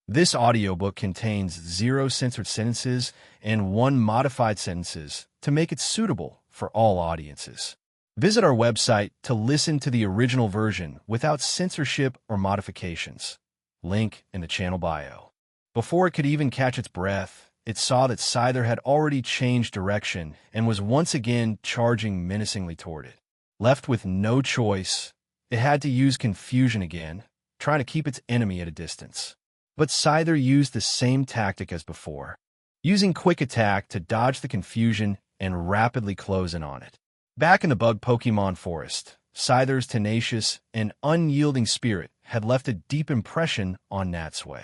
This audiobook contains 0 censored sentences and 1 modified sentences to make it suitable for all audiences. Visit our website to listen to the original version without censorship or modifications. Link in the channel bio. Before it could even catch its breath, it saw that Scyther had already changed direction and was once again charging menacingly toward it. Left with no choice, it had to use confusion again, trying to keep its enemy at a distance. But Scyther used the same tactic as before, using quick attack to dodge the confusion and rapidly close in on it. Back in the bug Pokemon forest, Scyther's tenacious and unyielding spirit had left a deep impression on Natsui.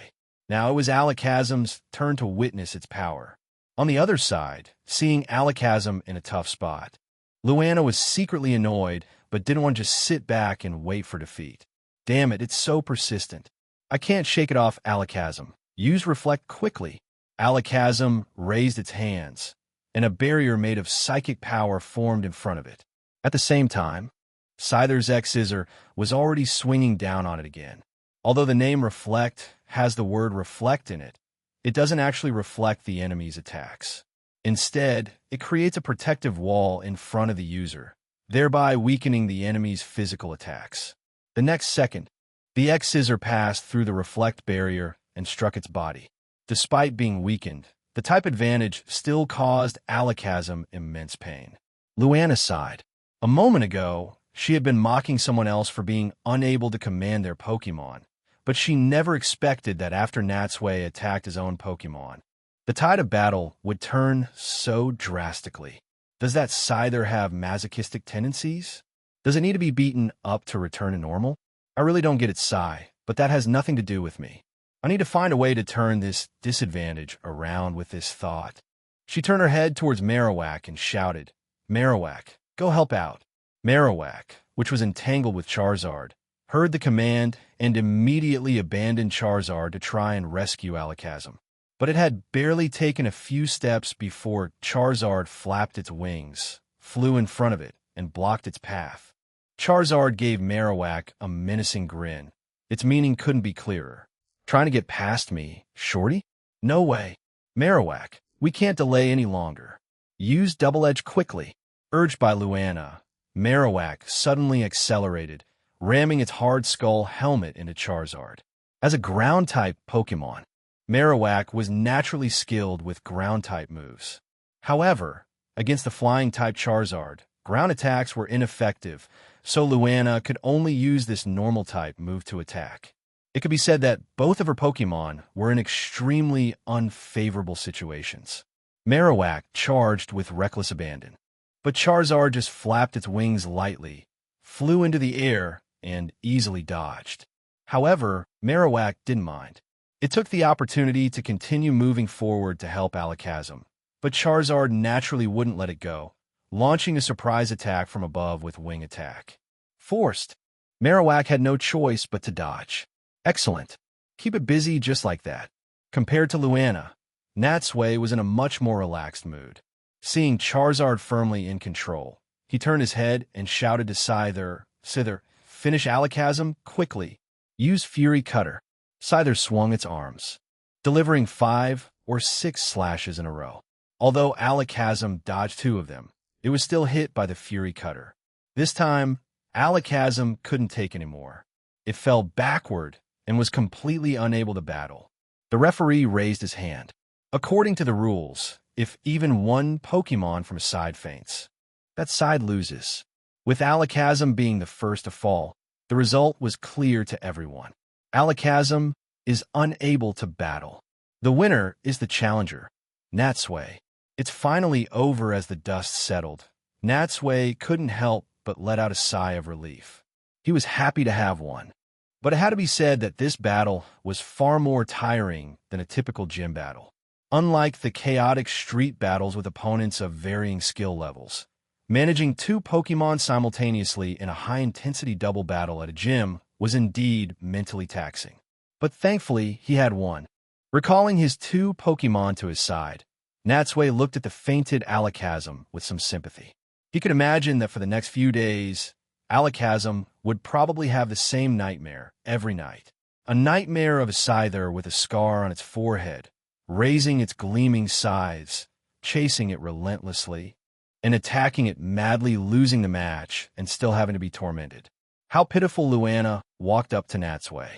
Now it was Alakazam's turn to witness its power. On the other side, seeing Alakazam in a tough spot, Luana was secretly annoyed but didn't want to just sit back and wait for defeat. Damn it, it's so persistent. I can't shake it off, Alakazam. Use Reflect quickly. Alakazam raised its hands, and a barrier made of psychic power formed in front of it. At the same time, Scyther's X-Scissor was already swinging down on it again. Although the name Reflect has the word reflect in it, it doesn't actually reflect the enemy's attacks. Instead, it creates a protective wall in front of the user, thereby weakening the enemy's physical attacks. The next second, the X-Scissor passed through the Reflect barrier and struck its body. Despite being weakened, the type advantage still caused Alakazam immense pain. Luana sighed. A moment ago, she had been mocking someone else for being unable to command their Pokemon, but she never expected that after Natsui attacked his own Pokemon, the tide of battle would turn so drastically. Does that Scyther have masochistic tendencies? Does it need to be beaten up to return to normal? I really don't get it, Psy, but that has nothing to do with me. I need to find a way to turn this disadvantage around with this thought. She turned her head towards Marowak and shouted, "Marowak, go help out." Marowak, which was entangled with Charizard, heard the command and immediately abandoned Charizard to try and rescue Alakazam. But it had barely taken a few steps before Charizard flapped its wings, flew in front of it, and blocked its path. Charizard gave Marowak a menacing grin. Its meaning couldn't be clearer. Trying to get past me, shorty? No way. Marowak, we can't delay any longer. Use Double Edge quickly. Urged by Luana, Marowak suddenly accelerated, ramming its hard skull helmet into Charizard. As a ground-type Pokemon, Marowak was naturally skilled with ground-type moves. However, against the flying-type Charizard, ground attacks were ineffective, so Luana could only use this normal-type move to attack. It could be said that both of her Pokemon were in extremely unfavorable situations. Marowak charged with reckless abandon, but Charizard just flapped its wings lightly, flew into the air, and easily dodged. However, Marowak didn't mind. It took the opportunity to continue moving forward to help Alakazam, but Charizard naturally wouldn't let it go, launching a surprise attack from above with Wing Attack. Forced, Marowak had no choice but to dodge. Excellent. Keep it busy just like that. Compared to Luana, Natsui was in a much more relaxed mood. Seeing Charizard firmly in control, he turned his head and shouted to Scyther, "Finish Alakazam quickly. Use Fury Cutter." Scyther swung its arms, delivering 5 or 6 slashes in a row. Although Alakazam dodged 2 of them, it was still hit by the Fury Cutter. This time, Alakazam couldn't take any more. It fell backward and was completely unable to battle. The referee raised his hand. According to the rules, if even one Pokemon from a side faints, that side loses. With Alakazam being the first to fall, the result was clear to everyone. Alakazam is unable to battle. The winner is the challenger, Natsui. It's finally over as the dust settled. Natsui couldn't help but let out a sigh of relief. He was happy to have won. But it had to be said that this battle was far more tiring than a typical gym battle. Unlike the chaotic street battles with opponents of varying skill levels, managing 2 Pokemon simultaneously in a high-intensity double battle at a gym was indeed mentally taxing. But thankfully, he had won. Recalling his 2 Pokemon to his side, Natsui looked at the fainted Alakazam with some sympathy. He could imagine that for the next few days, Alakazam would probably have the same nightmare every night. A nightmare of a scyther with a scar on its forehead, raising its gleaming scythes, chasing it relentlessly, and attacking it madly, losing the match and still having to be tormented. How pitiful. Luana walked up to Natsui.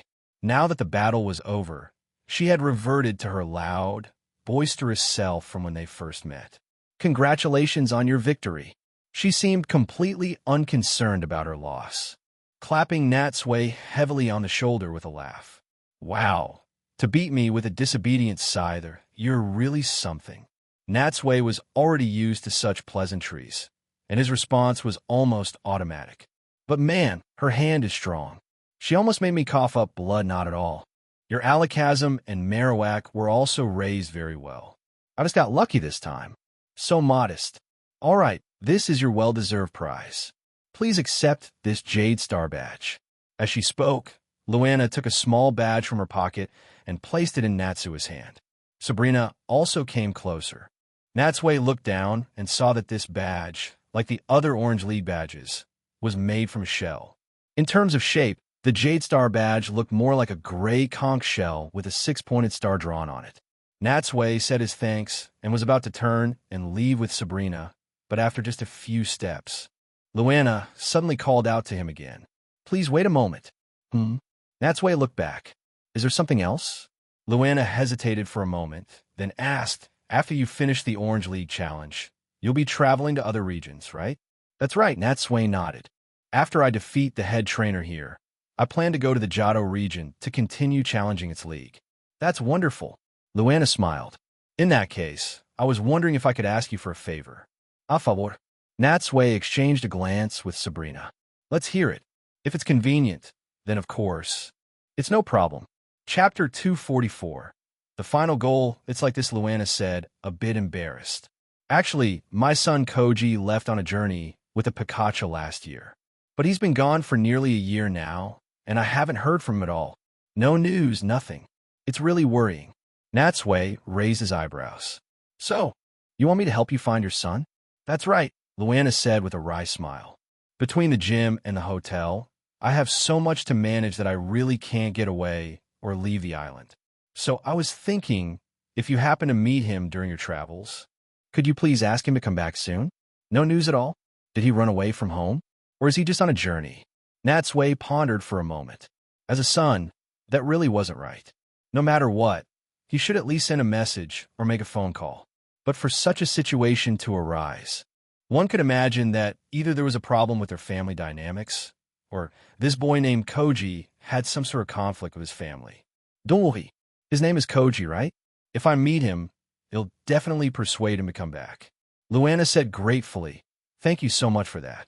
Now that the battle was over, she had reverted to her loud, boisterous self from when they first met. Congratulations on your victory. She seemed completely unconcerned about her loss, clapping Natsui heavily on the shoulder with a laugh. Wow, to beat me with a disobedient scyther, you're really something. Natsui was already used to such pleasantries, and his response was almost automatic. But man, her hand is strong. She almost made me cough up blood. Not at all. Your alakazam and Marowak were also raised very well. I just got lucky this time. So modest. All right, this is your well-deserved prize. Please accept this Jade Star badge. As she spoke, Luana took a small badge from her pocket and placed it in Natsui's hand. Sabrina also came closer. Natsui looked down and saw that this badge, like the other Orange League badges, was made from a shell. In terms of shape, the Jade Star badge looked more like a gray conch shell with a six-pointed star drawn on it. Natsui said his thanks and was about to turn and leave with Sabrina, but after just a few steps, Luana suddenly called out to him again. Please wait a moment. Natsui looked back. Is there something else? Luana hesitated for a moment, then asked, after you finish the Orange League challenge, you'll be traveling to other regions, right? That's right, Natsui nodded. After I defeat the head trainer here, I plan to go to the Johto region to continue challenging its league. That's wonderful. Luana smiled. In that case, I was wondering if I could ask you for a favor. A favor. Natsui exchanged a glance with Sabrina. Let's hear it. If it's convenient, then of course. It's no problem. Chapter 244. The final goal, it's like this. Luana said, a bit embarrassed. Actually, my son Koji left on a journey with a Pikachu last year. But he's been gone for nearly a year now, and I haven't heard from him at all. No news, nothing. It's really worrying. Natsui raised his eyebrows. So, you want me to help you find your son? That's right, Luana said with a wry smile. Between the gym and the hotel, I have so much to manage that I really can't get away or leave the island. So I was thinking, if you happen to meet him during your travels, could you please ask him to come back soon? No news at all? Did he run away from home? Or is he just on a journey? Natsui pondered for a moment. As a son, that really wasn't right. No matter what, he should at least send a message or make a phone call. But for such a situation to arise, one could imagine that either there was a problem with their family dynamics, or this boy named Koji had some sort of conflict with his family. Don't worry. His name is Koji, right? If I meet him, it'll definitely persuade him to come back. Luana said gratefully, thank you so much for that.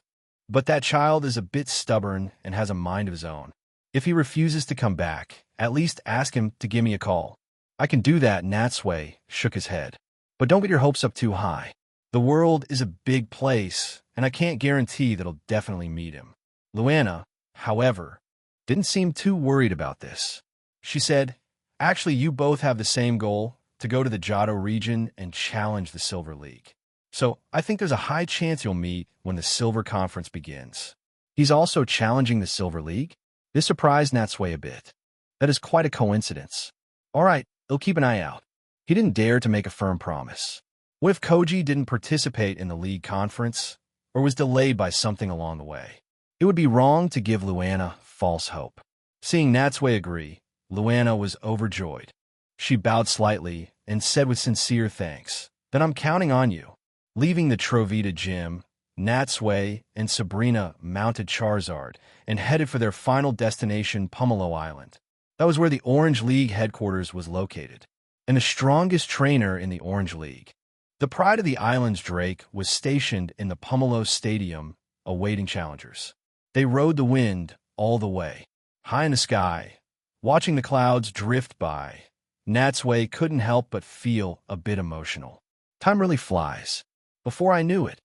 But that child is a bit stubborn and has a mind of his own. If he refuses to come back, at least ask him to give me a call. I can do that. Natsui shook his head. But don't get your hopes up too high. The world is a big place, and I can't guarantee that I'll definitely meet him. Luana, however, didn't seem too worried about this. She said, actually, you both have the same goal, to go to the Johto region and challenge the Silver League. So I think there's a high chance you'll meet when the Silver Conference begins. He's also challenging the Silver League? This surprised Natsui a bit. That is quite a coincidence. All right, I'll keep an eye out. He didn't dare to make a firm promise. What if Koji didn't participate in the league conference, or was delayed by something along the way? It would be wrong to give Luana false hope. Seeing Natsui agree, Luana was overjoyed. She bowed slightly and said with sincere thanks, then I'm counting on you. Leaving the Trovita gym, Natsui and Sabrina mounted Charizard and headed for their final destination, Pomelo Island. That was where the Orange League headquarters was located, and the strongest trainer in the Orange League. The pride of the island's Drake was stationed in the Pomelo Stadium, awaiting challengers. They rode the wind all the way, high in the sky, watching the clouds drift by. Natsui couldn't help but feel a bit emotional. Time really flies. Before I knew it,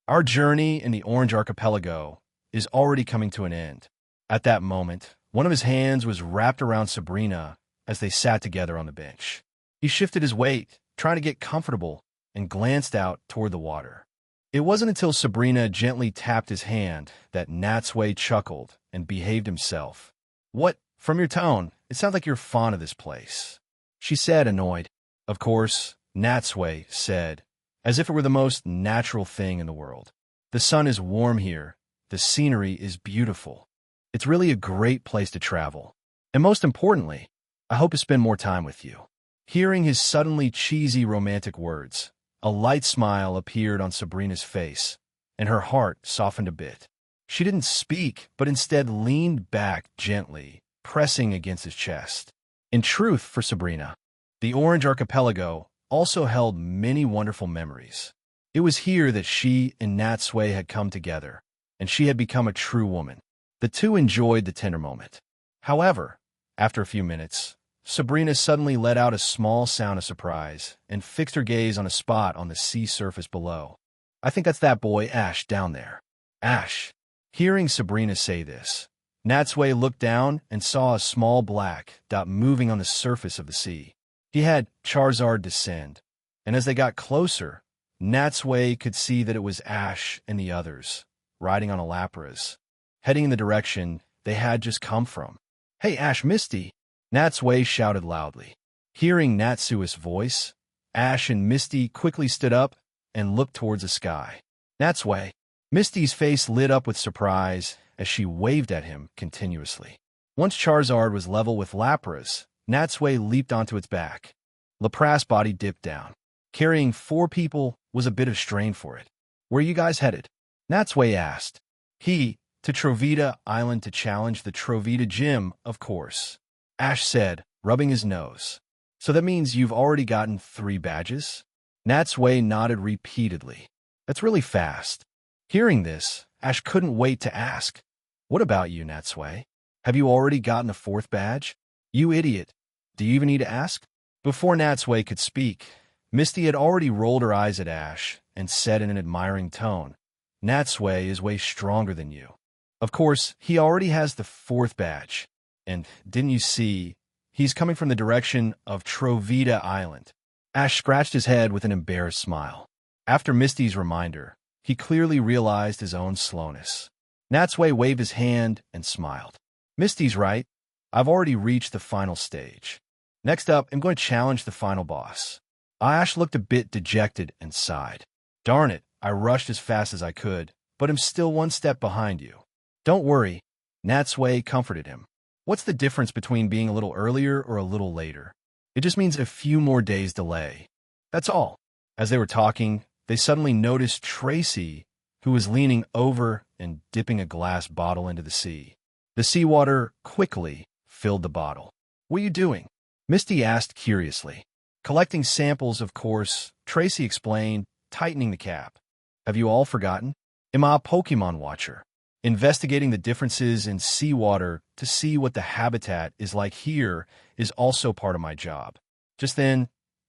our journey in the Orange Archipelago is already coming to an end. At that moment, one of his hands was wrapped around Sabrina as they sat together on the bench. He shifted his weight, trying to get comfortable, and glanced out toward the water. It wasn't until Sabrina gently tapped his hand that Natsui chuckled and behaved himself. What? From your tone, It sounds like you're fond of this place," she said, annoyed. "Of course," Natsui said, as if it were the most natural thing in the world. "The sun is warm here. The scenery is beautiful. It's really a great place to travel. And most importantly, I hope to spend more time with you." Hearing his suddenly cheesy romantic words, a light smile appeared on Sabrina's face, and her heart softened a bit. She didn't speak, but instead leaned back gently, pressing against his chest. In truth, for Sabrina, the Orange Archipelago also held many wonderful memories. It was here that she and Natsui had come together, and she had become a true woman. The two enjoyed the tender moment. However, after a few minutes, Sabrina suddenly let out a small sound of surprise and fixed her gaze on a spot on the sea surface below. "I think that's that boy Ash down there." Ash. Hearing Sabrina say this, Natsui looked down and saw a small black dot moving on the surface of the sea. He had Charizard descend, and as they got closer, Natsui could see that it was Ash and the others, riding on a Lapras, heading in the direction they had just come from. "Hey, Ash, Misty!" Natsui shouted loudly. Hearing Natsui's voice, Ash and Misty quickly stood up and looked towards the sky. "Natsui!" Misty's face lit up with surprise as she waved at him continuously. Once Charizard was level with Lapras, Natsui leaped onto its back. Lapras' body dipped down. Carrying 4 people was a bit of strain for it. "Where are you guys headed?" Natsui asked. "To Trovita Island to challenge the Trovita Gym, of course," Ash said, rubbing his nose. "So that means you've already gotten 3 badges?" Natsui nodded repeatedly. "That's really fast." Hearing this, Ash couldn't wait to ask, "What about you, Natsui? Have you already gotten a 4th badge?" "You idiot. Do you even need to ask?" Before Natsui could speak, Misty had already rolled her eyes at Ash and said in an admiring tone, "Natsui is way stronger than you. Of course, he already has the 4th badge. And didn't you see, he's coming from the direction of Trovita Island." Ash scratched his head with an embarrassed smile. After Misty's reminder, he clearly realized his own slowness. Natsui waved his hand and smiled. "Misty's right. I've already reached the final stage. Next up, I'm going to challenge the final boss." Ash looked a bit dejected and sighed. "Darn it, I rushed as fast as I could, but I'm still 1 step behind you." "Don't worry," Natsui comforted him. "What's the difference between being a little earlier or a little later? It just means a few more days delay. That's all." As they were talking, they suddenly noticed Tracy, who was leaning over and dipping a glass bottle into the sea. The seawater quickly filled the bottle. "What are you doing?" Misty asked curiously. "Collecting samples, of course," Tracy explained, tightening the cap. "Have you all forgotten? I'm a Pokemon watcher, investigating the differences in seawater to see what the habitat is like here is also part of my job." Just then,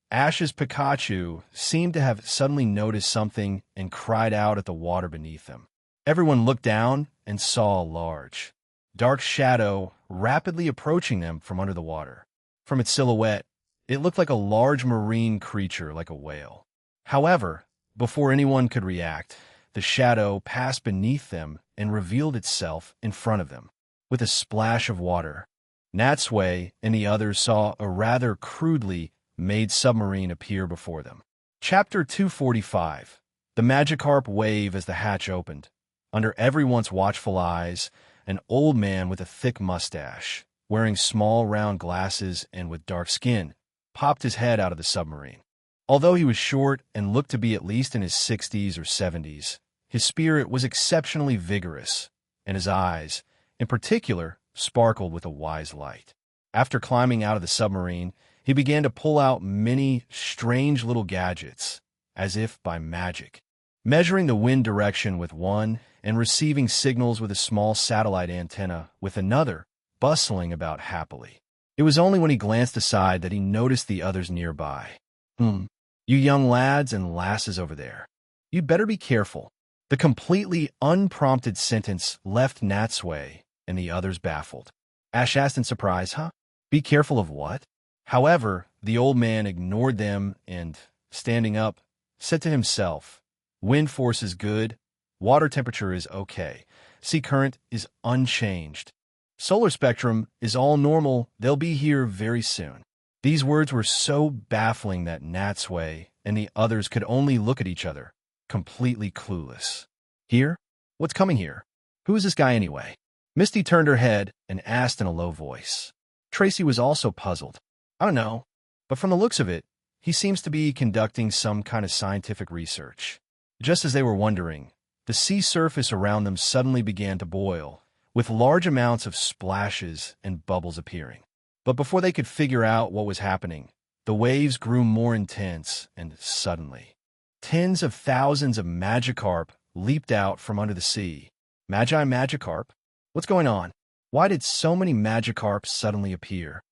Ash's Pikachu seemed to have suddenly noticed something and cried out at the water beneath them. Everyone looked down and saw a large, dark shadow rapidly approaching them from under the water. From its silhouette, it looked like a large marine creature like a whale. However, before anyone could react, the shadow passed beneath them and revealed itself in front of them. With a splash of water, Natsui and the others saw a rather crudely made submarine appear before them. Chapter 245. The Magikarp wave as the hatch opened. Under everyone's watchful eyes, an old man with a thick mustache, wearing small round glasses and with dark skin, popped his head out of the submarine. Although he was short and looked to be at least in his 60s or 70s, his spirit was exceptionally vigorous, and his eyes, in particular, sparkled with a wise light. After climbing out of the submarine, he began to pull out many strange little gadgets, as if by magic, measuring the wind direction with one and receiving signals with a small satellite antenna with another, bustling about happily. It was only when he glanced aside that he noticed the others nearby. You young lads and lasses over there. You'd better be careful." The completely unprompted sentence left Natsui and the others baffled. Ash asked in surprise, "Huh? Be careful of what?" However, the old man ignored them and, standing up, said to himself, "Wind force is good, water temperature is okay, sea current is unchanged. Solar spectrum is all normal. They'll be here very soon. These words were so baffling that Natsui and the others could only look at each other, completely clueless. Here? What's coming here? Who is this guy anyway? Misty turned her head and asked in a low voice. Tracy was also puzzled. I don't know, but from the looks of it, he seems to be conducting some kind of scientific research. Just as they were wondering, the sea surface around them suddenly began to boil, with large amounts of splashes and bubbles appearing. But before they could figure out what was happening, the waves grew more intense, and suddenly, tens of thousands of Magikarp leaped out from under the sea. Magikarp? What's going on? Why did so many Magikarp suddenly appear?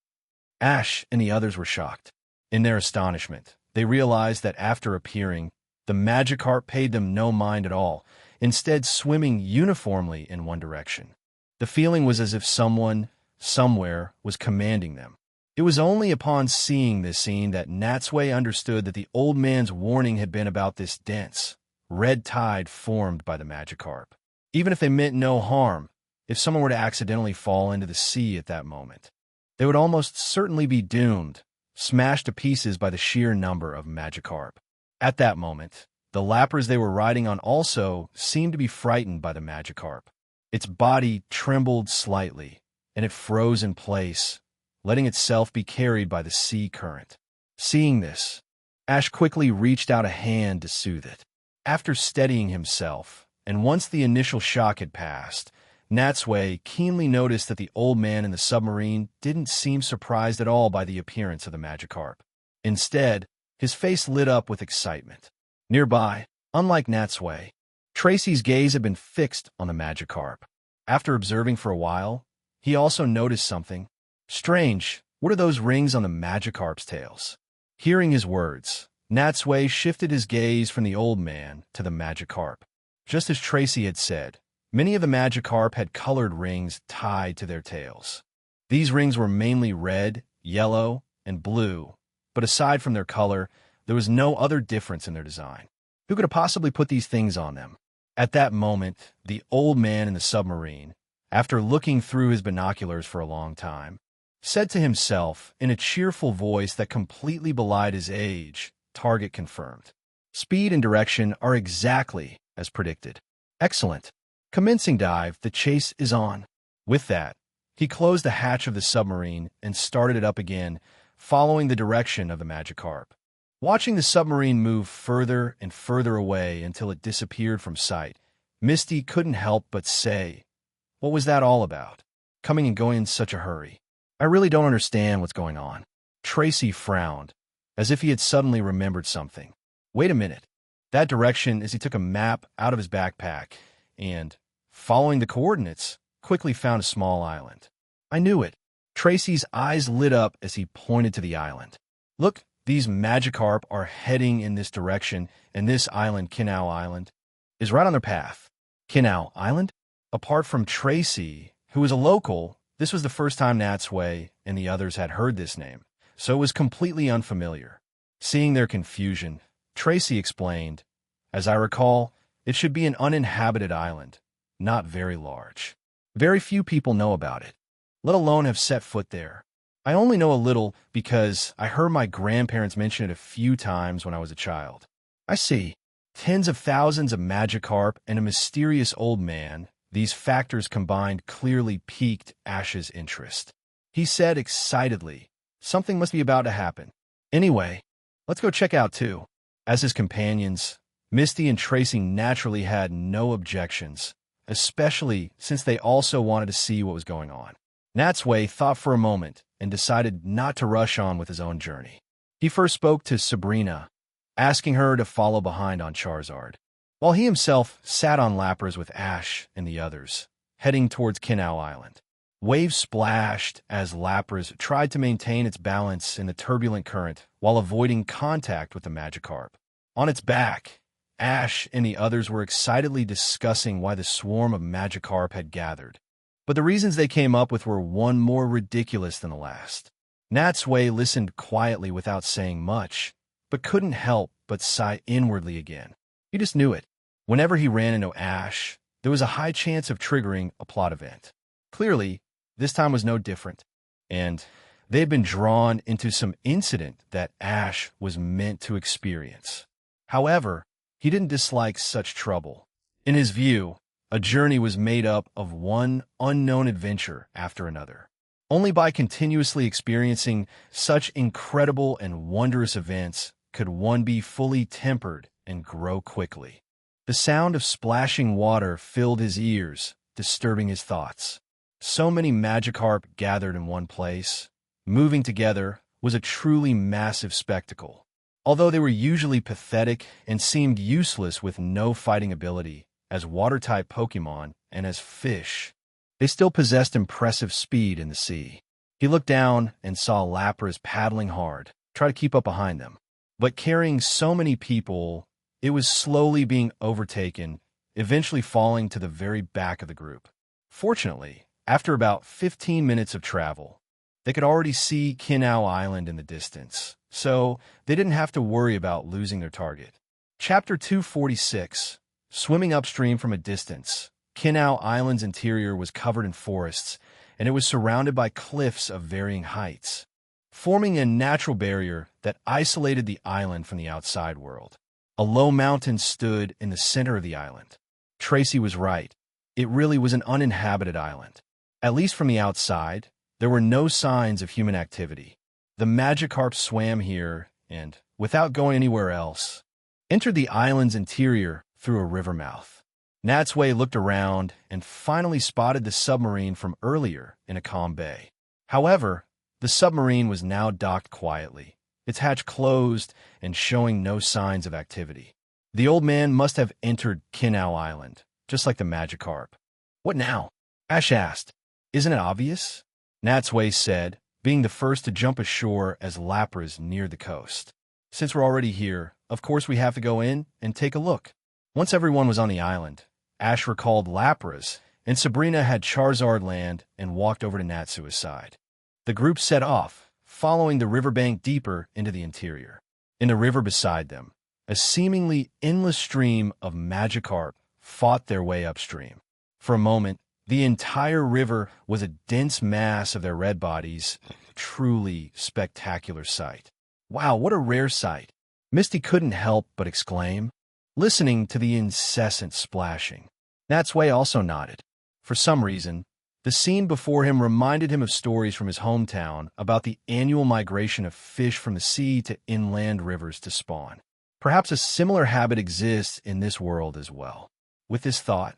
Ash and the others were shocked. In their astonishment, they realized that after appearing, the Magikarp paid them no mind at all, instead swimming uniformly in one direction. The feeling was as if someone, somewhere, was commanding them. It was only upon seeing this scene that Natsui understood that the old man's warning had been about this dense, red tide formed by the Magikarp. Even if they meant no harm, if someone were to accidentally fall into the sea at that moment, they would almost certainly be doomed, smashed to pieces by the sheer number of Magikarp. At that moment, the Lapras they were riding on also seemed to be frightened by the Magikarp. Its body trembled slightly, and it froze in place, letting itself be carried by the sea current. Seeing this, Ash quickly reached out a hand to soothe it. After steadying himself, and once the initial shock had passed, Natsui keenly noticed that the old man in the submarine didn't seem surprised at all by the appearance of the Magikarp. Instead, his face lit up with excitement. Nearby, unlike Natsui, Tracy's gaze had been fixed on the Magikarp. After observing for a while, he also noticed something. Strange, what are those rings on the Magikarp's tails? Hearing his words, Natsui shifted his gaze from the old man to the Magikarp. Just as Tracy had said, many of the Magikarp had colored rings tied to their tails. These rings were mainly red, yellow, and blue, but aside from their color, there was no other difference in their design. Who could have possibly put these things on them? At that moment, the old man in the submarine, after looking through his binoculars for a long time, said to himself in a cheerful voice that completely belied his age, target confirmed. Speed and direction are exactly as predicted. Excellent. Commencing dive, the chase is on. With that, he closed the hatch of the submarine and started it up again, following the direction of the Magikarp. Watching the submarine move further and further away until it disappeared from sight, Misty couldn't help but say, "What was that all about? Coming and going in such a hurry. I really don't understand what's going on." Tracy frowned, as if he had suddenly remembered something. Wait a minute. That direction as he took a map out of his backpack and, following the coordinates, quickly found a small island. I knew it. Tracy's eyes lit up as he pointed to the island. Look, these Magikarp are heading in this direction, and this island, Kinau Island, is right on their path. Kinau Island? Apart from Tracy, who was a local, this was the first time Natsui and the others had heard this name, so it was completely unfamiliar. Seeing their confusion, Tracy explained, "As I recall, it should be an uninhabited island, not very large. Very few people know about it, let alone have set foot there. I only know a little because I heard my grandparents mention it a few times when I was a child." I see. Tens of thousands of Magikarp and a mysterious old man, these factors combined clearly piqued Ash's interest. He said excitedly, "Something must be about to happen. Anyway, let's go check out too." As his companions, Misty and Tracy naturally had no objections, especially since they also wanted to see what was going on. Natsui thought for a moment and decided not to rush on with his own journey. He first spoke to Sabrina, asking her to follow behind on Charizard, while he himself sat on Lapras with Ash and the others, heading towards Kinau Island. Waves splashed as Lapras tried to maintain its balance in the turbulent current while avoiding contact with the Magikarp. On its back, Ash and the others were excitedly discussing why the swarm of Magikarp had gathered. But the reasons they came up with were one more ridiculous than the last. Natsui listened quietly without saying much, but couldn't help but sigh inwardly again. He just knew it. Whenever he ran into Ash, there was a high chance of triggering a plot event. Clearly, This time was no different, and they had been drawn into some incident that Ash was meant to experience. However, he didn't dislike such trouble. In his view, a journey was made up of one unknown adventure after another. Only by continuously experiencing such incredible and wondrous events could one be fully tempered and grow quickly. The sound of splashing water filled his ears, disturbing his thoughts. So many Magikarp gathered in one place, moving together, was a truly massive spectacle. Although they were usually pathetic and seemed useless with no fighting ability, as water-type Pokemon and as fish, they still possessed impressive speed in the sea. He looked down and saw Lapras paddling hard, try to keep up behind them. But carrying so many people, it was slowly being overtaken, eventually falling to the very back of the group. Fortunately, after about 15 minutes of travel, they could already see Kinao Island in the distance, so they didn't have to worry about losing their target. Chapter 246. Swimming upstream from a distance, Kinao Island's interior was covered in forests, and it was surrounded by cliffs of varying heights, forming a natural barrier that isolated the island from the outside world. A low mountain stood in the center of the island. Tracy was right. It really was an uninhabited island. At least from the outside, there were no signs of human activity. The Magikarp swam here and, without going anywhere else, entered the island's interior through a river mouth. Natsui looked around and finally spotted the submarine from earlier in a calm bay. However, the submarine was now docked quietly, its hatch closed and showing no signs of activity. The old man must have entered Kinao Island, just like the Magikarp. "What now?" Ash asked. "Isn't it obvious?" Natsui said, being the first to jump ashore as Lapras neared the coast. "Since we're already here, of course we have to go in and take a look." Once everyone was on the island, Ash recalled Lapras, and Sabrina had Charizard land and walked over to Natsui's side. The group set off, following the riverbank deeper into the interior. In the river beside them, a seemingly endless stream of Magikarp fought their way upstream. For a moment, the entire river was a dense mass of their red bodies, a truly spectacular sight. "Wow, what a rare sight!" Misty couldn't help but exclaim, listening to the incessant splashing. Natsui also nodded. For some reason, the scene before him reminded him of stories from his hometown about the annual migration of fish from the sea to inland rivers to spawn. Perhaps a similar habit exists in this world as well. With this thought,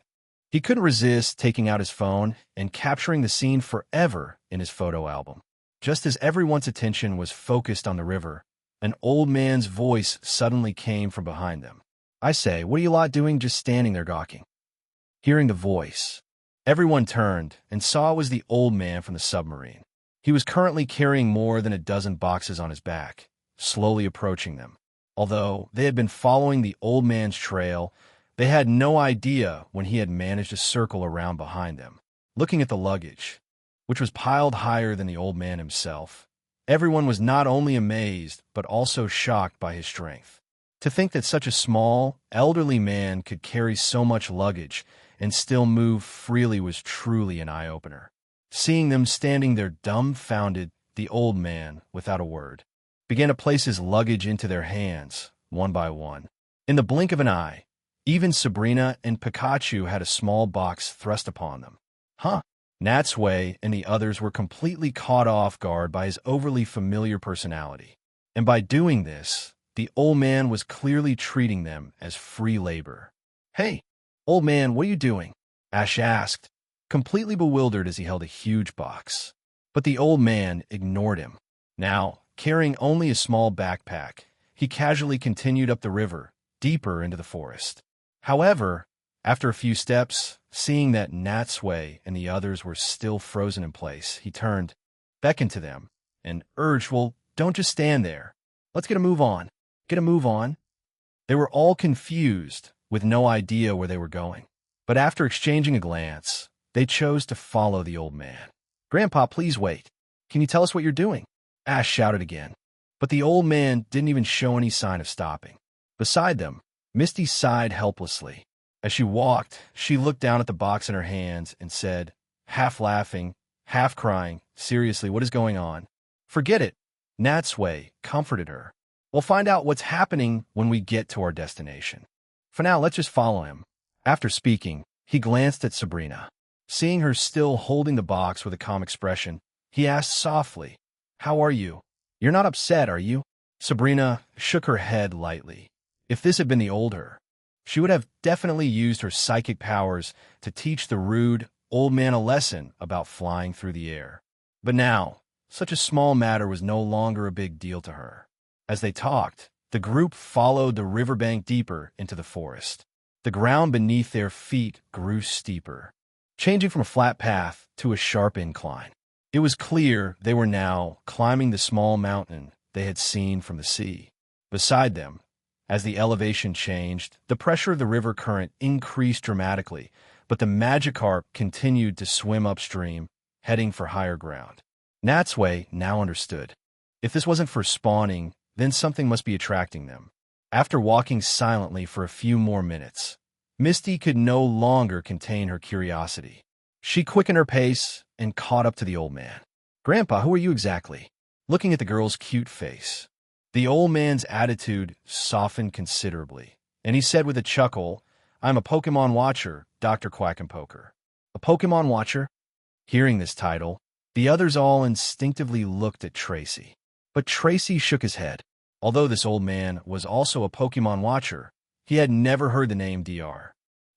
he couldn't resist taking out his phone and capturing the scene forever in his photo album. Just as everyone's attention was focused on the river, an old man's voice suddenly came from behind them. "I say, what are you lot doing just standing there gawking?" Hearing the voice, everyone turned and saw it was the old man from the submarine. He was currently carrying more than a dozen boxes on his back, slowly approaching them. Although they had been following the old man's trail, they had no idea when he had managed to circle around behind them. Looking at the luggage, which was piled higher than the old man himself, everyone was not only amazed but also shocked by his strength. To think that such a small, elderly man could carry so much luggage and still move freely was truly an eye-opener. Seeing them standing there dumbfounded, the old man, without a word, began to place his luggage into their hands, one by one. In the blink of an eye, even Sabrina and Pikachu had a small box thrust upon them. "Huh?" Natsui and the others were completely caught off guard by his overly familiar personality. And by doing this, the old man was clearly treating them as free labor. "Hey, old man, what are you doing?" Ash asked, completely bewildered as he held a huge box. But the old man ignored him. Now, carrying only a small backpack, he casually continued up the river, deeper into the forest. However, after a few steps, seeing that Natsui and the others were still frozen in place, he turned, beckoned to them, and urged, "Well, don't just stand there. Let's get a move on. Get a move on." They were all confused, with no idea where they were going. But after exchanging a glance, they chose to follow the old man. "Grandpa, please wait. Can you tell us what you're doing?" Ash shouted again. But the old man didn't even show any sign of stopping. Beside them, Misty sighed helplessly. As she walked, she looked down at the box in her hands and said, half laughing, half crying. Seriously, what is going on? Forget it. Natsui comforted her. We'll find out what's happening when we get to our destination. For now, let's just follow him. After speaking, he glanced at Sabrina. Seeing her still holding the box with a calm expression, he asked softly, "How are you? You're not upset, are you?" Sabrina shook her head lightly. If this had been the old her, she would have definitely used her psychic powers to teach the rude old man a lesson about flying through the air. But now, such a small matter was no longer a big deal to her. As they talked, the group followed the riverbank deeper into the forest. The ground beneath their feet grew steeper, changing from a flat path to a sharp incline. It was clear they were now climbing the small mountain they had seen from the sea. Beside them, as the elevation changed, the pressure of the river current increased dramatically, but the Magikarp continued to swim upstream, heading for higher ground. Natsui now understood. If this wasn't for spawning, then something must be attracting them. After walking silently for a few more minutes, Misty could no longer contain her curiosity. She quickened her pace and caught up to the old man. "Grandpa, who are you exactly?" Looking at the girl's cute face, the old man's attitude softened considerably, and he said with a chuckle, "I'm a Pokemon watcher, Dr. Quackenpoker." A Pokemon watcher? Hearing this title, the others all instinctively looked at Tracy. But Tracy shook his head. Although this old man was also a Pokemon watcher, he had never heard the name Dr.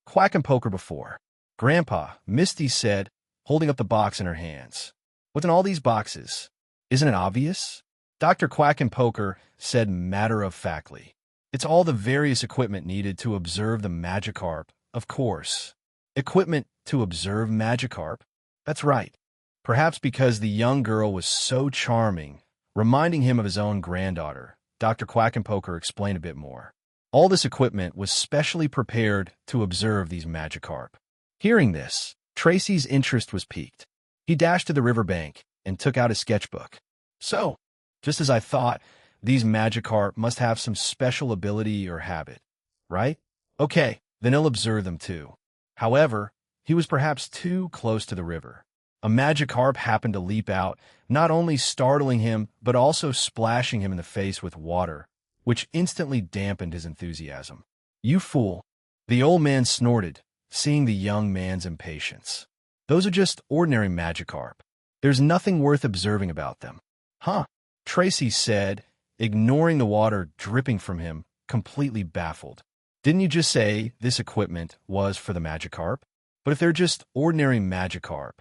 Quackenpoker before. "Grandpa," Misty said, holding up the box in her hands. "What's in all these boxes? Isn't it obvious?" Dr. Quackenpoker said matter-of-factly, "It's all the various equipment needed to observe the Magikarp, of course." Equipment to observe Magikarp? That's right. Perhaps because the young girl was so charming, reminding him of his own granddaughter, Dr. Quackenpoker explained a bit more. All this equipment was specially prepared to observe these Magikarp. Hearing this, Tracy's interest was piqued. He dashed to the riverbank and took out his sketchbook. "So, just as I thought, these Magikarp must have some special ability or habit, right? Okay, then he'll observe them too." However, he was perhaps too close to the river. A Magikarp happened to leap out, not only startling him, but also splashing him in the face with water, which instantly dampened his enthusiasm. "You fool!" The old man snorted, seeing the young man's impatience. "Those are just ordinary Magikarp. There's nothing worth observing about them." "Huh?" Tracy said, ignoring the water dripping from him, completely baffled. "Didn't you just say this equipment was for the Magikarp? But if they're just ordinary Magikarp,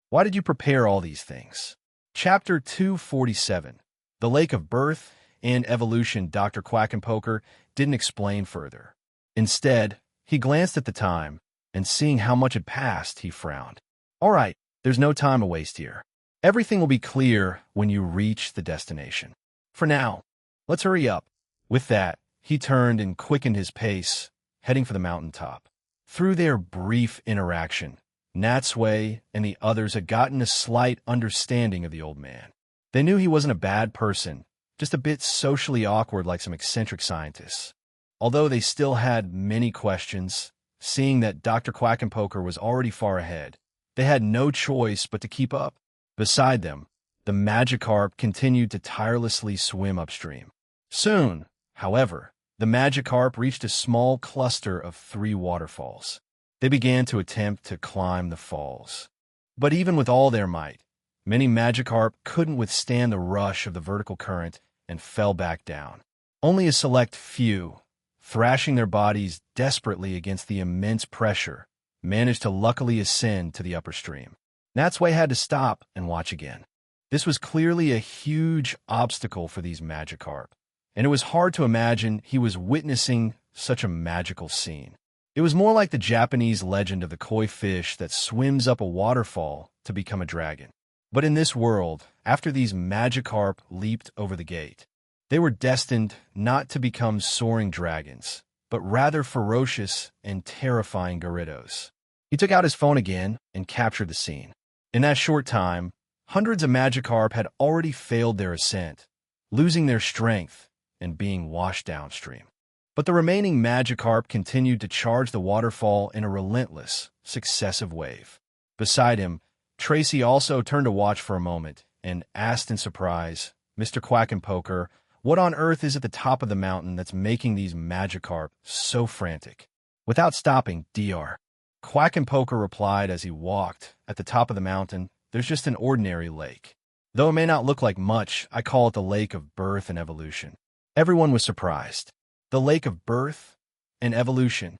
why did you prepare all these things?" Chapter 247, The Lake of Birth and Evolution. Dr. Quackenpoker didn't explain further. Instead, he glanced at the time, and seeing how much had passed, he frowned. "All right, there's no time to waste here. Everything will be clear when you reach the destination. For now, let's hurry up." With that, he turned and quickened his pace, heading for the mountaintop. Through their brief interaction, Natsui and the others had gotten a slight understanding of the old man. They knew he wasn't a bad person, just a bit socially awkward like some eccentric scientists. Although they still had many questions, seeing that Dr. Quackenpoker was already far ahead, they had no choice but to keep up. Beside them, the Magikarp continued to tirelessly swim upstream. Soon, however, the Magikarp reached a small cluster of 3 waterfalls. They began to attempt to climb the falls. But even with all their might, many Magikarp couldn't withstand the rush of the vertical current and fell back down. Only a select few, thrashing their bodies desperately against the immense pressure, managed to luckily ascend to the upper stream. Natsui had to stop and watch again. This was clearly a huge obstacle for these Magikarp, and it was hard to imagine he was witnessing such a magical scene. It was more like the Japanese legend of the koi fish that swims up a waterfall to become a dragon. But in this world, after these Magikarp leaped over the gate, they were destined not to become soaring dragons, but rather ferocious and terrifying Gyarados. He took out his phone again and captured the scene. In that short time, hundreds of Magikarp had already failed their ascent, losing their strength and being washed downstream. But the remaining Magikarp continued to charge the waterfall in a relentless, successive wave. Beside him, Tracy also turned to watch for a moment and asked in surprise, "Mr. Quack and Poker, what on earth is at the top of the mountain that's making these Magikarp so frantic?" Without stopping, Dr. Quack and Poker replied as he walked. "At the top of the mountain, there's just an ordinary lake. Though it may not look like much, I call it the lake of birth and evolution." Everyone was surprised. The lake of birth and evolution.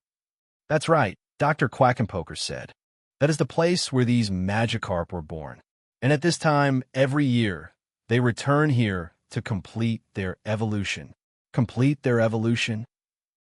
"That's right," Dr. Quack and Poker said. "That is the place where these Magikarp were born. And at this time, every year, they return here to complete their evolution." Complete their evolution?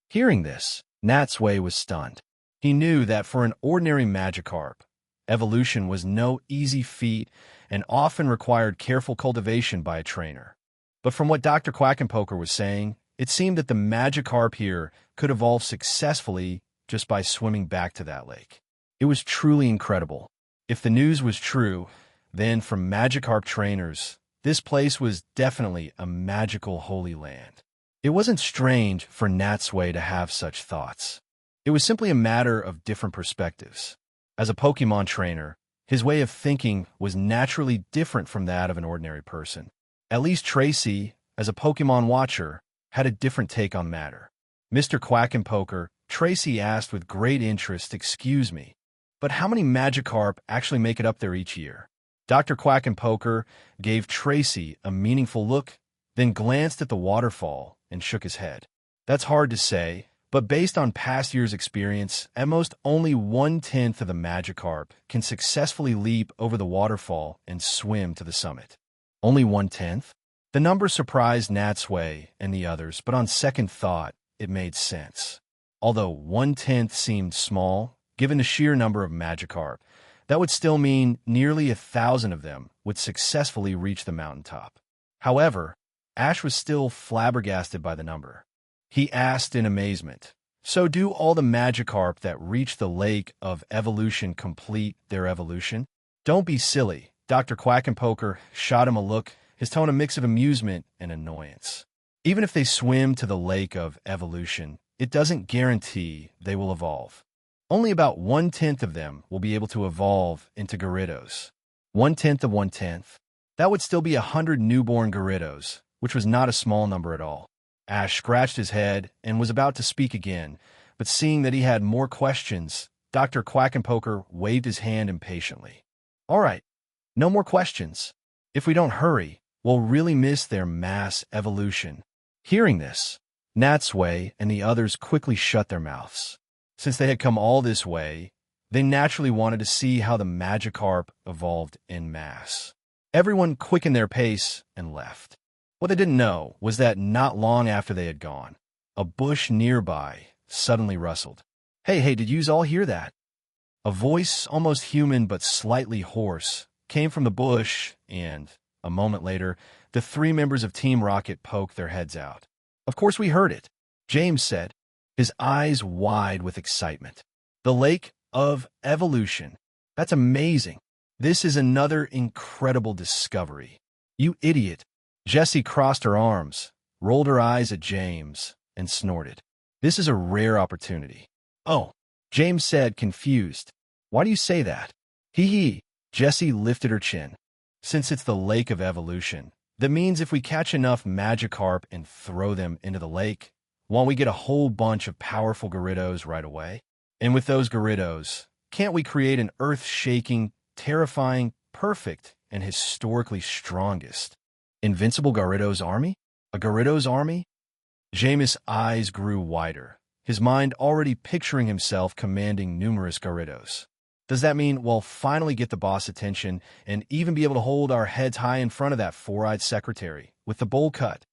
Hearing this, Natsui was stunned. He knew that for an ordinary Magikarp, evolution was no easy feat and often required careful cultivation by a trainer. But from what Dr. Quack and Poker was saying, it seemed that the Magikarp here could evolve successfully just by swimming back to that lake. It was truly incredible. If the news was true, then for Magikarp trainers, this place was definitely a magical holy land. It wasn't strange for Natsui to have such thoughts. It was simply a matter of different perspectives. As a Pokemon trainer, his way of thinking was naturally different from that of an ordinary person. At least Tracy, as a Pokemon watcher, had a different take on matter. "Mr. Quack and Poker," Tracy asked with great interest, "excuse me, but how many Magikarp actually make it up there each year?" Dr. Quack and Poker gave Tracy a meaningful look, then glanced at the waterfall and shook his head. "That's hard to say, but based on past years' experience, at most only 1/10 of the Magikarp can successfully leap over the waterfall and swim to the summit." Only 1/10? The number surprised Natsui and the others, but on second thought, it made sense. Although 1/10 seemed small, given the sheer number of Magikarp, that would still mean nearly 1,000 of them would successfully reach the mountaintop. However, Ash was still flabbergasted by the number. He asked in amazement, "So do all the Magikarp that reach the Lake of Evolution complete their evolution?" "Don't be silly." Dr. Quack and Poker shot him a look, his tone a mix of amusement and annoyance. "Even if they swim to the Lake of Evolution, it doesn't guarantee they will evolve. Only about 1/10 of them will be able to evolve into Gyarados." 1/10 of 1/10? That would still be 100 newborn Gyarados, which was not a small number at all. Ash scratched his head and was about to speak again, but seeing that he had more questions, Dr. Quack and Poker waved his hand impatiently. "All right, no more questions. If we don't hurry, we'll really miss their mass evolution." Hearing this, Natsui and the others quickly shut their mouths. Since they had come all this way, they naturally wanted to see how the Magikarp evolved en masse. Everyone quickened their pace and left. What they didn't know was that not long after they had gone, a bush nearby suddenly rustled. Hey, did yous all hear that?" A voice, almost human but slightly hoarse, came from the bush, and, a moment later, the 3 members of Team Rocket poked their heads out. "Of course we heard it," James said, his eyes wide with excitement. "The Lake of Evolution. That's amazing. This is another incredible discovery." "You idiot." Jessie crossed her arms, rolled her eyes at James, and snorted. "This is a rare opportunity." "Oh," James said, confused. "Why do you say that?" Hee. Jessie lifted her chin. "Since it's the Lake of Evolution, that means if we catch enough Magikarp and throw them into the lake, won't we get a whole bunch of powerful Gyarados right away? And with those Gyarados, can't we create an earth-shaking, terrifying, perfect, and historically strongest invincible Gyarados army? A Gyarados army?" Jameis' eyes grew wider, his mind already picturing himself commanding numerous Gyarados. "Does that mean we'll finally get the boss' attention and even be able to hold our heads high in front of that 4-eyed secretary with the bowl cut?"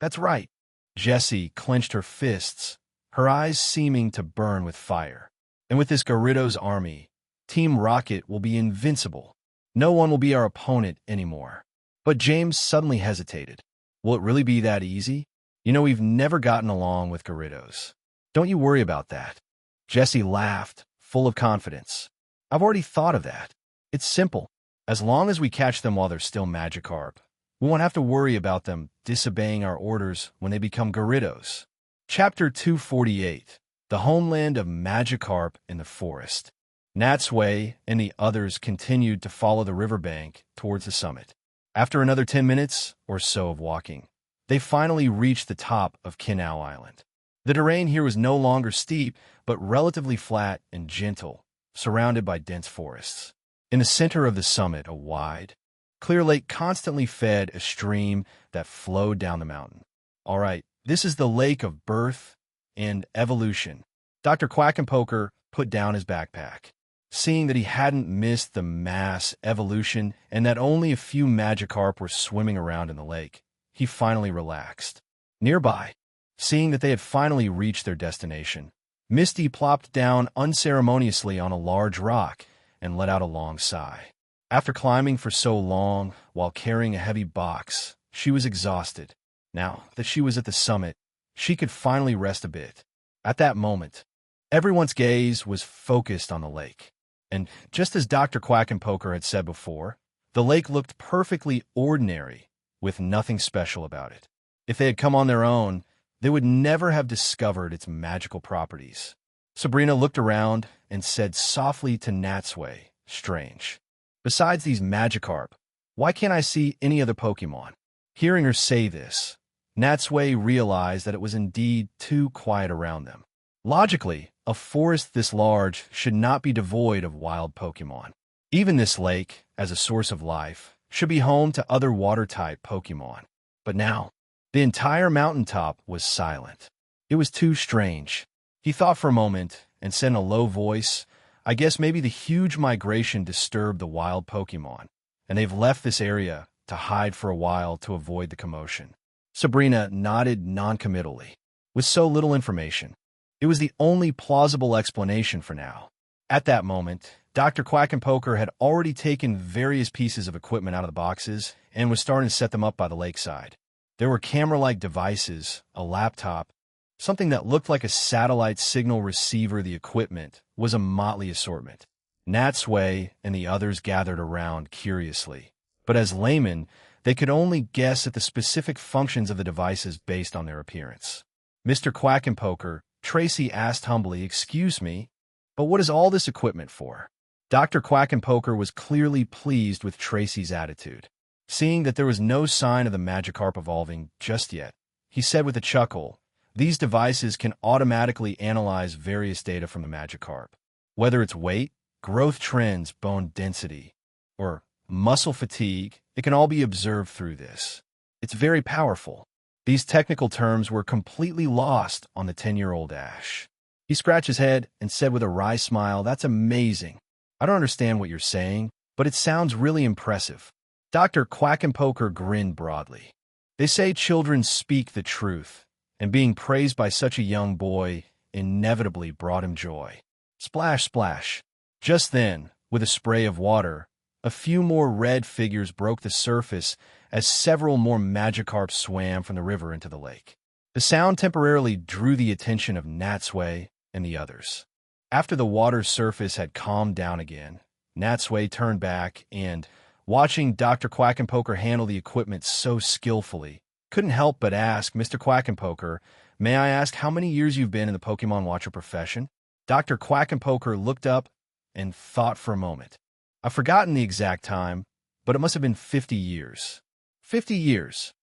"That's right." Jessie clenched her fists, her eyes seeming to burn with fire. "And with this Gyarados army, Team Rocket will be invincible. No one will be our opponent anymore." But James suddenly hesitated. "Will it really be that easy? You know, we've never gotten along with Gyarados." "Don't you worry about that." Jessie laughed, full of confidence. "I've already thought of that. It's simple. As long as we catch them while they're still Magikarp, we won't have to worry about them disobeying our orders when they become Gyarados." Chapter 248, The Homeland of Magikarp in the Forest. Natsui and the others continued to follow the riverbank towards the summit. After another 10 minutes or so of walking, they finally reached the top of Kinao Island. The terrain here was no longer steep, but relatively flat and gentle, surrounded by dense forests. In the center of the summit, a wide, clear lake constantly fed a stream that flowed down the mountain. All right, this is the lake of birth and evolution. Dr. Quackenpoker put down his backpack. Seeing that he hadn't missed the mass evolution and that only a few Magikarp were swimming around in the lake, he finally relaxed. Nearby, seeing that they had finally reached their destination, Misty plopped down unceremoniously on a large rock and let out a long sigh. After climbing for so long while carrying a heavy box, she was exhausted. Now that she was at the summit, she could finally rest a bit. At that moment, everyone's gaze was focused on the lake. And just as Dr. Quackenpoker had said before, the lake looked perfectly ordinary, with nothing special about it. If they had come on their own, they would never have discovered its magical properties. Sabrina looked around and said softly to Natsui, "Strange. Besides these Magikarp, why can't I see any other Pokemon?" Hearing her say this, Natsui realized that it was indeed too quiet around them. Logically, a forest this large should not be devoid of wild Pokemon. Even this lake, as a source of life, should be home to other water-type Pokemon. But now, the entire mountaintop was silent. It was too strange. He thought for a moment and said in a low voice, "I guess maybe the huge migration disturbed the wild Pokemon, and they've left this area to hide for a while to avoid the commotion." Sabrina nodded noncommittally. With so little information, it was the only plausible explanation for now. At that moment, Dr. Quackenpoker had already taken various pieces of equipment out of the boxes and was starting to set them up by the lakeside. There were camera-like devices, a laptop, something that looked like a satellite signal receiver. The equipment was a motley assortment. Natsui and the others gathered around curiously, but as laymen, they could only guess at the specific functions of the devices based on their appearance. "Mr. Quackenpoker," Tracy asked humbly, "Excuse me, but what is all this equipment for?" Dr. Quackenpoker was clearly pleased with Tracy's attitude. Seeing that there was no sign of the Magikarp evolving just yet, he said with a chuckle, "These devices can automatically analyze various data from the Magikarp. Whether it's weight, growth trends, bone density, or muscle fatigue, it can all be observed through this. It's very powerful." These technical terms were completely lost on the 10-year-old Ash. He scratched his head and said with a wry smile, "That's amazing. I don't understand what you're saying, but it sounds really impressive." Dr. Quackenpoker grinned broadly. "They say children speak the truth, and being praised by such a young boy inevitably brought him joy." Splash, splash. Just then, with a spray of water, a few more red figures broke the surface as several more Magikarp swam from the river into the lake. The sound temporarily drew the attention of Natsui and the others. After the water's surface had calmed down again, Natsui turned back and, watching Dr. Quackenpoker handle the equipment so skillfully, couldn't help but ask, "Mr. Quackenpoker, may I ask how many years you've been in the Pokemon Watcher profession?" Dr. Quackenpoker looked up and thought for a moment. "I've forgotten the exact time, but it must have been 50 years. 50 years.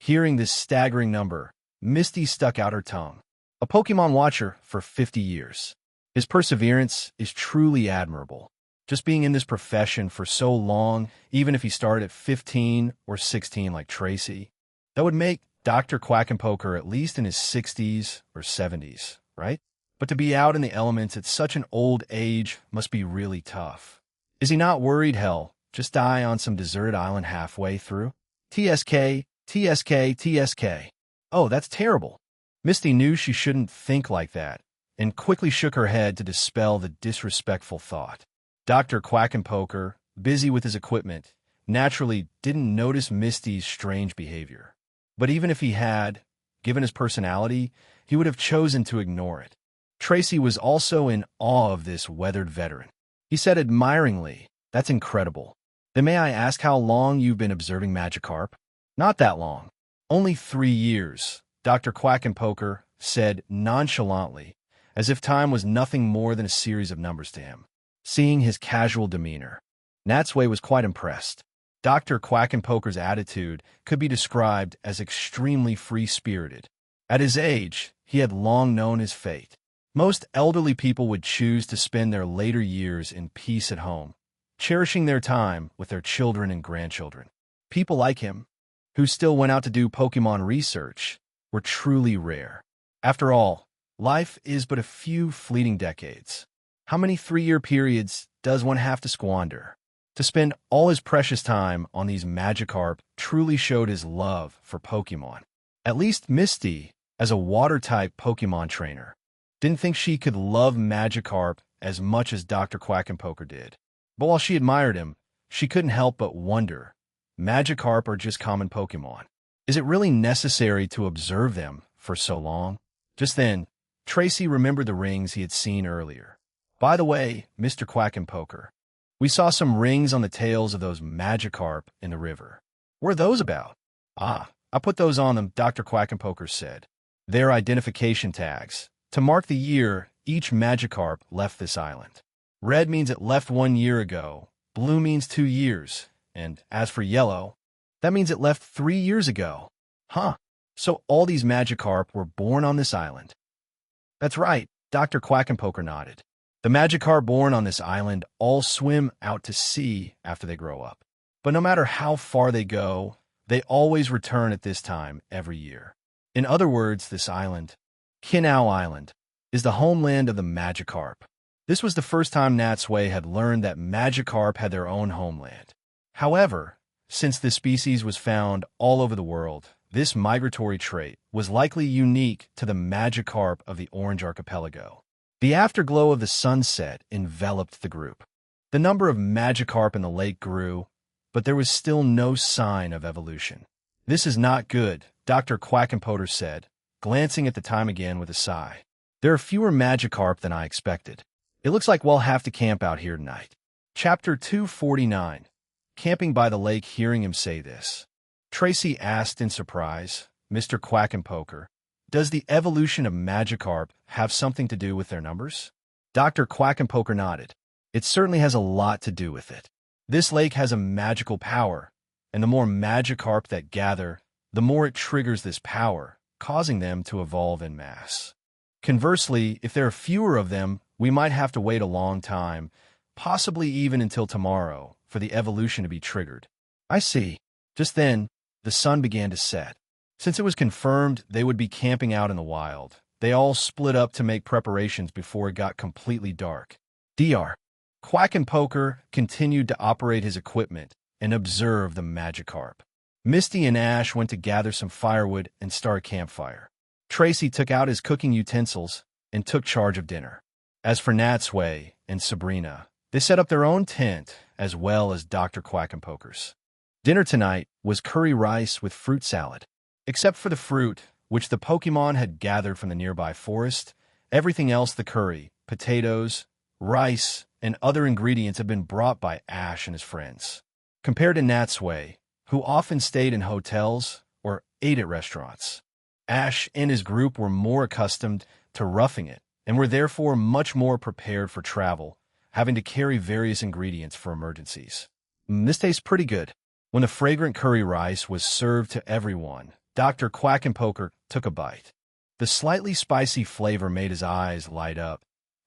Hearing this staggering number, Misty stuck out her tongue. A Pokemon Watcher for 50 years. His perseverance is truly admirable. Just being in this profession for so long, even if he started at 15 or 16 like Tracy, that would make Dr. Quackenpoker at least in his 60s or 70s, right? But to be out in the elements at such an old age must be really tough. Is he not worried hell just die on some deserted island halfway through? TSK, TSK, TSK. Oh, that's terrible." Misty knew she shouldn't think like that, and quickly shook her head to dispel the disrespectful thought. Dr. Quackenpoker, busy with his equipment, naturally didn't notice Misty's strange behavior. But even if he had, given his personality, he would have chosen to ignore it. Tracy was also in awe of this weathered veteran. He said admiringly, "That's incredible. Then may I ask how long you've been observing Magikarp?" "Not that long. Only 3 years," Dr. Quackenpoker said nonchalantly, as if time was nothing more than a series of numbers to him. Seeing his casual demeanor, Natsui was quite impressed. Dr. Quackenpoker's attitude could be described as extremely free-spirited. At his age, he had long known his fate. Most elderly people would choose to spend their later years in peace at home, cherishing their time with their children and grandchildren. People like him, who still went out to do Pokemon research, were truly rare. After all, life is but a few fleeting decades. How many 3-year periods does one have to squander? To spend all his precious time on these Magikarp truly showed his love for Pokemon. At least Misty, as a water-type Pokemon trainer, didn't think she could love Magikarp as much as Dr. Quackenpoker did. But while she admired him, she couldn't help but wonder, Magikarp are just common Pokemon. Is it really necessary to observe them for so long? Just then, Tracy remembered the rings he had seen earlier. By the way, Mr. Quackenpoker, we saw some rings on the tails of those Magikarp in the river. What are those about? Ah, I put those on them, Dr. Quackenpoker said. They're identification tags, to mark the year each Magikarp left this island. Red means it left 1 year ago, blue means 2 years, and as for yellow, that means it left 3 years ago. Huh, so all these Magikarp were born on this island. That's right, Dr. Quackenpoker nodded. The Magikarp born on this island all swim out to sea after they grow up. But no matter how far they go, they always return at this time every year. In other words, this island, Kinao Island, is the homeland of the Magikarp. This was the first time Natsui had learned that Magikarp had their own homeland. However, since this species was found all over the world, this migratory trait was likely unique to the Magikarp of the Orange Archipelago. The afterglow of the sunset enveloped the group. The number of Magikarp in the lake grew, but there was still no sign of evolution. This is not good, Dr. Quackenpoker said, glancing at the time again with a sigh. There are fewer Magikarp than I expected. It looks like we'll have to camp out here tonight. Chapter 249. Camping by the lake. Hearing him say this, Tracy asked in surprise, Mr. Quackenpoker, does the evolution of Magikarp have something to do with their numbers? Dr. Quackenpoker nodded. It certainly has a lot to do with it. This lake has a magical power, and the more Magikarp that gather, the more it triggers this power, causing them to evolve en masse. Conversely, if there are fewer of them, we might have to wait a long time, possibly even until tomorrow, for the evolution to be triggered. I see. Just then, the sun began to set. Since it was confirmed they would be camping out in the wild, they all split up to make preparations before it got completely dark. Dr. Quackenpoker continued to operate his equipment and observe the Magikarp. Misty and Ash went to gather some firewood and start a campfire. Tracy took out his cooking utensils and took charge of dinner. As for Natsui and Sabrina, they set up their own tent as well as Dr. Quackenpoker's. Dinner tonight was curry rice with fruit salad. Except for the fruit, which the Pokemon had gathered from the nearby forest, everything else, the curry, potatoes, rice, and other ingredients had been brought by Ash and his friends. Compared to Natsui, who often stayed in hotels or ate at restaurants, Ash and his group were more accustomed to roughing it and were therefore much more prepared for travel, having to carry various ingredients for emergencies. This tastes pretty good. When the fragrant curry rice was served to everyone, Dr. Quackenpoker took a bite. The slightly spicy flavor made his eyes light up,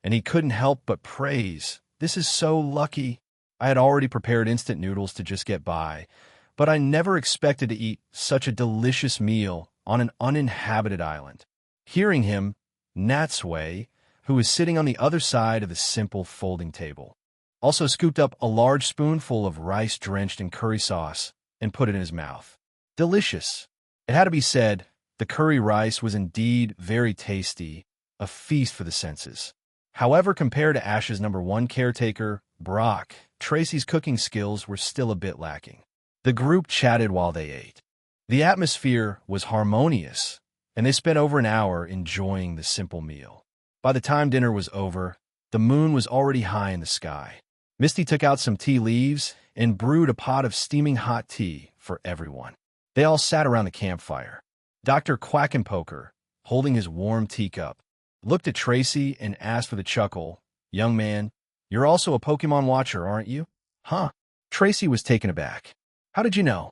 and he couldn't help but praise, "This is so lucky. I had already prepared instant noodles to just get by, but I never expected to eat such a delicious meal on an uninhabited island." Hearing him, Natsui, who was sitting on the other side of the simple folding table, also scooped up a large spoonful of rice drenched in curry sauce and put it in his mouth. Delicious. It had to be said, the curry rice was indeed very tasty, a feast for the senses. However, compared to Ash's #1 caretaker, Brock, Tracy's cooking skills were still a bit lacking. The group chatted while they ate. The atmosphere was harmonious, and they spent over an hour enjoying the simple meal. By the time dinner was over, the moon was already high in the sky. Misty took out some tea leaves and brewed a pot of steaming hot tea for everyone. They all sat around the campfire. Dr. Quackenpoker, holding his warm teacup, looked at Tracy and asked with a chuckle, "Young man, You're also a Pokemon watcher, aren't you? Huh? Tracy was taken aback. How did you know?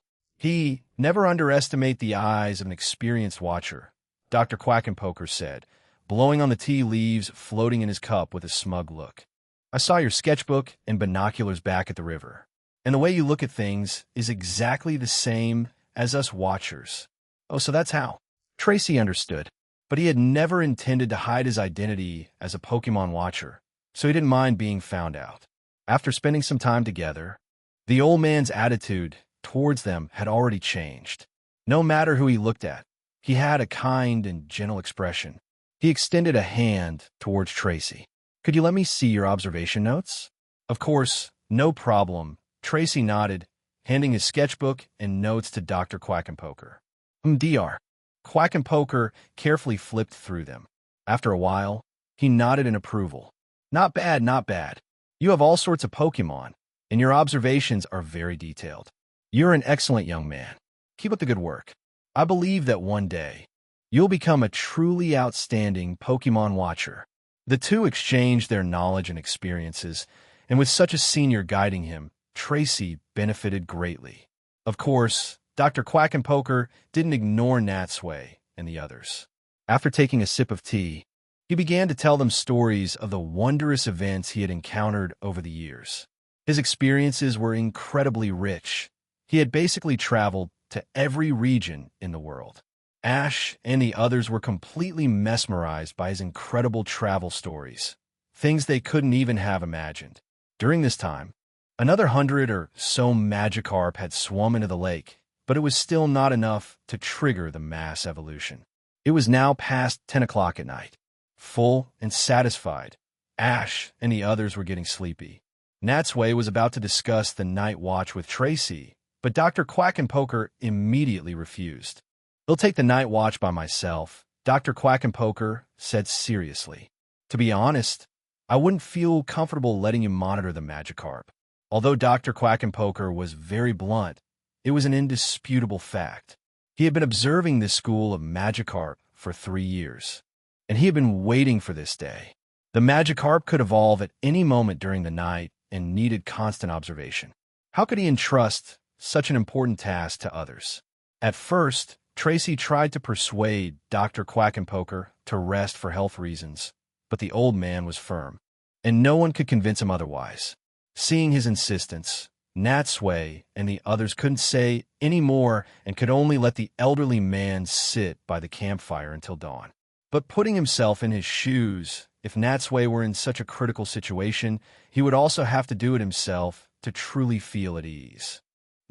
Never underestimate the eyes of an experienced watcher, Dr. Quackenpoker said, blowing on the tea leaves floating in his cup with a smug look. I saw your sketchbook and binoculars back at the river, and the way you look at things is exactly the same as us watchers. Oh, so that's how. Tracy understood, but he had never intended to hide his identity as a Pokemon watcher, so he didn't mind being found out. After spending some time together, the old man's attitude towards them had already changed. No matter who he looked at, he had a kind and gentle expression. He extended a hand towards Tracy. Could you let me see your observation notes? Of course, no problem. Tracy nodded, handing his sketchbook and notes to Dr. Quackenpoker. Dr. Quackenpoker carefully flipped through them. After a while, he nodded in approval. Not bad, not bad. You have all sorts of Pokemon, and your observations are very detailed. You're an excellent young man. Keep up the good work. I believe that one day, you'll become a truly outstanding Pokemon watcher. The two exchanged their knowledge and experiences, and with such a senior guiding him, Tracy benefited greatly. Of course, Dr. Quackenpoker didn't ignore Natsui and the others. After taking a sip of tea, he began to tell them stories of the wondrous events he had encountered over the years. His experiences were incredibly rich. He had basically traveled to every region in the world. Ash and the others were completely mesmerized by his incredible travel stories, things they couldn't even have imagined. During this time, another 100 or so Magikarp had swum into the lake, but it was still not enough to trigger the mass evolution. It was now past 10 o'clock at night. Full and satisfied, Ash and the others were getting sleepy. Natsui was about to discuss the night watch with Tracy, but Dr. Quackenpoker immediately refused. I'll take the night watch by myself, Dr. Quackenpoker said seriously. To be honest, I wouldn't feel comfortable letting you monitor the Magikarp. Although Dr. Quackenpoker was very blunt, it was an indisputable fact. He had been observing this school of Magikarp for 3 years, and he had been waiting for this day. The Magikarp could evolve at any moment during the night and needed constant observation. How could he entrust such an important task to others? At first, Tracy tried to persuade Dr. Quackenpoker to rest for health reasons, but the old man was firm, and no one could convince him otherwise. Seeing his insistence, Natsui and the others couldn't say any more and could only let the elderly man sit by the campfire until dawn. But putting himself in his shoes, if Natsui were in such a critical situation, he would also have to do it himself to truly feel at ease.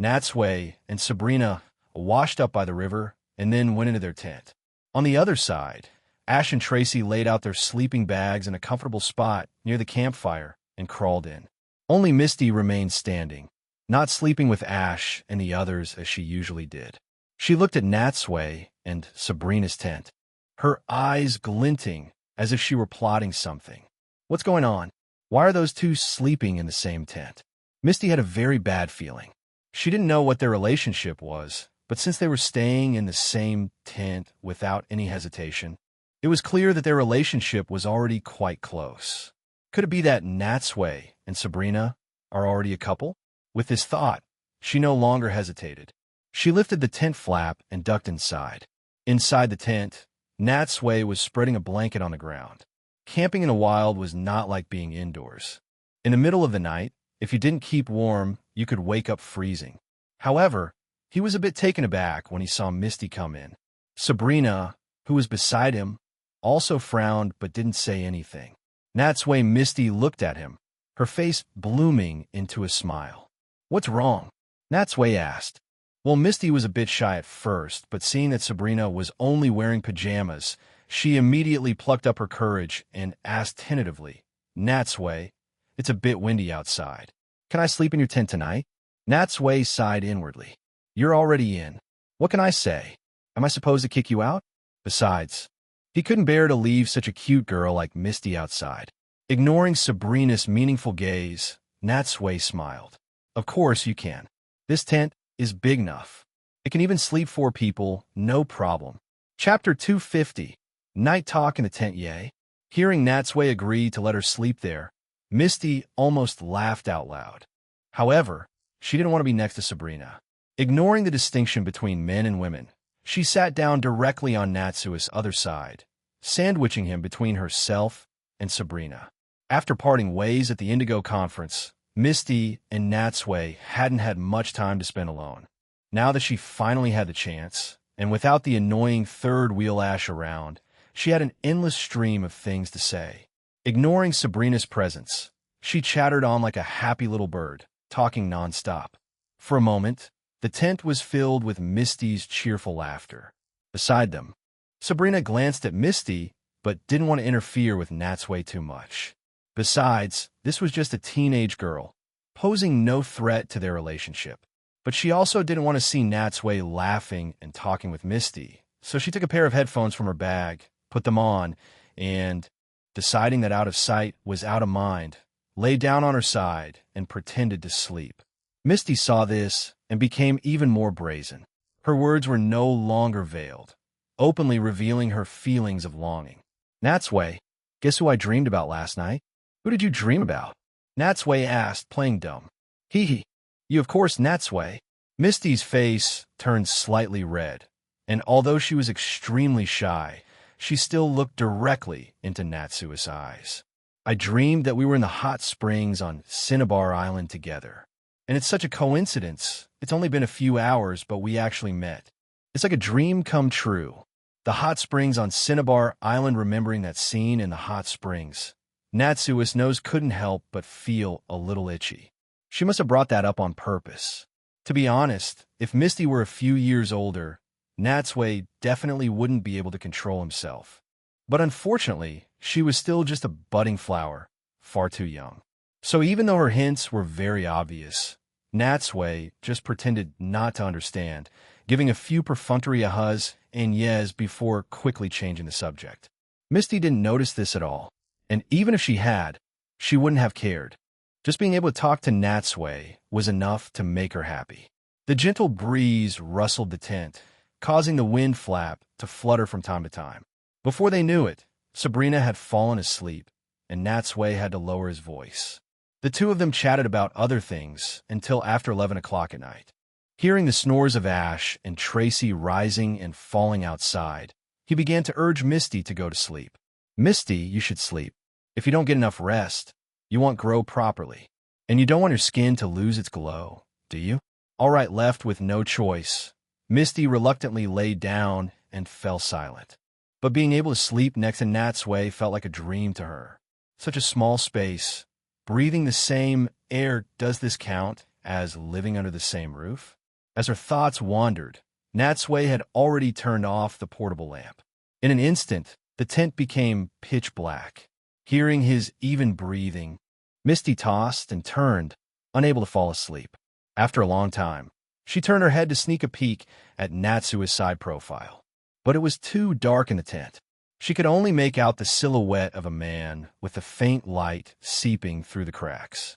Natsui and Sabrina washed up by the river and then went into their tent. On the other side, Ash and Tracy laid out their sleeping bags in a comfortable spot near the campfire and crawled in. Only Misty remained standing, not sleeping with Ash and the others as she usually did. She looked at Natsui and Sabrina's tent, her eyes glinting as if she were plotting something. What's going on? Why are those two sleeping in the same tent? Misty had a very bad feeling. She didn't know what their relationship was, but since they were staying in the same tent without any hesitation, it was clear that their relationship was already quite close. Could it be that Natsui and Sabrina are already a couple? With this thought, she no longer hesitated. She lifted the tent flap and ducked inside. Inside the tent, Natsui was spreading a blanket on the ground. Camping in the wild was not like being indoors. In the middle of the night, if you didn't keep warm, you could wake up freezing. However, he was a bit taken aback when he saw Misty come in. Sabrina, who was beside him, also frowned but didn't say anything. Natsui Misty looked at him, her face blooming into a smile. "What's wrong?" Natsui asked. Well, Misty was a bit shy at first, but seeing that Sabrina was only wearing pajamas, she immediately plucked up her courage and asked tentatively, "Natsui, it's a bit windy outside. Can I sleep in your tent tonight?" Natsui sighed inwardly. "You're already in. What can I say? Am I supposed to kick you out?" Besides, he couldn't bear to leave such a cute girl like Misty outside. Ignoring Sabrina's meaningful gaze, Natsui smiled. "Of course you can. This tent is big enough. It can even sleep 4 people, no problem." Chapter 250. Night Talk in the Tent. Yay. Hearing Natsui agree to let her sleep there, Misty almost laughed out loud. However, she didn't want to be next to Sabrina. Ignoring the distinction between men and women, she sat down directly on Natsui's other side, sandwiching him between herself and Sabrina. After parting ways at the Indigo Conference, Misty and Natsui hadn't had much time to spend alone. Now that she finally had the chance, and without the annoying third-wheel Ash around, she had an endless stream of things to say. Ignoring Sabrina's presence, she chattered on like a happy little bird, talking nonstop. For a moment, the tent was filled with Misty's cheerful laughter. Beside them, Sabrina glanced at Misty, but didn't want to interfere with Natsui too much. Besides, this was just a teenage girl, posing no threat to their relationship. But she also didn't want to see Natsui laughing and talking with Misty, so she took a pair of headphones from her bag, put them on, and, deciding that out of sight was out of mind, lay down on her side and pretended to sleep. Misty saw this and became even more brazen. Her words were no longer veiled, openly revealing her feelings of longing. Natsui, guess who I dreamed about last night? Who did you dream about? Natsui asked, playing dumb. Hee hee. You, of course, Natsui. Misty's face turned slightly red, and although she was extremely shy, she still looked directly into Natsui's eyes. I dreamed that we were in the hot springs on Cinnabar Island together. And it's such a coincidence. It's only been a few hours, but we actually met. It's like a dream come true. The hot springs on Cinnabar Island, remembering that scene in the hot springs. Natsui's nose couldn't help but feel a little itchy. She must have brought that up on purpose. To be honest, if Misty were a few years older, Natsui definitely wouldn't be able to control himself. But unfortunately, she was still just a budding flower, far too young. So even though her hints were very obvious, Natsui just pretended not to understand, giving a few perfunctory ahas and yes before quickly changing the subject. Misty didn't notice this at all, and even if she had, she wouldn't have cared. Just being able to talk to Natsui was enough to make her happy. The gentle breeze rustled the tent, causing the wind flap to flutter from time to time. Before they knew it, Sabrina had fallen asleep, and Natsui had to lower his voice. The two of them chatted about other things until after 11 o'clock at night. Hearing the snores of Ash and Tracy rising and falling outside, he began to urge Misty to go to sleep. Misty, you should sleep. If you don't get enough rest, you won't grow properly. And you don't want your skin to lose its glow, do you? All right, left with no choice, Misty reluctantly lay down and fell silent. But being able to sleep next to Natsui felt like a dream to her. Such a small space, breathing the same air. Does this count as living under the same roof? As her thoughts wandered, Natsui had already turned off the portable lamp. In an instant, the tent became pitch black. Hearing his even breathing, Misty tossed and turned, unable to fall asleep. After a long time, she turned her head to sneak a peek at Natsui's side profile. But it was too dark in the tent. She could only make out the silhouette of a man with the faint light seeping through the cracks.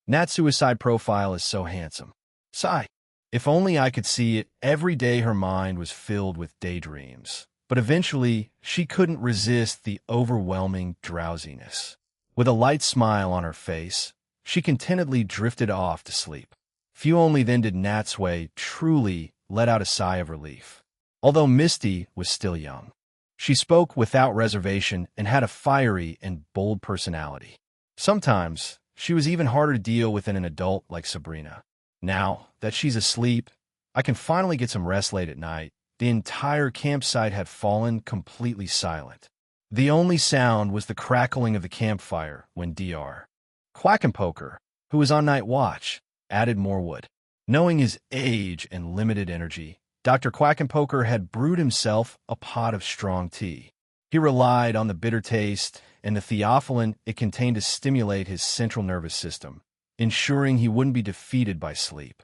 Natsui's side profile is so handsome. Sigh. If only I could see it. Every day her mind was filled with daydreams. But eventually, she couldn't resist the overwhelming drowsiness. With a light smile on her face, she contentedly drifted off to sleep. Few only then did Natsui truly let out a sigh of relief. Although Misty was still young, she spoke without reservation and had a fiery and bold personality. Sometimes, she was even harder to deal with than an adult like Sabrina. Now that she's asleep, I can finally get some rest late at night. The entire campsite had fallen completely silent. The only sound was the crackling of the campfire when Dr. Quackenpoker, who was on night watch, added more wood. Knowing his age and limited energy, Dr. Quackenpoker had brewed himself a pot of strong tea. He relied on the bitter taste and the theophylline it contained to stimulate his central nervous system, ensuring he wouldn't be defeated by sleep.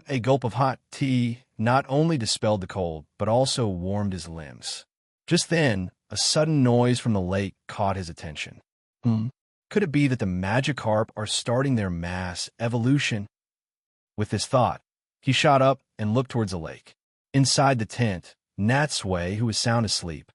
A gulp of hot tea not only dispelled the cold, but also warmed his limbs. Just then, a sudden noise from the lake caught his attention. Could it be that the Magikarp are starting their mass evolution? With this thought, he shot up and looked towards the lake. Inside the tent, Natsui, who was sound asleep,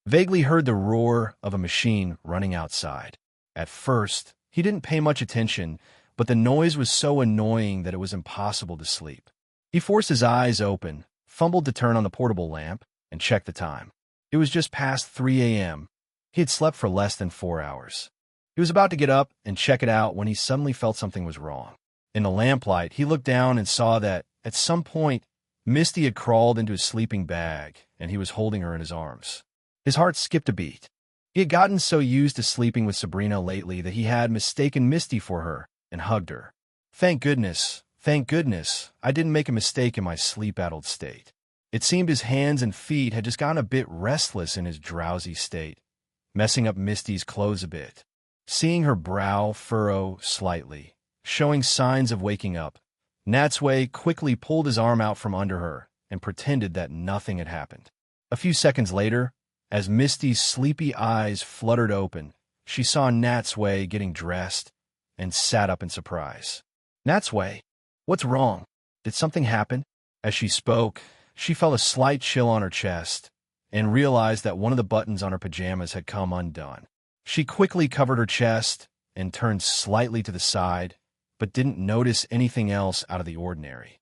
vaguely heard the roar of a machine running outside. At first, he didn't pay much attention, but the noise was so annoying that it was impossible to sleep. He forced his eyes open, fumbled to turn on the portable lamp, and checked the time. It was just past 3 a.m. He had slept for less than 4 hours. He was about to get up and check it out when he suddenly felt something was wrong. In the lamplight, he looked down and saw that, at some point, Misty had crawled into his sleeping bag, and he was holding her in his arms. His heart skipped a beat. He had gotten so used to sleeping with Sabrina lately that he had mistaken Misty for her and hugged her. Thank goodness, I didn't make a mistake in my sleep-addled state. It seemed his hands and feet had just gotten a bit restless in his drowsy state, messing up Misty's clothes a bit. Seeing her brow furrow slightly, showing signs of waking up, Natsui quickly pulled his arm out from under her and pretended that nothing had happened. A few seconds later, as Misty's sleepy eyes fluttered open, she saw Natsui getting dressed and sat up in surprise. "Natsui, what's wrong? Did something happen?" As she spoke, she felt a slight chill on her chest and realized that one of the buttons on her pajamas had come undone. She quickly covered her chest and turned slightly to the side, but didn't notice anything else out of the ordinary.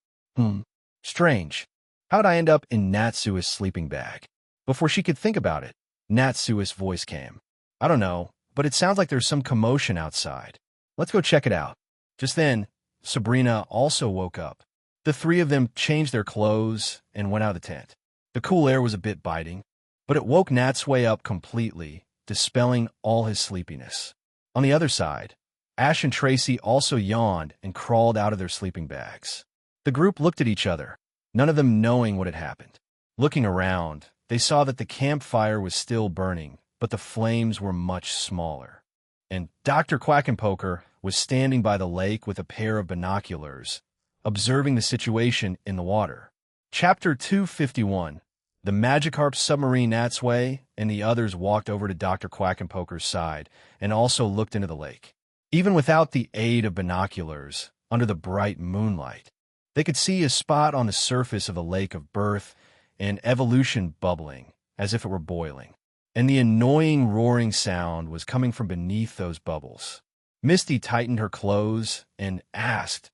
Strange. How'd I end up in Natsui's sleeping bag? Before she could think about it, Natsui's voice came. "I don't know, but it sounds like there's some commotion outside. Let's go check it out." Just then, Sabrina also woke up. The three of them changed their clothes and went out of the tent. The cool air was a bit biting, but it woke Natsui up completely, dispelling all his sleepiness. On the other side, Ash and Tracy also yawned and crawled out of their sleeping bags. The group looked at each other, none of them knowing what had happened. Looking around, they saw that the campfire was still burning, but the flames were much smaller. And Dr. Quackenpoker was standing by the lake with a pair of binoculars, observing the situation in the water. Chapter 251. The Magikarp submarine. Natsui and the others walked over to Dr. Quackenpoker's side and also looked into the lake. Even without the aid of binoculars, under the bright moonlight, they could see a spot on the surface of the lake of birth and evolution bubbling, as if it were boiling. And the annoying roaring sound was coming from beneath those bubbles. Misty tightened her clothes and asked,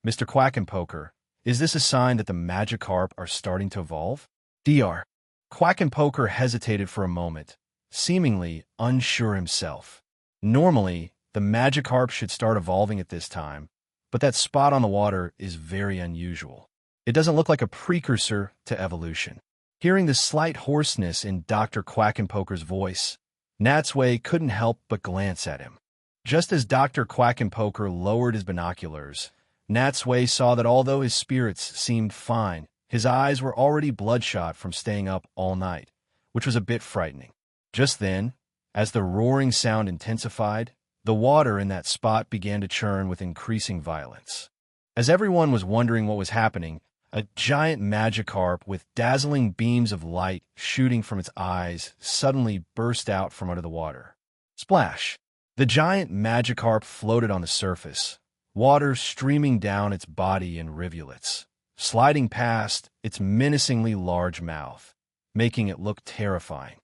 "Mr. Quackenpoker, is this a sign that the Magikarp are starting to evolve?" Dr. Quackenpoker hesitated for a moment, seemingly unsure himself. Normally, the Magikarp should start evolving at this time, but that spot on the water is very unusual. It doesn't look like a precursor to evolution. Hearing the slight hoarseness in Dr. Quackenpoker's voice, Natsui couldn't help but glance at him. Just as Dr. Quackenpoker lowered his binoculars, Natsui saw that although his spirits seemed fine, his eyes were already bloodshot from staying up all night, which was a bit frightening. Just then, as the roaring sound intensified, the water in that spot began to churn with increasing violence. As everyone was wondering what was happening, a giant Magikarp with dazzling beams of light shooting from its eyes suddenly burst out from under the water. Splash! The giant Magikarp floated on the surface, water streaming down its body in rivulets, sliding past its menacingly large mouth, making it look terrifying.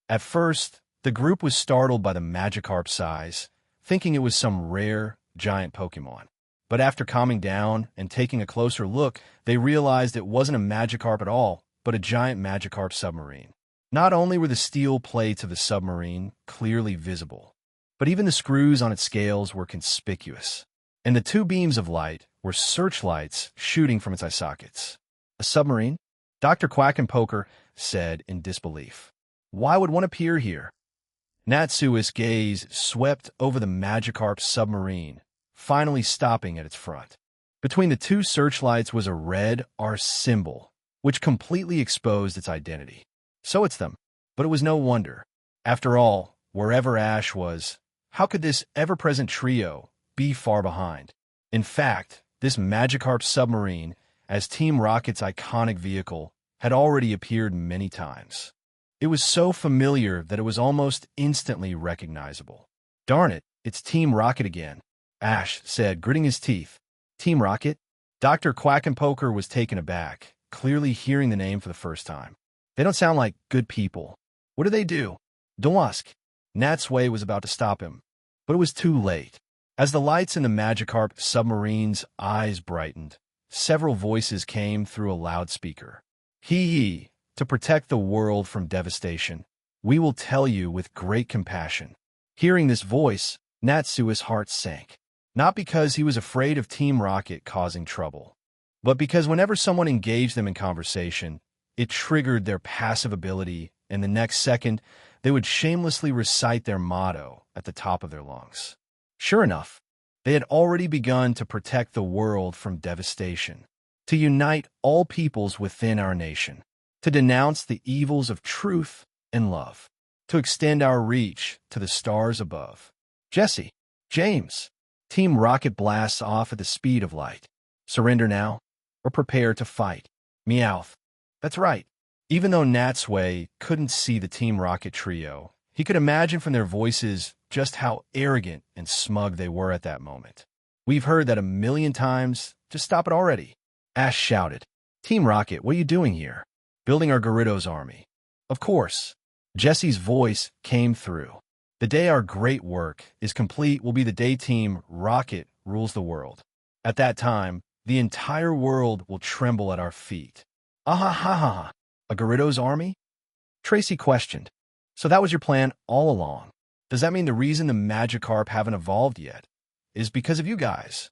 At first, the group was startled by the Magikarp's size, thinking it was some rare, giant Pokemon. But after calming down and taking a closer look, they realized it wasn't a Magikarp at all, but a giant Magikarp submarine. Not only were the steel plates of the submarine clearly visible, but even the screws on its scales were conspicuous, and the two beams of light were searchlights shooting from its eye sockets. "A submarine?" Dr. Quackenpoker said in disbelief. "Why would one appear here?" Natsui's gaze swept over the Magikarp submarine, finally stopping at its front. Between the two searchlights was a red R symbol, which completely exposed its identity. So it's them. But it was no wonder. After all, wherever Ash was, how could this ever-present trio be far behind? In fact, this Magikarp submarine, as Team Rocket's iconic vehicle, had already appeared many times. It was so familiar that it was almost instantly recognizable. "Darn it, it's Team Rocket again," Ash said, gritting his teeth. "Team Rocket?" Dr. Quackenpoker was taken aback, clearly hearing the name for the first time. "They don't sound like good people. What do they do?" "Don't ask." Natsui was about to stop him, But it was too late. As the lights in the Magikarp submarine's eyes brightened, several voices came through a loudspeaker. Hee, to protect the world from devastation, we will tell you with great compassion. Hearing this voice, Natsui's heart sank. Not because he was afraid of Team Rocket causing trouble, but because whenever someone engaged them in conversation, it triggered their passive ability, and the next second, they would shamelessly recite their motto at the top of their lungs. Sure enough, they had already begun to protect the world from devastation, to unite all peoples within our nation, to denounce the evils of truth and love, to extend our reach to the stars above. Jesse, James, Team Rocket blasts off at the speed of light. Surrender now, or prepare to fight. Meowth. That's right. Even though Natsui couldn't see the Team Rocket trio, he could imagine from their voices just how arrogant and smug they were at that moment. We've heard that 1,000,000 times. Just stop it already. Ash shouted. Team Rocket, what are you doing here? Building our Gyarados army. Of course. Jesse's voice came through. The day our great work is complete will be the day Team Rocket rules the world. At that time, the entire world will tremble at our feet. Ah. A Gyarados army? Tracy questioned. So that was your plan all along. Does that mean the reason the Magikarp haven't evolved yet is because of you guys?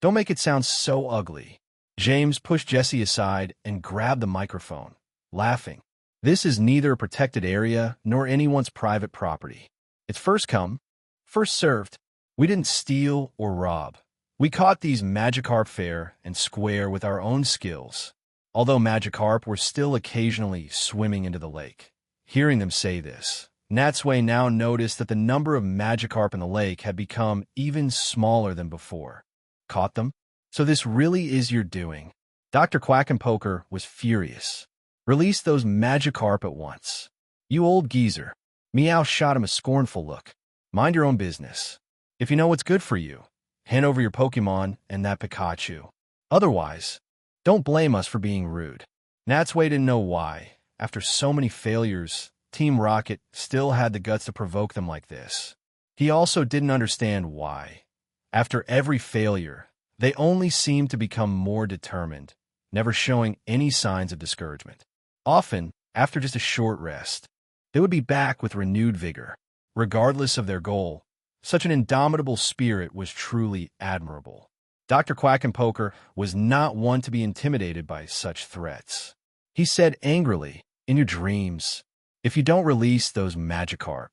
Don't make it sound so ugly. James pushed Jesse aside and grabbed the microphone, laughing. This is neither a protected area nor anyone's private property. It's first come, first served. We didn't steal or rob. We caught these Magikarp fair and square with our own skills. Although Magikarp were still occasionally swimming into the lake. Hearing them say this, Natsui now noticed that the number of Magikarp in the lake had become even smaller than before. Caught them? So this really is your doing. Dr. Quackenpoker was furious. Release those Magikarp at once. You old geezer. Meow shot him a scornful look. Mind your own business. If you know what's good for you, hand over your Pokemon and that Pikachu. Otherwise, don't blame us for being rude. Natsui didn't know why, after so many failures, Team Rocket still had the guts to provoke them like this. He also didn't understand why. After every failure, they only seemed to become more determined, never showing any signs of discouragement. Often, after just a short rest, they would be back with renewed vigor. Regardless of their goal, such an indomitable spirit was truly admirable. Dr. Quackenpoker was not one to be intimidated by such threats. He said angrily, in your dreams, if you don't release those Magikarp,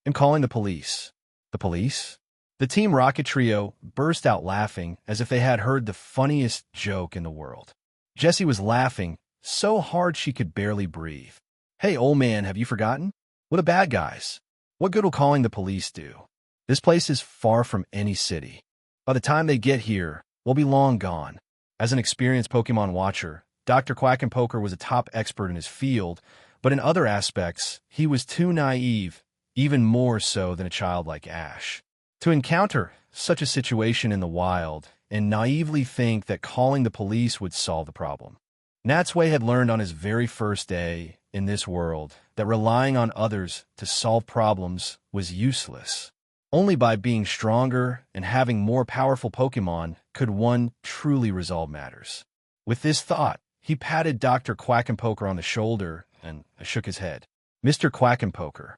I'm calling the police. The police? The Team Rocket trio burst out laughing as if they had heard the funniest joke in the world. Jessie was laughing so hard she could barely breathe. Hey, old man, have you forgotten? We're the bad guys. What good will calling the police do? This place is far from any city. By the time they get here, we'll be long gone. As an experienced Pokemon watcher, Dr. Quackenpoker was a top expert in his field, but in other aspects, he was too naive, even more so than a child like Ash, to encounter such a situation in the wild and naively think that calling the police would solve the problem. Natsui had learned on his very first day in this world that relying on others to solve problems was useless. Only by being stronger and having more powerful Pokemon could one truly resolve matters. With this thought, he patted Dr. Quackenpoker on the shoulder and shook his head. Mr. Quackenpoker,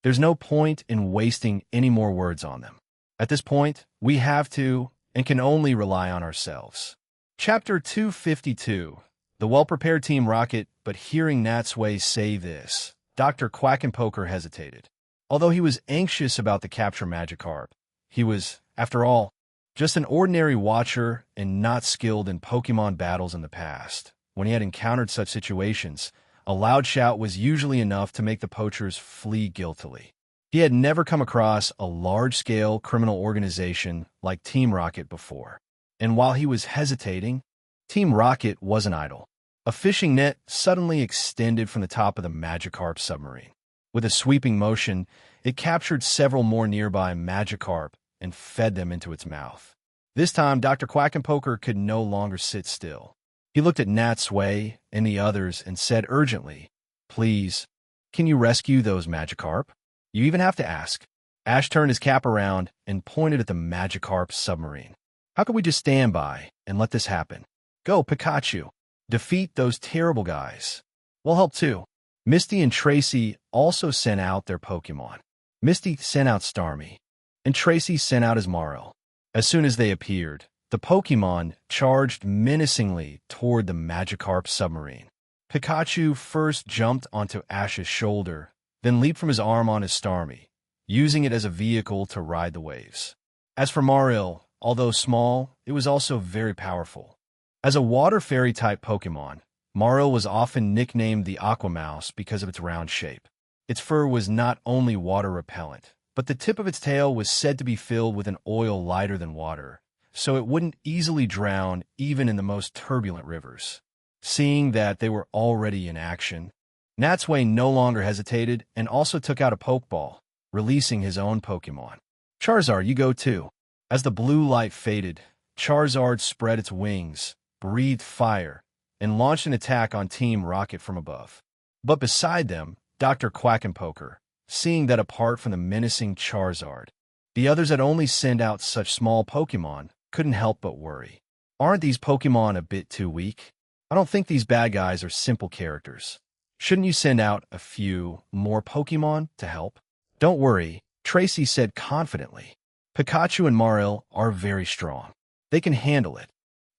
there's no point in wasting any more words on them. At this point, we have to and can only rely on ourselves. Chapter 252. The well-prepared Team Rocket, but hearing Natsui say this, Dr. Quackenpoker hesitated. Although he was anxious about the capture Magikarp, he was, after all, just an ordinary watcher and not skilled in Pokemon battles in the past. When he had encountered such situations, a loud shout was usually enough to make the poachers flee guiltily. He had never come across a large-scale criminal organization like Team Rocket before. And while he was hesitating, Team Rocket wasn't idle. A fishing net suddenly extended from the top of the Magikarp submarine. With a sweeping motion, it captured several more nearby Magikarp and fed them into its mouth. This time, Dr. Quackenpoker could no longer sit still. He looked at Natsui and the others and said urgently, Please, can you rescue those Magikarp? You even have to ask. Ash turned his cap around and pointed at the Magikarp submarine. How could we just stand by and let this happen? Go, Pikachu. Defeat those terrible guys. We'll help too. Misty and Tracy also sent out their Pokemon. Misty sent out Starmie, and Tracy sent out his Marl. As soon as they appeared, the Pokemon charged menacingly toward the Magikarp submarine. Pikachu first jumped onto Ash's shoulder, then leaped from his arm on his Starmie, using it as a vehicle to ride the waves. As for Maril, although small, it was also very powerful. As a water fairy-type Pokemon, Maril was often nicknamed the Aqua Mouse because of its round shape. Its fur was not only water-repellent, but the tip of its tail was said to be filled with an oil lighter than water, so it wouldn't easily drown even in the most turbulent rivers. Seeing that they were already in action, Natsui no longer hesitated and also took out a Pokeball, releasing his own Pokemon. Charizard, you go too. As the blue light faded, Charizard spread its wings, breathed fire, and launched an attack on Team Rocket from above. But beside them, Dr. Quackenpoker, seeing that apart from the menacing Charizard, the others had only sent out such small Pokemon, couldn't help but worry. Aren't these Pokemon a bit too weak? I don't think these bad guys are simple characters. Shouldn't you send out a few more Pokemon to help? Don't worry, Tracy said confidently. Pikachu and Maril are very strong. They can handle it.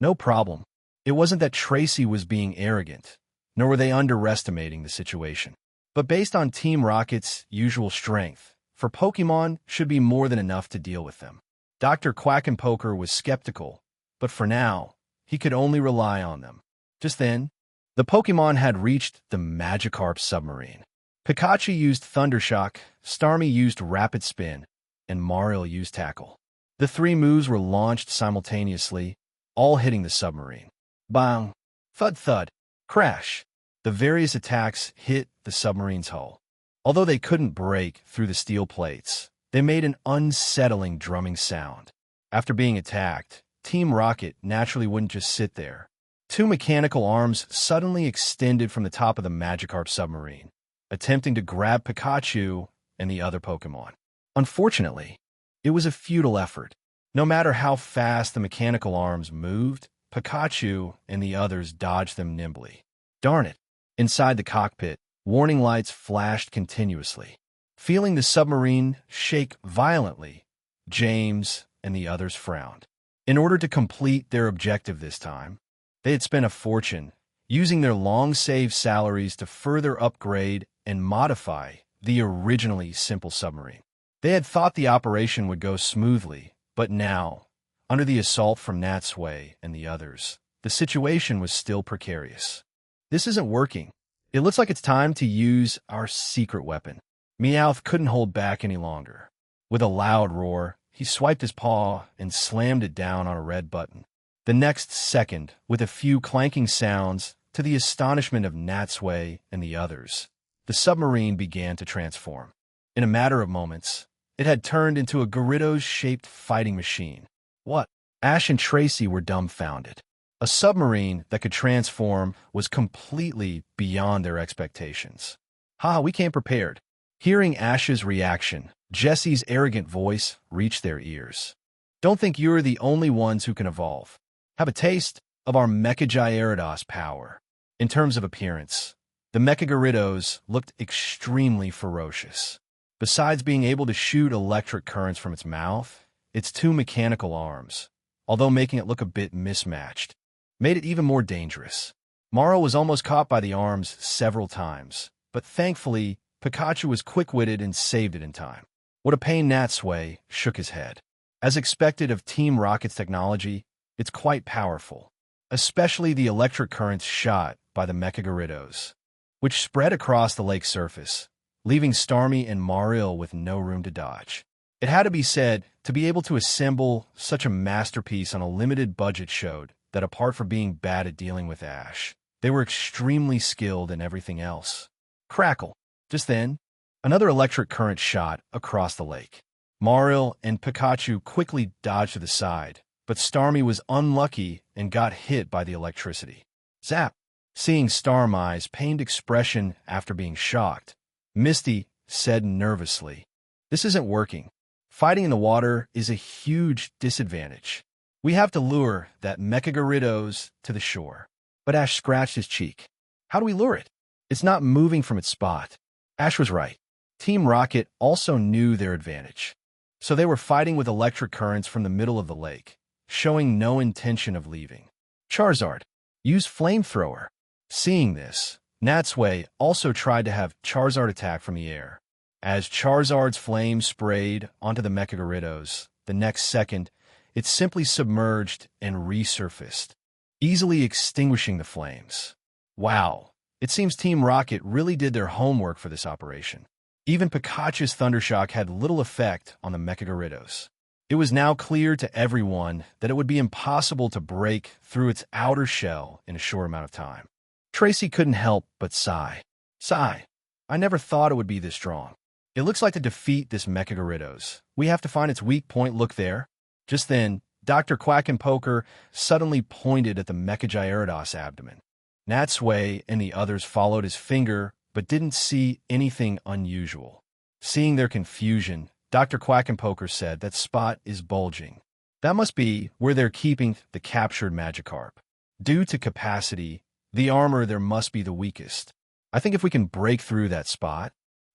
No problem. It wasn't that Tracy was being arrogant, nor were they underestimating the situation. But based on Team Rocket's usual strength, for Pokemon should be more than enough to deal with them. Dr. Quackenpoker was skeptical, but for now, he could only rely on them. Just then, the Pokemon had reached the Magikarp submarine. Pikachu used Thundershock, Starmie used Rapid Spin, and Maril used Tackle. The three moves were launched simultaneously, all hitting the submarine. Bang! Thud thud! Crash! The various attacks hit the submarine's hull. Although they couldn't break through the steel plates, they made an unsettling drumming sound. After being attacked, Team Rocket naturally wouldn't just sit there. Two mechanical arms suddenly extended from the top of the Magikarp submarine, attempting to grab Pikachu and the other Pokemon. Unfortunately, it was a futile effort. No matter how fast the mechanical arms moved, Pikachu and the others dodged them nimbly. Darn it! Inside the cockpit, warning lights flashed continuously. Feeling the submarine shake violently, James and the others frowned. In order to complete their objective this time, they had spent a fortune, using their long-saved salaries to further upgrade and modify the originally simple submarine. They had thought the operation would go smoothly, but now, under the assault from Natsui and the others, the situation was still precarious. This isn't working. It looks like it's time to use our secret weapon. Meowth couldn't hold back any longer. With a loud roar, he swiped his paw and slammed it down on a red button. The next second, with a few clanking sounds, to the astonishment of Natsui and the others, the submarine began to transform. In a matter of moments, it had turned into a Gyarados-shaped fighting machine. What? Ash and Tracy were dumbfounded. A submarine that could transform was completely beyond their expectations. Ha, we came prepared. Hearing Ash's reaction, Jessie's arrogant voice reached their ears. Don't think you're the only ones who can evolve. Have a taste of our Mecha Gyarados power. In terms of appearance, the Mecha Gyarados looked extremely ferocious. Besides being able to shoot electric currents from its mouth, its two mechanical arms, although making it look a bit mismatched, made it even more dangerous. Maril was almost caught by the arms several times, but thankfully, Pikachu was quick-witted and saved it in time. What a pain! Natsui shook his head. As expected of Team Rocket's technology, it's quite powerful, especially the electric currents shot by the Mecha Gyarados, which spread across the lake's surface, leaving Starmie and Maril with no room to dodge. It had to be said, to be able to assemble such a masterpiece on a limited budget showed that apart from being bad at dealing with Ash, they were extremely skilled in everything else. Crackle! Just then, another electric current shot across the lake. Maril and Pikachu quickly dodged to the side, but Starmie was unlucky and got hit by the electricity. Zap! Seeing Starmie's pained expression after being shocked, Misty said nervously, "This isn't working. Fighting in the water is a huge disadvantage. We have to lure that Mechagoritos to the shore. But Ash scratched his cheek. How do we lure it? It's not moving from its spot. Ash was right. Team Rocket also knew their advantage. So they were fighting with electric currents from the middle of the lake, showing no intention of leaving. Charizard, use Flamethrower. Seeing this, Natsui also tried to have Charizard attack from the air. As Charizard's flame sprayed onto the Mechagoritos, the next second, it simply submerged and resurfaced, easily extinguishing the flames. Wow, it seems Team Rocket really did their homework for this operation. Even Pikachu's Thundershock had little effect on the Mechagoritos. It was now clear to everyone that it would be impossible to break through its outer shell in a short amount of time. Tracy couldn't help but sigh. Sigh. I never thought it would be this strong. It looks like to defeat this Mechagoritos, we have to find its weak point. Look there. Just then, Dr. Quackenpoker suddenly pointed at the Mechagyarados abdomen. Natsui and the others followed his finger, but didn't see anything unusual. Seeing their confusion, Dr. Quackenpoker said that spot is bulging. That must be where they're keeping the captured Magikarp. Due to capacity, the armor there must be the weakest. I think if we can break through that spot,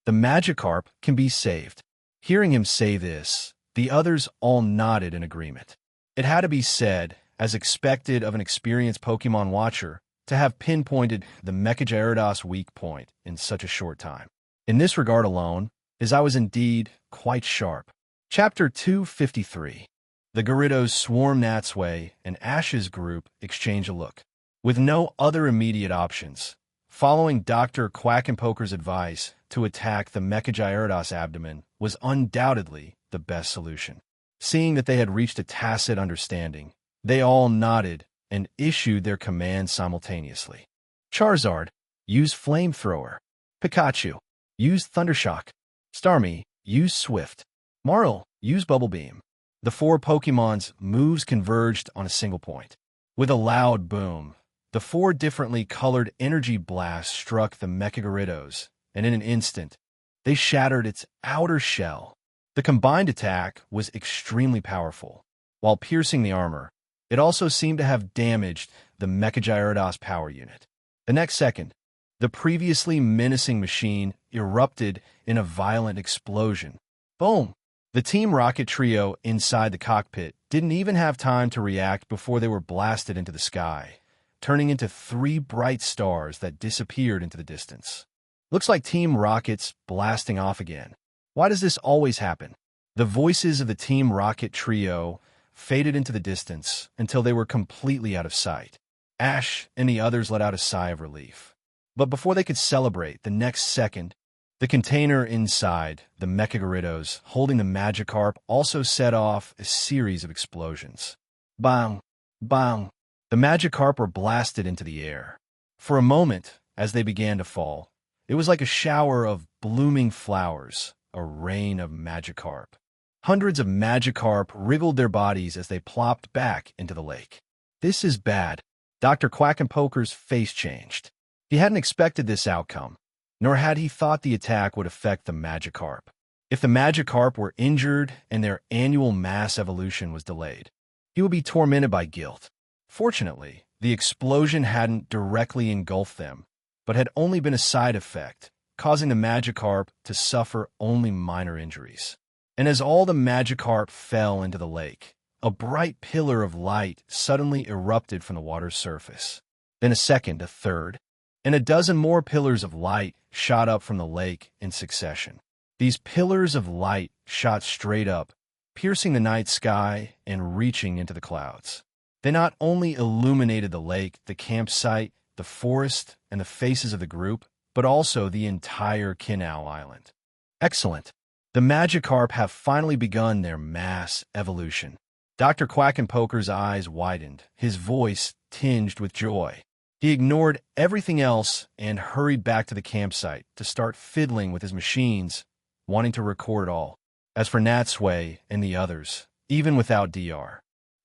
the Magikarp can be saved. Hearing him say this, the others all nodded in agreement. It had to be said, as expected of an experienced Pokemon watcher, to have pinpointed the Mechagyarados' weak point in such a short time. In this regard alone, as I was indeed quite sharp. Chapter 253. The Gyarados swarm. Natsui and Ash's group exchange a look. With no other immediate options, following Dr. Quackenpoker's advice to attack the Mechagyarados abdomen was undoubtedly the best solution. Seeing that they had reached a tacit understanding, they all nodded and issued their commands simultaneously. Charizard, use Flamethrower. Pikachu, use Thundershock. Starmie, use Swift. Marl, use Bubble Beam. The four Pokemon's moves converged on a single point. With a loud boom, the four differently colored energy blasts struck the Mechagoritos, and in an instant, they shattered its outer shell. The combined attack was extremely powerful. While piercing the armor, it also seemed to have damaged the Mechagyarados power unit. The next second, the previously menacing machine erupted in a violent explosion. Boom! The Team Rocket trio inside the cockpit didn't even have time to react before they were blasted into the sky, turning into 3 bright stars that disappeared into the distance. Looks like Team Rocket's blasting off again. Why does this always happen? The voices of the Team Rocket trio faded into the distance until they were completely out of sight. Ash and the others let out a sigh of relief. But before they could celebrate, the next second, the container inside the Mechagoritos holding the Magikarp also set off a series of explosions. Bang! Bang! The Magikarp were blasted into the air. For a moment, as they began to fall, it was like a shower of blooming flowers, a rain of Magikarp. Hundreds of Magikarp wriggled their bodies as they plopped back into the lake. This is bad. Dr. Quackenpoker's face changed. He hadn't expected this outcome, nor had he thought the attack would affect the Magikarp. If the Magikarp were injured and their annual mass evolution was delayed, he would be tormented by guilt. Fortunately, the explosion hadn't directly engulfed them, but had only been a side effect, causing the Magikarp to suffer only minor injuries. And as all the Magikarp fell into the lake, a bright pillar of light suddenly erupted from the water's surface. Then a second, a third, and a dozen more pillars of light shot up from the lake in succession. These pillars of light shot straight up, piercing the night sky and reaching into the clouds. They not only illuminated the lake, the campsite, the forest, and the faces of the group, but also the entire Kinau Island. Excellent. The Magikarp have finally begun their mass evolution. Dr. Quackenpoker's eyes widened, his voice tinged with joy. He ignored everything else and hurried back to the campsite to start fiddling with his machines, wanting to record it all. As for Natsui and the others, even without Dr.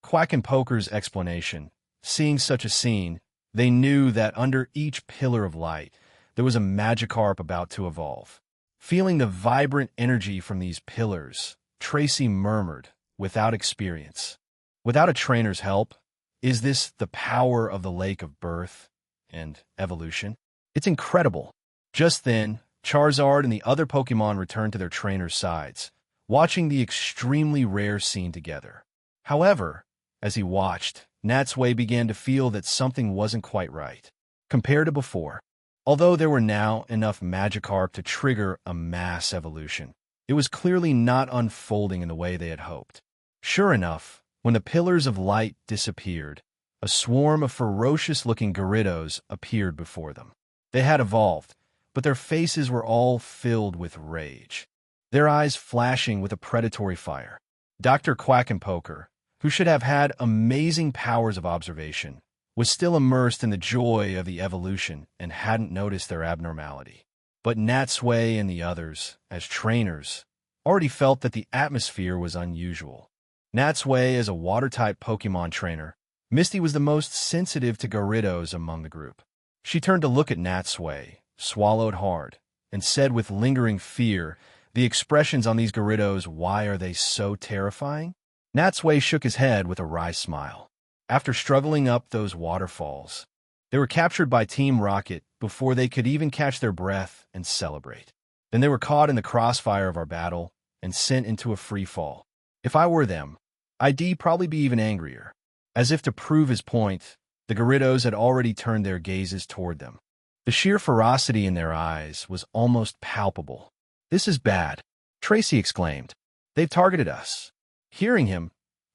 Quackenpoker's explanation, seeing such a scene, they knew that under each pillar of light, there was a Magikarp about to evolve. Feeling the vibrant energy from these pillars, Tracy murmured, without experience. Without a trainer's help, is this the power of the lake of birth and evolution? It's incredible. Just then, Charizard and the other Pokémon returned to their trainers' sides, watching the extremely rare scene together. However, as he watched, Natsui began to feel that something wasn't quite right, compared to before. Although there were now enough Magikarp to trigger a mass evolution, it was clearly not unfolding in the way they had hoped. Sure enough, when the pillars of light disappeared, a swarm of ferocious-looking Gyarados appeared before them. They had evolved, but their faces were all filled with rage, their eyes flashing with a predatory fire. Dr. Quackenpoker, who should have had amazing powers of observation, was still immersed in the joy of the evolution and hadn't noticed their abnormality. But Natsui and the others, as trainers, already felt that the atmosphere was unusual. Natsui, as a water-type Pokémon trainer, Misty was the most sensitive to Gyarados among the group. She turned to look at Natsui, swallowed hard, and said with lingering fear, "The expressions on these Gyarados, why are they so terrifying?" Natsui shook his head with a wry smile. After struggling up those waterfalls, they were captured by Team Rocket before they could even catch their breath and celebrate. Then they were caught in the crossfire of our battle and sent into a free fall. If I were them, I'd probably be even angrier. As if to prove his point, the Gyarados had already turned their gazes toward them. The sheer ferocity in their eyes was almost palpable. "This is bad," Tracy exclaimed. "They've targeted us." Hearing him,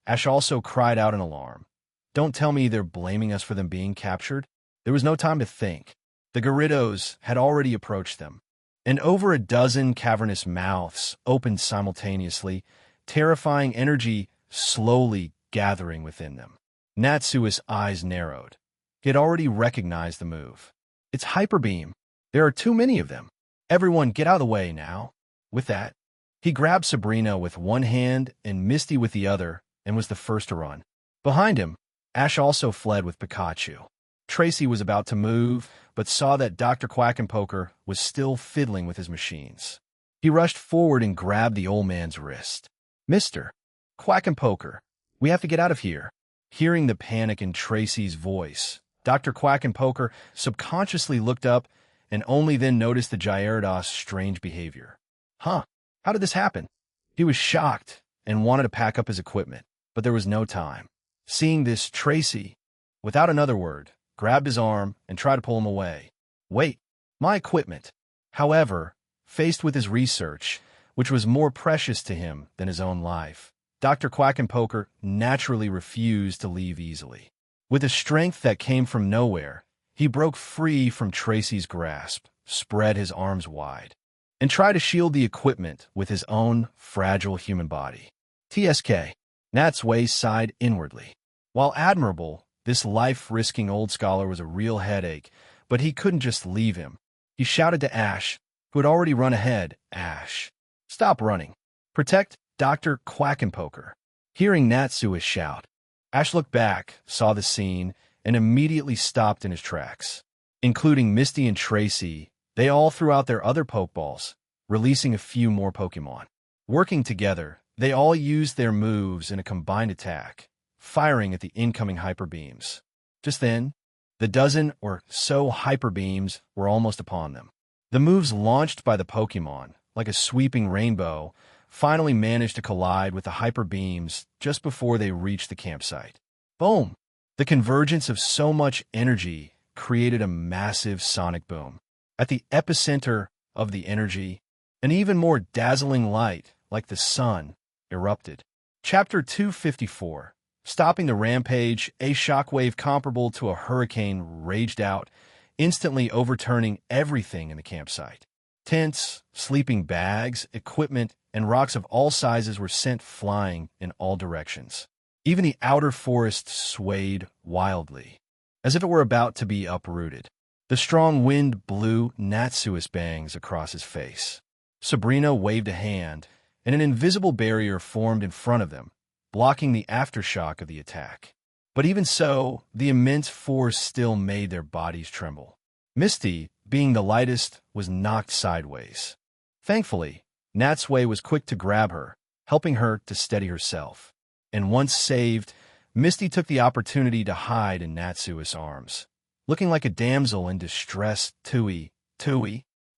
Ash also cried out in alarm. "Don't tell me they're blaming us for them being captured." There was no time to think. The Gyarados had already approached them, and over a dozen cavernous mouths opened simultaneously, terrifying energy slowly gathering within them. Natsui's eyes narrowed. He had already recognized the move. "It's Hyper Beam. There are too many of them. Everyone get out of the way now." With that, he grabbed Sabrina with one hand and Misty with the other and was the first to run. Behind him, Ash also fled with Pikachu. Tracy was about to move, but saw that Dr. Quackenpoker was still fiddling with his machines. He rushed forward and grabbed the old man's wrist. "Mr. Quackenpoker, we have to get out of here." Hearing the panic in Tracy's voice, Dr. Quackenpoker subconsciously looked up and only then noticed the Gyarados' strange behavior. How did this happen?" He was shocked and wanted to pack up his equipment, but there was no time. Seeing this, Tracy, without another word, grabbed his arm and tried to pull him away. "Wait, my equipment." However, faced with his research, which was more precious to him than his own life, Dr. Quackenpoker naturally refused to leave easily. With a strength that came from nowhere, he broke free from Tracy's grasp, spread his arms wide, and tried to shield the equipment with his own fragile human body. TSK. Natsui sighed inwardly. While admirable, this life-risking old scholar was a real headache, but he couldn't just leave him. He shouted to Ash, who had already run ahead, "Ash, stop running. Protect Dr. Quackenpoker." Hearing Natsui's shout, Ash looked back, saw the scene, and immediately stopped in his tracks. Including Misty and Tracy, they all threw out their other Pokeballs, releasing a few more Pokemon. Working together, they all used their moves in a combined attack, firing at the incoming Hyper Beams. Just then, the dozen or so Hyper Beams were almost upon them. The moves launched by the Pokemon, like a sweeping rainbow, finally managed to collide with the Hyper Beams just before they reached the campsite. Boom! The convergence of so much energy created a massive sonic boom. At the epicenter of the energy, an even more dazzling light, like the sun, erupted. Chapter 254. Stopping the rampage, a shockwave comparable to a hurricane raged out, instantly overturning everything in the campsite. Tents, sleeping bags, equipment, and rocks of all sizes were sent flying in all directions. Even the outer forest swayed wildly, as if it were about to be uprooted. The strong wind blew Natsui's bangs across his face. Sabrina waved a hand, and an invisible barrier formed in front of them, blocking the aftershock of the attack. But even so, the immense force still made their bodies tremble. Misty, being the lightest, was knocked sideways. Thankfully, Natsui was quick to grab her, helping her to steady herself. And once saved, Misty took the opportunity to hide in Natsui's arms. Looking like a damsel in distress, Tui.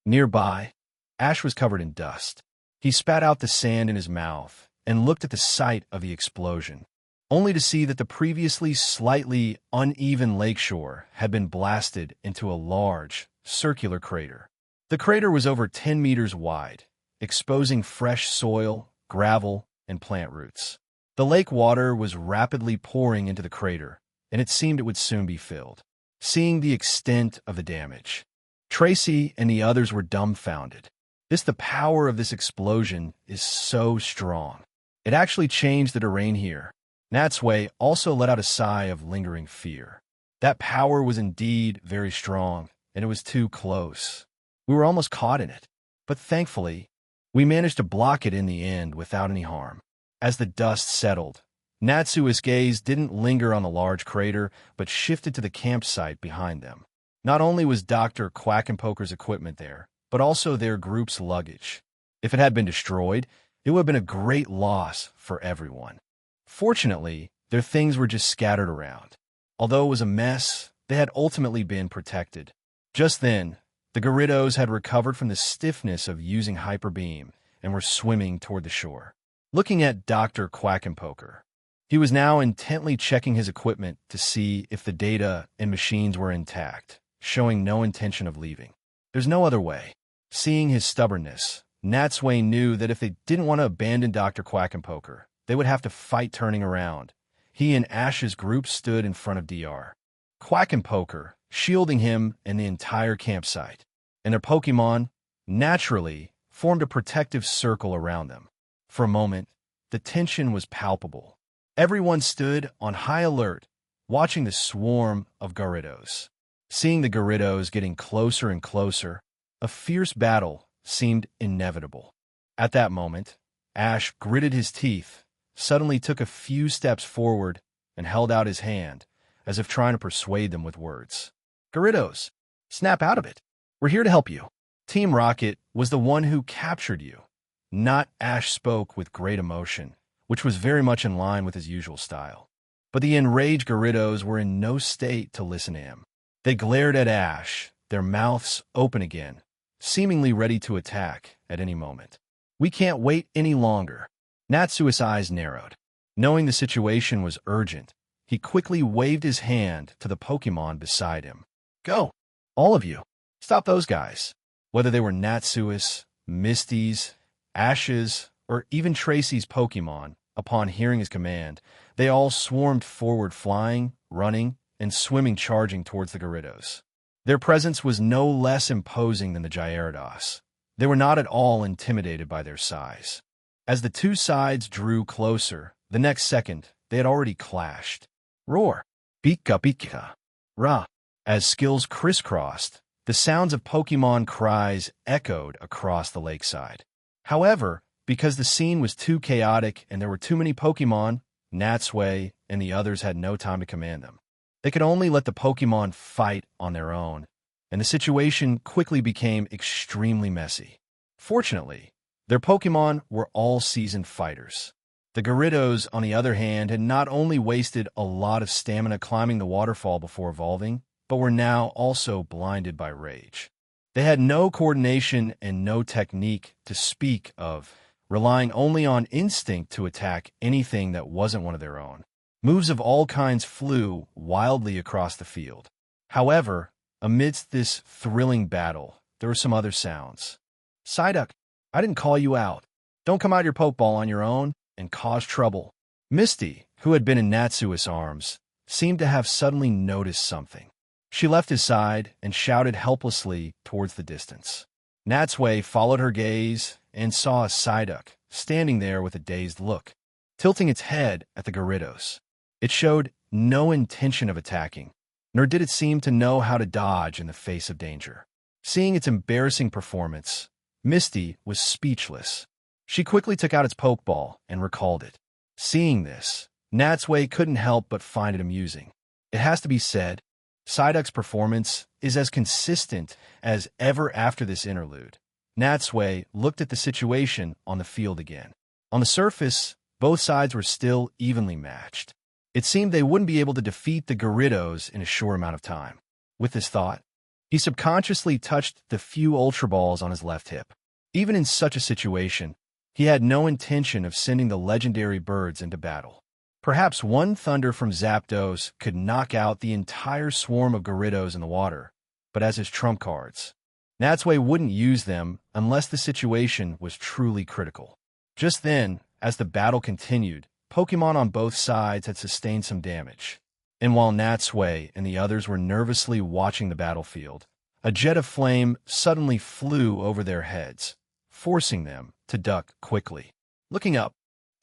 Nearby, Ash was covered in dust. He spat out the sand in his mouth and looked at the site of the explosion, only to see that the previously slightly uneven lakeshore had been blasted into a large, circular crater. The crater was over 10 meters wide, exposing fresh soil, gravel, and plant roots. The lake water was rapidly pouring into the crater, and it seemed it would soon be filled. Seeing the extent of the damage, Tracy and the others were dumbfounded. The power of this explosion is so strong. It actually changed the terrain here. Natsui also let out a sigh of lingering fear. That power was indeed very strong, and it was too close. We were almost caught in it. But thankfully, we managed to block it in the end without any harm. As the dust settled, Natsui's gaze didn't linger on the large crater, but shifted to the campsite behind them. Not only was Dr. Quackenpoker's equipment there, but also their group's luggage. If it had been destroyed, it would have been a great loss for everyone. Fortunately, their things were just scattered around. Although it was a mess, they had ultimately been protected. Just then, the Garridos had recovered from the stiffness of using Hyper Beam and were swimming toward the shore. Looking at Dr. Quackenpoker, he was now intently checking his equipment to see if the data and machines were intact, showing no intention of leaving. There's no other way. Seeing his stubbornness, Natsui knew that if they didn't want to abandon Dr. Quackenpoker, they would have to fight turning around. He and Ash's group stood in front of Dr. Quackenpoker, shielding him and the entire campsite. And their Pokemon, naturally, formed a protective circle around them. For a moment, the tension was palpable. Everyone stood on high alert, watching the swarm of Garridos. Seeing the Garridos getting closer and closer, a fierce battle seemed inevitable. At that moment, Ash gritted his teeth, suddenly took a few steps forward, and held out his hand, as if trying to persuade them with words. Garridos, snap out of it. We're here to help you. Team Rocket was the one who captured you. Not Ash spoke with great emotion, which was very much in line with his usual style. But the enraged Garridos were in no state to listen to him. They glared at Ash, their mouths open again, seemingly ready to attack at any moment. We can't wait any longer. Natsui's eyes narrowed. Knowing the situation was urgent, he quickly waved his hand to the Pokemon beside him. Go! All of you! Stop those guys! Whether they were Natsui's, Misty's, Ash's, or even Tracy's Pokemon, upon hearing his command, they all swarmed forward, flying, running, and swimming, charging towards the Garridos. Their presence was no less imposing than the Gyarados. They were not at all intimidated by their size. As the two sides drew closer, the next second, they had already clashed. Roar! Pika pika! Ra! As skills crisscrossed, the sounds of Pokemon cries echoed across the lakeside. However, because the scene was too chaotic and there were too many Pokemon, Natsui and the others had no time to command them. They could only let the Pokemon fight on their own, and the situation quickly became extremely messy. Fortunately, their Pokemon were all seasoned fighters. The Garridos, on the other hand, had not only wasted a lot of stamina climbing the waterfall before evolving, but were now also blinded by rage. They had no coordination and no technique to speak of, relying only on instinct to attack anything that wasn't one of their own. Moves of all kinds flew wildly across the field. However, amidst this thrilling battle, there were some other sounds. Psyduck, I didn't call you out. Don't come out your Pokeball on your own and cause trouble. Misty, who had been in Natsui's arms, seemed to have suddenly noticed something. She left his side and shouted helplessly towards the distance. Natsui followed her gaze and saw a Psyduck standing there with a dazed look, tilting its head at the Garridos. It showed no intention of attacking, nor did it seem to know how to dodge in the face of danger. Seeing its embarrassing performance, Misty was speechless. She quickly took out its Pokeball and recalled it. Seeing this, Natsui couldn't help but find it amusing. It has to be said, Psyduck's performance is as consistent as ever after this interlude. Natsui looked at the situation on the field again. On the surface, both sides were still evenly matched. It seemed they wouldn't be able to defeat the Gyarados in a short amount of time. With this thought, he subconsciously touched the few Ultra Balls on his left hip. Even in such a situation, he had no intention of sending the legendary birds into battle. Perhaps one Thunder from Zapdos could knock out the entire swarm of Gyarados in the water, but as his trump cards, Natsui wouldn't use them unless the situation was truly critical. Just then, as the battle continued, Pokémon on both sides had sustained some damage. And while Natsui and the others were nervously watching the battlefield, a jet of flame suddenly flew over their heads, forcing them to duck quickly. Looking up,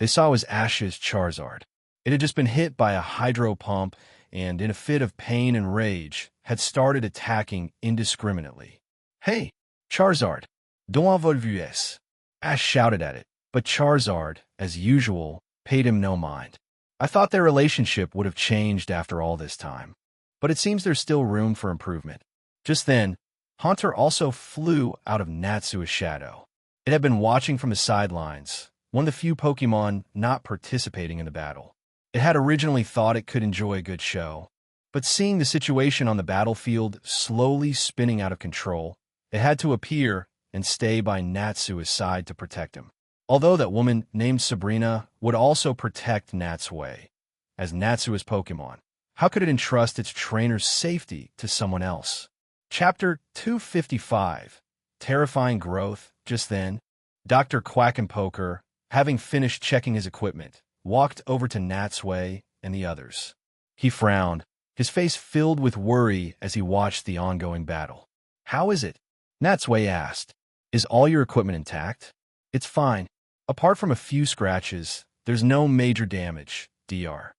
they saw it was Ash's Charizard. It had just been hit by a hydro pump and, in a fit of pain and rage, had started attacking indiscriminately. "Hey, Charizard, d'où volvez?" Ash shouted at it, but Charizard, as usual, paid him no mind. I thought their relationship would have changed after all this time, but it seems there's still room for improvement. Just then, Haunter also flew out of Natsui's shadow. It had been watching from the sidelines, one of the few Pokémon not participating in the battle. It had originally thought it could enjoy a good show, but seeing the situation on the battlefield slowly spinning out of control, it had to appear and stay by Natsui's side to protect him. Although that woman named Sabrina would also protect Natsui, as Natsui's Pokémon, how could it entrust its trainer's safety to someone else? Chapter 255, Terrifying Growth. Just then, Dr. Quackenpoker, having finished checking his equipment, walked over to Natsui and the others. He frowned, his face filled with worry as he watched the ongoing battle. "How is it?" Natsui asked. "Is all your equipment intact?" "It's fine. Apart from a few scratches, there's no major damage, Dr.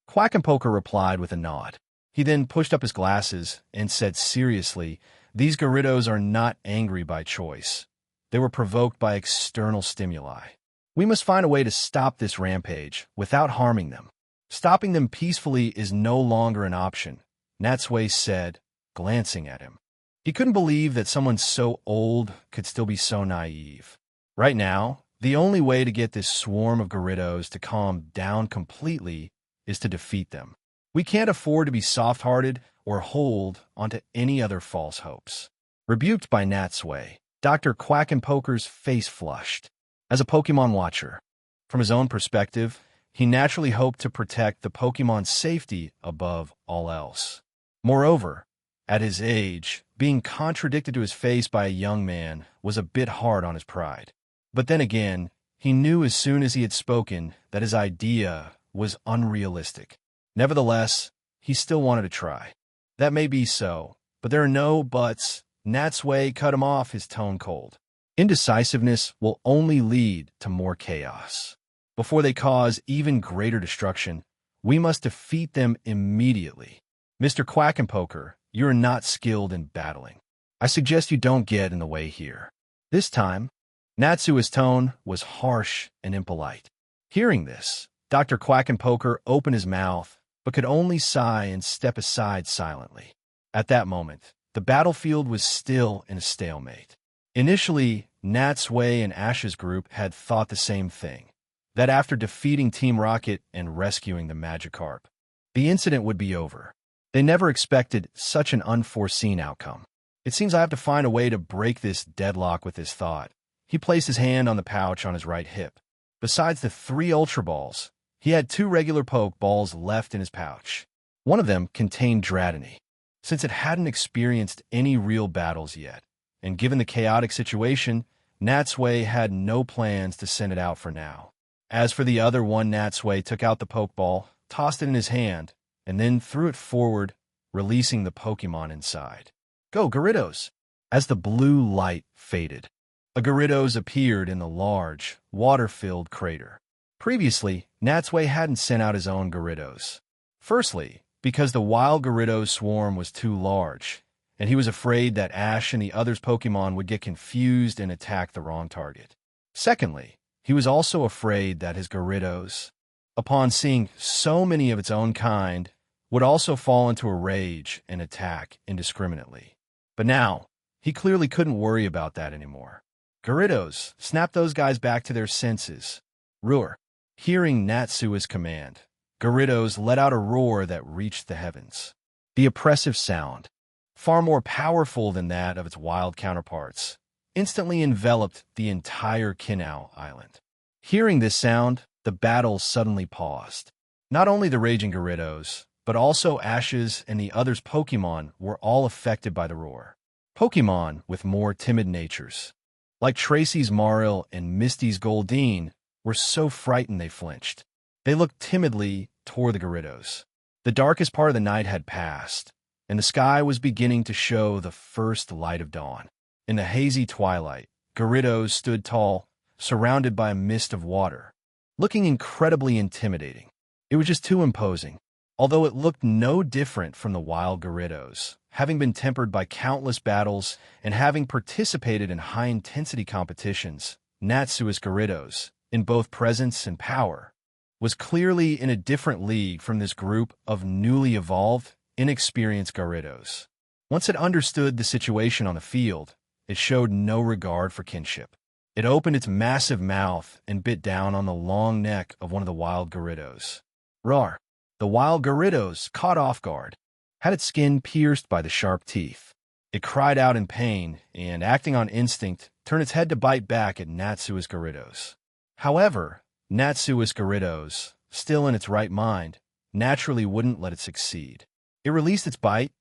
Quackenpoker replied with a nod. He then pushed up his glasses and said seriously, "These Gyarados are not angry by choice. They were provoked by external stimuli. We must find a way to stop this rampage without harming them. Stopping them peacefully is no longer an option," Natsui said, glancing at him. He couldn't believe that someone so old could still be so naive. Right now, the only way to get this swarm of Gyarados to calm down completely is to defeat them. We can't afford to be soft-hearted or hold onto any other false hopes. Rebuked by Natsui, Dr. Quackenpoker's face flushed. As a Pokemon watcher, from his own perspective, he naturally hoped to protect the Pokemon's safety above all else. Moreover, at his age, being contradicted to his face by a young man was a bit hard on his pride. But then again, he knew as soon as he had spoken that his idea was unrealistic. Nevertheless, he still wanted to try. "That may be so, but there are no buts." Natsui cut him off, his tone cold. "Indecisiveness will only lead to more chaos. Before they cause even greater destruction, we must defeat them immediately. Mr. Quackenpoker, you are not skilled in battling. I suggest you don't get in the way here." This time, Natsui's tone was harsh and impolite. Hearing this, Dr. Quackenpoker opened his mouth, but could only sigh and step aside silently. At that moment, the battlefield was still in a stalemate. Initially, Natsui and Ash's group had thought the same thing, that after defeating Team Rocket and rescuing the Magikarp, the incident would be over. They never expected such an unforeseen outcome. "It seems I have to find a way to break this deadlock with this thought." He placed his hand on the pouch on his right hip. Besides the 3 Ultra Balls, he had 2 regular Poke Balls left in his pouch. One of them contained Dratini. Since it hadn't experienced any real battles yet, and given the chaotic situation, Natsui had no plans to send it out for now. As for the other one, Natsui took out the Pokeball, tossed it in his hand, and then threw it forward, releasing the Pokemon inside. "Go, Gyarados!" As the blue light faded, a Gyarados appeared in the large, water-filled crater. Previously, Natsui hadn't sent out his own Gyarados. Firstly, because the wild Gyarados swarm was too large, and he was afraid that Ash and the others' Pokemon would get confused and attack the wrong target. Secondly, he was also afraid that his Gyarados, upon seeing so many of its own kind, would also fall into a rage and attack indiscriminately. But now, he clearly couldn't worry about that anymore. "Gyarados, snap those guys back to their senses. Roar. Hearing Natsui's command, Gyarados let out a roar that reached the heavens. The oppressive sound, far more powerful than that of its wild counterparts, instantly enveloped the entire Kinao Island. Hearing this sound, the battle suddenly paused. Not only the raging Gyarados, but also Ash's and the others' Pokémon were all affected by the roar. Pokémon with more timid natures, like Tracy's Marill and Misty's Goldeen, were so frightened they flinched. They looked timidly toward the Gyarados. The darkest part of the night had passed, and the sky was beginning to show the first light of dawn. In the hazy twilight, Gyarados stood tall, surrounded by a mist of water, looking incredibly intimidating. It was just too imposing. Although it looked no different from the wild Gyarados, having been tempered by countless battles and having participated in high-intensity competitions, Natsui's Gyarados, in both presence and power, was clearly in a different league from this group of newly evolved, inexperienced Gyarados. Once it understood the situation on the field, it showed no regard for kinship. It opened its massive mouth and bit down on the long neck of one of the wild Gyarados. Roar! The wild Gyarados, caught off guard, had its skin pierced by the sharp teeth. It cried out in pain and, acting on instinct, turned its head to bite back at Natsui's Gyarados. However, Natsui's Gyarados, still in its right mind, naturally wouldn't let it succeed. It released its bite,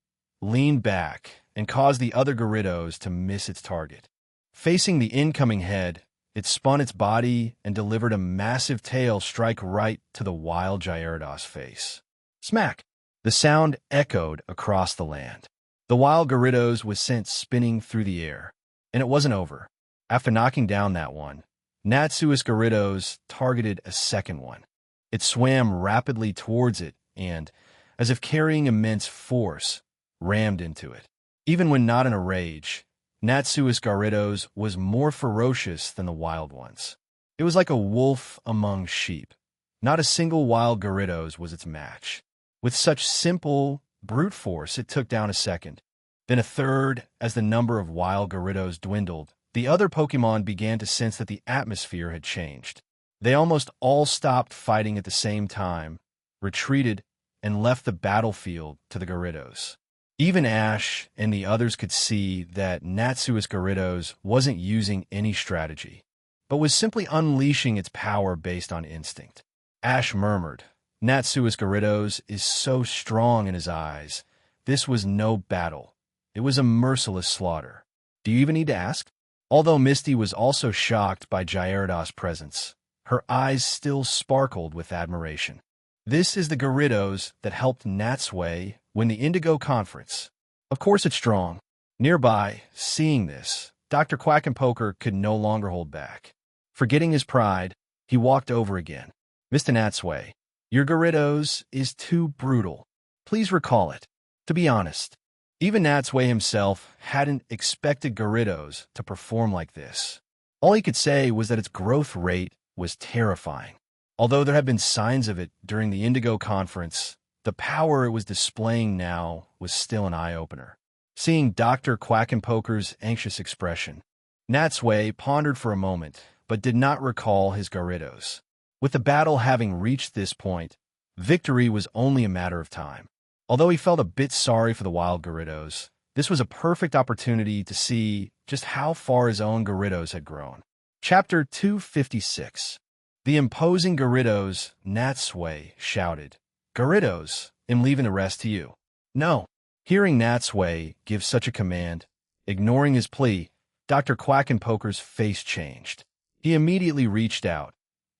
leaned back, and caused the other Gyarados to miss its target. Facing the incoming head, it spun its body and delivered a massive tail strike right to the wild Gyarados' face. Smack! The sound echoed across the land. The wild Gyarados was sent spinning through the air. And it wasn't over. After knocking down that one, Natsui's Gyarados targeted a second one. It swam rapidly towards it and, as if carrying immense force, rammed into it. Even when not in a rage, Natsui's Gyarados was more ferocious than the wild ones. It was like a wolf among sheep. Not a single wild Gyarados was its match. With such simple, brute force, it took down a second, then a third. As the number of wild Gyarados dwindled, the other Pokémon began to sense that the atmosphere had changed. They almost all stopped fighting at the same time, retreated, and left the battlefield to the Gyarados. Even Ash and the others could see that Natsui's Gyarados wasn't using any strategy, but was simply unleashing its power based on instinct. Ash murmured, "Natsui's Gyarados is so strong in his eyes. This was no battle. It was a merciless slaughter. Do you even need to ask?" Although Misty was also shocked by Gyarados' presence, her eyes still sparkled with admiration. This is the Gyarados that helped Natsui win the Indigo Conference. Of course it's strong. Nearby, seeing this, Dr. Quackenpoker could no longer hold back. Forgetting his pride, he walked over again. "Mr. Natsui, your Gyarados is too brutal. Please recall it." To be honest, even Natsui himself hadn't expected Gyarados to perform like this. All he could say was that its growth rate was terrifying. Although there had been signs of it during the Indigo Conference, the power it was displaying now was still an eye-opener. Seeing Dr. Quackenpoker's anxious expression, Natsui pondered for a moment, but did not recall his Gyarados. With the battle having reached this point, victory was only a matter of time. Although he felt a bit sorry for the wild Gyarados, this was a perfect opportunity to see just how far his own Gyarados had grown. Chapter 256. The imposing Gyarados, Natsui shouted, "Gyarados, I'm leaving the rest to you." "No." Hearing Natsui give such a command, ignoring his plea, Dr. Quackenpoker's face changed. He immediately reached out,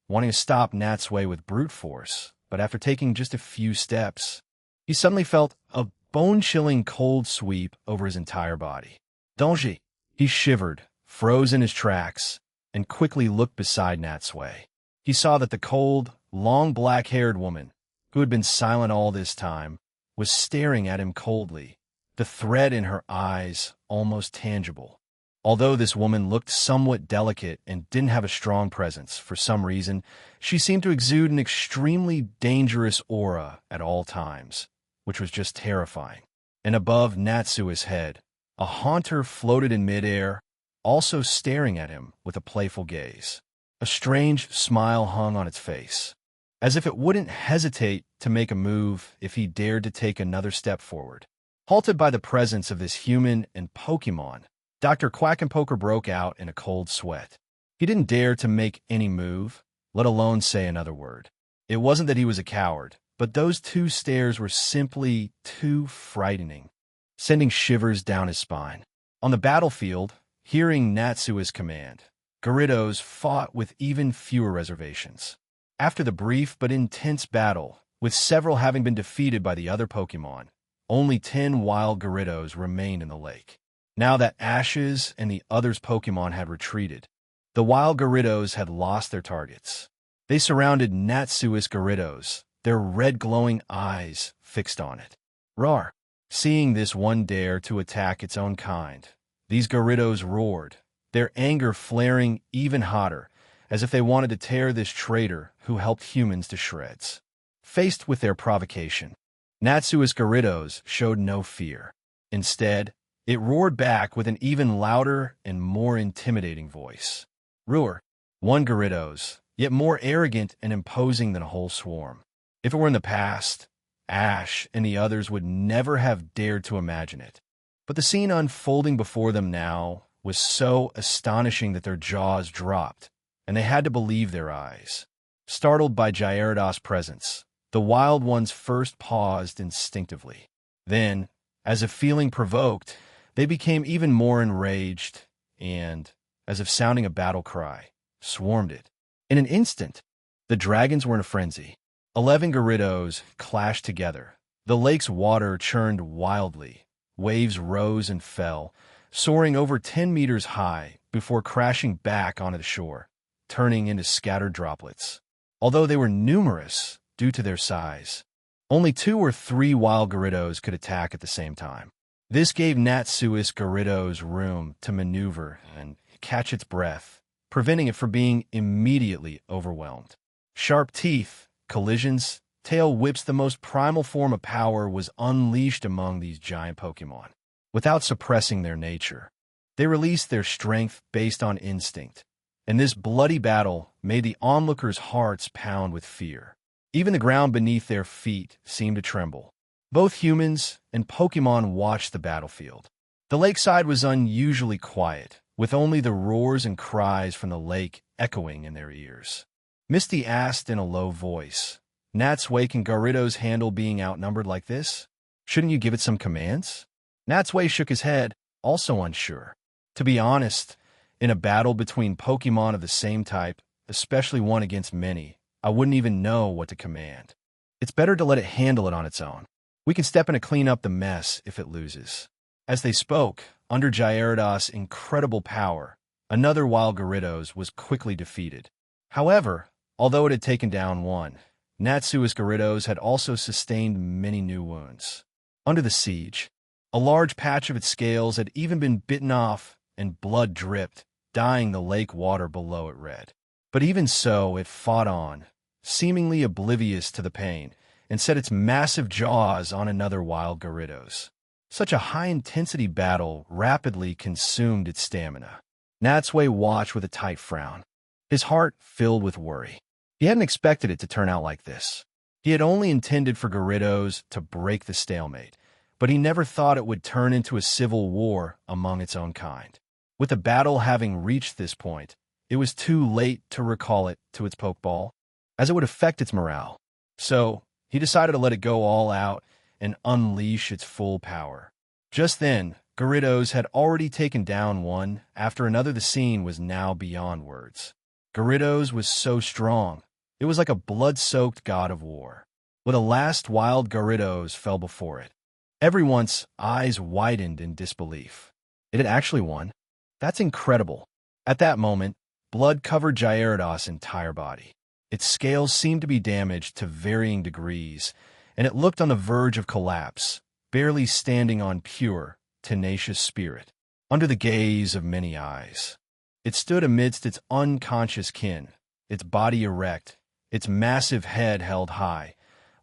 wanting to stop Natsui with brute force, but after taking just a few steps, he suddenly felt a bone-chilling cold sweep over his entire body. "Danger!" He shivered, froze in his tracks, and quickly looked beside Natsui. He saw that the cold, long black-haired woman, who had been silent all this time, was staring at him coldly, the threat in her eyes almost tangible. Although this woman looked somewhat delicate and didn't have a strong presence, for some reason, she seemed to exude an extremely dangerous aura at all times, which was just terrifying. And above Natsui's head, a haunter floated in midair, also staring at him with a playful gaze. A strange smile hung on its face, as if it wouldn't hesitate to make a move if he dared to take another step forward. Halted by the presence of this human and Pokemon, Dr. Quackenpoker broke out in a cold sweat. He didn't dare to make any move, let alone say another word. It wasn't that he was a coward, but those two stares were simply too frightening, sending shivers down his spine. On the battlefield, hearing Natsui's command, Gyarados fought with even fewer reservations. After the brief but intense battle, with several having been defeated by the other Pokemon, only 10 wild Gyarados remained in the lake. Now that Ash's and the others' Pokemon had retreated, the wild Gyarados had lost their targets. They surrounded Natsui's Gyarados, their red glowing eyes fixed on it. Roar! Seeing this one dare to attack its own kind, these Gyarados roared, their anger flaring even hotter, as if they wanted to tear this traitor who helped humans to shreds. Faced with their provocation, Natsui's Gyarados showed no fear. Instead, it roared back with an even louder and more intimidating voice. Roar! One Gyarados, yet more arrogant and imposing than a whole swarm. If it were in the past, Ash and the others would never have dared to imagine it. But the scene unfolding before them now was so astonishing that their jaws dropped, and they had to believe their eyes. Startled by Gyarados' presence, the wild ones first paused instinctively. Then, as if feeling provoked, they became even more enraged and, as if sounding a battle cry, swarmed it. In an instant, the dragons were in a frenzy. 11 Gyarados clashed together. The lake's water churned wildly. Waves rose and fell, soaring over 10 meters high before crashing back onto the shore, turning into scattered droplets. Although they were numerous due to their size, only 2 or 3 wild Gyarados could attack at the same time. This gave Natsui's Gyarados room to maneuver and catch its breath, preventing it from being immediately overwhelmed. Sharp teeth, collisions, tail whips, the most primal form of power was unleashed among these giant Pokemon. Without suppressing their nature, they released their strength based on instinct, and this bloody battle made the onlookers' hearts pound with fear. Even the ground beneath their feet seemed to tremble. Both humans and Pokemon watched the battlefield. The lakeside was unusually quiet, with only the roars and cries from the lake echoing in their ears. Misty asked in a low voice, "Natsui, can Gyarados handle being outnumbered like this? Shouldn't you give it some commands?" Natsui shook his head, also unsure. To be honest, in a battle between Pokemon of the same type, especially one against many, I wouldn't even know what to command. It's better to let it handle it on its own. We can step in to clean up the mess if it loses. As they spoke, under Gyarados' incredible power, another wild Gyarados was quickly defeated. However, although it had taken down one, Natsui's Gyarados had also sustained many new wounds. Under the siege, a large patch of its scales had even been bitten off and blood dripped, dyeing the lake water below it red. But even so, it fought on, seemingly oblivious to the pain, and set its massive jaws on another wild Gyarados. Such a high-intensity battle rapidly consumed its stamina. Natsui watched with a tight frown, his heart filled with worry. He hadn't expected it to turn out like this. He had only intended for Gyarados to break the stalemate, but he never thought it would turn into a civil war among its own kind. With the battle having reached this point, it was too late to recall it to its Pokeball, as it would affect its morale. So, he decided to let it go all out and unleash its full power. Just then, Gyarados had already taken down one after another. The scene was now beyond words. Gyarados was so strong, it was like a blood-soaked god of war. When the last wild Gyarados fell before it, everyone's eyes widened in disbelief. It had actually won. That's incredible. At that moment, blood covered Gyarados' entire body. Its scales seemed to be damaged to varying degrees, and it looked on the verge of collapse, barely standing on pure, tenacious spirit. Under the gaze of many eyes, it stood amidst its unconscious kin, its body erect, its massive head held high,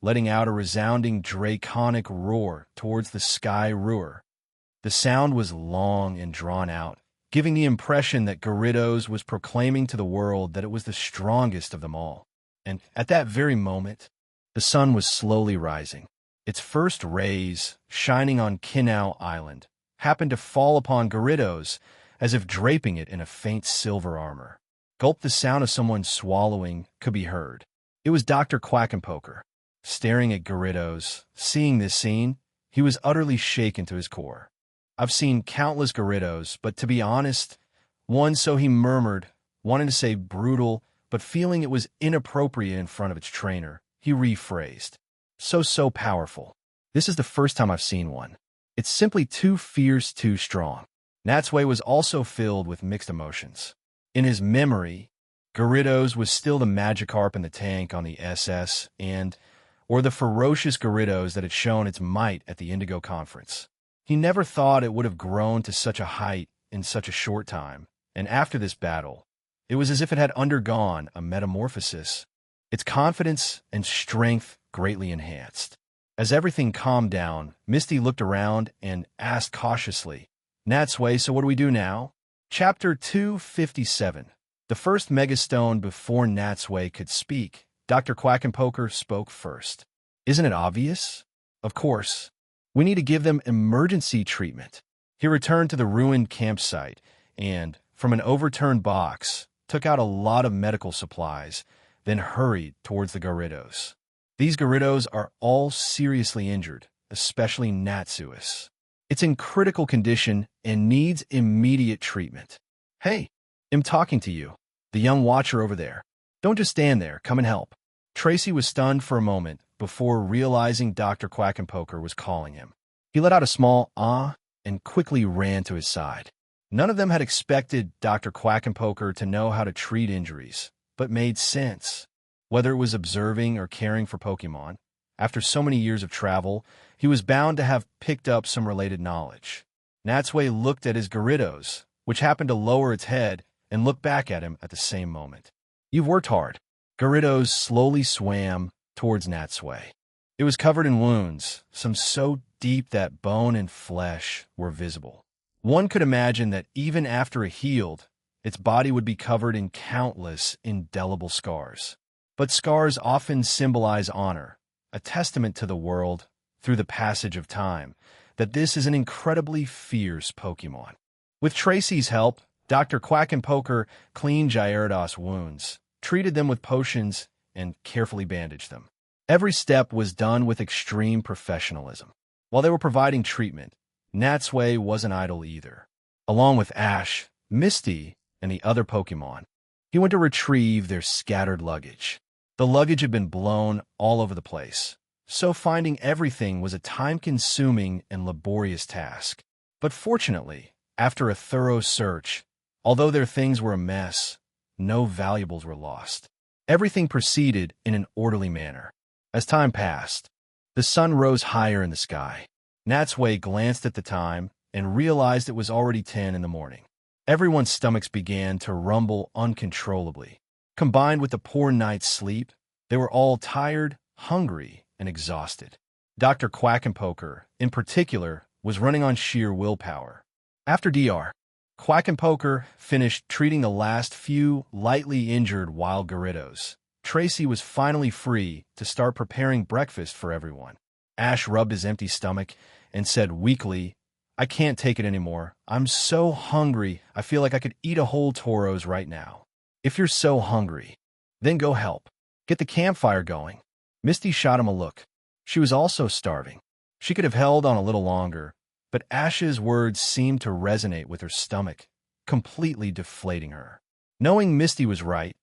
letting out a resounding draconic roar towards the sky. Roar. The sound was long and drawn out, giving the impression that Gyarados was proclaiming to the world that it was the strongest of them all. And at that very moment, the sun was slowly rising. Its first rays, shining on Kinao Island, happened to fall upon Gyarados as if draping it in a faint silver armor. Gulp, the sound of someone swallowing could be heard. It was Dr. Quackenpoker. Staring at Gyarados, seeing this scene, he was utterly shaken to his core. I've seen countless Gyarados, but to be honest, one, so he murmured, wanting to say brutal, but feeling it was inappropriate in front of its trainer, he rephrased. So powerful. This is the first time I've seen one. It's simply too fierce, too strong. Natsui was also filled with mixed emotions. In his memory, Gyarados was still the Magikarp in the tank on the SS or the ferocious Gyarados that had shown its might at the Indigo Conference. He never thought it would have grown to such a height in such a short time, and after this battle, it was as if it had undergone a metamorphosis, its confidence and strength greatly enhanced. As everything calmed down, Misty looked around and asked cautiously, Natsui, so what do we do now? Chapter 257. The first Megastone. Before Natsui could speak, Dr. Quackenpoker spoke first. Isn't it obvious? Of course. We need to give them emergency treatment. He returned to the ruined campsite and, from an overturned box, took out a lot of medical supplies, then hurried towards the Gyarados. These Gyarados are all seriously injured, especially Natsuis. It's in critical condition and needs immediate treatment. Hey, I'm talking to you. The young watcher over there. Don't just stand there, come and help. Tracy was stunned for a moment before realizing Dr. Quackenpoker was calling him. He let out a small ah and quickly ran to his side. None of them had expected Dr. Quackenpoker to know how to treat injuries, but made sense. Whether it was observing or caring for Pokemon, after so many years of travel, he was bound to have picked up some related knowledge. Natsui looked at his Gyarados, which happened to lower its head and look back at him at the same moment. You've worked hard. Gyarados slowly swam towards Natsui. It was covered in wounds, some so deep that bone and flesh were visible. One could imagine that even after it healed, its body would be covered in countless indelible scars. But scars often symbolize honor, a testament to the world, through the passage of time, that this is an incredibly fierce Pokemon. With Tracy's help, Dr. Quackenpoker cleaned Gyarados' wounds, treated them with potions, and carefully bandaged them. Every step was done with extreme professionalism. While they were providing treatment, Natsui wasn't idle either. Along with Ash, Misty, and the other Pokemon, he went to retrieve their scattered luggage. The luggage had been blown all over the place, so finding everything was a time-consuming and laborious task. But fortunately, after a thorough search, although their things were a mess, no valuables were lost. Everything proceeded in an orderly manner. As time passed, the sun rose higher in the sky. Natsui glanced at the time and realized it was already 10 in the morning. Everyone's stomachs began to rumble uncontrollably. Combined with the poor night's sleep, they were all tired, hungry, and exhausted. Dr. Quackenpoker, in particular, was running on sheer willpower. After Dr. Quackenpoker finished treating the last few lightly injured wild Gyarados, Tracy was finally free to start preparing breakfast for everyone. Ash rubbed his empty stomach and said weakly, I can't take it anymore. I'm so hungry, I feel like I could eat a whole Tauros right now. If you're so hungry, then go help. Get the campfire going. Misty shot him a look. She was also starving. She could have held on a little longer, but Ash's words seemed to resonate with her stomach, completely deflating her. Knowing Misty was right,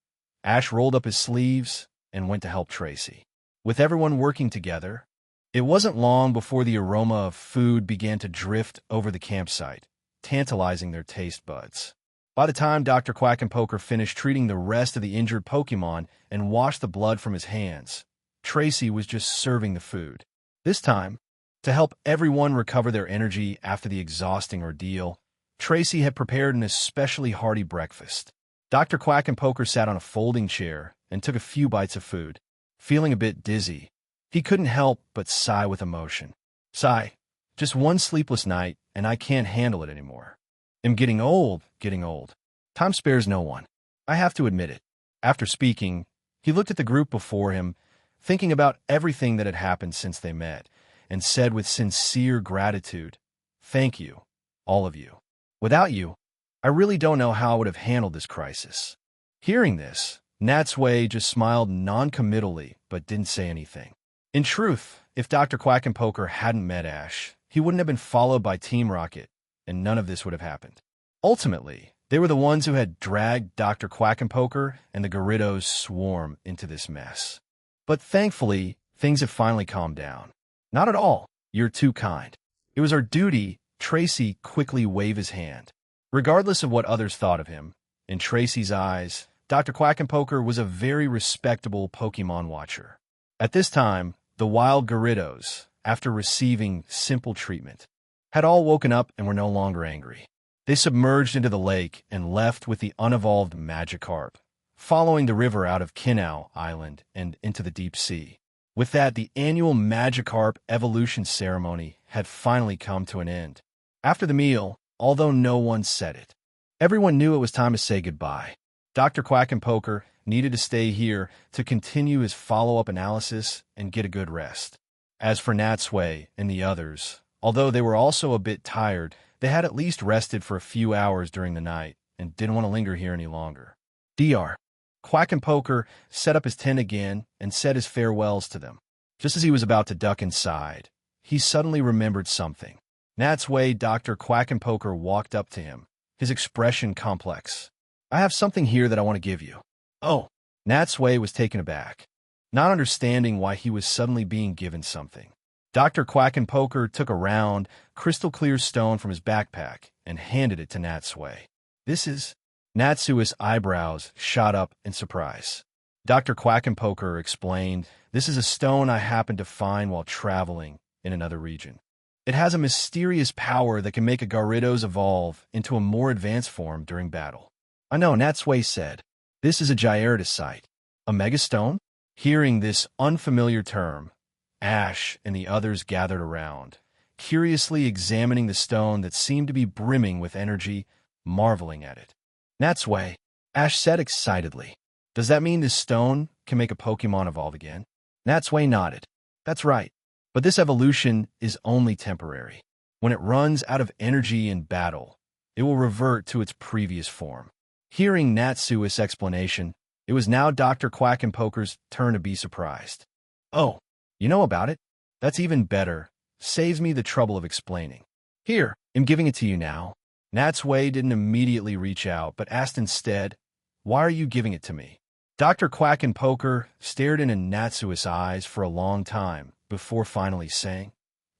Ash rolled up his sleeves and went to help Tracy. With everyone working together, it wasn't long before the aroma of food began to drift over the campsite, tantalizing their taste buds. By the time Dr. Quackenpoker finished treating the rest of the injured Pokemon and washed the blood from his hands, Tracy was just serving the food. This time, to help everyone recover their energy after the exhausting ordeal, Tracy had prepared an especially hearty breakfast. Dr. Quackenpoker sat on a folding chair and took a few bites of food. Feeling a bit dizzy, he couldn't help but sigh with emotion. Sigh, just one sleepless night, and I can't handle it anymore. am getting old, getting old. Time spares no one. I have to admit it. After speaking, he looked at the group before him, thinking about everything that had happened since they met, and said with sincere gratitude, "Thank you, all of you. Without you, I really don't know how I would have handled this crisis." Hearing this, Natsui just smiled non-committally but didn't say anything. In truth, if Dr. Quackenpoker hadn't met Ash, he wouldn't have been followed by Team Rocket, and none of this would have happened. Ultimately, they were the ones who had dragged Dr. Quackenpoker and the Gyarados swarm into this mess. But thankfully, things have finally calmed down. Not at all. You're too kind. It was our duty. Tracy quickly waved his hand. Regardless of what others thought of him, in Tracy's eyes, Dr. Quackenpoker was a very respectable Pokemon watcher. At this time, the wild Gyarados, after receiving simple treatment, had all woken up and were no longer angry. They submerged into the lake and left with the unevolved Magikarp, following the river out of Kinau Island and into the deep sea. With that, the annual Magikarp evolution ceremony had finally come to an end. After the meal, although no one said it, everyone knew it was time to say goodbye. Dr. Quackenpoker needed to stay here to continue his follow-up analysis and get a good rest. As for Natsui and the others, although they were also a bit tired, they had at least rested for a few hours during the night and didn't want to linger here any longer. Dr. Quackenpoker set up his tent again and said his farewells to them. Just as he was about to duck inside, he suddenly remembered something. Natsui, Dr. Quackenpoker walked up to him, his expression complex. "I have something here that I want to give you." "Oh." Natsui was taken aback, not understanding why he was suddenly being given something. Dr. Quackenpoker took a round, crystal-clear stone from his backpack and handed it to Natsui. "This is—" Natsui's eyebrows shot up in surprise. Dr. Quackenpoker explained, "This is a stone I happened to find while traveling in another region. It has a mysterious power that can make a Gyarados evolve into a more advanced form during battle." "I know," Natsui said. "This is a Gyarados. A megastone?" Hearing this unfamiliar term, Ash and the others gathered around, curiously examining the stone that seemed to be brimming with energy, marveling at it. "Natsui," Ash said excitedly. "Does that mean this stone can make a Pokemon evolve again?" Natsui nodded. "That's right. But this evolution is only temporary. When it runs out of energy in battle, it will revert to its previous form." Hearing Natsui's explanation, it was now Dr. Quackenpoker's turn to be surprised. "Oh, you know about it? That's even better. Saves me the trouble of explaining. Here, I'm giving it to you now." Natsui didn't immediately reach out, but asked instead, "Why are you giving it to me?" Dr. Quackenpoker stared into Natsui's eyes for a long time before finally saying,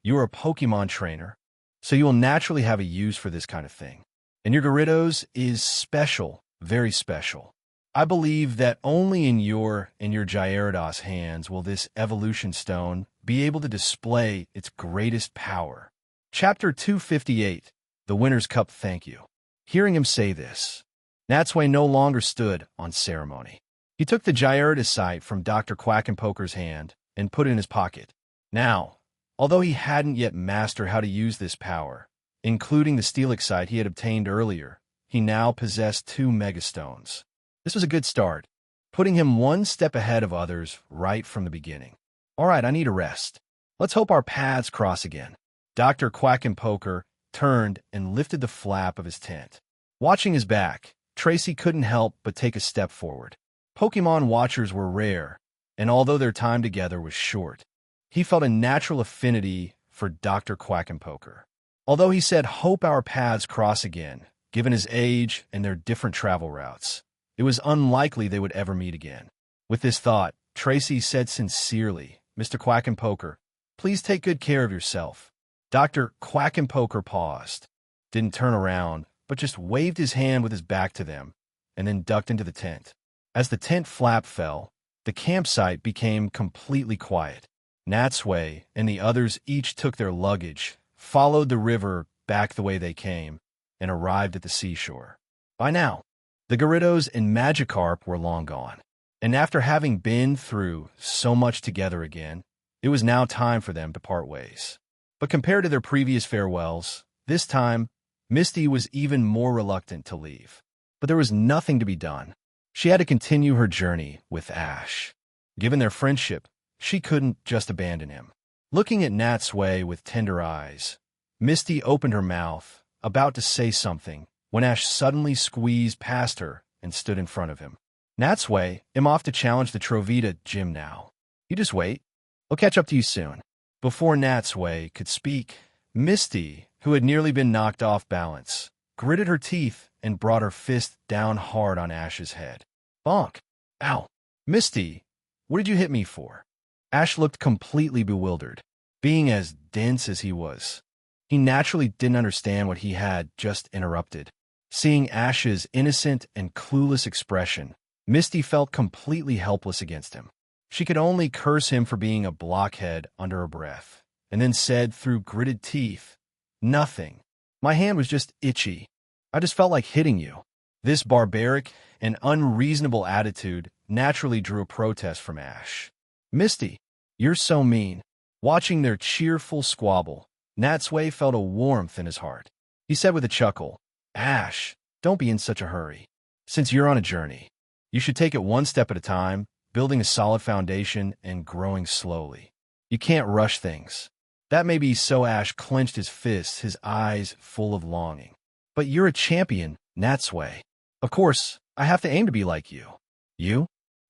"You are a Pokemon trainer, so you will naturally have a use for this kind of thing. And your Gyarados is special, very special. I believe that only in your Gyarados hands will this evolution stone be able to display its greatest power." Chapter 258, The Winner's Cup Thank You. Hearing him say this, Natsui no longer stood on ceremony. He took the Gyarados from Dr. Quackenpoker's hand and put it in his pocket. Now, although he hadn't yet mastered how to use this power, including the Steelixite he had obtained earlier, he now possessed 2 Megastones. This was a good start, putting him one step ahead of others right from the beginning. "All right, I need a rest. Let's hope our paths cross again." Dr. Quackenpoker turned and lifted the flap of his tent. Watching his back, Tracy couldn't help but take a step forward. Pokemon watchers were rare, and although their time together was short, he felt a natural affinity for Dr. Quackenpoker. Although he said hope our paths cross again, given his age and their different travel routes, it was unlikely they would ever meet again. With this thought, Tracy said sincerely, "Mr. Quackenpoker, please take good care of yourself." Dr. Quackenpoker paused, didn't turn around, but just waved his hand with his back to them, and then ducked into the tent. As the tent flap fell, the campsite became completely quiet. Natsui and the others each took their luggage, followed the river back the way they came, and arrived at the seashore. By now, the Gyarados and Magikarp were long gone, and after having been through so much together again, it was now time for them to part ways. But compared to their previous farewells, this time, Misty was even more reluctant to leave. But there was nothing to be done. She had to continue her journey with Ash. Given their friendship, she couldn't just abandon him. Looking at Natsui with tender eyes, Misty opened her mouth, about to say something, when Ash suddenly squeezed past her and stood in front of him. Natsui, I'm off to challenge the Trovita gym now. You just wait. I'll catch up to you soon. Before Natsui could speak, Misty, who had nearly been knocked off balance, gritted her teeth and brought her fist down hard on Ash's head. Bonk. Ow. Misty, what did you hit me for? Ash looked completely bewildered. Being as dense as he was, he naturally didn't understand what he had just interrupted. Seeing Ash's innocent and clueless expression, Misty felt completely helpless against him. She could only curse him for being a blockhead under her breath, and then said through gritted teeth, Nothing. My hand was just itchy. I just felt like hitting you. This barbaric and unreasonable attitude naturally drew a protest from Ash. Misty, you're so mean. Watching their cheerful squabble, Natsui felt a warmth in his heart. He said with a chuckle, Ash, don't be in such a hurry. Since you're on a journey, you should take it one step at a time, building a solid foundation and growing slowly. You can't rush things. That may be so. Ash clenched his fists, his eyes full of longing. But you're a champion, Natsui. Of course, I have to aim to be like you. You?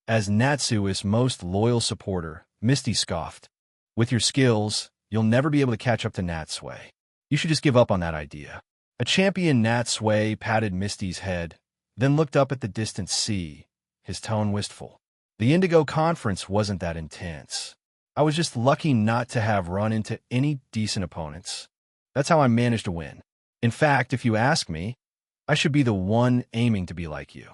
As Natsui's most loyal supporter, Misty scoffed. With your skills, you'll never be able to catch up to Natsui. You should just give up on that idea. A champion. Natsui patted Misty's head, then looked up at the distant sea, his tone wistful. The Indigo Conference wasn't that intense. I was just lucky not to have run into any decent opponents. That's how I managed to win. In fact, if you ask me, I should be the one aiming to be like you.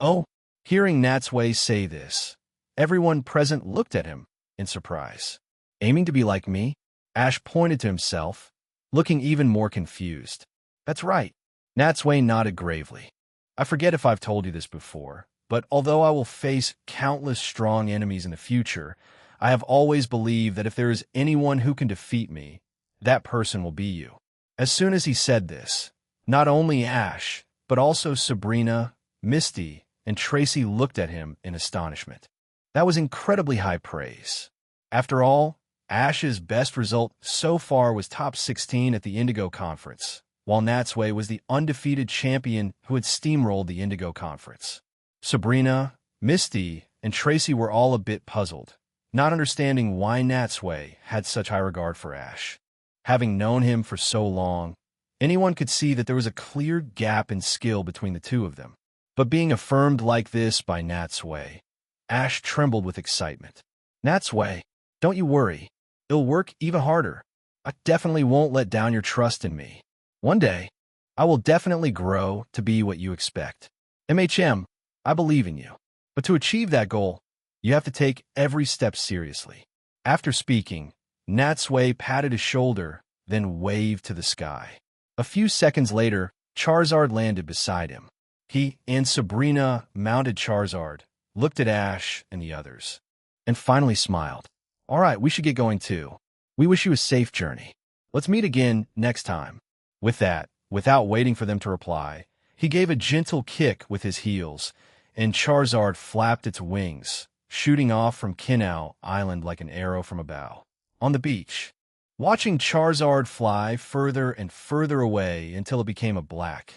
Oh, hearing Natsui say this, everyone present looked at him in surprise. Aiming to be like me? Ash pointed to himself, looking even more confused. That's right. Natsui nodded gravely. I forget if I've told you this before, but although I will face countless strong enemies in the future, I have always believed that if there is anyone who can defeat me, that person will be you. As soon as he said this, not only Ash, but also Sabrina, Misty, and Tracy looked at him in astonishment. That was incredibly high praise. After all, Ash's best result so far was top 16 at the Indigo Conference, while Natsui was the undefeated champion who had steamrolled the Indigo Conference. Sabrina, Misty, and Tracy were all a bit puzzled, not understanding why Natsui had such high regard for Ash. Having known him for so long, anyone could see that there was a clear gap in skill between the two of them. But being affirmed like this by Natsui, Ash trembled with excitement. Natsui, don't you worry. It'll work even harder. I definitely won't let down your trust in me. One day, I will definitely grow to be what you expect. MHM, I believe in you. But to achieve that goal, you have to take every step seriously. After speaking, Natsui patted his shoulder, then waved to the sky. A few seconds later, Charizard landed beside him. He and Sabrina mounted Charizard, looked at Ash and the others, and finally smiled. All right, we should get going too. We wish you a safe journey. Let's meet again next time. With that, without waiting for them to reply, he gave a gentle kick with his heels, and Charizard flapped its wings, shooting off from Kinau Island like an arrow from a bow. On the beach, watching Charizard fly further and further away until it became a black,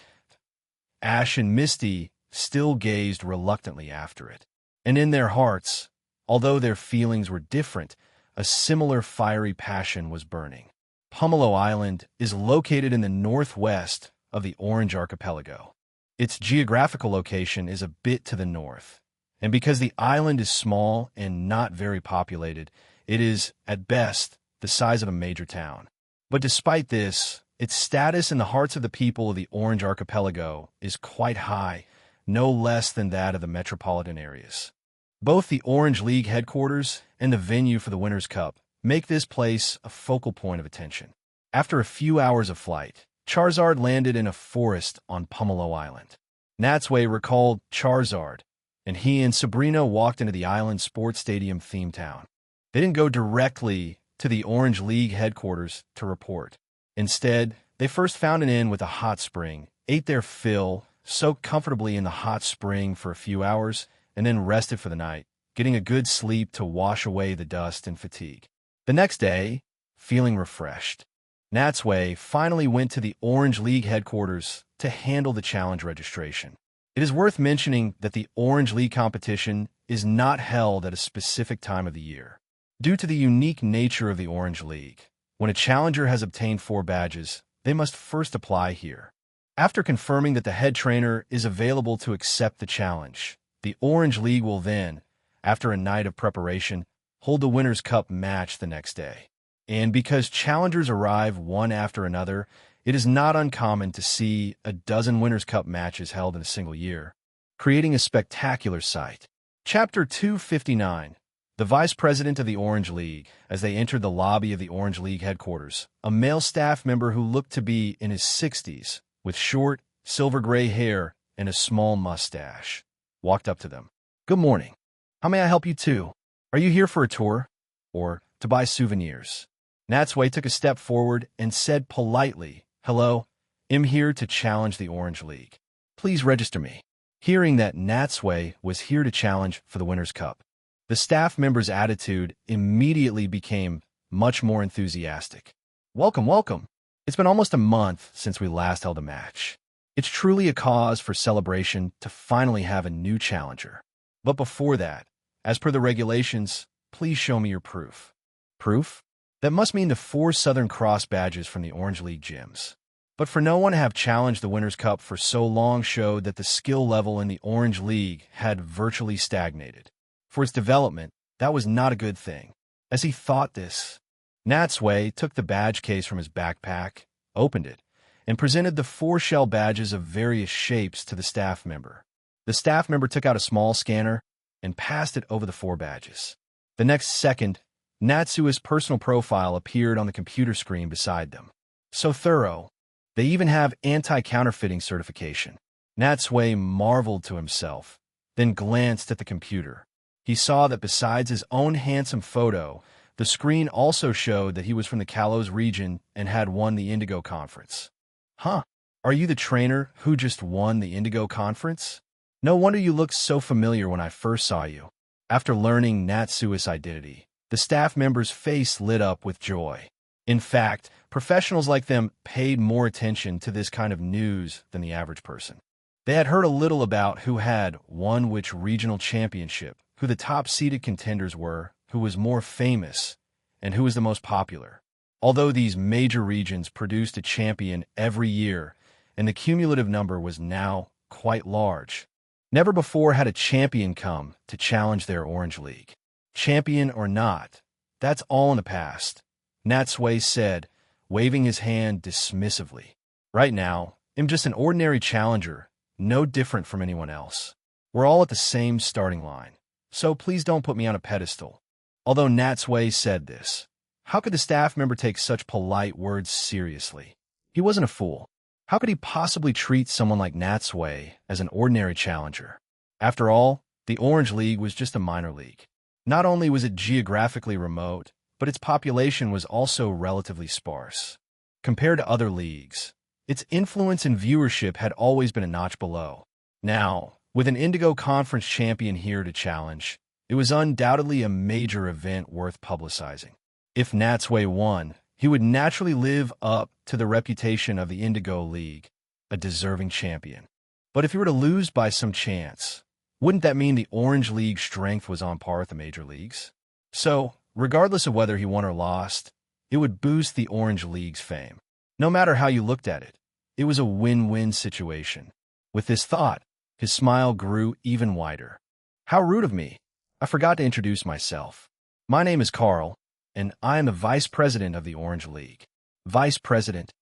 Ash and Misty still gazed reluctantly after it. And in their hearts, although their feelings were different, a similar fiery passion was burning. Pomelo Island is located in the northwest of the Orange Archipelago. Its geographical location is a bit to the north, and because the island is small and not very populated, it is, at best, the size of a major town. But despite this, its status in the hearts of the people of the Orange Archipelago is quite high, no less than that of the metropolitan areas. Both the Orange League headquarters and the venue for the Winners' Cup make this place a focal point of attention. After a few hours of flight, Charizard landed in a forest on Pomelo Island. Natsui recalled Charizard, and he and Sabrina walked into the island sports stadium theme town. They didn't go directly to the Orange League headquarters to report. Instead, They first found an inn with a hot spring, ate their fill, soaked comfortably in the hot spring for a few hours, and then rested for the night, getting a good sleep to wash away the dust and fatigue. The next day, feeling refreshed, Natsui finally went to the Orange League headquarters to handle the challenge registration. It is worth mentioning that the Orange League competition is not held at a specific time of the year. Due to the unique nature of the Orange League, when a challenger has obtained 4 badges, they must first apply here. After confirming that the head trainer is available to accept the challenge, the Orange League will then, after a night of preparation, hold the Winners' Cup match the next day. And because challengers arrive one after another, it is not uncommon to see a dozen Winners' Cup matches held in a single year, creating a spectacular sight. Chapter 259. The Vice President of the Orange League, as they entered the lobby of the Orange League headquarters, a male staff member who looked to be in his 60s, with short, silver-gray hair and a small mustache, walked up to them. "Good morning. How may I help you too? Are you here for a tour? Or to buy souvenirs?" Natsui took a step forward and said politely, "Hello, I'm here to challenge the Orange League. Please register me." Hearing that Natsui was here to challenge for the Winners' Cup, the staff member's attitude immediately became much more enthusiastic. "Welcome, welcome. It's been almost a month since we last held a match. It's truly a cause for celebration to finally have a new challenger. But before that, as per the regulations, please show me your proof." Proof? That must mean the 4 Southern Cross badges from the Orange League gyms. But for no one to have challenged the Winners' Cup for so long showed that the skill level in the Orange League had virtually stagnated. For its development, that was not a good thing. As he thought this, Natsui took the badge case from his backpack, opened it, and presented the 4 shell badges of various shapes to the staff member. The staff member took out a small scanner and passed it over the 4 badges. The next second, Natsui's personal profile appeared on the computer screen beside them. So thorough, they even have anti-counterfeiting certification. Natsui marveled to himself, then glanced at the computer. He saw that besides his own handsome photo, the screen also showed that he was from the Kalos region and had won the Indigo Conference. "Huh, are you the trainer who just won the Indigo Conference? No wonder you looked so familiar when I first saw you." After learning Natsui's identity, the staff member's face lit up with joy. In fact, professionals like them paid more attention to this kind of news than the average person. They had heard a little about who had won which regional championship, who the top-seeded contenders were, who was more famous, and who was the most popular. Although these major regions produced a champion every year, and the cumulative number was now quite large, never before had a champion come to challenge their Orange League. Champion or not, that's all in the past, Natsui said, waving his hand dismissively. "Right now, I'm just an ordinary challenger, no different from anyone else. We're all at the same starting line, so please don't put me on a pedestal." Although Natsui said this, how could the staff member take such polite words seriously? He wasn't a fool. How could he possibly treat someone like Natsui as an ordinary challenger? After all, the Orange League was just a minor league. Not only was it geographically remote, but its population was also relatively sparse. Compared to other leagues, its influence and viewership had always been a notch below. Now, with an Indigo Conference champion here to challenge, it was undoubtedly a major event worth publicizing. If Natsui won, he would naturally live up to the reputation of the Indigo League, a deserving champion. But if he were to lose by some chance, wouldn't that mean the Orange League's strength was on par with the major leagues? So, regardless of whether he won or lost, it would boost the Orange League's fame. No matter how you looked at it, it was a win-win situation. With this thought, his smile grew even wider. "How rude of me. I forgot to introduce myself. My name is Carl, and I am the Vice President of the Orange League." Vice President?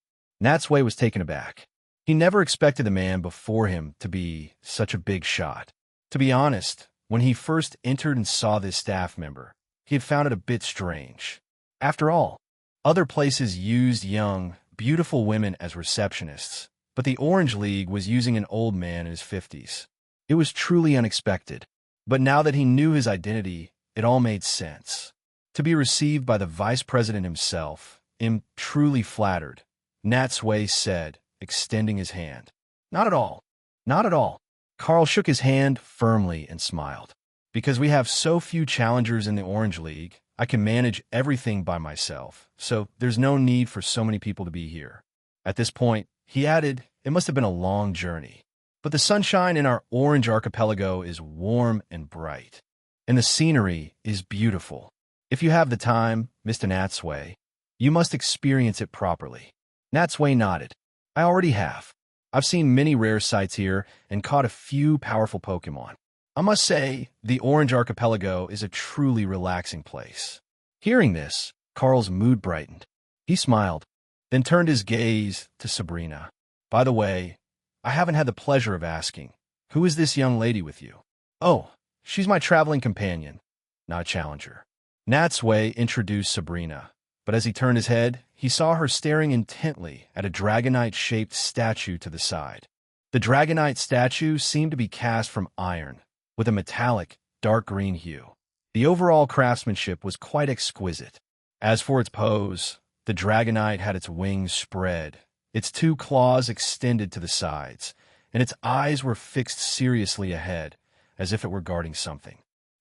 Natsui was taken aback. He never expected the man before him to be such a big shot. To be honest, when he first entered and saw this staff member, he had found it a bit strange. After all, other places used young, beautiful women as receptionists, but the Orange League was using an old man in his 50s. It was truly unexpected. But now that he knew his identity, it all made sense. To be received by the vice president himself, I'm truly flattered. Natsui said, extending his hand. Not at all. Not at all. Carl shook his hand firmly and smiled. Because we have so few challengers in the Orange League, I can manage everything by myself, so there's no need for so many people to be here. At this point, he added, it must have been a long journey. But the sunshine in our Orange Archipelago is warm and bright. And the scenery is beautiful. If you have the time, Mr. Natsui, you must experience it properly. Natsui nodded. I already have. I've seen many rare sights here and caught a few powerful Pokemon. I must say, the Orange Archipelago is a truly relaxing place. Hearing this, Carl's mood brightened. He smiled, then turned his gaze to Sabrina. By the way, I haven't had the pleasure of asking, who is this young lady with you? Oh, she's my traveling companion, not a challenger. Natsui introduced Sabrina, but as he turned his head, he saw her staring intently at a Dragonite-shaped statue to the side. The Dragonite statue seemed to be cast from iron, with a metallic, dark green hue. The overall craftsmanship was quite exquisite. As for its pose, the Dragonite had its wings spread, its two claws extended to the sides, and its eyes were fixed seriously ahead, as if it were guarding something.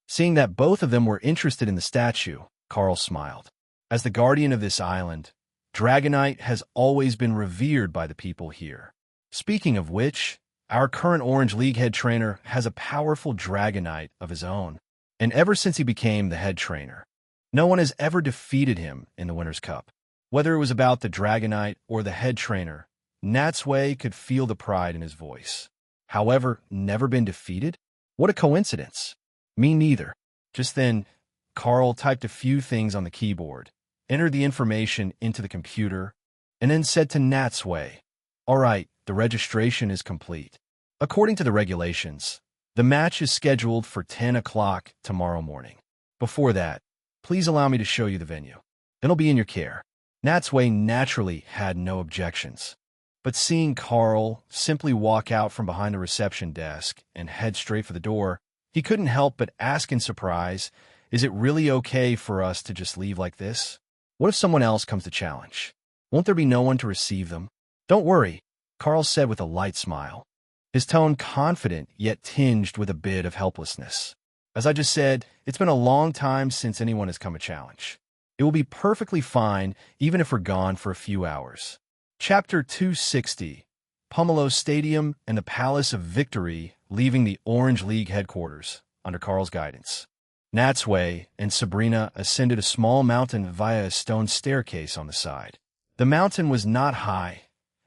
Seeing that both of them were interested in the statue, Carl smiled. As the guardian of this island, Dragonite has always been revered by the people here. Speaking of which, our current Orange League head trainer has a powerful Dragonite of his own, and ever since he became the head trainer, no one has ever defeated him in the Winner's Cup. Whether it was about the Dragonite or the head trainer, Natsui could feel the pride in his voice. However, never been defeated? What a coincidence. Me neither. Just then, Carl typed a few things on the keyboard, entered the information into the computer, and then said to Natsui, all right, the registration is complete. According to the regulations, the match is scheduled for 10 o'clock tomorrow morning. Before that, please allow me to show you the venue. It'll be in your care. Natsui naturally had no objections, but seeing Carl simply walk out from behind the reception desk and head straight for the door, he couldn't help but ask in surprise, is it really okay for us to just leave like this? What if someone else comes to challenge? Won't there be no one to receive them? Don't worry, Carl said with a light smile, his tone confident yet tinged with a bit of helplessness. As I just said, it's been a long time since anyone has come a challenge. It will be perfectly fine even if we're gone for a few hours. Chapter 260, Pomelo Stadium and the Palace of Victory leaving the Orange League headquarters under Carl's guidance. Natsui and Sabrina ascended a small mountain via a stone staircase on the side. The mountain was not high,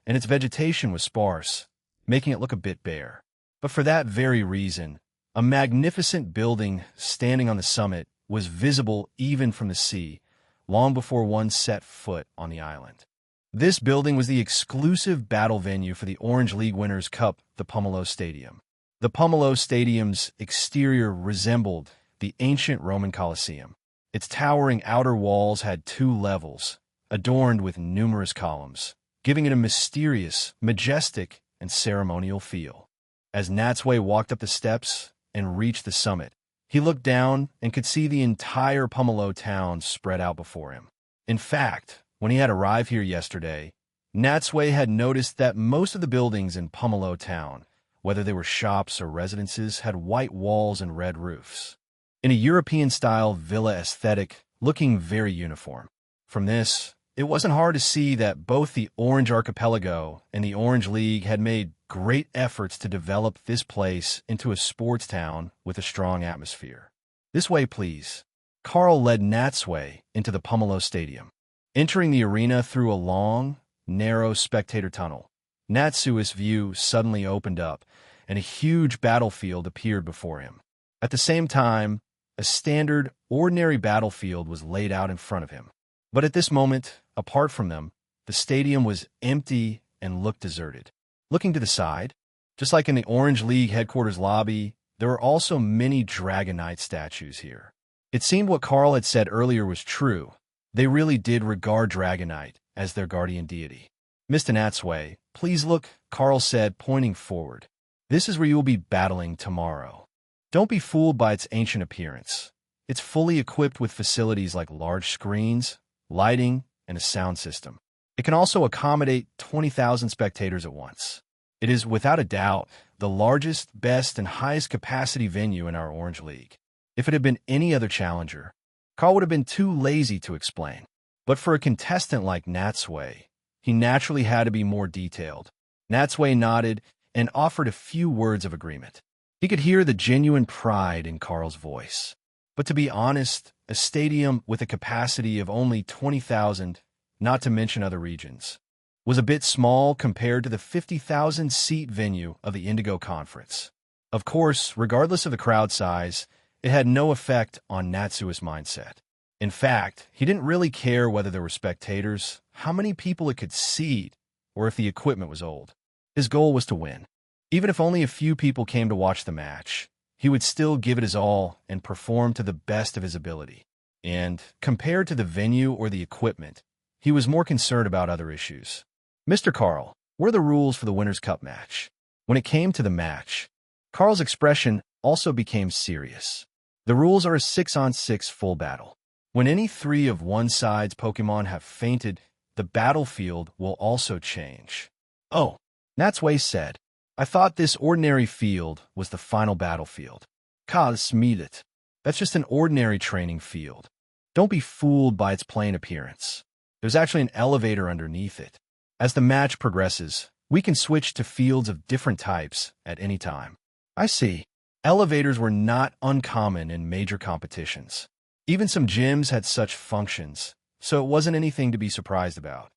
and its vegetation was sparse, making it look a bit bare. But for that very reason, a magnificent building standing on the summit was visible even from the sea, long before one set foot on the island. This building was the exclusive battle venue for the Orange League Winners' Cup, the Pomelo Stadium. The Pomelo Stadium's exterior resembled the ancient Roman Colosseum. Its towering outer walls had 2 levels, adorned with numerous columns, giving it a mysterious, majestic, and ceremonial feel. As Natsui walked up the steps and reached the summit, he looked down and could see the entire Pomelo town spread out before him. In fact, when he had arrived here yesterday, Natsui had noticed that most of the buildings in Pomelo town, whether they were shops or residences, had white walls and red roofs. In a European-style villa aesthetic, looking very uniform. From this, it wasn't hard to see that both the Orange Archipelago and the Orange League had made great efforts to develop this place into a sports town with a strong atmosphere. This way, please. Carl led Natsui into the Pomelo Stadium. Entering the arena through a long, narrow spectator tunnel, Natsui's view suddenly opened up, and a huge battlefield appeared before him. At the same time, a standard, ordinary battlefield was laid out in front of him. But at this moment, apart from them, the stadium was empty and looked deserted. Looking to the side, just like in the Orange League headquarters lobby, there were also many Dragonite statues here. It seemed what Carl had said earlier was true. They really did regard Dragonite as their guardian deity. Mr. Natsui, please look, Carl said, pointing forward. This is where you will be battling tomorrow. Don't be fooled by its ancient appearance. It's fully equipped with facilities like large screens, lighting, and a sound system. It can also accommodate 20,000 spectators at once. It is, without a doubt, the largest, best, and highest capacity venue in our Orange League. If it had been any other challenger, Carl would have been too lazy to explain. But for a contestant like Natsui, he naturally had to be more detailed. Natsui nodded and offered a few words of agreement. He could hear the genuine pride in Carl's voice. But to be honest, a stadium with a capacity of only 20,000, not to mention other regions, was a bit small compared to the 50,000-seat venue of the Indigo Conference. Of course, regardless of the crowd size, it had no effect on Natsui's mindset. In fact, he didn't really care whether there were spectators, how many people it could seat, or if the equipment was old. His goal was to win. Even if only a few people came to watch the match, he would still give it his all and perform to the best of his ability. And, compared to the venue or the equipment, he was more concerned about other issues. Mr. Carl, what are the rules for the Winners' Cup match? When it came to the match, Carl's expression also became serious. The rules are a 6-on-6 full battle. When any 3 of one side's Pokémon have fainted, the battlefield will also change. Oh, Natsui said, I thought this ordinary field was the final battlefield. Smedet. That's just an ordinary training field. Don't be fooled by its plain appearance. There's actually an elevator underneath it. As the match progresses, we can switch to fields of different types at any time. I see. Elevators were not uncommon in major competitions. Even some gyms had such functions, so it wasn't anything to be surprised about.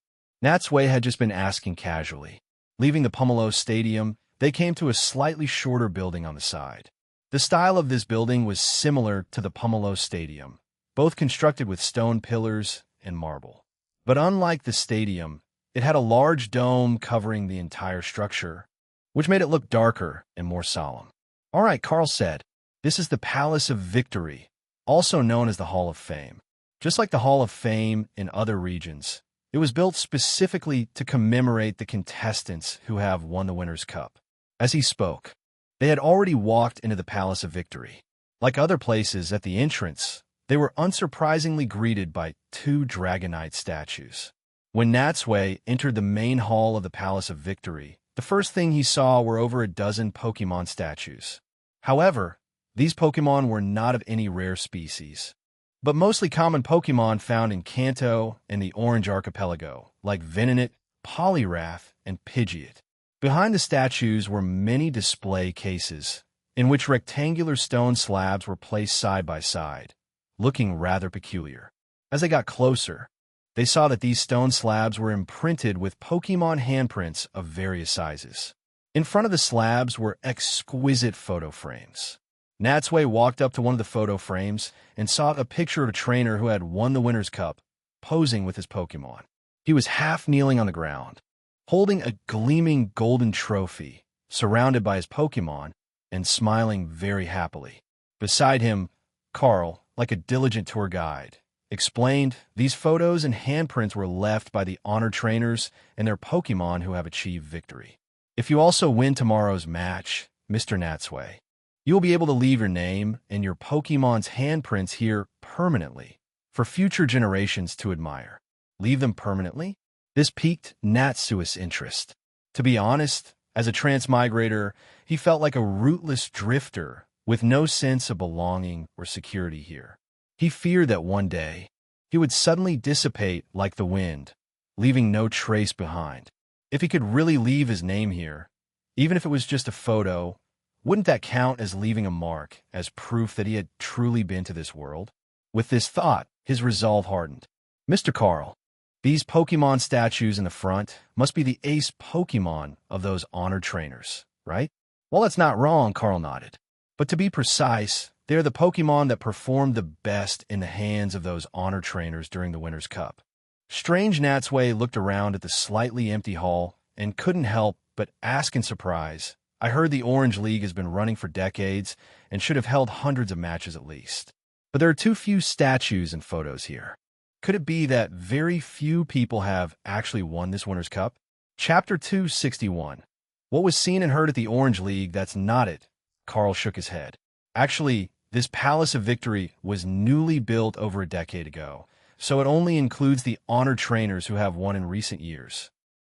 Natsui had just been asking casually. Leaving the Pomelo Stadium, they came to a slightly shorter building on the side. The style of this building was similar to the Pomelo Stadium, both constructed with stone pillars and marble. But unlike the stadium, it had a large dome covering the entire structure, which made it look darker and more solemn. All right, Carl said, this is the Palace of Victory, also known as the Hall of Fame. Just like the Hall of Fame in other regions, it was built specifically to commemorate the contestants who have won the Winners' Cup. As he spoke, they had already walked into the Palace of Victory. Like other places at the entrance, they were unsurprisingly greeted by 2 Dragonite statues. When Natsui entered the main hall of the Palace of Victory, the first thing he saw were over a dozen Pokémon statues. However, these Pokémon were not of any rare species, but mostly common Pokémon found in Kanto and the Orange Archipelago, like Venonat, Poliwrath, and Pidgeot. Behind the statues were many display cases, in which rectangular stone slabs were placed side by side, looking rather peculiar. As they got closer, they saw that these stone slabs were imprinted with Pokémon handprints of various sizes. In front of the slabs were exquisite photo frames. Natsui walked up to one of the photo frames and saw a picture of a trainer who had won the Winners' Cup, posing with his Pokémon. He was half kneeling on the ground, holding a gleaming golden trophy, surrounded by his Pokémon, and smiling very happily. Beside him, Carl, like a diligent tour guide, explained these photos and handprints were left by the honored trainers and their Pokémon who have achieved victory. If you also win tomorrow's match, Mr. Natsui, you will be able to leave your name and your Pokémon's handprints here permanently for future generations to admire. Leave them permanently? This piqued Natsui's interest. To be honest, as a transmigrator, he felt like a rootless drifter with no sense of belonging or security here. He feared that one day, he would suddenly dissipate like the wind, leaving no trace behind. If he could really leave his name here, even if it was just a photo, wouldn't that count as leaving a mark, as proof that he had truly been to this world? With this thought, his resolve hardened. Mr. Carl, these Pokémon statues in the front must be the ace Pokémon of those honored trainers, right? Well, that's not wrong, Carl nodded. But to be precise, they are the Pokémon that performed the best in the hands of those honored trainers during the Winners' Cup. Strange Natsui looked around at the slightly empty hall and couldn't help but ask in surprise, I heard the Orange League has been running for decades and should have held hundreds of matches at least. But there are too few statues and photos here. Could it be that very few people have actually won this Winners' Cup? Chapter 261. What was seen and heard at the Orange League, that's not it. Carl shook his head. Actually, this Palace of Victory was newly built over a decade ago, so it only includes the honored trainers who have won in recent years,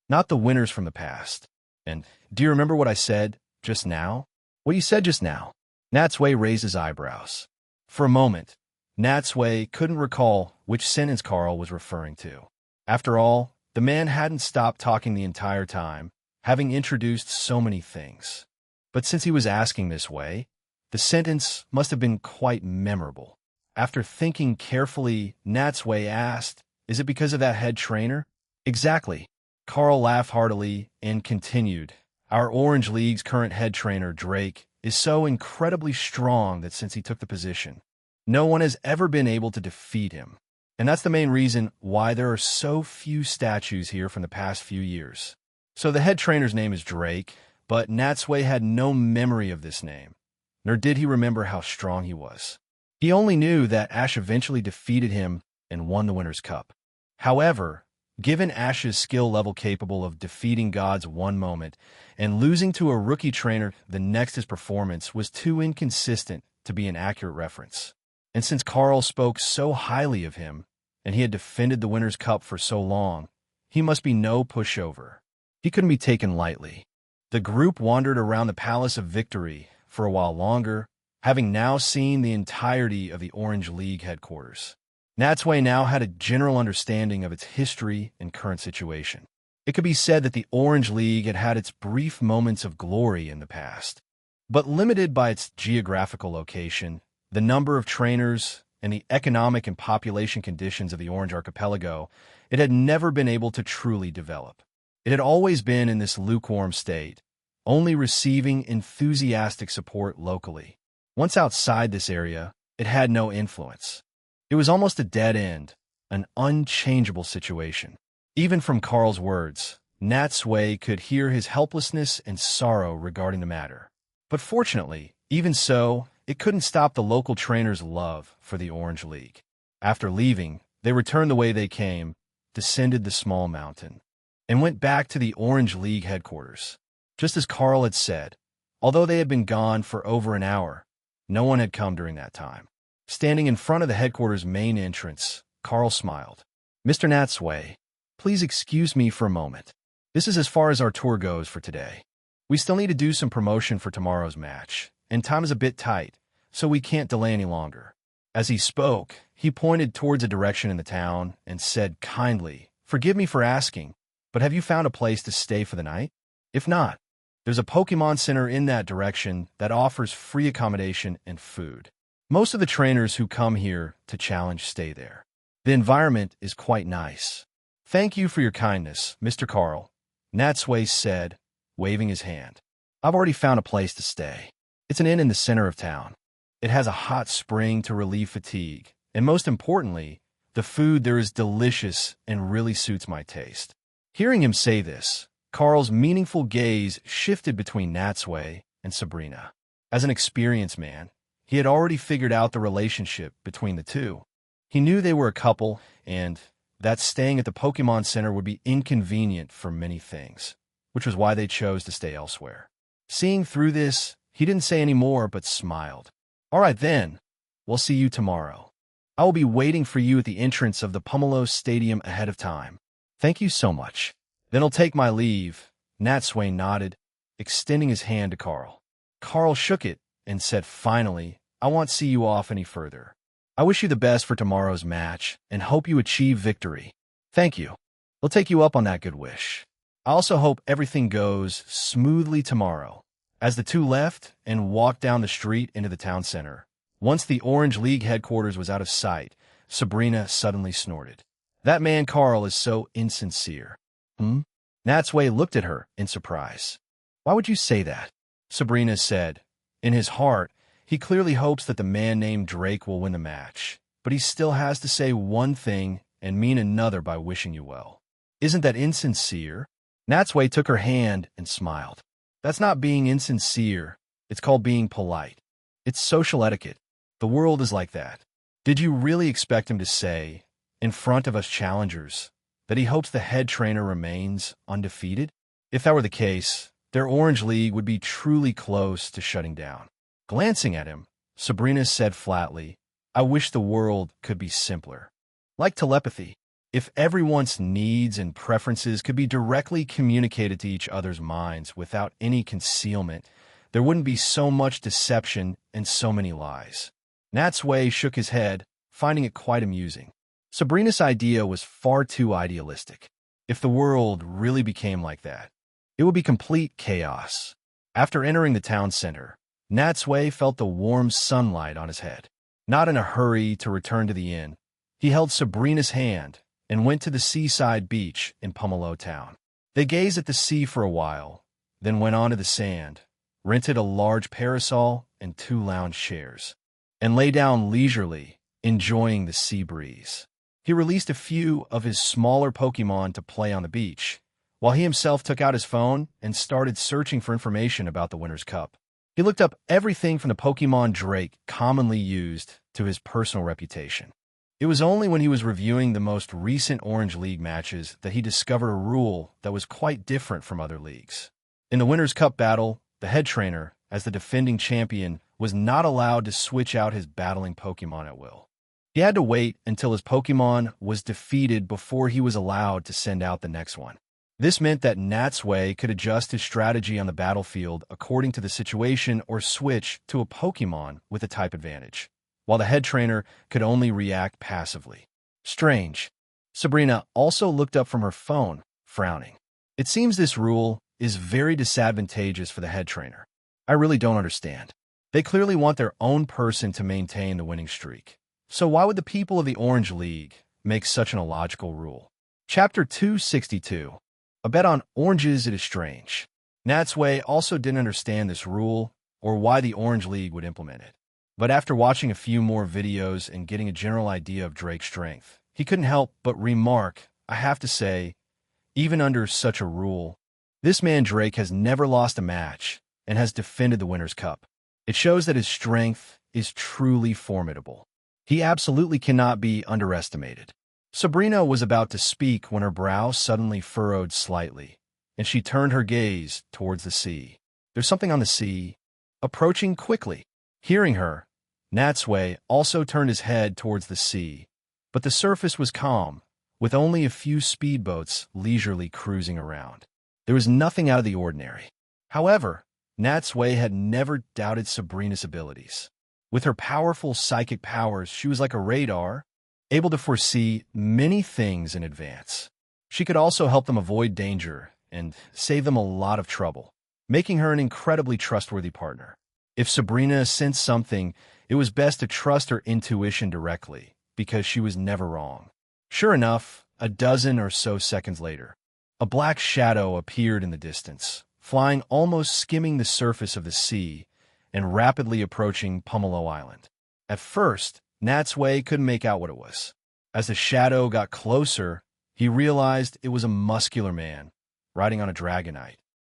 not the winners from the past. And do you remember what I said just now? What you said just now? Natsui raised his eyebrows. For a moment, Natsui couldn't recall which sentence Carl was referring to. After all, the man hadn't stopped talking the entire time, having introduced so many things. But since he was asking this way, the sentence must have been quite memorable. After thinking carefully, Natsui asked, "Is it because of that head trainer?" "Exactly." Carl laughed heartily and continued, "Our Orange League's current head trainer, Drake, is so incredibly strong that since he took the position, no one has ever been able to defeat him. And that's the main reason why there are so few statues here from the past few years." So the head trainer's name is Drake, but Natsui had no memory of this name, nor did he remember how strong he was. He only knew that Ash eventually defeated him and won the Winner's Cup. However, given Ash's skill level capable of defeating gods one moment and losing to a rookie trainer the next, his performance was too inconsistent to be an accurate reference. And since Carl spoke so highly of him, and he had defended the Winner's Cup for so long, he must be no pushover. He couldn't be taken lightly. The group wandered around the Palace of Victory for a while longer, having now seen the entirety of the Orange League headquarters. Natsui now had a general understanding of its history and current situation. It could be said that the Orange League had had its brief moments of glory in the past, but limited by its geographical location, the number of trainers, and the economic and population conditions of the Orange Archipelago, it had never been able to truly develop. It had always been in this lukewarm state, only receiving enthusiastic support locally. Once outside this area, it had no influence. It was almost a dead end, an unchangeable situation. Even from Carl's words, Natsui could hear his helplessness and sorrow regarding the matter. But fortunately, even so, it couldn't stop the local trainers' love for the Orange League. After leaving, they returned the way they came, descended the small mountain, and went back to the Orange League headquarters. Just as Carl had said, although they had been gone for over an hour, no one had come during that time. Standing in front of the headquarters' main entrance, Carl smiled. "Mr. Natsui, please excuse me for a moment. This is as far as our tour goes for today. We still need to do some promotion for tomorrow's match, and time is a bit tight, so we can't delay any longer." As he spoke, he pointed towards a direction in the town and said kindly, "Forgive me for asking, but have you found a place to stay for the night? If not, there's a Pokemon Center in that direction that offers free accommodation and food. Most of the trainers who come here to challenge stay there. The environment is quite nice." "Thank you for your kindness, Mr. Carl," Natsui said, waving his hand. "I've already found a place to stay. It's an inn in the center of town. It has a hot spring to relieve fatigue, and most importantly, the food there is delicious and really suits my taste." Hearing him say this, Carl's meaningful gaze shifted between Natsui and Sabrina. As an experienced man, he had already figured out the relationship between the two. He knew they were a couple, and that staying at the Pokemon Center would be inconvenient for many things, which was why they chose to stay elsewhere. Seeing through this, he didn't say any more but smiled. "All right then, we'll see you tomorrow. I will be waiting for you at the entrance of the Pomelo Stadium ahead of time." "Thank you so much. Then I'll take my leave," Natsui nodded, extending his hand to Carl. Carl shook it and said finally, "I won't see you off any further. I wish you the best for tomorrow's match and hope you achieve victory." "Thank you. I'll take you up on that good wish. I also hope everything goes smoothly tomorrow." As the two left and walked down the street into the town center, once the Orange League headquarters was out of sight, Sabrina suddenly snorted. "That man Carl is so insincere." Natsui looked at her in surprise. "Why would you say that?" Sabrina said. In his heart, he clearly hopes that the man named Drake will win the match, but he still has to say one thing and mean another by wishing you well. "Isn't that insincere?" Natsui took her hand and smiled. "That's not being insincere. It's called being polite. It's social etiquette. The world is like that." Did you really expect him to say, in front of us challengers, that he hopes the head trainer remains undefeated? If that were the case, their Orange League would be truly close to shutting down. Glancing at him, Sabrina said flatly, "I wish the world could be simpler." Like telepathy, if everyone's needs and preferences could be directly communicated to each other's minds without any concealment, there wouldn't be so much deception and so many lies. Natsui shook his head, finding it quite amusing. Sabrina's idea was far too idealistic. If the world really became like that, it would be complete chaos. After entering the town center, Natsui felt the warm sunlight on his head. Not in a hurry to return to the inn, he held Sabrina's hand and went to the seaside beach in Pomelo town. They gazed at the sea for a while, then went onto the sand, rented a large parasol and 2 lounge chairs, and lay down leisurely, enjoying the sea breeze. He released a few of his smaller Pokemon to play on the beach, while he himself took out his phone and started searching for information about the Winner's Cup. He looked up everything from the Pokemon Drake commonly used to his personal reputation. It was only when he was reviewing the most recent Orange League matches that he discovered a rule that was quite different from other leagues. In the Winner's Cup battle, the head trainer, as the defending champion, was not allowed to switch out his battling Pokemon at will. He had to wait until his Pokemon was defeated before he was allowed to send out the next one. This meant that Natsui could adjust his strategy on the battlefield according to the situation or switch to a Pokemon with a type advantage, while the head trainer could only react passively. Strange. Sabrina also looked up from her phone, frowning. It seems this rule is very disadvantageous for the head trainer. I really don't understand. They clearly want their own person to maintain the winning streak. So why would the people of the Orange League make such an illogical rule? Chapter 262. A bet on oranges. It is strange. Natsui also didn't understand this rule or why the Orange League would implement it. But after watching a few more videos and getting a general idea of Drake's strength, he couldn't help but remark, I have to say, even under such a rule, this man Drake has never lost a match and has defended the Winner's Cup. It shows that his strength is truly formidable. He absolutely cannot be underestimated. Sabrina was about to speak when her brow suddenly furrowed slightly, and she turned her gaze towards the sea. There's something on the sea, approaching quickly. Hearing her, Natsui also turned his head towards the sea, but the surface was calm, with only a few speedboats leisurely cruising around. There was nothing out of the ordinary. However, Natsui had never doubted Sabrina's abilities. With her powerful psychic powers, she was like a radar, able to foresee many things in advance. She could also help them avoid danger and save them a lot of trouble, making her an incredibly trustworthy partner. If Sabrina sensed something, it was best to trust her intuition directly, because she was never wrong. Sure enough, a dozen or so seconds later, a black shadow appeared in the distance, flying almost skimming the surface of the sea and rapidly approaching Pomelo Island. At first, Natsui couldn't make out what it was. As the shadow got closer, he realized it was a muscular man, riding on a dragonite,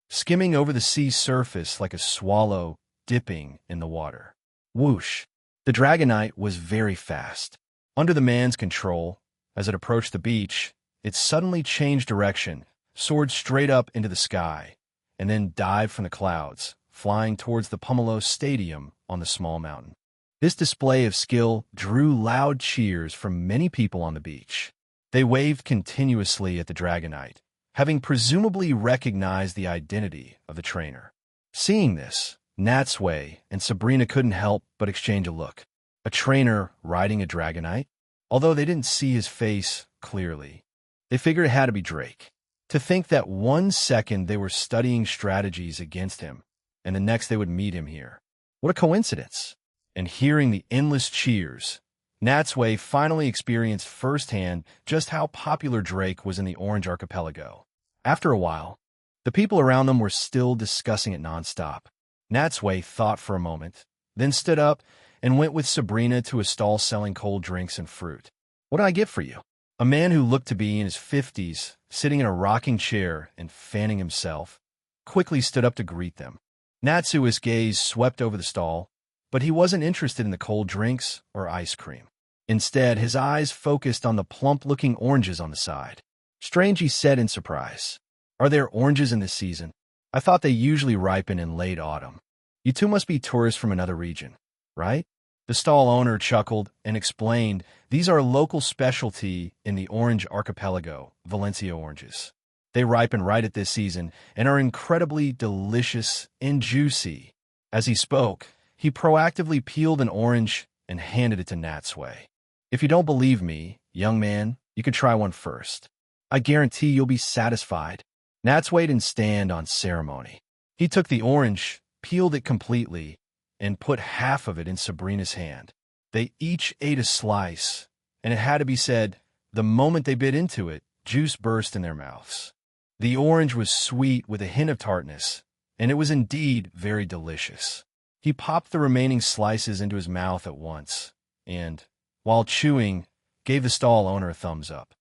skimming over the sea's surface like a swallow dipping in the water. Whoosh! The dragonite was very fast. Under the man's control, as it approached the beach, it suddenly changed direction, soared straight up into the sky, and then dived from the clouds, flying towards the Pomelo Stadium on the small mountain. This display of skill drew loud cheers from many people on the beach. They waved continuously at the dragonite, having presumably recognized the identity of the trainer. Seeing this, Natsui and Sabrina couldn't help but exchange a look. A trainer riding a dragonite? Although they didn't see his face clearly, they figured it had to be Drake. To think that 1 second they were studying strategies against him, and the next they would meet him here. What a coincidence! And hearing the endless cheers, Natsui finally experienced firsthand just how popular Drake was in the Orange Archipelago. After a while, the people around them were still discussing it nonstop. Natsui thought for a moment, then stood up and went with Sabrina to a stall selling cold drinks and fruit. What did I get for you? A man who looked to be in his 50s, sitting in a rocking chair and fanning himself, quickly stood up to greet them. Natsui's gaze swept over the stall, but he wasn't interested in the cold drinks or ice cream. Instead, his eyes focused on the plump-looking oranges on the side. Strange, he said in surprise. Are there oranges in this season? I thought they usually ripen in late autumn. You two must be tourists from another region, right? The stall owner chuckled and explained, "These are a local specialty in the Orange Archipelago, Valencia oranges. They ripen right at this season and are incredibly delicious and juicy." As he spoke, he proactively peeled an orange and handed it to Natsui. "If you don't believe me, young man, you can try one first. I guarantee you'll be satisfied." Natsui didn't stand on ceremony. He took the orange, peeled it completely, and put half of it in Sabrina's hand. They each ate a slice, and it had to be said, the moment they bit into it, juice burst in their mouths. The orange was sweet with a hint of tartness, and it was indeed very delicious. He popped the remaining slices into his mouth at once, and, while chewing, gave the stall owner a thumbs up.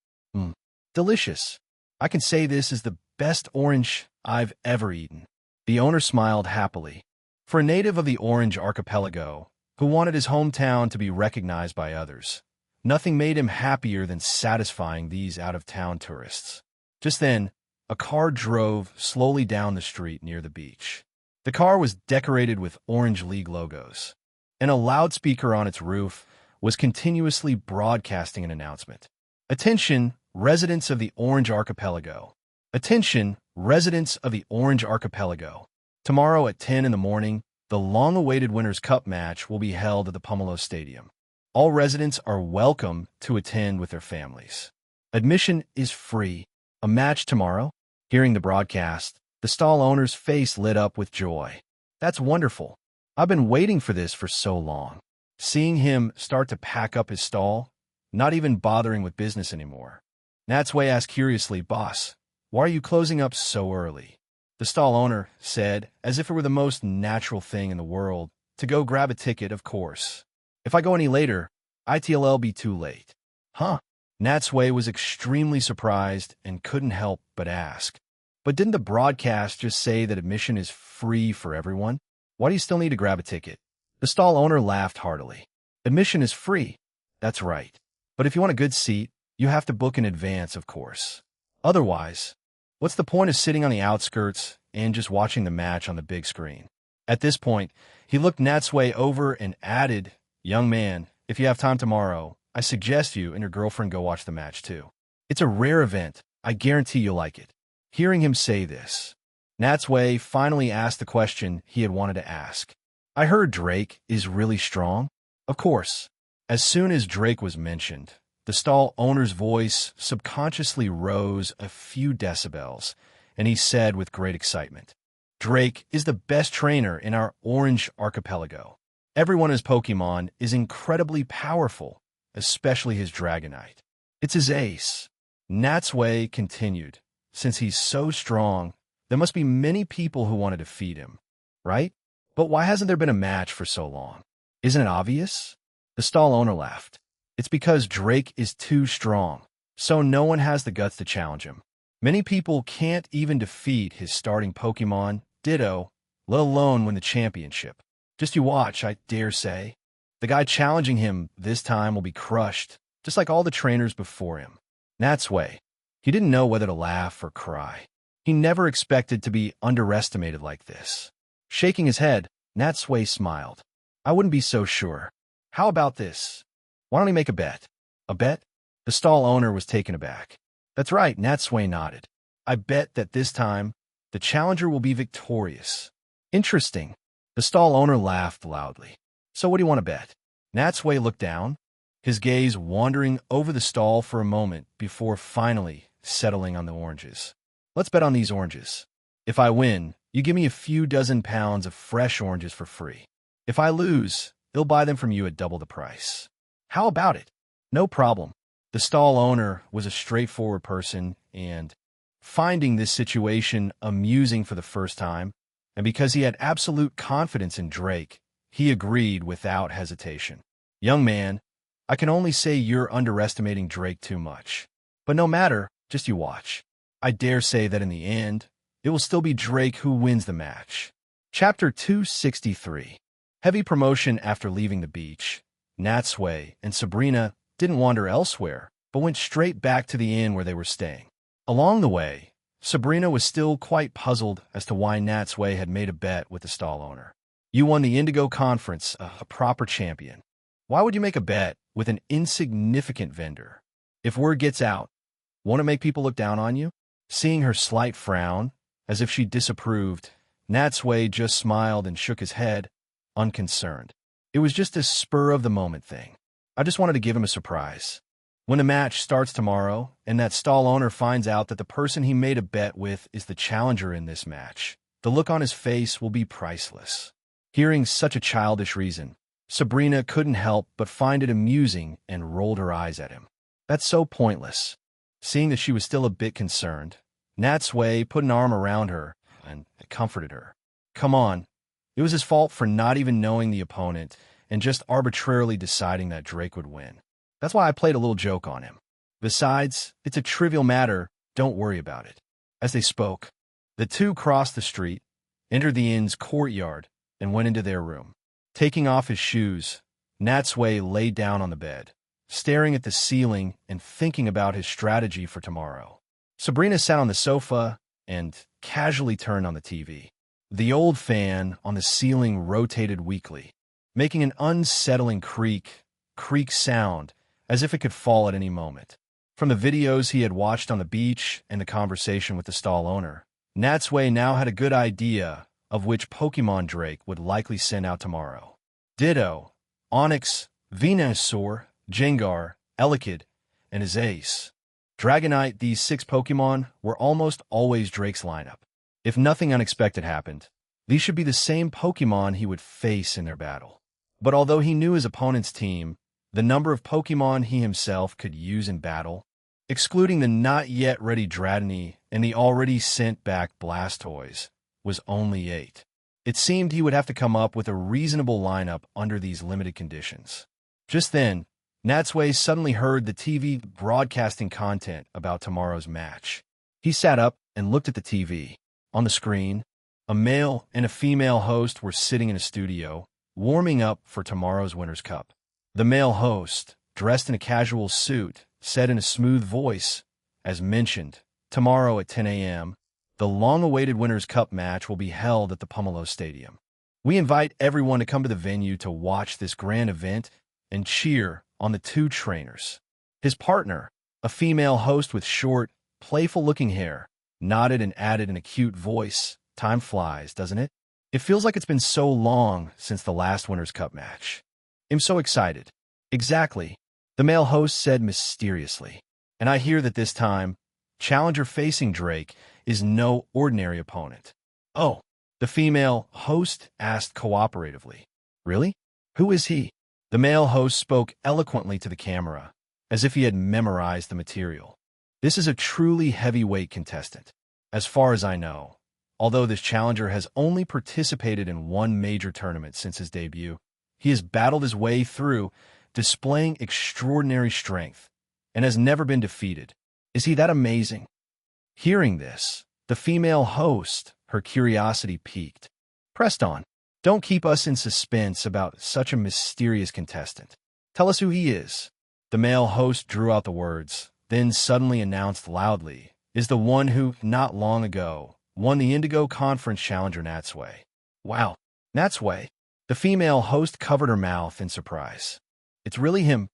Delicious. I can say this is the best orange I've ever eaten." The owner smiled happily. For a native of the Orange Archipelago, who wanted his hometown to be recognized by others, nothing made him happier than satisfying these out-of-town tourists. Just then, a car drove slowly down the street near the beach. The car was decorated with Orange League logos, and a loudspeaker on its roof was continuously broadcasting an announcement. "Attention, residents of the Orange Archipelago. Attention, residents of the Orange Archipelago. Tomorrow at 10 in the morning, the long-awaited Winners' Cup match will be held at the Pomelo Stadium. All residents are welcome to attend with their families. Admission is free. A match tomorrow?" Hearing the broadcast, the stall owner's face lit up with joy. "That's wonderful. I've been waiting for this for so long." Seeing him start to pack up his stall, not even bothering with business anymore, Natsui asked curiously, "Boss, why are you closing up so early?" The stall owner said, as if it were the most natural thing in the world, "To go grab a ticket, of course. If I go any later, it'll be too late." "Huh?" Natsui was extremely surprised and couldn't help but ask, "But didn't the broadcast just say that admission is free for everyone? Why do you still need to grab a ticket?" The stall owner laughed heartily. "Admission is free. That's right. But if you want a good seat, you have to book in advance, of course. Otherwise, what's the point of sitting on the outskirts and just watching the match on the big screen?" At this point, he looked Natsui over and added, "Young man, if you have time tomorrow, I suggest you and your girlfriend go watch the match too. It's a rare event. I guarantee you'll like it." Hearing him say this, Natsui finally asked the question he had wanted to ask. "I heard Drake is really strong?" Of course. As soon as Drake was mentioned, the stall owner's voice subconsciously rose a few decibels, and he said with great excitement, "Drake is the best trainer in our Orange Archipelago. Everyone his Pokemon is incredibly powerful, especially his Dragonite. It's his ace." Natsui continued, "Since he's so strong, there must be many people who want to defeat him, right? But why hasn't there been a match for so long? Isn't it obvious?" The stall owner laughed. "It's because Drake is too strong, so no one has the guts to challenge him. Many people can't even defeat his starting Pokemon, Ditto, let alone win the championship. Just you watch, I dare say. The guy challenging him this time will be crushed, just like all the trainers before him." Natsui, he didn't know whether to laugh or cry. He never expected to be underestimated like this. Shaking his head, Natsui smiled. "I wouldn't be so sure. How about this? Why don't we make a bet?" "A bet?" The stall owner was taken aback. "That's right," Natsui nodded. "I bet that this time, the challenger will be victorious." "Interesting." The stall owner laughed loudly. "So what do you want to bet?" Natsui looked down, his gaze wandering over the stall for a moment before finally settling on the oranges. "Let's bet on these oranges. If I win, you give me a few dozen pounds of fresh oranges for free. If I lose, they'll buy them from you at double the price. How about it?" "No problem." The stall owner was a straightforward person, and, finding this situation amusing for the first time, and because he had absolute confidence in Drake, he agreed without hesitation. "Young man, I can only say you're underestimating Drake too much. But no matter, just you watch. I dare say that in the end, it will still be Drake who wins the match." Chapter 263. Heavy promotion. After leaving the beach, Natsui and Sabrina didn't wander elsewhere, but went straight back to the inn where they were staying. Along the way, Sabrina was still quite puzzled as to why Natsui had made a bet with the stall owner. "You won the Indigo Conference, a proper champion. Why would you make a bet with an insignificant vendor? If word gets out, won't it make people look down on you? Seeing her slight frown, as if she disapproved, Natsui just smiled and shook his head, unconcerned. It was just a spur-of-the-moment thing. I just wanted to give him a surprise. When the match starts tomorrow, and that stall owner finds out that the person he made a bet with is the challenger in this match, the look on his face will be priceless. Hearing such a childish reason, Sabrina couldn't help but find it amusing and rolled her eyes at him. That's so pointless. Seeing that she was still a bit concerned, Natsui put an arm around her and comforted her. Come on, it was his fault for not even knowing the opponent and just arbitrarily deciding that Drake would win. That's why I played a little joke on him. Besides, it's a trivial matter, don't worry about it. As they spoke, the two crossed the street, entered the inn's courtyard, and went into their room. Taking off his shoes, Natsui lay down on the bed, staring at the ceiling and thinking about his strategy for tomorrow. Sabrina sat on the sofa and casually turned on the TV. The old fan on the ceiling rotated weakly, making an unsettling creak sound as if it could fall at any moment. From the videos he had watched on the beach and the conversation with the stall owner, Natsui now had a good idea of which Pokemon Drake would likely send out tomorrow. Ditto, Onix, Venusaur, Gengar, Elekid, and his ace. Dragonite, these 6 Pokemon were almost always Drake's lineup. If nothing unexpected happened, these should be the same Pokemon he would face in their battle. But although he knew his opponent's team, the number of Pokemon he himself could use in battle, excluding the not-yet-ready Dratini and the already-sent-back Blastoise, was only 8. It seemed he would have to come up with a reasonable lineup under these limited conditions. Just then, Natsui suddenly heard the TV broadcasting content about tomorrow's match. He sat up and looked at the TV. On the screen, a male and a female host were sitting in a studio, warming up for tomorrow's Winners' Cup. The male host, dressed in a casual suit, said in a smooth voice, as mentioned, tomorrow at 10 a.m., the long-awaited Winners' Cup match will be held at the Pomelo Stadium. We invite everyone to come to the venue to watch this grand event and cheer on the 2 trainers. His partner, a female host with short, playful-looking hair, nodded and added in a cute voice, time flies, doesn't it? It feels like it's been so long since the last Winners' Cup match. I'm so excited. Exactly, the male host said mysteriously. And I hear that this time, challenger facing Drake is no ordinary opponent. Oh, the female host asked cooperatively. Really? Who is he? The male host spoke eloquently to the camera, as if he had memorized the material. This is a truly heavyweight contestant. As far as I know, although this challenger has only participated in 1 major tournament since his debut, he has battled his way through, displaying extraordinary strength, and has never been defeated. Is he that amazing? Hearing this, the female host, her curiosity piqued, pressed on. Don't keep us in suspense about such a mysterious contestant. Tell us who he is. The male host drew out the words, then suddenly announced loudly, is the one who, not long ago, won the Indigo Conference Challenger Natsui. Wow, Natsui. The female host covered her mouth in surprise. It's really him.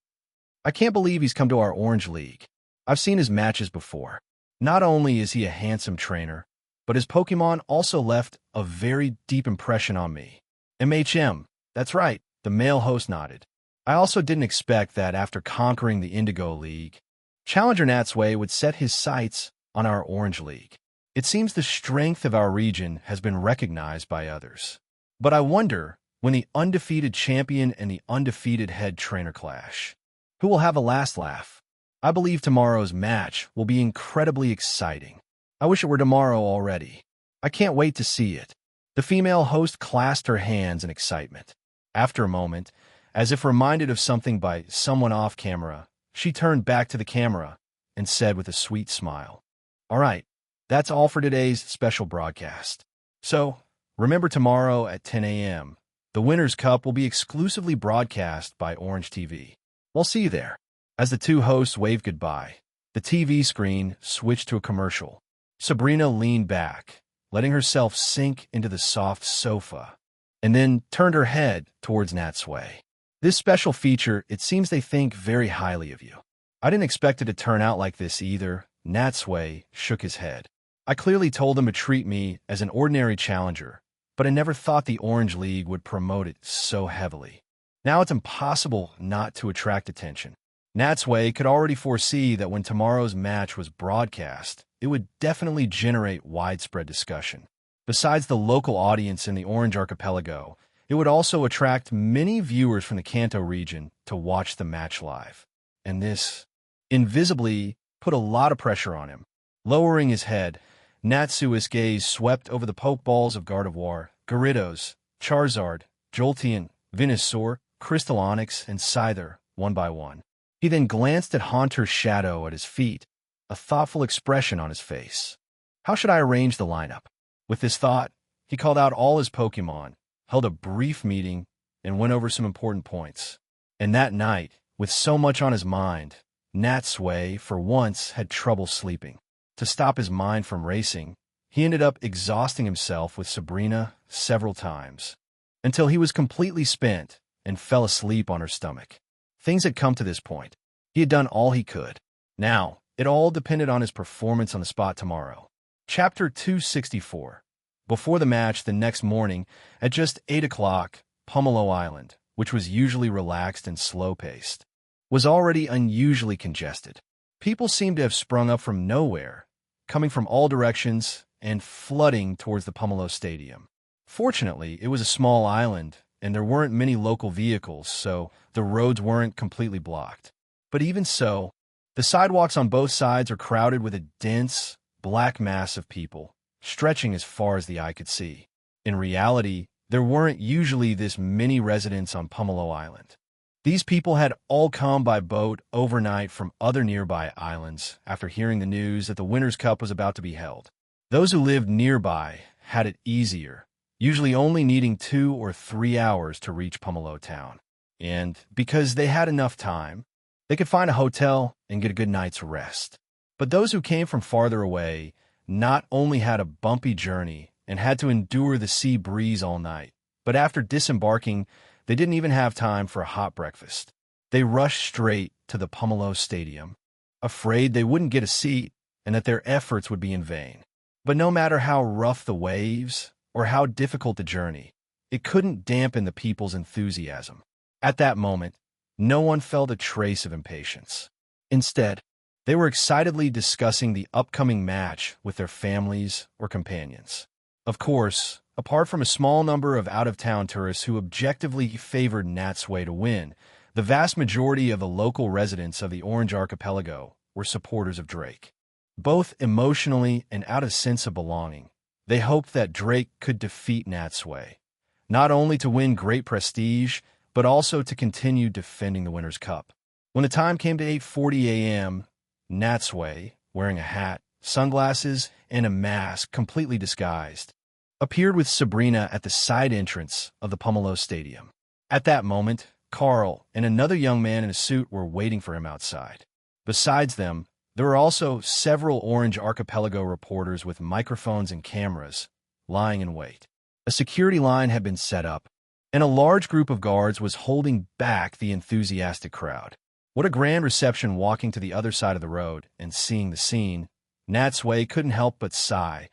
I can't believe he's come to our Orange League. I've seen his matches before. Not only is he a handsome trainer, but his Pokemon also left a very deep impression on me. MHM, that's right, the male host nodded. I also didn't expect that after conquering the Indigo League, Challenger Natsui would set his sights on our Orange League. It seems the strength of our region has been recognized by others. But I wonder, when the undefeated champion and the undefeated head trainer clash, who will have a last laugh? I believe tomorrow's match will be incredibly exciting. I wish it were tomorrow already. I can't wait to see it. The female host clasped her hands in excitement. After a moment, as if reminded of something by someone off camera, she turned back to the camera and said with a sweet smile, "All right, that's all for today's special broadcast. So, remember tomorrow at 10 a.m., the Winners' Cup will be exclusively broadcast by Orange TV. We'll see you there." As the 2 hosts waved goodbye, the TV screen switched to a commercial. Sabrina leaned back, letting herself sink into the soft sofa, and then turned her head towards Natsui. This special feature, it seems they think very highly of you. I didn't expect it to turn out like this either. Natsui shook his head. I clearly told them to treat me as an ordinary challenger, but I never thought the Orange League would promote it so heavily. Now it's impossible not to attract attention. Natsui could already foresee that when tomorrow's match was broadcast, it would definitely generate widespread discussion. Besides the local audience in the Orange Archipelago, it would also attract many viewers from the Kanto region to watch the match live. And this, invisibly, put a lot of pressure on him. Lowering his head, Natsui's gaze swept over the Pokeballs of Gardevoir, Gyarados, Charizard, Jolteon, Venusaur, Crystal Onix, and Scyther, one by one. He then glanced at Haunter's shadow at his feet, a thoughtful expression on his face. How should I arrange the lineup? With this thought, he called out all his Pokemon, held a brief meeting, and went over some important points. And that night, with so much on his mind, Natsui, for once, had trouble sleeping. To stop his mind from racing, he ended up exhausting himself with Sabrina several times, until he was completely spent and fell asleep on her stomach. Things had come to this point. He had done all he could. Now, it all depended on his performance on the spot tomorrow. Chapter 264. Before the match the next morning, at just 8 o'clock, Pomelo Island, which was usually relaxed and slow-paced, was already unusually congested. People seemed to have sprung up from nowhere, coming from all directions and flooding towards the Pomelo Stadium. Fortunately, it was a small island, and there weren't many local vehicles, so the roads weren't completely blocked. But even so, the sidewalks on both sides are crowded with a dense, black mass of people, stretching as far as the eye could see. In reality, there weren't usually this many residents on Pomelo Island. These people had all come by boat overnight from other nearby islands after hearing the news that the Winners' Cup was about to be held. Those who lived nearby had it easier, usually only needing 2 or 3 hours to reach Pomelo town. And because they had enough time, they could find a hotel and get a good night's rest. But those who came from farther away not only had a bumpy journey and had to endure the sea breeze all night, but after disembarking, they didn't even have time for a hot breakfast. They rushed straight to the Pomelo Stadium, afraid they wouldn't get a seat and that their efforts would be in vain. But no matter how rough the waves or how difficult the journey, it couldn't dampen the people's enthusiasm. At that moment, no one felt a trace of impatience. Instead, they were excitedly discussing the upcoming match with their families or companions. Of course, apart from a small number of out-of-town tourists who objectively favored Natsui to win, the vast majority of the local residents of the Orange Archipelago were supporters of Drake. Both emotionally and out of sense of belonging, they hoped that Drake could defeat Natsui, not only to win great prestige, but also to continue defending the Winners' Cup. When the time came to 8:40 a.m., Natsui, wearing a hat, sunglasses, and a mask completely disguised, appeared with Sabrina at the side entrance of the Pomelo Stadium. At that moment, Carl and another young man in a suit were waiting for him outside. Besides them, there were also several Orange Archipelago reporters with microphones and cameras lying in wait. A security line had been set up, and a large group of guards was holding back the enthusiastic crowd. What a grand reception walking to the other side of the road and seeing the scene. Natsui couldn't help but sigh,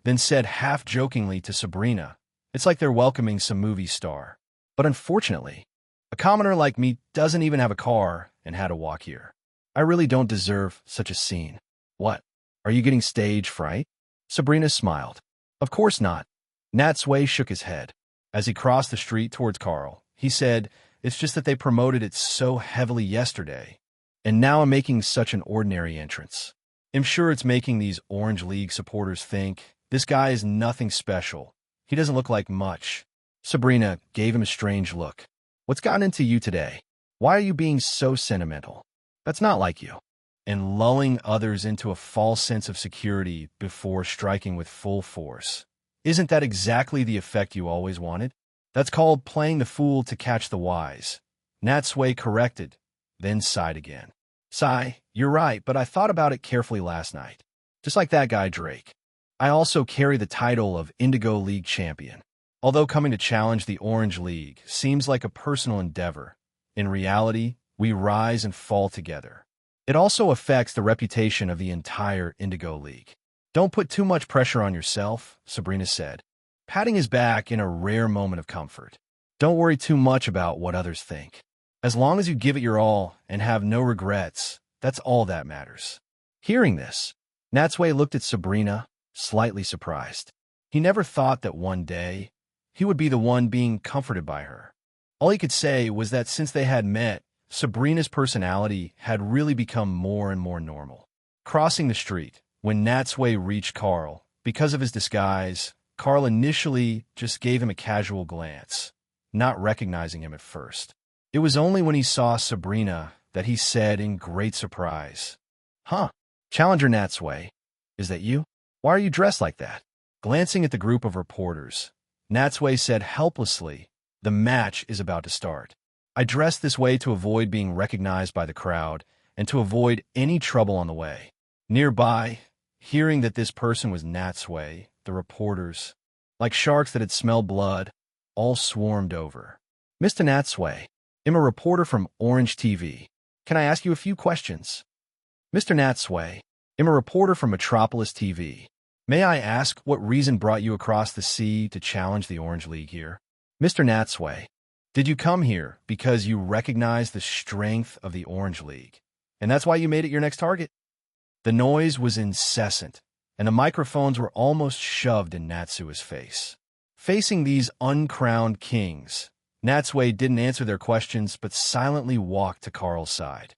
then said half-jokingly to Sabrina, "It's like they're welcoming some movie star. But unfortunately, a commoner like me doesn't even have a car and had to walk here. I really don't deserve such a scene." "What? Are you getting stage fright?" Sabrina smiled. "Of course not." Natsui shook his head. As he crossed the street towards Carl, he said, "It's just that they promoted it so heavily yesterday, and now I'm making such an ordinary entrance. I'm sure it's making these Orange League supporters think, this guy is nothing special. He doesn't look like much." Sabrina gave him a strange look. "What's gotten into you today? Why are you being so sentimental? That's not like you." And lulling others into a false sense of security before striking with full force. Isn't that exactly the effect you always wanted? That's called playing the fool to catch the wise. Natsui corrected, then sighed again. "Sigh, you're right, but I thought about it carefully last night. Just like that guy Drake. I also carry the title of Indigo League champion. Although coming to challenge the Orange League seems like a personal endeavor, In reality, we rise and fall together. It also affects the reputation of the entire Indigo League. Don't put too much pressure on yourself, Sabrina said, patting his back in a rare moment of comfort. Don't worry too much about what others think. As long as you give it your all and have no regrets, that's all that matters. Hearing this, Natsui looked at Sabrina, slightly surprised. He never thought that one day he would be the one being comforted by her. All he could say was that since they had met, Sabrina's personality had really become more and more normal. Crossing the street, when Natsui reached Carl, because of his disguise, Carl initially just gave him a casual glance, not recognizing him at first. It was only when he saw Sabrina that he said in great surprise, "Huh, Challenger Natsui, is that you? Why are you dressed like that?" Glancing at the group of reporters, Natsui said helplessly, "The match is about to start. I dressed this way to avoid being recognized by the crowd and to avoid any trouble on the way." Nearby, hearing that this person was Natsui, the reporters, like sharks that had smelled blood, all swarmed over. "Mr. Natsui, I'm a reporter from Orange TV. Can I ask you a few questions?" "Mr. Natsui, I'm a reporter from Metropolis TV. May I ask what reason brought you across the sea to challenge the Orange League here?" "Mr. Natsui, did you come here because you recognize the strength of the Orange League, and that's why you made it your next target?" The noise was incessant, and the microphones were almost shoved in Natsui's face. Facing these uncrowned kings, Natsui didn't answer their questions but silently walked to Carl's side.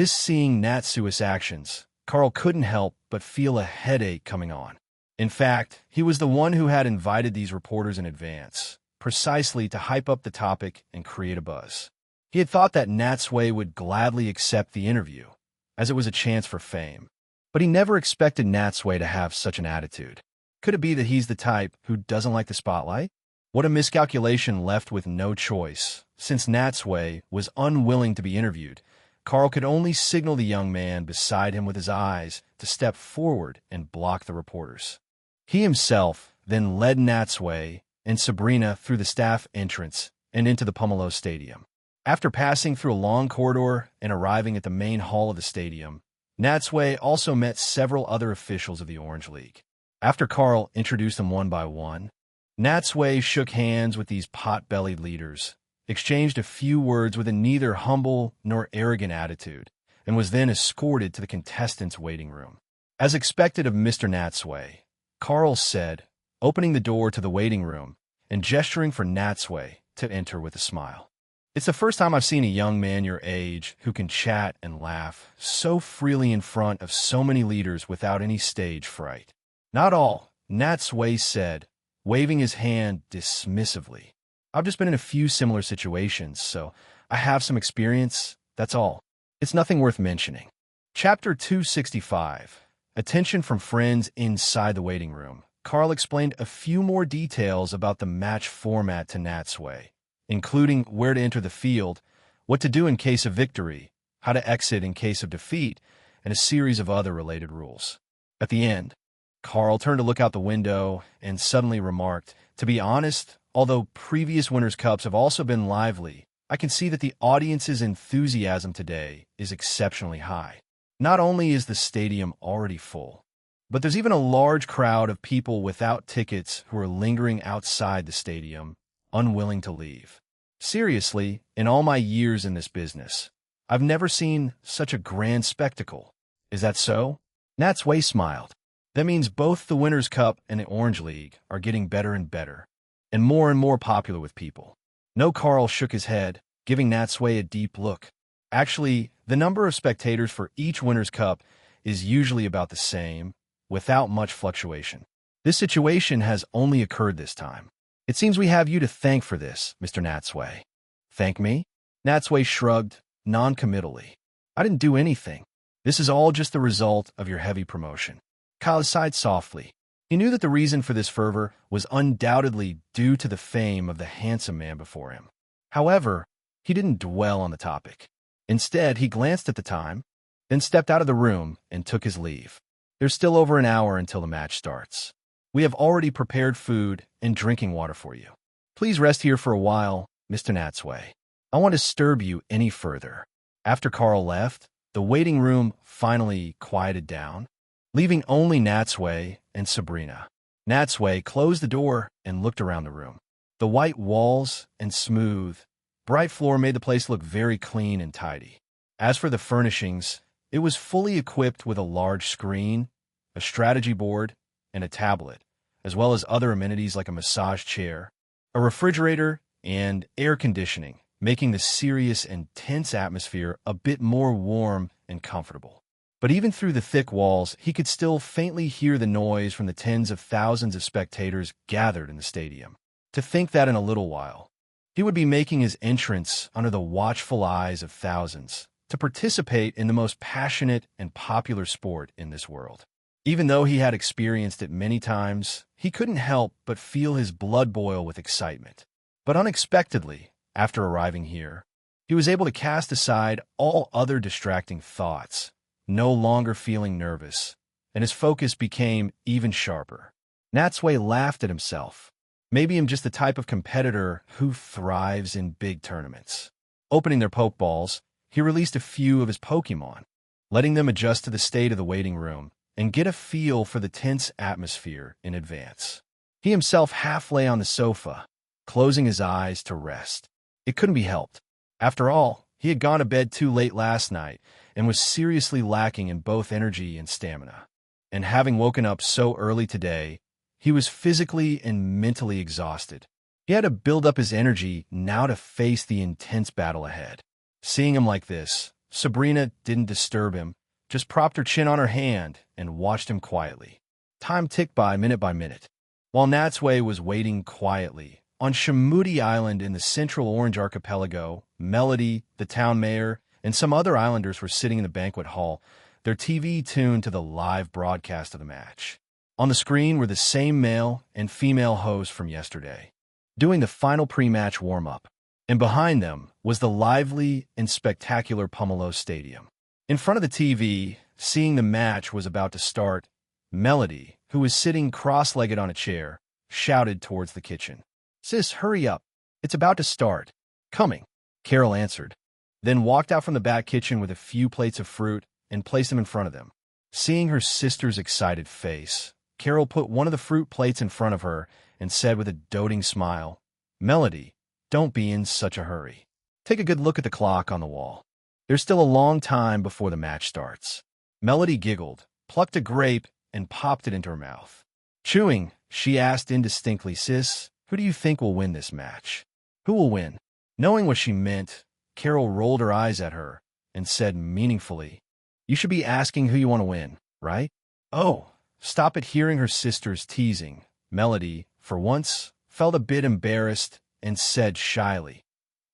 Seeing Natsui's actions, Carl couldn't help but feel a headache coming on. In fact, he was the one who had invited these reporters in advance, precisely to hype up the topic and create a buzz. He had thought that Natsui would gladly accept the interview, as it was a chance for fame. But he never expected Natsui to have such an attitude. Could it be that he's the type who doesn't like the spotlight? What a miscalculation left with no choice. Since Natsui was unwilling to be interviewed, Carl could only signal the young man beside him with his eyes to step forward and block the reporters. He himself then led Natsui and Sabrina through the staff entrance and into the Pomelo Stadium. After passing through a long corridor and arriving at the main hall of the stadium, Natsui also met several other officials of the Orange League. After Carl introduced them one by one, Natsui shook hands with these pot-bellied leaders, exchanged a few words with a neither humble nor arrogant attitude, and was then escorted to the contestants' waiting room. As expected of Mr. Natsui, Carl said, opening the door to the waiting room and gesturing for Natsui to enter with a smile. "It's the first time I've seen a young man your age who can chat and laugh so freely in front of so many leaders without any stage fright." "Not all," Natsui said, waving his hand dismissively. "I've just been in a few similar situations, so I have some experience, that's all. It's nothing worth mentioning." Chapter 265. Attention from friends inside the waiting room. Carl explained a few more details about the match format to Natsui, including where to enter the field, what to do in case of victory, how to exit in case of defeat, and a series of other related rules. At the end, Carl turned to look out the window and suddenly remarked, "To be honest, although previous Winners' Cups have also been lively, I can see that the audience's enthusiasm today is exceptionally high. Not only is the stadium already full, but there's even a large crowd of people without tickets who are lingering outside the stadium, unwilling to leave. Seriously, in all my years in this business, I've never seen such a grand spectacle. Is that so?" Natsui smiled. "That means both the Winners' Cup and the Orange League are getting better and more popular with people." No, Carl shook his head, giving Natsui a deep look. "Actually, the number of spectators for each Winners' Cup is usually about the same, without much fluctuation. This situation has only occurred this time. It seems we have you to thank for this, Mr. Natsui." "Thank me?" Natsui shrugged, non-committally. "I didn't do anything. This is all just the result of your heavy promotion." Kyle sighed softly. He knew that the reason for this fervor was undoubtedly due to the fame of the handsome man before him. However, he didn't dwell on the topic. Instead, he glanced at the time, then stepped out of the room and took his leave. "There's still over an hour until the match starts. We have already prepared food and drinking water for you. Please rest here for a while, Mr. Natsui." I won't disturb you any further." After Carl left, the waiting room finally quieted down, leaving only Natsui and Sabrina. Natsui closed the door and looked around the room. The white walls and smooth, bright floor made the place look very clean and tidy. As for the furnishings, it was fully equipped with a large screen, a strategy board, and a tablet, as well as other amenities like a massage chair, a refrigerator, and air conditioning, making the serious and tense atmosphere a bit more warm and comfortable. But even through the thick walls, he could still faintly hear the noise from the tens of thousands of spectators gathered in the stadium. To think that in a little while, he would be making his entrance under the watchful eyes of thousands to participate in the most passionate and popular sport in this world. Even though he had experienced it many times, he couldn't help but feel his blood boil with excitement. But unexpectedly, after arriving here, he was able to cast aside all other distracting thoughts, no longer feeling nervous, and his focus became even sharper. Natsui laughed at himself. Maybe I'm just the type of competitor who thrives in big tournaments. Opening their Pokeballs, he released a few of his Pokemon, letting them adjust to the state of the waiting room and get a feel for the tense atmosphere in advance. He himself half lay on the sofa, closing his eyes to rest. It couldn't be helped. After all, he had gone to bed too late last night and was seriously lacking in both energy and stamina. And having woken up so early today, he was physically and mentally exhausted. He had to build up his energy now to face the intense battle ahead. Seeing him like this, Sabrina didn't disturb him, just propped her chin on her hand and watched him quietly. Time ticked by minute, while Natsui was waiting quietly. On Shamudi Island in the central Orange Archipelago, Melody, the town mayor, and some other islanders were sitting in the banquet hall, their TV tuned to the live broadcast of the match. On the screen were the same male and female hosts from yesterday, doing the final pre-match warm-up. And behind them was the lively and spectacular Pomelo Stadium. In front of the TV, seeing the match was about to start, Melody, who was sitting cross-legged on a chair, shouted towards the kitchen. "Sis, hurry up. It's about to start." "Coming," Carol answered, then walked out from the back kitchen with a few plates of fruit and placed them in front of them. Seeing her sister's excited face, Carol put one of the fruit plates in front of her and said with a doting smile, "Melody, don't be in such a hurry. Take a good look at the clock on the wall. There's still a long time before the match starts." Melody giggled, plucked a grape, and popped it into her mouth. Chewing, she asked indistinctly, "Sis, who do you think will win this match?" "Who will win?" Knowing what she meant, Carol rolled her eyes at her and said meaningfully, "You should be asking who you want to win, right?" "Oh." Stop it. Hearing her sister's teasing, Melody, for once, felt a bit embarrassed and said shyly,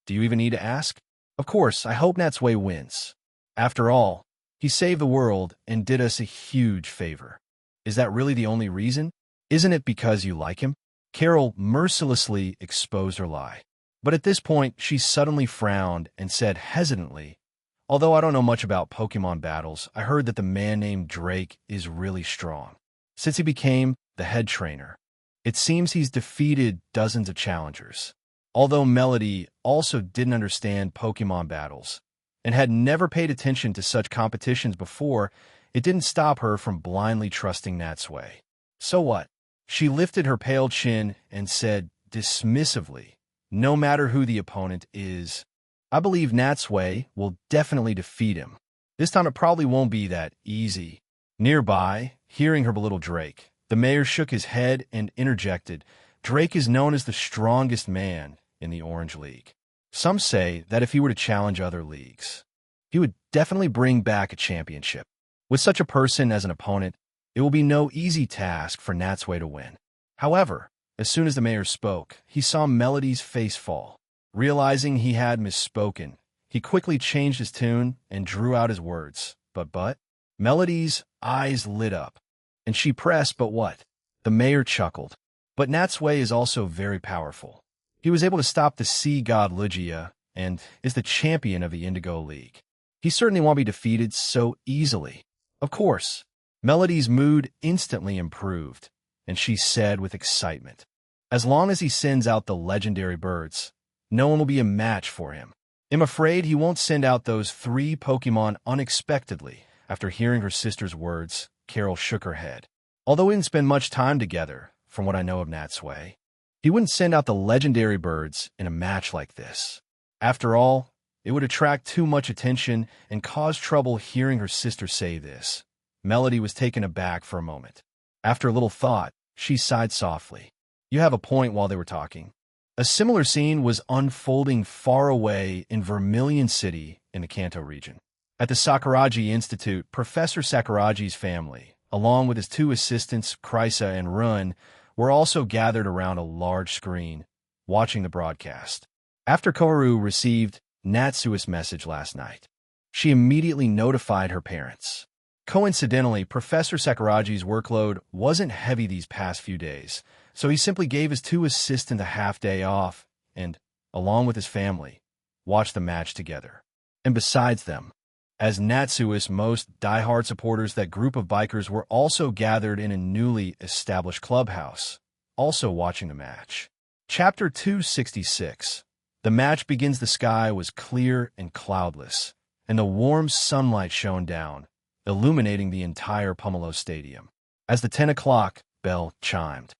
"Do you even need to ask? Of course, I hope Natsui wins. After all, he saved the world and did us a huge favor. Is that really the only reason? Isn't it because you like him?" Carol mercilessly exposed her lie. But at this point, she suddenly frowned and said hesitantly, "Although I don't know much about Pokemon battles, I heard that the man named Drake is really strong. Since he became the head trainer, it seems he's defeated dozens of challengers." Although Melody also didn't understand Pokemon battles and had never paid attention to such competitions before, it didn't stop her from blindly trusting Natsui. "So what?" She lifted her pale chin and said dismissively, "No matter who the opponent is, I believe Natsui will definitely defeat him. This time it probably won't be that easy." Nearby, hearing her belittle Drake, the mayor shook his head and interjected, "Drake is known as the strongest man in the Orange League. Some say that if he were to challenge other leagues, he would definitely bring back a championship. With such a person as an opponent, it will be no easy task for Natsui to win." However, as soon as the mayor spoke, he saw Melody's face fall. Realizing he had misspoken, he quickly changed his tune and drew out his words. But, Melody's eyes lit up, and she pressed, "But what?" The mayor chuckled. "But Natsui is also very powerful. He was able to stop the sea god Lugia and is the champion of the Indigo League. He certainly won't be defeated so easily." Of course, Melody's mood instantly improved, and she said with excitement, "As long as he sends out the legendary birds, no one will be a match for him." I'm afraid he won't send out those 3 Pokemon unexpectedly. After hearing her sister's words, Carol shook her head. Although we didn't spend much time together, from what I know of Natsui, he wouldn't send out the legendary birds in a match like this. After all, it would attract too much attention and cause trouble hearing her sister say this. Melody was taken aback for a moment. After a little thought, she sighed softly. You have a point. While they were talking, a similar scene was unfolding far away in Vermilion City in the Kanto region. At the Sakuragi Institute, Professor Sakuragi's family, along with his 2 assistants, Krysa and Run, were also gathered around a large screen, watching the broadcast. After Koharu received Natsui's message last night, she immediately notified her parents. Coincidentally, Professor Sakuragi's workload wasn't heavy these past few days, so he simply gave his 2 assistants a half-day off and, along with his family, watched the match together. And besides them, as Natsui's most die-hard supporters, that group of bikers were also gathered in a newly established clubhouse, also watching the match. Chapter 266. The match begins. The sky was clear and cloudless, and the warm sunlight shone down, illuminating the entire Pomelo Stadium. As the 10 o'clock bell chimed,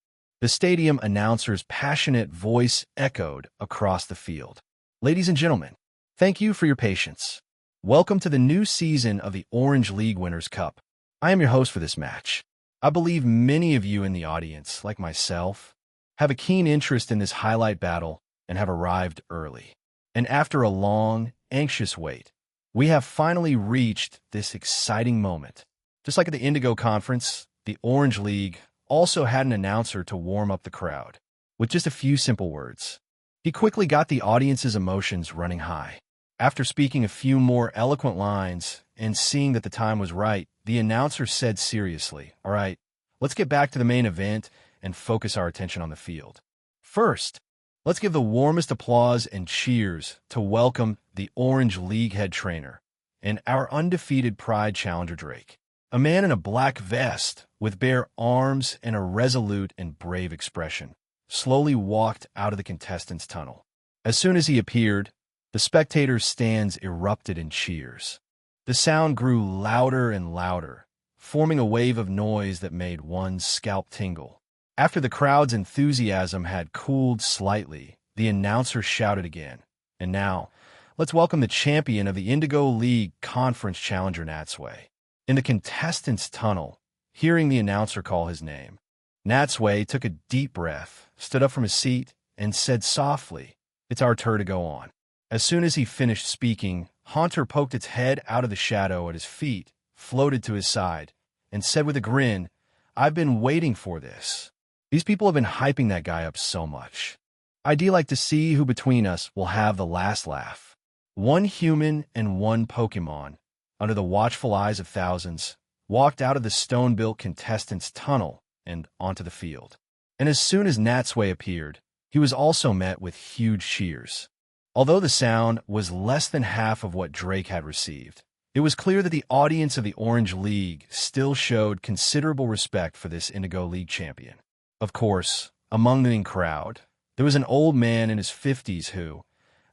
the stadium announcer's passionate voice echoed across the field. Ladies and gentlemen, thank you for your patience. Welcome to the new season of the Orange League Winners' Cup. I am your host for this match. I believe many of you in the audience, like myself, have a keen interest in this highlight battle and have arrived early. And after a long, anxious wait, we have finally reached this exciting moment. Just like at the Indigo Conference, the Orange League also had an announcer to warm up the crowd. With just a few simple words, he quickly got the audience's emotions running high. After speaking a few more eloquent lines and seeing that the time was right, the announcer said seriously, "All right, let's get back to the main event and focus our attention on the field. First, let's give the warmest applause and cheers to welcome the Orange League head trainer and our undefeated Pride Challenger Drake, a man in a black vest with bare arms and a resolute and brave expression, slowly walked out of the contestants' tunnel. As soon as he appeared, the spectators' stands erupted in cheers. The sound grew louder and louder, forming a wave of noise that made one's scalp tingle. After the crowd's enthusiasm had cooled slightly, the announcer shouted again, "And now, let's welcome the champion of the Indigo League Conference Challenger Natsui." In the contestants' tunnel, hearing the announcer call his name, Natsui took a deep breath, stood up from his seat, and said softly, "It's our turn to go on." As soon as he finished speaking, Haunter poked its head out of the shadow at his feet, floated to his side, and said with a grin, "I've been waiting for this. These people have been hyping that guy up so much. I'd like to see who between us will have the last laugh." 1 human and 1 Pokemon, under the watchful eyes of thousands, walked out of the stone-built contestants' tunnel and onto the field. And as soon as Natsui appeared, he was also met with huge cheers. Although the sound was less than half of what Drake had received, it was clear that the audience of the Orange League still showed considerable respect for this Indigo League champion. Of course, among the crowd, there was an old man in his 50s who,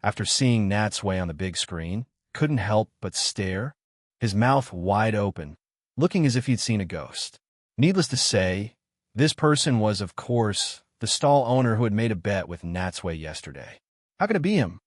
after seeing Natsui on the big screen, couldn't help but stare, his mouth wide open, looking as if he'd seen a ghost. Needless to say, this person was, of course, the stall owner who had made a bet with Natsui yesterday. How could it be him?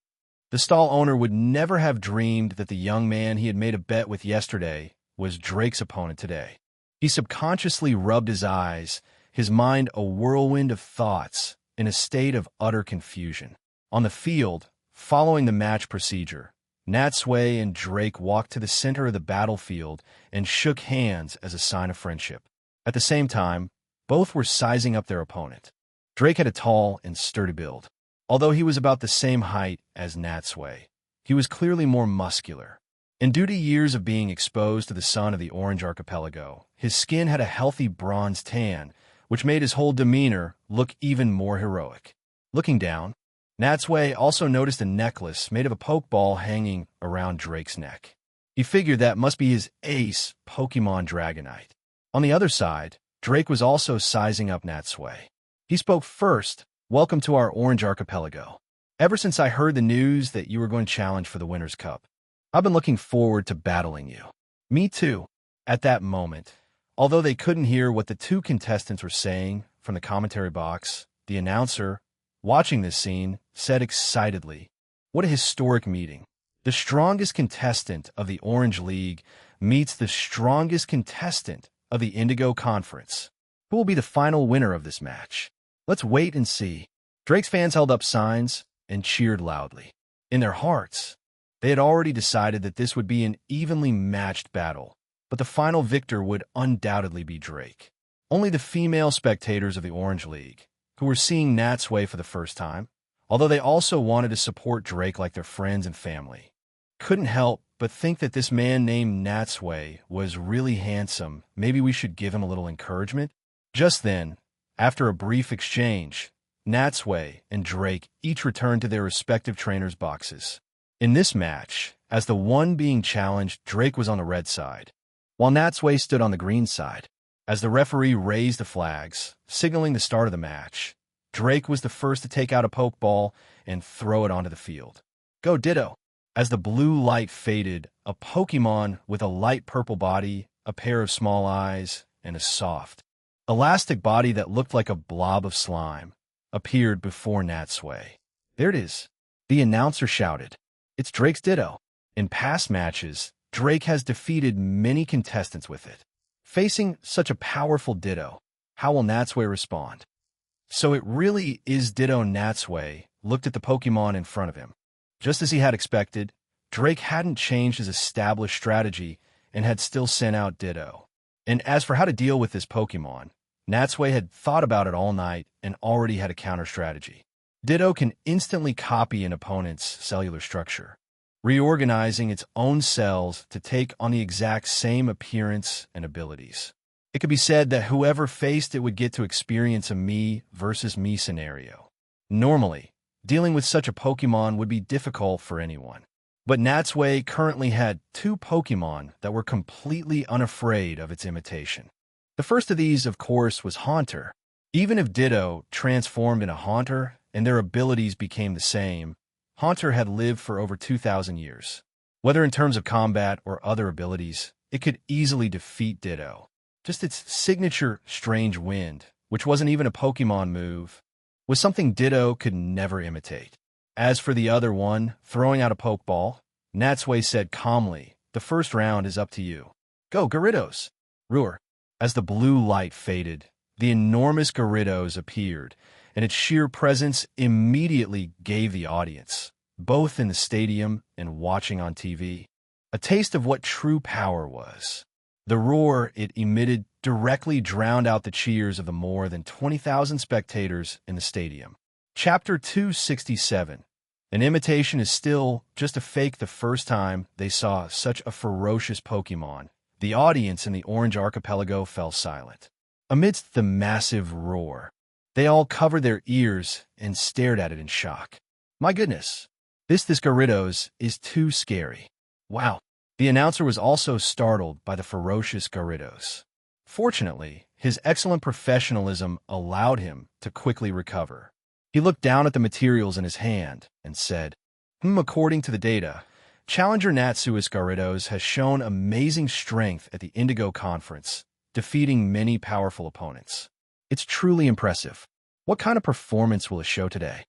The stall owner would never have dreamed that the young man he had made a bet with yesterday was Drake's opponent today. He subconsciously rubbed his eyes, his mind a whirlwind of thoughts, in a state of utter confusion. On the field, following the match procedure, Natsui and Drake walked to the center of the battlefield and shook hands as a sign of friendship. At the same time, both were sizing up their opponent. Drake had a tall and sturdy build. Although he was about the same height as Natsui, he was clearly more muscular. And due to years of being exposed to the sun of the Orange Archipelago, his skin had a healthy bronze tan, which made his whole demeanor look even more heroic. Looking down, Natsui also noticed a necklace made of a pokeball hanging around Drake's neck. He figured that must be his ace Pokemon Dragonite. On the other side, Drake was also sizing up Natsui. He spoke first. "Welcome to our Orange Archipelago. Ever since I heard the news that you were going to challenge for the Winners' Cup, I've been looking forward to battling you. Me too. At that moment, although they couldn't hear what the two contestants were saying from the commentary box, the announcer, watching this scene, said excitedly, "What a historic meeting. The strongest contestant of the Orange League meets the strongest contestant of the Indigo Conference. Who will be the final winner of this match? Let's wait and see." Drake's fans held up signs and cheered loudly. In their hearts, they had already decided that this would be an evenly matched battle, but the final victor would undoubtedly be Drake. Only the female spectators of the Orange League, who were seeing Natsui for the first time, although they also wanted to support Drake like their friends and family, couldn't help but think that this man named Natsui was really handsome. Maybe we should give him a little encouragement. Just then, after a brief exchange, Natsui and Drake each returned to their respective trainers' boxes. In this match, as the one being challenged, Drake was on the red side, while Natsui stood on the green side. As the referee raised the flags, signaling the start of the match, Drake was the first to take out a pokeball and throw it onto the field. Go Ditto! As the blue light faded, a Pokemon with a light purple body, a pair of small eyes, and a soft, elastic body that looked like a blob of slime appeared before Natsui. There it is. The announcer shouted, "It's Drake's Ditto." In past matches, Drake has defeated many contestants with it. Facing such a powerful Ditto, how will Natsui respond? So it really is Ditto. Natsui looked at the Pokemon in front of him. Just as he had expected, Drake hadn't changed his established strategy and had still sent out Ditto. And as for how to deal with this Pokemon, Natsui had thought about it all night and already had a counter strategy. Ditto can instantly copy an opponent's cellular structure, reorganizing its own cells to take on the exact same appearance and abilities. It could be said that whoever faced it would get to experience a me versus me scenario. Normally, dealing with such a Pokemon would be difficult for anyone. But Natsui currently had two Pokemon that were completely unafraid of its imitation. The first of these, of course, was Haunter. Even if Ditto transformed into Haunter and their abilities became the same, Haunter had lived for over 2,000 years. Whether in terms of combat or other abilities, it could easily defeat Ditto. Just its signature Strange Wind, which wasn't even a Pokemon move, was something Ditto could never imitate. As for the other one, throwing out a Pokeball, Natsui said calmly, "The first round is up to you. Go, Gyarados!" Roar. As the blue light faded, the enormous Gyarados appeared, and its sheer presence immediately gave the audience, both in the stadium and watching on TV, a taste of what true power was. The roar it emitted directly drowned out the cheers of the more than 20,000 spectators in the stadium. Chapter 267. An imitation is still just a fake. The first time they saw such a ferocious Pokemon, the audience in the Orange Archipelago fell silent. Amidst the massive roar, they all covered their ears and stared at it in shock. My goodness, this Gyarados is too scary. Wow. The announcer was also startled by the ferocious Gyarados. Fortunately, his excellent professionalism allowed him to quickly recover. He looked down at the materials in his hand and said, According to the data, Challenger Natsui's Gyarados has shown amazing strength at the Indigo Conference, defeating many powerful opponents. It's truly impressive. What kind of performance will it show today?"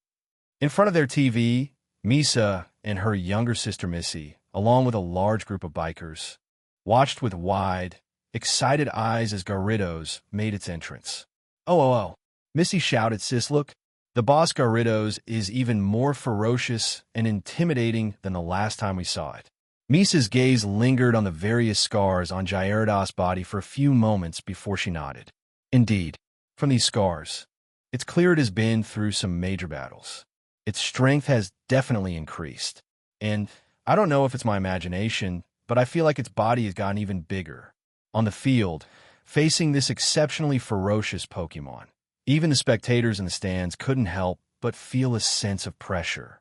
In front of their TV, Misa and her younger sister Missy, along with a large group of bikers, watched with wide, excited eyes as Gyarados made its entrance. Oh. Missy shouted, "Sis, look. The boss Gyarados is even more ferocious and intimidating than the last time we saw it." Misa's gaze lingered on the various scars on Gyarados' body for a few moments before she nodded. Indeed, from these scars, it's clear it has been through some major battles. Its strength has definitely increased. And I don't know if it's my imagination, but I feel like its body has gotten even bigger. On the field, facing this exceptionally ferocious Pokemon, even the spectators in the stands couldn't help but feel a sense of pressure.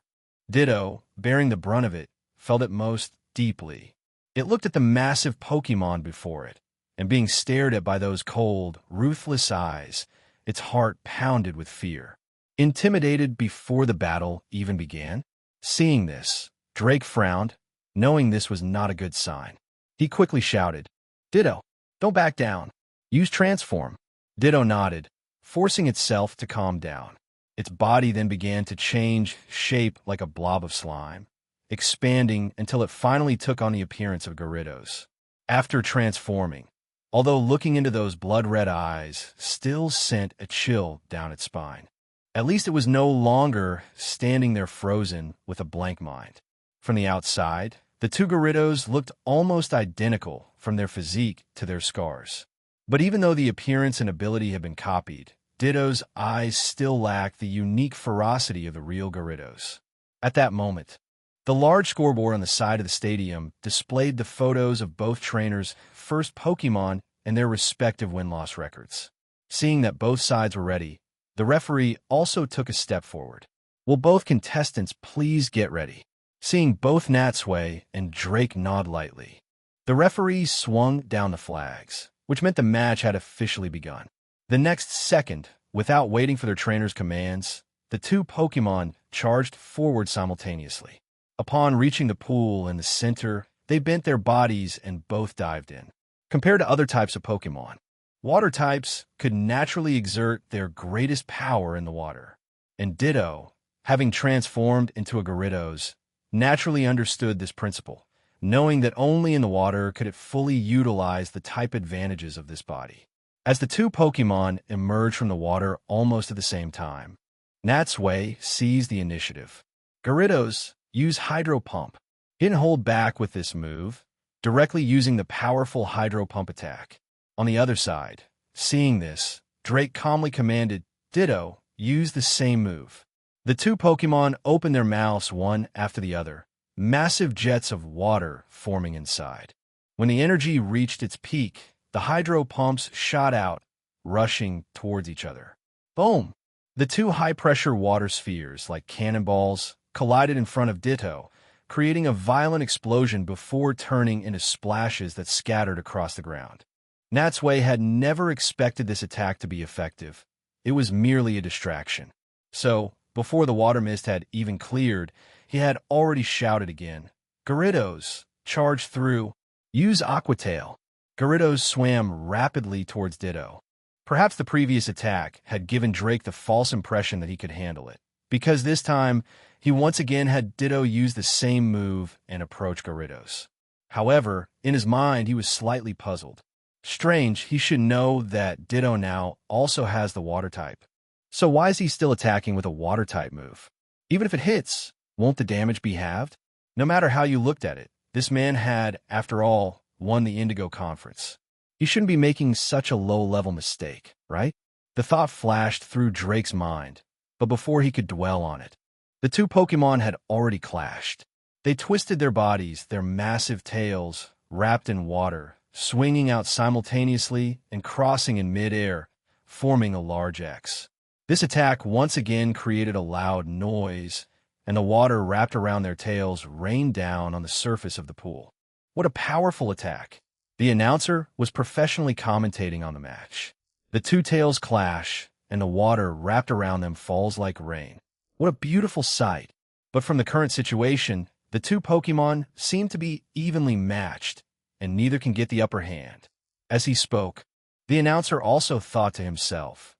Ditto, bearing the brunt of it, felt it most deeply. It looked at the massive Pokemon before it, and being stared at by those cold, ruthless eyes, its heart pounded with fear. intimidated before the battle even began. Seeing this, Drake frowned, knowing this was not a good sign. He quickly shouted, "Ditto, don't back down. Use transform." Ditto nodded, forcing itself to calm down. Its body then began to change shape like a blob of slime, expanding until it finally took on the appearance of Gyarados. After transforming, although looking into those blood-red eyes still sent a chill down its spine. At least it was no longer standing there frozen with a blank mind. From the outside, the two Gyarados looked almost identical from their physique to their scars. But even though the appearance and ability had been copied, Ditto's eyes still lacked the unique ferocity of the real Gyarados. At that moment, the large scoreboard on the side of the stadium displayed the photos of both trainers' first Pokémon and their respective win-loss records. Seeing that both sides were ready, the referee also took a step forward. "Will both contestants please get ready?" Seeing both Natsui and Drake nod lightly, the referee swung down the flags, which meant the match had officially begun. The next second, without waiting for their trainer's commands, the two Pokémon charged forward simultaneously. Upon reaching the pool in the center, they bent their bodies and both dived in. Compared to other types of Pokémon, water types could naturally exert their greatest power in the water. And Ditto, having transformed into a Gyarados, naturally understood this principle, knowing that only in the water could it fully utilize the type advantages of this body. As the two Pokémon emerged from the water almost at the same time, Natsui seized the initiative. Gyarados used Hydro Pump. He didn't hold back with this move, directly using the powerful Hydro Pump attack. On the other side, seeing this, Drake calmly commanded Ditto use the same move. The two Pokémon opened their mouths one after the other, massive jets of water forming inside. When the energy reached its peak, the hydro pumps shot out, rushing towards each other. Boom! The two high-pressure water spheres, like cannonballs, collided in front of Ditto, creating a violent explosion before turning into splashes that scattered across the ground. Natsui had never expected this attack to be effective. It was merely a distraction. So, before the water mist had even cleared, he had already shouted again, "Gyarados, charge through. Use Aqua Tail." Gyarados swam rapidly towards Ditto. Perhaps the previous attack had given Drake the false impression that he could handle it, because this time he once again had Ditto use the same move and approach Gyarados. However, in his mind he was slightly puzzled. Strange, he should know that Ditto now also has the water type. So why is he still attacking with a water type move? Even if it hits, won't the damage be halved? No matter how you looked at it, this man had, after all, won the Indigo Conference. He shouldn't be making such a low-level mistake, right? The thought flashed through Drake's mind, but before he could dwell on it, the two Pokémon had already clashed. They twisted their bodies, their massive tails wrapped in water, swinging out simultaneously and crossing in mid-air, forming a large X. This attack once again created a loud noise, and the water wrapped around their tails rained down on the surface of the pool. What a powerful attack! The announcer was professionally commentating on the match. The two tails clash, and the water wrapped around them falls like rain. What a beautiful sight! But from the current situation, the two Pokémon seem to be evenly matched, and neither can get the upper hand. As he spoke, the announcer also thought to himself,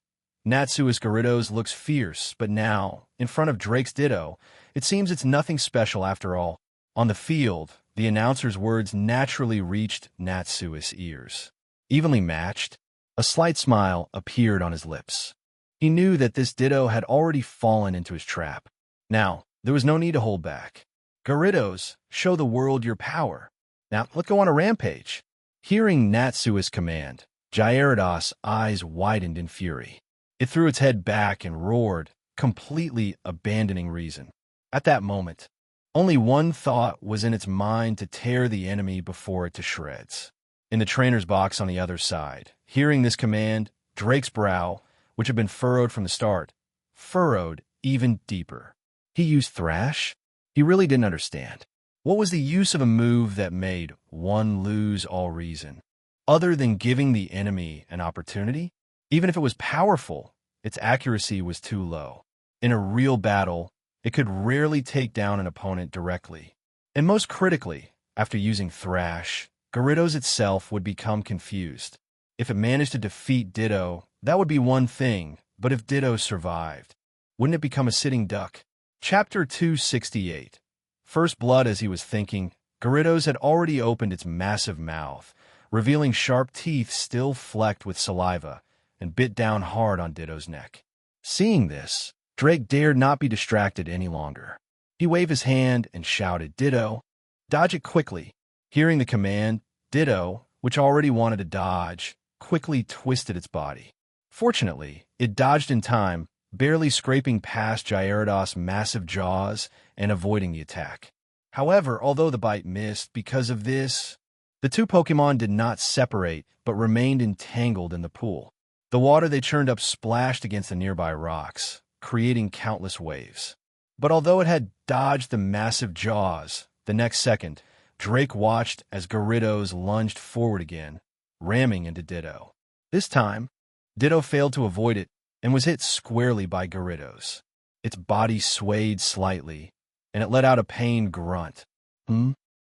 Natsui's Gyarados looks fierce, but now, in front of Drake's Ditto, it seems it's nothing special after all. On the field, the announcer's words naturally reached Natsui's ears. Evenly matched, a slight smile appeared on his lips. He knew that this Ditto had already fallen into his trap. Now, there was no need to hold back. Gyarados, show the world your power. Now, let's go on a rampage. Hearing Natsui's command, Gyarados' eyes widened in fury. It threw its head back and roared, completely abandoning reason. At that moment, only one thought was in its mind to tear the enemy before it to shreds. In the trainer's box on the other side, hearing this command, Drake's brow, which had been furrowed from the start, furrowed even deeper. He used Thrash? He really didn't understand. What was the use of a move that made one lose all reason, other than giving the enemy an opportunity? Even if it was powerful, its accuracy was too low. In a real battle, it could rarely take down an opponent directly. And most critically, after using Thrash, Gyarados itself would become confused. If it managed to defeat Ditto, that would be one thing, but if Ditto survived, wouldn't it become a sitting duck? Chapter 268. First Blood. As he was thinking, Gyarados had already opened its massive mouth, revealing sharp teeth still flecked with saliva, and bit down hard on Ditto's neck. Seeing this, Drake dared not be distracted any longer. He waved his hand and shouted, "Ditto, dodge it quickly." Hearing the command, Ditto, which already wanted to dodge, quickly twisted its body. Fortunately, it dodged in time, barely scraping past Gyarados' massive jaws and avoiding the attack. However, although the bite missed because of this, the two Pokémon did not separate but remained entangled in the pool. The water they churned up splashed against the nearby rocks, creating countless waves. But although it had dodged the massive jaws, the next second, Drake watched as Gyarados lunged forward again, ramming into Ditto. This time, Ditto failed to avoid it and was hit squarely by Gyarados. Its body swayed slightly, and it let out a pained grunt.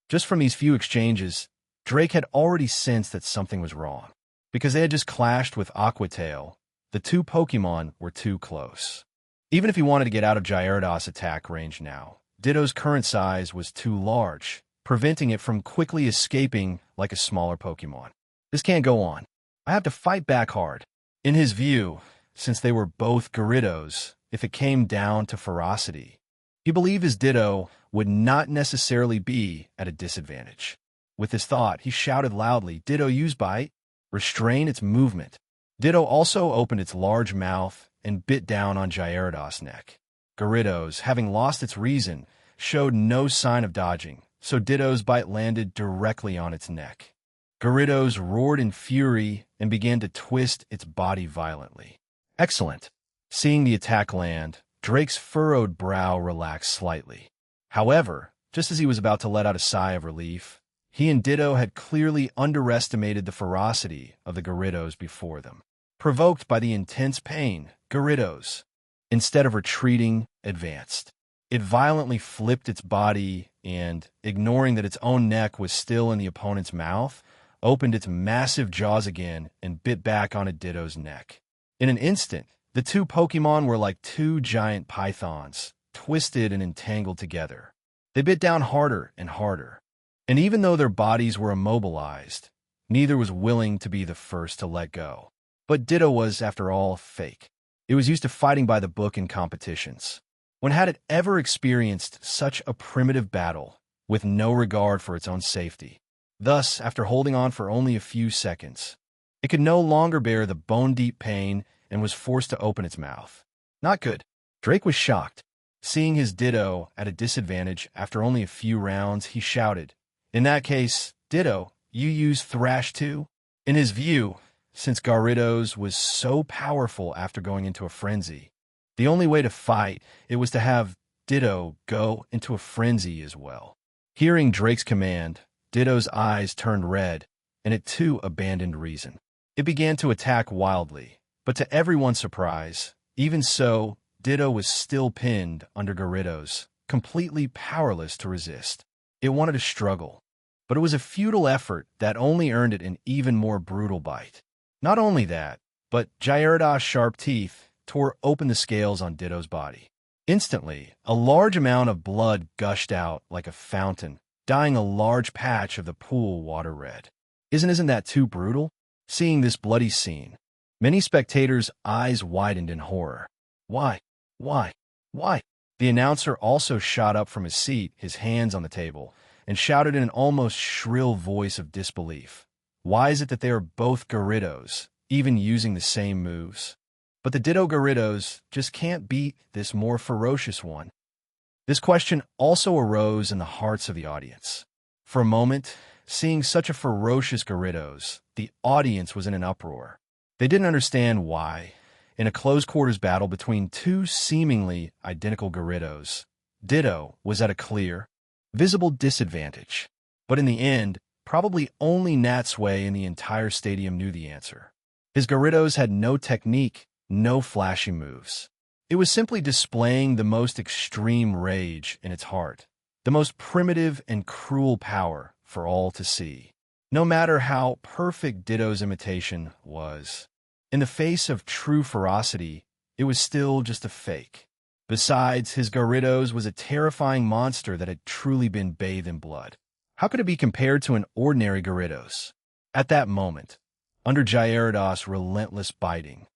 Just from these few exchanges, Drake had already sensed that something was wrong. Because they had just clashed with Aquatail, the two Pokémon were too close. Even if he wanted to get out of Gyarados' attack range now, Ditto's current size was too large, preventing it from quickly escaping like a smaller Pokémon. This can't go on. I have to fight back hard. In his view, since they were both Gyarados, if it came down to ferocity, he believed his Ditto would not necessarily be at a disadvantage. With this thought, he shouted loudly, "Ditto, use Bite. Restrain its movement." Ditto also opened its large mouth and bit down on Gyarados' neck. Gyarados, having lost its reason, showed no sign of dodging, so Ditto's bite landed directly on its neck. Gyarados roared in fury and began to twist its body violently. Excellent. Seeing the attack land, Drake's furrowed brow relaxed slightly. However, just as he was about to let out a sigh of relief, he and Ditto had clearly underestimated the ferocity of the Gyarados before them. Provoked by the intense pain, Gyarados, instead of retreating, advanced. It violently flipped its body and, ignoring that its own neck was still in the opponent's mouth, opened its massive jaws again and bit back onto Ditto's neck. In an instant, the two Pokémon were like two giant pythons, twisted and entangled together. They bit down harder and harder. And even though their bodies were immobilized, neither was willing to be the first to let go. But Ditto was, after all, fake. It was used to fighting by the book in competitions. When had it ever experienced such a primitive battle, with no regard for its own safety? Thus, after holding on for only a few seconds, it could no longer bear the bone-deep pain and was forced to open its mouth. Not good. Drake was shocked. Seeing his Ditto at a disadvantage after only a few rounds, he shouted, "In that case, Ditto, you use Thrash too?" In his view, since Gyarados was so powerful after going into a frenzy, the only way to fight it was to have Ditto go into a frenzy as well. Hearing Drake's command, Ditto's eyes turned red, and it too abandoned reason. It began to attack wildly, but to everyone's surprise, even so, Ditto was still pinned under Gyarados, completely powerless to resist. It wanted to struggle, but it was a futile effort that only earned it an even more brutal bite. Not only that, but Gyarados' sharp teeth tore open the scales on Ditto's body. Instantly, a large amount of blood gushed out like a fountain, dyeing a large patch of the pool water red. Isn't that too brutal? Seeing this bloody scene, many spectators' eyes widened in horror. Why? Why? Why? The announcer also shot up from his seat, his hands on the table, and shouted in an almost shrill voice of disbelief. Why is it that they are both Gyarados, even using the same moves? But the Ditto Gyarados just can't beat this more ferocious one. This question also arose in the hearts of the audience. For a moment, seeing such a ferocious Gyarados, the audience was in an uproar. They didn't understand why, in a close-quarters battle between two seemingly identical Gyarados, Ditto was at a clear, visible disadvantage. But in the end, probably only Natsui in the entire stadium knew the answer. His Gyarados had no technique, no flashy moves. It was simply displaying the most extreme rage in its heart, the most primitive and cruel power for all to see. No matter how perfect Ditto's imitation was, in the face of true ferocity, it was still just a fake. Besides, his Gyarados was a terrifying monster that had truly been bathed in blood. How could it be compared to an ordinary Gyarados? At that moment, under Gyarados' relentless biting,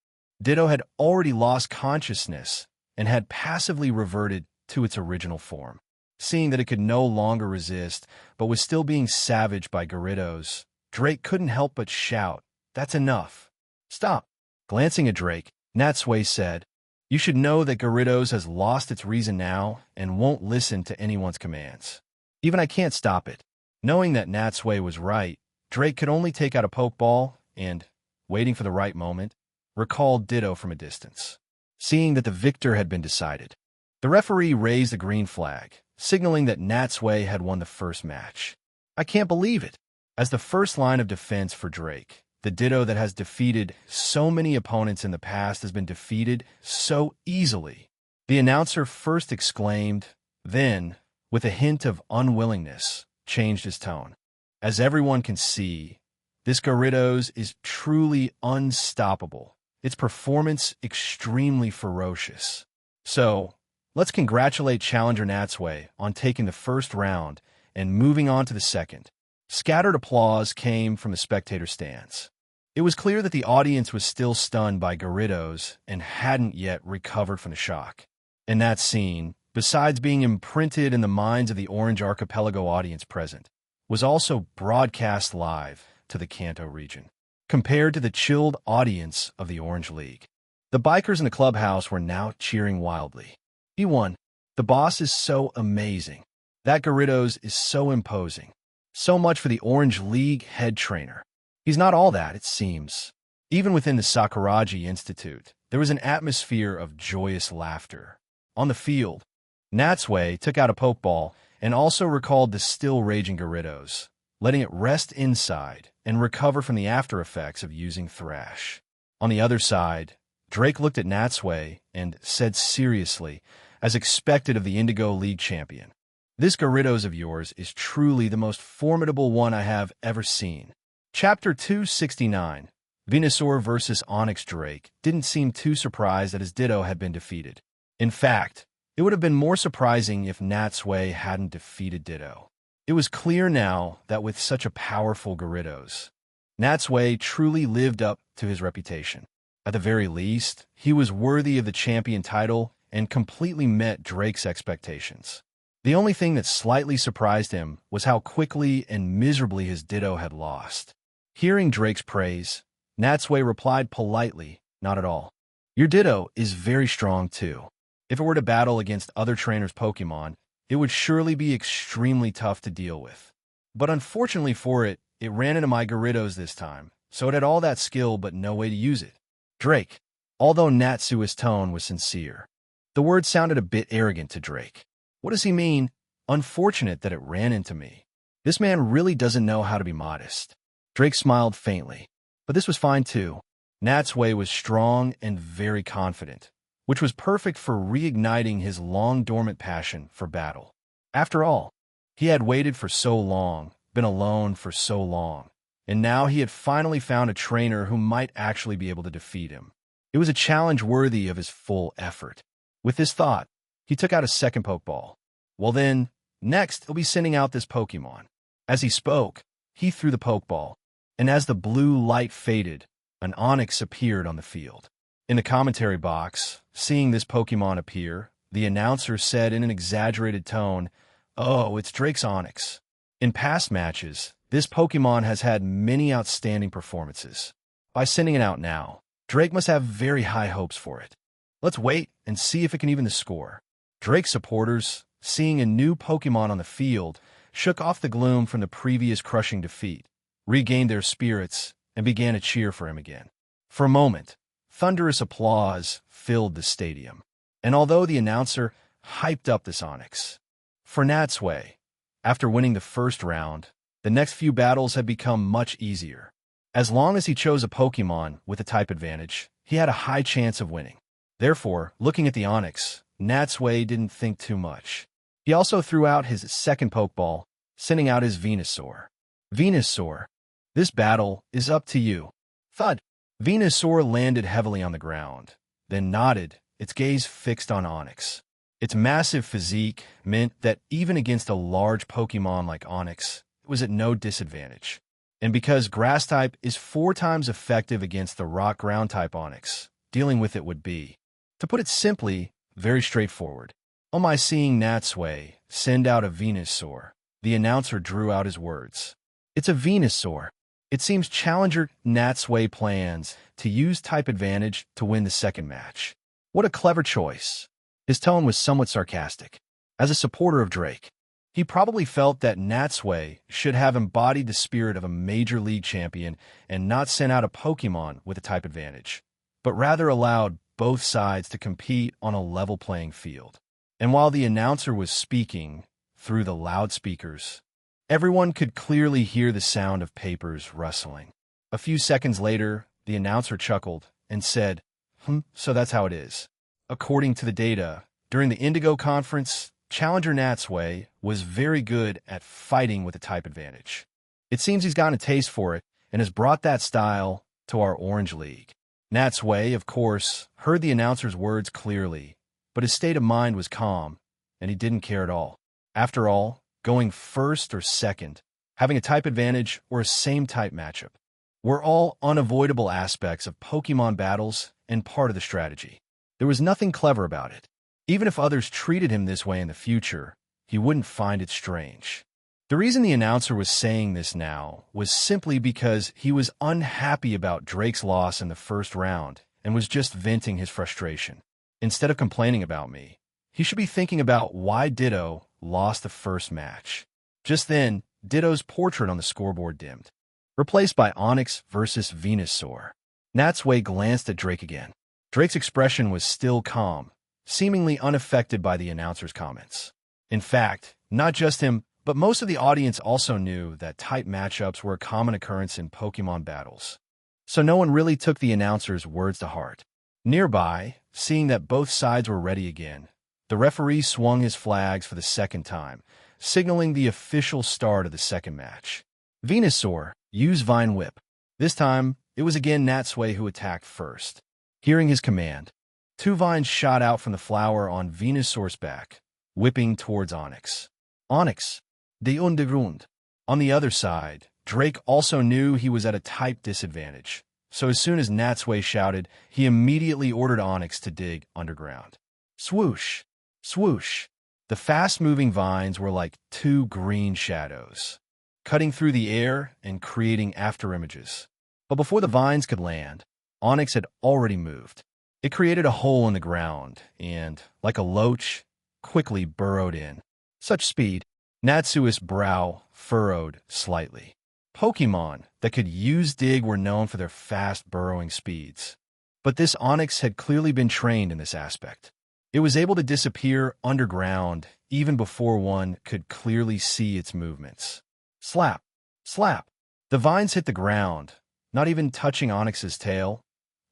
Ditto had already lost consciousness and had passively reverted to its original form. Seeing that it could no longer resist, but was still being savaged by Gyarados, Drake couldn't help but shout, "That's enough. Stop." Glancing at Drake, Natsui said, "You should know that Gyarados has lost its reason now and won't listen to anyone's commands. Even I can't stop it." Knowing that Natsui was right, Drake could only take out a Pokeball and, waiting for the right moment, recalled Ditto from a distance. Seeing that the victor had been decided, the referee raised the green flag, signaling that Natsui had won the first match. "I can't believe it." As the first line of defense for Drake, the Ditto that has defeated so many opponents in the past has been defeated so easily. The announcer first exclaimed, then, with a hint of unwillingness, changed his tone. "As everyone can see, this Gyarados is truly unstoppable. Its performance extremely ferocious. So, let's congratulate challenger Natsui on taking the first round and moving on to the second." Scattered applause came from the spectator stands. It was clear that the audience was still stunned by Gyarados and hadn't yet recovered from the shock. And that scene, besides being imprinted in the minds of the Orange Archipelago audience present, was also broadcast live to the Kanto region. Compared to the chilled audience of the Orange League, the bikers in the clubhouse were now cheering wildly. "He won. The boss is so amazing. That Gyarados is so imposing. So much for the Orange League head trainer. He's not all that, it seems." Even within the Sakuragi Institute, there was an atmosphere of joyous laughter. On the field, Natsui took out a Pokeball and also recalled the still raging Gyarados, letting it rest inside and recover from the after effects of using Thrash. On the other side, Drake looked at Natsui and said seriously, as expected of the Indigo League champion, "This Gyarados of yours is truly the most formidable one I have ever seen." Chapter 269, Venusaur vs. Onyx. Drake didn't seem too surprised that his Ditto had been defeated. In fact, it would have been more surprising if Natsui hadn't defeated Ditto. It was clear now that with such a powerful Gyarados, Natsui truly lived up to his reputation. At the very least, he was worthy of the champion title and completely met Drake's expectations. The only thing that slightly surprised him was how quickly and miserably his Ditto had lost. Hearing Drake's praise, Natsui replied politely, "Not at all. Your Ditto is very strong too. If it were to battle against other trainers' Pokemon, it would surely be extremely tough to deal with. But unfortunately for it, it ran into my Gyarados this time, so it had all that skill but no way to use it." Drake, although Natsui's tone was sincere, the words sounded a bit arrogant to Drake. What does he mean, "Unfortunate that it ran into me"? This man really doesn't know how to be modest. Drake smiled faintly, but this was fine too. Natsui was strong and very confident, which was perfect for reigniting his long-dormant passion for battle. After all, he had waited for so long, been alone for so long, and now he had finally found a trainer who might actually be able to defeat him. It was a challenge worthy of his full effort. With this thought, he took out a second Pokeball. "Well then, next he'll be sending out this Pokemon." As he spoke, he threw the Pokeball, and as the blue light faded, an Onix appeared on the field. In the commentary box, seeing this Pokemon appear, the announcer said in an exaggerated tone, "Oh, it's Drake's Onix. In past matches, this Pokemon has had many outstanding performances. By sending it out now, Drake must have very high hopes for it. Let's wait and see if it can even the score." Drake supporters, seeing a new Pokemon on the field, shook off the gloom from the previous crushing defeat, regained their spirits, and began to cheer for him again. For a moment, thunderous applause filled the stadium, and although the announcer hyped up this Onix, for Natsui, after winning the first round, the next few battles had become much easier. As long as he chose a Pokemon with a type advantage, he had a high chance of winning. Therefore, looking at the Onyx, Natsui didn't think too much. He also threw out his second Pokeball, sending out his Venusaur. Venusaur, this battle is up to you. Thud. Venusaur landed heavily on the ground, then nodded, its gaze fixed on Onyx. Its massive physique meant that even against a large Pokemon like Onyx, it was at no disadvantage. And because Grass-type is 4 times effective against the Rock-Ground-type Onyx, dealing with it would be, to put it simply, very straightforward. On my seeing Natsui send out a Venusaur, the announcer drew out his words. It's a Venusaur. It seems Challenger Natsui plans to use type advantage to win the second match. What a clever choice. His tone was somewhat sarcastic. As a supporter of Drake, he probably felt that Natsui should have embodied the spirit of a major league champion and not sent out a Pokemon with a type advantage, but rather allowed both sides to compete on a level playing field. And while the announcer was speaking through the loudspeakers, everyone could clearly hear the sound of papers rustling. A few seconds later, the announcer chuckled and said, so that's how it is. According to the data, during the Indigo Conference, Challenger Natsui was very good at fighting with a type advantage. It seems he's gotten a taste for it and has brought that style to our Orange League. Natsui, of course, heard the announcer's words clearly, but his state of mind was calm, and he didn't care at all. After all, going first or second, having a type advantage or a same-type matchup, were all unavoidable aspects of Pokemon battles and part of the strategy. There was nothing clever about it. Even if others treated him this way in the future, he wouldn't find it strange. The reason the announcer was saying this now was simply because he was unhappy about Drake's loss in the first round and was just venting his frustration. Instead of complaining about me, he should be thinking about why Ditto lost the first match. Just then, Ditto's portrait on the scoreboard dimmed, replaced by Onyx versus Venusaur. Natsui glanced at Drake again. Drake's expression was still calm, seemingly unaffected by the announcer's comments. In fact, not just him, but most of the audience also knew that type matchups were a common occurrence in Pokemon battles. So no one really took the announcer's words to heart. Nearby, seeing that both sides were ready again, the referee swung his flags for the second time, signaling the official start of the second match. Venusaur, use Vine Whip. This time, it was again Natsui who attacked first. Hearing his command, 2 vines shot out from the flower on Venusaur's back, whipping towards Onyx. Onyx, de Undergrund. On the other side, Drake also knew he was at a type disadvantage, so as soon as Natsui shouted, he immediately ordered Onyx to dig underground. Swoosh, swoosh. The fast-moving vines were like 2 green shadows, cutting through the air and creating afterimages. But before the vines could land, Onyx had already moved. It created a hole in the ground and, like a loach, quickly burrowed in. Such speed, Natsui's brow furrowed slightly. Pokemon that could use Dig were known for their fast burrowing speeds, but this Onyx had clearly been trained in this aspect. It was able to disappear underground even before one could clearly see its movements. Slap, slap. The vines hit the ground, not even touching Onyx's tail,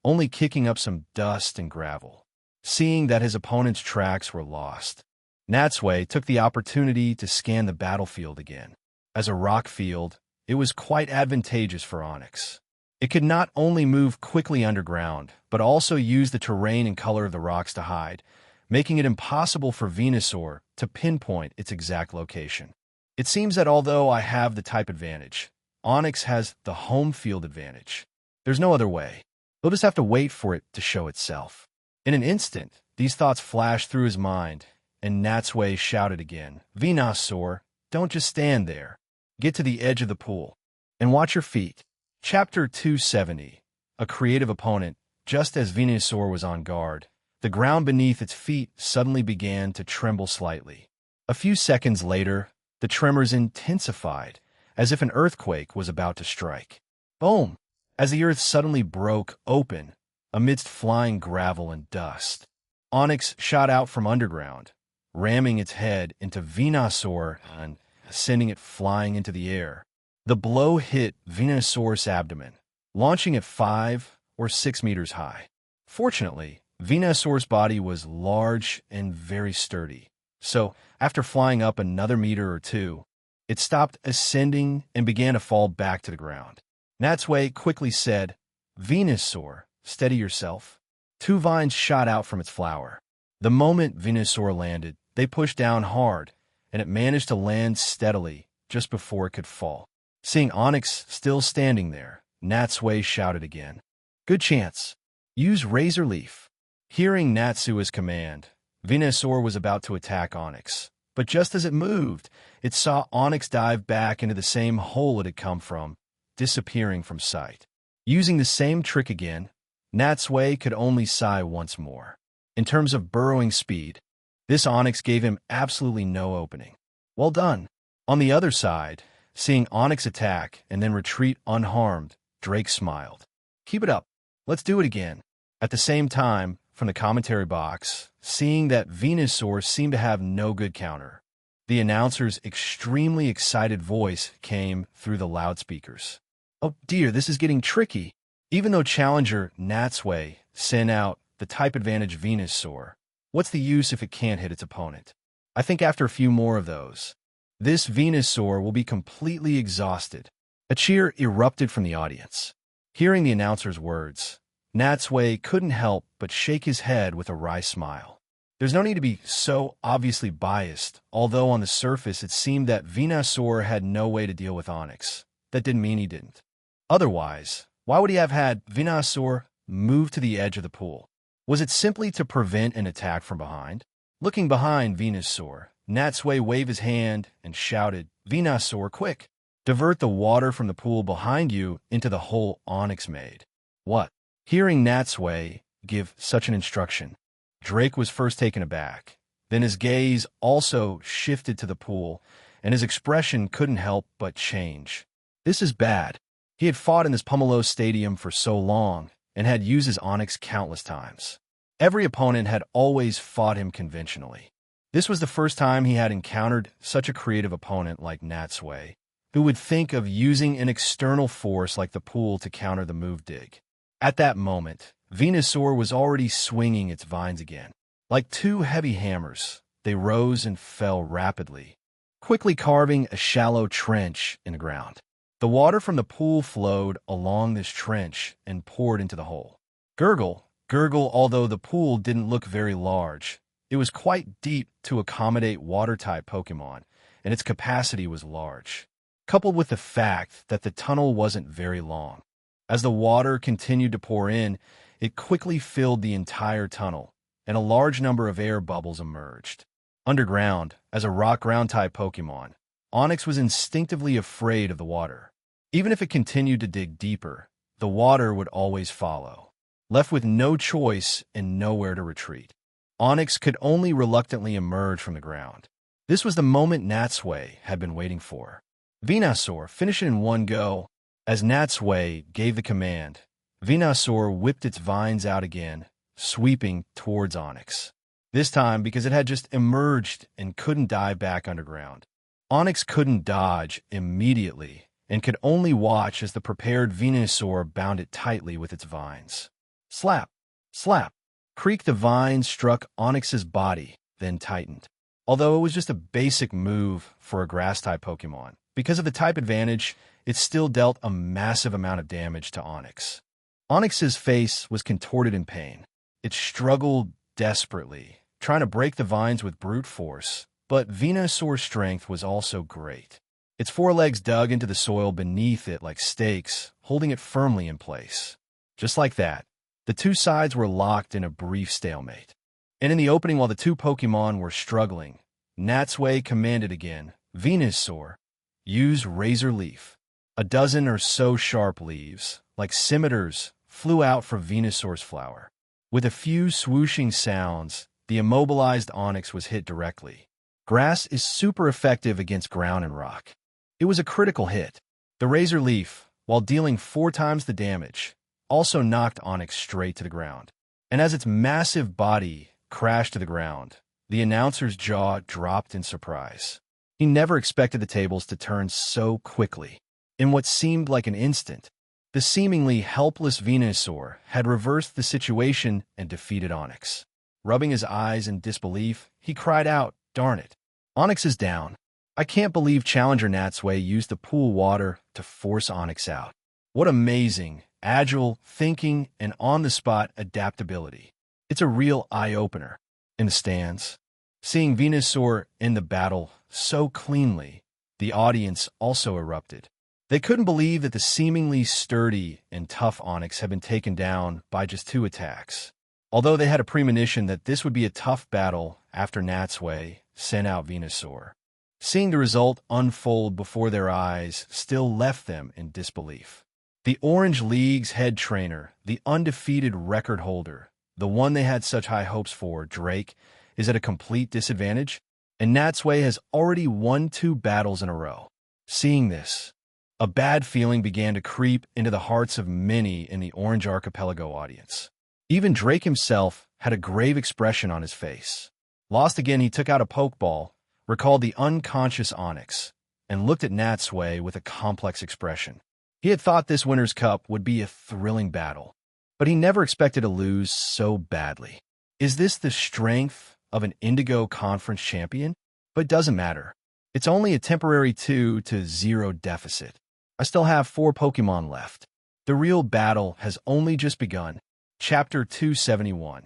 only kicking up some dust and gravel. Seeing that his opponent's tracks were lost, Natsui took the opportunity to scan the battlefield again. As a rock field, it was quite advantageous for Onyx. It could not only move quickly underground, but also use the terrain and color of the rocks to hide, making it impossible for Venusaur to pinpoint its exact location. It seems that although I have the type advantage, Onyx has the home field advantage. There's no other way. He'll just have to wait for it to show itself. In an instant, these thoughts flashed through his mind, and Natsui shouted again, Venusaur, don't just stand there. Get to the edge of the pool, and watch your feet. Chapter 270. A creative opponent. Just as Venusaur was on guard, the ground beneath its feet suddenly began to tremble slightly. A few seconds later, the tremors intensified, as if an earthquake was about to strike. Boom! As the earth suddenly broke open, amidst flying gravel and dust, Onyx shot out from underground, ramming its head into Venusaur and sending it flying into the air. The blow hit Venusaur's abdomen, launching it 5 or 6 meters high. Fortunately, Venusaur's body was large and very sturdy. So, after flying up another meter or two, it stopped ascending and began to fall back to the ground. Natsui quickly said, "Venusaur, steady yourself." Two vines shot out from its flower. The moment Venusaur landed, they pushed down hard, and it managed to land steadily just before it could fall. Seeing Onyx still standing there, Natsui shouted again, "Good chance. Use Razor Leaf." Hearing Natsui's command, Venusaur was about to attack Onyx. But just as it moved, it saw Onyx dive back into the same hole it had come from, disappearing from sight. Using the same trick again, Natsui could only sigh once more. In terms of burrowing speed, this Onyx gave him absolutely no opening. Well done. On the other side, seeing Onyx attack and then retreat unharmed, Drake smiled. "Keep it up. Let's do it again." At the same time, from the commentary box, seeing that Venusaur seemed to have no good counter, the announcer's extremely excited voice came through the loudspeakers. "Oh dear, this is getting tricky." Even though challenger Natsui sent out the type advantage Venusaur, what's the use if it can't hit its opponent? I think after a few more of those, this Venusaur will be completely exhausted. A cheer erupted from the audience. Hearing the announcer's words, Natsui couldn't help but shake his head with a wry smile. There's no need to be so obviously biased, although on the surface it seemed that Venusaur had no way to deal with Onyx. That didn't mean he didn't. Otherwise, why would he have had Venusaur move to the edge of the pool? Was it simply to prevent an attack from behind? Looking behind Venusaur, Natsui waved his hand and shouted, "Venusaur, quick! Divert the water from the pool behind you into the hole Onyx made." What? Hearing Natsui give such an instruction, Drake was first taken aback. Then his gaze also shifted to the pool, and his expression couldn't help but change. This is bad. He had fought in this Pomelo Stadium for so long, and had used his Onyx countless times. Every opponent had always fought him conventionally. This was the first time he had encountered such a creative opponent like Natsui, who would think of using an external force like the pool to counter the move dig. At that moment, Venusaur was already swinging its vines again. Like two heavy hammers, they rose and fell rapidly, quickly carving a shallow trench in the ground. The water from the pool flowed along this trench and poured into the hole. Gurgle, gurgle, although the pool didn't look very large, it was quite deep to accommodate water-type Pokemon, and its capacity was large, coupled with the fact that the tunnel wasn't very long. As the water continued to pour in, it quickly filled the entire tunnel, and a large number of air bubbles emerged. Underground, as a rock ground-type Pokemon, Onyx was instinctively afraid of the water. Even if it continued to dig deeper, the water would always follow. Left with no choice and nowhere to retreat, Onyx could only reluctantly emerge from the ground. This was the moment Natsui had been waiting for. "Venusaur, finish it in one go." As Natsui gave the command, Venusaur whipped its vines out again, sweeping towards Onyx. This time because it had just emerged and couldn't dive back underground. Onyx couldn't dodge immediately and could only watch as the prepared Venusaur bound it tightly with its vines. Slap! Slap! Creak, the vines struck Onyx's body, then tightened. Although it was just a basic move for a grass-type Pokemon, because of the type advantage, it still dealt a massive amount of damage to Onyx. Onyx's face was contorted in pain. It struggled desperately, trying to break the vines with brute force, but Venusaur's strength was also great. Its forelegs dug into the soil beneath it like stakes, holding it firmly in place. Just like that, the two sides were locked in a brief stalemate. And in the opening, while the two Pokemon were struggling, Natsui commanded again, "Venusaur, use Razor Leaf." A dozen or so sharp leaves, like scimitars, flew out from Venusaur's flower. With a few swooshing sounds, the immobilized Onyx was hit directly. Grass is super effective against ground and rock. It was a critical hit. The Razor Leaf, while dealing 4 times the damage, also knocked Onyx straight to the ground. And as its massive body crashed to the ground, the announcer's jaw dropped in surprise. He never expected the tables to turn so quickly. In what seemed like an instant, The seemingly helpless Venusaur had reversed the situation and defeated Onix. Rubbing his eyes in disbelief, he cried out, "Darn it! Onix is down. I can't believe Challenger Natsui used the pool water to force Onix out. What amazing, agile, thinking, and on-the-spot adaptability. It's a real eye-opener." In the stands, seeing Venusaur in the battle so cleanly, the audience also erupted. They couldn't believe that the seemingly sturdy and tough Onix had been taken down by just 2 attacks. Although they had a premonition that this would be a tough battle after Natsui sent out Venusaur. Seeing the result unfold before their eyes still left them in disbelief. The Orange League's head trainer, the undefeated record holder, the one they had such high hopes for, Drake, is at a complete disadvantage, and Natsui has already won 2 battles in a row. Seeing this, a bad feeling began to creep into the hearts of many in the Orange Archipelago audience. Even Drake himself had a grave expression on his face. Lost again, he took out a Pokeball, recalled the unconscious Onix, and looked at Natsui with a complex expression. He had thought this Winner's Cup would be a thrilling battle, but he never expected to lose so badly. Is this the strength of an Indigo Conference champion? But it doesn't matter. It's only a temporary 2-0 deficit. I still have 4 Pokemon left. The real battle has only just begun. Chapter 271.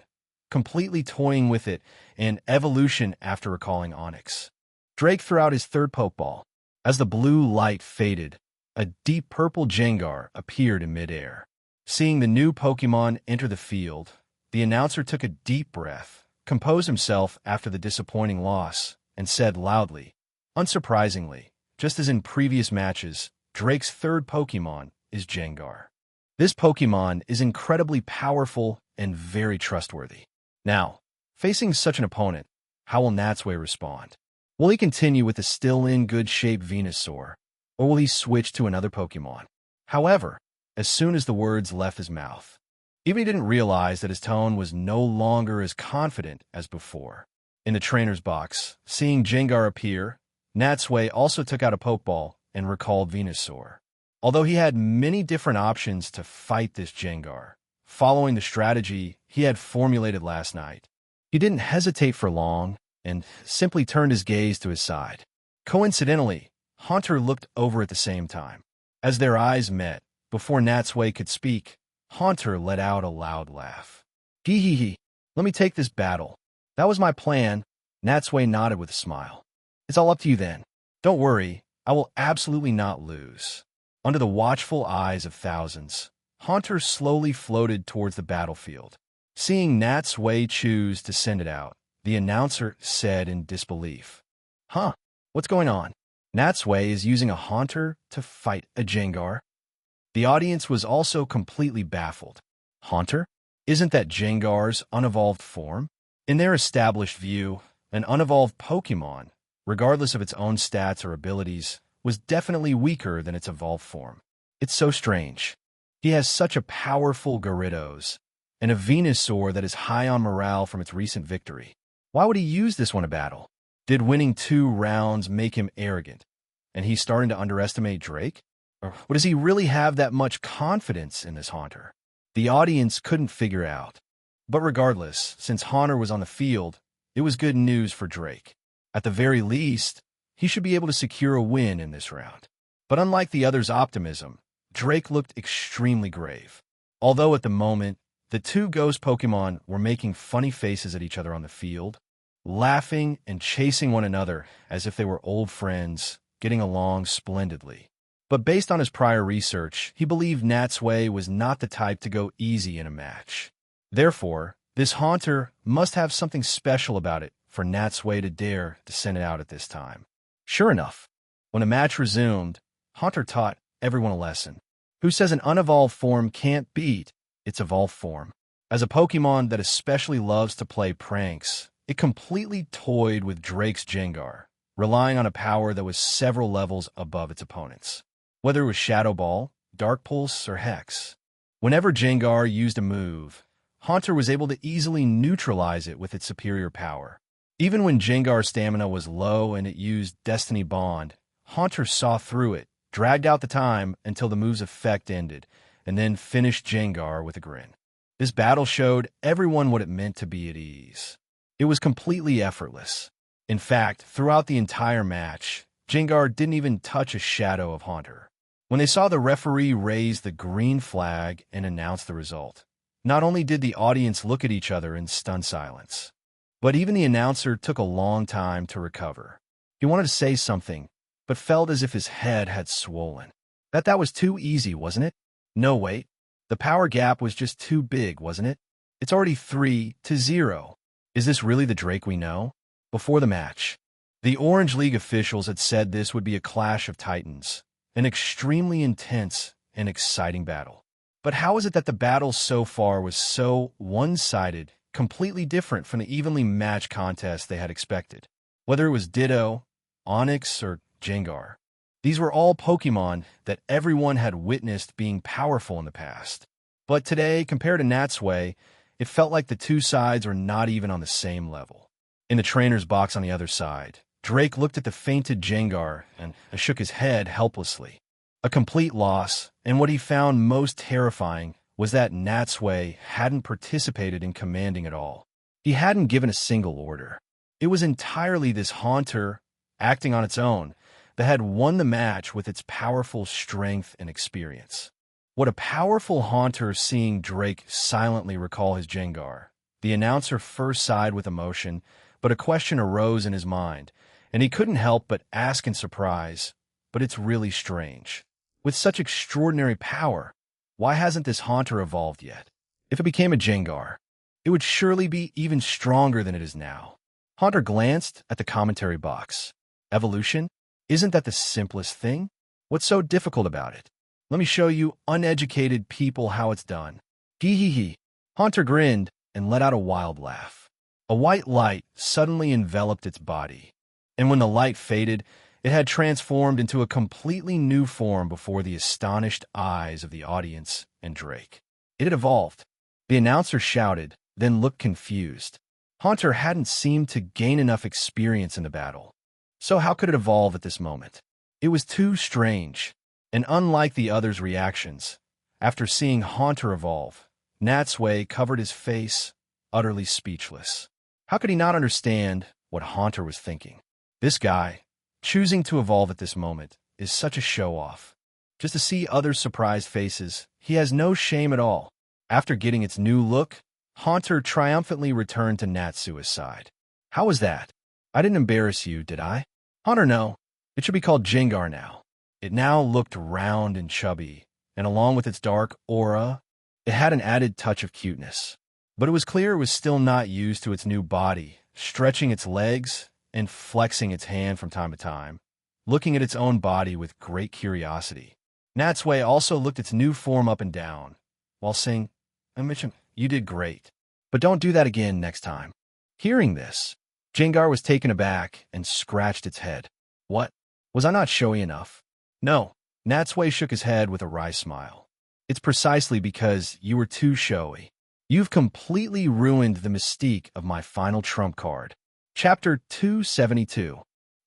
Completely toying with it, and evolution after recalling Onix. Drake threw out his 3rd Pokeball. As the blue light faded, a deep purple Gengar appeared in midair. Seeing the new Pokemon enter the field, the announcer took a deep breath, composed himself after the disappointing loss, and said loudly, unsurprisingly, just as in previous matches, Drake's 3rd Pokemon is Gengar. This Pokemon is incredibly powerful and very trustworthy. Now, facing such an opponent, how will Natsui respond? Will he continue with the still in good shape Venusaur, or will he switch to another Pokemon? However, as soon as the words left his mouth, even he didn't realize that his tone was no longer as confident as before. In the trainer's box, seeing Gengar appear, Natsui also took out a Pokeball and recalled Venusaur. Although he had many different options to fight this Gengar, following the strategy he had formulated last night, he didn't hesitate for long and simply turned his gaze to his side. Coincidentally, Haunter looked over at the same time. As their eyes met, before Natsui could speak, Haunter let out a loud laugh. Hee hee hee, let me take this battle. That was my plan. Natsui nodded with a smile. It's all up to you then. Don't worry, I will absolutely not lose. Under the watchful eyes of thousands, Haunter slowly floated towards the battlefield. Seeing Natsui choose to send it out, the announcer said in disbelief, "Huh, what's going on? Natsui is using a Haunter to fight a Gengar?" The audience was also completely baffled. Haunter? Isn't that Gengar's unevolved form? In their established view, an unevolved Pokemon, regardless of its own stats or abilities, was definitely weaker than its evolved form. It's so strange. He has such a powerful Gyarados, and a Venusaur that is high on morale from its recent victory. Why would he use this one in battle? Did winning 2 rounds make him arrogant, and he's starting to underestimate Drake? Or does he really have that much confidence in this Haunter? The audience couldn't figure out. But regardless, since Haunter was on the field, it was good news for Drake. At the very least, he should be able to secure a win in this round. But unlike the others' optimism, Drake looked extremely grave. Although at the moment, the 2 ghost Pokemon were making funny faces at each other on the field, laughing and chasing one another as if they were old friends, getting along splendidly. But based on his prior research, he believed Natsui was not the type to go easy in a match. Therefore, this Haunter must have something special about it for Natsui to dare to send it out at this time. Sure enough, when the match resumed, Haunter taught everyone a lesson. Who says an unevolved form can't beat its evolved form? As a Pokemon that especially loves to play pranks, it completely toyed with Drake's Gengar, relying on a power that was several levels above its opponents. Whether it was Shadow Ball, Dark Pulse, or Hex. Whenever Gengar used a move, Haunter was able to easily neutralize it with its superior power. Even when Gengar's stamina was low and it used Destiny Bond, Haunter saw through it, dragged out the time until the move's effect ended, and then finished Jengar with a grin. This battle showed everyone what it meant to be at ease. It was completely effortless. In fact, throughout the entire match, Jengar didn't even touch a shadow of Haunter. When they saw the referee raise the green flag and announce the result, not only did the audience look at each other in stunned silence, but even the announcer took a long time to recover. He wanted to say something, but felt as if his head had swollen. That was too easy, wasn't it? No, wait. The power gap was just too big, wasn't it? It's already 3-0. Is this really the Drake we know? Before the match, the Orange League officials had said this would be a clash of titans, an extremely intense and exciting battle. But how is it that the battle so far was so one-sided, completely different from the evenly matched contest they had expected? Whether it was Ditto, Onyx, or Jengar, these were all Pokemon that everyone had witnessed being powerful in the past. But today, compared to Natsui, it felt like the two sides were not even on the same level. In the trainer's box on the other side, Drake looked at the fainted Jengar and shook his head helplessly. A complete loss, and what he found most terrifying was that Natsui hadn't participated in commanding at all. He hadn't given a single order. It was entirely this Haunter, acting on its own, that had won the match with its powerful strength and experience. What a powerful Haunter, seeing Drake silently recall his Jengar. The announcer first sighed with emotion, but a question arose in his mind, and he couldn't help but ask in surprise, but it's really strange. With such extraordinary power, why hasn't this Haunter evolved yet? If it became a Jengar, it would surely be even stronger than it is now. Haunter glanced at the commentary box. Evolution? Isn't that the simplest thing? What's so difficult about it? Let me show you uneducated people how it's done. Hee hee hee. Haunter grinned and let out a wild laugh. A white light suddenly enveloped its body, and when the light faded, it had transformed into a completely new form before the astonished eyes of the audience and Drake. It had evolved. The announcer shouted, then looked confused. Haunter hadn't seemed to gain enough experience in the battle. So how could it evolve at this moment? It was too strange, and unlike the others' reactions, after seeing Haunter evolve, Natsui covered his face, utterly speechless. How could he not understand what Haunter was thinking? This guy, choosing to evolve at this moment, is such a show-off. Just to see others' surprised faces, he has no shame at all. After getting its new look, Haunter triumphantly returned to Natsui's side. How was that? I didn't embarrass you, did I? Haunter, no. It should be called Jengar now. It now looked round and chubby, and along with its dark aura, it had an added touch of cuteness. But it was clear it was still not used to its new body, stretching its legs and flexing its hand from time to time, looking at its own body with great curiosity. Natsui also looked its new form up and down, while saying, Mitchum, you did great, but don't do that again next time. Hearing this, Jengar was taken aback and scratched its head. What? Was I not showy enough? No. Natsui shook his head with a wry smile. It's precisely because you were too showy. You've completely ruined the mystique of my final trump card. Chapter 272.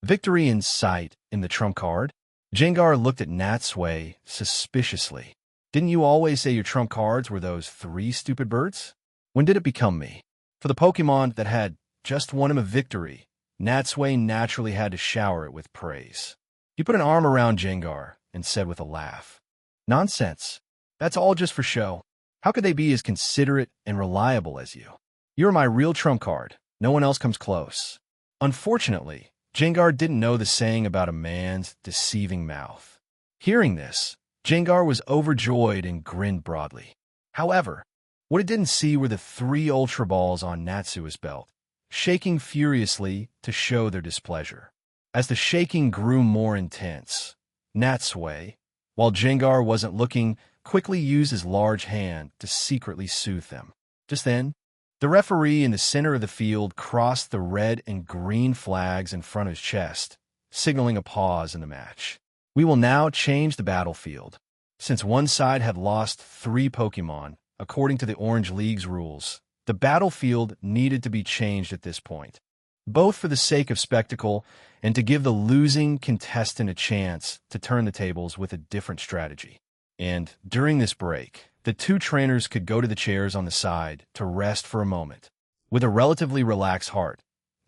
Victory in sight in the trump card? Jengar looked at Natsui suspiciously. Didn't you always say your trump cards were those 3 stupid birds? When did it become me? For the Pokemon that had just won him a victory, Natsui naturally had to shower it with praise. He put an arm around Jengar and said with a laugh, Nonsense. That's all just for show. How could they be as considerate and reliable as you? You're my real trump card. No one else comes close. Unfortunately, Jengar didn't know the saying about a man's deceiving mouth. Hearing this, Jengar was overjoyed and grinned broadly. However, what it didn't see were the 3 Ultra Balls on Natsui's belt, shaking furiously to show their displeasure. As the shaking grew more intense, Natsui, while Jengar wasn't looking, quickly used his large hand to secretly soothe them. Just then, the referee in the center of the field crossed the red and green flags in front of his chest, signaling a pause in the match. We will now change the battlefield. Since one side had lost 3 Pokemon, according to the Orange League's rules, the battlefield needed to be changed at this point, both for the sake of spectacle and to give the losing contestant a chance to turn the tables with a different strategy. And during this break, the two trainers could go to the chairs on the side to rest for a moment. With a relatively relaxed heart,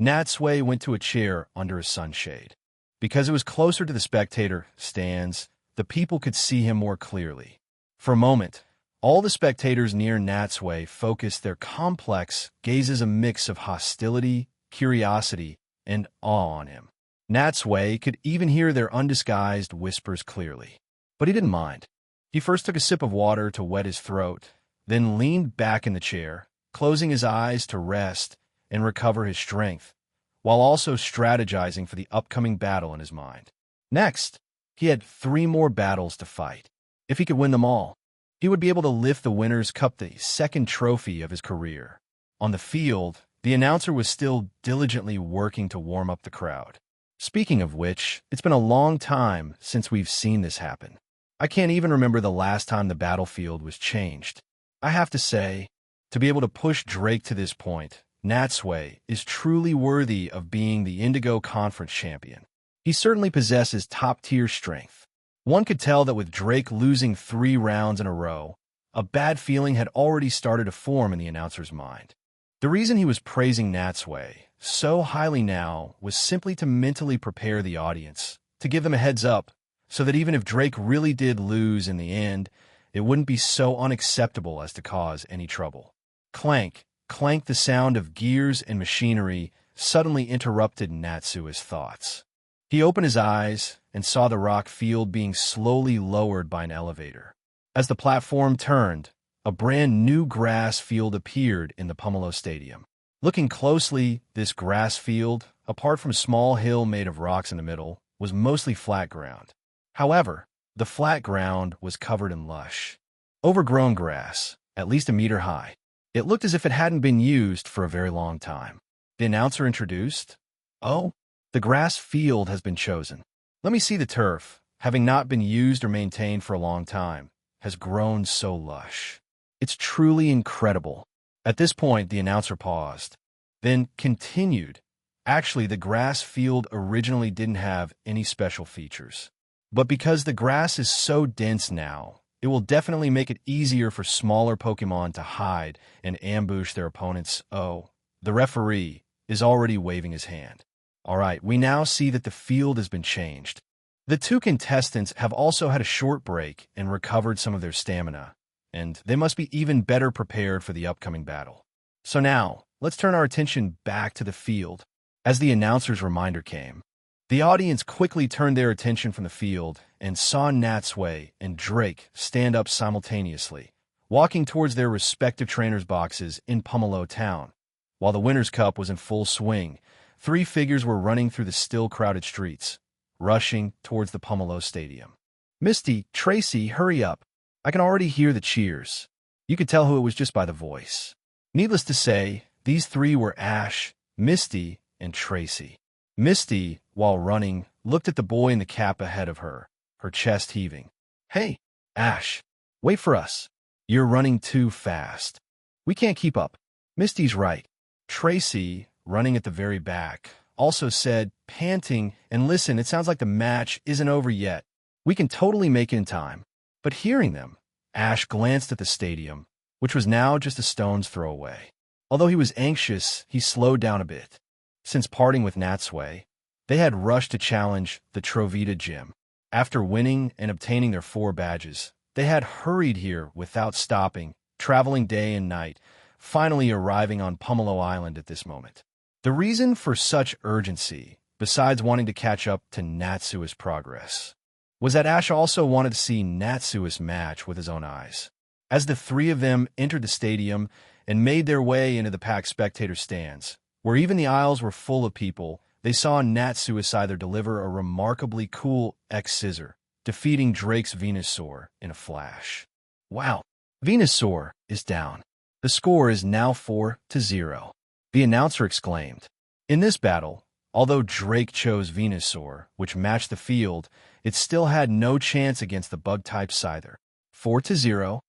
Natsui went to a chair under a sunshade. Because it was closer to the spectator stands, the people could see him more clearly. For a moment, all the spectators near Natsui focused their complex gazes a mix of hostility, curiosity, and awe on him. Natsui could even hear their undisguised whispers clearly. But he didn't mind. He first took a sip of water to wet his throat, then leaned back in the chair, closing his eyes to rest and recover his strength, while also strategizing for the upcoming battle in his mind. Next, he had 3 more battles to fight. If he could win them all, he would be able to lift the Winner's Cup, the second trophy of his career. On the field, the announcer was still diligently working to warm up the crowd. Speaking of which, it's been a long time since we've seen this happen. I can't even remember the last time the battlefield was changed. I have to say, to be able to push Drake to this point, Natsui is truly worthy of being the Indigo Conference champion. He certainly possesses top-tier strength. One could tell that with Drake losing 3 rounds in a row, a bad feeling had already started to form in the announcer's mind. The reason he was praising Natsui so highly now was simply to mentally prepare the audience, to give them a heads up, so that even if Drake really did lose in the end, it wouldn't be so unacceptable as to cause any trouble. Clank, clank, the sound of gears and machinery suddenly interrupted Natsui's thoughts. He opened his eyes and saw the rock field being slowly lowered by an elevator. As the platform turned, a brand new grass field appeared in the Pomelo Stadium. Looking closely, this grass field, apart from a small hill made of rocks in the middle, was mostly flat ground. However, the flat ground was covered in lush, overgrown grass, at least a meter high. It looked as if it hadn't been used for a very long time. The announcer introduced, "Oh, the grass field has been chosen. Let me see the turf, having not been used or maintained for a long time, has grown so lush. It's truly incredible." At this point, the announcer paused, then continued. Actually, the grass field originally didn't have any special features. But because the grass is so dense now, it will definitely make it easier for smaller Pokemon to hide and ambush their opponents. Oh, the referee is already waving his hand. All right, we now see that the field has been changed. The 2 contestants have also had a short break and recovered some of their stamina, and they must be even better prepared for the upcoming battle. So now, let's turn our attention back to the field. As the announcer's reminder came, the audience quickly turned their attention from the field and saw Natsui and Drake stand up simultaneously, walking towards their respective trainers' boxes in Pomelo Town. While the Winner's Cup was in full swing, 3 figures were running through the still crowded streets, rushing towards the Pomelo Stadium. "Misty, Tracy, hurry up. I can already hear the cheers." You could tell who it was just by the voice. Needless to say, these 3 were Ash, Misty, and Tracy. Misty, while running, looked at the boy in the cap ahead of her, her chest heaving. "Hey, Ash, wait for us. You're running too fast. We can't keep up." Misty's right. Tracy, running at the very back, also said, panting, "And listen, it sounds like the match isn't over yet. We can totally make it in time." But hearing them, Ash glanced at the stadium, which was now just a stone's throw away. Although he was anxious, he slowed down a bit. Since parting with Natsui, they had rushed to challenge the Trovita Gym. After winning and obtaining their 4 badges, they had hurried here without stopping, traveling day and night, finally arriving on Pomelo Island at this moment. The reason for such urgency, besides wanting to catch up to Natsui's progress, was that Ash also wanted to see Natsui's match with his own eyes. As the 3 of them entered the stadium and made their way into the packed spectator stands, where even the aisles were full of people, they saw Natsui deliver a remarkably cool X-Scissor, defeating Drake's Venusaur in a flash. Wow, Venusaur is down. The score is now 4-0. The announcer exclaimed. In this battle, although Drake chose Venusaur, which matched the field, it still had no chance against the Bug-type Scyther. 4-0.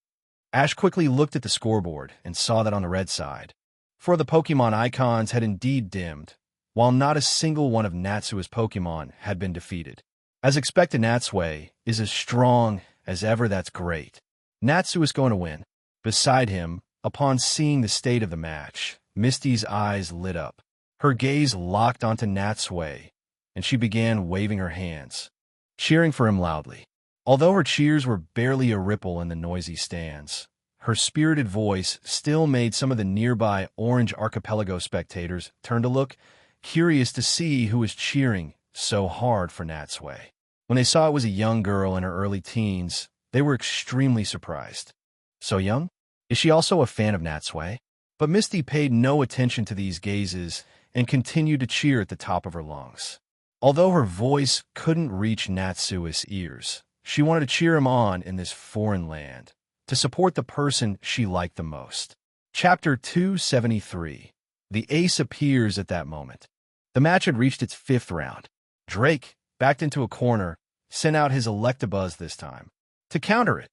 Ash quickly looked at the scoreboard and saw that on the red side, for the Pokemon icons had indeed dimmed, while not a single one of Natsui's Pokemon had been defeated. As expected, Natsui is a strong, as ever. That's great. Natsui is going to win. Beside him, upon seeing the state of the match, Misty's eyes lit up. Her gaze locked onto Natsui, and she began waving her hands, cheering for him loudly. Although her cheers were barely a ripple in the noisy stands, her spirited voice still made some of the nearby Orange Archipelago spectators turn to look, curious to see who was cheering so hard for Natsui. When they saw it was a young girl in her early teens, they were extremely surprised. So young? Is she also a fan of Natsui? But Misty paid no attention to these gazes and continued to cheer at the top of her lungs. Although her voice couldn't reach Natsui's ears, she wanted to cheer him on in this foreign land, to support the person she liked the most. Chapter 273. The ace appears at that moment. The match had reached its 5th round. Drake, backed into a corner, sent out his Electabuzz this time. To counter it,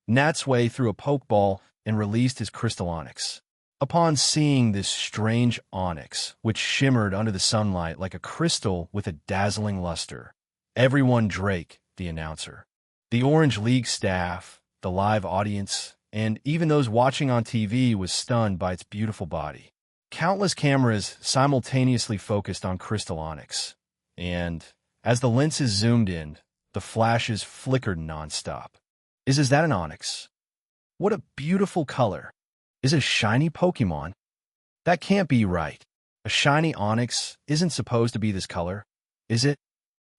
Natsui threw a pokeball and released his Crystal Onix. Upon seeing this strange Onix, which shimmered under the sunlight like a crystal with a dazzling luster, everyone, Drake, the announcer, the Orange League staff, the live audience, and even those watching on TV was stunned by its beautiful body. Countless cameras simultaneously focused on Crystal Onix, and as the lenses zoomed in, the flashes flickered nonstop. Is that an Onix? What a beautiful color. Is it a shiny Pokemon? That can't be right. A shiny Onix isn't supposed to be this color, is it?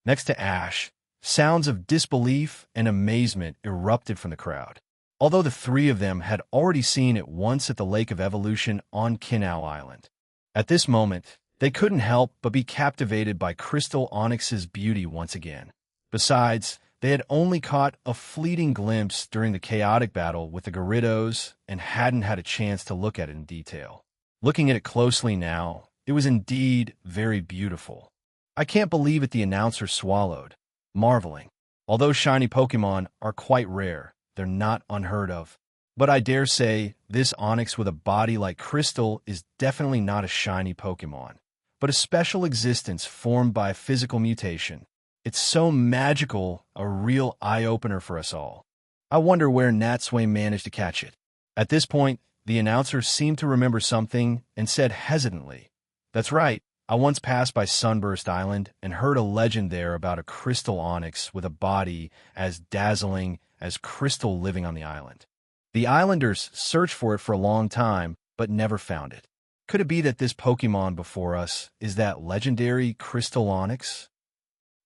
Next to Ash, sounds of disbelief and amazement erupted from the crowd. Although the 3 of them had already seen it once at the Lake of Evolution on Kinau Island. At this moment, they couldn't help but be captivated by Crystal Onix's beauty once again. Besides, they had only caught a fleeting glimpse during the chaotic battle with the Gyarados and hadn't had a chance to look at it in detail. Looking at it closely now, it was indeed very beautiful. I can't believe it, the announcer swallowed, marveling. Although shiny Pokemon are quite rare, they're not unheard of. But I dare say this Onix with a body like Crystal is definitely not a shiny Pokemon, but a special existence formed by a physical mutation. It's so magical, a real eye-opener for us all. I wonder where Natsui managed to catch it. At this point, the announcer seemed to remember something and said hesitantly, "That's right, I once passed by Sunburst Island and heard a legend there about a Crystal Onix with a body as dazzling as Crystal living on the island. The islanders searched for it for a long time, but never found it. Could it be that this Pokemon before us is that legendary Crystal Onix?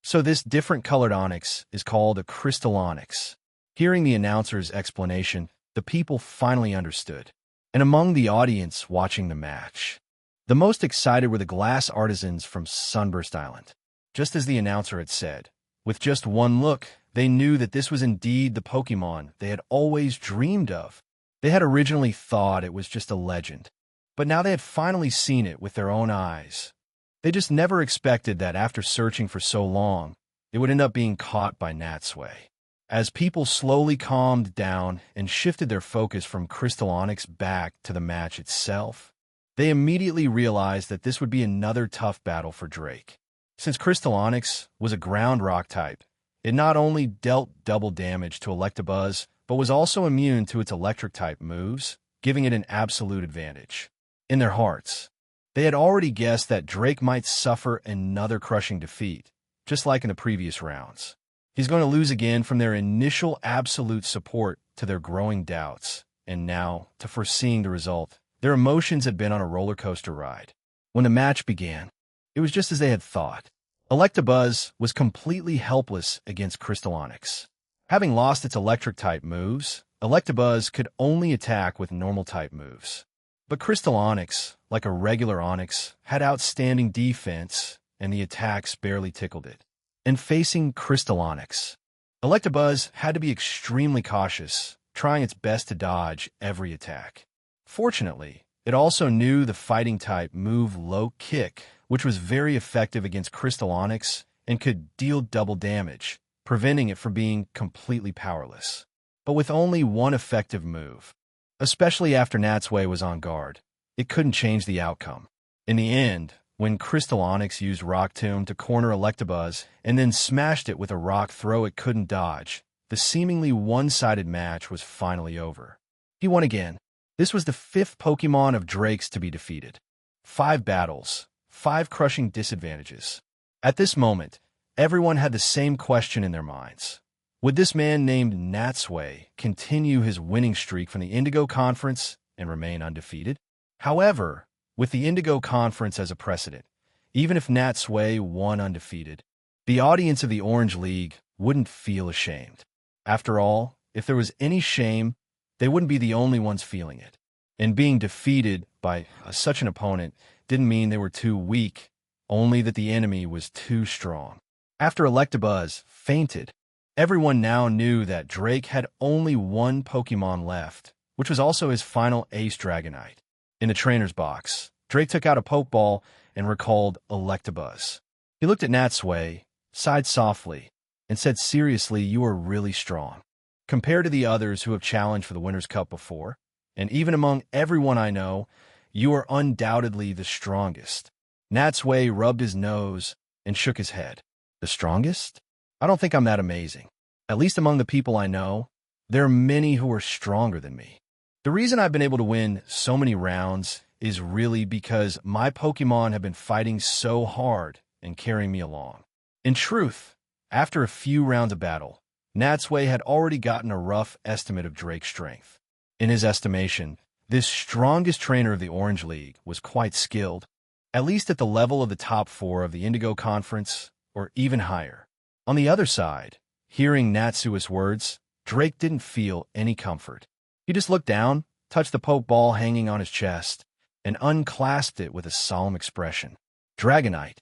So this different colored Onix is called a Crystal Onix." Hearing the announcer's explanation, the people finally understood. And among the audience watching the match, the most excited were the glass artisans from Sunburst Island. Just as the announcer had said, with just one look, they knew that this was indeed the Pokemon they had always dreamed of. They had originally thought it was just a legend, but now they had finally seen it with their own eyes. They just never expected that after searching for so long, it would end up being caught by Natsui. As people slowly calmed down and shifted their focus from Crystal Onix back to the match itself, they immediately realized that this would be another tough battle for Drake. Since Crystal Onix was a ground rock type, it not only dealt double damage to Electabuzz, but was also immune to its electric-type moves, giving it an absolute advantage. In their hearts, they had already guessed that Drake might suffer another crushing defeat, just like in the previous rounds. He's going to lose again from their initial absolute support to their growing doubts, and now to foreseeing the result. Their emotions had been on a roller coaster ride. When the match began, it was just as they had thought. Electabuzz was completely helpless against Crystal Onix. Having lost its electric-type moves, Electabuzz could only attack with normal-type moves. But Crystal Onix, like a regular Onix, had outstanding defense, and the attacks barely tickled it. And facing Crystal Onix, Electabuzz had to be extremely cautious, trying its best to dodge every attack. Fortunately, it also knew the fighting-type move Low Kick, which was very effective against Crystal Onix and could deal double damage, preventing it from being completely powerless. But with only one effective move, especially after Natsui was on guard, it couldn't change the outcome. In the end, when Crystal Onix used Rock Tomb to corner Electabuzz and then smashed it with a rock throw it couldn't dodge, The seemingly one-sided match was finally over. He won again. This was the 5th Pokemon of Drake's to be defeated. 5 battles, 5 crushing disadvantages. At this moment, everyone had the same question in their minds. Would this man named Natsui continue his winning streak from the Indigo Conference and remain undefeated? However, with the Indigo Conference as a precedent, even if Natsui won undefeated, the audience of the Orange League wouldn't feel ashamed. After all, if there was any shame, they wouldn't be the only ones feeling it. And being defeated by such an opponent didn't mean they were too weak, only that the enemy was too strong. After Electabuzz fainted, everyone now knew that Drake had only one Pokemon left, which was also his final Ace Dragonite. In the trainer's box, Drake took out a Pokeball and recalled Electabuzz. He looked at Natsui, sighed softly, and said seriously, "You are really strong. Compared to the others who have challenged for the Winner's Cup before, and even among everyone I know, you are undoubtedly the strongest." Natsui rubbed his nose and shook his head. The strongest? I don't think I'm that amazing. At least among the people I know, there are many who are stronger than me. The reason I've been able to win so many rounds is really because my Pokemon have been fighting so hard and carrying me along. In truth, after a few rounds of battle, Natsui had already gotten a rough estimate of Drake's strength. In his estimation, this strongest trainer of the Orange League was quite skilled, at least at the level of the top 4 of the Indigo Conference, or even higher. On the other side, hearing Natsui's words, Drake didn't feel any comfort. He just looked down, touched the Pokeball hanging on his chest, and unclasped it with a solemn expression. "Dragonite,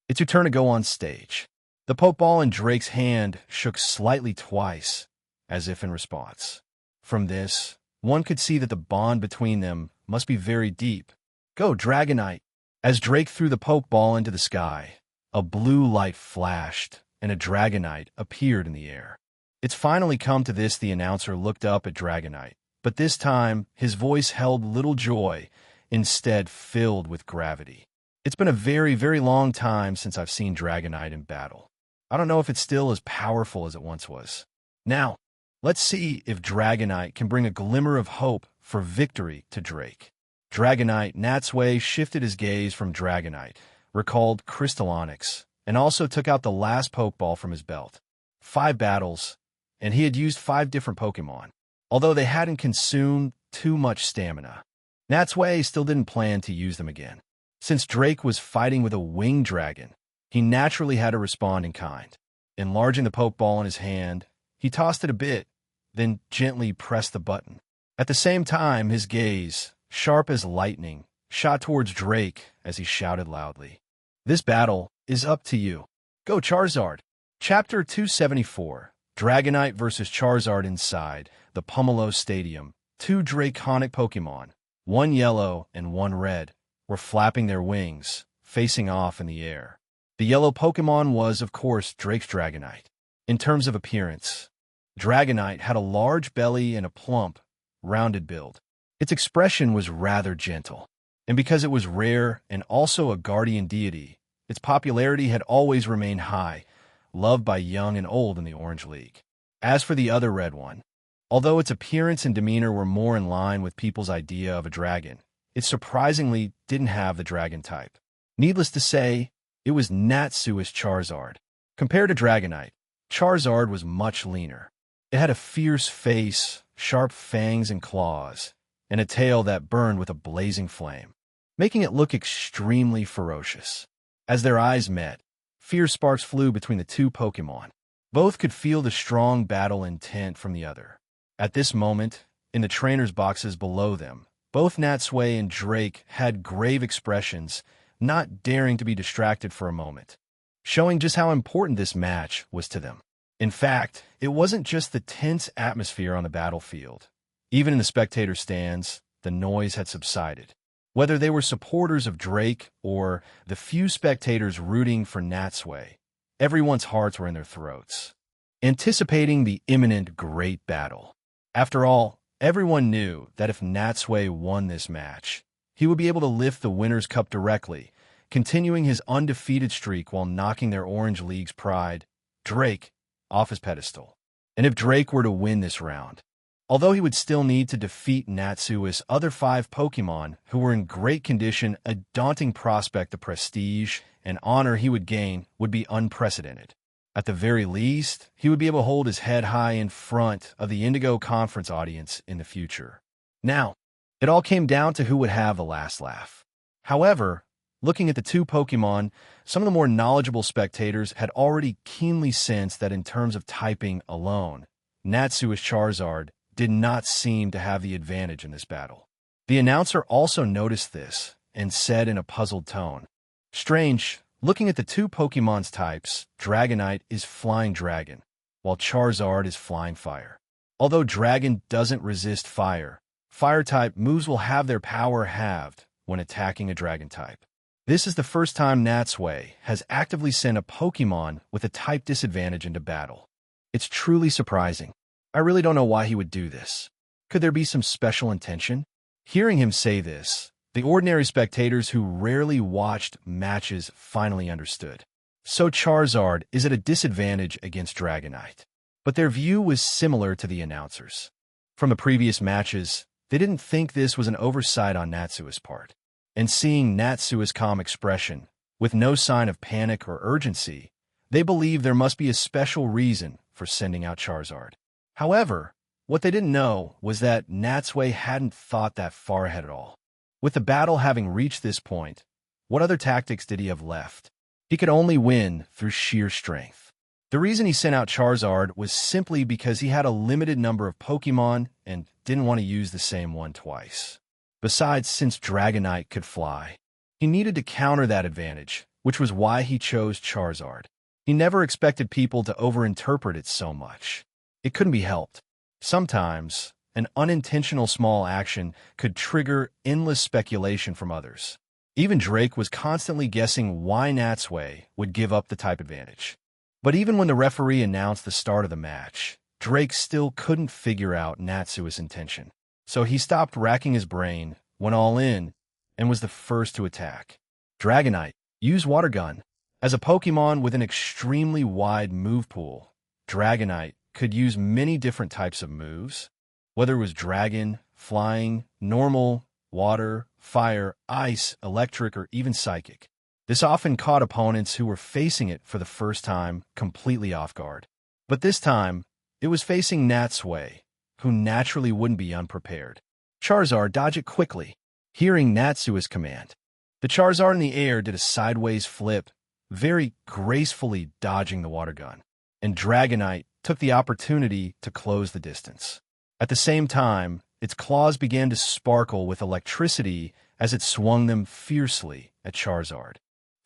it's your turn to go on stage." The Pokeball in Drake's hand shook slightly twice, as if in response. From this, one could see that the bond between them must be very deep. "Go, Dragonite!" As Drake threw the Pokeball into the sky, a blue light flashed, and a Dragonite appeared in the air. "It's finally come to this," the announcer looked up at Dragonite, but this time his voice held little joy, instead filled with gravity. "It's been a very, very long time since I've seen Dragonite in battle. I don't know if it's still as powerful as it once was. Now, let's see if Dragonite can bring a glimmer of hope for victory to Drake." Dragonite, Natsui shifted his gaze from Dragonite, recalled Crystal Onyx, and also took out the last Pokeball from his belt. 5 battles, and he had used 5 different Pokemon, although they hadn't consumed too much stamina. Natsui still didn't plan to use them again. Since Drake was fighting with a winged dragon, he naturally had to respond in kind. Enlarging the Pokeball in his hand, he tossed it a bit, then gently pressed the button. At the same time, his gaze, sharp as lightning, shot towards Drake as he shouted loudly, "This battle is up to you. Go, Charizard!" Chapter 274, Dragonite vs. Charizard. Inside the Pomelo Stadium, 2 Draconic Pokemon, one yellow and one red, were flapping their wings, facing off in the air. The yellow Pokemon was, of course, Drake's Dragonite. In terms of appearance, Dragonite had a large belly and a plump, rounded build. Its expression was rather gentle, and because it was rare and also a guardian deity, its popularity had always remained high, loved by young and old in the Orange League. As for the other red one, although its appearance and demeanor were more in line with people's idea of a dragon, it surprisingly didn't have the dragon type. Needless to say, it was Natsui's Charizard. Compared to Dragonite, Charizard was much leaner. It had a fierce face, sharp fangs and claws, and a tail that burned with a blazing flame, making it look extremely ferocious. As their eyes met, fierce sparks flew between the 2 Pokemon. Both could feel the strong battle intent from the other. At this moment, in the trainers' boxes below them, both Natsui and Drake had grave expressions, not daring to be distracted for a moment, showing just how important this match was to them. In fact, it wasn't just the tense atmosphere on the battlefield. Even in the spectator stands, the noise had subsided. Whether they were supporters of Drake or the few spectators rooting for Natsui, everyone's hearts were in their throats, anticipating the imminent great battle. After all, everyone knew that if Natsui won this match, he would be able to lift the Winner's Cup directly, continuing his undefeated streak while knocking their Orange League's pride, Drake, off his pedestal. and if Drake were to win this round. Although he would still need to defeat Natsui's other 5 Pokemon who were in great condition, a daunting prospect. The prestige and honor he would gain would be unprecedented. At the very least, he would be able to hold his head high in front of the Indigo Conference audience in the future. Now, it all came down to who would have the last laugh. However, looking at the 2 Pokemon, some of the more knowledgeable spectators had already keenly sensed that in terms of typing alone, Natsui's Charizard did not seem to have the advantage in this battle. The announcer also noticed this and said in a puzzled tone, "Strange, looking at the 2 Pokemon's types, Dragonite is Flying Dragon, while Charizard is Flying Fire. Although Dragon doesn't resist fire, Fire-type moves will have their power halved when attacking a Dragon type. This is the first time Natsui has actively sent a Pokemon with a type disadvantage into battle. It's truly surprising. I really don't know why he would do this. Could there be some special intention?" Hearing him say this, the ordinary spectators who rarely watched matches finally understood. So Charizard is at a disadvantage against Dragonite. But their view was similar to the announcers. From the previous matches, they didn't think this was an oversight on Natsui's part. And seeing Natsui's calm expression, with no sign of panic or urgency, they believed there must be a special reason for sending out Charizard. However, what they didn't know was that Natsui hadn't thought that far ahead at all. With the battle having reached this point, what other tactics did he have left? He could only win through sheer strength. The reason he sent out Charizard was simply because he had a limited number of Pokemon and didn't want to use the same one twice. Besides, since Dragonite could fly, he needed to counter that advantage, which was why he chose Charizard. He never expected people to overinterpret it so much. It couldn't be helped. Sometimes, an unintentional small action could trigger endless speculation from others. Even Drake was constantly guessing why Natsui would give up the type advantage. But even when the referee announced the start of the match, Drake still couldn't figure out Natsui's intention. So he stopped racking his brain, went all in, and was the first to attack. Dragonite, use Water Gun. As a Pokemon with an extremely wide move pool, Dragonite could use many different types of moves, whether it was Dragon, Flying, Normal, Water, Fire, Ice, Electric, or even Psychic. This often caught opponents who were facing it for the first time completely off guard. But this time, it was facing Natsui, who naturally wouldn't be unprepared. Charizard, dodge it quickly. Hearing Natsui's command, the Charizard in the air did a sideways flip, very gracefully dodging the Water Gun, and Dragonite took the opportunity to close the distance. At the same time, its claws began to sparkle with electricity as it swung them fiercely at Charizard.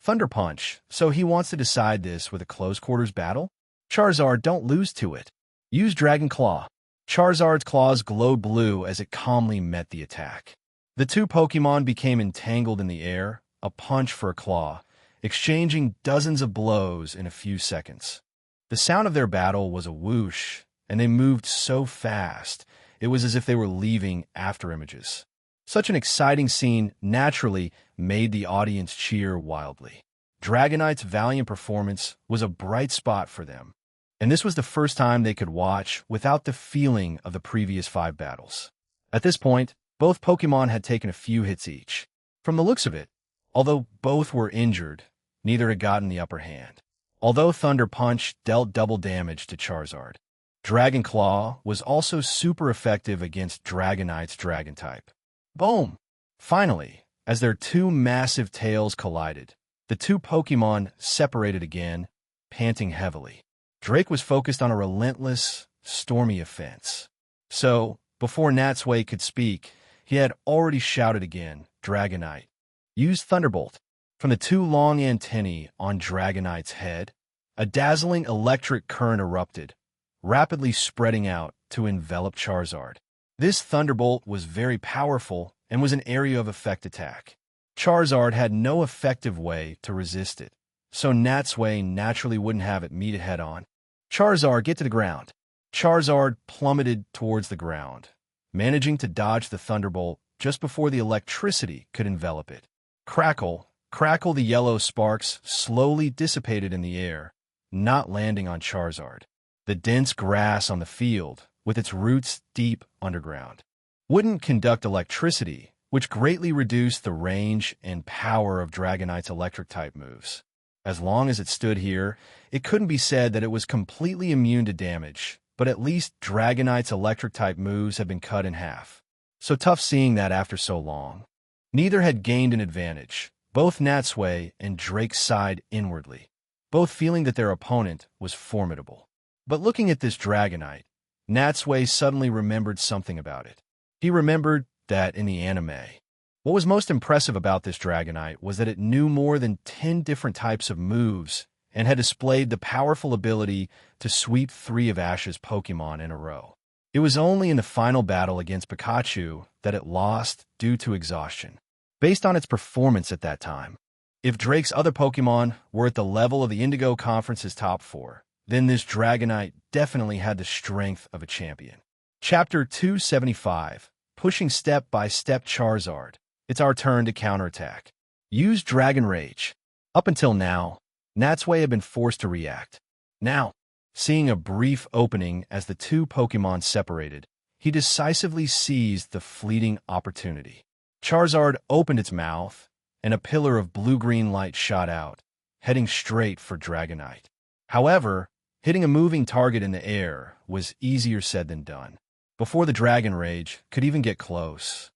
Thunder Punch, so he wants to decide this with a close-quarters battle? Charizard, don't lose to it. Use Dragon Claw. Charizard's claws glowed blue as it calmly met the attack. The 2 Pokemon became entangled in the air, a punch for a claw, exchanging dozens of blows in a few seconds. The sound of their battle was a whoosh, and they moved so fast, it was as if they were leaving after images. Such an exciting scene naturally made the audience cheer wildly. Dragonite's valiant performance was a bright spot for them, and this was the first time they could watch without the feeling of the previous 5 battles. At this point, both Pokemon had taken a few hits each. From the looks of it, although both were injured, neither had gotten the upper hand. Although Thunder Punch dealt double damage to Charizard, Dragon Claw was also super effective against Dragonite's Dragon type. Boom! Finally, as their 2 massive tails collided, the 2 Pokemon separated again, panting heavily. Drake was focused on a relentless, stormy offense. So, before Natsui could speak, he had already shouted again, Dragonite, use Thunderbolt. From the 2 long antennae on Dragonite's head, a dazzling electric current erupted, rapidly spreading out to envelop Charizard. This Thunderbolt was very powerful and was an area of effect attack. Charizard had no effective way to resist it, so Natsui naturally wouldn't have it meet it head-on. Charizard, get to the ground. Charizard plummeted towards the ground, managing to dodge the Thunderbolt just before the electricity could envelop it. Crackle, crackle, the yellow sparks slowly dissipated in the air, not landing on Charizard. the dense grass on the field, with its roots deep underground, wouldn't conduct electricity, which greatly reduced the range and power of Dragonite's electric-type moves. As long as it stood here, it couldn't be said that it was completely immune to damage, but at least Dragonite's electric-type moves had been cut in half. So tough seeing that after so long. Neither had gained an advantage. Both Natsui and Drake sighed inwardly, both feeling that their opponent was formidable. But looking at this Dragonite, Natsui suddenly remembered something about it. He remembered that in the anime, what was most impressive about this Dragonite was that it knew more than 10 different types of moves and had displayed the powerful ability to sweep 3 of Ash's Pokemon in a row. It was only in the final battle against Pikachu that it lost due to exhaustion, based on its performance at that time. If Drake's other Pokemon were at the level of the Indigo Conference's top 4, then this Dragonite definitely had the strength of a champion. Chapter 275, Pushing Step-by-Step Charizard. It's our turn to counterattack. Use Dragon Rage. Up until now, Natsui had been forced to react. Now, seeing a brief opening as the 2 Pokemon separated, he decisively seized the fleeting opportunity. Charizard opened its mouth, and a pillar of blue-green light shot out, heading straight for Dragonite. However, hitting a moving target in the air was easier said than done. Before the Dragon Rage could even get close,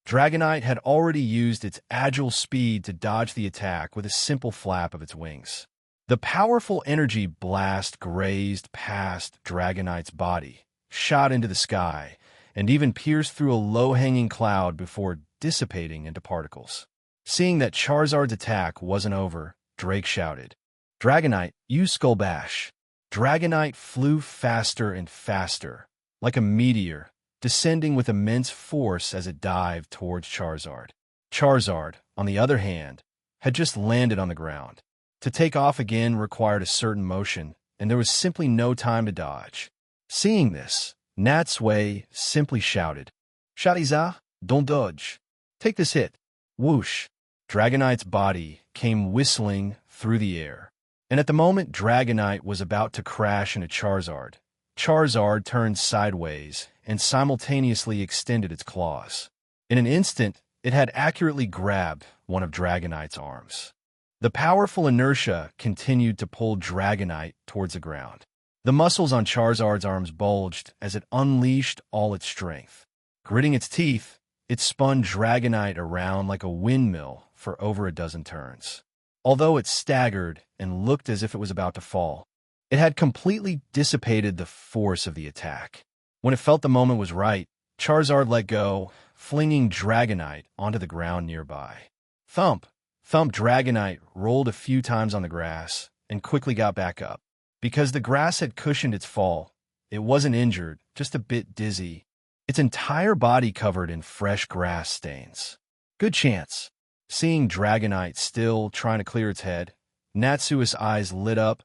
Dragonite had already used its agile speed to dodge the attack with a simple flap of its wings. The powerful energy blast grazed past Dragonite's body, shot into the sky, and even pierced through a low-hanging cloud before dissipating into particles. Seeing that Charizard's attack wasn't over, Drake shouted, "Dragonite, use Skull Bash." Dragonite flew faster and faster, like a meteor, descending with immense force as it dived towards Charizard. Charizard, on the other hand, had just landed on the ground. To take off again required a certain motion, and there was simply no time to dodge. Seeing this, Natsui simply shouted, "Shadiza, don't dodge. Take this hit." Whoosh! Dragonite's body came whistling through the air. And at the moment Dragonite was about to crash into Charizard, Charizard turned sideways and simultaneously extended its claws. In an instant, it had accurately grabbed one of Dragonite's arms. The powerful inertia continued to pull Dragonite towards the ground. The muscles on Charizard's arms bulged as it unleashed all its strength. Gritting its teeth, it spun Dragonite around like a windmill for over a dozen turns. Although it staggered and looked as if it was about to fall, it had completely dissipated the force of the attack. When it felt the moment was right, Charizard let go, flinging Dragonite onto the ground nearby. Thump! Thump! Dragonite rolled a few times on the grass and quickly got back up. Because the grass had cushioned its fall, it wasn't injured, just a bit dizzy, its entire body covered in fresh grass stains. Good chance. Seeing Dragonite still trying to clear its head, Natsui's eyes lit up,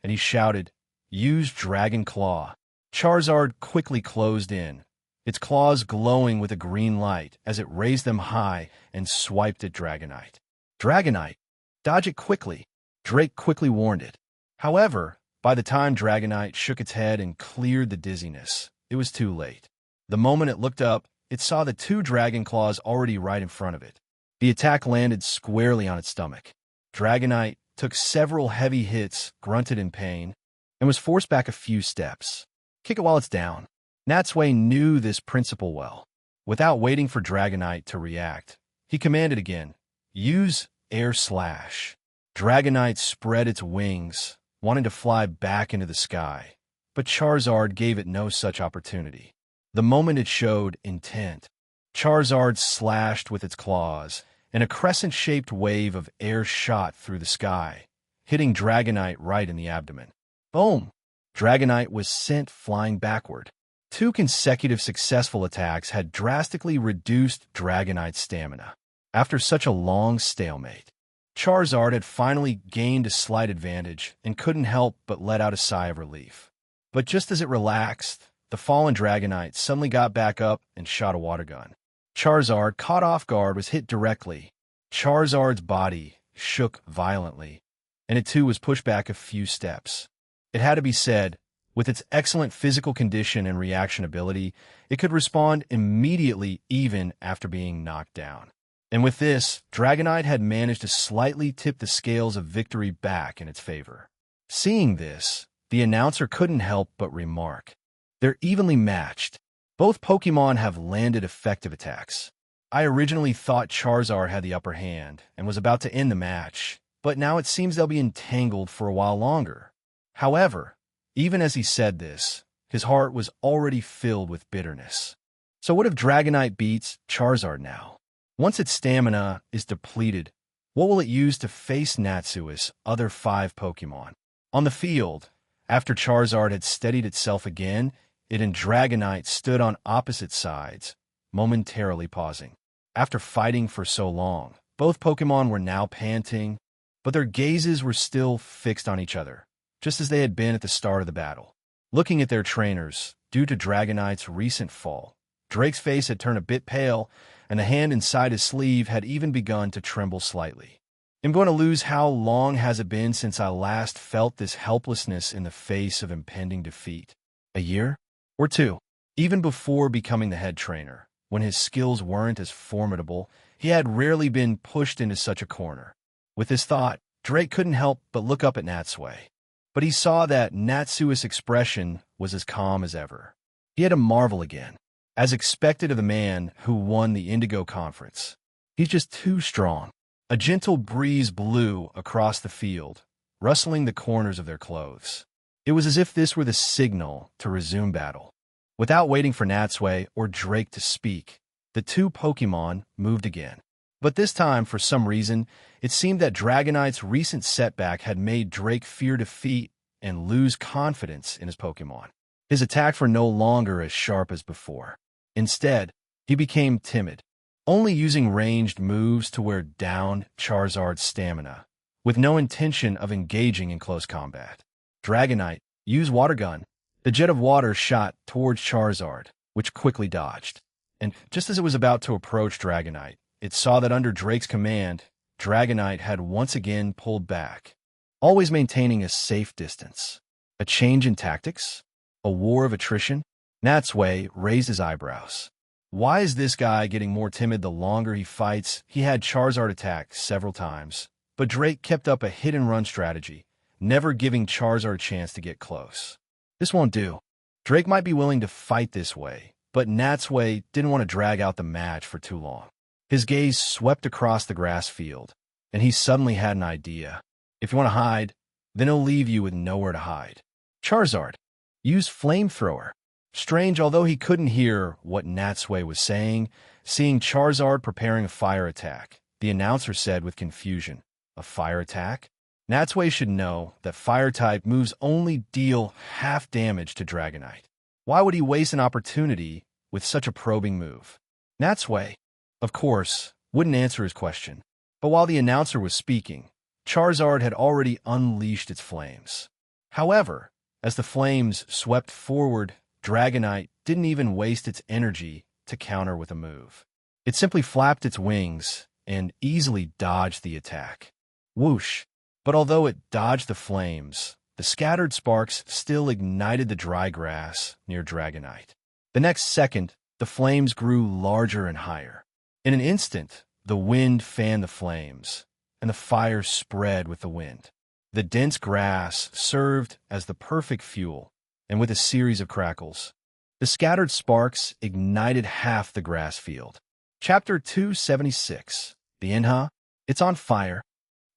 and he shouted, "Use Dragon Claw." Charizard quickly closed in, its claws glowing with a green light as it raised them high and swiped at Dragonite. "Dragonite, dodge it quickly," Drake quickly warned it. However, by the time Dragonite shook its head and cleared the dizziness, it was too late. The moment it looked up, it saw the 2 Dragon Claws already right in front of it. The attack landed squarely on its stomach. Dragonite took several heavy hits, grunted in pain, and was forced back a few steps. Kick it while it's down. Natsui knew this principle well. Without waiting for Dragonite to react, he commanded again, "Use Air Slash." Dragonite spread its wings, wanting to fly back into the sky, but Charizard gave it no such opportunity. The moment it showed intent, Charizard slashed with its claws, and a crescent-shaped wave of air shot through the sky, hitting Dragonite right in the abdomen. Boom! Dragonite was sent flying backward. 2 consecutive successful attacks had drastically reduced Dragonite's stamina. After such a long stalemate, Charizard had finally gained a slight advantage and couldn't help but let out a sigh of relief. But just as it relaxed, the fallen Dragonite suddenly got back up and shot a water gun. Charizard, caught off guard, was hit directly. Charizard's body shook violently, and it too was pushed back a few steps. It had to be said, With its excellent physical condition and reaction ability, it could respond immediately even after being knocked down. And with this, Dragonite had managed to slightly tip the scales of victory back in its favor. Seeing this, the announcer couldn't help but remark, "They're evenly matched. Both Pokemon have landed effective attacks. I originally thought Charizard had the upper hand and was about to end the match, but now it seems they'll be entangled for a while longer." However, even as he said this, his heart was already filled with bitterness. So what if Dragonite beats Charizard now? Once its stamina is depleted, what will it use to face Natsui's other 5 Pokemon? On the field, after Charizard had steadied itself again, it and Dragonite stood on opposite sides, momentarily pausing. After fighting for so long, both Pokemon were now panting, but their gazes were still fixed on each other, just as they had been at the start of the battle. Looking at their trainers, due to Dragonite's recent fall, Drake's face had turned a bit pale, and the hand inside his sleeve had even begun to tremble slightly. "I'm going to lose. How long has it been since I last felt this helplessness in the face of impending defeat? A year? Or 2? Even before becoming the head trainer, when his skills weren't as formidable, he had rarely been pushed into such a corner." With this thought, Drake couldn't help but look up at Natsui. But he saw that Natsui's expression was as calm as ever. He had to marvel again, as expected of the man who won the Indigo Conference. "He's just too strong." A gentle breeze blew across the field, rustling the corners of their clothes. It was as if this were the signal to resume battle. Without waiting for Natsui or Drake to speak, the 2 Pokemon moved again. But this time, for some reason, it seemed that Dragonite's recent setback had made Drake fear defeat and lose confidence in his Pokemon. His attacks were no longer as sharp as before. Instead, he became timid, only using ranged moves to wear down Charizard's stamina, with no intention of engaging in close combat. Dragonite used Water Gun. The jet of water shot towards Charizard, which quickly dodged. And just as it was about to approach Dragonite, it saw that under Drake's command, Dragonite had once again pulled back, always maintaining a safe distance. A change in tactics? A war of attrition? Natsui raised his eyebrows. Why is this guy getting more timid the longer he fights? He had Charizard attack several times, but Drake kept up a hit-and-run strategy, never giving Charizard a chance to get close. This won't do. Drake might be willing to fight this way, but Natsui didn't want to drag out the match for too long. His gaze swept across the grass field, and he suddenly had an idea. If you want to hide, then he'll leave you with nowhere to hide. Charizard used Flamethrower. Strange, although he couldn't hear what Natsui was saying, seeing Charizard preparing a fire attack, the announcer said with confusion, "A fire attack?" Natsui should know that fire-type moves only deal half damage to Dragonite. Why would he waste an opportunity with such a probing move? Natsui, of course, wouldn't answer his question. But while the announcer was speaking, Charizard had already unleashed its flames. However, as the flames swept forward, Dragonite didn't even waste its energy to counter with a move. It simply flapped its wings and easily dodged the attack. Whoosh! But although it dodged the flames, the scattered sparks still ignited the dry grass near Dragonite. The next second, the flames grew larger and higher. In an instant, the wind fanned the flames, and the fire spread with the wind. The dense grass served as the perfect fuel, and with a series of crackles, the scattered sparks ignited half the grass field. Chapter 276. The Inha, It's on Fire.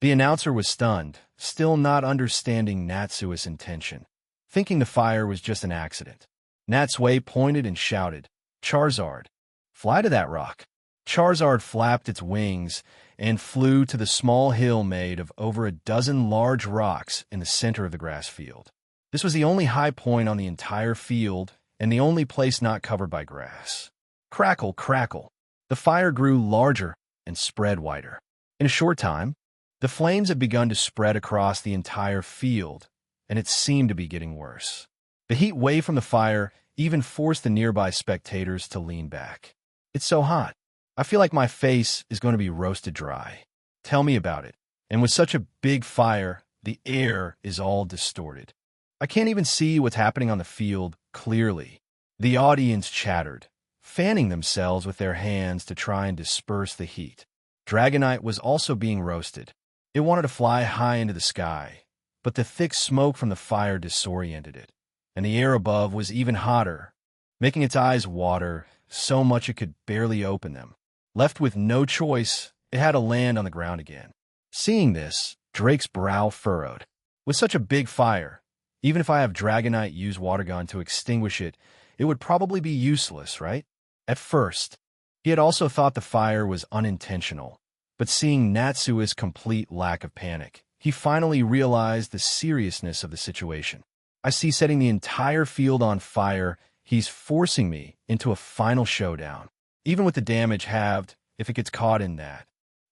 The announcer was stunned, still not understanding Natsui's intention, thinking the fire was just an accident. Natsui pointed and shouted, "Charizard, fly to that rock." Charizard flapped its wings and flew to the small hill made of over a dozen large rocks in the center of the grass field. This was the only high point on the entire field and the only place not covered by grass. Crackle, crackle. The fire grew larger and spread wider. In a short time, the flames had begun to spread across the entire field, and it seemed to be getting worse. The heat wave from the fire even forced the nearby spectators to lean back. "It's so hot. I feel like my face is going to be roasted dry. Tell me about it." And with such a big fire, the air is all distorted. I can't even see what's happening on the field clearly. The audience chattered, fanning themselves with their hands to try and disperse the heat. Dragonite was also being roasted. It wanted to fly high into the sky, but the thick smoke from the fire disoriented it, and the air above was even hotter, making its eyes water so much it could barely open them. Left with no choice, it had to land on the ground again. Seeing this, Drake's brow furrowed. With such a big fire, even if I have Dragonite use water gun to extinguish it, it would probably be useless, right? At first, he had also thought the fire was unintentional, but seeing Natsui's complete lack of panic, he finally realized the seriousness of the situation. I see setting the entire field on fire, he's forcing me into a final showdown. Even with the damage halved, if it gets caught in that,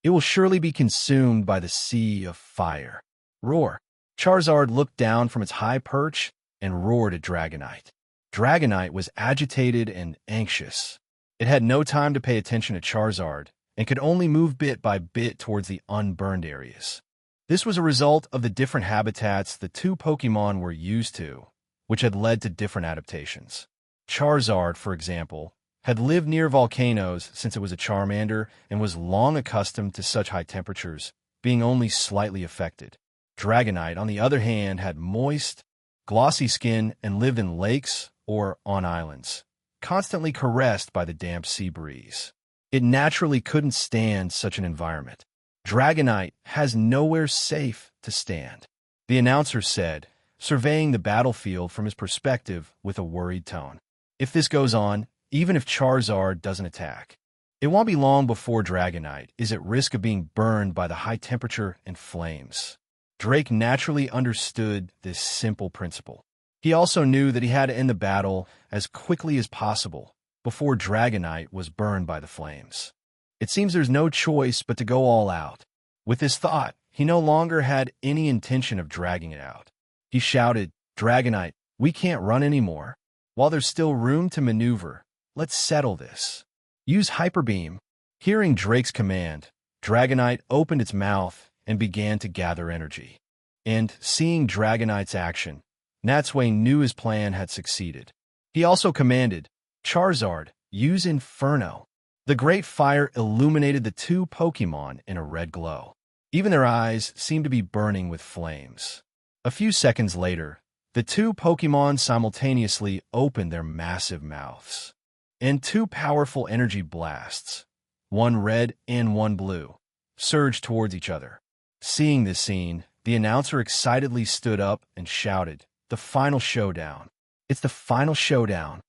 it will surely be consumed by the sea of fire. Roar. Charizard looked down from its high perch and roared at Dragonite. Dragonite was agitated and anxious. It had no time to pay attention to Charizard and could only move bit by bit towards the unburned areas. This was a result of the different habitats the two Pokémon were used to, which had led to different adaptations. Charizard, for example, had lived near volcanoes since it was a Charmander and was long accustomed to such high temperatures, being only slightly affected. Dragonite, on the other hand, had moist, glossy skin and lived in lakes or on islands, constantly caressed by the damp sea breeze. It naturally couldn't stand such an environment. Dragonite has nowhere safe to stand, the announcer said, surveying the battlefield from his perspective with a worried tone. If this goes on, even if Charizard doesn't attack, it won't be long before Dragonite is at risk of being burned by the high temperature and flames. Drake naturally understood this simple principle. He also knew that he had to end the battle as quickly as possible before Dragonite was burned by the flames. It seems there's no choice but to go all out. With this thought, he no longer had any intention of dragging it out. He shouted, "Dragonite, we can't run anymore. While there's still room to maneuver, let's settle this. Use Hyper Beam." Hearing Drake's command, Dragonite opened its mouth and began to gather energy. And, seeing Dragonite's action, Natsui knew his plan had succeeded. He also commanded, "Charizard, use Inferno." The great fire illuminated the two Pokémon in a red glow. Even their eyes seemed to be burning with flames. A few seconds later, the two Pokémon simultaneously opened their massive mouths, and two powerful energy blasts, one red and one blue, surged towards each other. Seeing this scene, the announcer excitedly stood up and shouted, "The final showdown. It's the final showdown."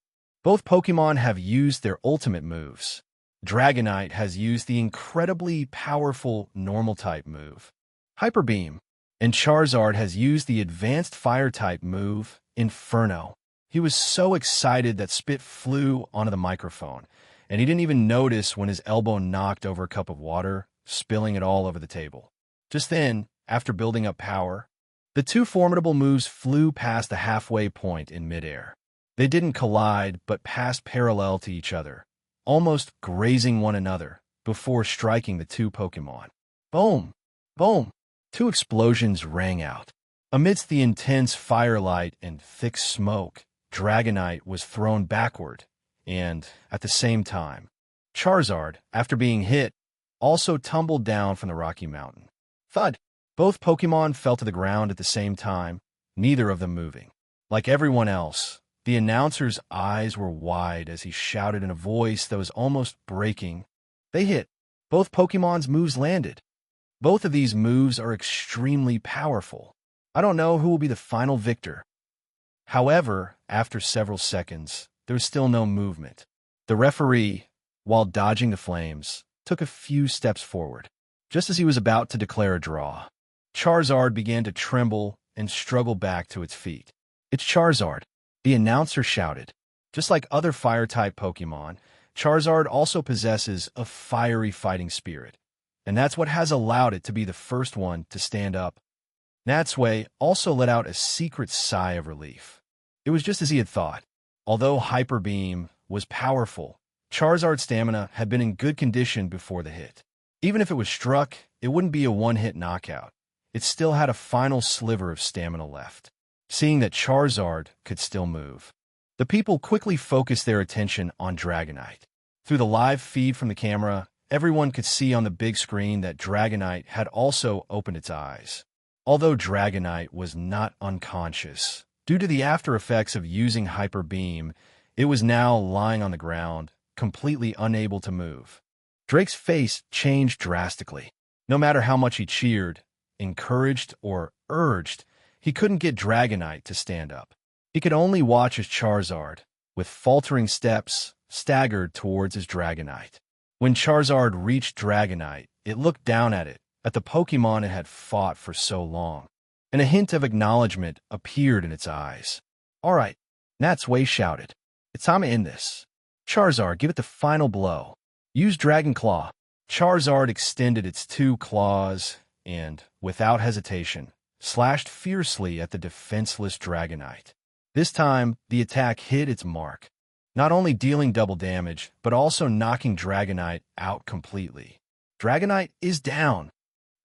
Both Pokémon have used their ultimate moves. Dragonite has used the incredibly powerful Normal-type move, Hyper Beam, and Charizard has used the advanced Fire-type move, Inferno. He was so excited that spit flew onto the microphone, and he didn't even notice when his elbow knocked over a cup of water, spilling it all over the table. Just then, after building up power, the two formidable moves flew past the halfway point in midair. They didn't collide, but passed parallel to each other, almost grazing one another, before striking the two Pokémon. Boom! Boom! Two explosions rang out. Amidst the intense firelight and thick smoke, Dragonite was thrown backward, and, at the same time, Charizard, after being hit, also tumbled down from the rocky mountain. Thud! Both Pokémon fell to the ground at the same time, neither of them moving. Like everyone else, the announcer's eyes were wide as he shouted in a voice that was almost breaking. They hit. Both Pokémon's moves landed. Both of these moves are extremely powerful. I don't know who will be the final victor. However, after several seconds, there was still no movement. The referee, while dodging the flames, took a few steps forward. Just as he was about to declare a draw, Charizard began to tremble and struggle back to its feet. "It's Charizard," the announcer shouted. Just like other Fire-type Pokémon, Charizard also possesses a fiery fighting spirit, and that's what has allowed it to be the first one to stand up. Natsui also let out a secret sigh of relief. It was just as he had thought. Although Hyper Beam was powerful, Charizard's stamina had been in good condition before the hit. Even if it was struck, it wouldn't be a one-hit knockout. It still had a final sliver of stamina left. seeing that Charizard could still move. The people quickly focused their attention on Dragonite. Through the live feed from the camera, everyone could see on the big screen that Dragonite had also opened its eyes. Although Dragonite was not unconscious, due to the after effects of using Hyper Beam, it was now lying on the ground, completely unable to move. Drake's face changed drastically. No matter how much he cheered, encouraged, or urged, he couldn't get Dragonite to stand up. He could only watch as Charizard, with faltering steps, staggered towards his Dragonite. When Charizard reached Dragonite, it looked down at the Pokemon it had fought for so long, and a hint of acknowledgement appeared in its eyes. "All right," Natsui shouted. "It's time to end this. Charizard, give it the final blow. Use Dragon Claw." Charizard extended its 2 claws and, without hesitation, slashed fiercely at the defenseless Dragonite. This time, the attack hit its mark, not only dealing double damage, but also knocking Dragonite out completely. "Dragonite is down."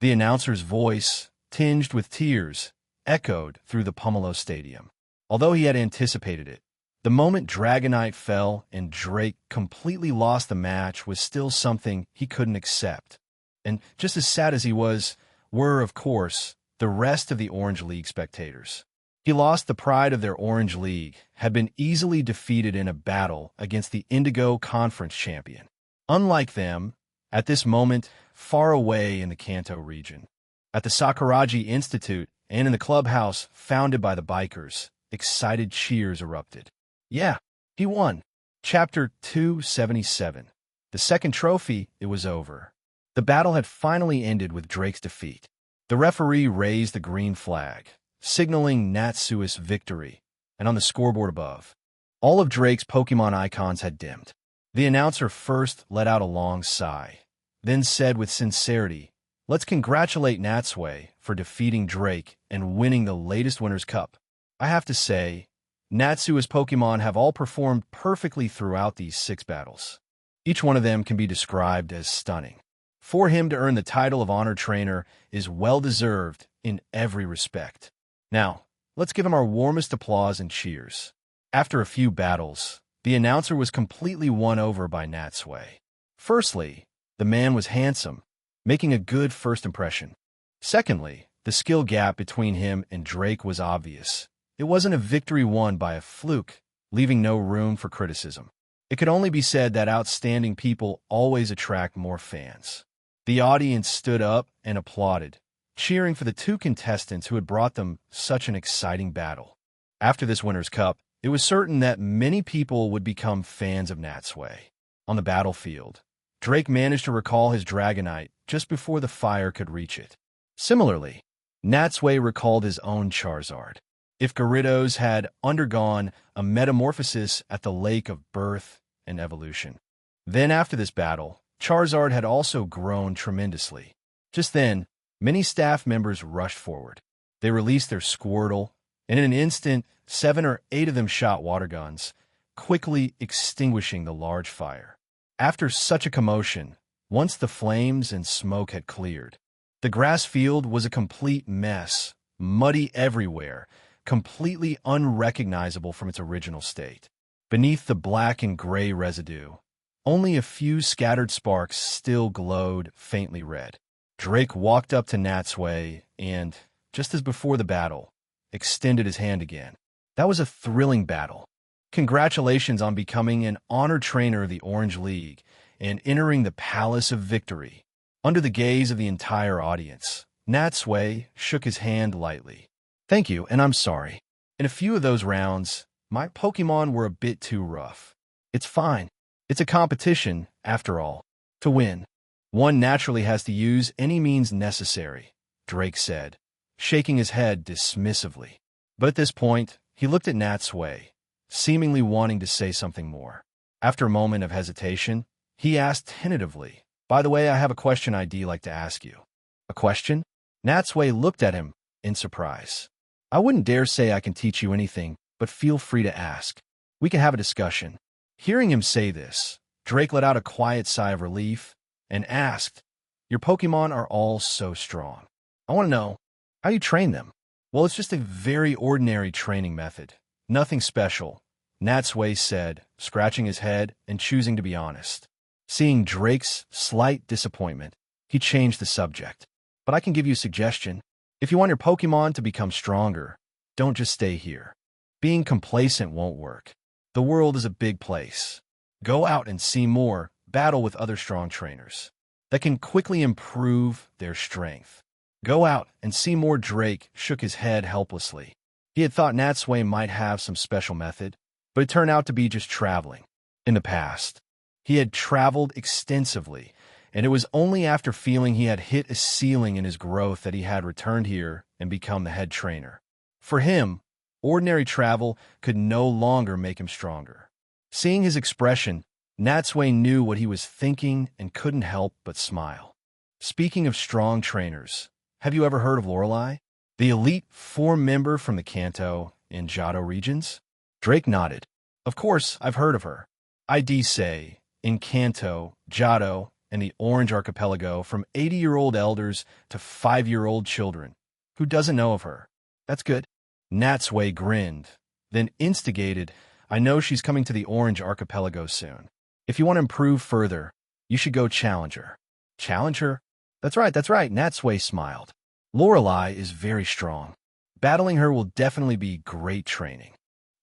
The announcer's voice, tinged with tears, echoed through the Pomelo Stadium. Although he had anticipated it, the moment Dragonite fell and Drake completely lost the match was still something he couldn't accept. And just as sad as he were, of course, the rest of the Orange League spectators. He lost the pride of their Orange League, had been easily defeated in a battle against the Indigo Conference champion. Unlike them, at this moment, far away in the Kanto region, at the Sakuraji Institute and in the clubhouse founded by the bikers, excited cheers erupted. "Yeah, he won." Chapter 277. The second trophy, it was over. The battle had finally ended with Drake's defeat. The referee raised the green flag, signaling Natsui's victory, and on the scoreboard above, all of Drake's Pokemon icons had dimmed. The announcer first let out a long sigh, then said with sincerity, "Let's congratulate Natsui for defeating Drake and winning the latest Winners' Cup. I have to say, Natsui's Pokemon have all performed perfectly throughout these 6 battles. Each one of them can be described as stunning. For him to earn the title of Honor Trainer is well-deserved in every respect. Now, let's give him our warmest applause and cheers." After a few battles, the announcer was completely won over by Natsui. Firstly, the man was handsome, making a good first impression. Secondly, the skill gap between him and Drake was obvious. It wasn't a victory won by a fluke, leaving no room for criticism. It could only be said that outstanding people always attract more fans. The audience stood up and applauded, cheering for the 2 contestants who had brought them such an exciting battle. After this Winners' Cup, it was certain that many people would become fans of Natsui. On the battlefield, Drake managed to recall his Dragonite just before the fire could reach it. Similarly, Natsui recalled his own Charizard. If Gyarados had undergone a metamorphosis at the Lake of Birth and Evolution. Then after this battle, Charizard had also grown tremendously. Just then, many staff members rushed forward. They released their Squirtle, and in an instant, 7 or 8 of them shot water guns, quickly extinguishing the large fire. After such a commotion, once the flames and smoke had cleared, the grass field was a complete mess, muddy everywhere, completely unrecognizable from its original state. Beneath the black and gray residue, only a few scattered sparks still glowed faintly red. Drake walked up to Natsui and, just as before the battle, extended his hand again. That was a thrilling battle. Congratulations on becoming an Honor Trainer of the Orange League and entering the Palace of Victory. Under the gaze of the entire audience, Natsui shook his hand lightly. "Thank you, and I'm sorry. In a few of those rounds, my Pokemon were a bit too rough. It's fine. It's a competition, after all. To win, one naturally has to use any means necessary," Drake said, shaking his head dismissively. But at this point, he looked at Natsui, seemingly wanting to say something more. After a moment of hesitation, he asked tentatively, "By the way, I have a question I'd like to ask you." "A question?" Natsui looked at him in surprise. "I wouldn't dare say I can teach you anything, but feel free to ask. We can have a discussion." Hearing him say this, Drake let out a quiet sigh of relief and asked, "Your Pokemon are all so strong. I want to know how you train them." Well, it's just a very ordinary training method. Nothing special, Natsui said, scratching his head and choosing to be honest. Seeing Drake's slight disappointment, he changed the subject. But I can give you a suggestion. If you want your Pokemon to become stronger, don't just stay here. Being complacent won't work. The world is a big place. Go out and see more, battle with other strong trainers that can quickly improve their strength. Go out and see more. Drake shook his head helplessly. He had thought Natsui might have some special method, but it turned out to be just traveling. In the past, he had traveled extensively, and it was only after feeling he had hit a ceiling in his growth that he had returned here and become the head trainer. For him, ordinary travel could no longer make him stronger. Seeing his expression, Natsui knew what he was thinking and couldn't help but smile. Speaking of strong trainers, have you ever heard of Lorelei, the elite 4-member from the Kanto and Johto regions? Drake nodded. Of course, I've heard of her. I'd say, in Kanto, Johto, and the Orange Archipelago, from 80-year-old elders to 5-year-old children. Who doesn't know of her? That's good. Natsui grinned, then instigated, I know she's coming to the Orange Archipelago soon. If you want to improve further, you should go challenge her. Challenge her? That's right, Natsui smiled. Lorelei is very strong. Battling her will definitely be great training.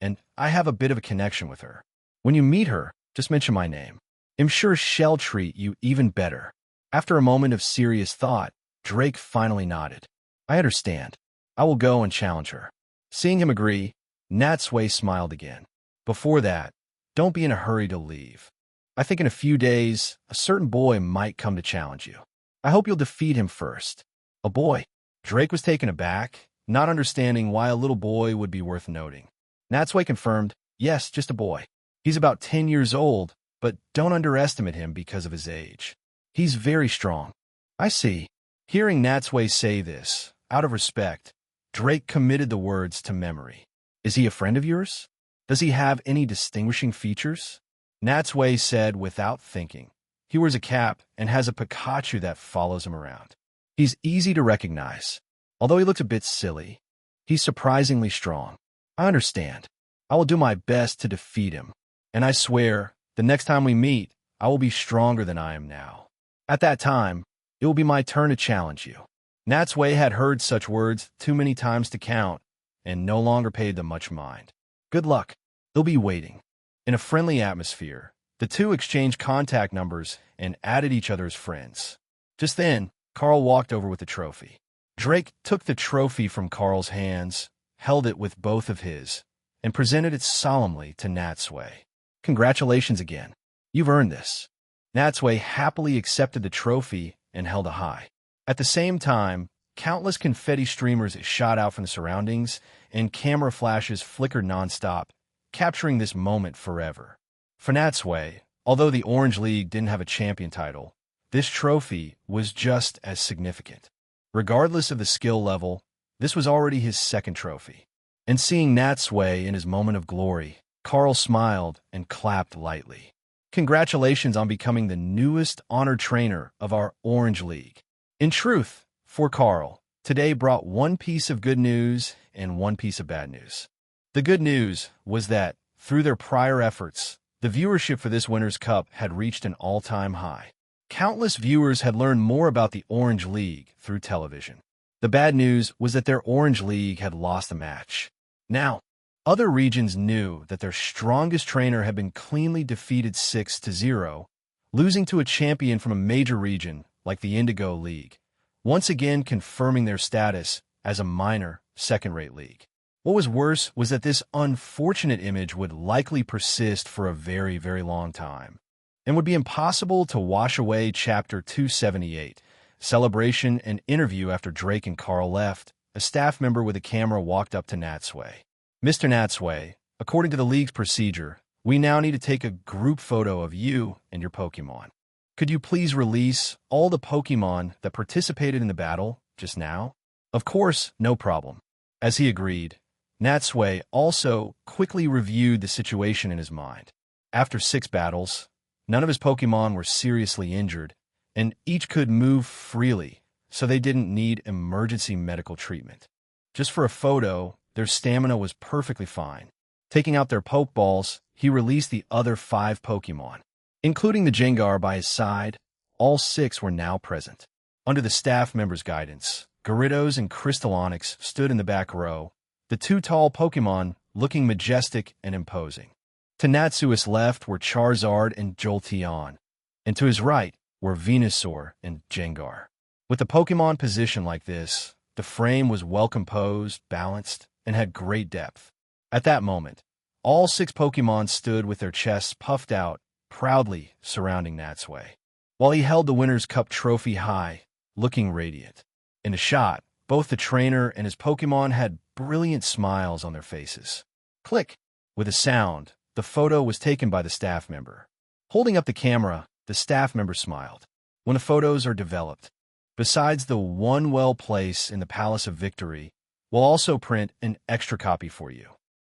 And I have a bit of a connection with her. When you meet her, just mention my name. I'm sure she'll treat you even better. After a moment of serious thought, Drake finally nodded. I understand. I will go and challenge her. Seeing him agree, Natsui smiled again. Before that, don't be in a hurry to leave. I think in a few days, a certain boy might come to challenge you. I hope you'll defeat him first. A boy? Drake was taken aback, not understanding why a little boy would be worth noting. Natsui confirmed, yes, just a boy. He's about 10 years old, but don't underestimate him because of his age. He's very strong. I see. Hearing Natsui say this, out of respect, Drake committed the words to memory. Is he a friend of yours? Does he have any distinguishing features? Natsui said without thinking. He wears a cap and has a Pikachu that follows him around. He's easy to recognize. Although he looks a bit silly, he's surprisingly strong. I understand. I will do my best to defeat him. And I swear, the next time we meet, I will be stronger than I am now. At that time, it will be my turn to challenge you. Natsui had heard such words too many times to count and no longer paid them much mind. Good luck. They'll be waiting. In a friendly atmosphere, the two exchanged contact numbers and added each other as friends. Just then, Carl walked over with the trophy. Drake took the trophy from Carl's hands, held it with both of his, and presented it solemnly to Natsui. Congratulations again. You've earned this. Natsui happily accepted the trophy and held it high. At the same time, countless confetti streamers shot out from the surroundings, and camera flashes flickered nonstop, capturing this moment forever. For Natsui, although the Orange League didn't have a champion title, this trophy was just as significant. Regardless of the skill level, this was already his second trophy. And seeing Natsui in his moment of glory, Carl smiled and clapped lightly. Congratulations on becoming the newest honored trainer of our Orange League. In truth, for Carl, today brought one piece of good news and one piece of bad news. The good news was that, through their prior efforts, the viewership for this Winners' Cup had reached an all-time high. Countless viewers had learned more about the Orange League through television. The bad news was that their Orange League had lost a match. Now, other regions knew that their strongest trainer had been cleanly defeated 6-0, losing to a champion from a major region like the Indigo League, once again confirming their status as a minor, second-rate league. What was worse was that this unfortunate image would likely persist for a very, very long time, and would be impossible to wash away. Chapter 278, Celebration and Interview. After Drake and Carl left, a staff member with a camera walked up to Natsui. Mr. Natsui, according to the league's procedure, we now need to take a group photo of you and your Pokemon. Could you please release all the Pokemon that participated in the battle just now? Of course, no problem. As he agreed, Natsui also quickly reviewed the situation in his mind. After 6 battles, none of his Pokemon were seriously injured, and each could move freely, so they didn't need emergency medical treatment. Just for a photo, their stamina was perfectly fine. Taking out their Pokeballs, he released the other 5 Pokemon. Including the Jengar by his side, all 6 were now present. Under the staff members' guidance, Gyarados and Crystallonix stood in the back row, the 2 tall Pokemon looking majestic and imposing. To Natsui's left were Charizard and Jolteon, and to his right were Venusaur and Jengar. With the Pokemon positioned like this, the frame was well composed, balanced, and had great depth. At that moment, all 6 Pokemon stood with their chests puffed out, proudly surrounding Natsui, while he held the Winner's Cup trophy high, looking radiant. In the shot, both the trainer and his Pokemon had brilliant smiles on their faces. Click! With a sound, the photo was taken by the staff member. Holding up the camera, the staff member smiled. When the photos are developed, besides the one well place in the Palace of Victory, we'll also print an extra copy for you.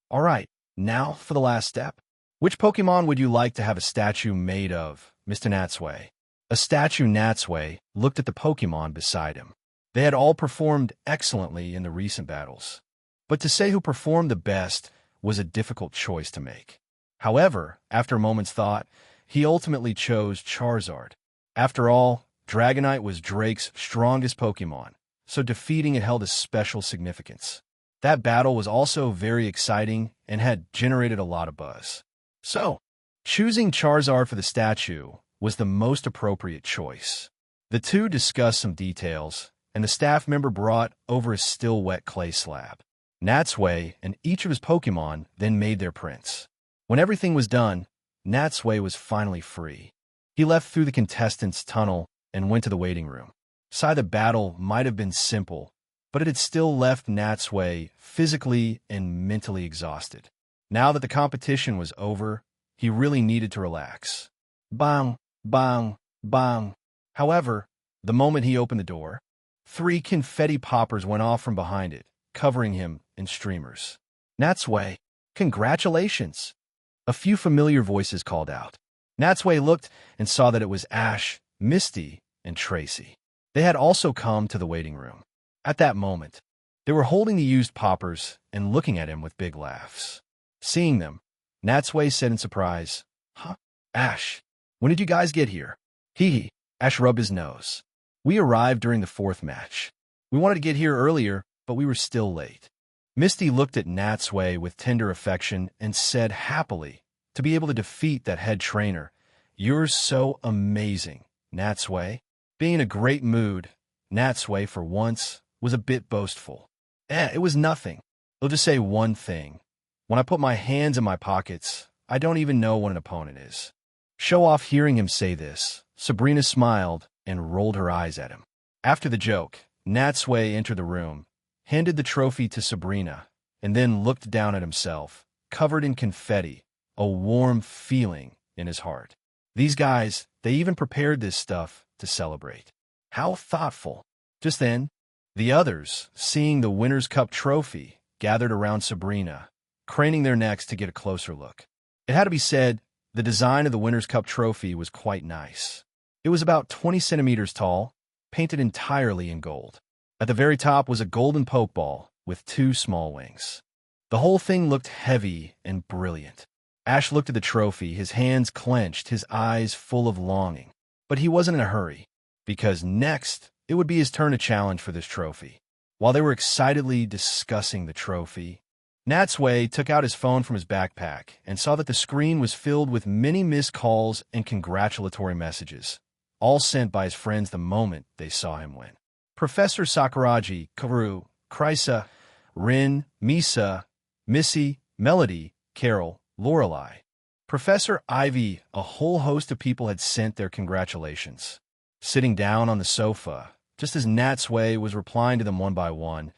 All right, now for the last step. Which Pokemon would you like to have a statue made of, Mr. Natsui? A statue Natsui looked at the Pokemon beside him. They had all performed excellently in the recent battles. But to say who performed the best was a difficult choice to make. However, after a moment's thought, he ultimately chose Charizard. After all, Dragonite was Drake's strongest Pokemon, so defeating it held a special significance. That battle was also very exciting and had generated a lot of buzz. So, choosing Charizard for the statue was the most appropriate choice. The two discussed some details, and the staff member brought over a still wet clay slab. Natsui and each of his Pokemon then made their prints. When everything was done, Natsui was finally free. He left through the contestants' tunnel and went to the waiting room. The battle might have been simple, but it had still left Natsui physically and mentally exhausted. Now that the competition was over, he really needed to relax. Bang, bang, bang. However, the moment he opened the door, 3 confetti poppers went off from behind it, covering him in streamers. Natsui, congratulations! A few familiar voices called out. Natsui looked and saw that it was Ash, Misty, and Tracy. They had also come to the waiting room. At that moment, they were holding the used poppers and looking at him with big laughs. Seeing them, Natsui said in surprise, "Huh? Ash, when did you guys get here?" Hee. Ash rubbed his nose. "We arrived during the 4th match. We wanted to get here earlier, but we were still late." Misty looked at Natsui with tender affection and said happily, "To be able to defeat that head trainer, you're so amazing, Natsui." Being in a great mood, Natsui, for once, was a bit boastful. It was nothing. I'll just say one thing. When I put my hands in my pockets, I don't even know what an opponent is. Show off. Hearing him say this, Sabrina smiled and rolled her eyes at him. After the joke, Natsui entered the room, handed the trophy to Sabrina, and then looked down at himself, covered in confetti, a warm feeling in his heart. These guys, they even prepared this stuff to celebrate. How thoughtful. Just then, the others, seeing the Winner's Cup trophy, gathered around Sabrina, craning their necks to get a closer look. It had to be said, the design of the Winner's Cup trophy was quite nice. It was about 20 centimeters tall, painted entirely in gold. At the very top was a golden Pokeball with 2 small wings. The whole thing looked heavy and brilliant. Ash looked at the trophy, his hands clenched, his eyes full of longing. But he wasn't in a hurry, because next, it would be his turn to challenge for this trophy. While they were excitedly discussing the trophy, Natsui took out his phone from his backpack and saw that the screen was filled with many missed calls and congratulatory messages, all sent by his friends the moment they saw him win. Professor Sakuragi, Karu, Krysa, Rin, Misa, Missy, Melody, Carol, Lorelei, Professor Ivy, a whole host of people had sent their congratulations. Sitting down on the sofa, just as Natsui was replying to them one by one,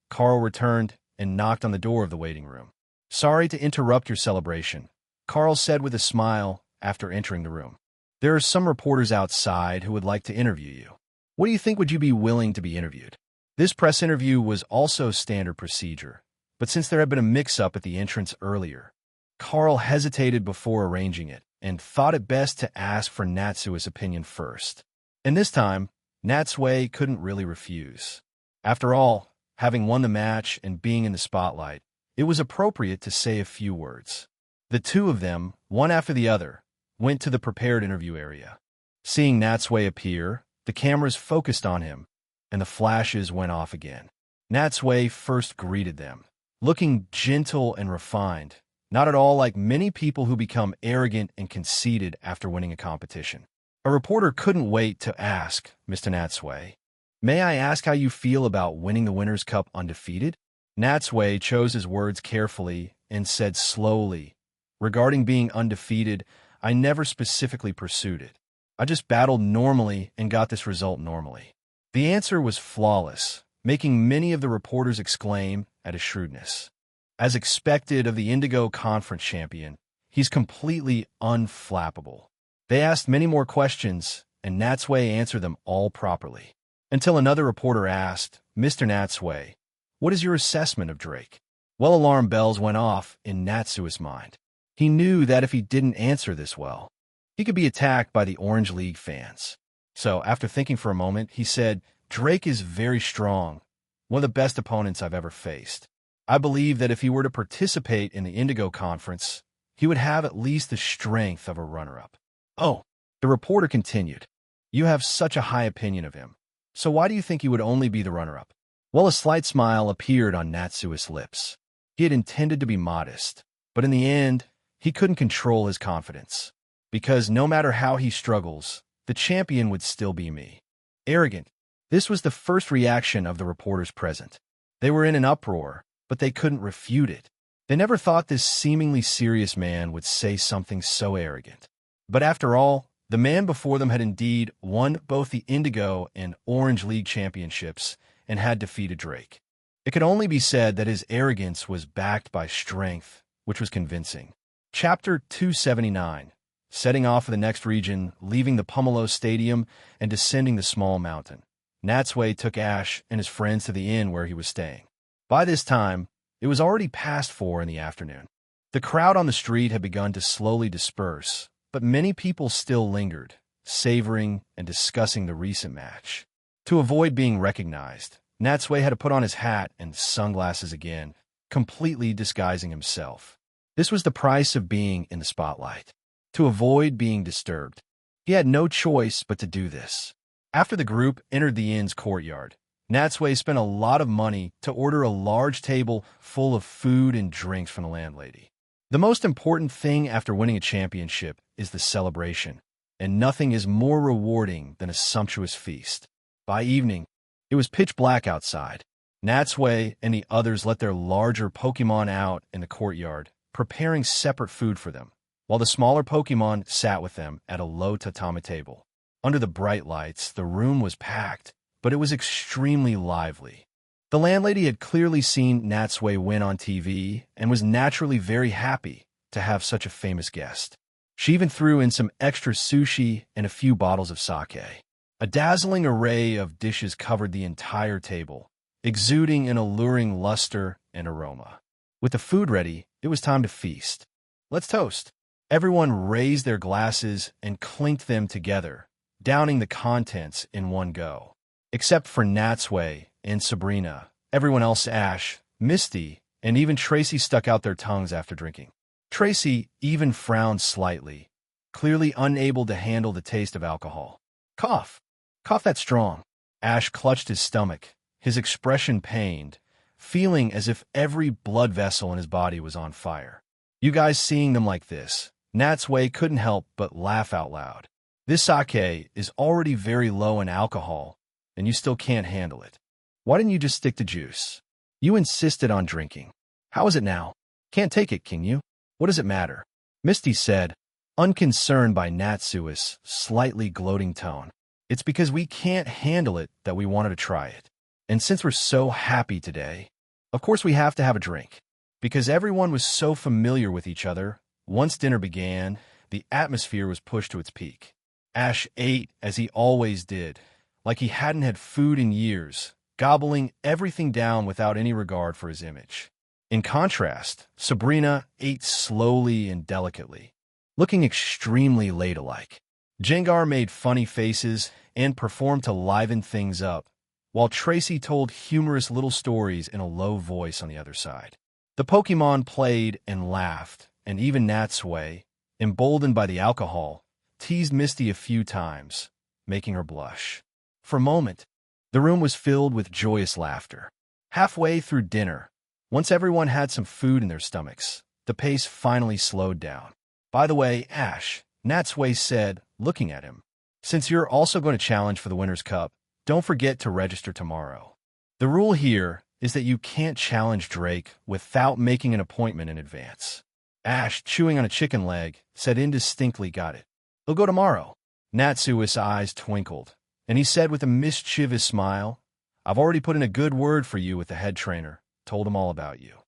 Carl returned and knocked on the door of the waiting room. "Sorry to interrupt your celebration," Carl said with a smile after entering the room. "There are some reporters outside who would like to interview you. What do you think? Would you be willing to be interviewed?" This press interview was also standard procedure, but since there had been a mix-up at the entrance earlier, Carl hesitated before arranging it and thought it best to ask for Natsui's opinion first. And this time, Natsui couldn't really refuse. After all, having won the match and being in the spotlight, it was appropriate to say a few words. The two of them, one after the other, went to the prepared interview area. Seeing Natsui appear, the cameras focused on him, and the flashes went off again. Natsui first greeted them, looking gentle and refined, not at all like many people who become arrogant and conceited after winning a competition. A reporter couldn't wait to ask, "Mr. Natsui, may I ask how you feel about winning the Winners' Cup undefeated?" Natsui chose his words carefully and said slowly, "Regarding being undefeated, I never specifically pursued it. I just battled normally and got this result normally." The answer was flawless, making many of the reporters exclaim at his shrewdness. As expected of the Indigo Conference champion, he's completely unflappable. They asked many more questions, and Natsui answered them all properly. Until another reporter asked, "Mr. Natsui, what is your assessment of Drake?" Well, alarm bells went off in Natsui's mind. He knew that if he didn't answer this well, he could be attacked by the Orange League fans. So, after thinking for a moment, he said, "Drake is very strong, one of the best opponents I've ever faced. I believe that if he were to participate in the Indigo Conference, he would have at least the strength of a runner-up." "Oh," the reporter continued, "you have such a high opinion of him. So why do you think he would only be the runner-up?" Well, a slight smile appeared on Natsui's lips. He had intended to be modest, but in the end, he couldn't control his confidence. Because no matter how he struggles, the champion would still be me. Arrogant. This was the first reaction of the reporters present. They were in an uproar, but they couldn't refute it. They never thought this seemingly serious man would say something so arrogant. But after all, the man before them had indeed won both the Indigo and Orange League championships and had defeated Drake. It could only be said that his arrogance was backed by strength, which was convincing. Chapter 279. Setting off for the next region, leaving the Pomelo Stadium and descending the small mountain. Natsui took Ash and his friends to the inn where he was staying. By this time, it was already past 4 in the afternoon. The crowd on the street had begun to slowly disperse, but many people still lingered, savoring and discussing the recent match. To avoid being recognized, Natsui had to put on his hat and sunglasses again, completely disguising himself. This was the price of being in the spotlight. To avoid being disturbed, he had no choice but to do this. After the group entered the inn's courtyard, Natsui spent a lot of money to order a large table full of food and drinks from the landlady. The most important thing after winning a championship is the celebration, and nothing is more rewarding than a sumptuous feast. By evening, it was pitch black outside. Natsui and the others let their larger Pokemon out in the courtyard, preparing separate food for them, while the smaller Pokemon sat with them at a low tatami table. Under the bright lights, the room was packed, but it was extremely lively. The landlady had clearly seen Natsui win on TV and was naturally very happy to have such a famous guest. She even threw in some extra sushi and a few bottles of sake. A dazzling array of dishes covered the entire table, exuding an alluring luster and aroma. With the food ready, it was time to feast. "Let's toast." Everyone raised their glasses and clinked them together, downing the contents in one go. Except for Natsui and Sabrina, everyone else, Ash, Misty, and even Tracy stuck out their tongues after drinking. Tracy even frowned slightly, clearly unable to handle the taste of alcohol. "Cough. Cough that strong." Ash clutched his stomach, his expression pained, feeling as if every blood vessel in his body was on fire. You guys seeing them like this, Natsui couldn't help but laugh out loud. "This sake is already very low in alcohol, and you still can't handle it. Why didn't you just stick to juice? You insisted on drinking. How is it now? Can't take it, can you? What does it matter?" Misty said, unconcerned by Natsui's slightly gloating tone. "It's because we can't handle it that we wanted to try it. And since we're so happy today, of course we have to have a drink." Because everyone was so familiar with each other, once dinner began, the atmosphere was pushed to its peak. Ash ate as he always did, like he hadn't had food in years, gobbling everything down without any regard for his image. In contrast, Sabrina ate slowly and delicately, looking extremely ladylike. Jengar made funny faces and performed to liven things up, while Tracy told humorous little stories in a low voice on the other side. The Pokemon played and laughed, and even Natsui, emboldened by the alcohol, teased Misty a few times, making her blush. For a moment, the room was filled with joyous laughter. Halfway through dinner, once everyone had some food in their stomachs, the pace finally slowed down. "By the way, Ash," Natsui said, looking at him, "since you're also going to challenge for the Winner's Cup, don't forget to register tomorrow. The rule here is that you can't challenge Drake without making an appointment in advance." Ash, chewing on a chicken leg, said indistinctly, "Got it. He'll go tomorrow." Natsui's eyes twinkled, and he said with a mischievous smile, "I've already put in a good word for you with the head trainer, told him all about you.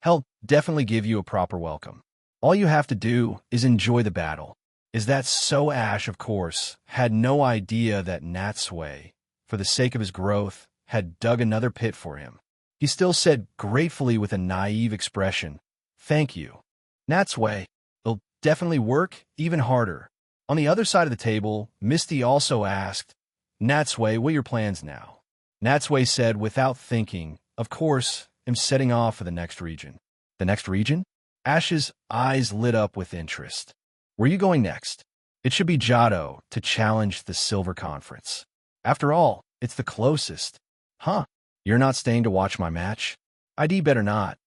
He'll definitely give you a proper welcome. All you have to do is enjoy the battle." Is that so? Ash, of course, had no idea that Natsui, for the sake of his growth, had dug another pit for him. He still said gratefully with a naive expression, "Thank you, Natsui. It'll definitely work even harder." On the other side of the table, Misty also asked, "Natsui, what are your plans now?" Natsui said without thinking, "Of course, I'm setting off for the next region." "The next region?" Ash's eyes lit up with interest. "Where are you going next?" "It should be Johto to challenge the Silver Conference. After all, it's the closest." "Huh? You're not staying to watch my match?" "I'd better not."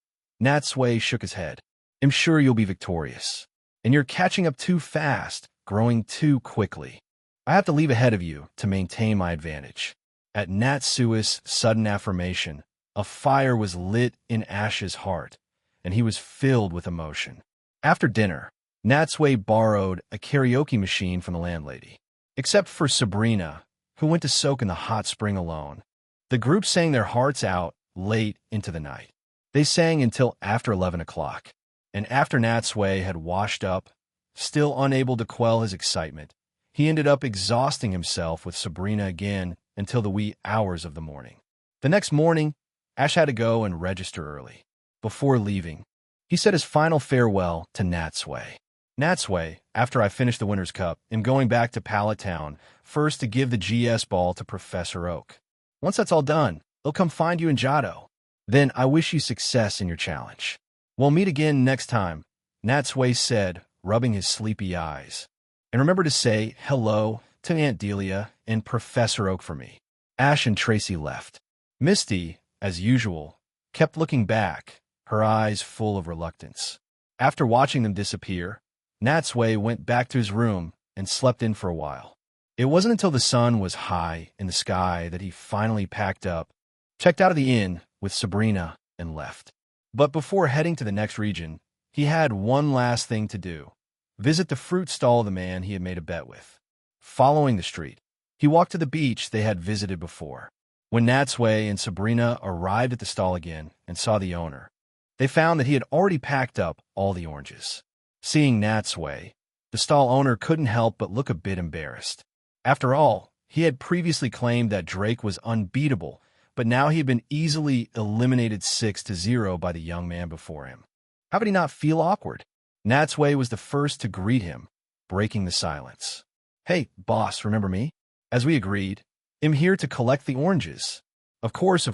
Natsui shook his head. "I'm sure you'll be victorious. And you're catching up too fast, growing too quickly. I have to leave ahead of you to maintain my advantage." At Natsui's sudden affirmation, a fire was lit in Ash's heart, and he was filled with emotion. After dinner, Natsui borrowed a karaoke machine from the landlady. Except for Sabrina, who went to soak in the hot spring alone, the group sang their hearts out late into the night. They sang until after 11 o'clock, and after Natsui had washed up, still unable to quell his excitement, he ended up exhausting himself with Sabrina again until the wee hours of the morning. The next morning, Ash had to go and register early. Before leaving, he said his final farewell to Natsui. "Natsui, after I finish the Winner's Cup, am going back to Pallet Town first to give the GS ball to Professor Oak. Once that's all done, he'll come find you in Johto. Then I wish you success in your challenge. We'll meet again next time," Natsui said, rubbing his sleepy eyes. "And remember to say hello to Aunt Delia and Professor Oak for me." Ash and Tracy left. Misty, as usual, kept looking back, her eyes full of reluctance. After watching them disappear, Natsui went back to his room and slept in for a while. It wasn't until the sun was high in the sky that he finally packed up, checked out of the inn with Sabrina, and left. But before heading to the next region, he had one last thing to do: visit the fruit stall of the man he had made a bet with. Following the street, he walked to the beach they had visited before. When Natsui and Sabrina arrived at the stall again and saw the owner, they found that he had already packed up all the oranges. Seeing Natsui, the stall owner couldn't help but look a bit embarrassed. After all, he had previously claimed that Drake was unbeatable, but now he had been easily eliminated 6-0 by the young man before him. How could he not feel awkward? Natsui was the first to greet him, breaking the silence. "Hey, boss, remember me? As we agreed, I'm here to collect the oranges." Of course.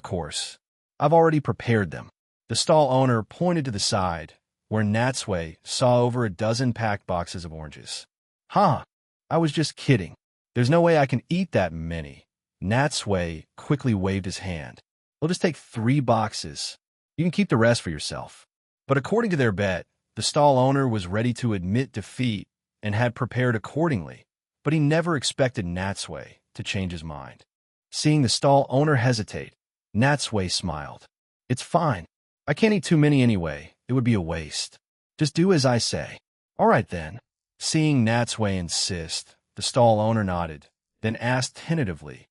I've already prepared them." The stall owner pointed to the side, where Natsui saw over a dozen packed boxes of oranges. "Huh, I was just kidding. There's no way I can eat that many." Natsui quickly waved his hand. "We'll just take 3 boxes. You can keep the rest for yourself." But according to their bet, the stall owner was ready to admit defeat and had prepared accordingly, but he never expected Natsui to change his mind. Seeing the stall owner hesitate, Natsui smiled. "It's fine. I can't eat too many anyway. It would be a waste. Just do as I say." "All right, then." Seeing Natsui insist, the stall owner nodded, then asked tentatively,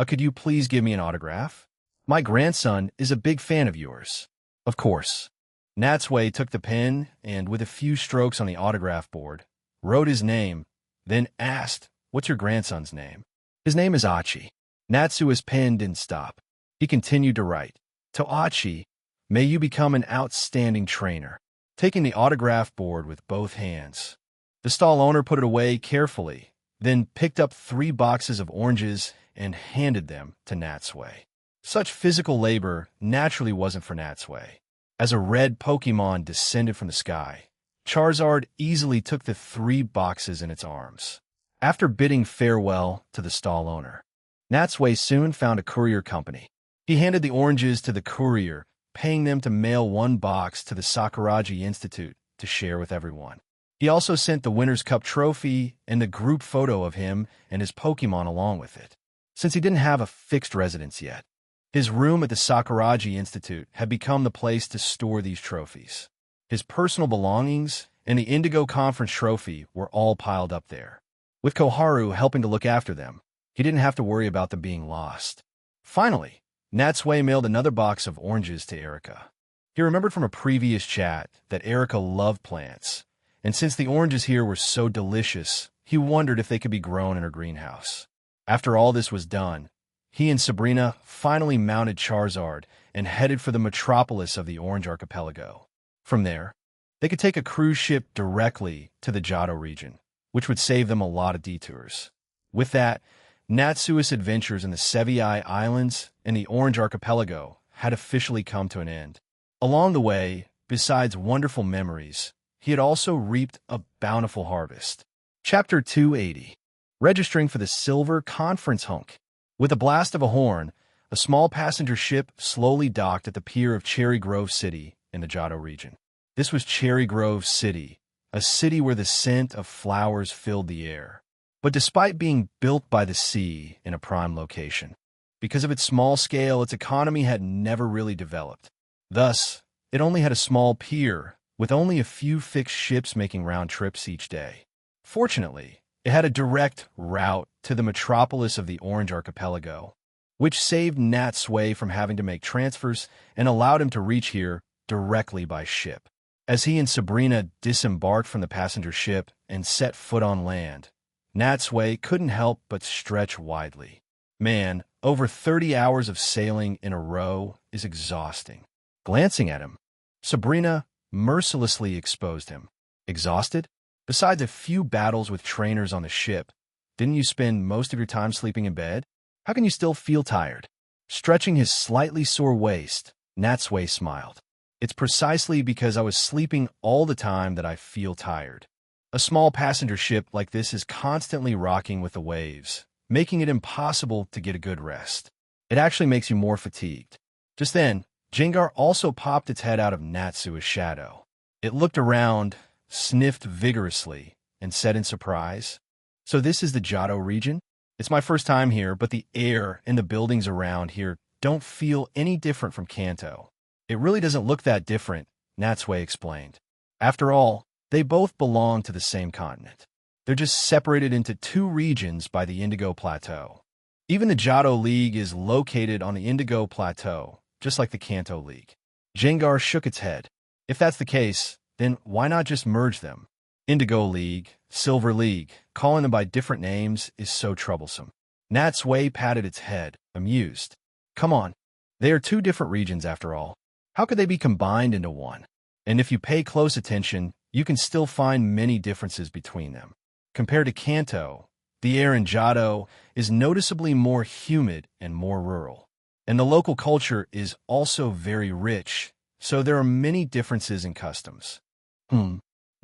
"Could you please give me an autograph? My grandson is a big fan of yours." "Of course." Natsui took the pen and, with a few strokes on the autograph board, wrote his name, then asked, "What's your grandson's name?" "His name is Achi." Natsui's pen didn't stop. He continued to write, "To Achi, may you become an outstanding trainer." Taking the autograph board with both hands, the stall owner put it away carefully, then picked up 3 boxes of oranges and handed them to Natsui. Such physical labor naturally wasn't for Natsui. As a red Pokemon descended from the sky, Charizard easily took the 3 boxes in its arms. After bidding farewell to the stall owner, Natsui soon found a courier company. He handed the oranges to the courier, paying them to mail 1 box to the Sakuragi Institute to share with everyone. He also sent the Winner's Cup trophy and the group photo of him and his Pokemon along with it. Since he didn't have a fixed residence yet, his room at the Sakuragi Institute had become the place to store these trophies. His personal belongings and the Indigo Conference trophy were all piled up there. With Koharu helping to look after them, he didn't have to worry about them being lost. Finally, Natsui mailed another box of oranges to Erika. He remembered from a previous chat that Erika loved plants, and since the oranges here were so delicious, he wondered if they could be grown in her greenhouse. After all this was done, he and Sabrina finally mounted Charizard and headed for the metropolis of the Orange Archipelago. From there, they could take a cruise ship directly to the Johto region, which would save them a lot of detours. With that, Natsui's adventures in the Sevii Islands and the Orange Archipelago had officially come to an end. Along the way, besides wonderful memories, he had also reaped a bountiful harvest. Chapter 280. Registering for the Silver Conference Hunk. With a blast of a horn, a small passenger ship slowly docked at the pier of Cherry Grove City in the Johto region. This was Cherry Grove City, a city where the scent of flowers filled the air. But despite being built by the sea in a prime location, because of its small scale, its economy had never really developed. Thus, it only had a small pier, with only a few fixed ships making round trips each day. Fortunately, it had a direct route to the metropolis of the Orange Archipelago, which saved Natsui from having to make transfers and allowed him to reach here directly by ship. As he and Sabrina disembarked from the passenger ship and set foot on land, Natsui couldn't help but stretch widely. Man, over 30 hours of sailing in a row is exhausting. Glancing at him, Sabrina mercilessly exposed him. Exhausted? Besides a few battles with trainers on the ship, didn't you spend most of your time sleeping in bed? How can you still feel tired? Stretching his slightly sore waist, Natsui smiled. It's precisely because I was sleeping all the time that I feel tired. A small passenger ship like this is constantly rocking with the waves, making it impossible to get a good rest. It actually makes you more fatigued. Just then, Jengar also popped its head out of Natsui's shadow. It looked around, sniffed vigorously, and said in surprise, "So this is the Johto region? It's my first time here, but the air and the buildings around here don't feel any different from Kanto." "It really doesn't look that different," Natsui explained. "After all, they both belong to the same continent. They're just separated into 2 regions by the Indigo Plateau. Even the Johto League is located on the Indigo Plateau, just like the Kanto League." Jengar shook its head. "If that's the case, then why not just merge them? Indigo League, Silver League, calling them by different names is so troublesome." Natsui patted its head, amused. "Come on, they are 2 different regions after all. How could they be combined into one? And if you pay close attention, you can still find many differences between them. Compared to Kanto, the air in Johto is noticeably more humid and more rural. And the local culture is also very rich, so there are many differences in customs."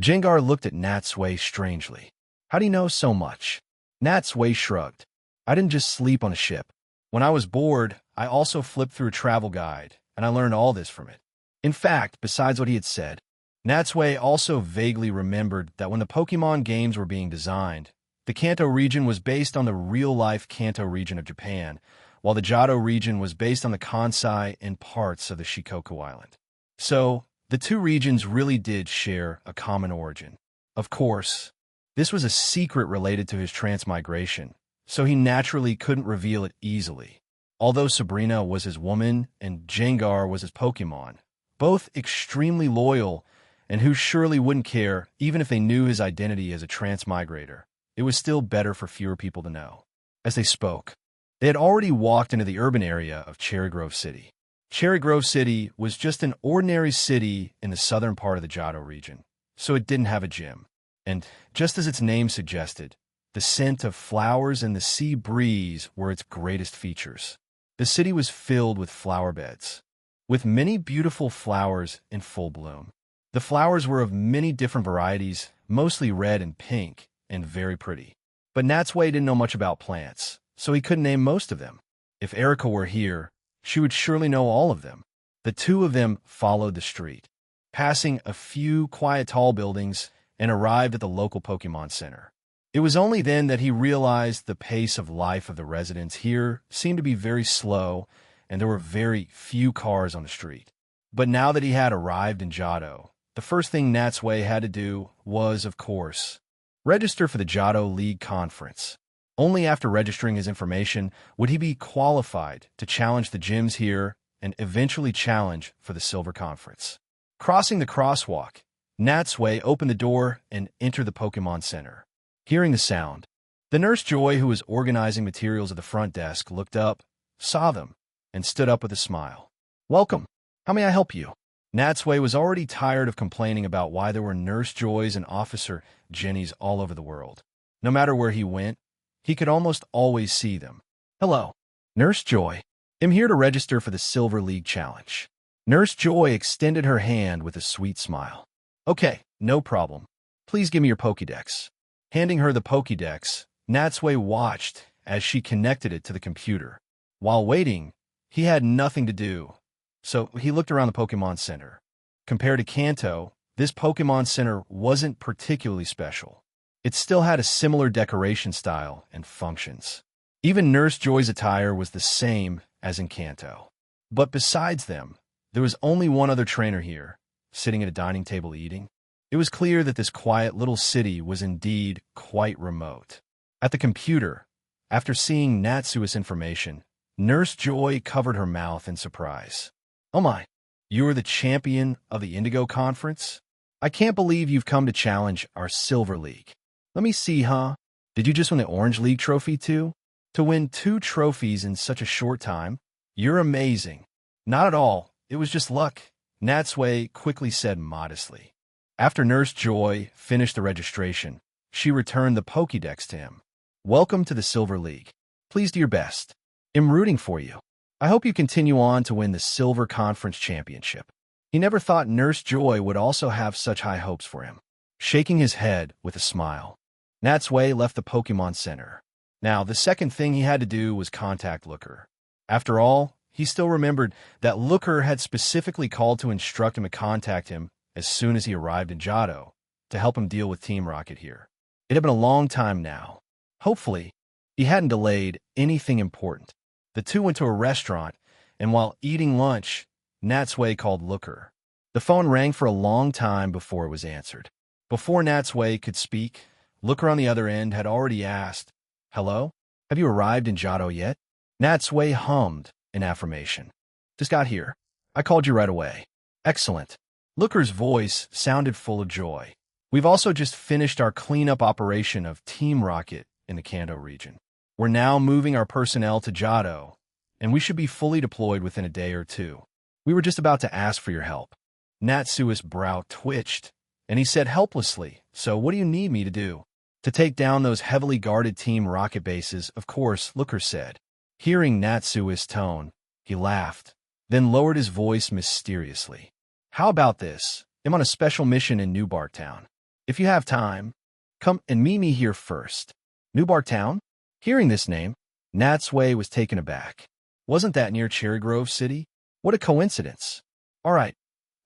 Jengar looked at Natsui strangely. "How do you know so much?" Natsui shrugged. "I didn't just sleep on a ship. When I was bored, I also flipped through a travel guide, and I learned all this from it." In fact, besides what he had said, Natsui also vaguely remembered that when the Pokemon games were being designed, the Kanto region was based on the real-life Kanto region of Japan, while the Johto region was based on the Kansai and parts of the Shikoku Island. So, the 2 regions really did share a common origin. Of course, this was a secret related to his transmigration, so he naturally couldn't reveal it easily. Although Sabrina was his woman and Jengar was his Pokemon, both extremely loyal and who surely wouldn't care even if they knew his identity as a transmigrator, it was still better for fewer people to know. As they spoke, they had already walked into the urban area of Cherry Grove City. Cherry Grove City was just an ordinary city in the southern part of the Johto region, so it didn't have a gym. And just as its name suggested, the scent of flowers and the sea breeze were its greatest features. The city was filled with flower beds, with many beautiful flowers in full bloom. The flowers were of many different varieties, mostly red and pink, and very pretty. But Natsui didn't know much about plants, so he couldn't name most of them. If Erica were here, she would surely know all of them. The two of them followed the street, passing a few quiet tall buildings, and arrived at the local Pokemon Center. It was only then that he realized the pace of life of the residents here seemed to be very slow, and there were very few cars on the street. But now that he had arrived in Johto, the first thing Natsui had to do was, of course, register for the Johto League Conference. Only after registering his information would he be qualified to challenge the gyms here and eventually challenge for the Silver Conference. Crossing the crosswalk, Natsui opened the door and entered the Pokemon Center. Hearing the sound, the nurse Joy, who was organizing materials at the front desk, looked up, saw them, and stood up with a smile. "Welcome. How may I help you?" Natsui was already tired of complaining about why there were Nurse Joys and Officer Jennies all over the world. No matter where he went, he could almost always see them. "Hello, Nurse Joy. I'm here to register for the Silver League Challenge." Nurse Joy extended her hand with a sweet smile. "Okay, no problem. Please give me your Pokédex." Handing her the Pokédex, Natsui watched as she connected it to the computer. While waiting, he had nothing to do, so he looked around the Pokemon Center. Compared to Kanto, this Pokemon Center wasn't particularly special. It still had a similar decoration style and functions. Even Nurse Joy's attire was the same as in Kanto. But besides them, there was only one other trainer here, sitting at a dining table eating. It was clear that this quiet little city was indeed quite remote. At the computer, after seeing Natsui's information, Nurse Joy covered her mouth in surprise. "Oh my, you are the champion of the Indigo Conference? I can't believe you've come to challenge our Silver League. Let me see, huh? Did you just win the Orange League trophy too? To win 2 trophies in such a short time? You're amazing." "Not at all. It was just luck," Natsui quickly said modestly. After Nurse Joy finished the registration, she returned the Pokédex to him. "Welcome to the Silver League. Please do your best. I'm rooting for you. I hope you continue on to win the Silver Conference Championship." He never thought Nurse Joy would also have such high hopes for him. Shaking his head with a smile, Natsui left the Pokemon Center. Now, the second thing he had to do was contact Looker. After all, he still remembered that Looker had specifically called to instruct him to contact him as soon as he arrived in Johto to help him deal with Team Rocket here. It had been a long time now. Hopefully, he hadn't delayed anything important. The two went to a restaurant, and while eating lunch, Natsui called Looker. The phone rang for a long time before it was answered. Before Natsui could speak, Looker on the other end had already asked, "Hello? Have you arrived in Johto yet?" Natsui hummed in affirmation. "Just got here. I called you right away." "Excellent." Looker's voice sounded full of joy. "We've also just finished our cleanup operation of Team Rocket in the Kanto region. We're now moving our personnel to Johto, and we should be fully deployed within a day or two. We were just about to ask for your help." Natsui's brow twitched, and he said helplessly, "So what do you need me to do?" "To take down those heavily guarded Team Rocket bases, of course," Looker said. Hearing Natsui's tone, he laughed, then lowered his voice mysteriously. "How about this? I'm on a special mission in New Bartown. If you have time, come and meet me here first." New Bartown? Hearing this name, Natsui was taken aback. Wasn't that near Cherry Grove City? What a coincidence. "All right,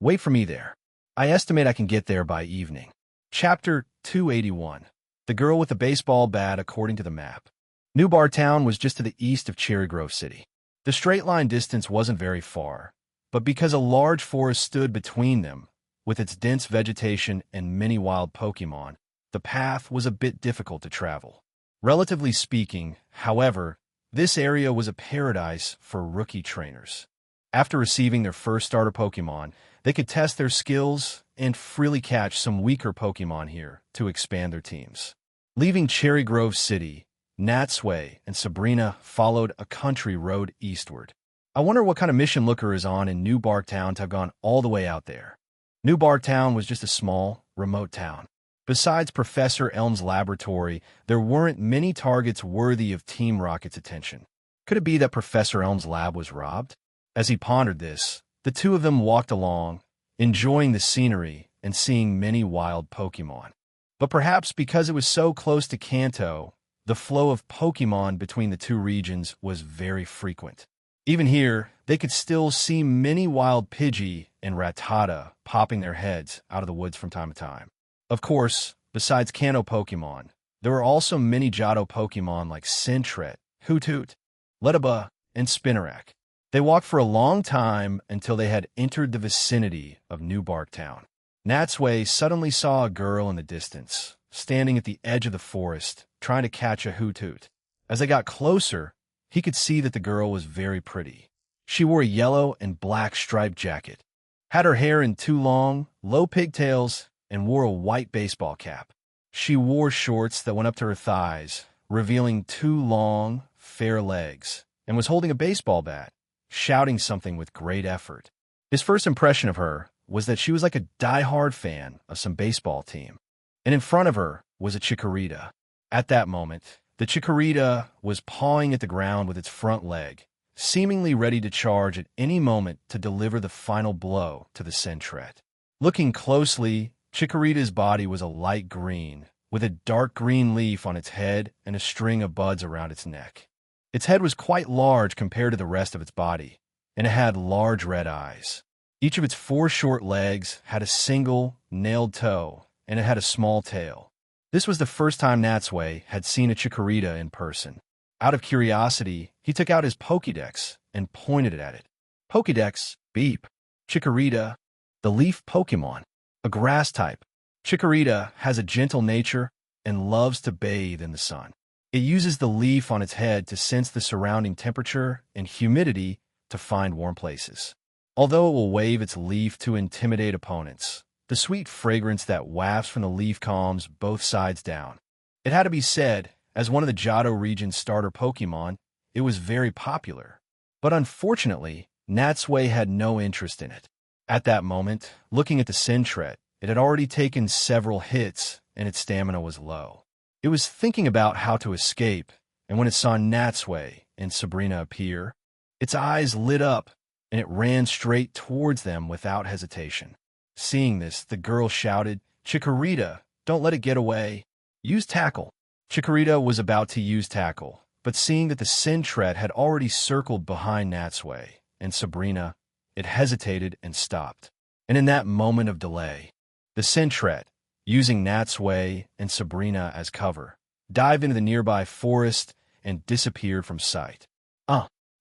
wait for me there. I estimate I can get there by evening." Chapter 281. The Girl with the Baseball Bat According to the Map. New Bartown was just to the east of Cherry Grove City. The straight line distance wasn't very far, but because a large forest stood between them, with its dense vegetation and many wild Pokemon, the path was a bit difficult to travel. Relatively speaking, however, this area was a paradise for rookie trainers. After receiving their first starter Pokemon, they could test their skills and freely catch some weaker Pokemon here to expand their teams. Leaving Cherry Grove City, Natsui and Sabrina followed a country road eastward. I wonder what kind of mission Looker is on in New Bartown to have gone all the way out there. New Bartown was just a small, remote town. Besides Professor Elm's laboratory, there weren't many targets worthy of Team Rocket's attention. Could it be that Professor Elm's lab was robbed? As he pondered this, the two of them walked along, enjoying the scenery and seeing many wild Pokemon. But perhaps because it was so close to Kanto, the flow of Pokemon between the two regions was very frequent. Even here, they could still see many wild Pidgey and Rattata popping their heads out of the woods from time to time. Of course, besides Kanto Pokemon, there were also many Johto Pokemon like Sentret, Hoothoot, Letaba, and Spinarak. They walked for a long time until they had entered the vicinity of New Barktown. Natsui suddenly saw a girl in the distance, standing at the edge of the forest, trying to catch a Hoothoot. As they got closer, he could see that the girl was very pretty. She wore a yellow and black striped jacket, had her hair in two long, low pigtails, and wore a white baseball cap. She wore shorts that went up to her thighs, revealing two long, fair legs, and was holding a baseball bat, shouting something with great effort. His first impression of her was that she was like a die-hard fan of some baseball team. And in front of her was a Chikorita. At that moment, the Chikorita was pawing at the ground with its front leg, seemingly ready to charge at any moment to deliver the final blow to the Sentret. Looking closely, Chikorita's body was a light green, with a dark green leaf on its head and a string of buds around its neck. Its head was quite large compared to the rest of its body, and it had large red eyes. Each of its four short legs had a single, nailed toe, and it had a small tail. This was the first time Natsui had seen a Chikorita in person. Out of curiosity, he took out his Pokédex and pointed it at it. Pokédex, beep. Chikorita, the leaf Pokemon, a grass type. Chikorita has a gentle nature and loves to bathe in the sun. It uses the leaf on its head to sense the surrounding temperature and humidity to find warm places. Although it will wave its leaf to intimidate opponents, the sweet fragrance that wafts from the leaf calms both sides down. It had to be said, as one of the Johto region's starter Pokemon, it was very popular. But unfortunately, Natsui had no interest in it. At that moment, looking at the Sentret, it had already taken several hits and its stamina was low. It was thinking about how to escape, and when it saw Natsui and Sabrina appear, its eyes lit up and it ran straight towards them without hesitation. Seeing this, the girl shouted, "Chikorita, don't let it get away. Use Tackle." Chikorita was about to use Tackle, but seeing that the Sentret had already circled behind Natsui and Sabrina, it hesitated and stopped. And in that moment of delay, the Sentret, using Natsui and Sabrina as cover, dived into the nearby forest and disappeared from sight.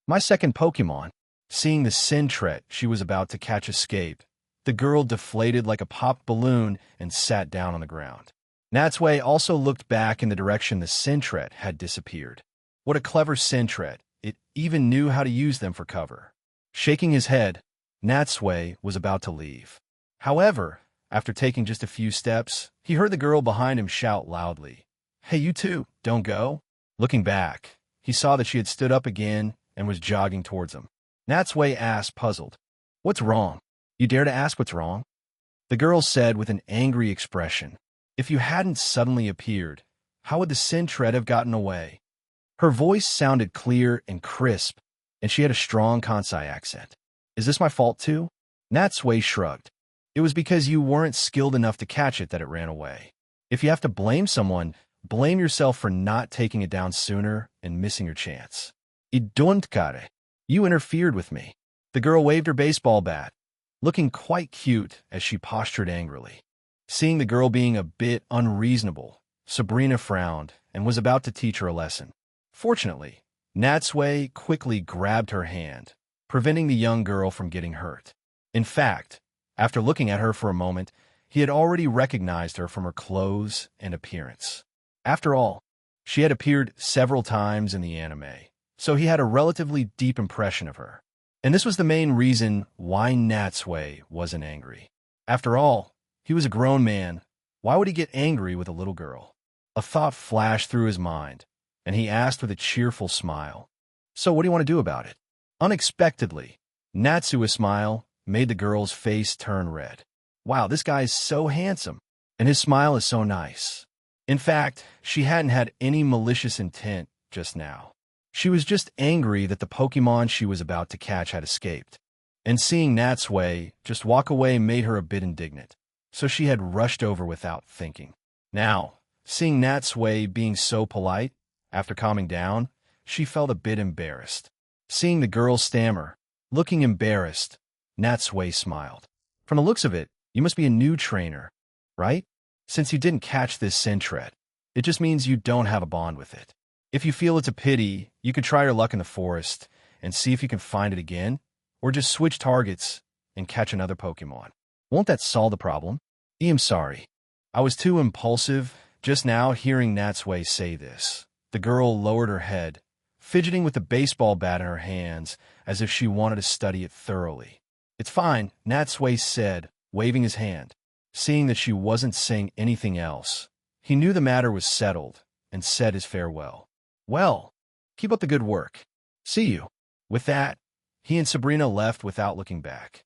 My second Pokemon. Seeing the Sentret she was about to catch escape, the girl deflated like a popped balloon and sat down on the ground. Natsui also looked back in the direction the Sentret had disappeared. What a clever Sentret. It even knew how to use them for cover. Shaking his head, Natsui was about to leave. However, after taking just a few steps, he heard the girl behind him shout loudly, "Hey, you two, don't go." Looking back, he saw that she had stood up again and was jogging towards him. Natsui asked, puzzled, "What's wrong? You dare to ask what's wrong?" The girl said with an angry expression, "If you hadn't suddenly appeared, how would the Sentret have gotten away?" Her voice sounded clear and crisp, and she had a strong Kansai accent. "Is this my fault too?" Natsui shrugged. "It was because you weren't skilled enough to catch it that it ran away. If you have to blame someone, blame yourself for not taking it down sooner and missing your chance. Idonkare. You interfered with me." The girl waved her baseball bat, looking quite cute as she postured angrily. Seeing the girl being a bit unreasonable, Sabrina frowned and was about to teach her a lesson. Fortunately, Natsui quickly grabbed her hand, preventing the young girl from getting hurt. In fact, after looking at her for a moment, he had already recognized her from her clothes and appearance. After all, she had appeared several times in the anime, so he had a relatively deep impression of her. And this was the main reason why Natsui wasn't angry. After all, he was a grown man. Why would he get angry with a little girl? A thought flashed through his mind, and he asked with a cheerful smile, "So what do you want to do about it?" Unexpectedly, Natsui's smile made the girl's face turn red. Wow, this guy is so handsome, and his smile is so nice. In fact, she hadn't had any malicious intent just now. She was just angry that the Pokemon she was about to catch had escaped. And seeing Natsui just walk away made her a bit indignant, so she had rushed over without thinking. Now, seeing Natsui being so polite, after calming down, she felt a bit embarrassed. Seeing the girl stammer, looking embarrassed, Natsui smiled. From the looks of it, you must be a new trainer, right? Since you didn't catch this Sentret, it just means you don't have a bond with it. If you feel it's a pity, you could try your luck in the forest and see if you can find it again, or just switch targets and catch another Pokemon. Won't that solve the problem? I'm sorry. I was too impulsive just now hearing Natsui say this. The girl lowered her head, fidgeting with the baseball bat in her hands as if she wanted to study it thoroughly. It's fine, Natsui said, waving his hand. Seeing that she wasn't saying anything else, he knew the matter was settled and said his farewell. Well, keep up the good work. See you. With that, he and Sabrina left without looking back.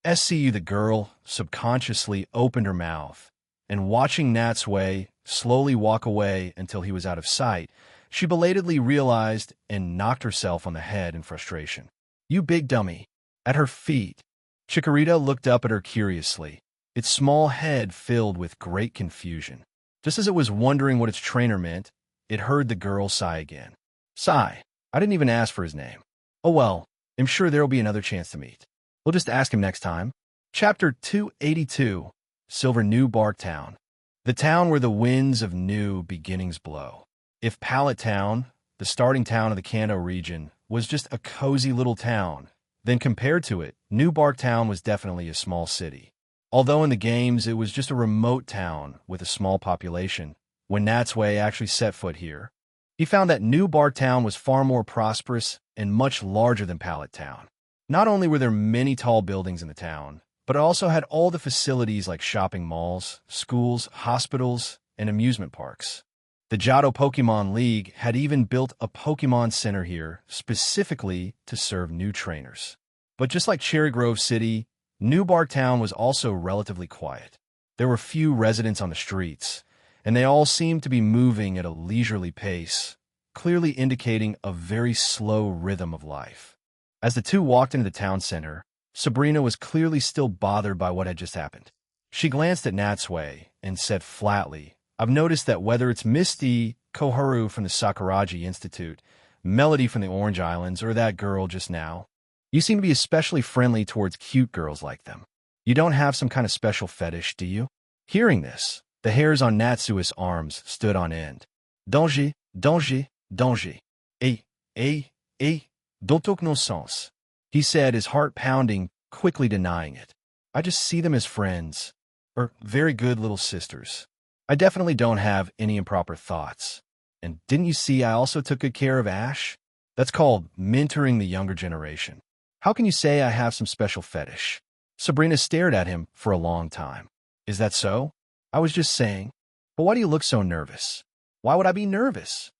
SCU the girl subconsciously opened her mouth, and watching Natsui slowly walk away until he was out of sight, she belatedly realized and knocked herself on the head in frustration. You big dummy. At her feet, Chikorita looked up at her curiously, its small head filled with great confusion. Just as it was wondering what its trainer meant, it heard the girl sigh again. Sigh. I didn't even ask for his name. Oh well, I'm sure there'll be another chance to meet. We'll just ask him next time. Chapter 282, Silver New Bark Town. The town where the winds of new beginnings blow. If Pallet Town, the starting town of the Kanto region, was just a cozy little town, then compared to it, New Bark Town was definitely a small city. Although in the games it was just a remote town with a small population, when Natsui actually set foot here, he found that New Bark Town was far more prosperous and much larger than Pallet Town. Not only were there many tall buildings in the town, but it also had all the facilities like shopping malls, schools, hospitals, and amusement parks. The Johto Pokemon League had even built a Pokemon Center here specifically to serve new trainers. But just like Cherry Grove City, New Bark Town was also relatively quiet. There were few residents on the streets, and they all seemed to be moving at a leisurely pace, clearly indicating a very slow rhythm of life. As the two walked into the town center, Sabrina was clearly still bothered by what had just happened. She glanced at Natsui and said flatly, I've noticed that whether it's Misty, Koharu from the Sakuraji Institute, Melody from the Orange Islands, or that girl just now, you seem to be especially friendly towards cute girls like them. You don't have some kind of special fetish, do you? Hearing this, the hairs on Natsui's arms stood on end. Donji, donji, donji. Don't no sens. He said, his heart pounding, quickly denying it. I just see them as friends, or very good little sisters. I definitely don't have any improper thoughts. And didn't you see I also took good care of Ash? That's called mentoring the younger generation. How can you say I have some special fetish? Sabrina stared at him for a long time. Is that so? I was just saying. But why do you look so nervous? Why would I be nervous?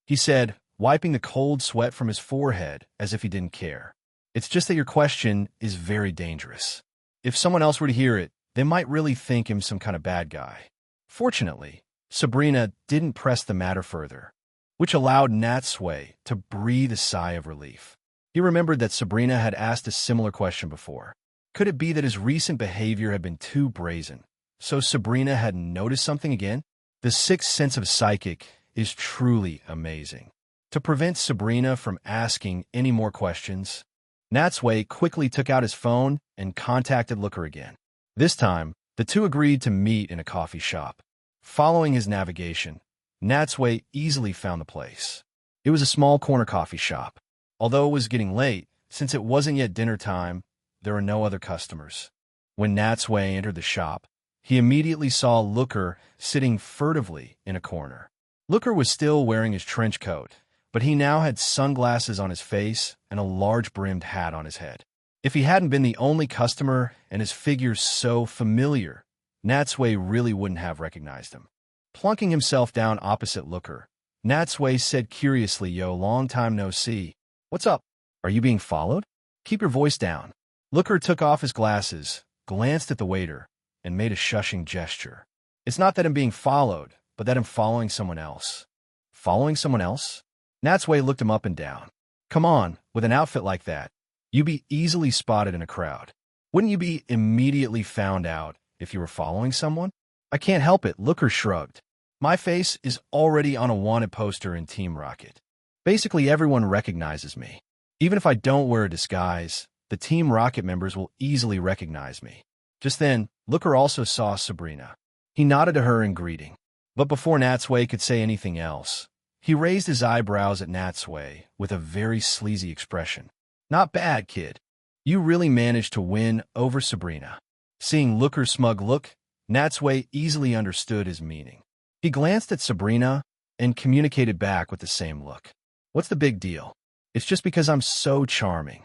He said, wiping the cold sweat from his forehead as if he didn't care. It's just that your question is very dangerous. If someone else were to hear it, they might really think him some kind of bad guy. Fortunately, Sabrina didn't press the matter further, which allowed Natsui to breathe a sigh of relief. He remembered that Sabrina had asked a similar question before. Could it be that his recent behavior had been too brazen, so Sabrina had noticed something again? The sixth sense of psychic is truly amazing. To prevent Sabrina from asking any more questions, Natsui quickly took out his phone and contacted Looker again. This time, the two agreed to meet in a coffee shop. Following his navigation, Natsui easily found the place. It was a small corner coffee shop. Although it was getting late, since it wasn't yet dinner time, there were no other customers. When Natsui entered the shop, he immediately saw Looker sitting furtively in a corner. Looker was still wearing his trench coat, but he now had sunglasses on his face and a large-brimmed hat on his head. If he hadn't been the only customer and his figure so familiar, Natsui really wouldn't have recognized him. Plunking himself down opposite Looker, Natsui said curiously, Yo, long time no see. What's up? Are you being followed? Keep your voice down. Looker took off his glasses, glanced at the waiter, and made a shushing gesture. It's not that I'm being followed, but that I'm following someone else. Following someone else? Natsui looked him up and down. Come on, with an outfit like that, you'd be easily spotted in a crowd. Wouldn't you be immediately found out if you were following someone? I can't help it, Looker shrugged. My face is already on a wanted poster in Team Rocket. Basically everyone recognizes me. Even if I don't wear a disguise, the Team Rocket members will easily recognize me. Just then, Looker also saw Sabrina. He nodded to her in greeting. But before Natsui could say anything else, he raised his eyebrows at Natsui with a very sleazy expression. Not bad, kid. You really managed to win over Sabrina. Seeing Looker's smug look, Natsui easily understood his meaning. He glanced at Sabrina and communicated back with the same look. What's the big deal? It's just because I'm so charming.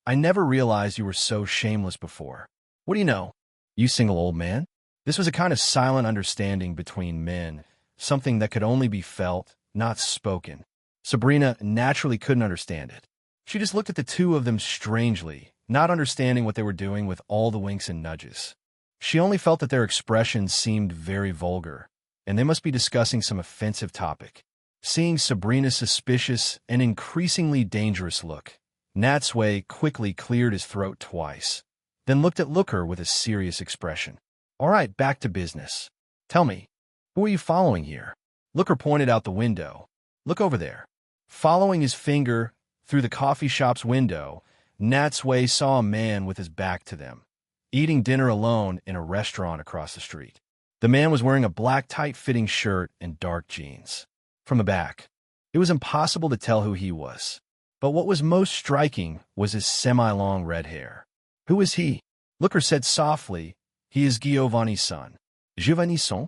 I never realized you were so shameless before. What do you know? You single old man? This was a kind of silent understanding between men, something that could only be felt, not spoken. Sabrina naturally couldn't understand it. She just looked at the two of them strangely, not understanding what they were doing with all the winks and nudges. She only felt that their expressions seemed very vulgar, and they must be discussing some offensive topic. Seeing Sabrina's suspicious and increasingly dangerous look, Natsui quickly cleared his throat twice, then looked at Looker with a serious expression. All right, back to business. Tell me, who are you following here? Looker pointed out the window. Look over there. Following his finger through the coffee shop's window, Natsui saw a man with his back to them, eating dinner alone in a restaurant across the street. The man was wearing a black tight-fitting shirt and dark jeans. From the back, it was impossible to tell who he was. But what was most striking was his semi-long red hair. Who is he? Looker said softly, he is Giovanni's son. Giovanni's son?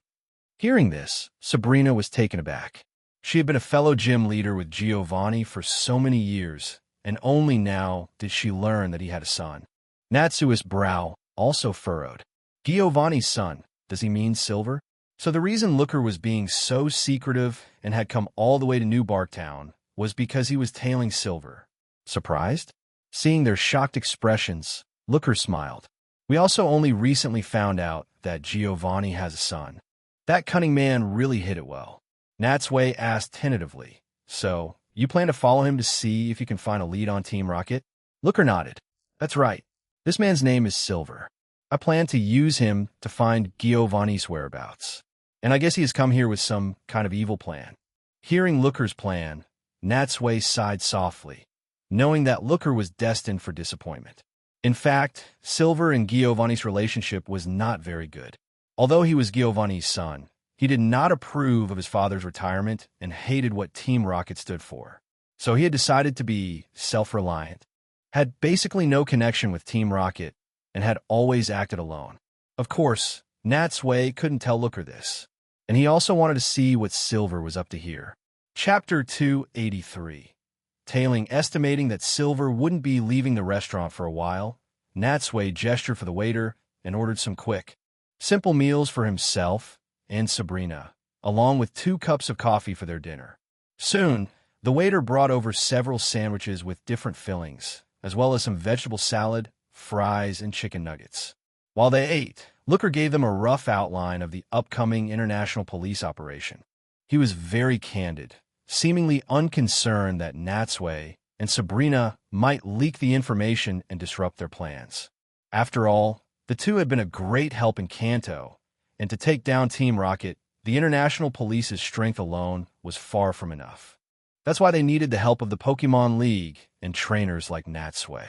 Hearing this, Sabrina was taken aback. She had been a fellow gym leader with Giovanni for so many years, and only now did she learn that he had a son. Natsui's brow also furrowed. Giovanni's son, does he mean Silver? So the reason Looker was being so secretive and had come all the way to New Barktown was because he was tailing Silver. Surprised? Seeing their shocked expressions, Looker smiled. We also only recently found out that Giovanni has a son. That cunning man really hit it well. Natsui asked tentatively, so, you plan to follow him to see if you can find a lead on Team Rocket? Looker nodded. That's right. This man's name is Silver. I plan to use him to find Giovanni's whereabouts. And I guess he has come here with some kind of evil plan. Hearing Looker's plan, Natsui sighed softly, knowing that Looker was destined for disappointment. In fact, Silver and Giovanni's relationship was not very good. Although he was Giovanni's son, he did not approve of his father's retirement and hated what Team Rocket stood for. So he had decided to be self-reliant, had basically no connection with Team Rocket, and had always acted alone. Of course, Natsui couldn't tell Looker this, and he also wanted to see what Silver was up to here. Chapter 283. Estimating that Silver wouldn't be leaving the restaurant for a while, Natsui gestured for the waiter and ordered some quick, simple meals for himself and Sabrina, along with 2 cups of coffee for their dinner. Soon, the waiter brought over several sandwiches with different fillings, as well as some vegetable salad, fries, and chicken nuggets. While they ate, Looker gave them a rough outline of the upcoming international police operation. He was very candid, seemingly unconcerned that Natsui and Sabrina might leak the information and disrupt their plans. After all, the two had been a great help in Kanto, and to take down Team Rocket, the international police's strength alone was far from enough. That's why they needed the help of the Pokemon League and trainers like Natsui.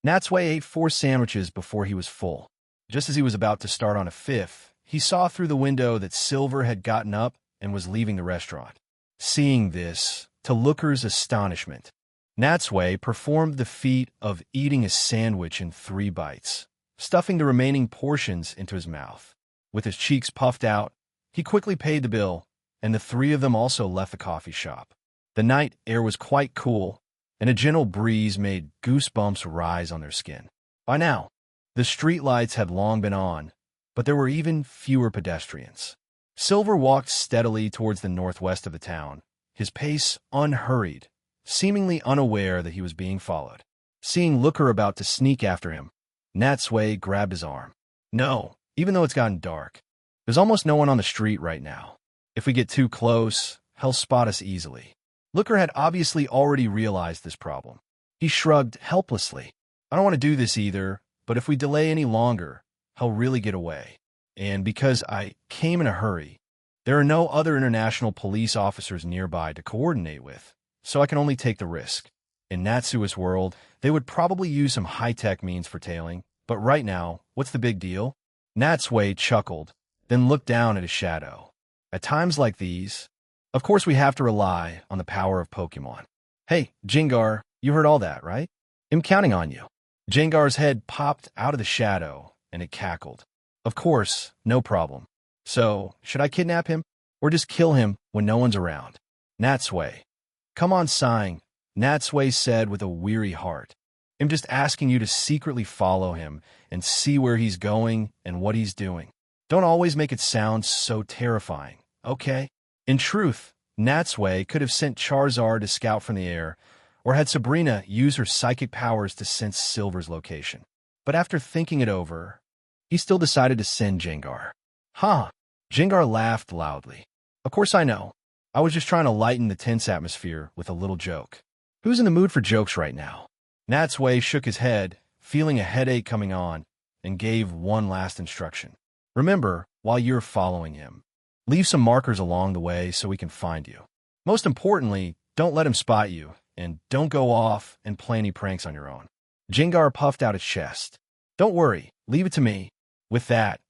Natsui ate 4 sandwiches before he was full. Just as he was about to start on a 5th, he saw through the window that Silver had gotten up and was leaving the restaurant. Seeing this, to Looker's astonishment, Natsui performed the feat of eating a sandwich in 3 bites, stuffing the remaining portions into his mouth. With his cheeks puffed out, he quickly paid the bill, and the 3 of them also left the coffee shop. The night air was quite cool, and a gentle breeze made goosebumps rise on their skin. By now, the streetlights had long been on, but there were even fewer pedestrians. Silver walked steadily towards the northwest of the town, his pace unhurried, seemingly unaware that he was being followed. Seeing Looker about to sneak after him, Natsui grabbed his arm. No, even though it's gotten dark, there's almost no one on the street right now. If we get too close, he'll spot us easily. Looker had obviously already realized this problem. He shrugged helplessly. I don't want to do this either, but if we delay any longer, he'll really get away. And because I came in a hurry, there are no other international police officers nearby to coordinate with, so I can only take the risk. In Natsui's world, they would probably use some high-tech means for tailing, but right now, what's the big deal? Natsui chuckled, then looked down at his shadow. At times like these, of course we have to rely on the power of Pokemon. Hey, Jengar, you heard all that, right? I'm counting on you. Jengar's head popped out of the shadow, and it cackled. Of course, no problem. So, should I kidnap him? Or just kill him when no one's around? Natsui. Come on, sighing, Natsui said with a weary heart. I'm just asking you to secretly follow him and see where he's going and what he's doing. Don't always make it sound so terrifying, okay? In truth, Natsui could have sent Charizard to scout from the air, or had Sabrina use her psychic powers to sense Silver's location. But after thinking it over, he still decided to send Jengar. Huh? Jengar laughed loudly. Of course I know. I was just trying to lighten the tense atmosphere with a little joke. Who's in the mood for jokes right now? Natsui shook his head, feeling a headache coming on, and gave one last instruction. Remember, while you're following him, leave some markers along the way so we can find you. Most importantly, don't let him spot you, and don't go off and play any pranks on your own. Jengar puffed out his chest. Don't worry, leave it to me. With that,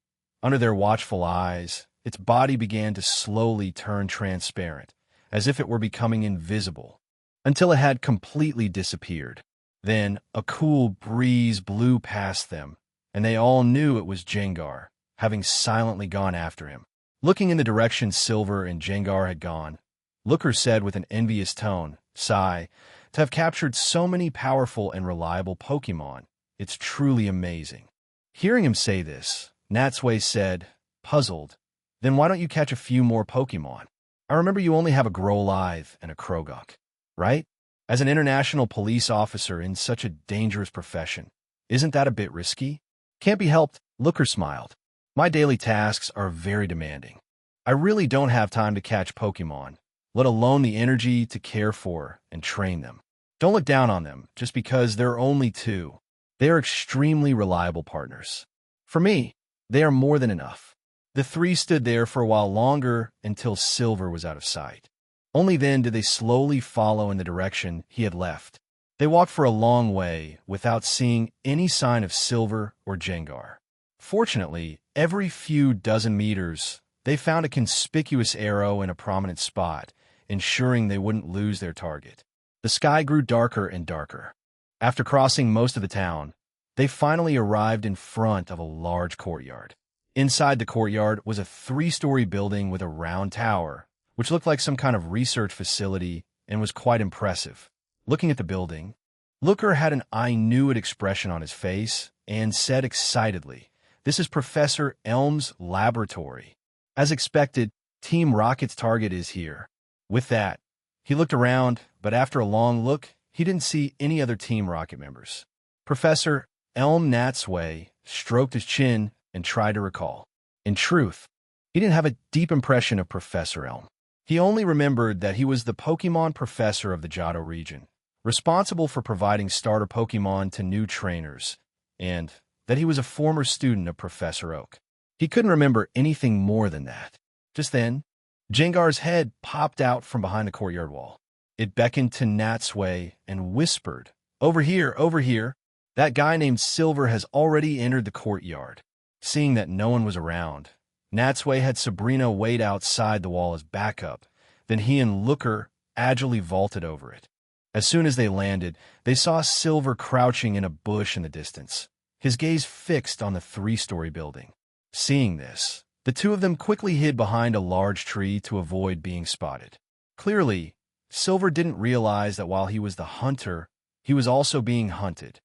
under their watchful eyes, its body began to slowly turn transparent, as if it were becoming invisible, until it had completely disappeared. Then a cool breeze blew past them, and they all knew it was Jengar, having silently gone after him. Looking in the direction Silver and Jengar had gone, Looker said with an envious tone, "Sigh, to have captured so many powerful and reliable Pokemon, it's truly amazing." Hearing him say this, Natsui said, puzzled, "Then why don't you catch a few more Pokemon? I remember you only have a Growlithe and a Krogok, right? As an international police officer in such a dangerous profession, isn't that a bit risky?" "Can't be helped," Looker smiled. "My daily tasks are very demanding. I really don't have time to catch Pokemon, let alone the energy to care for and train them. Don't look down on them just because there are only two. They are extremely reliable partners. For me, they are more than enough." The three stood there for a while longer until Silver was out of sight. Only then did they slowly follow in the direction he had left. They walked for a long way without seeing any sign of Silver or Jengar. Fortunately, every few dozen meters, they found a conspicuous arrow in a prominent spot, ensuring they wouldn't lose their target. The sky grew darker and darker. After crossing most of the town, they finally arrived in front of a large courtyard. Inside the courtyard was a 3-story building with a round tower, which looked like some kind of research facility and was quite impressive. Looking at the building, Looker had an I-knew-it expression on his face and said excitedly, "This is Professor Elm's laboratory. As expected, Team Rocket's target is here." With that, he looked around, but after a long look, he didn't see any other Team Rocket members. Professor Elm Natsui stroked his chin and tried to recall. In truth, he didn't have a deep impression of Professor Elm. He only remembered that he was the Pokemon professor of the Johto region, responsible for providing starter Pokemon to new trainers, and that he was a former student of Professor Oak. He couldn't remember anything more than that. Just then, Jengar's head popped out from behind the courtyard wall. It beckoned to Natsui and whispered, over here. That guy named Silver has already entered the courtyard." Seeing that no one was around, Natsui had Sabrina wait outside the wall as backup, then he and Looker agilely vaulted over it. As soon as they landed, they saw Silver crouching in a bush in the distance, his gaze fixed on the 3-story building. Seeing this, the two of them quickly hid behind a large tree to avoid being spotted. Clearly, Silver didn't realize that while he was the hunter, he was also being hunted.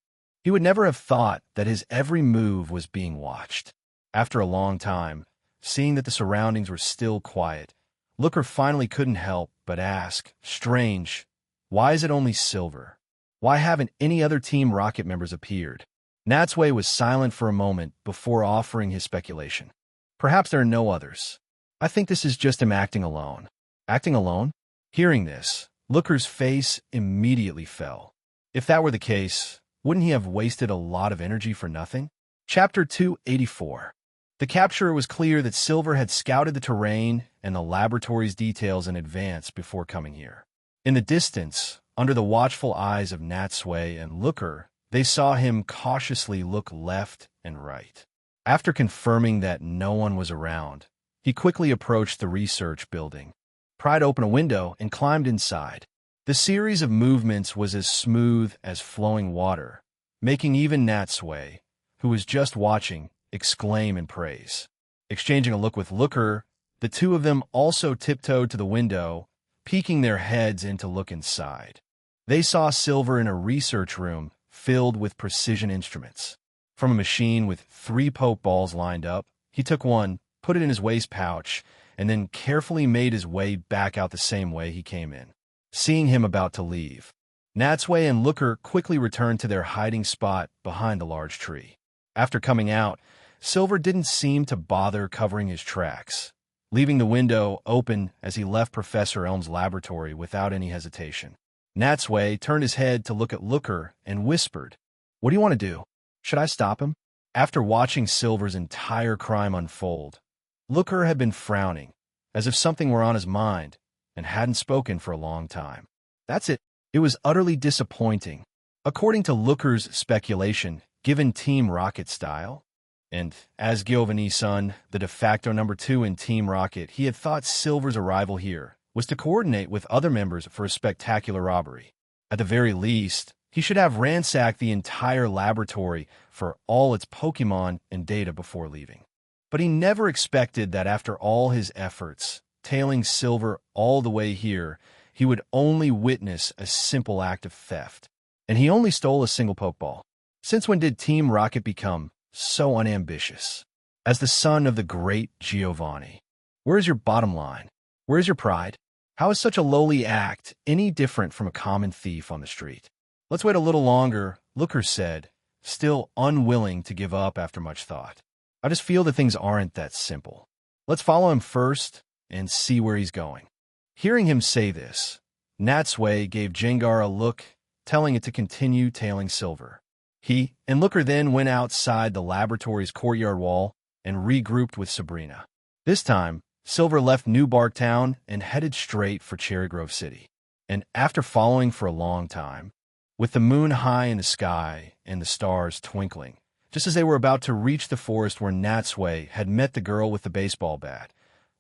He would never have thought that his every move was being watched. After a long time, seeing that the surroundings were still quiet, Looker finally couldn't help but ask, "Strange, why is it only Silver? Why haven't any other Team Rocket members appeared?" Natsui was silent for a moment before offering his speculation. "Perhaps there are no others. I think this is just him acting alone." "Acting alone?" Hearing this, Looker's face immediately fell. If that were the case, wouldn't he have wasted a lot of energy for nothing? Chapter 284. The capturer was clear that Silver had scouted the terrain and the laboratory's details in advance before coming here. In the distance, under the watchful eyes of Natsui and Looker, they saw him cautiously look left and right. After confirming that no one was around, he quickly approached the research building, pried open a window, and climbed inside. The series of movements was as smooth as flowing water, making even Natsui, who was just watching, exclaim in praise. Exchanging a look with Looker, the two of them also tiptoed to the window, peeking their heads in to look inside. They saw Silver in a research room filled with precision instruments. From a machine with 3 poke balls lined up, he took one, put it in his waist pouch, and then carefully made his way back out the same way he came in. Seeing him about to leave, Natsui and Looker quickly returned to their hiding spot behind the large tree. After coming out, Silver didn't seem to bother covering his tracks, leaving the window open as he left Professor Elm's laboratory without any hesitation. Natsui turned his head to look at Looker and whispered, "What do you want to do? Should I stop him?" After watching Silver's entire crime unfold, Looker had been frowning, as if something were on his mind, and hadn't spoken for a long time. That's it. It was utterly disappointing. According to Looker's speculation, given Team Rocket style, and as Giovanni-san, the de facto number 2 in Team Rocket, he had thought Silver's arrival here was to coordinate with other members for a spectacular robbery. At the very least, he should have ransacked the entire laboratory for all its Pokemon and data before leaving. But he never expected that after all his efforts, tailing Silver all the way here, he would only witness a simple act of theft. And he only stole a single Pokeball. Since when did Team Rocket become so unambitious? As the son of the great Giovanni, where is your bottom line? Where is your pride? How is such a lowly act any different from a common thief on the street? Let's wait a little longer, Looker said, still unwilling to give up after much thought. I just feel that things aren't that simple. Let's follow him first and see where he's going. Hearing him say this, Natsui gave Jengar a look, telling it to continue tailing Silver. He and Looker then went outside the laboratory's courtyard wall and regrouped with Sabrina. This time, Silver left New Bark Town and headed straight for Cherry Grove City. And after following for a long time, with the moon high in the sky and the stars twinkling, just as they were about to reach the forest where Natsui had met the girl with the baseball bat,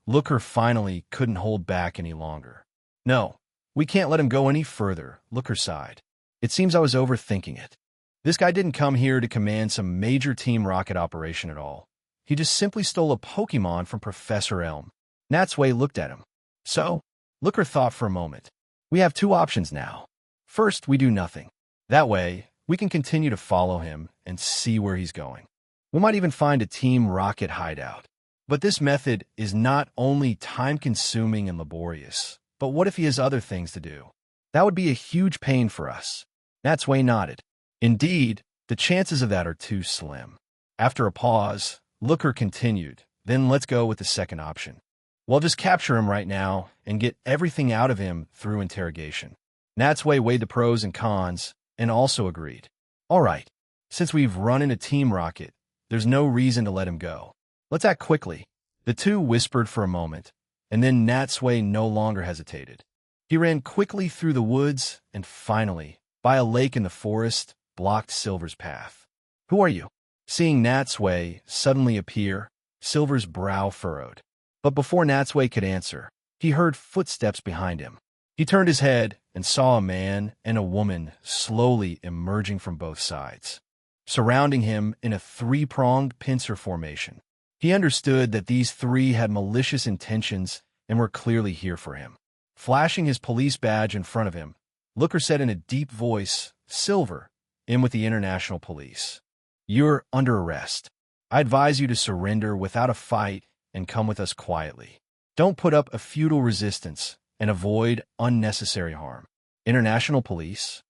Looker finally couldn't hold back any longer. "No, we can't let him go any further," Looker sighed. "It seems I was overthinking it. This guy didn't come here to command some major Team Rocket operation at all. He just simply stole a Pokemon from Professor Elm." Natsui looked at him. "So?" Looker thought for a moment. "We have 2 options now. First, we do nothing. That way, we can continue to follow him and see where he's going. We might even find a Team Rocket hideout. But this method is not only time-consuming and laborious, but what if he has other things to do? That would be a huge pain for us." Natsui nodded. "Indeed, the chances of that are too slim." After a pause, Looker continued, "Then let's go with the second option. We'll just capture him right now and get everything out of him through interrogation." Natsui weighed the pros and cons and also agreed. "All right, since we've run into Team Rocket, there's no reason to let him go. Let's act quickly." The two whispered for a moment, and then Natsui no longer hesitated. He ran quickly through the woods and finally, by a lake in the forest, blocked Silver's path. "Who are you?" Seeing Natsui suddenly appear, Silver's brow furrowed. But before Natsui could answer, he heard footsteps behind him. He turned his head and saw a man and a woman slowly emerging from both sides, surrounding him in a 3-pronged pincer formation. He understood that these 3 had malicious intentions and were clearly here for him. Flashing his police badge in front of him, Looker said in a deep voice, "Silver, in with the International Police. You're under arrest. I advise you to surrender without a fight and come with us quietly. Don't put up a futile resistance and avoid unnecessary harm." International Police?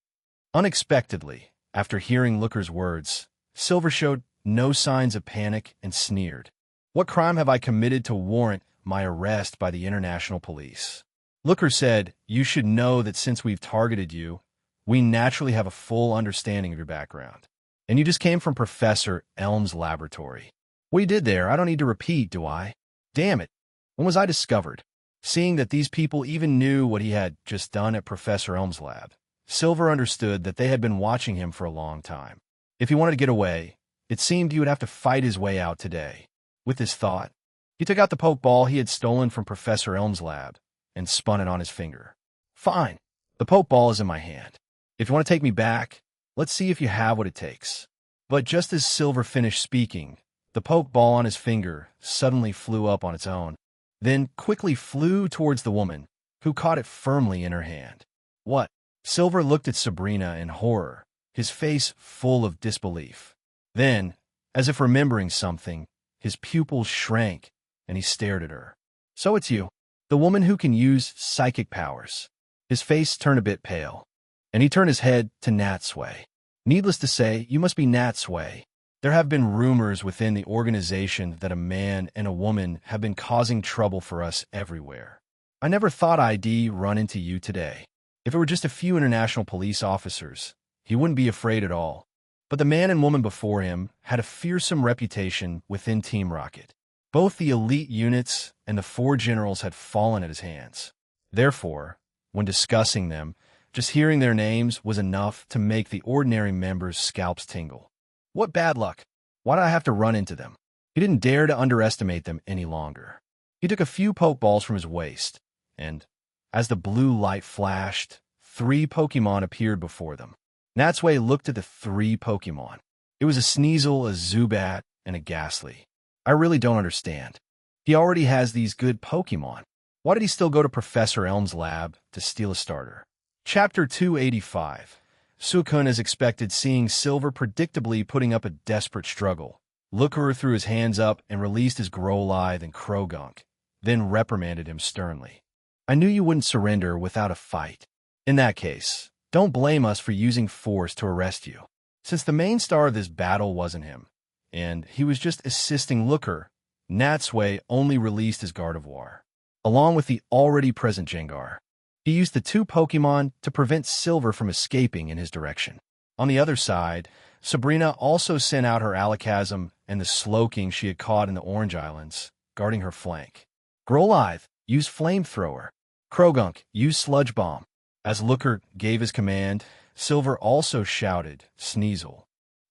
Unexpectedly, after hearing Looker's words, Silver showed no signs of panic and sneered. "What crime have I committed to warrant my arrest by the International Police?" Looker said, "You should know that since we've targeted you, we naturally have a full understanding of your background. And you just came from Professor Elm's laboratory. What you did there, I don't need to repeat, do I? Damn it. When was I discovered?" Seeing that these people even knew what he had just done at Professor Elm's lab, Silver understood that they had been watching him for a long time. If he wanted to get away, it seemed he would have to fight his way out today. With this thought, he took out the pokeball he had stolen from Professor Elm's lab and spun it on his finger. "Fine. The pokeball is in my hand. If you want to take me back, let's see if you have what it takes." But just as Silver finished speaking, the pokeball on his finger suddenly flew up on its own, then quickly flew towards the woman, who caught it firmly in her hand. "What?" Silver looked at Sabrina in horror, his face full of disbelief. Then, as if remembering something, his pupils shrank, and he stared at her. "So it's you, the woman who can use psychic powers." His face turned a bit pale, and he turned his head to Natsui. "Needless to say, you must be Natsui. There have been rumors within the organization that a man and a woman have been causing trouble for us everywhere. I never thought I'd run into you today. If it were just a few international police officers, he wouldn't be afraid at all. But the man and woman before him had a fearsome reputation within Team Rocket. Both the elite units and the 4 generals had fallen at his hands. Therefore, when discussing them, just hearing their names was enough to make the ordinary members' scalps tingle. What bad luck. Why did I have to run into them? He didn't dare to underestimate them any longer. He took a few pokeballs from his waist, and, as the blue light flashed, 3 Pokemon appeared before them. Natsui looked at the 3 Pokemon. It was a Sneasel, a Zubat, and a Ghastly. I really don't understand. He already has these good Pokemon. Why did he still go to Professor Elm's lab to steal a starter? Chapter 285. Sukun, as expected, seeing Silver predictably putting up a desperate struggle. Looker threw his hands up and released his Growlithe and Krogunk, then reprimanded him sternly. "I knew you wouldn't surrender without a fight. In that case, don't blame us for using force to arrest you. Since the main star of this battle wasn't him, and he was just assisting Looker, Natsui only released his Gardevoir, along with the already present Gengar. He used the 2 Pokemon to prevent Silver from escaping in his direction. On the other side, Sabrina also sent out her Alakazam and the Slowking she had caught in the Orange Islands, guarding her flank. Growlithe used Flamethrower. Krogunk used Sludge Bomb. As Looker gave his command, Silver also shouted, "Sneasel,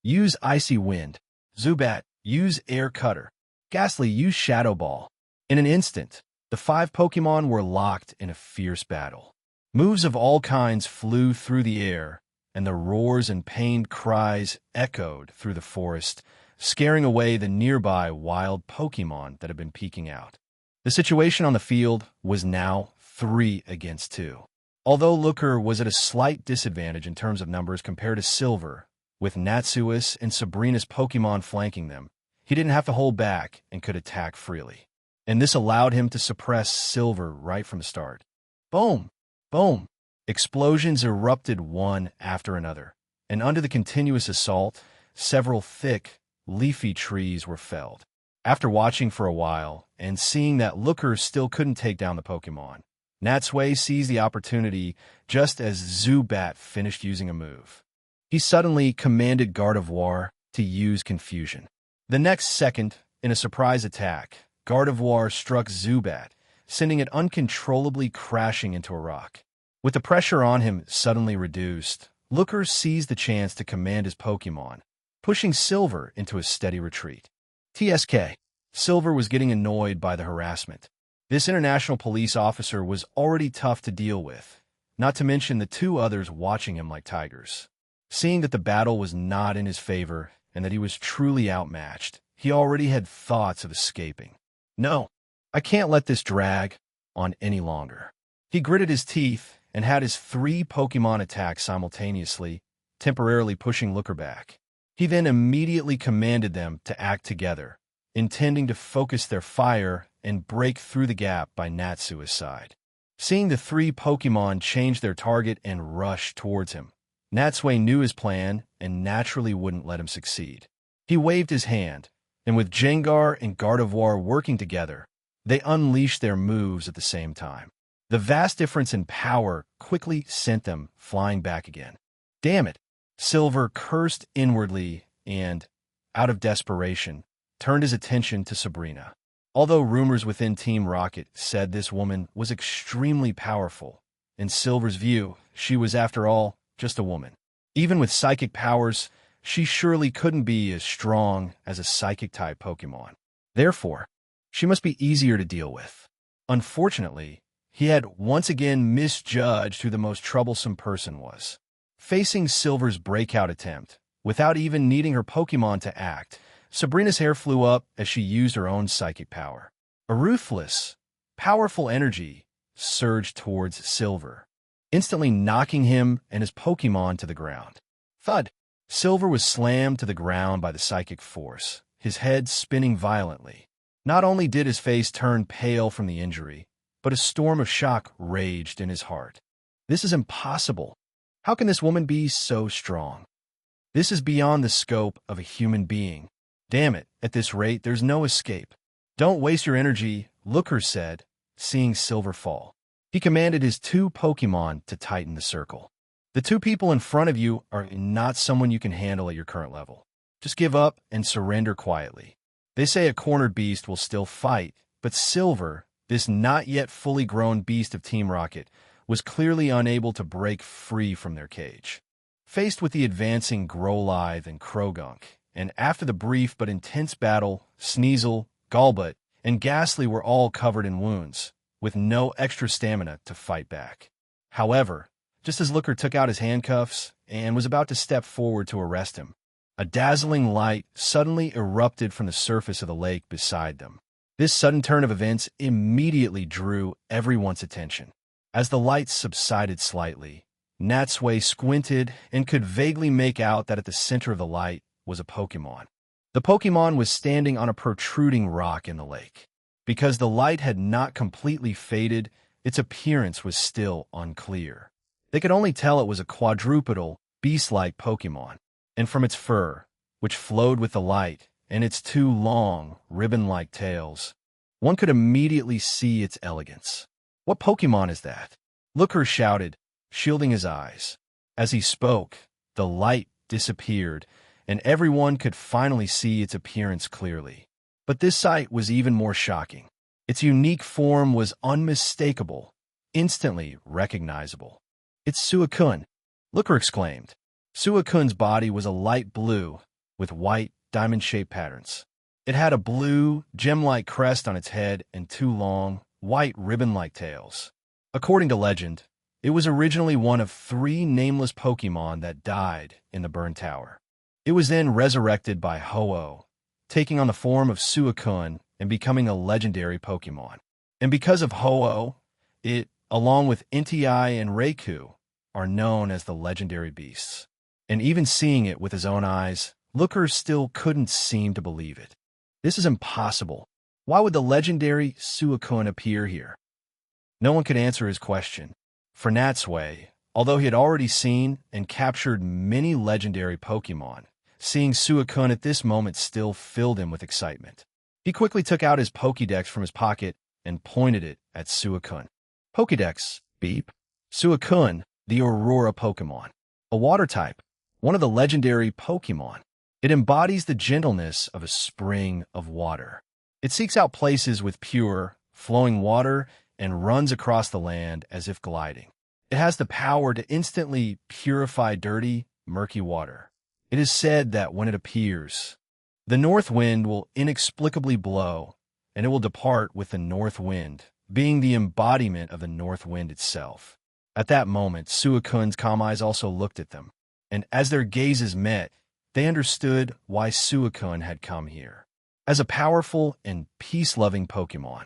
use Icy Wind. Zubat, use Air Cutter. Ghastly, use Shadow Ball." In an instant, the 5 Pokemon were locked in a fierce battle. Moves of all kinds flew through the air, and the roars and pained cries echoed through the forest, scaring away the nearby wild Pokemon that had been peeking out. The situation on the field was now 3 against 2. Although Looker was at a slight disadvantage in terms of numbers compared to Silver, with Natsuis and Sabrina's Pokemon flanking them, he didn't have to hold back and could attack freely. And this allowed him to suppress Silver right from the start. Boom! Boom! Explosions erupted one after another, and under the continuous assault, several thick, leafy trees were felled. After watching for a while, and seeing that Looker still couldn't take down the Pokemon, Natsui seized the opportunity just as Zubat finished using a move. He suddenly commanded Gardevoir to use Confusion. The next second, in a surprise attack, Gardevoir struck Zubat, sending it uncontrollably crashing into a rock. With the pressure on him suddenly reduced, Looker seized the chance to command his Pokemon, pushing Silver into a steady retreat. TSK. Silver was getting annoyed by the harassment. This international police officer was already tough to deal with, not to mention the 2 others watching him like tigers. Seeing that the battle was not in his favor and that he was truly outmatched, he already had thoughts of escaping. No, I can't let this drag on any longer. He gritted his teeth and had his 3 Pokemon attack simultaneously, temporarily pushing Looker back. He then immediately commanded them to act together, intending to focus their fire and break through the gap by Natsui's side. Seeing the 3 Pokemon change their target and rush towards him, Natsui knew his plan and naturally wouldn't let him succeed. He waved his hand, and with Gengar and Gardevoir working together, they unleashed their moves at the same time. The vast difference in power quickly sent them flying back again. Damn it! Silver cursed inwardly and, out of desperation, turned his attention to Sabrina. Although rumors within Team Rocket said this woman was extremely powerful, in Silver's view, she was, after all, just a woman. Even with psychic powers, she surely couldn't be as strong as a psychic-type Pokemon. Therefore, she must be easier to deal with. Unfortunately, he had once again misjudged who the most troublesome person was. Facing Silver's breakout attempt, without even needing her Pokemon to act, Sabrina's hair flew up as she used her own psychic power. A ruthless, powerful energy surged towards Silver, instantly knocking him and his Pokemon to the ground. Thud! Silver was slammed to the ground by the psychic force, his head spinning violently. Not only did his face turn pale from the injury, but a storm of shock raged in his heart. This is impossible. How can this woman be so strong? This is beyond the scope of a human being. Damn it, at this rate, there's no escape. Don't waste your energy, Looker said, seeing Silver fall. He commanded his 2 Pokemon to tighten the circle. The 2 people in front of you are not someone you can handle at your current level. Just give up and surrender quietly. They say a cornered beast will still fight, but Silver, this not yet fully grown beast of Team Rocket, was clearly unable to break free from their cage. Faced with the advancing Growlithe and Krogunk, and after the brief but intense battle, Sneasel, Golbat, and Ghastly were all covered in wounds, with no extra stamina to fight back. However, just as Looker took out his handcuffs and was about to step forward to arrest him, a dazzling light suddenly erupted from the surface of the lake beside them. This sudden turn of events immediately drew everyone's attention. As the lights subsided slightly, Natsui squinted and could vaguely make out that at the center of the light was a Pokemon. The Pokemon was standing on a protruding rock in the lake. Because the light had not completely faded, its appearance was still unclear. They could only tell it was a quadrupedal, beast-like Pokemon, and from its fur, which flowed with the light, and its 2 long, ribbon-like tails, one could immediately see its elegance. What Pokemon is that? Looker shouted, shielding his eyes. As he spoke, the light disappeared, and everyone could finally see its appearance clearly. But this sight was even more shocking. Its unique form was unmistakable, instantly recognizable. "It's Suicune!" Looker exclaimed. Suicune's body was a light blue, with white, diamond-shaped patterns. It had a blue, gem-like crest on its head and 2 long, white ribbon-like tails. According to legend, it was originally one of 3 nameless Pokemon that died in the Burn Tower. It was then resurrected by Ho-Oh, taking on the form of Suicune and becoming a legendary Pokemon. And because of Ho-Oh, it, along with Entei and Raikou, are known as the legendary beasts. And even seeing it with his own eyes, Looker still couldn't seem to believe it. This is impossible. Why would the legendary Suicune appear here? No one could answer his question. For Natsui, although he had already seen and captured many legendary Pokemon, seeing Suicune at this moment still filled him with excitement. He quickly took out his Pokédex from his pocket and pointed it at Suicune. Pokédex, beep. Suicune, the Aurora Pokemon. A water type, one of the legendary Pokemon. It embodies the gentleness of a spring of water. It seeks out places with pure, flowing water and runs across the land as if gliding. It has the power to instantly purify dirty, murky water. It is said that when it appears, the north wind will inexplicably blow, and it will depart with the north wind, being the embodiment of the north wind itself. At that moment, Suicune's calm eyes also looked at them, and as their gazes met, they understood why Suicune had come here. As a powerful and peace-loving Pokemon,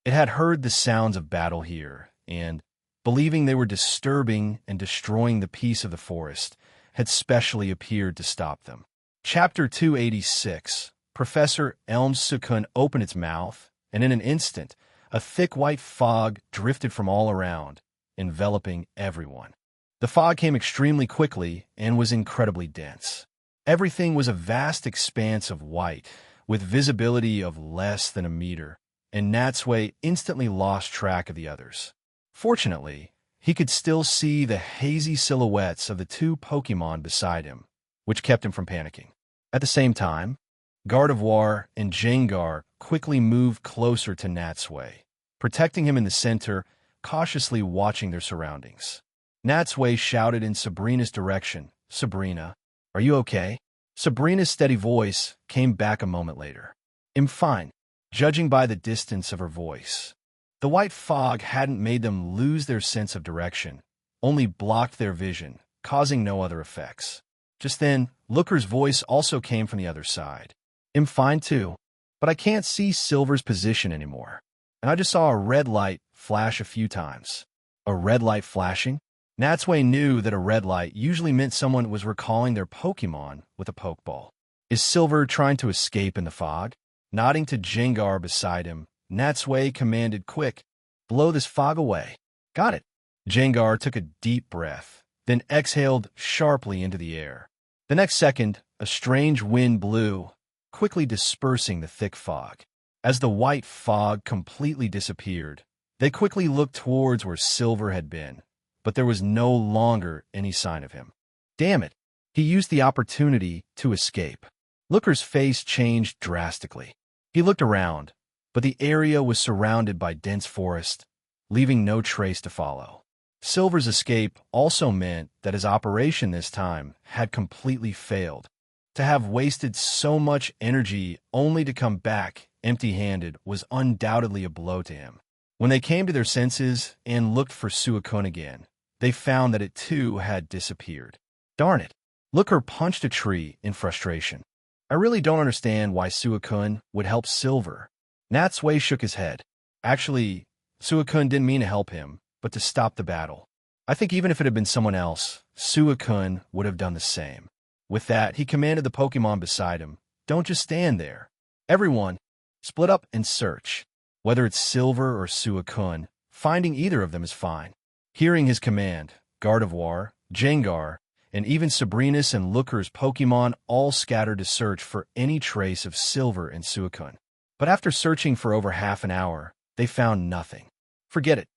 it had heard the sounds of battle here, and, believing they were disturbing and destroying the peace of the forest, had specially appeared to stop them. Chapter 286. Professor Elm's Suicune opened its mouth, and in an instant, a thick white fog drifted from all around, enveloping everyone. The fog came extremely quickly and was incredibly dense. Everything was a vast expanse of white, with visibility of less than a meter, and Natsui instantly lost track of the others. Fortunately, he could still see the hazy silhouettes of the two Pokemon beside him, which kept him from panicking. At the same time, Gardevoir and Jengar quickly moved closer to Natsui, protecting him in the center, cautiously watching their surroundings. Natsui shouted in Sabrina's direction, "Sabrina, are you okay?" Sabrina's steady voice came back a moment later. "I'm fine," judging by the distance of her voice. The white fog hadn't made them lose their sense of direction, only blocked their vision, causing no other effects. Just then, Looker's voice also came from the other side. "I'm fine too, but I can't see Silver's position anymore. And I just saw a red light flash a few times." A red light flashing? Natsui knew that a red light usually meant someone was recalling their Pokemon with a Pokeball. Is Silver trying to escape in the fog? Nodding to Jengar beside him, Natsui commanded, "Quick, blow this fog away." "Got it." Jengar took a deep breath, then exhaled sharply into the air. The next second, a strange wind blew, quickly dispersing the thick fog. As the white fog completely disappeared, they quickly looked towards where Silver had been, but there was no longer any sign of him. Damn it! He used the opportunity to escape. Looker's face changed drastically. He looked around, but the area was surrounded by dense forest, leaving no trace to follow. Silver's escape also meant that his operation this time had completely failed. To have wasted so much energy only to come back empty-handed was undoubtedly a blow to him. When they came to their senses and looked for Suicune again, they found that it too had disappeared. Darn it! Looker punched a tree in frustration. "I really don't understand why Suicune would help Silver." Natsui shook his head. Actually, Suicune didn't mean to help him, but to stop the battle. I think even if it had been someone else, Suicune would have done the same. With that, he commanded the Pokemon beside him, "Don't just stand there. Everyone, split up and search. Whether it's Silver or Suicune, finding either of them is fine." Hearing his command, Gardevoir, Jengar, and even Sabrina's and Looker's Pokemon all scattered to search for any trace of Silver and Suicune. But after searching for over half an hour, they found nothing. Forget it.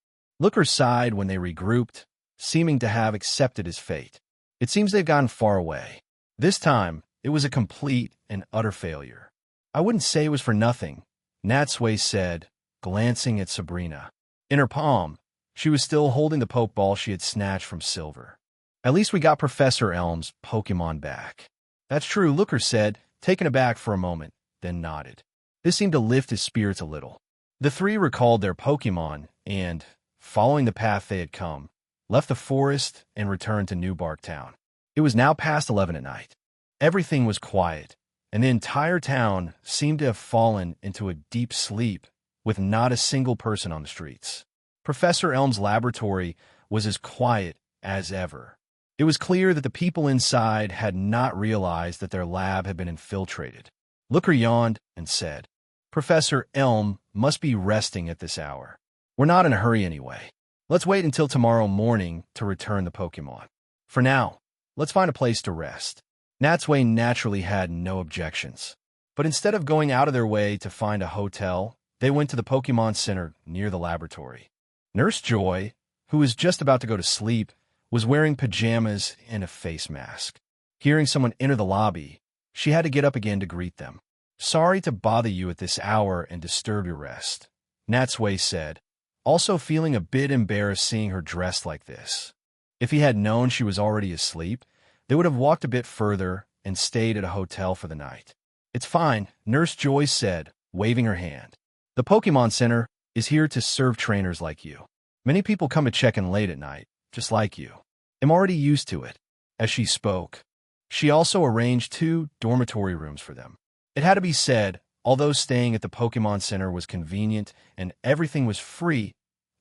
Looker sighed when they regrouped, seeming to have accepted his fate. It seems they've gone far away. This time, it was a complete and utter failure. "I wouldn't say it was for nothing," Natsui said, glancing at Sabrina. In her palm, she was still holding the Pokeball she had snatched from Silver. "At least we got Professor Elm's Pokemon back." "That's true," Looker said, taken aback for a moment, then nodded. This seemed to lift his spirits a little. The three recalled their Pokemon and, following the path they had come, left the forest and returned to New Bark Town. It was now past 11 at night. Everything was quiet, and the entire town seemed to have fallen into a deep sleep with not a single person on the streets. Professor Elm's laboratory was as quiet as ever. It was clear that the people inside had not realized that their lab had been infiltrated. Looker yawned and said, "Professor Elm must be resting at this hour. We're not in a hurry anyway. Let's wait until tomorrow morning to return the Pokemon. For now, let's find a place to rest." Natsui naturally had no objections. But instead of going out of their way to find a hotel, they went to the Pokemon Center near the laboratory. Nurse Joy, who was just about to go to sleep, was wearing pajamas and a face mask. Hearing someone enter the lobby, she had to get up again to greet them. "Sorry to bother you at this hour and disturb your rest," Natsui said, also feeling a bit embarrassed seeing her dressed like this. If he had known she was already asleep, they would have walked a bit further and stayed at a hotel for the night. "It's fine," Nurse Joy said, waving her hand. "The Pokemon Center is here to serve trainers like you. Many people come to check in late at night, just like you. I'm already used to it." As she spoke, she also arranged 2 dormitory rooms for them. It had to be said, although staying at the Pokemon Center was convenient and everything was free,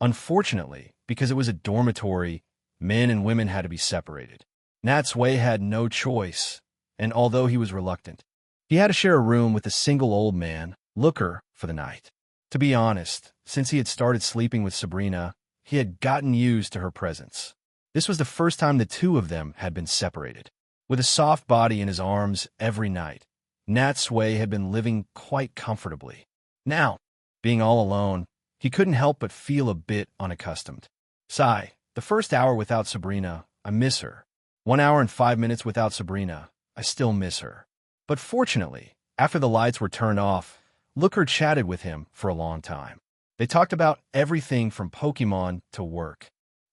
unfortunately, because it was a dormitory, men and women had to be separated. Natsui had no choice, and although he was reluctant, he had to share a room with a single old man, Looker, for the night. To be honest, since he had started sleeping with Sabrina, he had gotten used to her presence. This was the first time the two of them had been separated. With a soft body in his arms every night, Natsui had been living quite comfortably. Now, being all alone, he couldn't help but feel a bit unaccustomed. Sigh, the first hour without Sabrina, I miss her. 1 hour and 5 minutes without Sabrina, I still miss her. But fortunately, after the lights were turned off, Looker chatted with him for a long time. They talked about everything from Pokemon to work,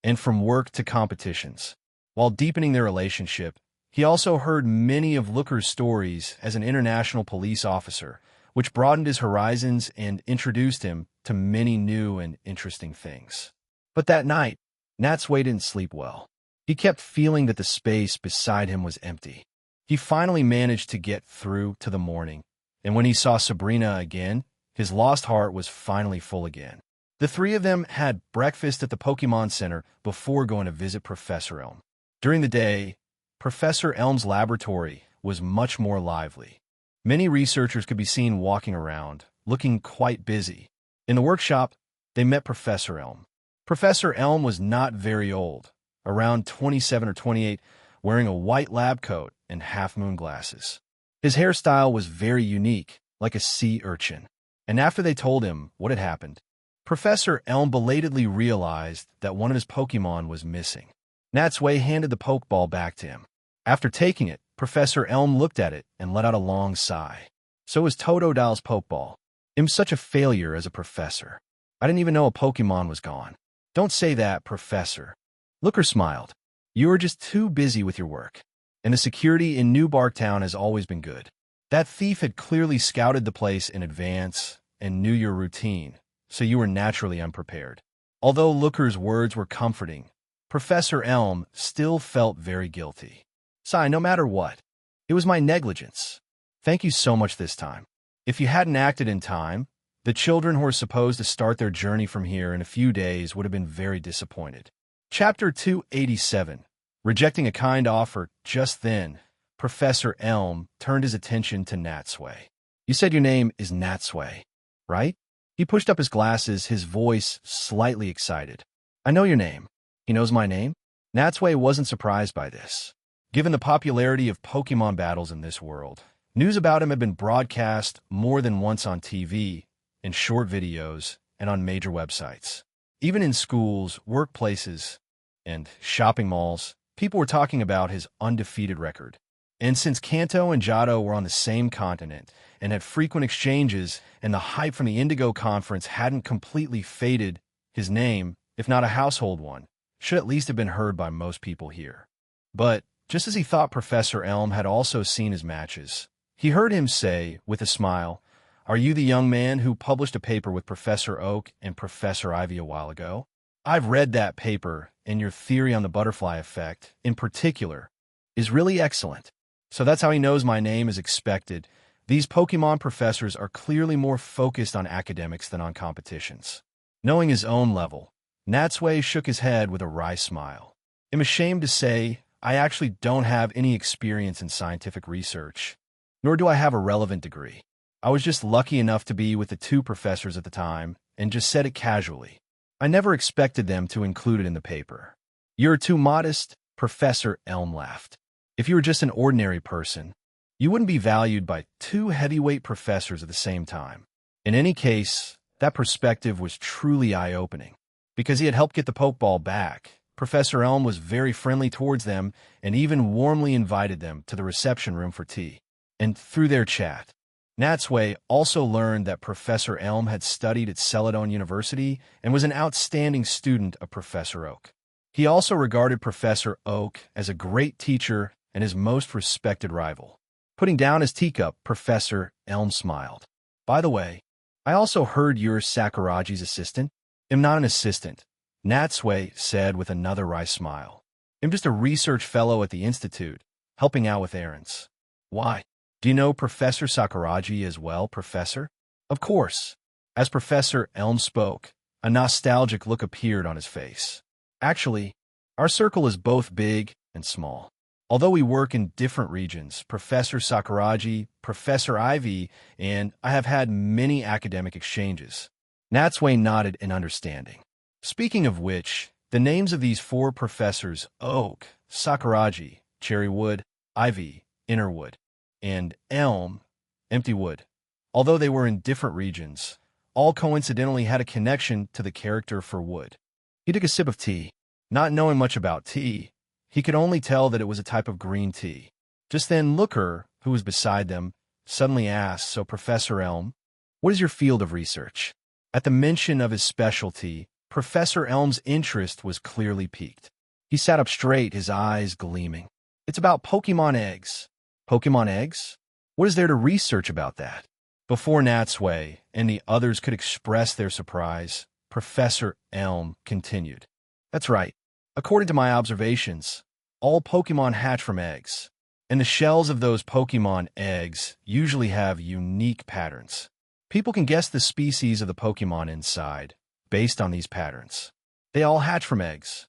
and from work to competitions. While deepening their relationship, he also heard many of Looker's stories as an international police officer, which broadened his horizons and introduced him to many new and interesting things. But that night, Natsui didn't sleep well. He kept feeling that the space beside him was empty. He finally managed to get through to the morning, and when he saw Sabrina again, his lost heart was finally full again. The three of them had breakfast at the Pokemon Center before going to visit Professor Elm. During the day, Professor Elm's laboratory was much more lively. Many researchers could be seen walking around, looking quite busy. In the workshop, they met Professor Elm. Professor Elm was not very old, around 27 or 28, wearing a white lab coat and half-moon glasses. His hairstyle was very unique, like a sea urchin. And after they told him what had happened, Professor Elm belatedly realized that one of his Pokemon was missing. Natsui handed the Pokeball back to him. After taking it, Professor Elm looked at it and let out a long sigh. So was Totodile's Pokeball. I'm such a failure as a professor. I didn't even know a Pokemon was gone. Don't say that, Professor. Looker smiled. You are just too busy with your work. And the security in New Barktown has always been good. That thief had clearly scouted the place in advance and knew your routine, so you were naturally unprepared. Although Looker's words were comforting, Professor Elm still felt very guilty. Sigh, no matter what, it was my negligence. Thank you so much this time. If you hadn't acted in time, the children who were supposed to start their journey from here in a few days would have been very disappointed. Chapter 287. Rejecting a kind offer. Just then, Professor Elm turned his attention to Natsui. You said your name is Natsui, right? He pushed up his glasses, his voice slightly excited. I know your name. He knows my name? Natsui wasn't surprised by this. Given the popularity of Pokemon battles in this world, news about him had been broadcast more than once on TV, in short videos, and on major websites. Even in schools, workplaces, and shopping malls, people were talking about his undefeated record. And since Kanto and Johto were on the same continent and had frequent exchanges, and the hype from the Indigo Conference hadn't completely faded, his name, if not a household one, should at least have been heard by most people here. But just as he thought Professor Elm had also seen his matches, he heard him say, with a smile, "Are you the young man who published a paper with Professor Oak and Professor Ivy a while ago? I've read that paper, and your theory on the butterfly effect, in particular, is really excellent. So that's how he knows my name is expected. These Pokemon professors are clearly more focused on academics than on competitions." Knowing his own level, Natsui shook his head with a wry smile. I'm ashamed to say, I actually don't have any experience in scientific research, nor do I have a relevant degree. I was just lucky enough to be with the two professors at the time, and just said it casually. I never expected them to include it in the paper. You're too modest, Professor Elm laughed. If you were just an ordinary person, you wouldn't be valued by two heavyweight professors at the same time. In any case, that perspective was truly eye-opening. Because he had helped get the Pokeball back, Professor Elm was very friendly towards them and even warmly invited them to the reception room for tea. And through their chat, Natsui also learned that Professor Elm had studied at Celadon University and was an outstanding student of Professor Oak. He also regarded Professor Oak as a great teacher and his most respected rival. Putting down his teacup, Professor Elm smiled. By the way, I also heard you're Sakuragi's assistant. I'm not an assistant, Natsui said with another wry smile. I'm just a research fellow at the Institute, helping out with errands. Why? Do you know Professor Sakuragi as well, Professor? Of course. As Professor Elm spoke, a nostalgic look appeared on his face. Actually, our circle is both big and small. Although we work in different regions, Professor Sakuragi, Professor Ivy, and I have had many academic exchanges. Natsui nodded in understanding. Speaking of which, the names of these four professors, Oak, Sakuragi, Cherrywood, Ivy, Innerwood, and Elm, Emptywood, although they were in different regions, all coincidentally had a connection to the character for wood. He took a sip of tea. Not knowing much about tea, he could only tell that it was a type of green tea. Just then, Looker, who was beside them, suddenly asked, "So, Professor Elm, what is your field of research?" At the mention of his specialty, Professor Elm's interest was clearly piqued. He sat up straight, his eyes gleaming. "It's about Pokemon eggs." "Pokemon eggs? What is there to research about that?" Before Natsui and the others could express their surprise, Professor Elm continued. "That's right. According to my observations, all Pokemon hatch from eggs, and the shells of those Pokemon eggs usually have unique patterns. People can guess the species of the Pokemon inside based on these patterns. They all hatch from eggs."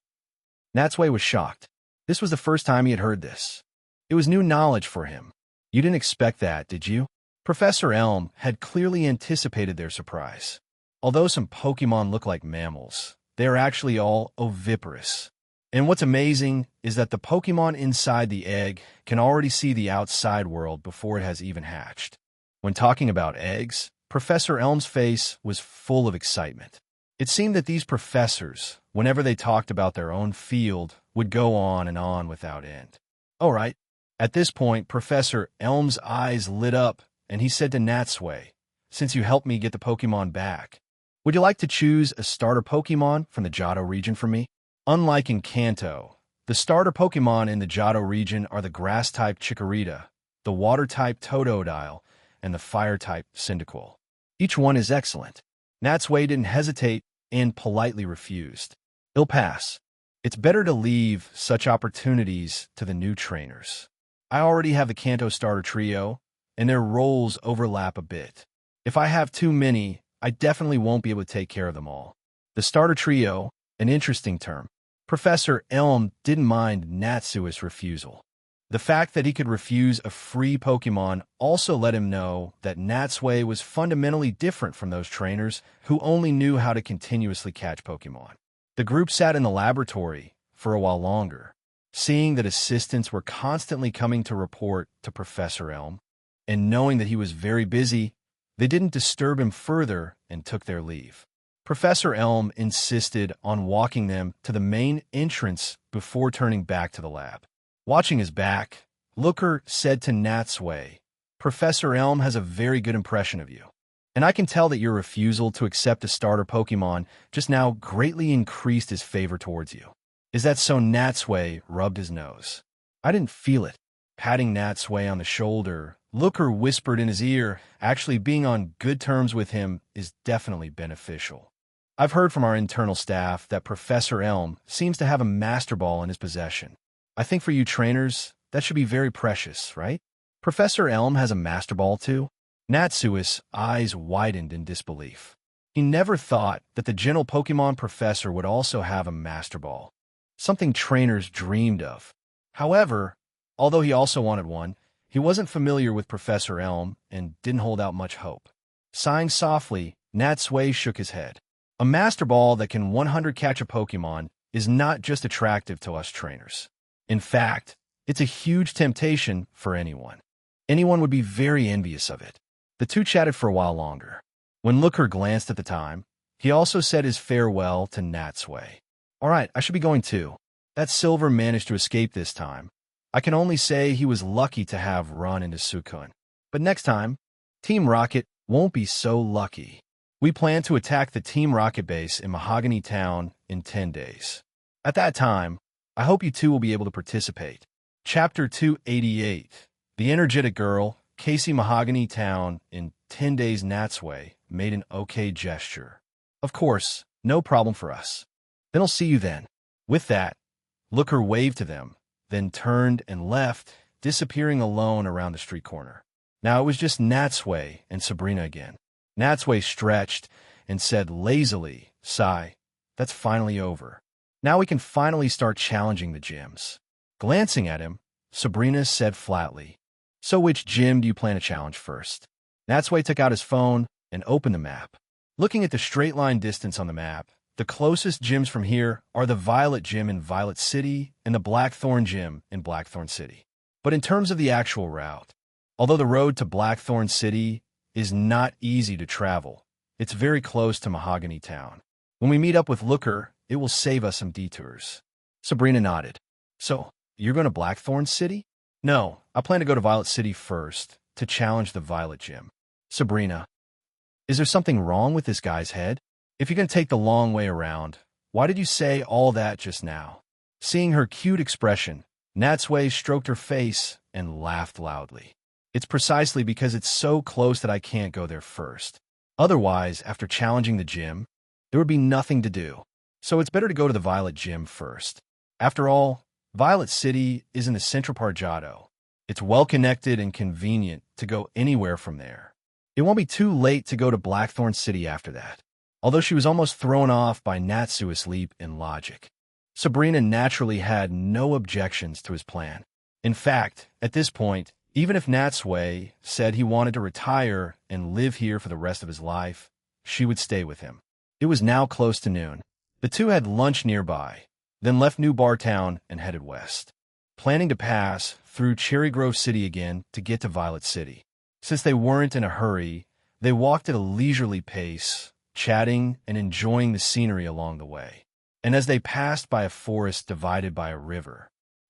Natsui was shocked. This was the first time he had heard this. It was new knowledge for him. "You didn't expect that, did you?" Professor Elm had clearly anticipated their surprise. Although some Pokemon look like mammals, they are actually all oviparous. And what's amazing is that the Pokemon inside the egg can already see the outside world before it has even hatched. When talking about eggs, Professor Elm's face was full of excitement. It seemed that these professors, whenever they talked about their own field, would go on and on without end. "All right." At this point, Professor Elm's eyes lit up, and he said to Natsui, "Since you helped me get the Pokemon back, would you like to choose a starter Pokemon from the Johto region for me?" Unlike in Kanto, the starter Pokemon in the Johto region are the Grass-type Chikorita, the Water-type Totodile, and the Fire-type Cyndaquil. Each one is excellent. Natsui didn't hesitate and politely refused. "It'll pass. It's better to leave such opportunities to the new trainers. I already have the Kanto starter trio, and their roles overlap a bit. If I have too many, I definitely won't be able to take care of them all." The starter trio, an interesting term. Professor Elm didn't mind Natsui's refusal. The fact that he could refuse a free Pokemon also let him know that Natsui was fundamentally different from those trainers who only knew how to continuously catch Pokemon. The group sat in the laboratory for a while longer, seeing that assistants were constantly coming to report to Professor Elm, and knowing that he was very busy, they didn't disturb him further and took their leave. Professor Elm insisted on walking them to the main entrance before turning back to the lab. Watching his back, Looker said to Natsui, "Professor Elm has a very good impression of you, and I can tell that your refusal to accept a starter Pokemon just now greatly increased his favor towards you. Is that so?" Natsui rubbed his nose. "I didn't feel it." Patting Natsui on the shoulder, Looker whispered in his ear, "Actually, being on good terms with him is definitely beneficial. I've heard from our internal staff that Professor Elm seems to have a Master Ball in his possession. I think for you trainers, that should be very precious, right?" "Professor Elm has a Master Ball too?" Natsui's eyes widened in disbelief. He never thought that the gentle Pokemon professor would also have a Master Ball, something trainers dreamed of. However, although he also wanted one, he wasn't familiar with Professor Elm and didn't hold out much hope. Sighing softly, Natsui shook his head. "A Master Ball that can 100 catch a Pokemon is not just attractive to us trainers. In fact, it's a huge temptation for anyone. Anyone would be very envious of it." The two chatted for a while longer. When Looker glanced at the time, he also said his farewell to Natsui. "All right, I should be going too. That Silver managed to escape this time. I can only say he was lucky to have run into Sukun. But next time, Team Rocket won't be so lucky. We plan to attack the Team Rocket base in Mahogany Town in 10 days. At that time, I hope you two will be able to participate." Chapter 288. The Energetic Girl, Casey. Mahogany Town in 10 days. Natsui made an okay gesture. "Of course, no problem for us. Then I'll see you then." With that, Looker waved to them, then turned and left, disappearing alone around the street corner. Now it was just Natsui and Sabrina again. Natsui stretched and said lazily, "Sigh, that's finally over. Now we can finally start challenging the gyms." Glancing at him, Sabrina said flatly, "So which gym do you plan to challenge first?" Natsui took out his phone and opened the map. Looking at the straight line distance on the map, the closest gyms from here are the Violet Gym in Violet City and the Blackthorn Gym in Blackthorn City. But in terms of the actual route, although the road to Blackthorn City is not easy to travel, it's very close to Mahogany Town. When we meet up with Looker It will save us some detours. Sabrina nodded. So, you're going to Blackthorn City? No, I plan to go to Violet City first, to challenge the Violet Gym. Sabrina, is there something wrong with this guy's head? If you're going to take the long way around, why did you say all that just now? Seeing her cute expression, Natsui stroked her face and laughed loudly. It's precisely because it's so close that I can't go there first. Otherwise, after challenging the gym, there would be nothing to do. So it's better to go to the Violet Gym first. After all, Violet City is in the central part of Johto. It's well-connected and convenient to go anywhere from there. It won't be too late to go to Blackthorn City after that, although she was almost thrown off by Natsui's leap in logic. Sabrina naturally had no objections to his plan. In fact, at this point, even if Natsui said he wanted to retire and live here for the rest of his life, she would stay with him. It was now close to noon. The two had lunch nearby, then left New Bartown and headed west, planning to pass through Cherry Grove City again to get to Violet City. Since they weren't in a hurry, they walked at a leisurely pace, chatting and enjoying the scenery along the way. And as they passed by a forest divided by a river,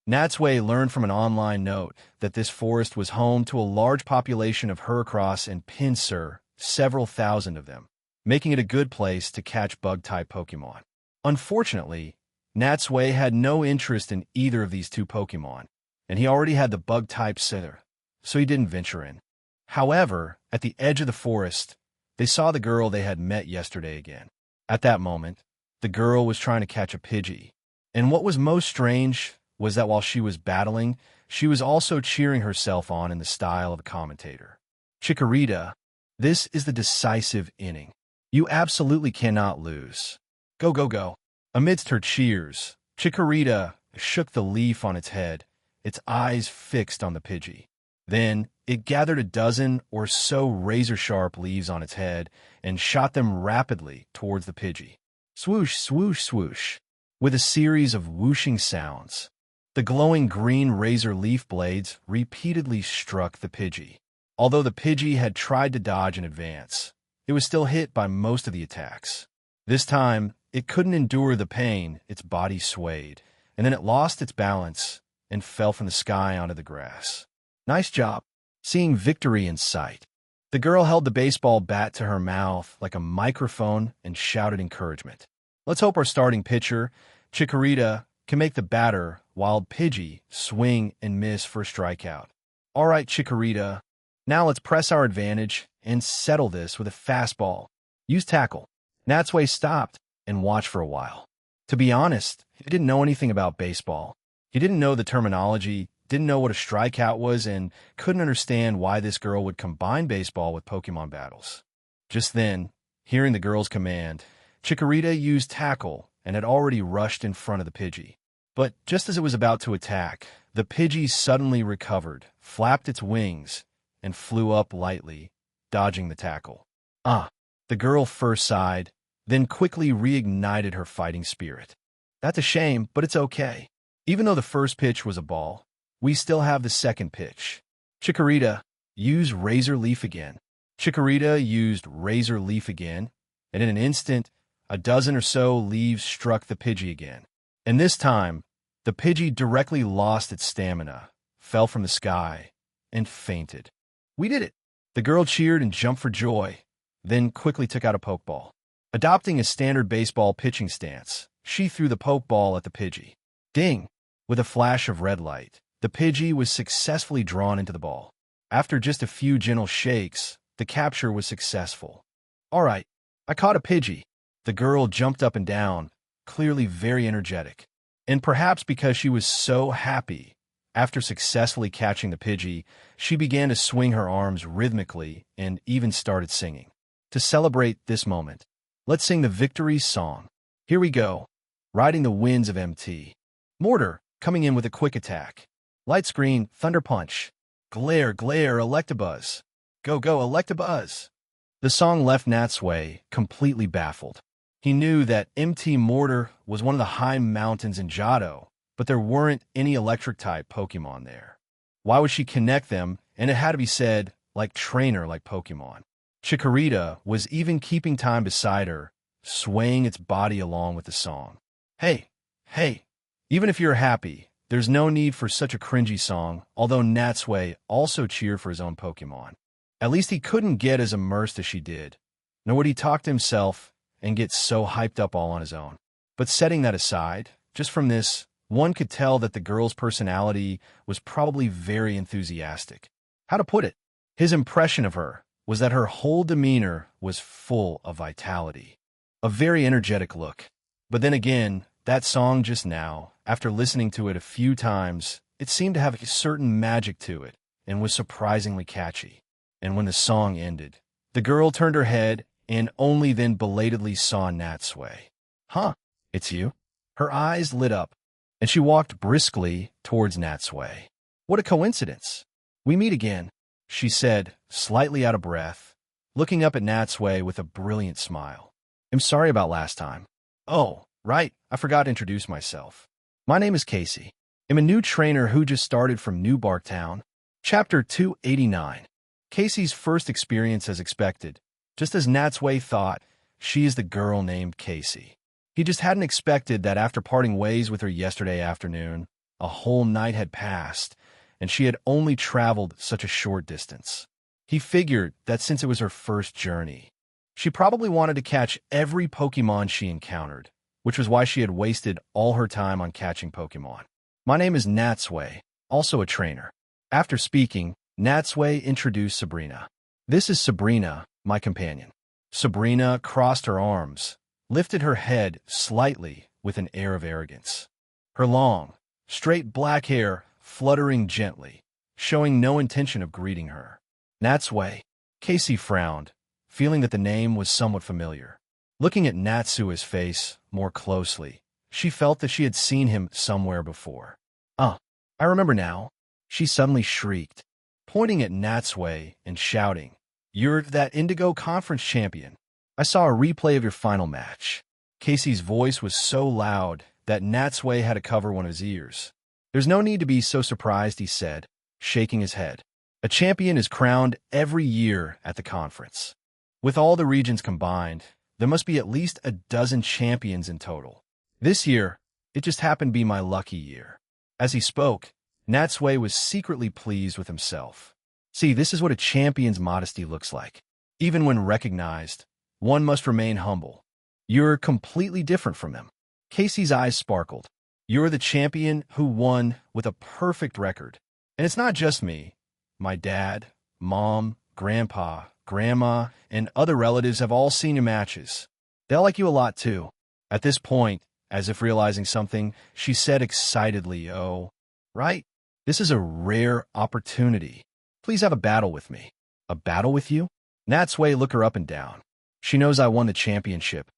Natsui learned from an online note that this forest was home to a large population of Heracross and Pinsir, several thousand of them, making it a good place to catch bug-type Pokemon. Unfortunately, Natsui had no interest in either of these two Pokemon, and he already had the bug-type Scyther, so he didn't venture in. However, at the edge of the forest, they saw the girl they had met yesterday again. At that moment, the girl was trying to catch a Pidgey, and what was most strange was that while she was battling, she was also cheering herself on in the style of a commentator. Chikorita, this is the decisive inning. You absolutely cannot lose. Go, go, go. Amidst her cheers, Chikorita shook the leaf on its head, its eyes fixed on the Pidgey. Then, it gathered a dozen or so razor-sharp leaves on its head and shot them rapidly towards the Pidgey. Swoosh, swoosh, swoosh. With a series of whooshing sounds, the glowing green razor leaf blades repeatedly struck the Pidgey. Although the Pidgey had tried to dodge in advance, it was still hit by most of the attacks. This time, it couldn't endure the pain, its body swayed, and then it lost its balance and fell from the sky onto the grass. Nice job. Seeing victory in sight, the girl held the baseball bat to her mouth like a microphone and shouted encouragement. Let's hope our starting pitcher, Chikorita, can make the batter, Wild Pidgey, swing and miss for a strikeout. All right, Chikorita. Now let's press our advantage and settle this with a fastball. Use tackle. Natsui stopped and watched for a while. To be honest, he didn't know anything about baseball. He didn't know the terminology, didn't know what a strikeout was, and couldn't understand why this girl would combine baseball with Pokemon battles. Just then, hearing the girl's command, Chikorita used tackle and had already rushed in front of the Pidgey. But just as it was about to attack, the Pidgey suddenly recovered, flapped its wings, and flew up lightly, dodging the tackle. The girl first sighed, then quickly reignited her fighting spirit. That's a shame, but it's okay. Even though the first pitch was a ball, we still have the second pitch. Chikorita, use Razor Leaf again. Chikorita used Razor Leaf again, and in an instant, a dozen or so leaves struck the Pidgey again. And this time, the Pidgey directly lost its stamina, fell from the sky, and fainted. We did it! The girl cheered and jumped for joy, then quickly took out a Pokeball. Adopting a standard baseball pitching stance, she threw the Pokeball at the Pidgey. Ding! With a flash of red light, the Pidgey was successfully drawn into the ball. After just a few gentle shakes, the capture was successful. All right, I caught a Pidgey. The girl jumped up and down, clearly very energetic. And perhaps because she was so happy, after successfully catching the Pidgey, she began to swing her arms rhythmically and even started singing. To celebrate this moment, let's sing the victory song. Here we go. Riding the winds of MT. Mortar, coming in with a quick attack. Light screen, Thunder Punch. Glare, glare, Electabuzz. Go, go, Electabuzz. The song left Natsui completely baffled. He knew that MT Mortar was one of the high mountains in Johto, but there weren't any electric-type Pokemon there. Why would she connect them? And it had to be said, like trainer like Pokemon. Chikorita was even keeping time beside her, swaying its body along with the song. Hey, hey, even if you're happy, there's no need for such a cringy song, although Natsui also cheered for his own Pokemon. At least he couldn't get as immersed as she did, nor would he talk to himself and get so hyped up all on his own. But setting that aside, just from this, one could tell that the girl's personality was probably very enthusiastic. How to put it? His impression of her was that her whole demeanor was full of vitality. A very energetic look. But then again, that song just now, after listening to it a few times, it seemed to have a certain magic to it and was surprisingly catchy. And when the song ended, the girl turned her head and only then belatedly saw Natsui. Huh, it's you? Her eyes lit up, and she walked briskly towards Natsui. What a coincidence. We meet again, she said, slightly out of breath, looking up at Natsui with a brilliant smile. I'm sorry about last time. Oh, right, I forgot to introduce myself. My name is Casey. I'm a new trainer who just started from New Barktown. Chapter 289. Casey's first experience as expected. Just as Natsui thought, she is the girl named Casey. He just hadn't expected that after parting ways with her yesterday afternoon, a whole night had passed, and she had only traveled such a short distance. He figured that since it was her first journey, she probably wanted to catch every Pokemon she encountered, which was why she had wasted all her time on catching Pokemon. My name is Natsui, also a trainer. After speaking, Natsui introduced Sabrina. This is Sabrina, my companion. Sabrina crossed her arms, lifted her head slightly with an air of arrogance. Her long, straight black hair fluttering gently, showing no intention of greeting her. Natsui. Casey frowned, feeling that the name was somewhat familiar. Looking at Natsui's face more closely, she felt that she had seen him somewhere before. I remember now, she suddenly shrieked, pointing at Natsui and shouting, "You're that Indigo Conference champion. I saw a replay of your final match." Casey's voice was so loud that Natsui had to cover one of his ears. "There's no need to be so surprised," he said, shaking his head. "A champion is crowned every year at the conference. With all the regions combined, there must be at least a dozen champions in total. This year, it just happened to be my lucky year." As he spoke, Natsui was secretly pleased with himself. See, this is what a champion's modesty looks like. Even when recognized, one must remain humble. You're completely different from him. Casey's eyes sparkled. You're the champion who won with a perfect record. And it's not just me. My dad, mom, grandpa, grandma, and other relatives have all seen your matches. They'll like you a lot, too. At this point, as if realizing something, she said excitedly, "Oh, right? This is a rare opportunity. Please have a battle with me." "A battle with you?" Natsui looked her up and down. "She knows I won the championship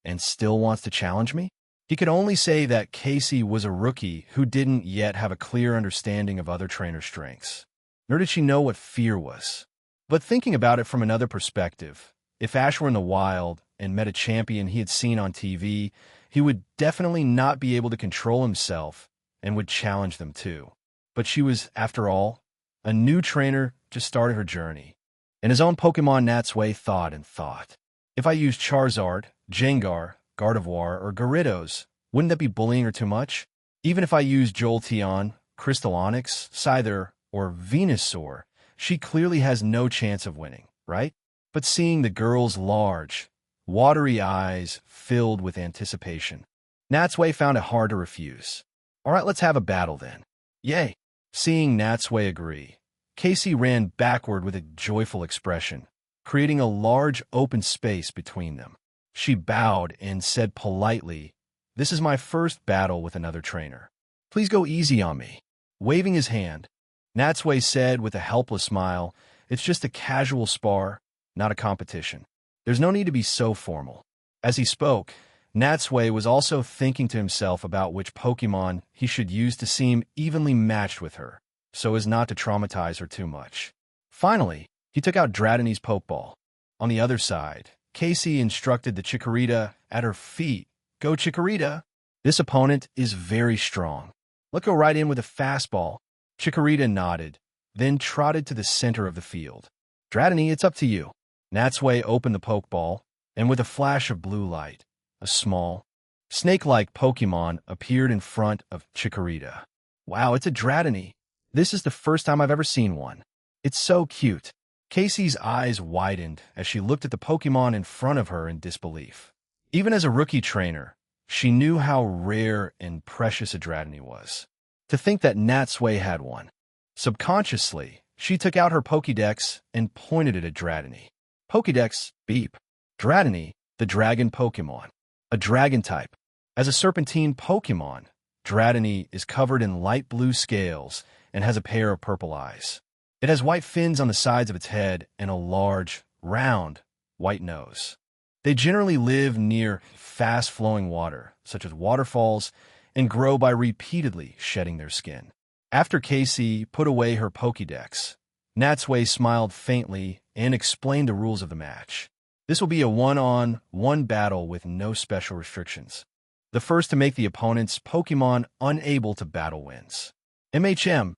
and still wants to challenge me?" He could only say that Casey was a rookie who didn't yet have a clear understanding of other trainers' strengths. Nor did she know what fear was. But thinking about it from another perspective, if Ash were in the wild and met a champion he had seen on TV, he would definitely not be able to control himself and would challenge them too. But she was, after all, a new trainer just started her journey. In his own Pokemon, Natsui thought and thought. If I used Charizard, Gengar, Gardevoir, or Gyarados, wouldn't that be bullying her too much? Even if I used Jolteon, Crystal Onyx, Scyther, or Venusaur, she clearly has no chance of winning, right? But seeing the girl's large, watery eyes filled with anticipation, Natsui found it hard to refuse. "All right, let's have a battle then." "Yay!" Seeing Natsui agree, Casey ran backward with a joyful expression, creating a large open space between them. She bowed and said politely, "This is my first battle with another trainer. Please go easy on me." Waving his hand, Natsui said with a helpless smile, "It's just a casual spar, not a competition. There's no need to be so formal." As he spoke, Natsui was also thinking to himself about which Pokemon he should use to seem evenly matched with her, so as not to traumatize her too much. Finally, he took out Dratini's Pokeball. On the other side, Casey instructed the Chikorita at her feet, "Go Chikorita! This opponent is very strong. Let's go right in with a fastball." Chikorita nodded, then trotted to the center of the field. "Dratini, it's up to you." Natsui opened the Pokeball, and with a flash of blue light, a small, snake-like Pokemon appeared in front of Chikorita. Wow, it's a Dratini. This is the first time I've ever seen one. It's so cute. Casey's eyes widened as she looked at the Pokemon in front of her in disbelief. Even as a rookie trainer, she knew how rare and precious a Dratini was. To think that Natsui had one. Subconsciously, she took out her Pokédex and pointed it at Dratini. Pokédex, beep. Dratini, the dragon Pokemon. A dragon type. As a serpentine Pokemon, Dratini is covered in light blue scales and has a pair of purple eyes. It has white fins on the sides of its head and a large, round, white nose. They generally live near fast-flowing water, such as waterfalls, and grow by repeatedly shedding their skin. After Casey put away her Pokédex, Natsui smiled faintly and explained the rules of the match. This will be a one-on-one battle with no special restrictions. The first to make the opponent's Pokemon unable to battle wins. MHM.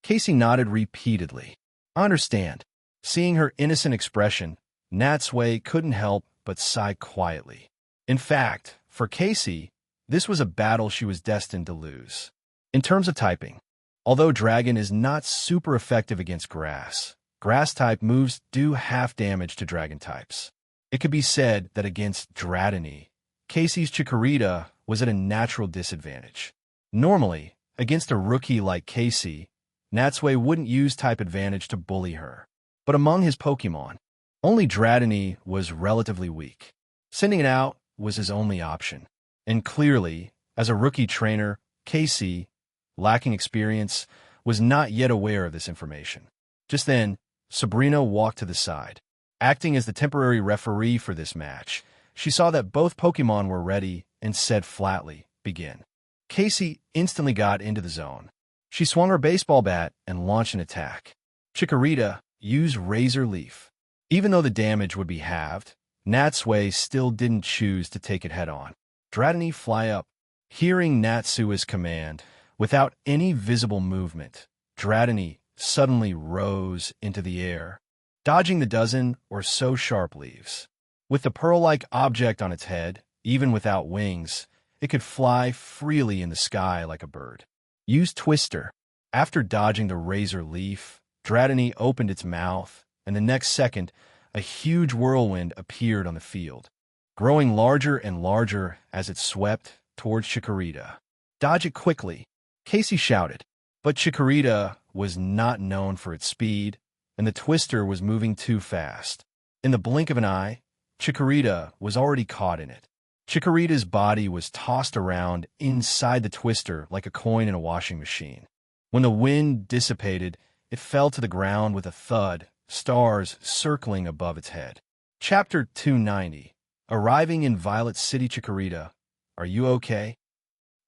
Casey nodded repeatedly. I understand. Seeing her innocent expression, Natsui couldn't help but sigh quietly. In fact, for Casey, this was a battle she was destined to lose. In terms of typing, although Dragon is not super effective against Grass, Grass-type moves do half damage to Dragon types. It could be said that against Dratini, Casey's Chikorita was at a natural disadvantage. Normally, against a rookie like Casey, Natsui wouldn't use type advantage to bully her. But among his Pokemon, only Dratini was relatively weak. Sending it out was his only option. And clearly, as a rookie trainer, Casey, lacking experience, was not yet aware of this information. Just then, Sabrina walked to the side. Acting as the temporary referee for this match, she saw that both Pokemon were ready and said flatly, "Begin." Casey instantly got into the zone. She swung her baseball bat and launched an attack. Chikorita used Razor Leaf. Even though the damage would be halved, Natsui still didn't choose to take it head-on. Dratini, fly up. Hearing Natsui's command, without any visible movement, Dratini suddenly rose into the air, dodging the dozen or so sharp leaves. With the pearl-like object on its head, even without wings, it could fly freely in the sky like a bird. Use Twister. After dodging the Razor Leaf, Dratini opened its mouth, and the next second, a huge whirlwind appeared on the field, growing larger and larger as it swept towards Chikorita. Dodge it quickly, Casey shouted. But Chikorita was not known for its speed, and the Twister was moving too fast. In the blink of an eye, Chikorita was already caught in it. Chikorita's body was tossed around inside the Twister like a coin in a washing machine. When the wind dissipated, it fell to the ground with a thud, stars circling above its head. Chapter 290. Arriving in Violet City. Chikorita, are you okay?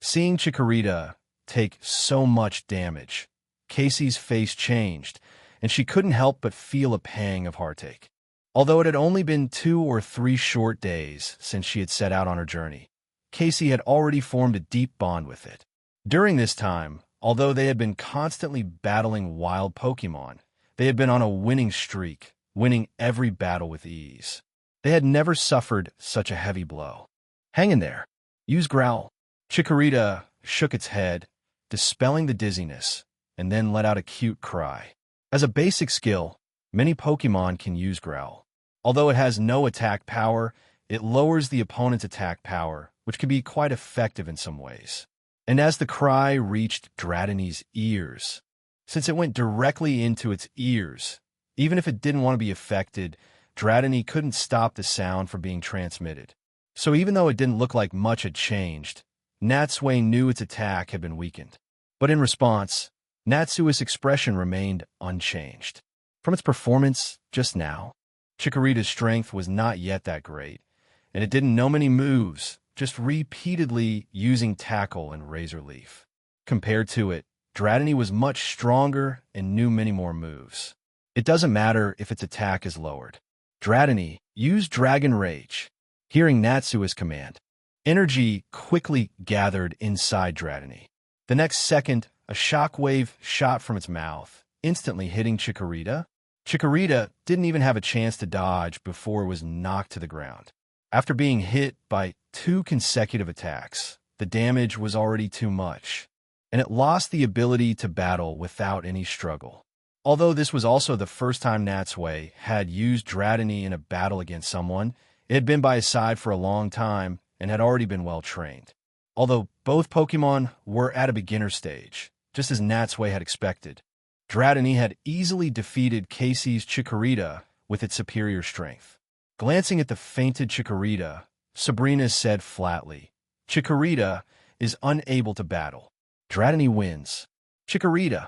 Seeing Chikorita take so much damage, Casey's face changed, and she couldn't help but feel a pang of heartache. Although it had only been 2 or 3 short days since she had set out on her journey, Casey had already formed a deep bond with it. During this time, although they had been constantly battling wild Pokemon, they had been on a winning streak, winning every battle with ease. They had never suffered such a heavy blow. Hang in there. Use Growl. Chikorita shook its head, dispelling the dizziness, and then let out a cute cry. As a basic skill, many Pokemon can use Growl. Although it has no attack power, it lowers the opponent's attack power, which can be quite effective in some ways. And as the cry reached Dratini's ears, since it went directly into its ears, even if it didn't want to be affected, Dratini couldn't stop the sound from being transmitted. So even though it didn't look like much had changed, Natsui knew its attack had been weakened. But in response, Natsui's expression remained unchanged. From its performance just now, Chikorita's strength was not yet that great, and it didn't know many moves, just repeatedly using Tackle and Razor Leaf. Compared to it, Dratini was much stronger and knew many more moves. It doesn't matter if its attack is lowered. Dratini, use Dragon Rage. Hearing Natsui's command, energy quickly gathered inside Dratini. The next second, a shockwave shot from its mouth, instantly hitting Chikorita. Chikorita didn't even have a chance to dodge before it was knocked to the ground. After being hit by 2 consecutive attacks, the damage was already too much, and it lost the ability to battle without any struggle. Although this was also the first time Natsui had used Dratini in a battle against someone, it had been by his side for a long time and had already been well trained. Although both Pokemon were at a beginner stage, just as Natsui had expected, Dratini had easily defeated Casey's Chikorita with its superior strength. Glancing at the fainted Chikorita, Sabrina said flatly, "Chikorita is unable to battle. Dratini wins." Chikorita.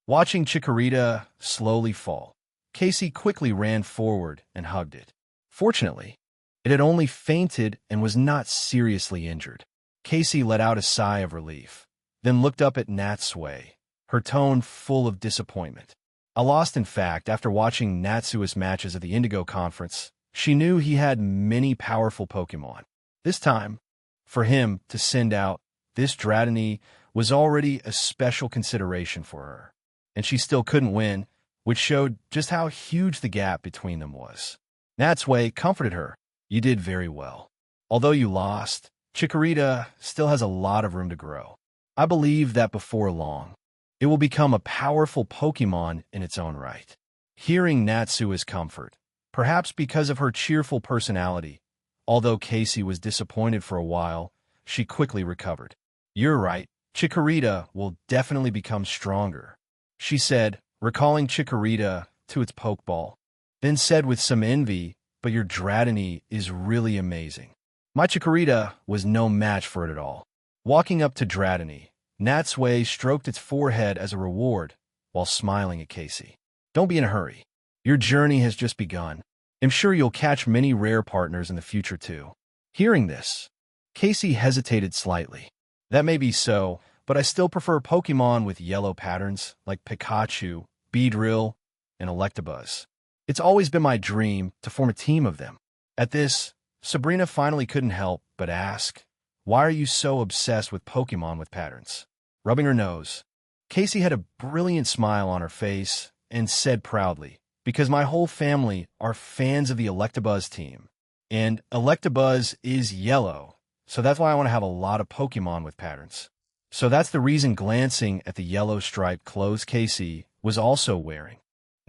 Watching Chikorita slowly fall, Casey quickly ran forward and hugged it. Fortunately, it had only fainted and was not seriously injured. Casey let out a sigh of relief, then looked up at Natsui, her tone full of disappointment. In fact, after watching Natsui's matches at the Indigo Conference, she knew he had many powerful Pokemon. This time, for him to send out this Dratini was already a special consideration for her, and she still couldn't win, which showed just how huge the gap between them was. Natsui comforted her. "You did very well. Although you lost, Chikorita still has a lot of room to grow. I believe that before long, it will become a powerful Pokemon in its own right." Hearing Natsui's comfort, perhaps because of her cheerful personality, although Casey was disappointed for a while, she quickly recovered. "You're right, Chikorita will definitely become stronger," she said, recalling Chikorita to its Pokeball, then said with some envy, "But your Dratini is really amazing." My Chikorita was no match for it at all. Walking up to Dratini, Natsui stroked its forehead as a reward while smiling at Casey. "Don't be in a hurry. Your journey has just begun. I'm sure you'll catch many rare partners in the future too." Hearing this, Casey hesitated slightly. "That may be so, but I still prefer Pokemon with yellow patterns like Pikachu, Beedrill, and Electabuzz. It's always been my dream to form a team of them." At this, Sabrina finally couldn't help but ask, "Why are you so obsessed with Pokemon with patterns?" Rubbing her nose, Casey had a brilliant smile on her face and said proudly, "Because my whole family are fans of the Electabuzz team, and Electabuzz is yellow, so that's why I want to have a lot of Pokemon with patterns." So that's the reason glancing at the yellow striped clothes Casey was also wearing.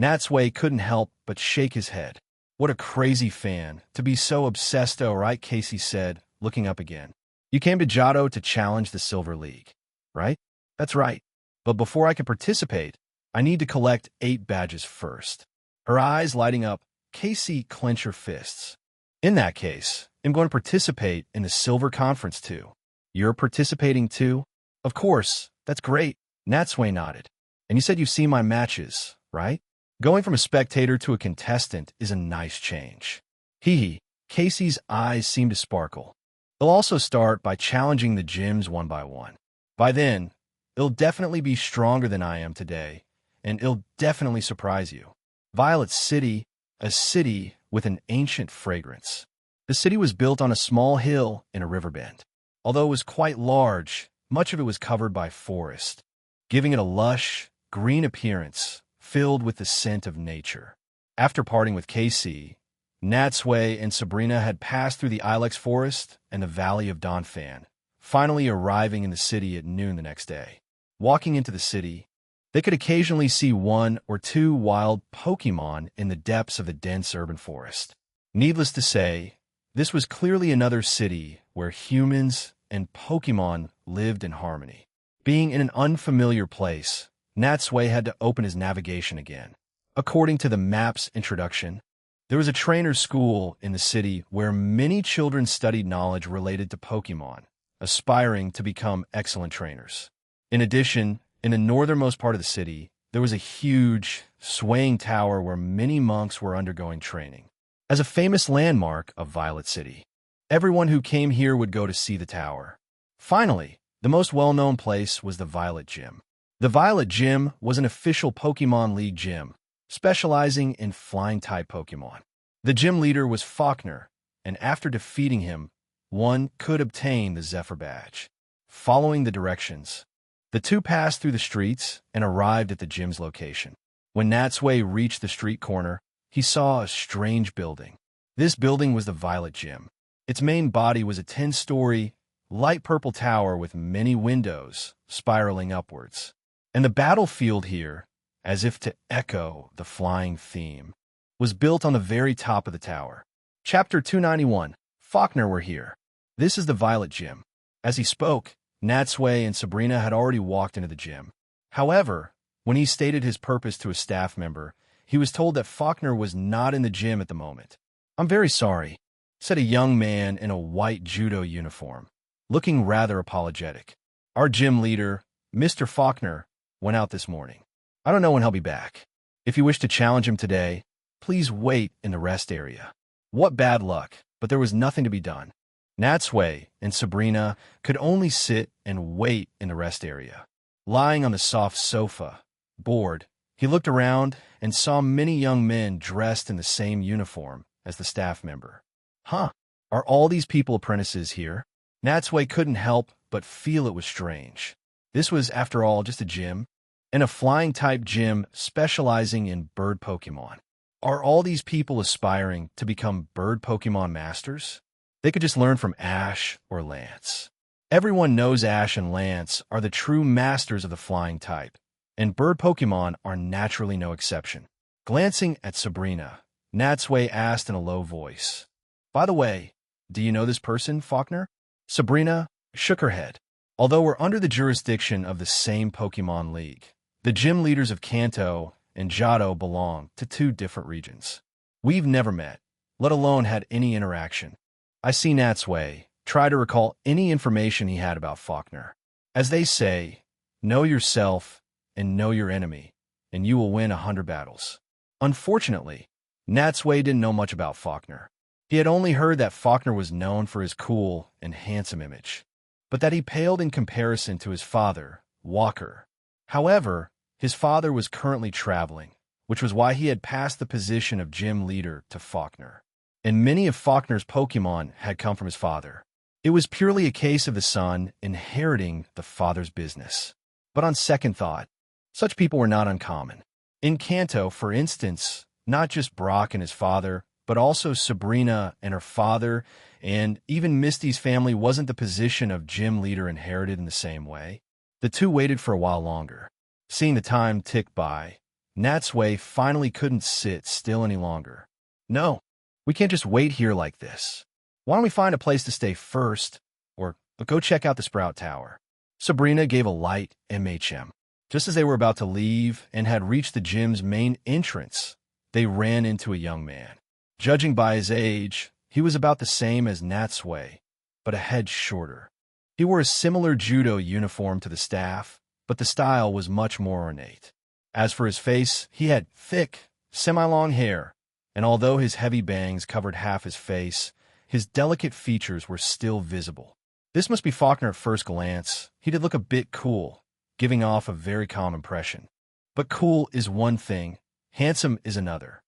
Natsui couldn't help but shake his head. "What a crazy fan, to be so obsessed though, right?" Casey said, looking up again. "You came to Johto to challenge the Silver League, right?" "That's right. But before I can participate, I need to collect 8 badges first." Her eyes lighting up, Casey clenched her fists. "In that case, I'm going to participate in the Silver Conference too." "You're participating too?" "Of course. That's great." Natsui nodded. "And you said you've seen my matches, right? Going from a spectator to a contestant is a nice change." Hee. Casey's eyes seemed to sparkle. "They'll also start by challenging the gyms one by one. By then, it'll definitely be stronger than I am today, and it'll definitely surprise you." Violet City, a city with an ancient fragrance. The city was built on a small hill in a river bend. Although it was quite large, much of it was covered by forest, giving it a lush, green appearance filled with the scent of nature. After parting with Casey, Natsui and Sabrina had passed through the Ilex Forest and the Valley of Donphan, finally arriving in the city at noon the next day. Walking into the city, they could occasionally see 1 or 2 wild Pokemon in the depths of the dense urban forest. Needless to say, this was clearly another city where humans and Pokemon lived in harmony. Being in an unfamiliar place, Natsui had to open his navigation again. According to the map's introduction, there was a trainer's school in the city where many children studied knowledge related to Pokemon, aspiring to become excellent trainers. In addition, in the northernmost part of the city, there was a huge, swaying tower where many monks were undergoing training. As a famous landmark of Violet City, everyone who came here would go to see the tower. Finally, the most well-known place was the Violet Gym. The Violet Gym was an official Pokemon League gym, specializing in flying-type Pokemon. The gym leader was Faulkner, and after defeating him, one could obtain the Zephyr Badge. Following the directions, the two passed through the streets and arrived at the gym's location. When Natsui reached the street corner, he saw a strange building. This building was the Violet Gym. Its main body was a 10-story, light purple tower with many windows spiraling upwards. And the battlefield here, as if to echo the flying theme, was built on the very top of the tower. Chapter 291. Faulkner were here. This is the Violet Gym. As he spoke, Natsui and Sabrina had already walked into the gym. However, when he stated his purpose to a staff member, he was told that Faulkner was not in the gym at the moment. "I'm very sorry," said a young man in a white judo uniform, looking rather apologetic. "Our gym leader, Mr. Faulkner, went out this morning. I don't know when he'll be back. If you wish to challenge him today, please wait in the rest area." What bad luck, but there was nothing to be done. Natsui and Sabrina could only sit and wait in the rest area. Lying on the soft sofa, bored, he looked around and saw many young men dressed in the same uniform as the staff member. Huh, are all these people apprentices here? Natsui couldn't help but feel it was strange. This was, after all, just a gym, and a flying-type gym specializing in bird Pokemon. Are all these people aspiring to become bird Pokemon masters? They could just learn from Ash or Lance. Everyone knows Ash and Lance are the true masters of the flying type, and bird Pokemon are naturally no exception. Glancing at Sabrina, Natsui asked in a low voice, "By the way, do you know this person, Faulkner?" Sabrina shook her head. Although we're under the jurisdiction of the same Pokemon League, the gym leaders of Kanto and Johto belong to two different regions. We've never met, let alone had any interaction. I see Natsui try to recall any information he had about Faulkner. As they say, know yourself and know your enemy, and you will win 100 battles. Unfortunately, Natsui didn't know much about Faulkner. He had only heard that Faulkner was known for his cool and handsome image, but that he paled in comparison to his father, Walker. However, his father was currently traveling, which was why he had passed the position of gym leader to Faulkner. And many of Faulkner's Pokemon had come from his father. It was purely a case of the son inheriting the father's business. But on second thought, such people were not uncommon. In Kanto, for instance, not just Brock and his father, but also Sabrina and her father, and even Misty's family wasn't the position of gym leader inherited in the same way. The two waited for a while longer. Seeing the time tick by, Natsui finally couldn't sit still any longer. "No, we can't just wait here like this. Why don't we find a place to stay first, or go check out the Sprout Tower?" Sabrina gave a light MHM. Just as they were about to leave and had reached the gym's main entrance, they ran into a young man. Judging by his age, he was about the same as Natsui, but a head shorter. He wore a similar judo uniform to the staff, but the style was much more ornate. As for his face, he had thick, semi-long hair, and although his heavy bangs covered half his face, his delicate features were still visible. This must be Faulkner at first glance. He did look a bit cool, giving off a very calm impression. But cool is one thing, handsome is another.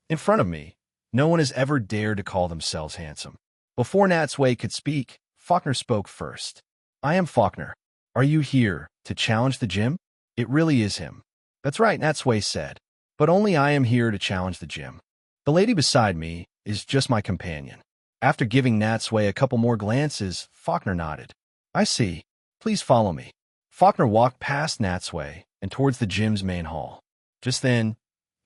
In front of me, no one has ever dared to call themselves handsome. Before Natsui could speak, Faulkner spoke first. "I am Faulkner. Are you here to challenge the gym?" "It really is him." "That's right," Natsui said. "But only I am here to challenge the gym. The lady beside me is just my companion." After giving Natsui a couple more glances, Faulkner nodded. "I see. Please follow me." Faulkner walked past Natsui and towards the gym's main hall. Just then,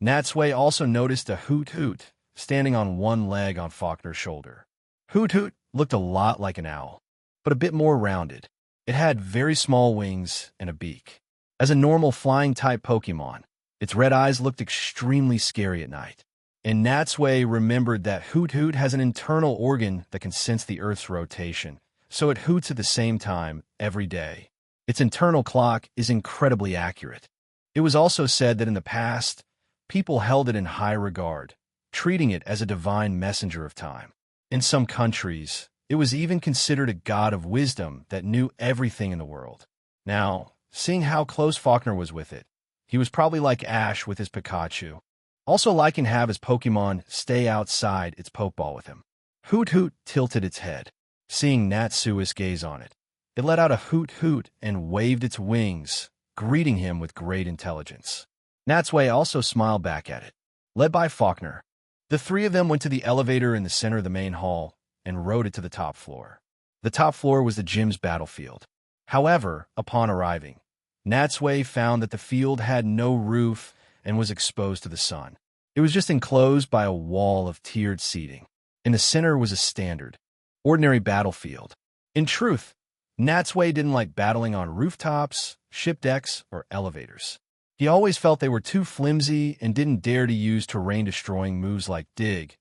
Natsui also noticed a Hoot Hoot standing on one leg on Faulkner's shoulder. Hoot Hoot looked a lot like an owl, but a bit more rounded. It had very small wings and a beak. As a normal flying-type Pokemon, its red eyes looked extremely scary at night. And Natsui remembered that Hoot Hoot has an internal organ that can sense the Earth's rotation, so it hoots at the same time every day. Its internal clock is incredibly accurate. It was also said that in the past, people held it in high regard, treating it as a divine messenger of time. In some countries, it was even considered a god of wisdom that knew everything in the world. Now, seeing how close Faulkner was with it, he was probably like Ash with his Pikachu. Also liking to have his Pokemon stay outside its Pokeball with him. Hoot Hoot tilted its head, seeing Natsui's gaze on it. It let out a Hoot Hoot and waved its wings, greeting him with great intelligence. Natsui also smiled back at it. Led by Faulkner, the three of them went to the elevator in the center of the main hall, and rode it to the top floor. The top floor was the gym's battlefield. However, upon arriving, Natsui found that the field had no roof and was exposed to the sun. It was just enclosed by a wall of tiered seating. In the center was a standard, ordinary battlefield. In truth, Natsui didn't like battling on rooftops, ship decks, or elevators. He always felt they were too flimsy and didn't dare to use terrain-destroying moves like dig,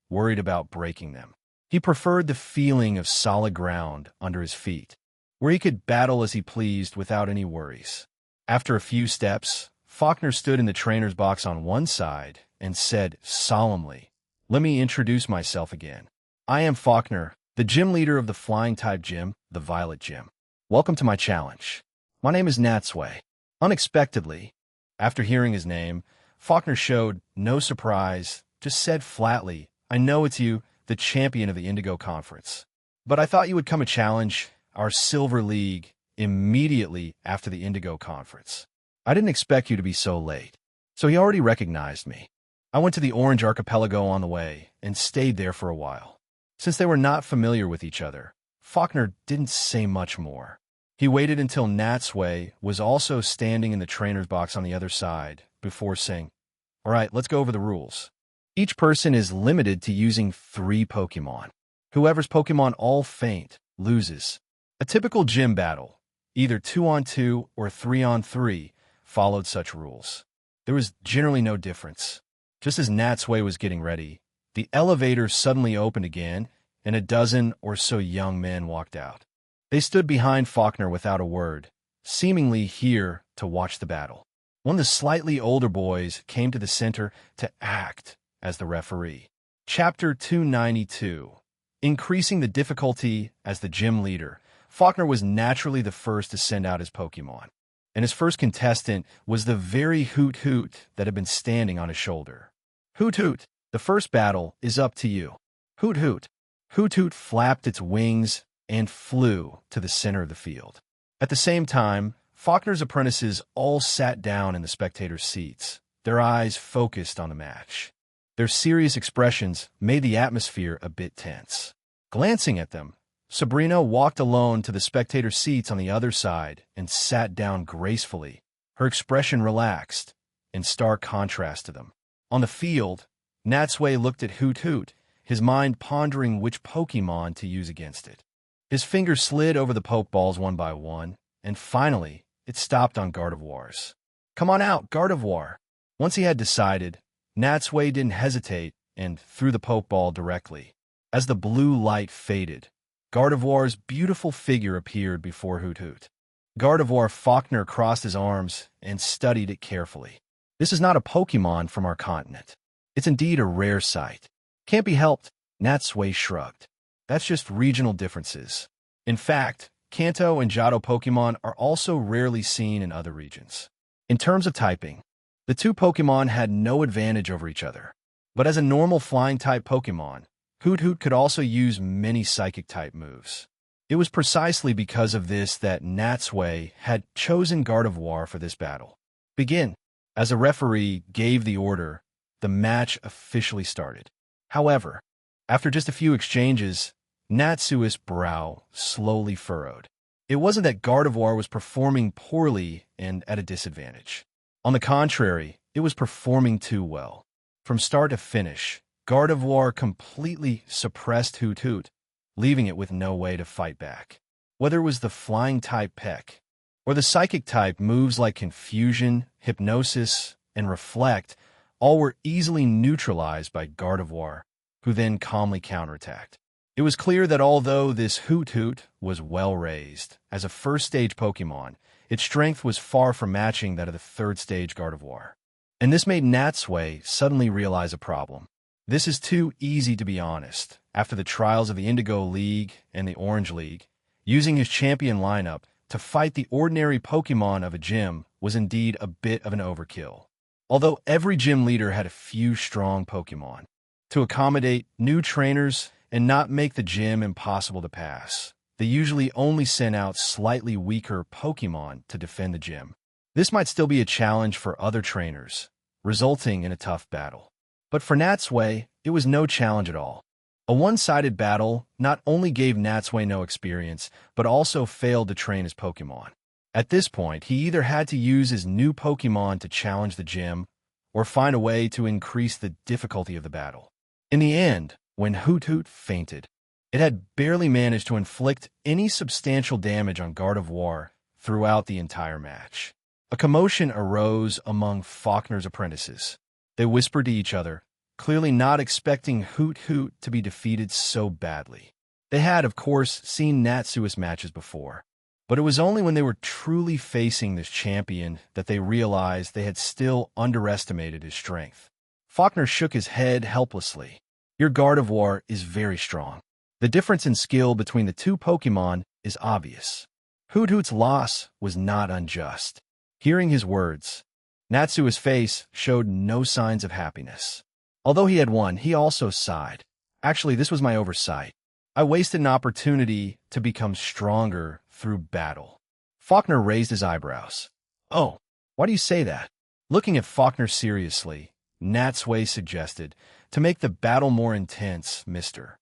worried about breaking them. He preferred the feeling of solid ground under his feet, where he could battle as he pleased without any worries. After a few steps, Faulkner stood in the trainer's box on one side and said solemnly, "Let me introduce myself again. I am Faulkner, the gym leader of the flying-type gym, the Violet Gym. Welcome to my challenge. My name is Natsui." Unexpectedly, after hearing his name, Faulkner showed no surprise, just said flatly, "I know it's you, the champion of the Indigo Conference. But I thought you would come and challenge our Silver League immediately after the Indigo Conference. I didn't expect you to be so late." So he already recognized me. I went to the Orange Archipelago on the way and stayed there for a while. Since they were not familiar with each other, Faulkner didn't say much more. He waited until Natsui was also standing in the trainer's box on the other side before saying, "All right, let's go over the rules. Each person is limited to using 3 Pokemon. Whoever's Pokemon all faint loses." A typical gym battle, either 2-on-2 or 3-on-3, followed such rules. There was generally no difference. Just as Natsui was getting ready, the elevator suddenly opened again, and a dozen or so young men walked out. They stood behind Faulkner without a word, seemingly here to watch the battle. One of the slightly older boys came to the center to act as the referee. Chapter 292. Increasing the difficulty as the gym leader, Faulkner was naturally the first to send out his Pokemon, and his first contestant was the very Hoot Hoot that had been standing on his shoulder. "Hoot Hoot, the first battle is up to you." Hoot Hoot. Hoot Hoot flapped its wings and flew to the center of the field. At the same time, Faulkner's apprentices all sat down in the spectators' seats, their eyes focused on the match. Their serious expressions made the atmosphere a bit tense. Glancing at them, Sabrina walked alone to the spectator seats on the other side and sat down gracefully, her expression relaxed, in stark contrast to them. On the field, Natsui looked at Hoot Hoot, his mind pondering which Pokemon to use against it. His fingers slid over the Pokeballs one by one, and finally, it stopped on Gardevoir's. "Come on out, Gardevoir." Once he had decided, Natsui didn't hesitate and threw the Pokeball directly. As the blue light faded, Gardevoir's beautiful figure appeared before Hoot Hoot. Gardevoir Faulkner crossed his arms and studied it carefully. "This is not a Pokemon from our continent. It's indeed a rare sight." "Can't be helped," Natsui shrugged. "That's just regional differences. In fact, Kanto and Johto Pokemon are also rarely seen in other regions." In terms of typing, the two Pokemon had no advantage over each other. But as a normal flying-type Pokemon, Hoot Hoot could also use many Psychic-type moves. It was precisely because of this that Natsui had chosen Gardevoir for this battle. "Begin." As a referee gave the order, the match officially started. However, after just a few exchanges, Natsui's brow slowly furrowed. It wasn't that Gardevoir was performing poorly and at a disadvantage. On the contrary, it was performing too well. From start to finish, Gardevoir completely suppressed Hoot Hoot, leaving it with no way to fight back. Whether it was the flying-type Peck, or the Psychic-type moves like Confusion, Hypnosis, and Reflect, all were easily neutralized by Gardevoir, who then calmly counterattacked. It was clear that although this Hoot Hoot was well raised as a first-stage Pokemon, its strength was far from matching that of the third-stage Gardevoir. And this made Natsui suddenly realize a problem. This is too easy to be honest. After the trials of the Indigo League and the Orange League, using his champion lineup to fight the ordinary Pokemon of a gym was indeed a bit of an overkill. Although every gym leader had a few strong Pokemon to accommodate new trainers and not make the gym impossible to pass, they usually only sent out slightly weaker Pokemon to defend the gym. This might still be a challenge for other trainers, resulting in a tough battle. But for Natsui, it was no challenge at all. A one-sided battle not only gave Natsui no experience, but also failed to train his Pokemon. At this point, he either had to use his new Pokemon to challenge the gym, or find a way to increase the difficulty of the battle. In the end, when Hoot Hoot fainted, it had barely managed to inflict any substantial damage on Gardevoir throughout the entire match. A commotion arose among Faulkner's apprentices. They whispered to each other, clearly not expecting Hoot Hoot to be defeated so badly. They had, of course, seen Natsui's matches before, but it was only when they were truly facing this champion that they realized they had still underestimated his strength. Faulkner shook his head helplessly. Your Gardevoir is very strong. The difference in skill between the two Pokemon is obvious. Hoot Hoot's loss was not unjust. Hearing his words, Natsui's face showed no signs of happiness. Although he had won, he also sighed. Actually, this was my oversight. I wasted an opportunity to become stronger through battle. Faulkner raised his eyebrows. Oh, why do you say that? Looking at Faulkner seriously, Natsui suggested, to make the battle more intense, Mr.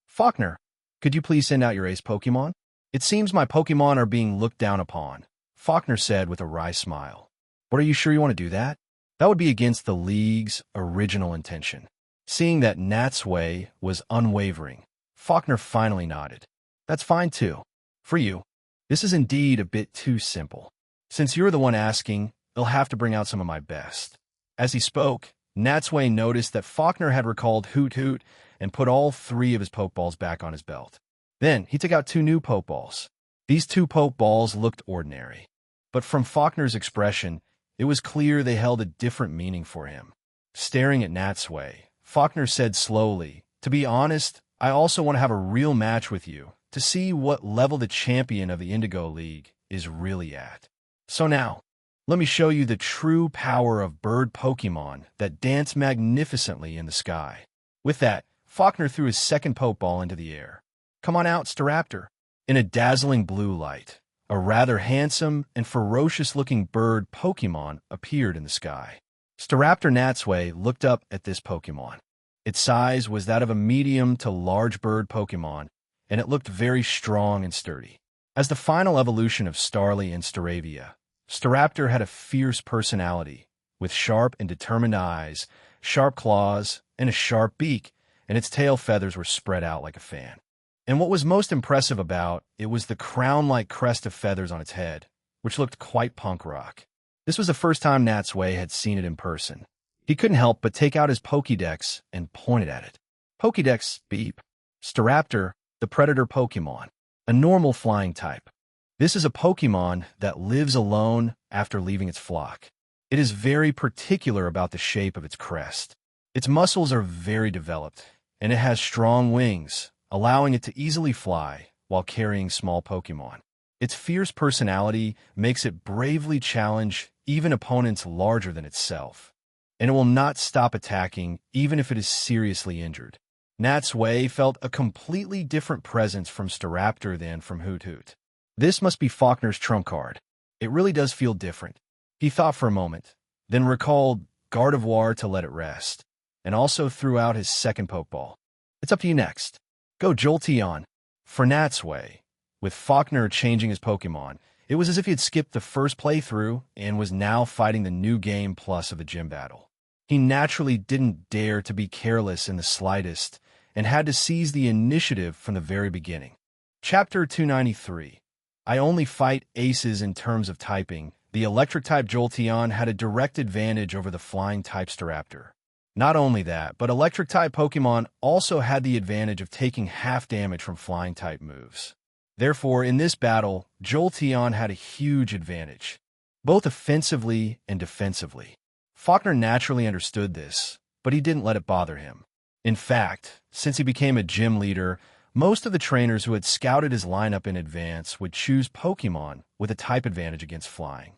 Faulkner, could you please send out your ace Pokemon? It seems my Pokemon are being looked down upon, Faulkner said with a wry smile. But are you sure you want to do that? That would be against the League's original intention. Seeing that Natsui was unwavering, Faulkner finally nodded. That's fine too. For you, this is indeed a bit too simple. Since you're the one asking, I'll have to bring out some of my best. As he spoke, Natsui noticed that Faulkner had recalled Hoot Hoot and put all 3 of his Pokeballs back on his belt. Then he took out 2 new Pokeballs. These 2 Pokeballs looked ordinary, but from Faulkner's expression, it was clear they held a different meaning for him. Staring at Natsui, Faulkner said slowly, to be honest, I also want to have a real match with you to see what level the champion of the Indigo League is really at. So now, let me show you the true power of bird Pokemon that dance magnificently in the sky. With that, Faulkner threw his second Pokeball into the air. Come on out, Staraptor. In a dazzling blue light, a rather handsome and ferocious-looking bird Pokemon appeared in the sky. Staraptor Natsui looked up at this Pokemon. Its size was that of a medium to large bird Pokemon, and it looked very strong and sturdy. As the final evolution of Starly and Staravia, Staraptor had a fierce personality, with sharp and determined eyes, sharp claws, and a sharp beak, and its tail feathers were spread out like a fan. And what was most impressive about it was the crown-like crest of feathers on its head, which looked quite punk rock. This was the first time Natsui had seen it in person. He couldn't help but take out his Pokédex and pointed at it. Pokédex, beep. Staraptor, the predator Pokemon, a normal flying type. This is a Pokemon that lives alone after leaving its flock. It is very particular about the shape of its crest. Its muscles are very developed, and it has strong wings, allowing it to easily fly while carrying small Pokemon. Its fierce personality makes it bravely challenge even opponents larger than itself, and it will not stop attacking even if it is seriously injured. Natsui felt a completely different presence from Staraptor than from Hoot Hoot. This must be Faulkner's trump card. It really does feel different. He thought for a moment, then recalled Gardevoir to let it rest, and also threw out his second Pokeball. It's up to you next. Go Jolteon. For Natsui, with Faulkner changing his Pokemon, it was as if he had skipped the first playthrough and was now fighting the new game plus of the gym battle. He naturally didn't dare to be careless in the slightest and had to seize the initiative from the very beginning. Chapter 293. I only fight aces in terms of typing. The electric-type Jolteon had a direct advantage over the flying-type Staraptor. Not only that, but electric-type Pokemon also had the advantage of taking half damage from flying-type moves. Therefore, in this battle, Jolteon had a huge advantage, both offensively and defensively. Faulkner naturally understood this, but he didn't let it bother him. In fact, since he became a gym leader, most of the trainers who had scouted his lineup in advance would choose Pokemon with a type advantage against flying,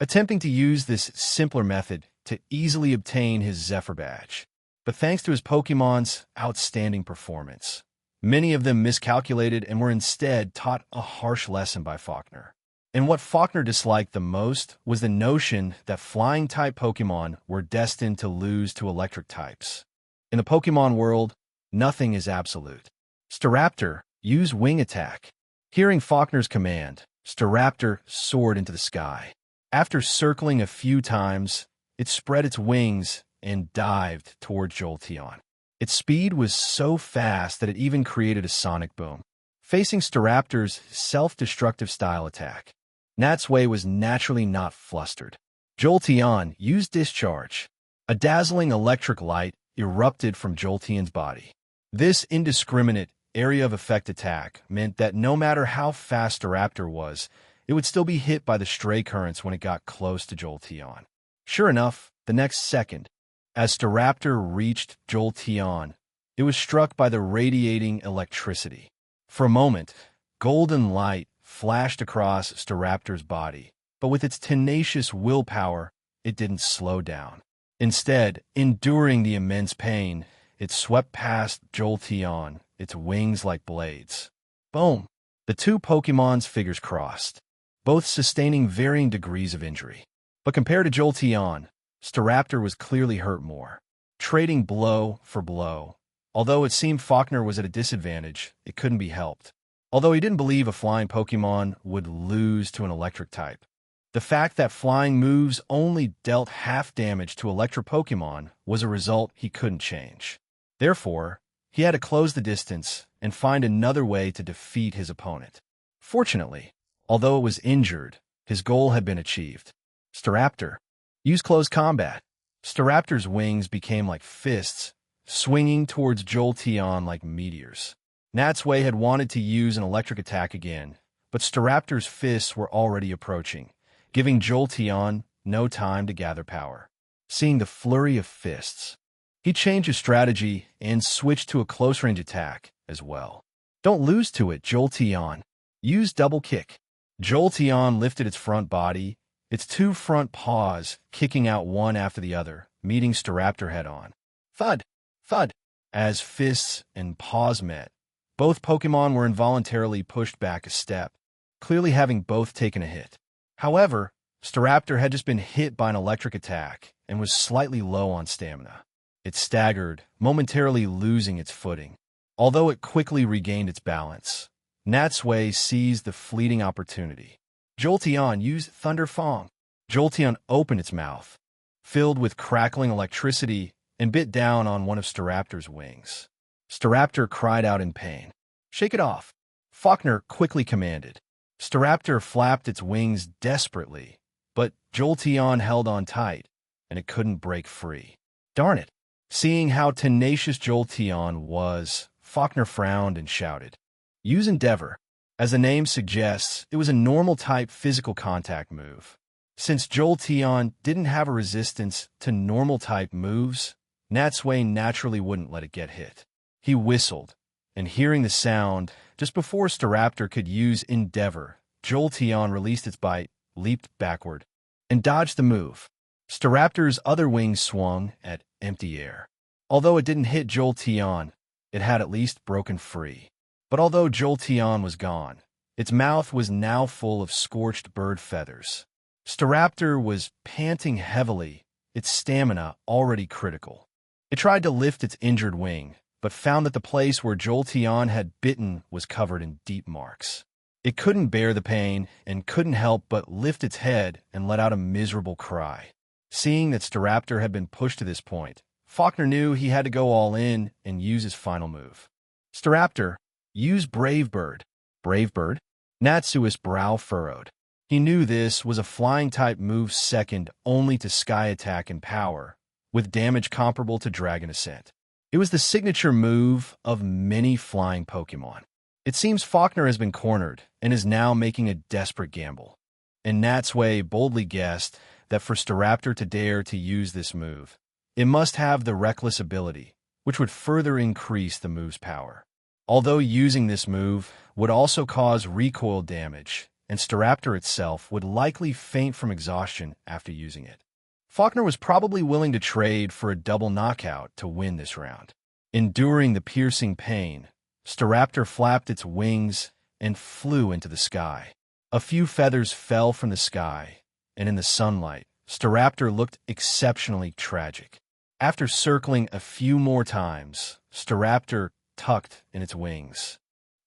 attempting to use this simpler method to easily obtain his Zephyr badge. But thanks to his Pokemon's outstanding performance, many of them miscalculated and were instead taught a harsh lesson by Faulkner. And what Faulkner disliked the most was the notion that flying-type Pokemon were destined to lose to electric types. In the Pokemon world, nothing is absolute. Staraptor, use wing attack. Hearing Faulkner's command, Staraptor soared into the sky. After circling a few times, it spread its wings and dived toward Jolteon. Its speed was so fast that it even created a sonic boom. Facing Staraptor's self-destructive style attack, Natsui was naturally not flustered. Jolteon used Discharge. A dazzling electric light erupted from Jolteon's body. This indiscriminate area of effect attack meant that no matter how fast Staraptor was, it would still be hit by the stray currents when it got close to Jolteon. Sure enough, the next second, as Staraptor reached Jolteon, it was struck by the radiating electricity. For a moment, golden light flashed across Staraptor's body, but with its tenacious willpower, it didn't slow down. Instead, enduring the immense pain, it swept past Jolteon, its wings like blades. Boom! The two Pokemon's figures crossed, both sustaining varying degrees of injury. But compared to Jolteon, Staraptor was clearly hurt more, trading blow for blow. Although it seemed Faulkner was at a disadvantage, it couldn't be helped. Although he didn't believe a flying Pokemon would lose to an electric type. The fact that flying moves only dealt half damage to electric Pokemon was a result he couldn't change. Therefore, he had to close the distance and find another way to defeat his opponent. Fortunately, although it was injured, his goal had been achieved. Staraptor, use close combat. Staraptor's wings became like fists, swinging towards Jolteon like meteors. Natsui had wanted to use an electric attack again, but Staraptor's fists were already approaching, giving Jolteon no time to gather power. Seeing the flurry of fists, he changed his strategy and switched to a close-range attack as well. Don't lose to it, Jolteon. Use double kick. Jolteon lifted its front body, its two front paws kicking out one after the other, meeting Staraptor head-on. Thud! Thud! As fists and paws met, both Pokemon were involuntarily pushed back a step, clearly having both taken a hit. However, Staraptor had just been hit by an electric attack and was slightly low on stamina. It staggered, momentarily losing its footing. Although it quickly regained its balance, Natsui seized the fleeting opportunity. Jolteon used Thunder Fang. Jolteon opened its mouth, filled with crackling electricity, and bit down on one of Staraptor's wings. Staraptor cried out in pain. Shake it off, Faulkner quickly commanded. Staraptor flapped its wings desperately, but Jolteon held on tight, and it couldn't break free. Darn it! Seeing how tenacious Jolteon was, Faulkner frowned and shouted. Use Endeavor. As the name suggests, it was a normal-type physical contact move. Since Jolteon didn't have a resistance to normal-type moves, Natsui naturally wouldn't let it get hit. He whistled, and hearing the sound, just before Staraptor could use Endeavor, Jolteon released its bite, leaped backward, and dodged the move. Staraptor's other wing swung at empty air. Although it didn't hit Jolteon, it had at least broken free. But although Jolteon was gone, its mouth was now full of scorched bird feathers. Staraptor was panting heavily, its stamina already critical. It tried to lift its injured wing, but found that the place where Jolteon had bitten was covered in deep marks. It couldn't bear the pain and couldn't help but lift its head and let out a miserable cry. Seeing that Staraptor had been pushed to this point, Faulkner knew he had to go all in and use his final move. Staraptor, use Brave Bird. Brave Bird? Natsui's brow furrowed. He knew this was a flying-type move second only to Sky Attack in power, with damage comparable to Dragon Ascent. It was the signature move of many flying Pokemon. It seems Faulkner has been cornered and is now making a desperate gamble. And Natsui boldly guessed that for Staraptor to dare to use this move, it must have the Reckless ability, which would further increase the move's power. Although using this move would also cause recoil damage, and Staraptor itself would likely faint from exhaustion after using it. Faulkner was probably willing to trade for a double knockout to win this round. Enduring the piercing pain, Staraptor flapped its wings and flew into the sky. A few feathers fell from the sky, and in the sunlight, Staraptor looked exceptionally tragic. After circling a few more times, Staraptor tucked in its wings,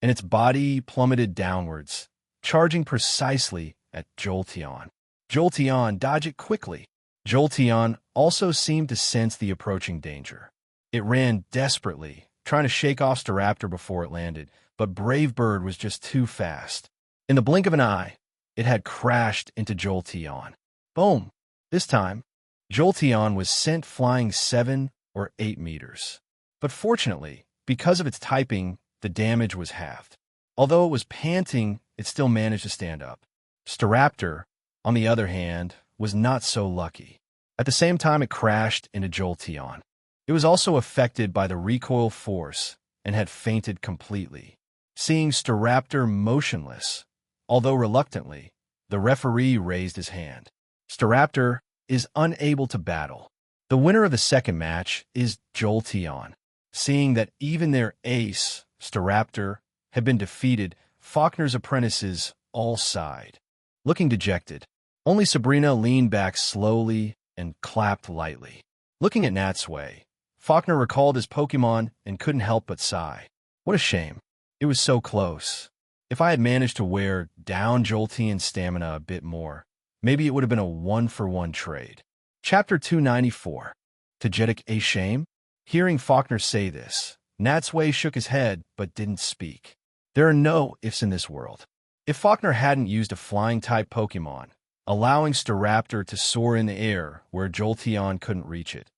and its body plummeted downwards, charging precisely at Jolteon. Jolteon dodged it quickly. Jolteon also seemed to sense the approaching danger. It ran desperately, trying to shake off Staraptor before it landed, but Brave Bird was just too fast. In the blink of an eye, it had crashed into Jolteon. Boom! This time, Jolteon was sent flying 7 or 8 meters. But fortunately, because of its typing, the damage was halved. Although it was panting, it still managed to stand up. Staraptor, on the other hand, was not so lucky. At the same time it crashed into Jolteon, it was also affected by the recoil force and had fainted completely. Seeing Staraptor motionless, although reluctantly, the referee raised his hand. Staraptor is unable to battle. The winner of the second match is Jolteon. Seeing that even their ace, Staraptor, had been defeated, Faulkner's apprentices all sighed. Looking dejected, only Sabrina leaned back slowly and clapped lightly. Looking at Natsui, Faulkner recalled his Pokémon and couldn't help but sigh. What a shame. It was so close. If I had managed to wear down Jolteon's stamina a bit more, maybe it would have been a 1-for-1 trade. Chapter 294. Togetic a shame? Hearing Faulkner say this, Natsui shook his head but didn't speak. There are no ifs in this world. If Faulkner hadn't used a flying-type Pokémon, allowing Staraptor to soar in the air where Jolteon couldn't reach it,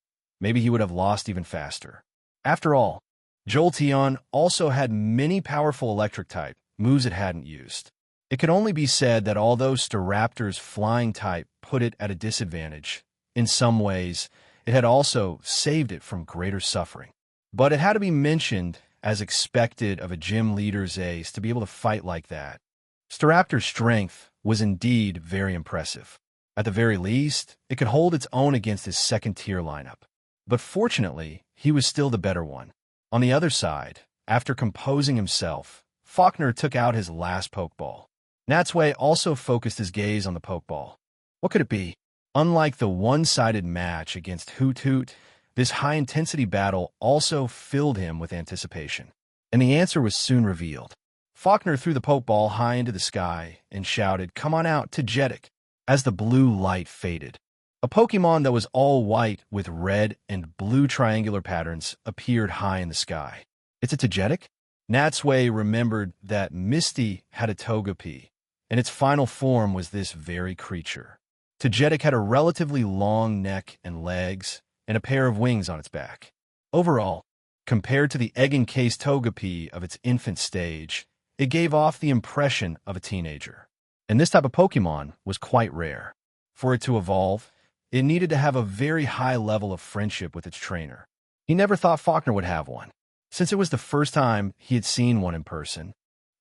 maybe he would have lost even faster. After all, Jolteon also had many powerful electric-type moves it hadn't used. It could only be said that although Staraptor's flying type put it at a disadvantage, in some ways, it had also saved it from greater suffering. But it had to be mentioned as expected of a gym leader's ace to be able to fight like that. Staraptor's strength was indeed very impressive. At the very least, it could hold its own against his second-tier lineup. But fortunately, he was still the better one. On the other side, after composing himself, Faulkner took out his last Pokeball. Natsui also focused his gaze on the Pokeball. What could it be? Unlike the one-sided match against Hoot Hoot, this high-intensity battle also filled him with anticipation. And the answer was soon revealed. Faulkner threw the Pokeball high into the sky and shouted, "Come on out, Togetic," as the blue light faded. A Pokemon that was all white with red and blue triangular patterns appeared high in the sky. It's a Togetic? Natsui remembered that Misty had a Togepi, and its final form was this very creature. Togetic had a relatively long neck and legs, and a pair of wings on its back. Overall, compared to the egg-encased Togepi of its infant stage, it gave off the impression of a teenager. And this type of Pokemon was quite rare. For it to evolve, it needed to have a very high level of friendship with its trainer. He never thought Faulkner would have one. Since it was the first time he had seen one in person,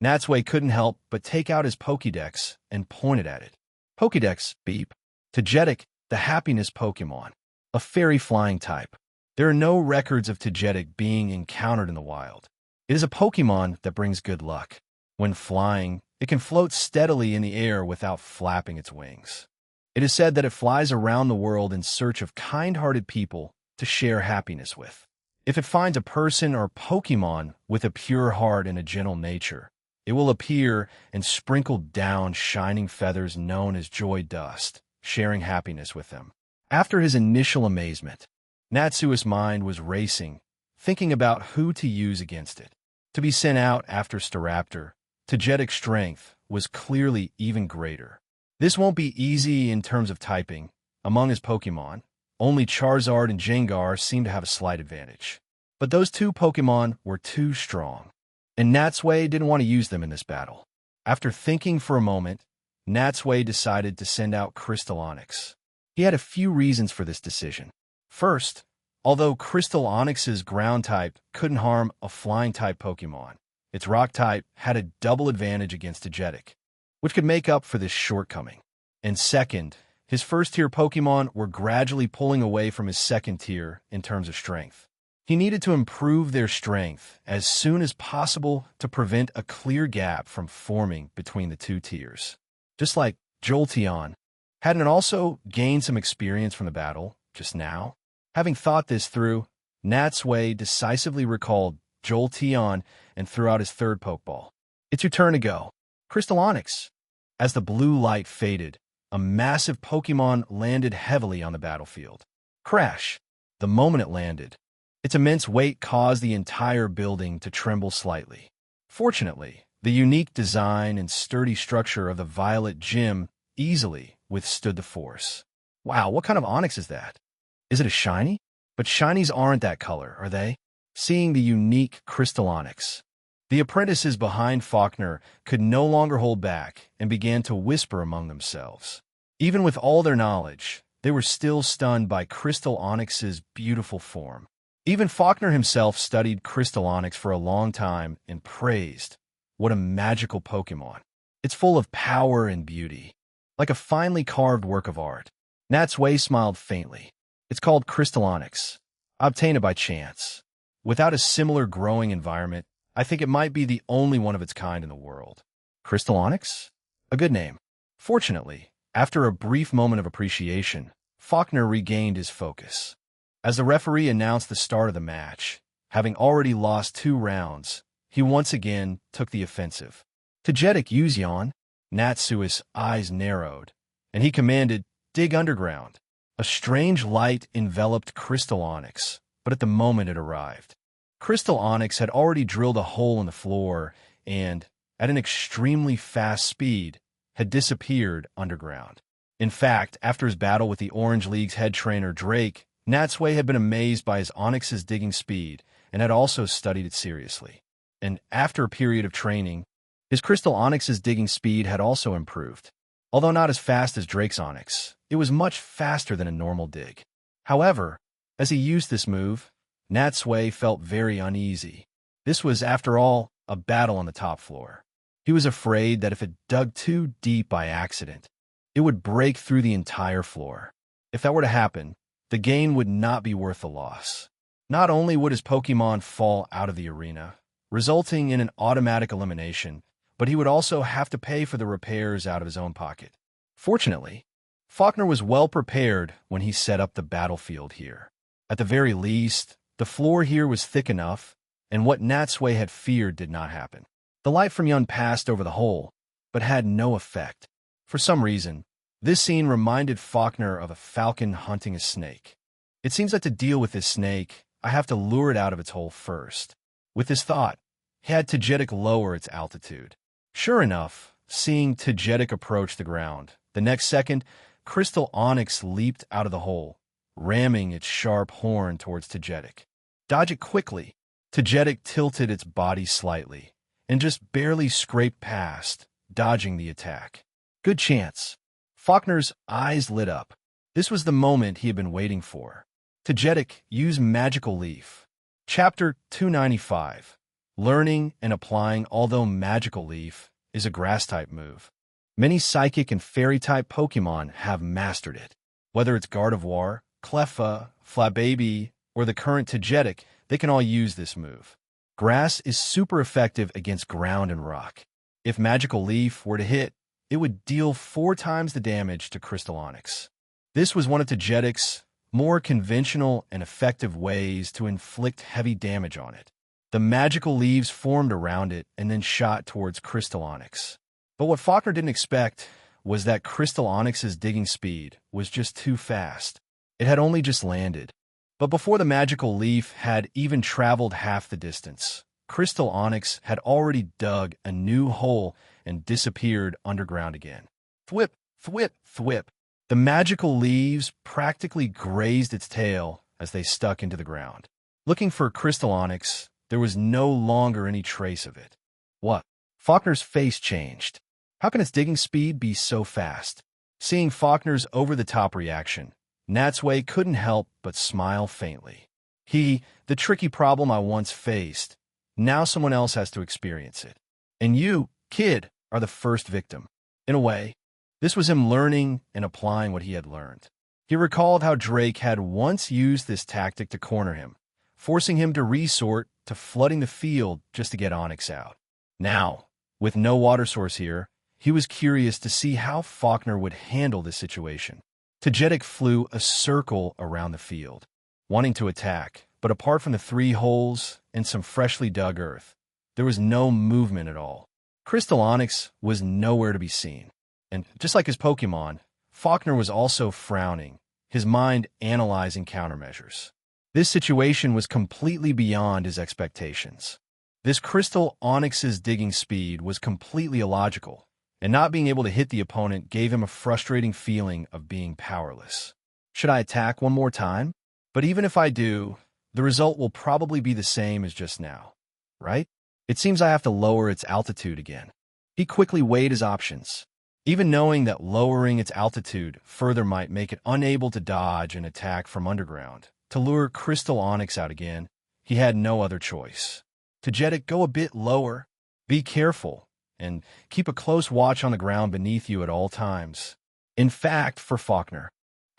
Natsui couldn't help but take out his Pokédex and pointed at it. Pokédex, beep. Togetic, the happiness Pokemon. A fairy flying type. There are no records of Togetic being encountered in the wild. It is a Pokemon that brings good luck. When flying, it can float steadily in the air without flapping its wings. It is said that it flies around the world in search of kind-hearted people to share happiness with. If it finds a person or Pokemon with a pure heart and a gentle nature, it will appear and sprinkle down shining feathers known as joy dust, sharing happiness with them. After his initial amazement, Natsui's mind was racing, thinking about who to use against it. To be sent out after Staraptor, Togetic's strength was clearly even greater. This won't be easy in terms of typing. Among his Pokemon, only Charizard and Gengar seem to have a slight advantage. But those two Pokemon were too strong, and Natsui didn't want to use them in this battle. After thinking for a moment, Natsui decided to send out Crystal Onix. He had a few reasons for this decision. First, although Crystal Onix's ground type couldn't harm a flying type Pokemon, its rock type had a double advantage against Togetic, which could make up for this shortcoming. And second, his first-tier Pokemon were gradually pulling away from his second tier in terms of strength. He needed to improve their strength as soon as possible to prevent a clear gap from forming between the two tiers. Just like Jolteon, hadn't it also gained some experience from the battle just now? Having thought this through, Natsui decisively recalled Jolteon and threw out his third Pokeball. It's your turn to go. Crystal Onyx. As the blue light faded, a massive Pokemon landed heavily on the battlefield. Crash! The moment it landed, its immense weight caused the entire building to tremble slightly. Fortunately, the unique design and sturdy structure of the Violet Gym easily withstood the force. Wow, what kind of Onyx is that? Is it a shiny? But shinies aren't that color, are they? Seeing the unique Crystal Onyx, the apprentices behind Faulkner could no longer hold back and began to whisper among themselves. Even with all their knowledge, they were still stunned by Crystal Onyx's beautiful form. Even Faulkner himself studied Crystal Onyx for a long time and praised, "What a magical Pokemon. It's full of power and beauty, like a finely carved work of art." Natsui smiled faintly. "It's called Crystal Onyx. I obtained it by chance. Without a similar growing environment, I think it might be the only one of its kind in the world." Crystal Onyx? A good name. Fortunately, after a brief moment of appreciation, Faulkner regained his focus. As the referee announced the start of the match, having already lost 2 rounds, he once again took the offensive. "Tagetic, use Yon." Natsui's eyes narrowed, and he commanded, "Dig underground." A strange light enveloped Crystal Onyx, but at the moment it arrived, Crystal Onyx had already drilled a hole in the floor and, at an extremely fast speed, had disappeared underground. In fact, after his battle with the Orange League's head trainer Drake, Natsui had been amazed by his Onyx's digging speed and had also studied it seriously. And after a period of training, his Crystal Onyx's digging speed had also improved. Although not as fast as Drake's Onyx, it was much faster than a normal dig. However, as he used this move, Natsui felt very uneasy. This was, after all, a battle on the top floor. He was afraid that if it dug too deep by accident, it would break through the entire floor. If that were to happen, the gain would not be worth the loss. Not only would his Pokemon fall out of the arena, resulting in an automatic elimination, but he would also have to pay for the repairs out of his own pocket. Fortunately, Faulkner was well prepared when he set up the battlefield here. At the very least, the floor here was thick enough, and what Natsui had feared did not happen. The light from Yun passed over the hole, but had no effect. For some reason, this scene reminded Faulkner of a falcon hunting a snake. It seems that to deal with this snake, I have to lure it out of its hole first. With this thought, he had Tagetic lower its altitude. Sure enough, seeing Tagetic approach the ground, the next second, Crystal Onyx leaped out of the hole, ramming its sharp horn towards Tagetic. Dodge it quickly. Tagetic tilted its body slightly, and just barely scraped past, dodging the attack. Good chance. Faulkner's eyes lit up. This was the moment he had been waiting for. Tagetic, use Magical Leaf. Chapter 295. Learning and applying although Magical Leaf is a Grass-type move. Many Psychic and Fairy-type Pokemon have mastered it. Whether it's Gardevoir, Cleffa, Flabébé, or the current Tagetic, they can all use this move. Grass is super effective against ground and rock. If Magical Leaf were to hit, it would deal 4 times the damage to Crystal Onyx. This was one of Tagetic's more conventional and effective ways to inflict heavy damage on it. The magical leaves formed around it and then shot towards Crystal Onyx. But what Faulkner didn't expect was that Crystal Onyx's digging speed was just too fast. It had only just landed. But before the magical leaf had even traveled half the distance, Crystal Onyx had already dug a new hole and disappeared underground again. Thwip, thwip, thwip. The magical leaves practically grazed its tail as they stuck into the ground. Looking for Crystal Onyx, there was no longer any trace of it. What? Faulkner's face changed. How can its digging speed be so fast? Seeing Faulkner's over-the-top reaction, Natsui couldn't help but smile faintly. The tricky problem I once faced, now someone else has to experience it. And you, kid, are the first victim. In a way, this was him learning and applying what he had learned. He recalled how Drake had once used this tactic to corner him, forcing him to resort to flooding the field just to get Onyx out. Now, with no water source here, he was curious to see how Faulkner would handle this situation. Tagetic flew a circle around the field. wanting to attack, but apart from the 3 holes and some freshly dug earth, there was no movement at all. Crystal Onyx was nowhere to be seen. And just like his Pokemon, Faulkner was also frowning, his mind analyzing countermeasures. This situation was completely beyond his expectations. This Crystal Onyx's digging speed was completely illogical, and not being able to hit the opponent gave him a frustrating feeling of being powerless. Should I attack one more time? But even if I do, the result will probably be the same as just now, right? It seems I have to lower its altitude again. He quickly weighed his options. Even knowing that lowering its altitude further might make it unable to dodge an attack from underground, to lure Crystal Onyx out again, he had no other choice. Tagetic, go a bit lower. Be careful, and keep a close watch on the ground beneath you at all times. In fact, for Faulkner,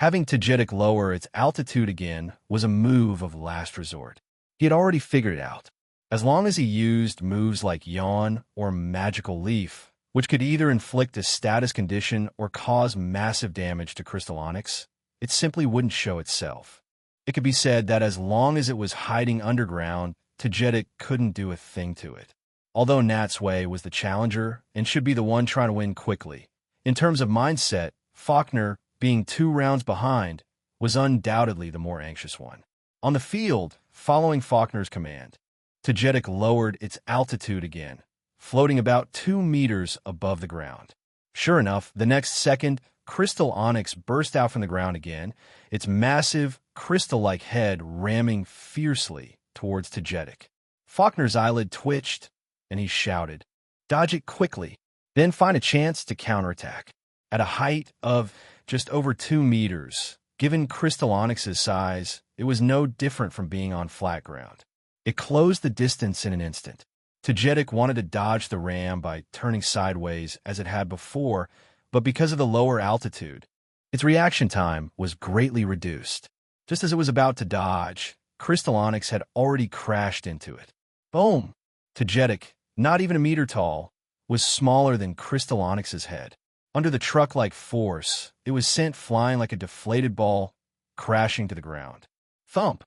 having Tagetic lower its altitude again was a move of last resort. He had already figured it out. As long as he used moves like Yawn or Magical Leaf, which could either inflict a status condition or cause massive damage to Crystal Onyx, it simply wouldn't show itself. It could be said that as long as it was hiding underground, Tagetic couldn't do a thing to it. Although Natsui was the challenger and should be the one trying to win quickly, in terms of mindset, Faulkner, being 2 rounds behind, was undoubtedly the more anxious one. On the field, following Faulkner's command, Tagetic lowered its altitude again, floating about 2 meters above the ground. Sure enough, the next second, Crystal Onyx burst out from the ground again, its massive, crystal-like head ramming fiercely towards Tagetic. Faulkner's eyelid twitched, and he shouted, "Dodge it quickly, then find a chance to counterattack." At a height of just over 2 meters, given Crystal Onyx's size, it was no different from being on flat ground. It closed the distance in an instant. Tagetic wanted to dodge the ram by turning sideways as it had before, but because of the lower altitude, its reaction time was greatly reduced. Just as it was about to dodge, Crystal Onyx had already crashed into it. Boom! Tagetic, not even a meter tall, was smaller than Crystal Onyx's head. Under the truck-like force, it was sent flying like a deflated ball, crashing to the ground. Thump!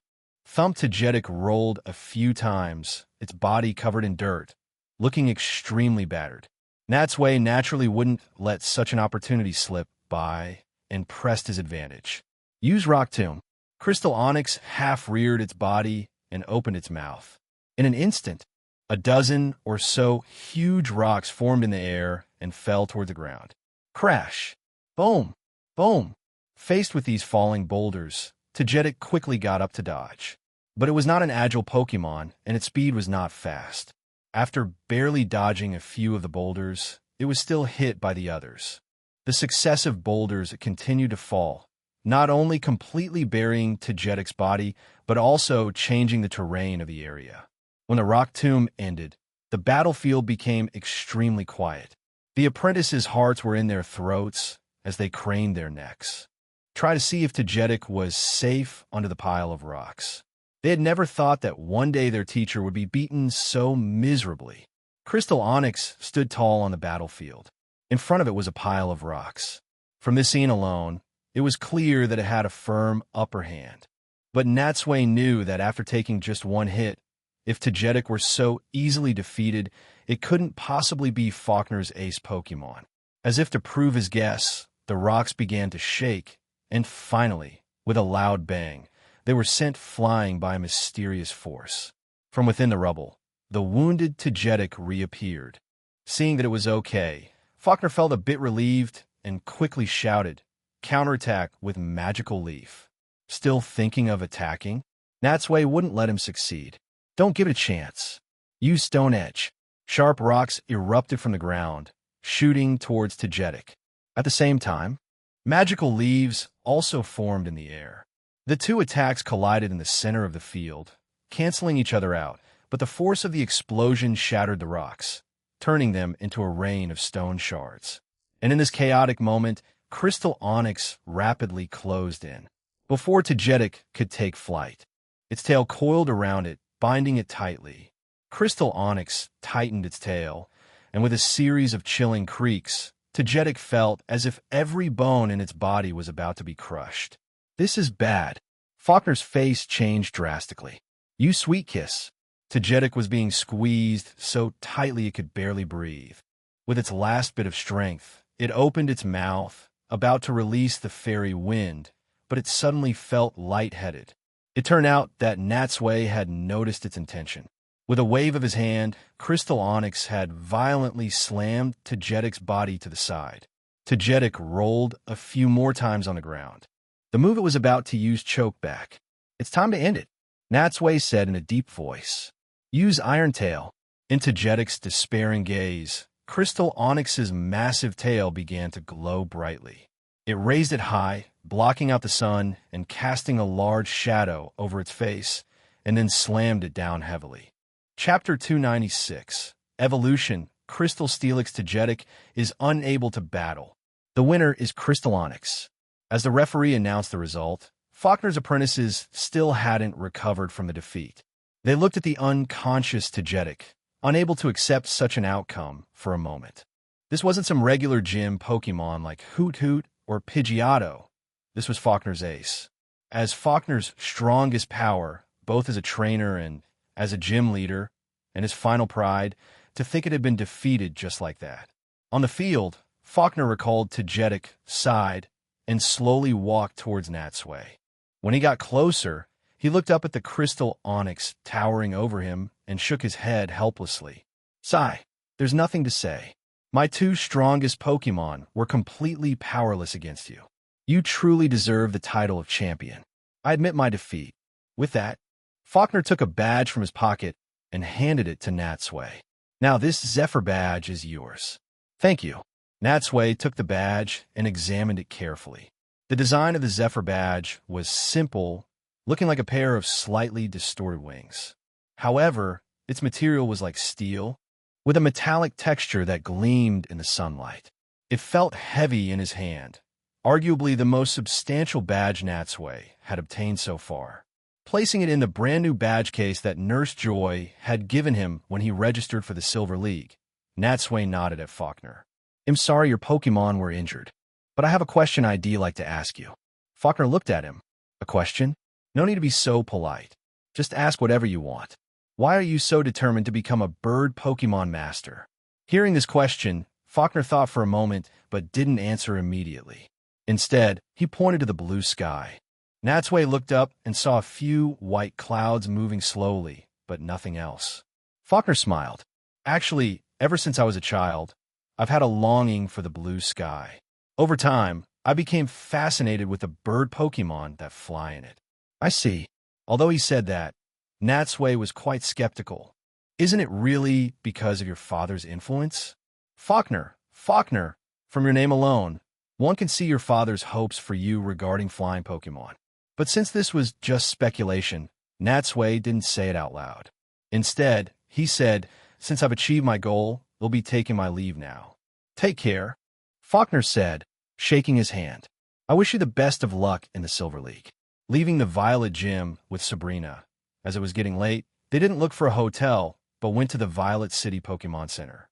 Thump! Tagetic rolled a few times, its body covered in dirt, looking extremely battered. Natsui naturally wouldn't let such an opportunity slip by and pressed his advantage. Use Rock Tomb. Crystal Onyx half-reared its body and opened its mouth. In an instant, a dozen or so huge rocks formed in the air and fell toward the ground. Crash! Boom! Boom! Faced with these falling boulders, Tagetic quickly got up to dodge. But it was not an agile Pokemon, and its speed was not fast. After barely dodging a few of the boulders, it was still hit by the others. The successive boulders continued to fall, not only completely burying Tagetic's body, but also changing the terrain of the area. When the rock tomb ended, the battlefield became extremely quiet. The apprentices' hearts were in their throats as they craned their necks, trying to see if Tagetic was safe under the pile of rocks. They had never thought that one day their teacher would be beaten so miserably. Crystal Onyx stood tall on the battlefield. In front of it was a pile of rocks. From this scene alone, it was clear that it had a firm upper hand. But Natsui knew that after taking just one hit, if Tagetic were so easily defeated, it couldn't possibly be Faulkner's ace Pokemon. As if to prove his guess, the rocks began to shake, and finally, with a loud bang, they were sent flying by a mysterious force. From within the rubble, the wounded Tagetic reappeared. Seeing that it was okay, Faulkner felt a bit relieved and quickly shouted, "Counterattack with Magical Leaf." Still thinking of attacking, Natsui wouldn't let him succeed. "Don't give it a chance. Use Stone Edge." Sharp rocks erupted from the ground, shooting towards Tagetic. At the same time, Magical Leaves also formed in the air. The two attacks collided in the center of the field, canceling each other out, but the force of the explosion shattered the rocks, turning them into a rain of stone shards. And in this chaotic moment, Crystal Onyx rapidly closed in. Before Tagetic could take flight, its tail coiled around it, binding it tightly. Crystal Onyx tightened its tail, and with a series of chilling creaks, Tagetic felt as if every bone in its body was about to be crushed. "This is bad." Faulkner's face changed drastically. "You sweet kiss." Tagetic was being squeezed so tightly it could barely breathe. With its last bit of strength, it opened its mouth, about to release the fairy wind, but it suddenly felt lightheaded. It turned out that Natsui had noticed its intention. With a wave of his hand, Crystal Onyx had violently slammed Tagetic's body to the side. Tagetic rolled a few more times on the ground. The move it was about to use choked back. "It's time to end it," Natsui said in a deep voice. "Use Iron Tail." In Tagetic's despairing gaze, Crystal Onyx's massive tail began to glow brightly. It raised it high, blocking out the sun and casting a large shadow over its face, and then slammed it down heavily. Chapter 296, Evolution. Crystal Steelix Tagetic is unable to battle. The winner is Crystal Onyx. As the referee announced the result, Faulkner's apprentices still hadn't recovered from the defeat. They looked at the unconscious Tagetic, unable to accept such an outcome for a moment. This wasn't some regular gym Pokemon like Hoot Hoot or Pidgeotto. This was Faulkner's ace. As Faulkner's strongest power, both as a trainer and as a gym leader, and his final pride, to think it had been defeated just like that. On the field, Faulkner recalled Tagetic, sighed, and slowly walked towards Natsui. When he got closer, he looked up at the Crystal Onyx towering over him and shook his head helplessly. "Sigh, there's nothing to say. My two strongest Pokemon were completely powerless against you. You truly deserve the title of champion. I admit my defeat." With that, Faulkner took a badge from his pocket and handed it to Natsui. "Now this Zephyr badge is yours." "Thank you." Natsui took the badge and examined it carefully. The design of the Zephyr badge was simple, looking like a pair of slightly distorted wings. However, its material was like steel, with a metallic texture that gleamed in the sunlight. It felt heavy in his hand, arguably the most substantial badge Natsui had obtained so far. Placing it in the brand-new badge case that Nurse Joy had given him when he registered for the Silver League, Natsui nodded at Faulkner. "I'm sorry your Pokemon were injured, but I have a question I'd like to ask you." Faulkner looked at him. "A question? No need to be so polite. Just ask whatever you want. Why are you so determined to become a bird Pokemon master?" Hearing this question, Faulkner thought for a moment, but didn't answer immediately. Instead, he pointed to the blue sky. Natsui looked up and saw a few white clouds moving slowly, but nothing else. Faulkner smiled. "Actually, ever since I was a child, I've had a longing for the blue sky. Over time, I became fascinated with the bird Pokemon that fly in it." "I see." Although he said that, Natsui was quite skeptical. "Isn't it really because of your father's influence?" Faulkner, from your name alone, one can see your father's hopes for you regarding flying Pokemon." But since this was just speculation, Natsui didn't say it out loud. Instead, he said, "Since I've achieved my goal, we'll be taking my leave now." "Take care," Faulkner said, shaking his hand. "I wish you the best of luck in the Silver League." Leaving the Violet Gym with Sabrina, as it was getting late, they didn't look for a hotel, but went to the Violet City Pokemon Center.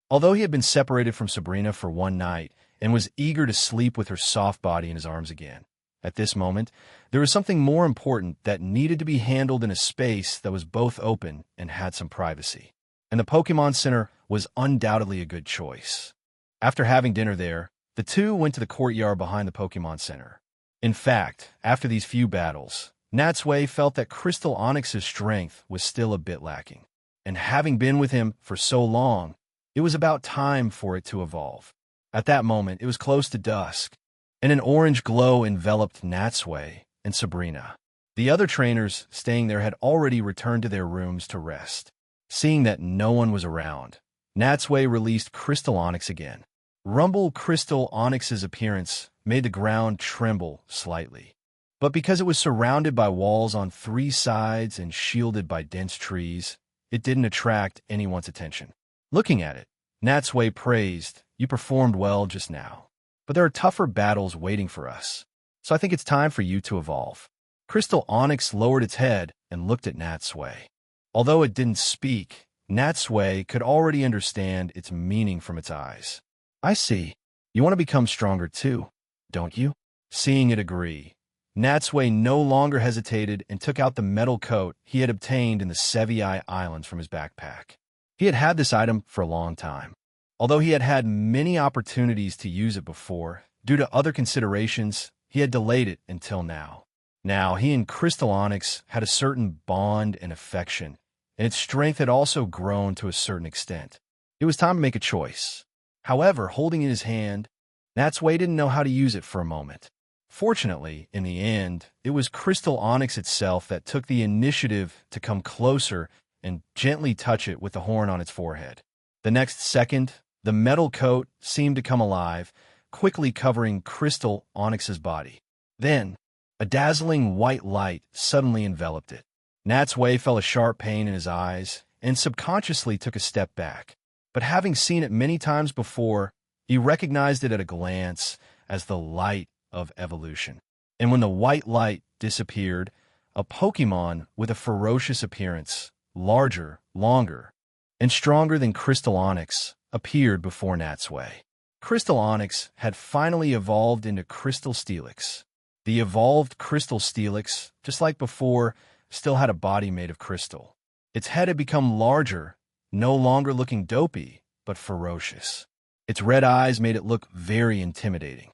Although he had been separated from Sabrina for one night and was eager to sleep with her soft body in his arms again, at this moment, there was something more important that needed to be handled in a space that was both open and had some privacy. And the Pokemon Center was undoubtedly a good choice. After having dinner there, the two went to the courtyard behind the Pokemon Center. In fact, after these few battles, Natsui felt that Crystal Onyx's strength was still a bit lacking. And having been with him for so long, it was about time for it to evolve. At that moment, it was close to dusk, and an orange glow enveloped Natsui and Sabrina. The other trainers staying there had already returned to their rooms to rest. Seeing that no one was around, Natsui released Crystal Onyx again. Rumble Crystal Onyx's appearance made the ground tremble slightly. But because it was surrounded by walls on three sides and shielded by dense trees, it didn't attract anyone's attention. Looking at it, Natsui praised, "You performed well just now. But there are tougher battles waiting for us, so I think it's time for you to evolve." Crystal Onyx lowered its head and looked at Natsui. Although it didn't speak, Natsui could already understand its meaning from its eyes. "I see. You want to become stronger too, don't you?" Seeing it agree, Natsui no longer hesitated and took out the metal coat he had obtained in the Sevii Islands from his backpack. He had had this item for a long time. Although he had had many opportunities to use it before, due to other considerations, he had delayed it until now. Now, he and Crystal Onyx had a certain bond and affection, and its strength had also grown to a certain extent. It was time to make a choice. However, holding in his hand, Natsui didn't know how to use it for a moment. Fortunately, in the end, it was Crystal Onyx itself that took the initiative to come closer and gently touch it with the horn on its forehead. The next second, the metal coat seemed to come alive, quickly covering Crystal Onyx's body. Then, a dazzling white light suddenly enveloped it. Natsui felt a sharp pain in his eyes and subconsciously took a step back. But having seen it many times before, he recognized it at a glance as the light of evolution. And when the white light disappeared, a Pokemon with a ferocious appearance, larger, longer, and stronger than Crystal Onyx, appeared before Natsui. Crystal Onyx had finally evolved into Crystal Steelix. The evolved Crystal Steelix, just like before, still had a body made of crystal. Its head had become larger, no longer looking dopey, but ferocious. Its red eyes made it look very intimidating.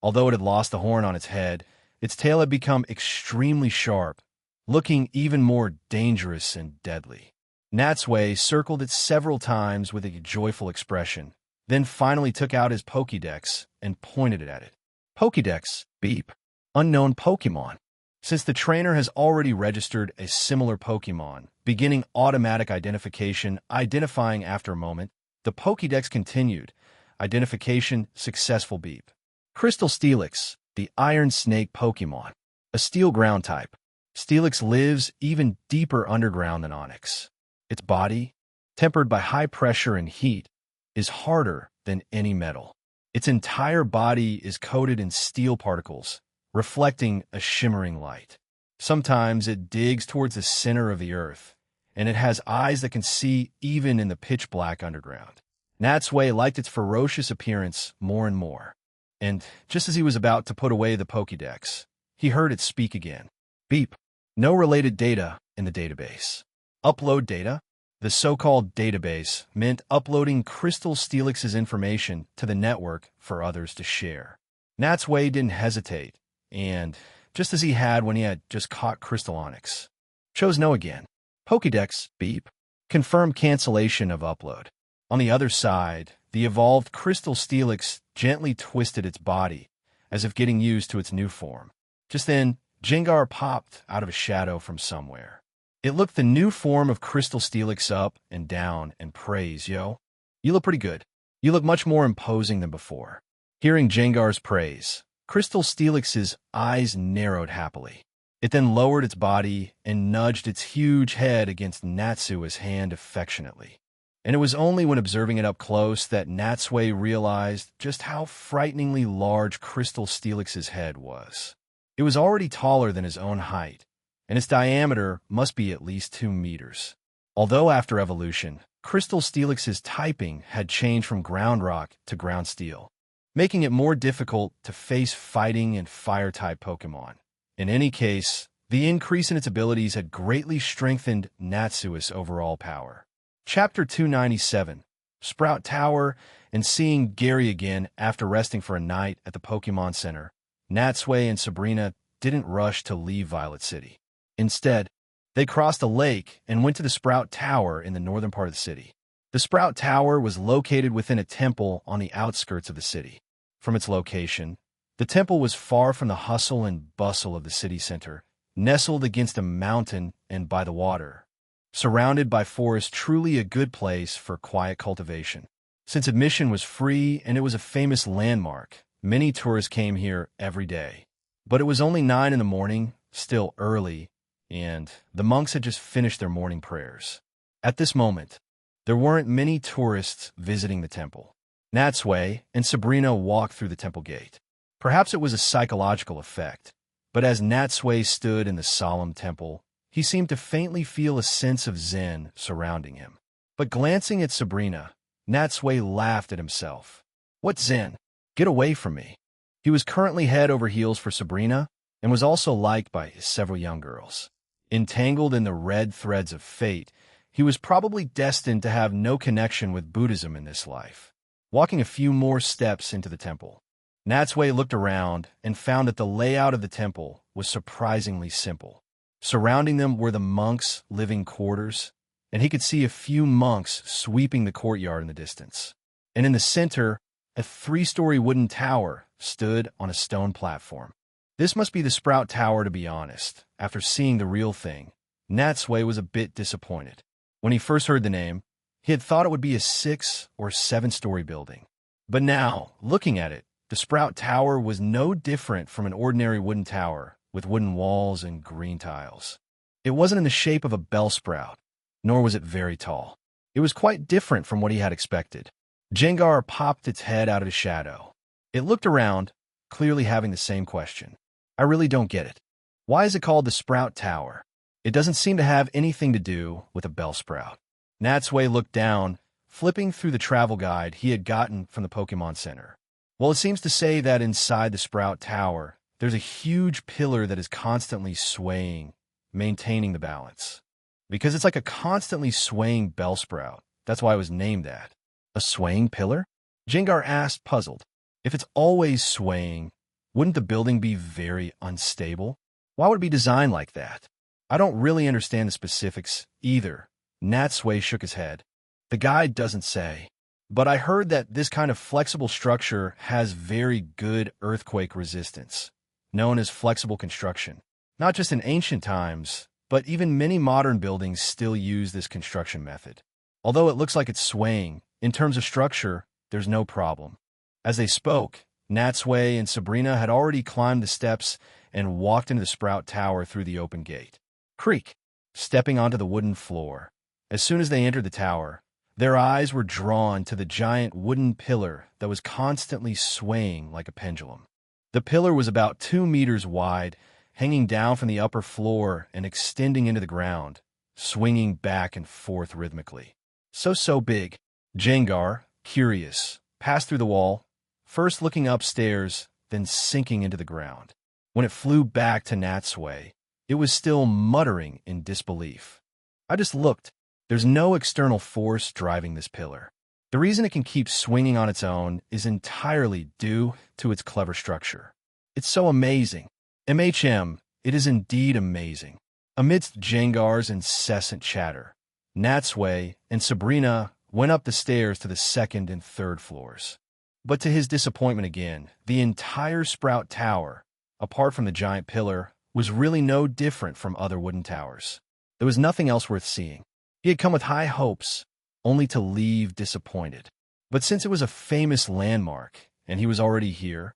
Although it had lost the horn on its head, its tail had become extremely sharp, looking even more dangerous and deadly. Natsui circled it several times with a joyful expression, then finally took out his Pokédex and pointed it at it. Pokédex, beep. Unknown Pokemon. Since the trainer has already registered a similar Pokemon, beginning automatic identification, identifying after a moment, the Pokédex continued. Identification successful, beep. Crystal Steelix, the Iron Snake Pokemon. A steel ground type. Steelix lives even deeper underground than Onyx. Its body, tempered by high pressure and heat, is harder than any metal. Its entire body is coated in steel particles, reflecting a shimmering light. Sometimes it digs towards the center of the earth, and it has eyes that can see even in the pitch-black underground. Natsui liked its ferocious appearance more and more, and just as he was about to put away the Pokédex, he heard it speak again. Beep. No related data in the database. Upload data? The so-called database meant uploading Crystal Steelix's information to the network for others to share. Natsui didn't hesitate, and just as he had when he had just caught Crystal Onyx, chose no again. Pokédex, beep. Confirm cancellation of upload. On the other side, the evolved Crystal Steelix gently twisted its body, as if getting used to its new form. Just then, Jengar popped out of a shadow from somewhere. It looked the new form of Crystal Steelix up and down and praised, "Yo, you look pretty good. You look much more imposing than before." Hearing Jengar's praise, Crystal Steelix's eyes narrowed happily. It then lowered its body and nudged its huge head against Natsui's hand affectionately. And it was only when observing it up close that Natsui realized just how frighteningly large Crystal Steelix's head was. It was already taller than his own height, and its diameter must be at least 2 meters. Although after evolution, Crystal Steelix's typing had changed from ground rock to ground steel, making it more difficult to face fighting and fire-type Pokemon. In any case, the increase in its abilities had greatly strengthened Natsui's overall power. Chapter 297, Sprout Tower, and seeing Gary again after resting for a night at the Pokemon Center, Natsui and Sabrina didn't rush to leave Violet City. Instead, they crossed a lake and went to the Sprout Tower in the northern part of the city. The Sprout Tower was located within a temple on the outskirts of the city. From its location, the temple was far from the hustle and bustle of the city center, nestled against a mountain and by the water, surrounded by forest, truly a good place for quiet cultivation. Since admission was free and it was a famous landmark, many tourists came here every day. But it was only 9 in the morning, still early, and the monks had just finished their morning prayers. At this moment, there weren't many tourists visiting the temple. Natsui and Sabrina walked through the temple gate. Perhaps it was a psychological effect, but as Natsui stood in the solemn temple, he seemed to faintly feel a sense of zen surrounding him. But glancing at Sabrina, Natsui laughed at himself. What zen? Get away from me. He was currently head over heels for Sabrina, and was also liked by several young girls. Entangled in the red threads of fate, he was probably destined to have no connection with Buddhism in this life. Walking a few more steps into the temple, Natsui looked around and found that the layout of the temple was surprisingly simple. Surrounding them were the monks' living quarters, and he could see a few monks sweeping the courtyard in the distance. And in the center, a 3-story wooden tower stood on a stone platform. This must be the Sprout Tower, to be honest. After seeing the real thing, Natsui was a bit disappointed. When he first heard the name, he had thought it would be a 6- or 7-story building. But now, looking at it, the Sprout Tower was no different from an ordinary wooden tower with wooden walls and green tiles. It wasn't in the shape of a bell sprout, nor was it very tall. It was quite different from what he had expected. Jengar popped its head out of the shadow. It looked around, clearly having the same question. I really don't get it. Why is it called the Sprout Tower? It doesn't seem to have anything to do with a bell sprout. Natsui looked down, flipping through the travel guide he had gotten from the Pokemon Center. Well, it seems to say that inside the Sprout Tower, there's a huge pillar that is constantly swaying, maintaining the balance. Because it's like a constantly swaying bell sprout. That's why it was named that. A swaying pillar? Jengar asked, puzzled. If it's always swaying, wouldn't the building be very unstable? Why would it be designed like that? I don't really understand the specifics either. Natsui shook his head. The guide doesn't say. But I heard that this kind of flexible structure has very good earthquake resistance, known as flexible construction. Not just in ancient times, but even many modern buildings still use this construction method. Although it looks like it's swaying, in terms of structure, there's no problem. As they spoke, Natsui and Sabrina had already climbed the steps and walked into the Sprout Tower through the open gate. Creak, stepping onto the wooden floor. As soon as they entered the tower, their eyes were drawn to the giant wooden pillar that was constantly swaying like a pendulum. The pillar was about 2 meters wide, hanging down from the upper floor and extending into the ground, swinging back and forth rhythmically. So big. Jengar, curious, passed through the wall, first looking upstairs, then sinking into the ground. When it flew back to Natsui, it was still muttering in disbelief. I just looked. There's no external force driving this pillar. The reason it can keep swinging on its own is entirely due to its clever structure. It's so amazing. MHM, it is indeed amazing. Amidst Jengar's incessant chatter, Natsui and Sabrina went up the stairs to the 2nd and 3rd floors. But to his disappointment again, the entire Sprout Tower, apart from the giant pillar, was really no different from other wooden towers. There was nothing else worth seeing. He had come with high hopes, only to leave disappointed. But since it was a famous landmark, and he was already here,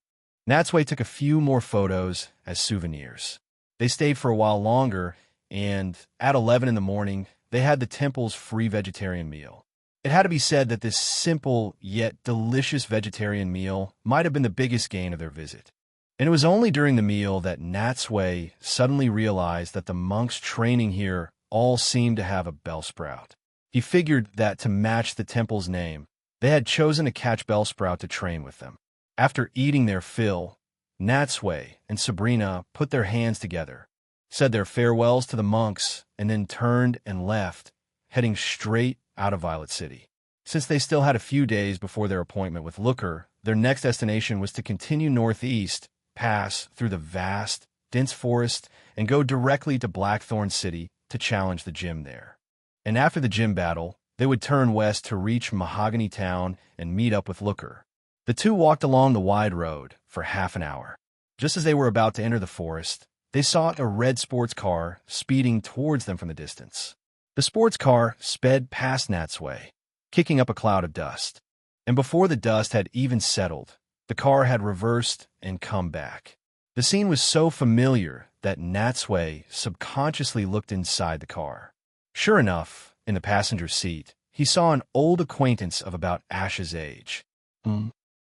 Natsui took a few more photos as souvenirs. They stayed for a while longer, and at 11 in the morning, they had the temple's free vegetarian meal. It had to be said that this simple yet delicious vegetarian meal might have been the biggest gain of their visit. And it was only during the meal that Natsui suddenly realized that the monks training here all seemed to have a bell sprout. He figured that to match the temple's name, they had chosen to catch bell sprout to train with them. After eating their fill, Natsui and Sabrina put their hands together, said their farewells to the monks, and then turned and left, heading straight out of Violet City. Since they still had a few days before their appointment with Looker, their next destination was to continue northeast, pass through the vast, dense forest, and go directly to Blackthorn City to challenge the gym there. And after the gym battle, they would turn west to reach Mahogany Town and meet up with Looker. The two walked along the wide road for half an hour. Just as they were about to enter the forest, they saw a red sports car speeding towards them from the distance. The sports car sped past Natsui, kicking up a cloud of dust. And before the dust had even settled, the car had reversed and come back. The scene was so familiar that Natsui subconsciously looked inside the car. Sure enough, in the passenger seat, he saw an old acquaintance of about Ash's age.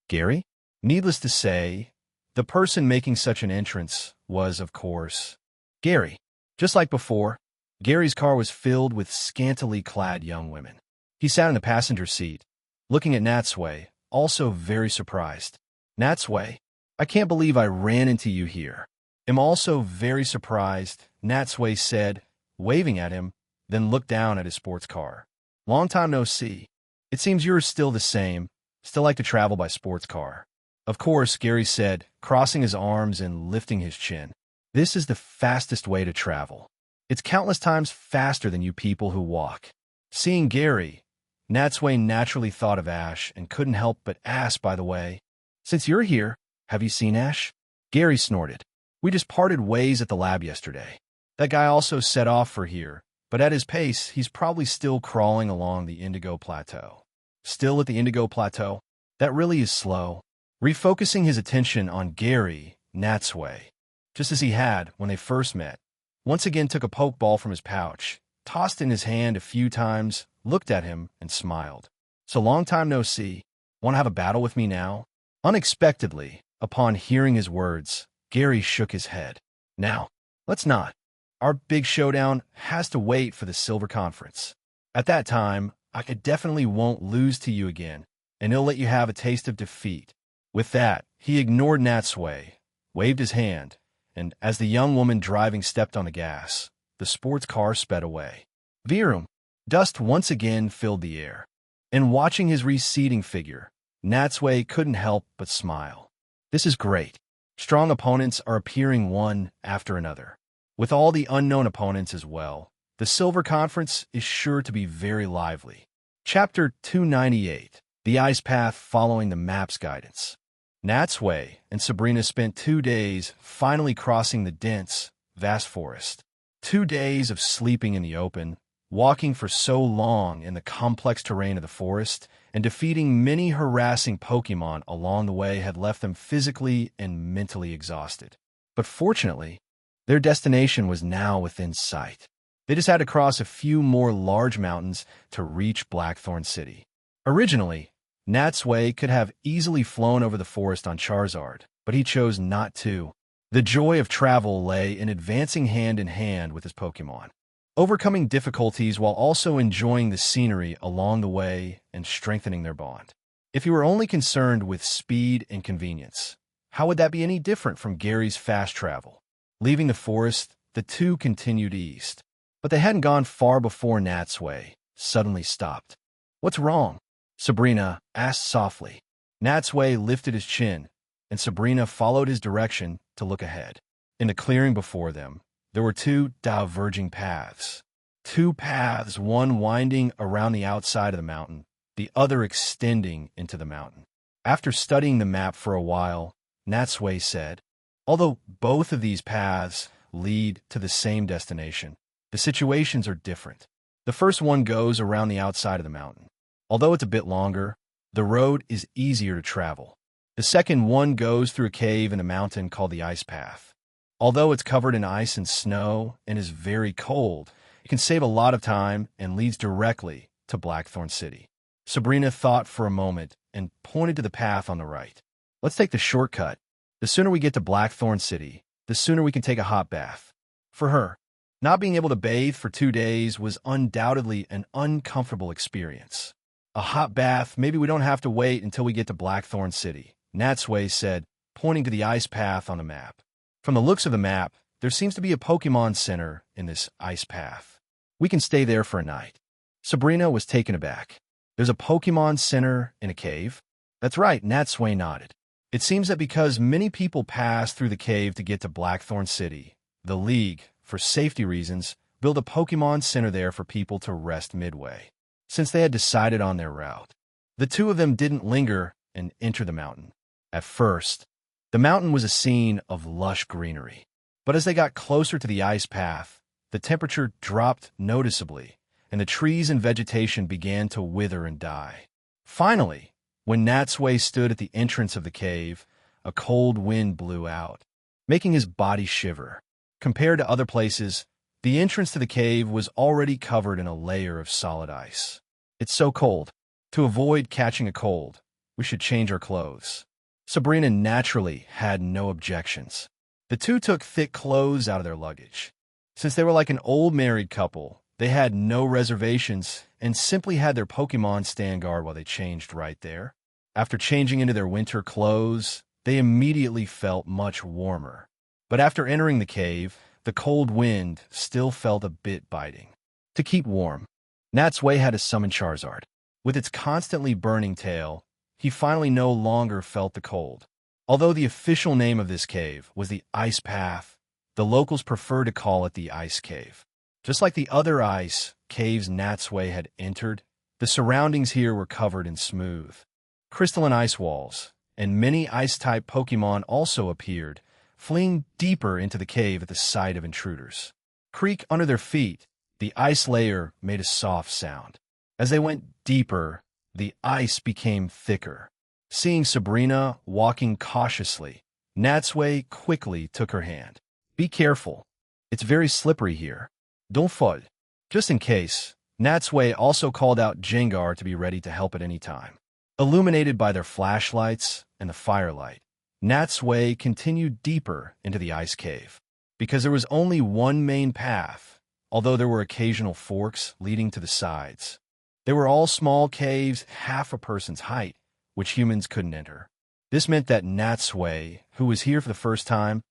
Gary? Needless to say, the person making such an entrance was, of course, Gary. Just like before, Gary's car was filled with scantily clad young women. He sat in the passenger seat, looking at Natsui, also very surprised. Natsui, I can't believe I ran into you here. "I'm also very surprised," Natsui said, waving at him, then looked down at his sports car. "Long time no see. It seems you're still the same, still like to travel by sports car." "Of course," Gary said, crossing his arms and lifting his chin. "This is the fastest way to travel. It's countless times faster than you people who walk." Seeing Gary, Natsui naturally thought of Ash and couldn't help but ask, "By the way, since you're here, have you seen Ash?" Gary snorted. "We just parted ways at the lab yesterday. That guy also set off for here, but at his pace, he's probably still crawling along the Indigo Plateau." "Still at the Indigo Plateau? That really is slow." Refocusing his attention on Gary, Natsui, just as he had when they first met, once again took a pokeball from his pouch, tossed in his hand a few times, looked at him, and smiled. "So long time no see. Want to have a battle with me now?" Unexpectedly, upon hearing his words, Gary shook his head. "Now, let's not. Our big showdown has to wait for the Silver Conference. At that time, I definitely won't lose to you again, and he'll let you have a taste of defeat." With that, he ignored Natsui, waved his hand, and as the young woman driving stepped on the gas, the sports car sped away. Virum. Dust once again filled the air, and watching his receding figure, Natsui couldn't help but smile. This is great. Strong opponents are appearing one after another. With all the unknown opponents as well, the Silver Conference is sure to be very lively. Chapter 298. The Ice Path Following the Map's Guidance. Natsui and Sabrina spent 2 days finally crossing the dense, vast forest. 2 days of sleeping in the open, walking for so long in the complex terrain of the forest, and defeating many harassing Pokemon along the way had left them physically and mentally exhausted. But fortunately, their destination was now within sight. They just had to cross a few more large mountains to reach Blackthorn City. Originally, Natsui could have easily flown over the forest on Charizard, but he chose not to. The joy of travel lay in advancing hand in hand with his Pokemon, overcoming difficulties while also enjoying the scenery along the way and strengthening their bond. If he were only concerned with speed and convenience, how would that be any different from Gary's fast travel? Leaving the forest, the two continued east. But they hadn't gone far before Natsui suddenly stopped. "What's wrong?" Sabrina asked softly. Natsui lifted his chin, and Sabrina followed his direction to look ahead. In the clearing before them, there were 2 diverging paths. 2 paths, one winding around the outside of the mountain, the other extending into the mountain. After studying the map for a while, Natsui said, "Although both of these paths lead to the same destination, the situations are different. The first one goes around the outside of the mountain. Although it's a bit longer, the road is easier to travel. The second one goes through a cave in a mountain called the Ice Path. Although it's covered in ice and snow and is very cold, it can save a lot of time and leads directly to Blackthorn City." Sabrina thought for a moment and pointed to the path on the right. "Let's take the shortcut. The sooner we get to Blackthorn City, the sooner we can take a hot bath." For her, not being able to bathe for 2 days was undoubtedly an uncomfortable experience. "A hot bath, maybe we don't have to wait until we get to Blackthorn City," Natsui said, pointing to the ice path on the map. "From the looks of the map, there seems to be a Pokemon Center in this ice path. We can stay there for a night." Sabrina was taken aback. "There's a Pokemon Center in a cave?" "That's right," Natsui nodded. "It seems that because many people pass through the cave to get to Blackthorn City, the League, for safety reasons, built a Pokemon Center there for people to rest midway, since they had decided on their route." The two of them didn't linger and enter the mountain. At first, the mountain was a scene of lush greenery, but as they got closer to the ice path, the temperature dropped noticeably, and the trees and vegetation began to wither and die. Finally, when Natsui stood at the entrance of the cave, a cold wind blew out, making his body shiver. Compared to other places, the entrance to the cave was already covered in a layer of solid ice. "It's so cold. To avoid catching a cold, we should change our clothes." Sabrina naturally had no objections. The two took thick clothes out of their luggage. Since they were like an old married couple, they had no reservations and simply had their Pokemon stand guard while they changed right there. After changing into their winter clothes, they immediately felt much warmer. But after entering the cave, the cold wind still felt a bit biting. To keep warm, Natsui had to summon Charizard. With its constantly burning tail, he finally no longer felt the cold. Although the official name of this cave was the Ice Path, the locals prefer to call it the Ice Cave. Just like the other ice caves Natsui had entered, the surroundings here were covered in smooth, crystalline ice walls, and many ice-type Pokemon also appeared, fleeing deeper into the cave at the sight of intruders. Creak under their feet, the ice layer made a soft sound. As they went deeper, the ice became thicker. Seeing Sabrina walking cautiously, Natsui quickly took her hand. Be careful. It's very slippery here. Don't fall. Just in case, Natsui also called out Jengar to be ready to help at any time. Illuminated by their flashlights and the firelight, Natsui continued deeper into the ice cave. Because there was only one main path, although there were occasional forks leading to the sides. They were all small caves half a person's height, which humans couldn't enter. This meant that Natsui, who was here for the first time,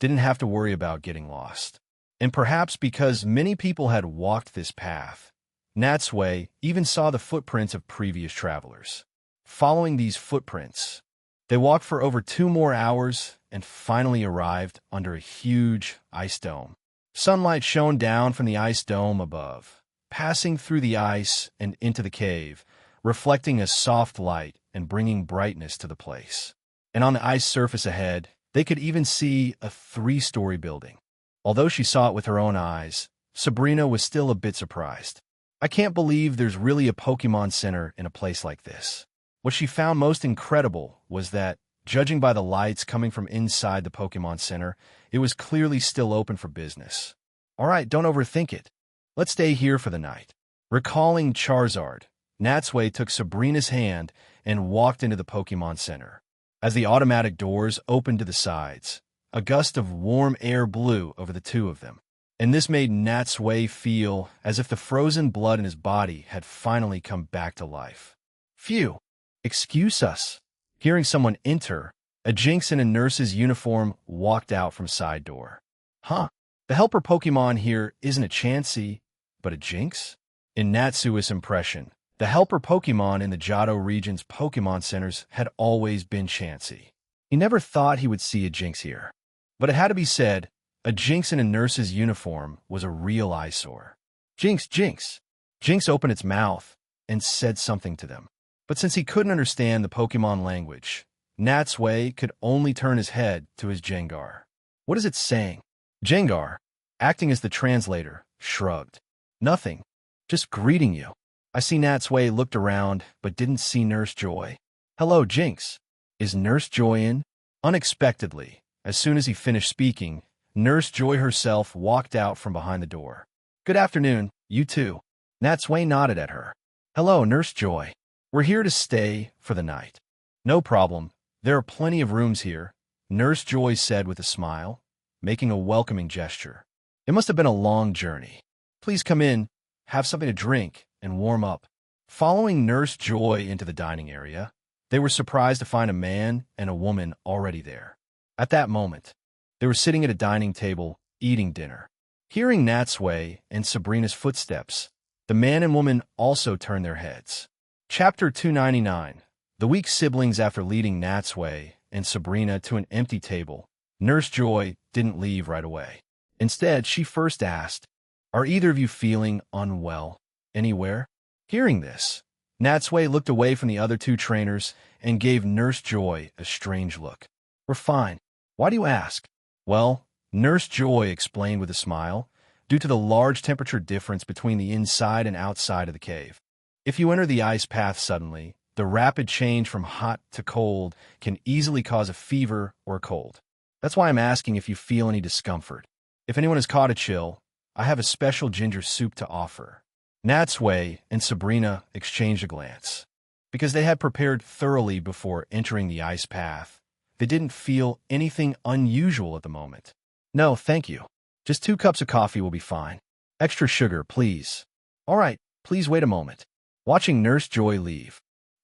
didn't have to worry about getting lost. And perhaps because many people had walked this path, Natsui even saw the footprints of previous travelers. Following these footprints, they walked for over 2 more hours and finally arrived under a huge ice dome. Sunlight shone down from the ice dome above, passing through the ice and into the cave, reflecting a soft light and bringing brightness to the place. And on the ice surface ahead, they could even see a 3-story building. Although she saw it with her own eyes, Sabrina was still a bit surprised. I can't believe there's really a Pokemon Center in a place like this. What she found most incredible was that, judging by the lights coming from inside the Pokemon Center, it was clearly still open for business. Alright, don't overthink it. Let's stay here for the night. Recalling Charizard, Natsui took Sabrina's hand and walked into the Pokemon Center. As the automatic doors opened to the sides, a gust of warm air blew over the two of them, and this made Natsui feel as if the frozen blood in his body had finally come back to life. Phew! Excuse us. Hearing someone enter, a Jinx in a nurse's uniform walked out from side door. Huh? The helper Pokemon here isn't a Chansey, but a Jinx? In Natsui's impression, the helper Pokemon in the Johto region's Pokemon centers had always been Chansey. He never thought he would see a Jinx here. But it had to be said, a Jinx in a nurse's uniform was a real eyesore. Jinx, Jinx! Jinx opened its mouth and said something to them. But since he couldn't understand the Pokemon language, Natsui could only turn his head to his Jengar. What is it saying? Jengar, acting as the translator, shrugged. Nothing. Just greeting you. I see Natsui looked around, but didn't see Nurse Joy. Hello, Jinx. Is Nurse Joy in? Unexpectedly, as soon as he finished speaking, Nurse Joy herself walked out from behind the door. Good afternoon, you too. Natsui nodded at her. Hello, Nurse Joy. We're here to stay for the night. No problem. There are plenty of rooms here, Nurse Joy said with a smile, making a welcoming gesture. It must have been a long journey. Please come in, have something to drink, and warm up. Following Nurse Joy into the dining area, they were surprised to find a man and a woman already there. At that moment, they were sitting at a dining table, eating dinner. Hearing Natsui and Sabrina's footsteps, the man and woman also turned their heads. Chapter 299. The weak siblings after leading Natsui and Sabrina to an empty table, Nurse Joy didn't leave right away. Instead, she first asked, Are either of you feeling unwell anywhere? Hearing this, Natsui looked away from the other two trainers and gave Nurse Joy a strange look. We're fine. Why do you ask? Well, Nurse Joy explained with a smile, due to the large temperature difference between the inside and outside of the cave. If you enter the ice path suddenly, the rapid change from hot to cold can easily cause a fever or a cold. That's why I'm asking if you feel any discomfort. If anyone has caught a chill, I have a special ginger soup to offer. Natsui and Sabrina exchanged a glance. Because they had prepared thoroughly before entering the ice path, they didn't feel anything unusual at the moment. No, thank you. Just 2 cups of coffee will be fine. Extra sugar, please. All right, please wait a moment. Watching Nurse Joy leave,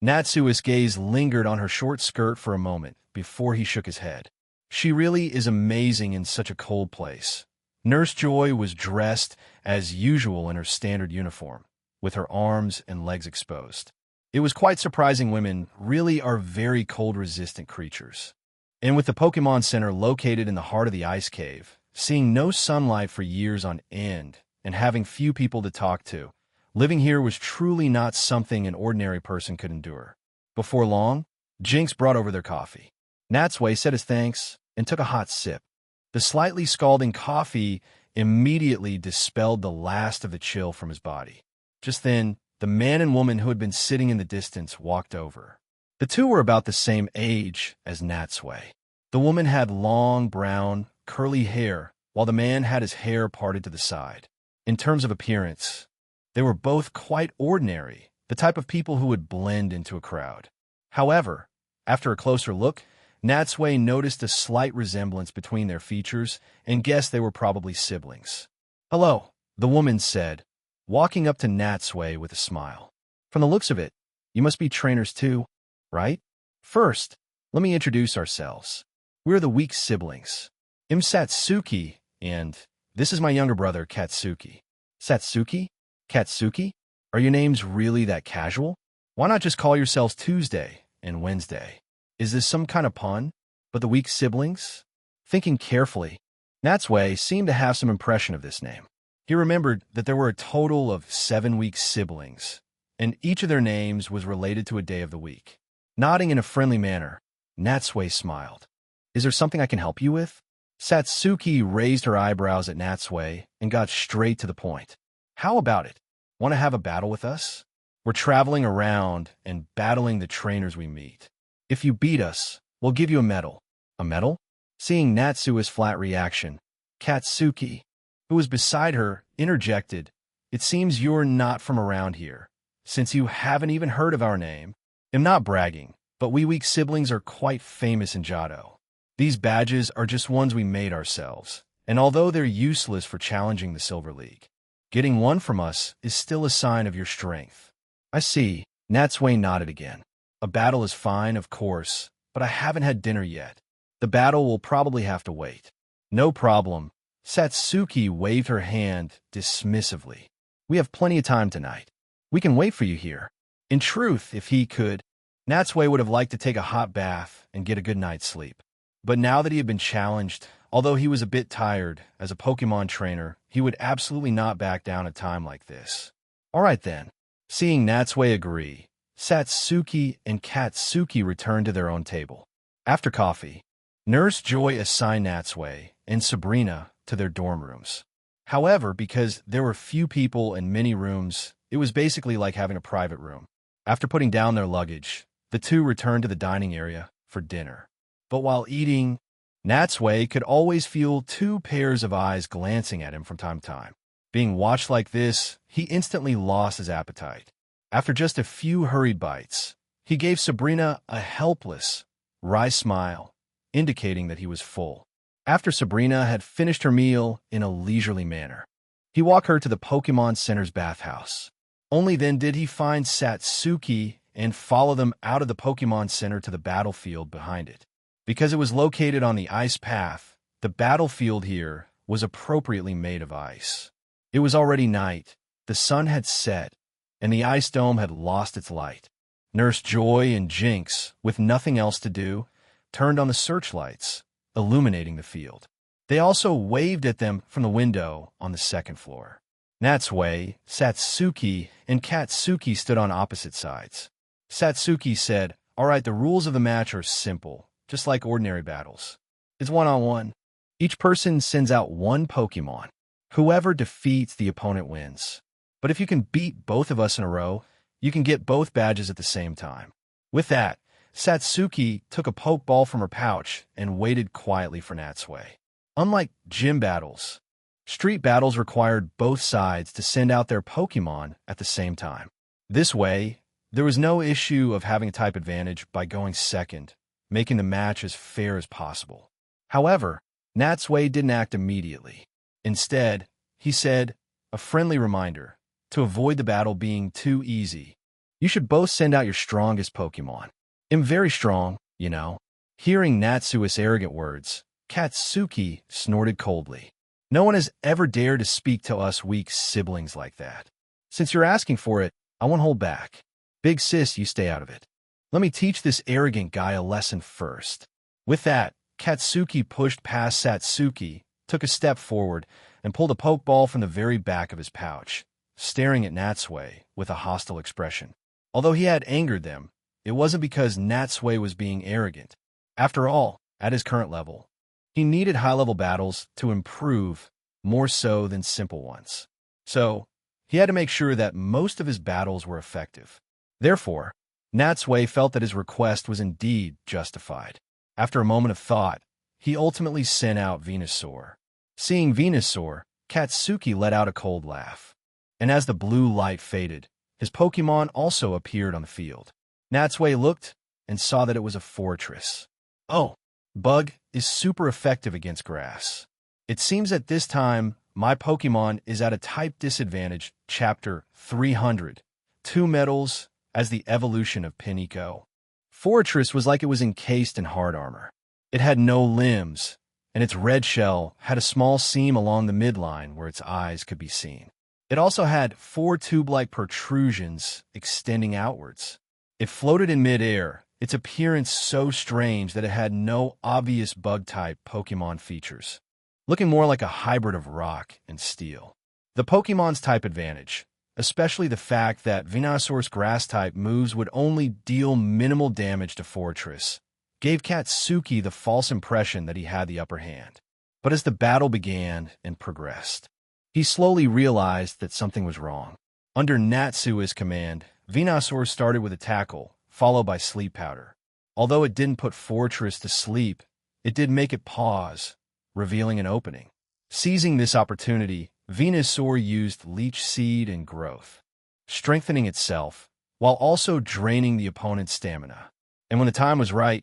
Natsui's gaze lingered on her short skirt for a moment before he shook his head. She really is amazing in such a cold place. Nurse Joy was dressed as usual in her standard uniform, with her arms and legs exposed. It was quite surprising women really are very cold-resistant creatures. And with the Pokemon Center located in the heart of the ice cave, seeing no sunlight for years on end, and having few people to talk to, living here was truly not something an ordinary person could endure. Before long, Jinx brought over their coffee. Natsui said his thanks and took a hot sip. The slightly scalding coffee immediately dispelled the last of the chill from his body. Just then, the man and woman who had been sitting in the distance walked over. The two were about the same age as Natsui. The woman had long, brown, curly hair, while the man had his hair parted to the side. In terms of appearance, they were both quite ordinary, the type of people who would blend into a crowd. However, after a closer look, Natsui noticed a slight resemblance between their features and guessed they were probably siblings. "Hello," the woman said, walking up to Natsui with a smile. "From the looks of it, you must be trainers too, right? First, let me introduce ourselves. We're the weak siblings. I'm Satsuki, and this is my younger brother, Katsuki." "Satsuki? Katsuki? Are your names really that casual? Why not just call yourselves Tuesday and Wednesday? Is this some kind of pun? But the weak siblings?" Thinking carefully, Natsui seemed to have some impression of this name. He remembered that there were a total of 7 weak siblings, and each of their names was related to a day of the week. Nodding in a friendly manner, Natsui smiled. "Is there something I can help you with?" Satsuki raised her eyebrows at Natsui and got straight to the point. "How about it? Want to have a battle with us? We're traveling around and battling the trainers we meet. If you beat us, we'll give you a medal." "A medal?" Seeing Natsui's flat reaction, Katsuki, who was beside her, interjected, "It seems you're not from around here, since you haven't even heard of our name. I'm not bragging, but we weak siblings are quite famous in Johto. These badges are just ones we made ourselves, and although they're useless for challenging the Silver League, getting one from us is still a sign of your strength." "I see." Natsui nodded again. "A battle is fine, of course, but I haven't had dinner yet. The battle will probably have to wait." "No problem." Satsuki waved her hand dismissively. "We have plenty of time tonight. We can wait for you here." In truth, if he could, Natsui would have liked to take a hot bath and get a good night's sleep. But now that he had been challenged, although he was a bit tired, as a Pokemon trainer, he would absolutely not back down at a time like this. "All right then." Seeing Natsui agree, Satsuki and Katsuki returned to their own table. After coffee, Nurse Joy assigned Natsui and Sabrina to their dorm rooms. However, because there were few people and many rooms, it was basically like having a private room. After putting down their luggage, the two returned to the dining area for dinner. But while eating, Natsui could always feel 2 pairs of eyes glancing at him from time to time. Being watched like this, he instantly lost his appetite. After just a few hurried bites, he gave Sabrina a helpless, wry smile, indicating that he was full. After Sabrina had finished her meal in a leisurely manner, he walked her to the Pokemon Center's bathhouse. Only then did he find Satsuki and follow them out of the Pokemon Center to the battlefield behind it. Because it was located on the ice path, the battlefield here was appropriately made of ice. It was already night, the sun had set, and the ice dome had lost its light. Nurse Joy and Jinx, with nothing else to do, turned on the searchlights, illuminating the field. They also waved at them from the window on the 2nd floor. Natsui, Satsuki, and Katsuki stood on opposite sides. Satsuki said, "All right, the rules of the match are simple, just like ordinary battles. It's one-on-one. Each person sends out 1 Pokemon. Whoever defeats the opponent wins. But if you can beat both of us in a row, you can get both badges at the same time." With that, Satsuki took a Pokeball from her pouch and waited quietly for Natsui. Unlike gym battles, street battles required both sides to send out their Pokemon at the same time. This way, there was no issue of having a type advantage by going second, making the match as fair as possible. However, Natsui didn't act immediately. Instead, he said, a friendly reminder, to avoid the battle being too easy, "You should both send out your strongest Pokemon. I'm very strong, you know." Hearing Natsui's arrogant words, Katsuki snorted coldly. No one has ever dared to speak to us weak siblings like that. Since you're asking for it, I won't hold back. Big sis, you stay out of it. Let me teach this arrogant guy a lesson first. With that, Katsuki pushed past Satsuki, took a step forward, and pulled a pokeball from the very back of his pouch, staring at Natsui with a hostile expression. Although he had angered them, it wasn't because Natsui was being arrogant. After all, at his current level, he needed high-level battles to improve more so than simple ones. So, he had to make sure that most of his battles were effective. Therefore, Natsui felt that his request was indeed justified. After a moment of thought, he ultimately sent out Venusaur. Seeing Venusaur, Katsuki let out a cold laugh. And as the blue light faded, his Pokémon also appeared on the field. Natsui looked and saw that it was a fortress. Oh, Bug is super effective against grass. It seems at this time, my Pokémon is at a type disadvantage. Chapter 300. 2 medals as the evolution of Piniko. Fortress was like it was encased in hard armor. It had no limbs, and its red shell had a small seam along the midline where its eyes could be seen. It also had 4 tube-like protrusions extending outwards. It floated in midair, its appearance so strange that it had no obvious bug-type Pokémon features, looking more like a hybrid of rock and steel. The Pokémon's type advantage, especially the fact that Venusaur's grass-type moves would only deal minimal damage to Fortress, gave Katsuki the false impression that he had the upper hand. But as the battle began and progressed, he slowly realized that something was wrong. Under Natsui's command, Venusaur started with a tackle, followed by Sleep Powder. Although it didn't put Fortress to sleep, it did make it pause, revealing an opening. Seizing this opportunity, Venusaur used Leech Seed and Growth, strengthening itself, while also draining the opponent's stamina. And when the time was right,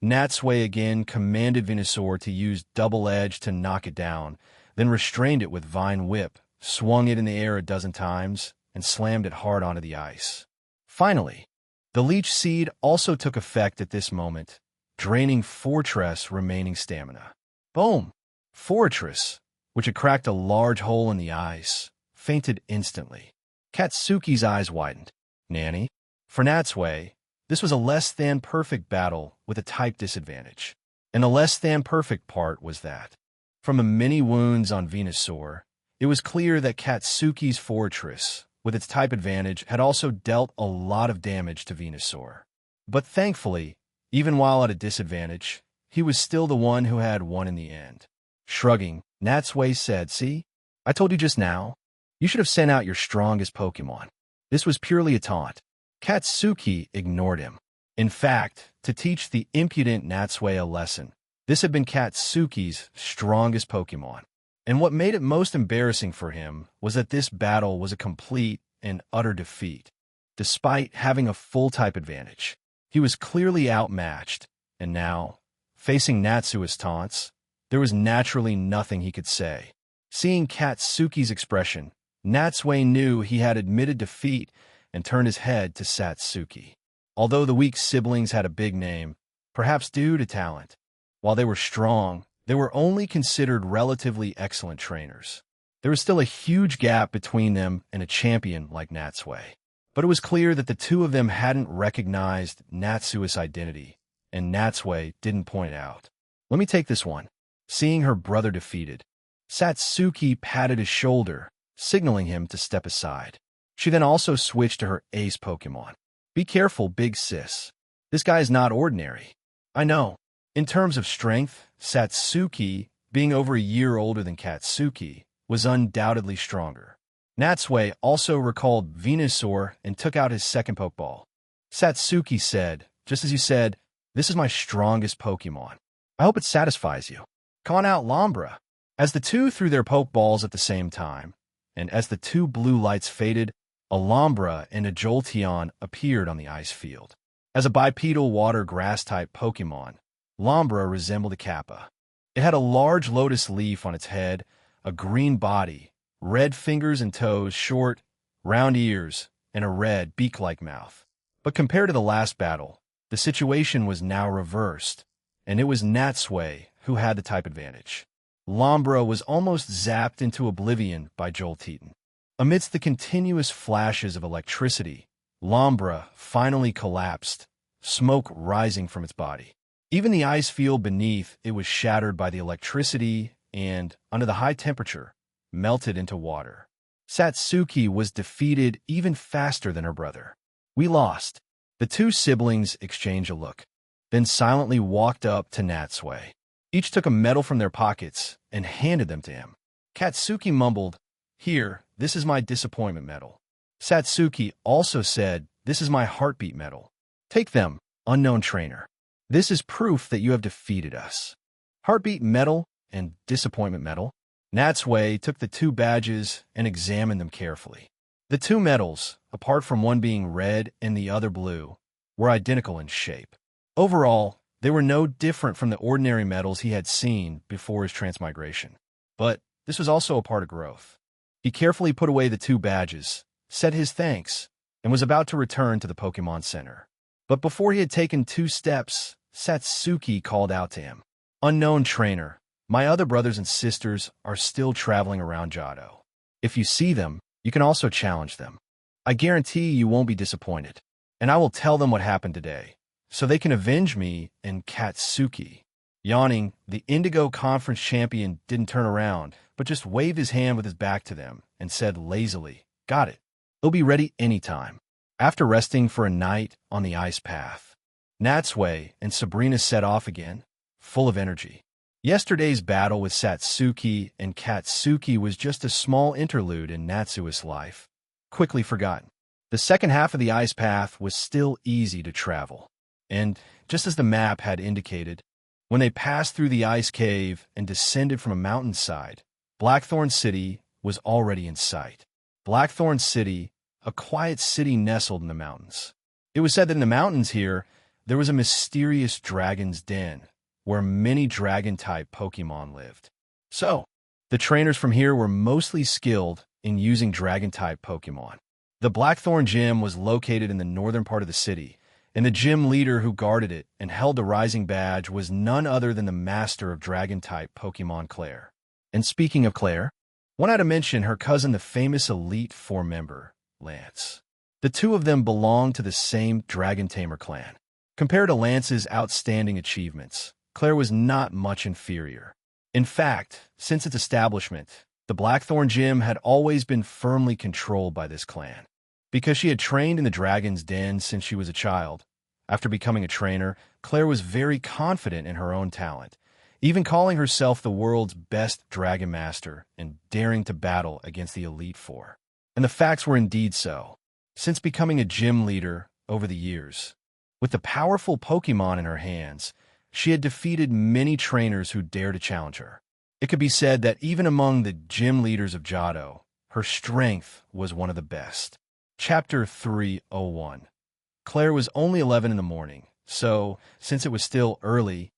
Natsui again commanded Venusaur to use Double Edge to knock it down, then restrained it with Vine Whip, swung it in the air a dozen times, and slammed it hard onto the ice. Finally, the Leech Seed also took effect at this moment, draining Fortress' remaining stamina. Boom! Fortress, which had cracked a large hole in the ice, fainted instantly. Katsuki's eyes widened. Nanny? For Natsui, this was a less-than-perfect battle with a type disadvantage. And the less-than-perfect part was that, from the many wounds on Venusaur, it was clear that Katsuki's Fortress, with its type advantage, had also dealt a lot of damage to Venusaur. But thankfully, even while at a disadvantage, he was still the one who had won in the end. Shrugging, Natsui said, "See? I told you just now. You should have sent out your strongest Pokémon. This was purely a taunt." Katsuki ignored him. In fact, to teach the impudent Natsui a lesson, this had been Katsuki's strongest Pokémon. And what made it most embarrassing for him was that this battle was a complete and utter defeat. Despite having a full type advantage, he was clearly outmatched, and now, facing Natsui's taunts, there was naturally nothing he could say. Seeing Katsuki's expression, Natsui knew he had admitted defeat and turned his head to Satsuki. Although the weak siblings had a big name, perhaps due to talent, while they were strong, they were only considered relatively excellent trainers. There was still a huge gap between them and a champion like Natsui. But it was clear that the two of them hadn't recognized Natsui's identity, and Natsui didn't point it out. "Let me take this one." Seeing her brother defeated, Satsuki patted his shoulder, signaling him to step aside. She then also switched to her ace Pokémon. "Be careful, big sis. This guy is not ordinary." "I know." In terms of strength, Satsuki, being over a year older than Katsuki, was undoubtedly stronger. Natsui also recalled Venusaur and took out his second Pokeball. Satsuki said, "Just as you said, this is my strongest Pokemon. I hope it satisfies you. Come on out, Lombra." As the two threw their Pokeballs at the same time, and as the two blue lights faded, a Lombra and a Jolteon appeared on the ice field. As a bipedal water grass-type Pokemon, Lombra resembled a Kappa. It had a large lotus leaf on its head, a green body, red fingers and toes, short, round ears, and a red, beak-like mouth. But compared to the last battle, the situation was now reversed, and it was Natsui who had the type advantage. Lombra was almost zapped into oblivion by Jolteton. Amidst the continuous flashes of electricity, Lombra finally collapsed, smoke rising from its body. Even the ice field beneath it was shattered by the electricity and, under the high temperature, melted into water. Satsuki was defeated even faster than her brother. "We lost." The two siblings exchanged a look, then silently walked up to Natsui. Each took a medal from their pockets and handed them to him. Katsuki mumbled, "Here, this is my disappointment medal." Satsuki also said, "This is my heartbeat medal. Take them, unknown trainer. This is proof that you have defeated us." Heartbeat medal and disappointment medal. Natsui took the two badges and examined them carefully. The two medals, apart from one being red and the other blue, were identical in shape. Overall, they were no different from the ordinary medals he had seen before his transmigration. But this was also a part of growth. He carefully put away the two badges, said his thanks, and was about to return to the Pokemon Center. But before he had taken 2 steps, Satsuki called out to him, "Unknown trainer, my other brothers and sisters are still traveling around Johto. If you see them, you can also challenge them. I guarantee you won't be disappointed, and I will tell them what happened today, so they can avenge me and Katsuki." Yawning, the Indigo Conference champion didn't turn around, but just waved his hand with his back to them and said lazily, "Got it. They'll be ready anytime." After resting for a night on the ice path, Natsui and Sabrina set off again, full of energy. Yesterday's battle with Satsuki and Katsuki was just a small interlude in Natsui's life, quickly forgotten. The second half of the ice path was still easy to travel, and, just as the map had indicated, when they passed through the ice cave and descended from a mountainside, Blackthorn City was already in sight. Blackthorn City, a quiet city nestled in the mountains. It was said that in the mountains here, there was a mysterious dragon's den, where many dragon-type Pokemon lived. So, the trainers from here were mostly skilled in using dragon-type Pokemon. The Blackthorn Gym was located in the northern part of the city, and the gym leader who guarded it and held the Rising Badge was none other than the master of dragon-type Pokemon Claire. And speaking of Claire, one had to mention her cousin, the famous Elite Four member, Lance. The two of them belonged to the same Dragon Tamer clan. Compared to Lance's outstanding achievements, Claire was not much inferior. In fact, since its establishment, the Blackthorn Gym had always been firmly controlled by this clan. Because she had trained in the Dragon's Den since she was a child, after becoming a trainer, Claire was very confident in her own talent, even calling herself the world's best Dragon Master and daring to battle against the Elite Four. And the facts were indeed so. Since becoming a gym leader over the years, with the powerful Pokemon in her hands, she had defeated many trainers who dared to challenge her. It could be said that even among the gym leaders of Johto, her strength was one of the best. Chapter 301. Claire was only 11 in the morning, so, since it was still early,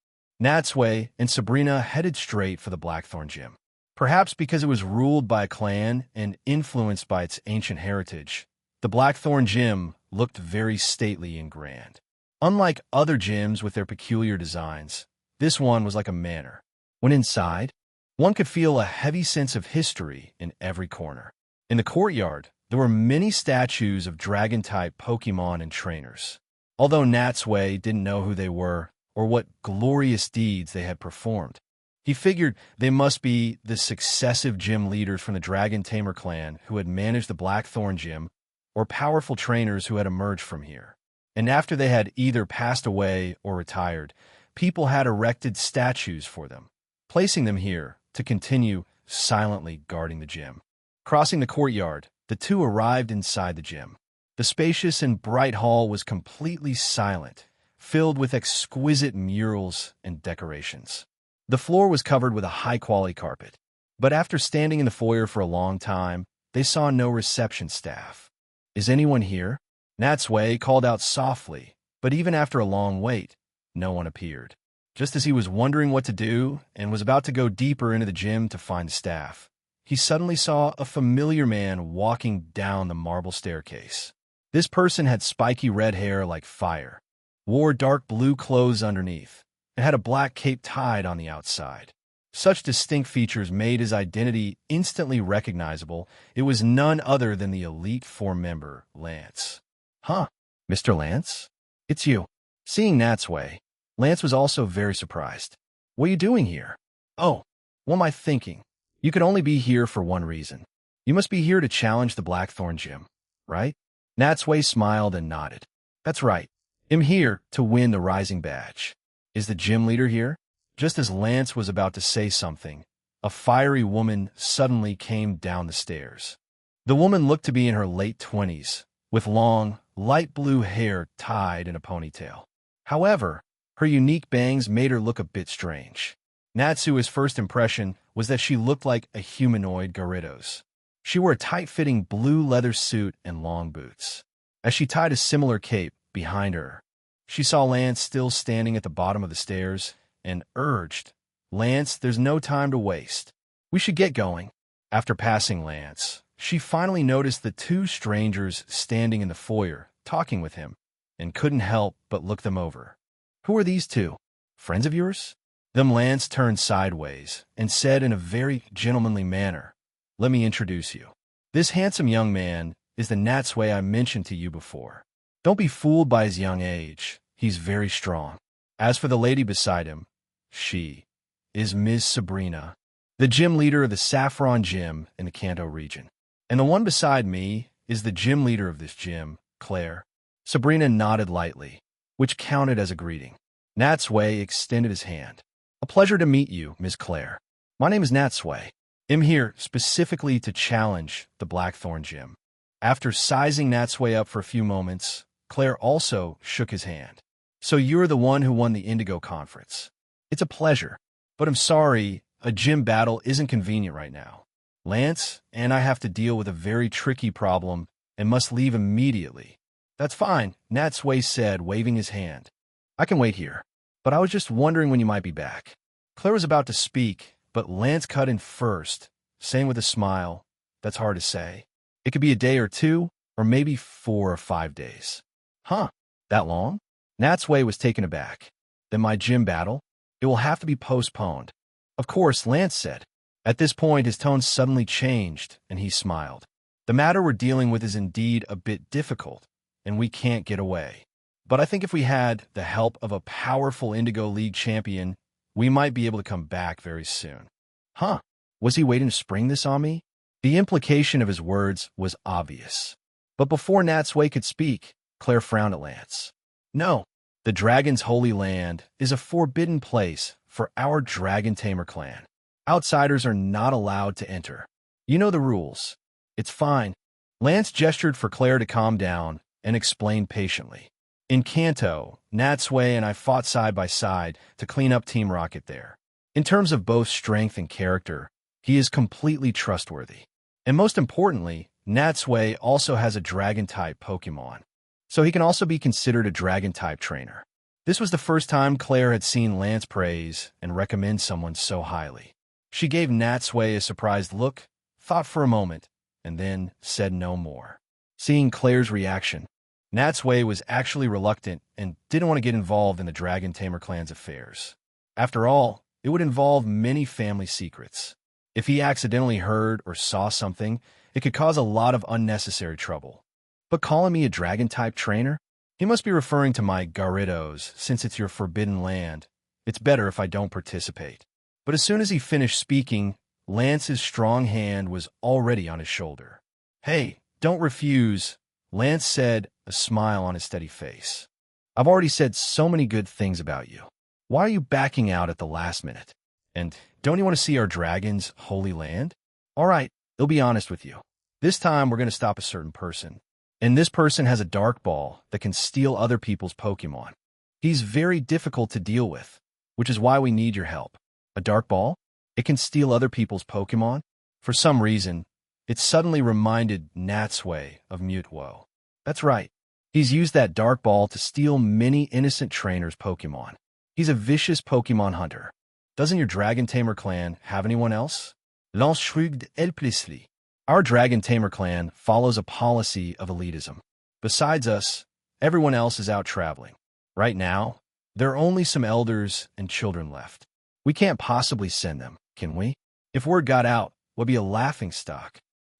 Natsui and Sabrina headed straight for the Blackthorn Gym. Perhaps because it was ruled by a clan and influenced by its ancient heritage, the Blackthorn Gym looked very stately and grand. Unlike other gyms with their peculiar designs, this one was like a manor. When inside, one could feel a heavy sense of history in every corner. In the courtyard, there were many statues of dragon-type Pokemon and trainers. Although Natsui didn't know who they were or what glorious deeds they had performed, he figured they must be the successive gym leaders from the Dragon Tamer clan who had managed the Blackthorn Gym or powerful trainers who had emerged from here. And after they had either passed away or retired, people had erected statues for them, placing them here to continue silently guarding the gym. Crossing the courtyard, the two arrived inside the gym. The spacious and bright hall was completely silent, filled with exquisite murals and decorations. The floor was covered with a high-quality carpet, but after standing in the foyer for a long time, they saw no reception staff. "Is anyone here?" Natsui called out softly, but even after a long wait, no one appeared. Just as he was wondering what to do and was about to go deeper into the gym to find the staff, he suddenly saw a familiar man walking down the marble staircase. This person had spiky red hair like fire, wore dark blue clothes underneath, and had a black cape tied on the outside. Such distinct features made his identity instantly recognizable. It was none other than the Elite Four member, Lance. Huh, Mr. Lance? It's you. Seeing Natsui, Lance was also very surprised. What are you doing here? Oh, what am I thinking? You could only be here for one reason. You must be here to challenge the Blackthorn Gym, right? Natsui smiled and nodded. That's right. I'm here to win the Rising Badge. Is the gym leader here? Just as Lance was about to say something, a fiery woman suddenly came down the stairs. The woman looked to be in her late 20s, with long, light blue hair tied in a ponytail. However, her unique bangs made her look a bit strange. Natsui's first impression was that she looked like a humanoid Gyarados. She wore a tight-fitting blue leather suit and long boots. As she tied a similar cape behind her, she saw Lance still standing at the bottom of the stairs and urged, "Lance, there's no time to waste. We should get going." After passing Lance, she finally noticed the two strangers standing in the foyer, talking with him, and couldn't help but look them over. Who are these two? Friends of yours? Then Lance turned sideways and said in a very gentlemanly manner, "Let me introduce you. This handsome young man is the Natsui I mentioned to you before. Don't be fooled by his young age. He's very strong. As for the lady beside him, she is Ms. Sabrina, the gym leader of the Saffron Gym in the Kanto region. And the one beside me is the gym leader of this gym, Claire." Sabrina nodded lightly, which counted as a greeting. Natsui extended his hand. "A pleasure to meet you, Miss Claire. My name is Natsui. I'm here specifically to challenge the Blackthorn Gym." After sizing Natsui up for a few moments, Claire also shook his hand. "So you're the one who won the Indigo Conference. It's a pleasure, but I'm sorry, a gym battle isn't convenient right now. Lance and I have to deal with a very tricky problem and must leave immediately." "That's fine," Natsui said, waving his hand. "I can wait here, but I was just wondering when you might be back." Claire was about to speak, but Lance cut in first, saying with a smile, "That's hard to say. It could be a day or two, or maybe 4 or 5 days." "Huh, that long?" Natsui was taken aback. "Then my gym battle? It will have to be postponed." "Of course," Lance said. At this point, his tone suddenly changed, and he smiled. "The matter we're dealing with is indeed a bit difficult, and we can't get away. But I think if we had the help of a powerful Indigo League champion, we might be able to come back very soon." Huh? Was he waiting to spring this on me? The implication of his words was obvious. But before Natsui could speak, Claire frowned at Lance. "No, the Dragon's Holy Land is a forbidden place for our Dragon Tamer clan. Outsiders are not allowed to enter. You know the rules. It's fine." Lance gestured for Claire to calm down and explained patiently. "In Kanto, Natsui and I fought side by side to clean up Team Rocket there. In terms of both strength and character, he is completely trustworthy. And most importantly, Natsui also has a Dragon-type Pokemon, so he can also be considered a Dragon-type trainer." This was the first time Claire had seen Lance praise and recommend someone so highly. She gave Natsui a surprised look, thought for a moment, and then said no more. Seeing Claire's reaction, Natsui was actually reluctant and didn't want to get involved in the Dragon Tamer clan's affairs. After all, it would involve many family secrets. If he accidentally heard or saw something, it could cause a lot of unnecessary trouble. But calling me a Dragon-type trainer? He must be referring to my Gyarados, since it's your forbidden land. It's better if I don't participate. But as soon as he finished speaking, Lance's strong hand was already on his shoulder. "Hey, don't refuse," Lance said, a smile on his steady face. "I've already said so many good things about you. Why are you backing out at the last minute? And don't you want to see our dragon's holy land? All right, I'll be honest with you. This time we're going to stop a certain person. And this person has a dark ball that can steal other people's Pokemon. He's very difficult to deal with, which is why we need your help." "A dark ball? It can steal other people's Pokemon?" For some reason, it suddenly reminded Natsui of Mutwo. That's right. He's used that dark ball to steal many innocent trainers' Pokemon. He's a vicious Pokemon hunter. Doesn't your Dragon Tamer clan have anyone else? Lance shrugged helplessly. Our Dragon Tamer clan follows a policy of elitism. Besides us, everyone else is out traveling. Right now, There are only some elders and children left. We can't possibly send them, can we? If word got out, we'd be a laughingstock.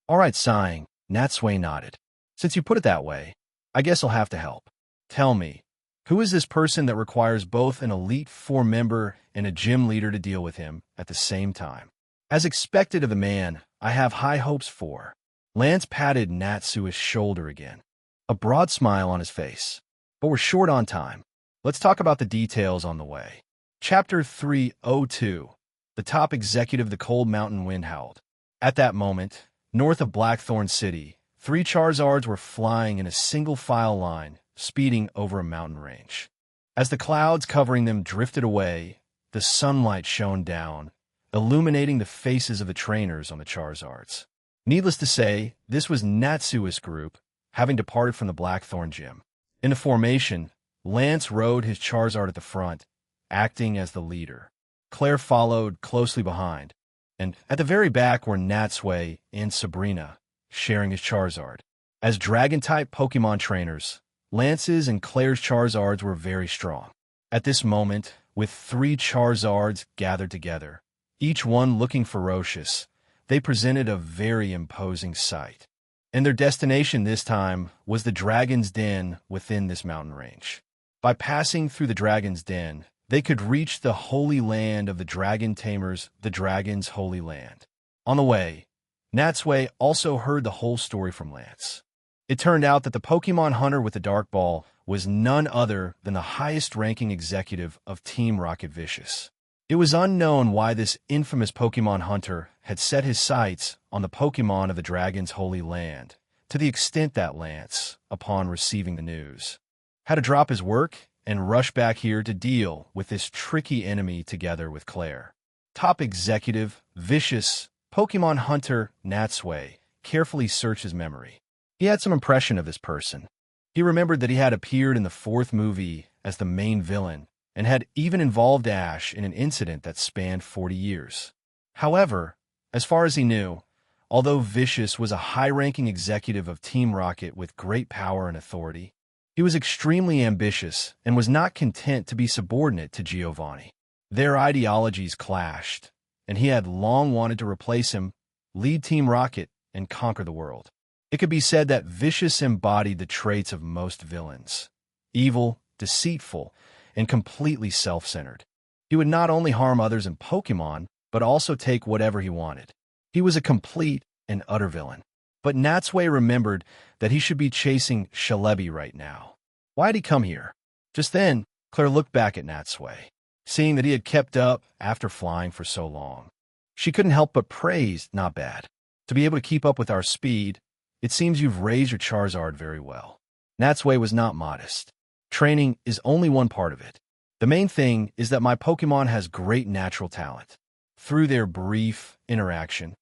All right, sighing, Natsui nodded. Since you put it that way, I guess I'll have to help. Tell me, who is this person that requires both an Elite Four member and a gym leader to deal with him at the same time? As expected of the man I have high hopes for. Lance patted Natsui's shoulder again, a broad smile on his face. But we're short on time. Let's talk about the details on the way. Chapter 302. The top executive of the Cold Mountain Wind howled. At that moment, north of Blackthorn City, 3 Charizards were flying in a single file line, speeding over a mountain range. As the clouds covering them drifted away, the sunlight shone down, illuminating the faces of the trainers on the Charizards. Needless to say, this was Natsui's group, having departed from the Blackthorn Gym. In the formation, Lance rode his Charizard at the front, acting as the leader. Claire followed closely behind, and at the very back were Natsui and Sabrina, sharing his Charizard. As Dragon-type Pokemon trainers, Lance's and Claire's Charizards were very strong. At this moment, with 3 Charizards gathered together, each one looking ferocious, they presented a very imposing sight. And their destination this time was the Dragon's Den within this mountain range. By passing through the Dragon's Den, they could reach the holy land of the Dragon Tamers, the Dragon's Holy Land. On the way, Natsui also heard the whole story from Lance. It turned out that the Pokemon hunter with the Dark Ball was none other than the highest-ranking executive of Team Rocket Vicious. It was unknown why this infamous Pokemon hunter had set his sights on the Pokemon of the Dragon's Holy Land, to the extent that Lance, upon receiving the news, had to drop his work and rush back here to deal with this tricky enemy together with Claire. Top executive, vicious, Pokemon hunter Natsui carefully searched his memory. He had some impression of this person. He remembered that he had appeared in the 4th movie as the main villain and had even involved Ash in an incident that spanned 40 years. However, as far as he knew, although Vicious was a high-ranking executive of Team Rocket with great power and authority, he was extremely ambitious and was not content to be subordinate to Giovanni. Their ideologies clashed, and he had long wanted to replace him, lead Team Rocket, and conquer the world. It could be said that Vicious embodied the traits of most villains: evil, deceitful, and completely self-centered. He would not only harm others in Pokemon, but also take whatever he wanted. He was a complete and utter villain. But Natsui remembered that he should be chasing Shalebi right now. Why had he come here? Just then, Claire looked back at Natsui, seeing that he had kept up after flying for so long. She couldn't help but praise, "Not bad. To be able to keep up with our speed, it seems you've raised your Charizard very well." Natsui was not modest. Training is only one part of it. The main thing is that my Pokemon has great natural talent. Through their brief interaction,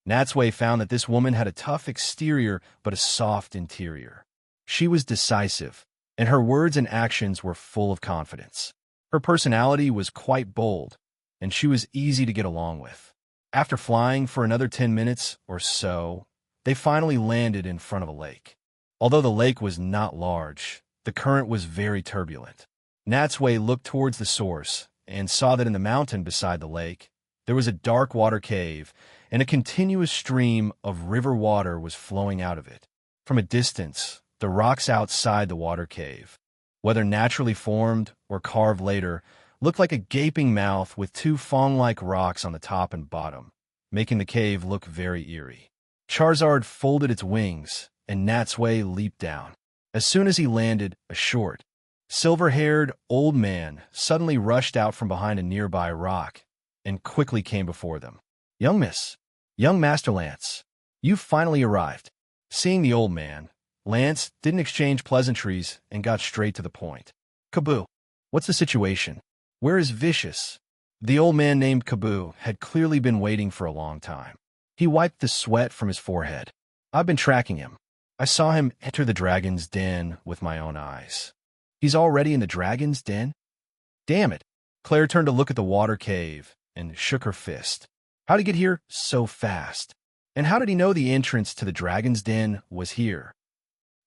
Natsui found that this woman had a tough exterior but a soft interior. She was decisive, and her words and actions were full of confidence. Her personality was quite bold, and she was easy to get along with. After flying for another 10 minutes or so, they finally landed in front of a lake. Although the lake was not large, the current was very turbulent. Natsui looked towards the source and saw that in the mountain beside the lake, there was a dark water cave, and a continuous stream of river water was flowing out of it. From a distance, the rocks outside the water cave, whether naturally formed or carved later, looked like a gaping mouth with 2 fawn-like rocks on the top and bottom, making the cave look very eerie. Charizard folded its wings, and Natsui leaped down. As soon as he landed, a short, silver-haired old man suddenly rushed out from behind a nearby rock and quickly came before them. "Young Miss, young Master Lance, you've finally arrived." Seeing the old man, Lance didn't exchange pleasantries and got straight to the point. "Kaboo, what's the situation? Where is Vicious?" The old man named Kaboo had clearly been waiting for a long time. He wiped the sweat from his forehead. "I've been tracking him. I saw him enter the Dragon's Den with my own eyes." "He's already in the Dragon's Den? Damn it." Claire turned to look at the water cave and shook her fist. How did he get here so fast? And how did he know the entrance to the Dragon's Den was here?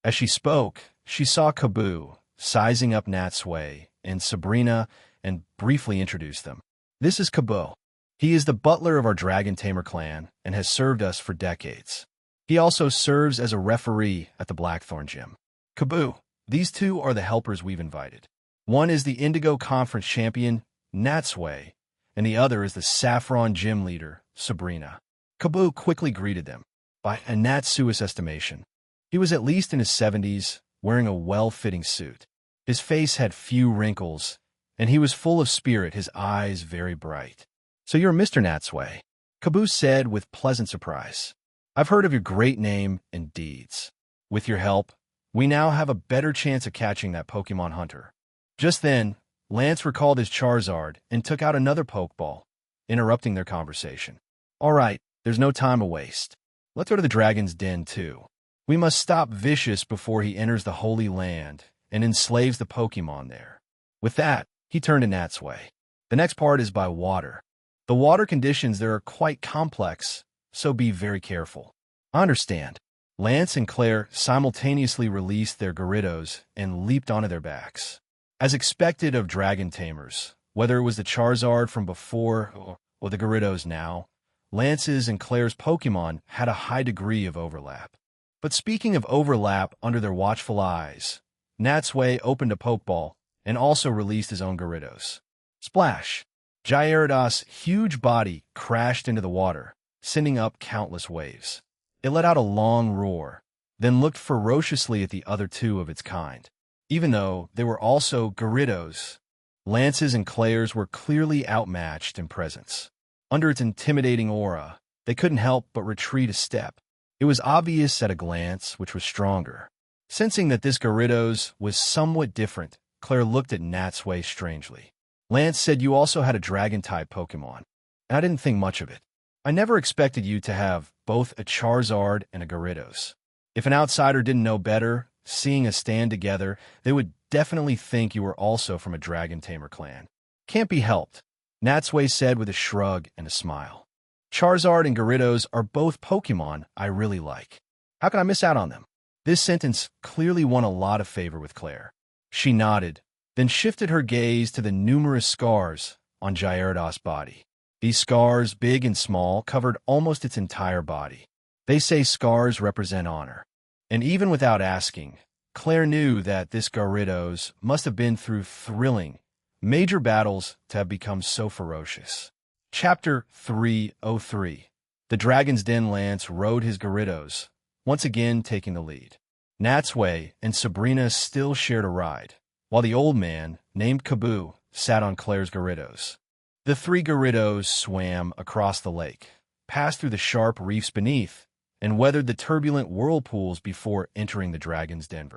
As she spoke, she saw Kaboo sizing up Natsui and Sabrina and briefly introduced them. This is Kabo. He is the butler of our Dragon Tamer clan and has served us for decades. He also serves as a referee at the Blackthorn Gym. Kabo, these two are the helpers we've invited. One is the Indigo Conference champion, Natsui, and the other is the Saffron Gym leader, Sabrina. Kabo quickly greeted them. By a Natsui's estimation, he was at least in his 70s, wearing a well-fitting suit. His face had few wrinkles, and he was full of spirit, his eyes very bright. "So you're Mr. Natsui," Kabo said with pleasant surprise. "I've heard of your great name and deeds. With your help, we now have a better chance of catching that Pokemon hunter." Just then, Lance recalled his Charizard and took out another Pokeball, interrupting their conversation. "All right, there's no time to waste. Let's go to the Dragon's Den, too. We must stop Vicious before he enters the Holy Land and enslaves the Pokemon there." With that, he turned to Natsui. "The next part is by water. The water conditions there are quite complex, so be very careful." "I understand." Lance and Claire simultaneously released their Gyarados and leaped onto their backs. As expected of Dragon Tamers, whether it was the Charizard from before or the Gyarados now, Lance's and Claire's Pokemon had a high degree of overlap. But speaking of overlap under their watchful eyes, Natsui opened a Pokeball and also released his own Gyarados. Splash! Gyarados' huge body crashed into the water, sending up countless waves. It let out a long roar, then looked ferociously at the other two of its kind. Even though they were also Gyarados, Lance's and Claire's were clearly outmatched in presence. Under its intimidating aura, they couldn't help but retreat a step. It was obvious at a glance which was stronger. Sensing that this Gyarados was somewhat different, Claire looked at Natsui strangely. "Lance said you also had a Dragon-type Pokemon, and I didn't think much of it. I never expected you to have both a Charizard and a Gyarados. If an outsider didn't know better, seeing us stand together, they would definitely think you were also from a Dragon Tamer clan." "Can't be helped," Natsui said with a shrug and a smile. "Charizard and Gyarados are both Pokemon I really like. How can I miss out on them?" This sentence clearly won a lot of favor with Claire. She nodded, then shifted her gaze to the numerous scars on Gyarados' body. These scars, big and small, covered almost its entire body. They say scars represent honor. And even without asking, Claire knew that this Gyarados must have been through thrilling, major battles to have become so ferocious. Chapter 303. The Dragon's Den. Lance rode his Gyarados, once again taking the lead. Natsui and Sabrina still shared a ride, while the old man, named Kabo, sat on Claire's Gyarados. The three Gyarados swam across the lake, passed through the sharp reefs beneath, and weathered the turbulent whirlpools before entering the Dragon's Den.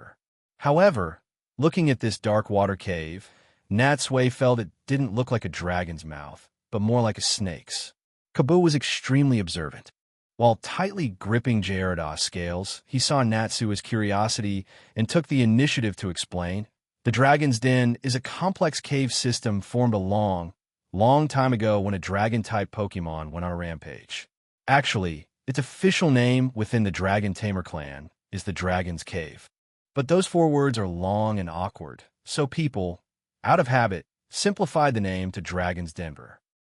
However, looking at this dark water cave, Natsui felt it didn't look like a dragon's mouth, but more like a snake's. Kabo was extremely observant. While tightly gripping Gyarados' scales, he saw Natsui's curiosity and took the initiative to explain. "The Dragon's Den is a complex cave system formed a long time ago when a dragon-type Pokemon went on a rampage. Actually, its official name within the Dragon Tamer clan is the Dragon's Cave. But those 4 words are long and awkward, so people, out of habit, simplified the name to Dragon's Den.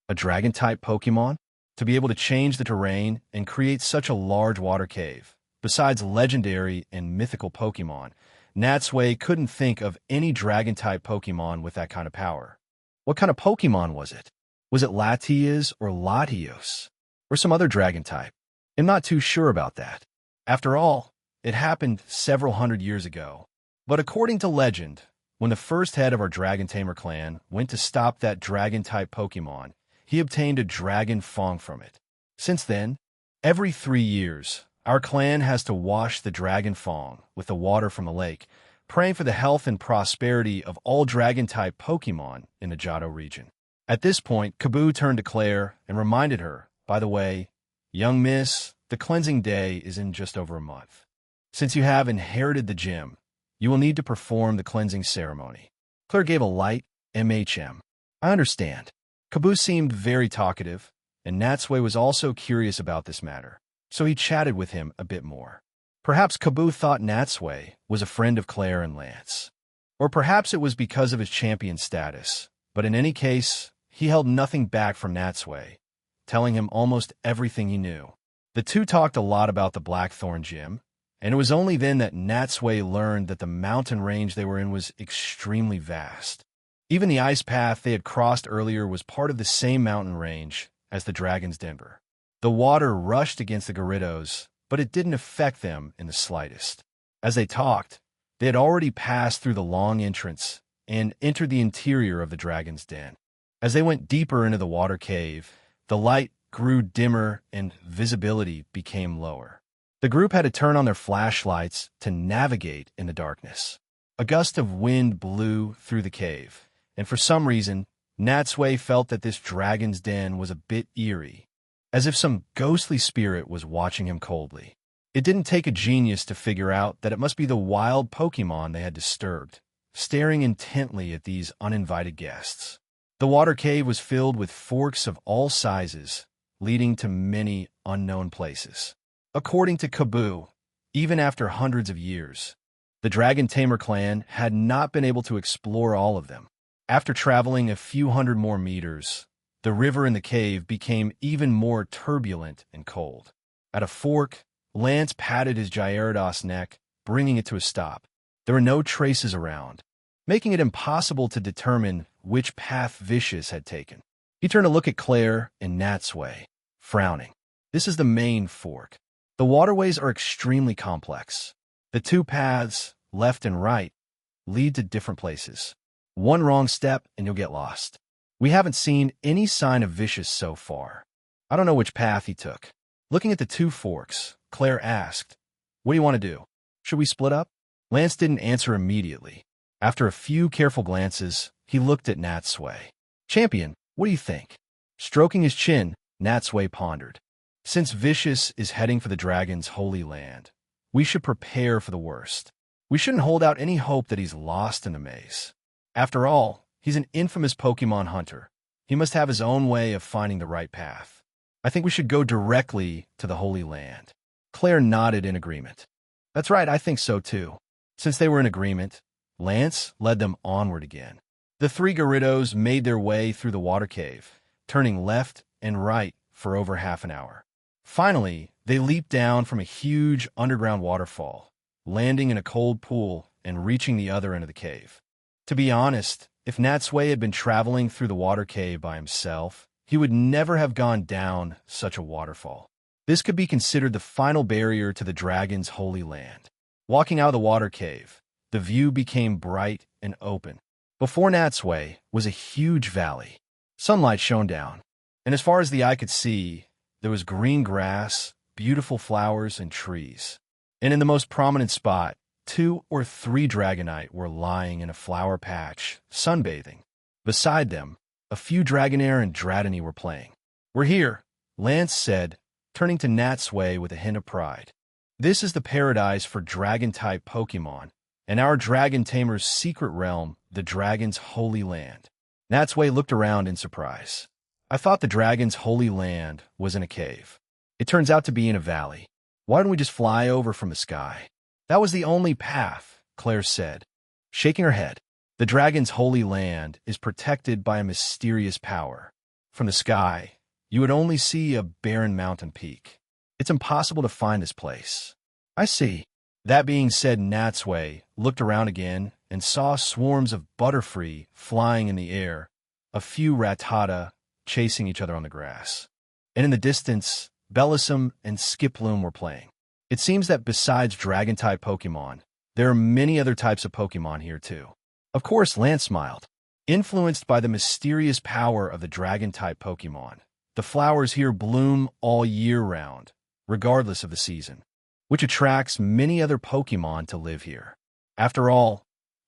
A dragon-type Pokemon? To be able to change the terrain and create such a large water cave, besides legendary and mythical Pokemon, Natsui couldn't think of any dragon-type Pokemon with that kind of power. What kind of Pokemon was it? Was it Latias or Latios? Or some other dragon type? I'm not too sure about that. After all, it happened several hundred years ago. But according to legend, when the first head of our Dragon Tamer clan went to stop that dragon-type Pokemon, he obtained a dragon fang from it. Since then, every 3 years, our clan has to wash the dragon fang with the water from the lake, praying for the health and prosperity of all dragon-type Pokemon in the Johto region. At this point, Kabo turned to Claire and reminded her, "By the way, young miss, the cleansing day is in just over a month. Since you have inherited the gym, you will need to perform the cleansing ceremony." Claire gave a light MHM. "I understand." Kabo seemed very talkative, and Natsui was also curious about this matter, so he chatted with him a bit more. Perhaps Kabo thought Natsui was a friend of Claire and Lance. Or perhaps it was because of his champion status. But in any case, he held nothing back from Natsui, telling him almost everything he knew. The two talked a lot about the Blackthorn Gym, and it was only then that Natsui learned that the mountain range they were in was extremely vast. Even the ice path they had crossed earlier was part of the same mountain range as the Dragon's Den. The water rushed against the Gyarados, but it didn't affect them in the slightest. As they talked, they had already passed through the long entrance and entered the interior of the Dragon's Den. As they went deeper into the water cave, the light grew dimmer and visibility became lower. The group had to turn on their flashlights to navigate in the darkness. A gust of wind blew through the cave, and for some reason, Natsui felt that this dragon's den was a bit eerie, as if some ghostly spirit was watching him coldly. It didn't take a genius to figure out that it must be the wild Pokemon they had disturbed, staring intently at these uninvited guests. The water cave was filled with forks of all sizes, leading to many unknown places. According to Kaboo, even after hundreds of years, the Dragon Tamer clan had not been able to explore all of them. After traveling a few hundred more meters, the river in the cave became even more turbulent and cold. At a fork, Lance patted his Gyarados neck, bringing it to a stop. There were no traces around, making it impossible to determine which path Vicious had taken. He turned to look at Claire and Natsui, frowning. This is the main fork. The waterways are extremely complex. The two paths, left and right, lead to different places. One wrong step and you'll get lost. We haven't seen any sign of Vicious so far. I don't know which path he took. Looking at the two forks, Claire asked, "What do you want to do? Should we split up?" Lance didn't answer immediately. After a few careful glances, he looked at Natsui. "Champion, what do you think?" Stroking his chin, Natsui pondered. "Since Vicious is heading for the Dragon's Holy Land, we should prepare for the worst. We shouldn't hold out any hope that he's lost in the maze. After all, he's an infamous Pokemon hunter. He must have his own way of finding the right path. I think we should go directly to the Holy Land." Claire nodded in agreement. "That's right, I think so too." Since they were in agreement, Lance led them onward again. The three Gyarados made their way through the water cave, turning left and right for over half an hour. Finally, they leaped down from a huge underground waterfall, landing in a cold pool and reaching the other end of the cave. To be honest, if Natsui had been traveling through the water cave by himself, he would never have gone down such a waterfall. This could be considered the final barrier to the Dragon's Holy Land. Walking out of the water cave, the view became bright and open. Before Natsui was a huge valley. Sunlight shone down, and as far as the eye could see, there was green grass, beautiful flowers, and trees. And in the most prominent spot, 2 or 3 Dragonite were lying in a flower patch, sunbathing. Beside them, a few Dragonair and Dratini were playing. "We're here," Lance said, turning to Natsui with a hint of pride. "This is the paradise for Dragon-type Pokemon, and our Dragon Tamer's secret realm, the Dragon's Holy Land." Natsui looked around in surprise. "I thought the Dragon's Holy Land was in a cave. It turns out to be in a valley. Why don't we just fly over from the sky?" "That was the only path," Claire said, shaking her head. "The Dragon's Holy Land is protected by a mysterious power. From the sky, you would only see a barren mountain peak. It's impossible to find this place." "I see." That being said, Natsui looked around again and saw swarms of Butterfree flying in the air, a few Rattata chasing each other on the grass. And in the distance, Bellossom and Skiploom were playing. It seems that besides Dragon-type Pokemon, there are many other types of Pokemon here too. Of course, Lance smiled. Influenced by the mysterious power of the Dragon-type Pokemon, the flowers here bloom all year round, regardless of the season, which attracts many other Pokemon to live here. After all,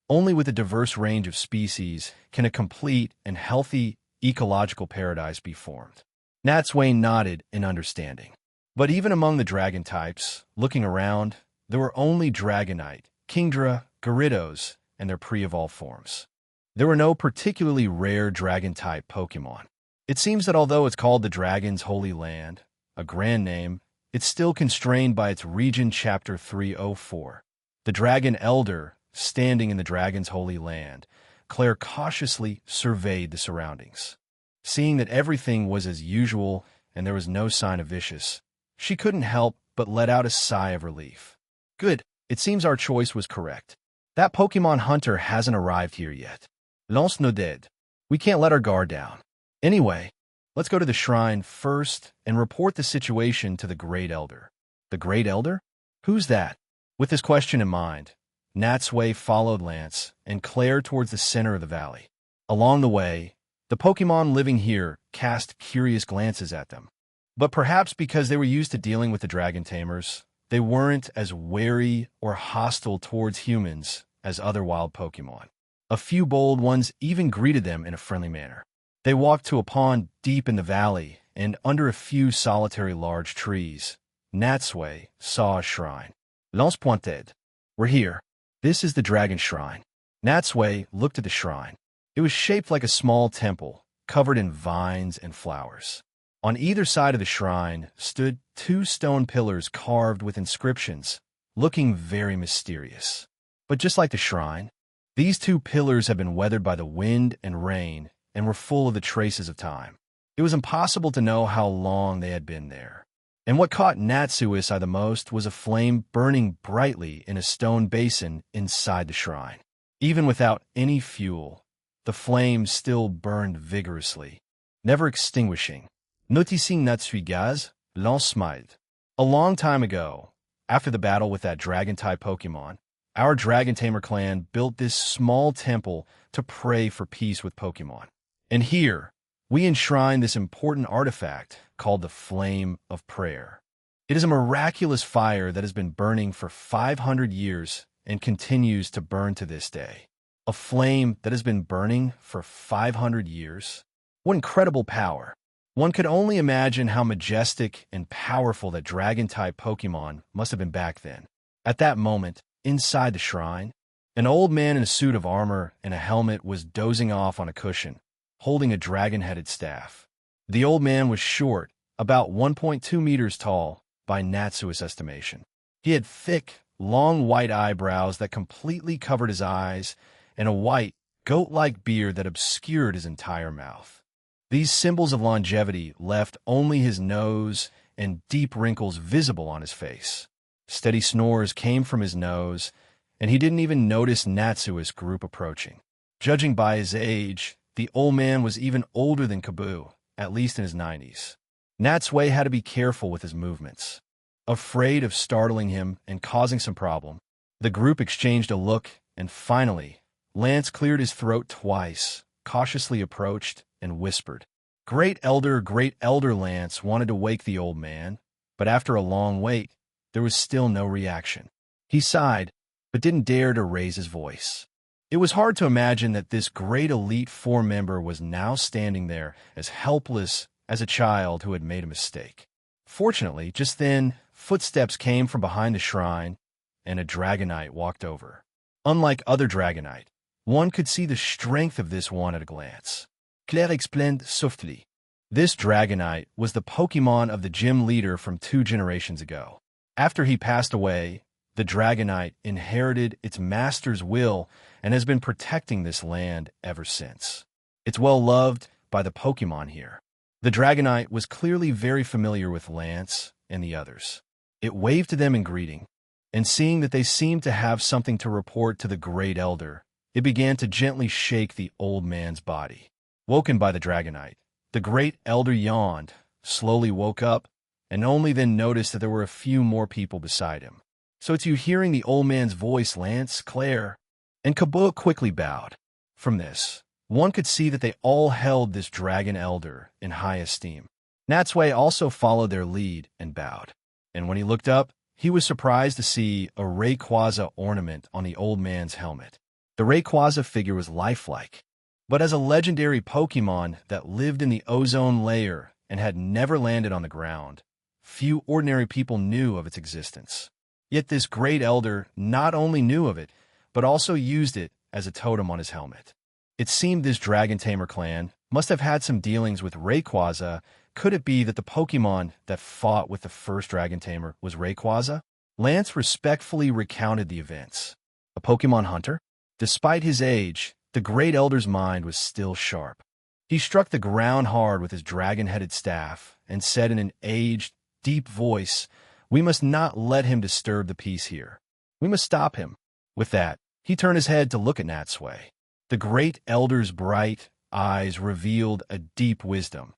only with a diverse range of species can a complete and healthy ecological paradise be formed. Natsui nodded in understanding. But even among the dragon types, looking around, there were only Dragonite, Kingdra, Gyarados, and their pre-evolved forms. There were no particularly rare dragon-type Pokemon. It seems that although it's called the Dragon's Holy Land, a grand name, it's still constrained by its Region Chapter 304. The Dragon Elder standing in the dragon's holy land, Claire cautiously surveyed the surroundings. Seeing that everything was as usual and there was no sign of vicious, she couldn't help but let out a sigh of relief. Good, it seems our choice was correct. That Pokemon hunter hasn't arrived here yet. Lance no dead. We can't let our guard down. Anyway, let's go to the shrine first and report the situation to the Great Elder. The Great Elder? Who's that? With this question in mind, Natsui followed Lance and Claire towards the center of the valley. Along the way, the Pokemon living here cast curious glances at them. But perhaps because they were used to dealing with the dragon tamers, they weren't as wary or hostile towards humans as other wild Pokemon. A few bold ones even greeted them in a friendly manner. They walked to a pond deep in the valley, and under a few solitary large trees, Natsui saw a shrine. Lance pointed. We're here. This is the dragon shrine. Natsui looked at the shrine. It was shaped like a small temple, covered in vines and flowers. On either side of the shrine stood 2 stone pillars carved with inscriptions, looking very mysterious. But just like the shrine, these 2 pillars had been weathered by the wind and rain and were full of the traces of time. It was impossible to know how long they had been there. And what caught Natsui's eye the most was a flame burning brightly in a stone basin inside the shrine. Even without any fuel, the flame still burned vigorously, never extinguishing. Noticing Natsui gaz, Lance smiled. A long time ago, after the battle with that dragon-type Pokemon, our Dragon Tamer clan built this small temple to pray for peace with Pokemon. And here, we enshrine this important artifact called the Flame of Prayer. It is a miraculous fire that has been burning for 500 years and continues to burn to this day. A flame that has been burning for 500 years? What incredible power! One could only imagine how majestic and powerful that dragon-type Pokemon must have been back then. At that moment, inside the shrine, an old man in a suit of armor and a helmet was dozing off on a cushion, holding a dragon-headed staff. The old man was short, about 1.2 meters tall, by Natsui's estimation. He had thick, long white eyebrows that completely covered his eyes and a white, goat-like beard that obscured his entire mouth. These symbols of longevity left only his nose and deep wrinkles visible on his face. Steady snores came from his nose, and he didn't even notice Natsui's group approaching. Judging by his age, the old man was even older than Kaboo, at least in his 90s. Natsui had to be careful with his movements. Afraid of startling him and causing some problem, the group exchanged a look, and finally, Lance cleared his throat twice, cautiously approached, and whispered. Great Elder Lance wanted to wake the old man, but after a long wait, there was still no reaction. He sighed, but didn't dare to raise his voice. It was hard to imagine that this great Elite Four member was now standing there as helpless as a child who had made a mistake. Fortunately, just then, footsteps came from behind the shrine, and a Dragonite walked over. Unlike other Dragonite, one could see the strength of this one at a glance. Claire explained softly. This Dragonite was the Pokemon of the gym leader from 2 generations ago. After he passed away, the Dragonite inherited its master's will and has been protecting this land ever since. It's well loved by the Pokemon here. The Dragonite was clearly very familiar with Lance and the others. It waved to them in greeting, and seeing that they seemed to have something to report to the Great Elder, it began to gently shake the old man's body. Woken by the Dragonite, the Great Elder yawned, slowly woke up, and only then noticed that there were a few more people beside him. So it's you hearing the old man's voice, Lance, Claire, and Kaboo quickly bowed. From this, one could see that they all held this Dragon Elder in high esteem. Natsui also followed their lead and bowed. And when he looked up, he was surprised to see a Rayquaza ornament on the old man's helmet. The Rayquaza figure was lifelike, but as a legendary Pokemon that lived in the ozone layer and had never landed on the ground, few ordinary people knew of its existence. Yet this Great Elder not only knew of it, but also used it as a totem on his helmet. It seemed this Dragon Tamer clan must have had some dealings with Rayquaza. Could it be that the Pokemon that fought with the first Dragon Tamer was Rayquaza? Lance respectfully recounted the events. A Pokemon hunter? Despite his age, the Great Elder's mind was still sharp. He struck the ground hard with his dragon-headed staff and said in an aged, deep voice, "We must not let him disturb the peace here. We must stop him." With that, he turned his head to look at Natsui. The Great Elder's bright eyes revealed a deep wisdom,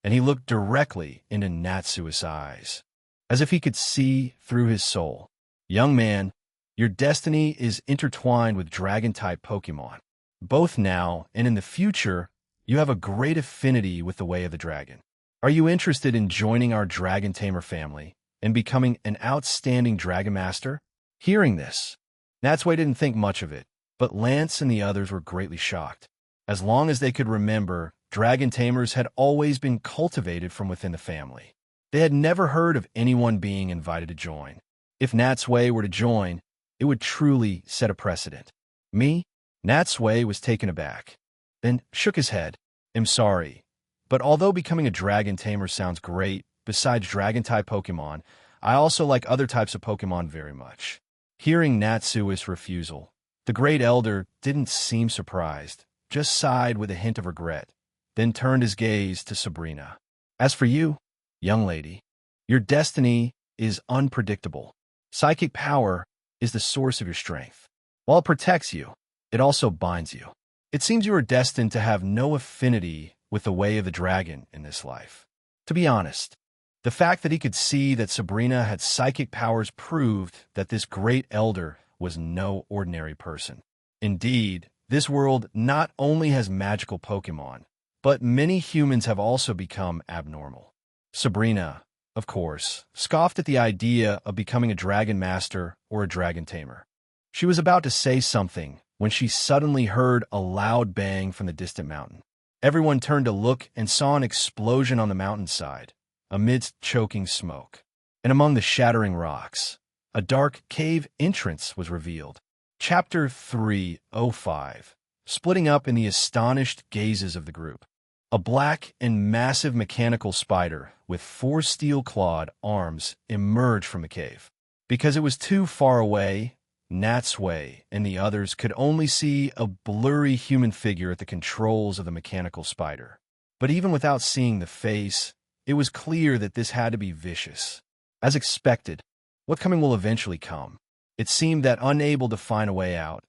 and he looked directly into Natsui's eyes, as if he could see through his soul. "Young man, your destiny is intertwined with Dragon-type Pokemon. Both now and in the future, you have a great affinity with the way of the dragon. Are you interested in joining our Dragon Tamer family and becoming an outstanding Dragon Master?" Hearing this, Natsui didn't think much of it, but Lance and the others were greatly shocked. As long as they could remember, Dragon Tamers had always been cultivated from within the family. They had never heard of anyone being invited to join. If Natsui were to join, it would truly set a precedent. "Me?" Natsui was taken aback, then shook his head. "I'm sorry, but although becoming a Dragon Tamer sounds great, besides Dragon-type Pokemon, I also like other types of Pokemon very much." Hearing Natsui's refusal, the Great Elder didn't seem surprised, just sighed with a hint of regret, then turned his gaze to Sabrina. "As for you, young lady, your destiny is unpredictable. Psychic power is the source of your strength. While it protects you, it also binds you. It seems you are destined to have no affinity with the way of the dragon in this life." To be honest, the fact that he could see that Sabrina had psychic powers proved that this Great Elder was no ordinary person. Indeed, this world not only has magical Pokemon, but many humans have also become abnormal. Sabrina, of course, scoffed at the idea of becoming a Dragon Master or a Dragon Tamer. She was about to say something when she suddenly heard a loud bang from the distant mountain. Everyone turned to look and saw an explosion on the mountainside, amidst choking smoke. And among the shattering rocks, a dark cave entrance was revealed. Chapter 305, splitting up in the astonished gazes of the group. A black and massive mechanical spider with 4 steel-clawed arms emerged from the cave. Because it was too far away, Natsui and the others could only see a blurry human figure at the controls of the mechanical spider. But even without seeing the face, it was clear that this had to be Vicious. As expected, what coming will eventually come. It seemed that unable to find a way out,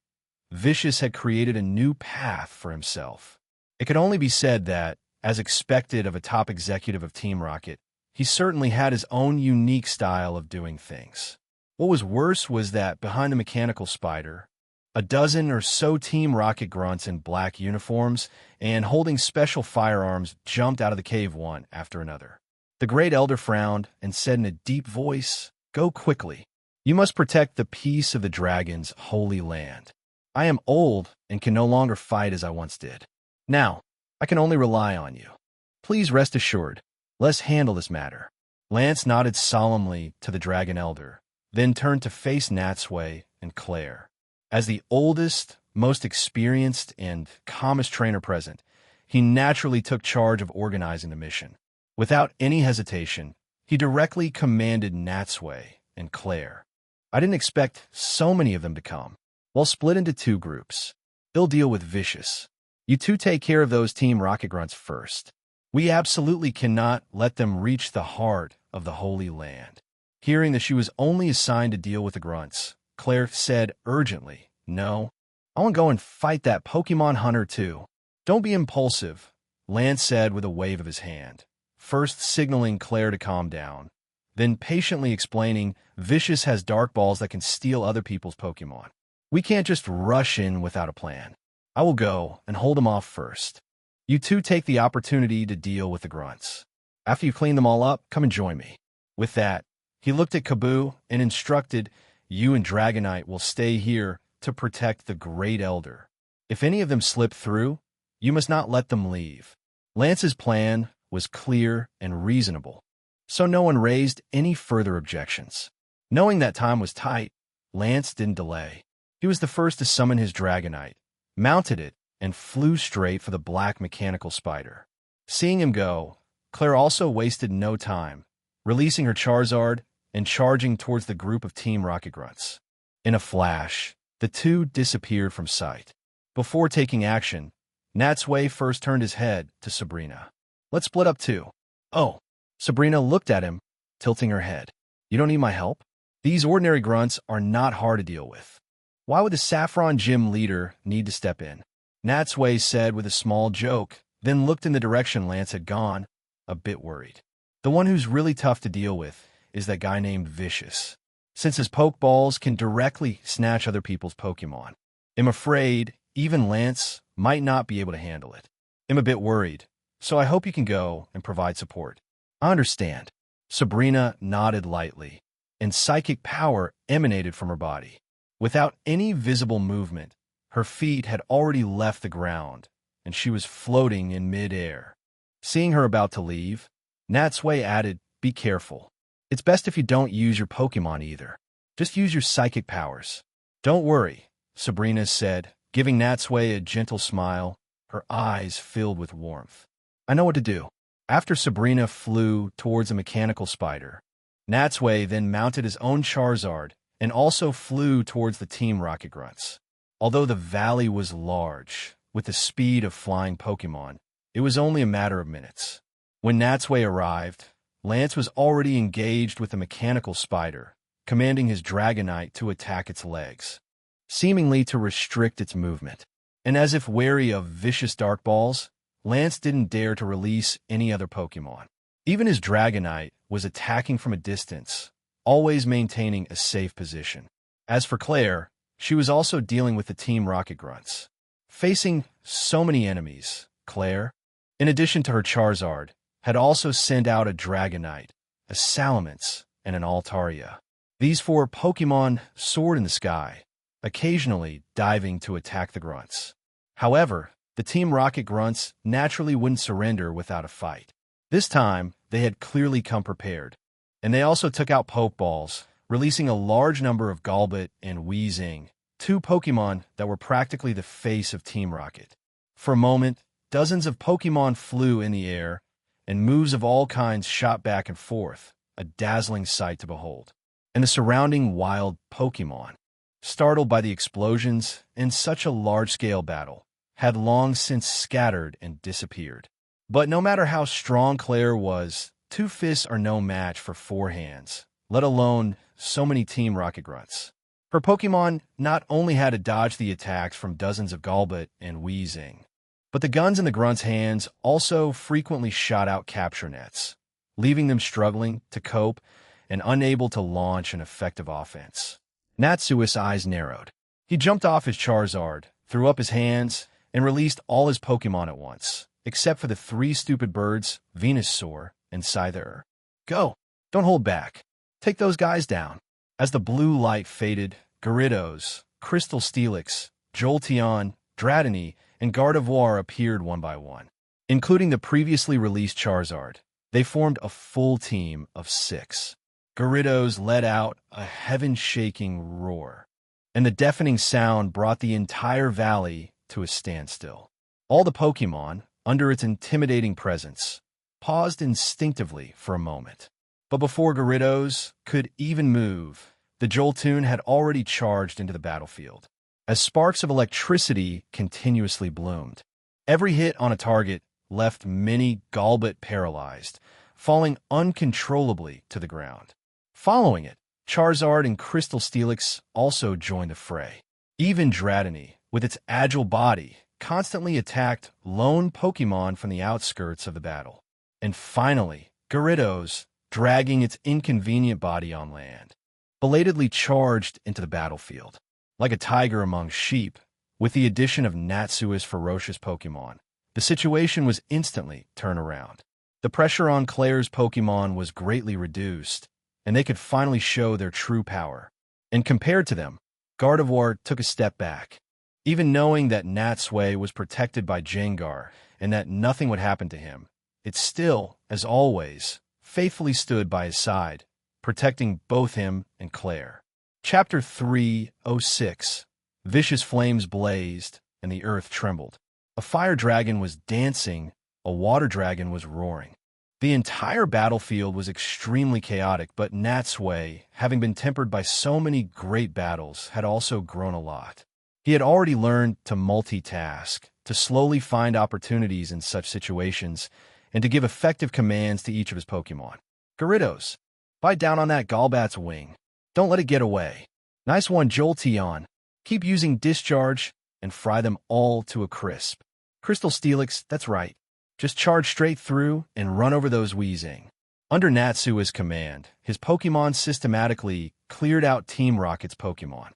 Vicious had created a new path for himself. It could only be said that, as expected of a top executive of Team Rocket, he certainly had his own unique style of doing things. What was worse was that behind the mechanical spider, a dozen or so Team Rocket grunts in black uniforms and holding special firearms jumped out of the cave one after another. The Great Elder frowned and said in a deep voice, "Go quickly. You must protect the peace of the dragon's holy land. I am old and can no longer fight as I once did. Now, I can only rely on you. Please rest assured. Let's handle this matter." Lance nodded solemnly to the Dragon Elder, then turned to face Natsui and Claire. As the oldest, most experienced, and calmest trainer present, he naturally took charge of organizing the mission. Without any hesitation, he directly commanded Natsui and Claire. "I didn't expect so many of them to come. We'll split into 2 groups. They'll deal with Vicious. You 2 take care of those Team Rocket grunts first. We absolutely cannot let them reach the heart of the Holy Land." Hearing that she was only assigned to deal with the grunts, Claire said urgently, "No, I want to go and fight that Pokemon hunter too." "Don't be impulsive," Lance said with a wave of his hand, first signaling Claire to calm down, then patiently explaining Vicious has dark balls that can steal other people's Pokemon. We can't just rush in without a plan. I will go and hold him off first. You 2 take the opportunity to deal with the grunts. After you clean them all up, come and join me." With that, he looked at Kaboo and instructed, "You and Dragonite will stay here to protect the Great Elder. If any of them slip through, you must not let them leave." Lance's plan was clear and reasonable, so no one raised any further objections. Knowing that time was tight, Lance didn't delay. He was the first to summon his Dragonite, mounted it, and flew straight for the black mechanical spider. Seeing him go, Claire also wasted no time, releasing her Charizard and charging towards the group of Team Rocket grunts. In a flash, The two disappeared from sight. Before taking action, Natsui first turned his head to Sabrina. "Let's split up too." "Oh." Sabrina looked at him, tilting her head. "You don't need my help?" These ordinary grunts are not hard to deal with. Why would the Saffron Gym leader need to step in? Natsui said with a small joke, then looked in the direction Lance had gone, a bit worried. The one who's really tough to deal with is that guy named Vicious, since his Pokeballs can directly snatch other people's Pokemon. I'm afraid even Lance might not be able to handle it. I'm a bit worried, so I hope you can go and provide support. I understand. Sabrina nodded lightly, and psychic power emanated from her body. Without any visible movement, her feet had already left the ground, and she was floating in mid-air. Seeing her about to leave, Natsui added, "Be careful. It's best if you don't use your Pokemon either. Just use your psychic powers." "Don't worry," Sabrina said, giving Natsui a gentle smile, her eyes filled with warmth. "I know what to do." After Sabrina flew towards a mechanical spider, Natsui then mounted his own Charizard and also flew towards the Team Rocket Grunts. Although the valley was large, with the speed of flying Pokemon, it was only a matter of minutes. When Natsui arrived, Lance was already engaged with the mechanical spider, commanding his Dragonite to attack its legs, seemingly to restrict its movement. And as if wary of vicious Dark Balls, Lance didn't dare to release any other Pokemon. Even his Dragonite was attacking from a distance, always maintaining a safe position. As for Claire, she was also dealing with the Team Rocket Grunts. Facing so many enemies, Claire, in addition to her Charizard, had also sent out a Dragonite, a Salamence, and an Altaria. These four Pokemon soared in the sky, occasionally diving to attack the Grunts. However, the Team Rocket Grunts naturally wouldn't surrender without a fight. This time, they had clearly come prepared, and they also took out Pokeballs, releasing a large number of Golbat and Weezing, two Pokemon that were practically the face of Team Rocket. For a moment, dozens of Pokemon flew in the air, and moves of all kinds shot back and forth, a dazzling sight to behold. And the surrounding wild Pokemon, startled by the explosions in such a large-scale battle, had long since scattered and disappeared. But no matter how strong Claire was, two fists are no match for four hands, let alone so many Team Rocket Grunts. Her Pokemon not only had to dodge the attacks from dozens of Golbat and Weezing, but the guns in the Grunts' hands also frequently shot out capture nets, leaving them struggling to cope and unable to launch an effective offense. Natsui's eyes narrowed. He jumped off his Charizard, threw up his hands, and released all his Pokemon at once, except for the three stupid birds, Venusaur and Scyther. "Go! Don't hold back. Take those guys down." As the blue light faded, Gyarados, Crystal Steelix, Jolteon, Dratini, and Gardevoir appeared one by one. Including the previously released Charizard, they formed a full team of 6. Gyarados let out a heaven-shaking roar, and the deafening sound brought the entire valley to a standstill. All the Pokemon, under its intimidating presence, paused instinctively for a moment. But before Gyarados could even move, the Joltoon had already charged into the battlefield, as sparks of electricity continuously bloomed. Every hit on a target left many Golbat paralyzed, falling uncontrollably to the ground. Following it, Charizard and Crystal Steelix also joined the fray. Even Dratini, with its agile body, constantly attacked lone Pokemon from the outskirts of the battle. And finally, Gyarados, dragging its inconvenient body on land, belatedly charged into the battlefield. Like a tiger among sheep, with the addition of Natsui's ferocious Pokemon, the situation was instantly turned around. The pressure on Claire's Pokemon was greatly reduced, and they could finally show their true power. And compared to them, Gardevoir took a step back. Even knowing that Natsui was protected by Gengar and that nothing would happen to him, it still, as always, faithfully stood by his side, protecting both him and Claire. Chapter 306. Vicious flames blazed, and the earth trembled. A fire dragon was dancing, a water dragon was roaring. The entire battlefield was extremely chaotic, but Natsui, having been tempered by so many great battles, had also grown a lot. He had already learned to multitask, to slowly find opportunities in such situations, and to give effective commands to each of his Pokemon. Gyarados, bite down on that Golbat's wing. Don't let it get away. Nice one, Jolteon. Keep using Discharge and fry them all to a crisp. Crystal Steelix, that's right. Just charge straight through and run over those Weezing. Under Natsui's command, his Pokemon systematically cleared out Team Rocket's Pokemon.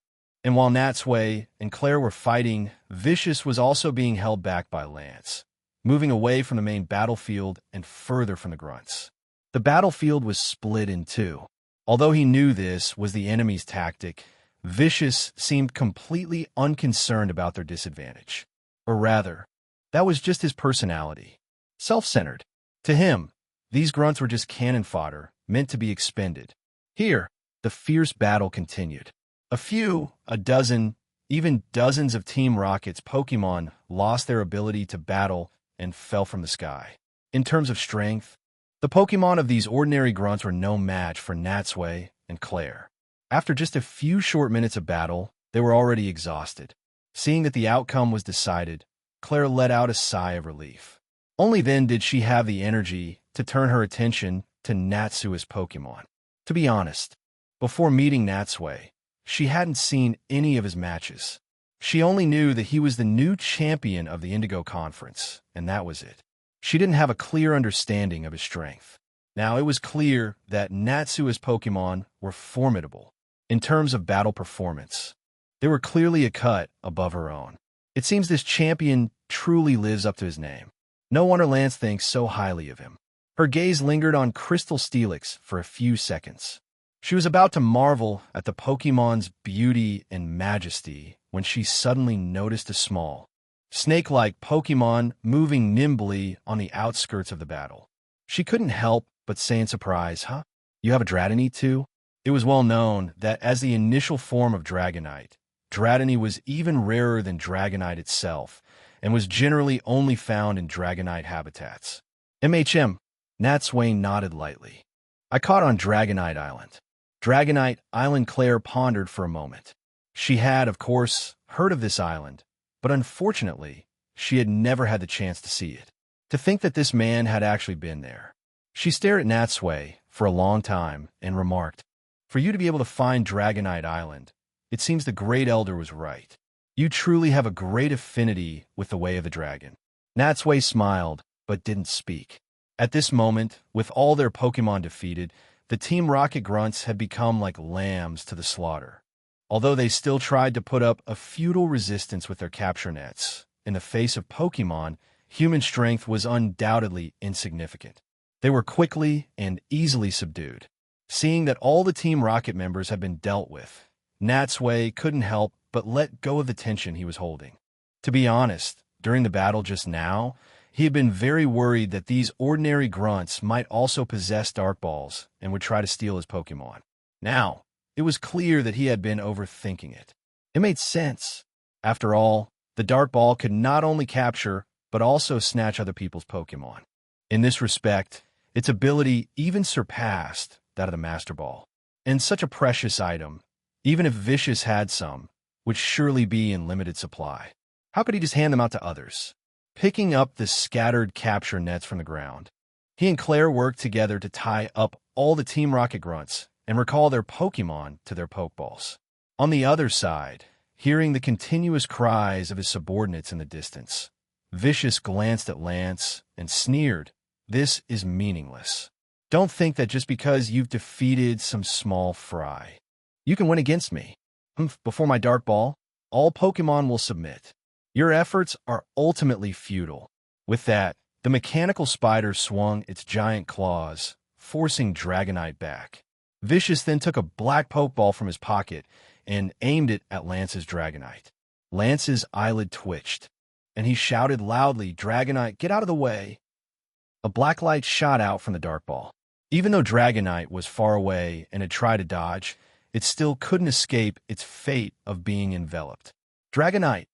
And while Natsui and Claire were fighting, Vicious was also being held back by Lance, moving away from the main battlefield and further from the grunts. The battlefield was split in two. Although he knew this was the enemy's tactic, Vicious seemed completely unconcerned about their disadvantage. Or rather, that was just his personality. Self-centered. To him, these grunts were just cannon fodder, meant to be expended. Here, the fierce battle continued. A dozen, even dozens of Team Rocket's Pokemon lost their ability to battle and fell from the sky. In terms of strength, the Pokemon of these ordinary grunts were no match for Natsui and Claire. After just a few short minutes of battle, they were already exhausted. Seeing that the outcome was decided, Claire let out a sigh of relief. Only then did she have the energy to turn her attention to Natsui's Pokemon. To be honest, before meeting Natsui, she hadn't seen any of his matches. She only knew that he was the new champion of the Indigo Conference, and that was it. She didn't have a clear understanding of his strength. Now, it was clear that Natsui's Pokemon were formidable. In terms of battle performance, they were clearly a cut above her own. It seems this champion truly lives up to his name. No wonder Lance thinks so highly of him. Her gaze lingered on Crystal Steelix for a few seconds. She was about to marvel at the Pokemon's beauty and majesty when she suddenly noticed a small, snake-like Pokemon moving nimbly on the outskirts of the battle. She couldn't help but say in surprise, "Huh? You have a Dratini too?" It was well known that as the initial form of Dragonite, Dratini was even rarer than Dragonite itself, and was generally only found in Dragonite habitats. Natsui nodded lightly. I caught on Dragonite Island. Dragonite Island. Claire pondered for a moment. She had, of course, heard of this island, but unfortunately, she had never had the chance to see it. To think that this man had actually been there. She stared at Natsui for a long time and remarked, "For you to be able to find Dragonite Island, it seems the Great Elder was right. You truly have a great affinity with the way of the dragon." Natsui smiled, but didn't speak. At this moment, with all their Pokemon defeated, the Team Rocket grunts had become like lambs to the slaughter. Although they still tried to put up a futile resistance with their capture nets, in the face of Pokemon, human strength was undoubtedly insignificant. They were quickly and easily subdued. Seeing that all the Team Rocket members had been dealt with, Natsui couldn't help but let go of the tension he was holding. To be honest, during the battle just now, he had been very worried that these ordinary grunts might also possess Dark Balls and would try to steal his Pokemon. Now, it was clear that he had been overthinking it. It made sense. After all, the Dark Ball could not only capture, but also snatch other people's Pokemon. In this respect, its ability even surpassed that of the Master Ball. And such a precious item, even if Vicious had some, would surely be in limited supply. How could he just hand them out to others? Picking up the scattered capture nets from the ground, he and Claire worked together to tie up all the Team Rocket grunts and recall their Pokemon to their Pokeballs. On the other side, hearing the continuous cries of his subordinates in the distance, Vicious glanced at Lance and sneered, "This is meaningless. Don't think that just because you've defeated some small fry, you can win against me. Before my Dark Ball, all Pokemon will submit. Your efforts are ultimately futile." With that, the mechanical spider swung its giant claws, forcing Dragonite back. Vicious then took a black Pokeball from his pocket and aimed it at Lance's Dragonite. Lance's eyelid twitched, and he shouted loudly, "Dragonite, get out of the way!" A black light shot out from the Dark Ball. Even though Dragonite was far away and had tried to dodge, it still couldn't escape its fate of being enveloped. "Dragonite!"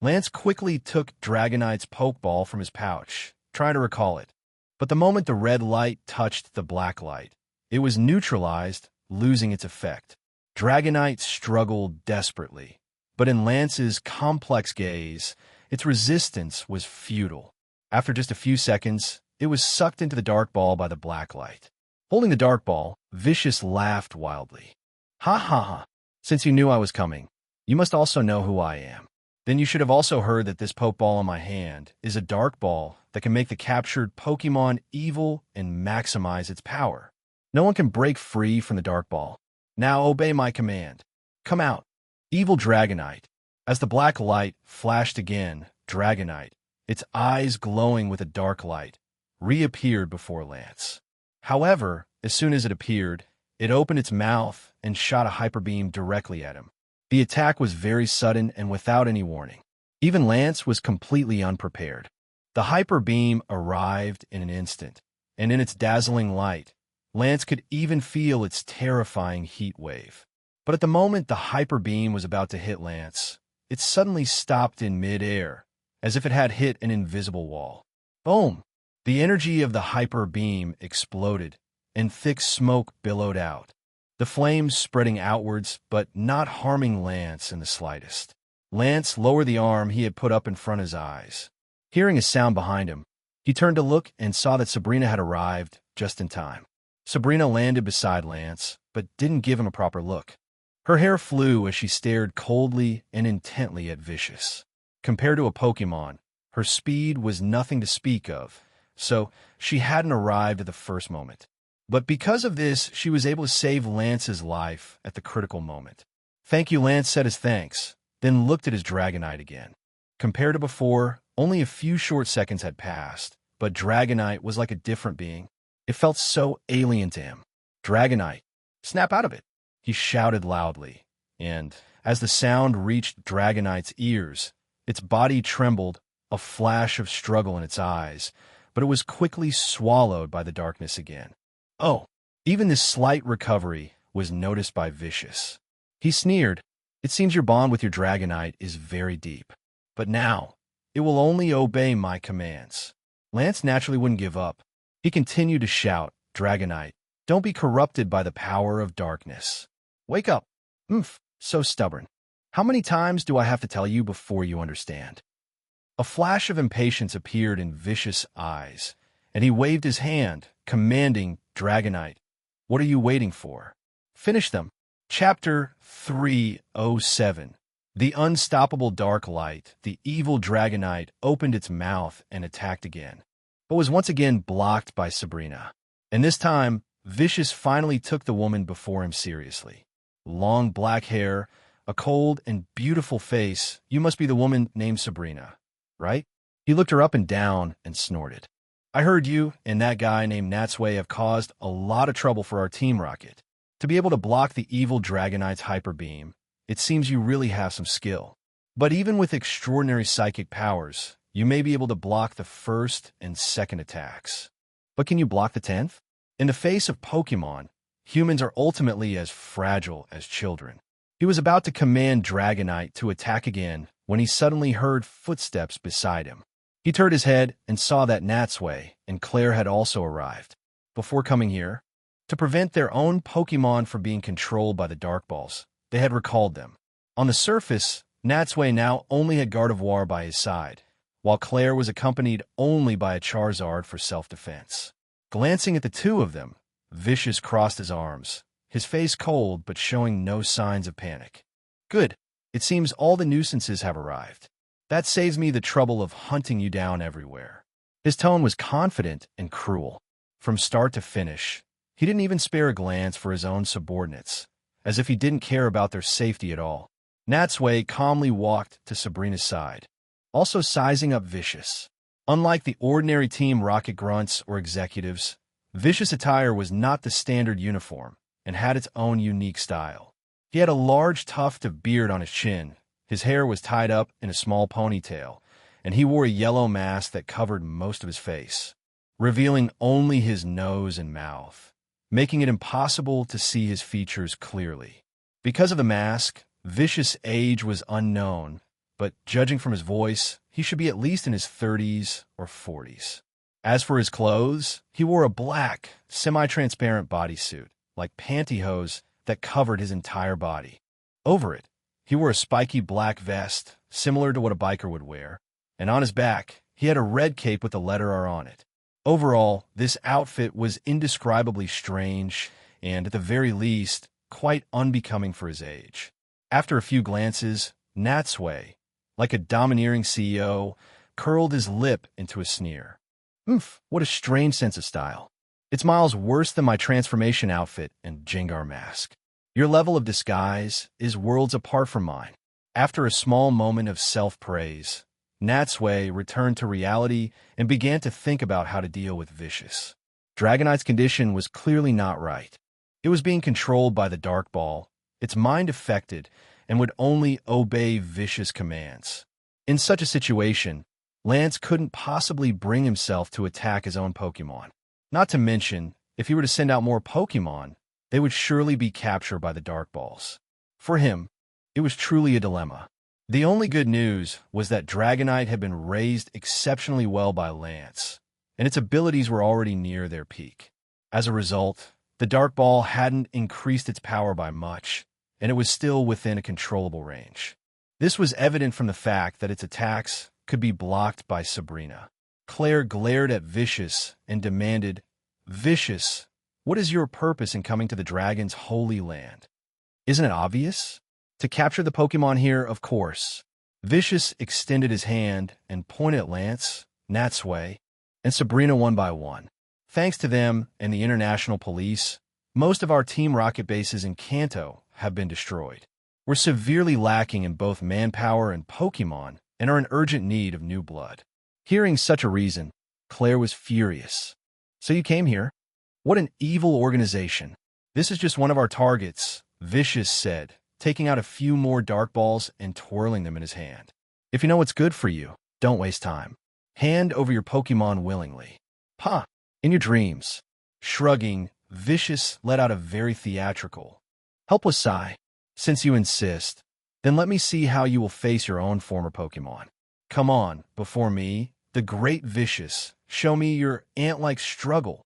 Lance quickly took Dragonite's Pokeball from his pouch, trying to recall it. But the moment the red light touched the black light, it was neutralized, losing its effect. Dragonite struggled desperately, but in Lance's complex gaze, its resistance was futile. After just a few seconds, it was sucked into the dark ball by the black light. Holding the dark ball, Vicious laughed wildly. Ha ha ha! Since you knew I was coming, you must also know who I am. Then you should have also heard that this Pokeball in my hand is a dark ball that can make the captured Pokemon evil and maximize its power. No one can break free from the dark ball. Now obey my command. Come out, evil Dragonite. As the black light flashed again, Dragonite, its eyes glowing with a dark light, reappeared before Lance. However, as soon as it appeared, it opened its mouth and shot a hyper beam directly at him. The attack was very sudden and without any warning. Even Lance was completely unprepared. The hyper beam arrived in an instant, and in its dazzling light, Lance could even feel its terrifying heat wave. But at the moment the hyper beam was about to hit Lance, it suddenly stopped in mid-air, as if it had hit an invisible wall. Boom! The energy of the hyper beam exploded, and thick smoke billowed out, the flames spreading outwards but not harming Lance in the slightest. Lance lowered the arm he had put up in front of his eyes. Hearing a sound behind him, he turned to look and saw that Sabrina had arrived just in time. Sabrina landed beside Lance, but didn't give him a proper look. Her hair flew as she stared coldly and intently at Vicious. Compared to a Pokemon, her speed was nothing to speak of, so she hadn't arrived at the first moment. But because of this, she was able to save Lance's life at the critical moment. Thank you, Lance said his thanks, then looked at his Dragonite again. Compared to before, only a few short seconds had passed, but Dragonite was like a different being. It felt so alien to him. Dragonite, snap out of it, he shouted loudly, and as the sound reached Dragonite's ears, its body trembled, a flash of struggle in its eyes, but it was quickly swallowed by the darkness again. Oh, even this slight recovery was noticed by Vicious. He sneered, "It seems your bond with your Dragonite is very deep. But now, it will only obey my commands." Lance naturally wouldn't give up. He continued to shout, "Dragonite, don't be corrupted by the power of darkness. Wake up. So stubborn. How many times do I have to tell you before you understand?" A flash of impatience appeared in Vicious' eyes, and he waved his hand, commanding Dragonite, "What are you waiting for? Finish them." Chapter 307. The unstoppable dark light, the evil Dragonite opened its mouth and attacked again, but was once again blocked by Sabrina. And this time, Vicious finally took the woman before him seriously. Long black hair, a cold and beautiful face. "You must be the woman named Sabrina, right?" He looked her up and down and snorted. "I heard you and that guy named Natsui have caused a lot of trouble for our Team Rocket. To be able to block the evil Dragonite's hyper beam, it seems you really have some skill. But even with extraordinary psychic powers, you may be able to block the first and second attacks. But can you block the 10th? In the face of Pokemon, humans are ultimately as fragile as children." He was about to command Dragonite to attack again when he suddenly heard footsteps beside him. He turned his head and saw that Natsui and Claire had also arrived. Before coming here, to prevent their own Pokemon from being controlled by the Dark Balls, they had recalled them. On the surface, Natsui now only had Gardevoir by his side, while Claire was accompanied only by a Charizard for self-defense. Glancing at the two of them, Vicious crossed his arms, his face cold but showing no signs of panic. "Good. It seems all the nuisances have arrived. That saves me the trouble of hunting you down everywhere." His tone was confident and cruel. From start to finish, he didn't even spare a glance for his own subordinates, as if he didn't care about their safety at all. Natsui calmly walked to Sabrina's side, also sizing up Vicious. Unlike the ordinary Team Rocket grunts or executives, Vicious' attire was not the standard uniform and had its own unique style. He had a large tuft of beard on his chin, his hair was tied up in a small ponytail, and he wore a yellow mask that covered most of his face, revealing only his nose and mouth, making it impossible to see his features clearly. Because of the mask, Vicious' age was unknown, but judging from his voice, he should be at least in his 30s or 40s. As for his clothes, he wore a black, semi-transparent bodysuit, like pantyhose that covered his entire body. Over it, he wore a spiky black vest, similar to what a biker would wear, and on his back, he had a red cape with the letter R on it. Overall, this outfit was indescribably strange and, at the very least, quite unbecoming for his age. After a few glances, Natsui, like a domineering CEO, curled his lip into a sneer. Oof, what a strange sense of style. It's miles worse than my transformation outfit and Jengar mask. Your level of disguise is worlds apart from mine. After a small moment of self-praise, Natsui returned to reality and began to think about how to deal with Vicious. Dragonite's condition was clearly not right. It was being controlled by the Dark Ball, its mind affected, and would only obey Vicious commands. In such a situation, Lance couldn't possibly bring himself to attack his own Pokemon. Not to mention, if he were to send out more Pokemon, they would surely be captured by the Dark Balls. For him, it was truly a dilemma. The only good news was that Dragonite had been raised exceptionally well by Lance, and its abilities were already near their peak. As a result, the Dark Ball hadn't increased its power by much, and it was still within a controllable range. This was evident from the fact that its attacks could be blocked by Sabrina. Claire glared at Vicious and demanded, "Vicious, what is your purpose in coming to the dragon's holy land? Isn't it obvious? To capture the Pokemon here, of course." Vicious extended his hand and pointed at Lance, Natsui, and Sabrina one by one. Thanks to them and the international police, most of our Team Rocket bases in Kanto have been destroyed. We're severely lacking in both manpower and Pokemon and are in urgent need of new blood. Hearing such a reason, Claire was furious. "So you came here? What an evil organization. This is just one of our targets," Vicious said, taking out a few more Dark Balls and twirling them in his hand. "If you know what's good for you, don't waste time. Hand over your Pokemon willingly." "Ha! In your dreams." Shrugging, Vicious let out a very theatrical, helpless sigh. "Since you insist, then let me see how you will face your own former Pokemon. Come on, before me, the great Vicious, show me your ant-like struggle."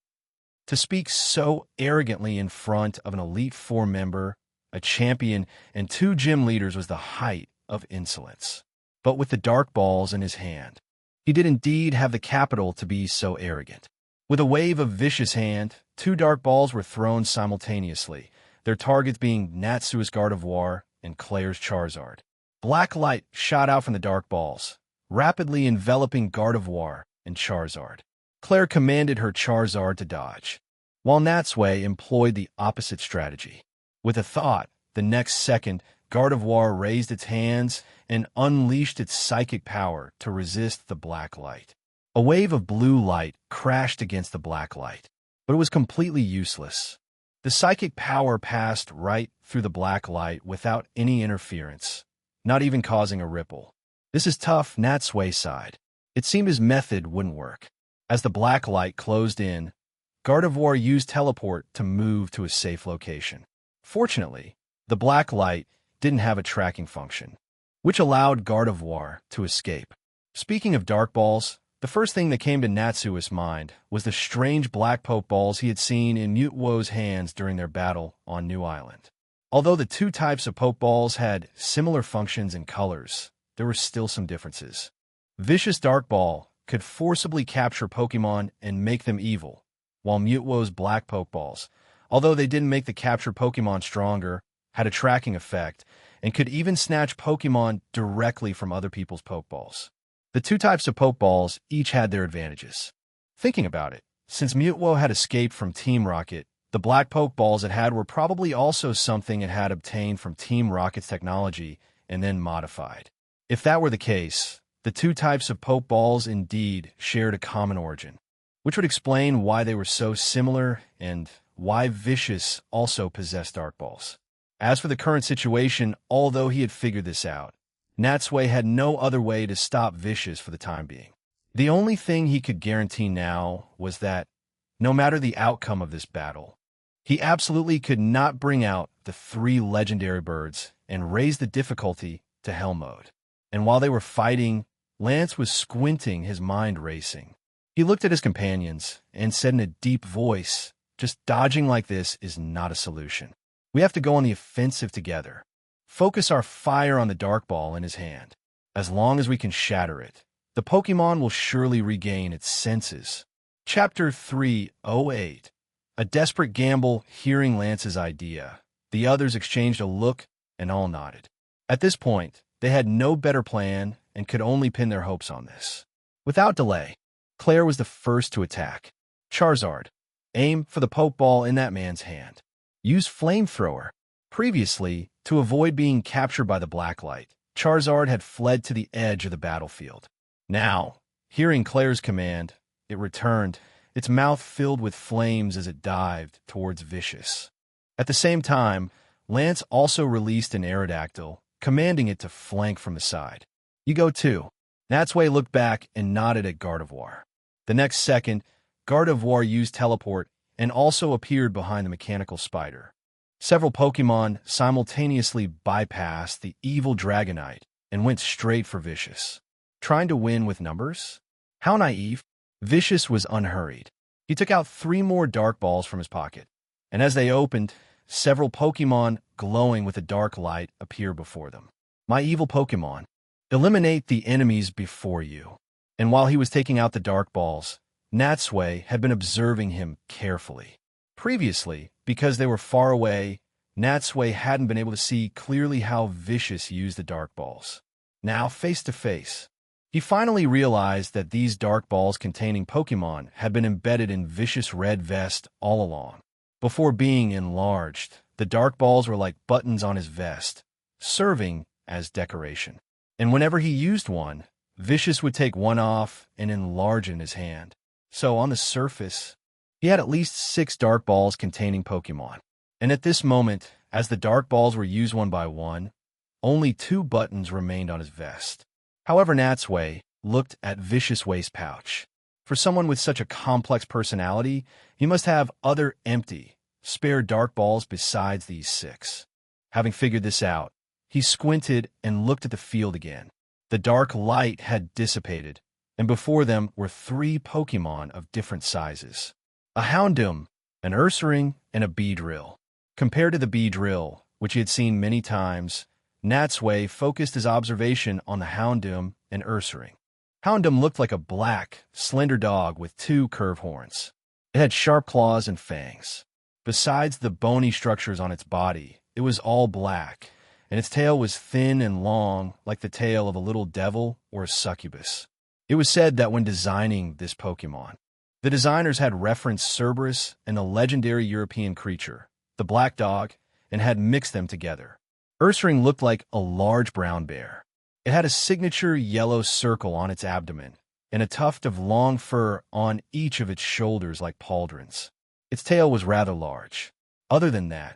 To speak so arrogantly in front of an Elite Four member, a champion, and two gym leaders was the height of insolence. But with the Dark Balls in his hand, he did indeed have the capital to be so arrogant. With a wave of Vicious' hand, two Dark Balls were thrown simultaneously, their targets being Natsui's Gardevoir and Claire's Charizard. Black light shot out from the Dark Balls, rapidly enveloping Gardevoir and Charizard. Claire commanded her Charizard to dodge, while Natsui employed the opposite strategy. With a thought, the next second, Gardevoir raised its hands and unleashed its psychic power to resist the black light. A wave of blue light crashed against the black light, but it was completely useless. The psychic power passed right through the black light without any interference, not even causing a ripple. "This is tough," Natsui sighed. It seemed his method wouldn't work. As the black light closed in, Gardevoir used Teleport to move to a safe location. Fortunately, the black light didn't have a tracking function, which allowed Gardevoir to escape. Speaking of Dark Balls, the first thing that came to Natsui's mind was the strange black Pokeballs he had seen in Mutewo's hands during their battle on New Island. Although the two types of Pokeballs had similar functions and colors, there were still some differences. Vicious Dark Ball could forcibly capture Pokemon and make them evil, while Mutewo's black Pokeballs, although they didn't make the captured Pokemon stronger, had a tracking effect, and could even snatch Pokemon directly from other people's Pokeballs. The two types of Pokeballs each had their advantages. Thinking about it, since Mutewo had escaped from Team Rocket, the black Pokeballs it had were probably also something it had obtained from Team Rocket's technology and then modified. If that were the case, the two types of Pokeballs indeed shared a common origin, which would explain why they were so similar and why Vicious also possessed Dark Balls. As for the current situation, although he had figured this out, Natsui had no other way to stop Vicious for the time being. The only thing he could guarantee now was that, no matter the outcome of this battle, he absolutely could not bring out the three legendary birds and raise the difficulty to Hell mode. And while they were fighting, Lance was squinting, his mind racing. He looked at his companions and said in a deep voice, "Just dodging like this is not a solution. We have to go on the offensive together. Focus our fire on the dark ball in his hand. As long as we can shatter it, the Pokemon will surely regain its senses." Chapter 308. A desperate gamble. Hearing Lance's idea, the others exchanged a look and all nodded. At this point, they had no better plan and could only pin their hopes on this. Without delay, Claire was the first to attack. Charizard, aim for the Pokeball in that man's hand. Use Flamethrower. Previously, to avoid being captured by the Blacklight, Charizard had fled to the edge of the battlefield. Now, hearing Claire's command, it returned, its mouth filled with flames as it dived towards Vicious. At the same time, Lance also released an Aerodactyl, commanding it to flank from the side. "You go too." Natsui looked back and nodded at Gardevoir. The next second, Gardevoir used Teleport and also appeared behind the mechanical spider. Several Pokemon simultaneously bypassed the evil Dragonite and went straight for Vicious. Trying to win with numbers? How naive. Vicious was unhurried. He took out 3 more Dark Balls from his pocket, and as they opened, several Pokemon glowing with a dark light appeared before them. "My evil Pokemon, eliminate the enemies before you." And while he was taking out the Dark Balls, Natsui had been observing him carefully. Previously, because they were far away, Natsui hadn't been able to see clearly how Vicious used the Dark Balls. Now, face to face, he finally realized that these Dark Balls containing Pokemon had been embedded in Vicious' red vest all along. Before being enlarged, the Dark Balls were like buttons on his vest, serving as decoration. And whenever he used one, Vicious would take one off and enlarge it in his hand. So on the surface, he had at least 6 Dark Balls containing Pokemon. And at this moment, as the Dark Balls were used one by one, only 2 buttons remained on his vest. However, Natsui looked at Vicious' waist pouch. For someone with such a complex personality, he must have other empty, spare Dark Balls besides these 6. Having figured this out, he squinted and looked at the field again. The dark light had dissipated, and before them were 3 Pokemon of different sizes. A Houndoom, an Ursaring, and a Beedrill. Compared to the Beedrill, which he had seen many times, Natsui focused his observation on the Houndoom and Ursaring. Houndoom looked like a black, slender dog with 2 curved horns. It had sharp claws and fangs. Besides the bony structures on its body, it was all black, and its tail was thin and long like the tail of a little devil or a succubus. It was said that when designing this Pokemon, the designers had referenced Cerberus and a legendary European creature, the black dog, and had mixed them together. Ursaring looked like a large brown bear. It had a signature yellow circle on its abdomen and a tuft of long fur on each of its shoulders like pauldrons. Its tail was rather large. Other than that,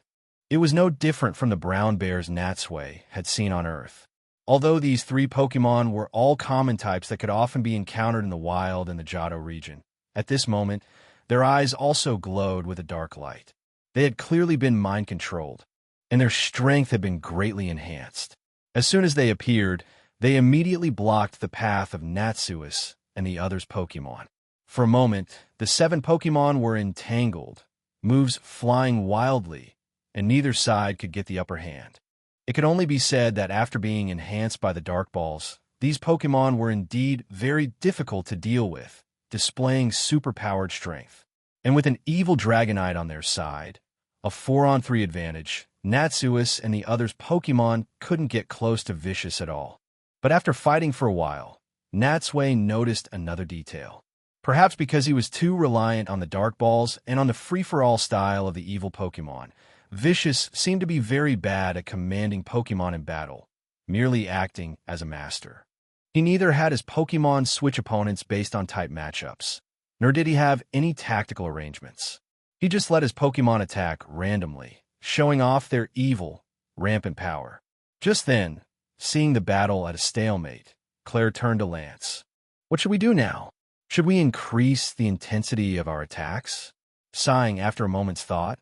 it was no different from the brown bears Natsui had seen on Earth. Although these 3 Pokemon were all common types that could often be encountered in the wild in the Johto region, at this moment, their eyes also glowed with a dark light. They had clearly been mind-controlled, and their strength had been greatly enhanced. As soon as they appeared, they immediately blocked the path of Natsui and the others' Pokemon. For a moment, the 7 Pokemon were entangled, moves flying wildly, and neither side could get the upper hand. It could only be said that after being enhanced by the Dark Balls, these Pokemon were indeed very difficult to deal with, displaying superpowered strength. And with an evil Dragonite on their side, a 4-on-3 advantage, Natsui and the others' Pokemon couldn't get close to Vicious at all. But after fighting for a while, Natsui noticed another detail. Perhaps because he was too reliant on the Dark Balls and on the free-for-all style of the evil Pokemon, Vicious seemed to be very bad at commanding Pokemon in battle, merely acting as a master. He neither had his Pokemon switch opponents based on type matchups, nor did he have any tactical arrangements. He just let his Pokemon attack randomly, showing off their evil, rampant power. Just then, seeing the battle at a stalemate, Claire turned to Lance. "What should we do now? Should we increase the intensity of our attacks?" Sighing after a moment's thought,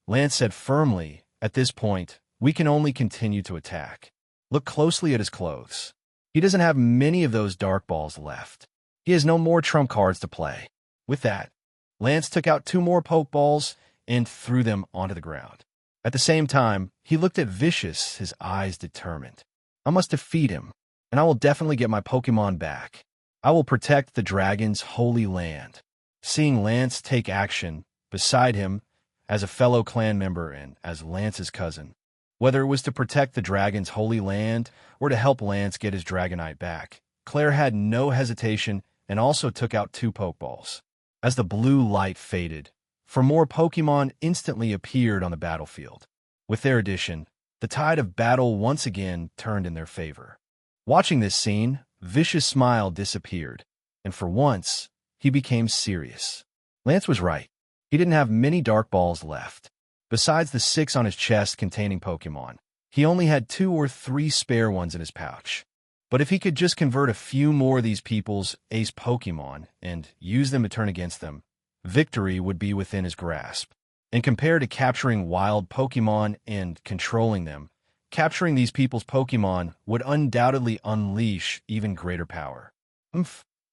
Lance said firmly, "At this point, we can only continue to attack. Look closely at his clothes. He doesn't have many of those Dark Balls left. He has no more trump cards to play. With that, Lance took out 2 more Pokeballs and threw them onto the ground. At the same time, he looked at Vicious, his eyes determined. I must defeat him, and I will definitely get my Pokemon back. I will protect the dragon's holy land. Seeing Lance take action beside him as a fellow clan member and as Lance's cousin, whether it was to protect the dragon's holy land or to help Lance get his Dragonite back, Claire had no hesitation and also took out 2 Pokeballs. As the blue light faded, 4 more Pokemon instantly appeared on the battlefield. With their addition, the tide of battle once again turned in their favor. Watching this scene, Vicious' smile disappeared, and for once, he became serious. Lance was right. He didn't have many Dark Balls left. Besides the 6 on his chest containing Pokemon, he only had 2 or 3 spare ones in his pouch. But if he could just convert a few more of these people's ace Pokemon and use them to turn against them, victory would be within his grasp. And compared to capturing wild Pokemon and controlling them, capturing these people's Pokemon would undoubtedly unleash even greater power.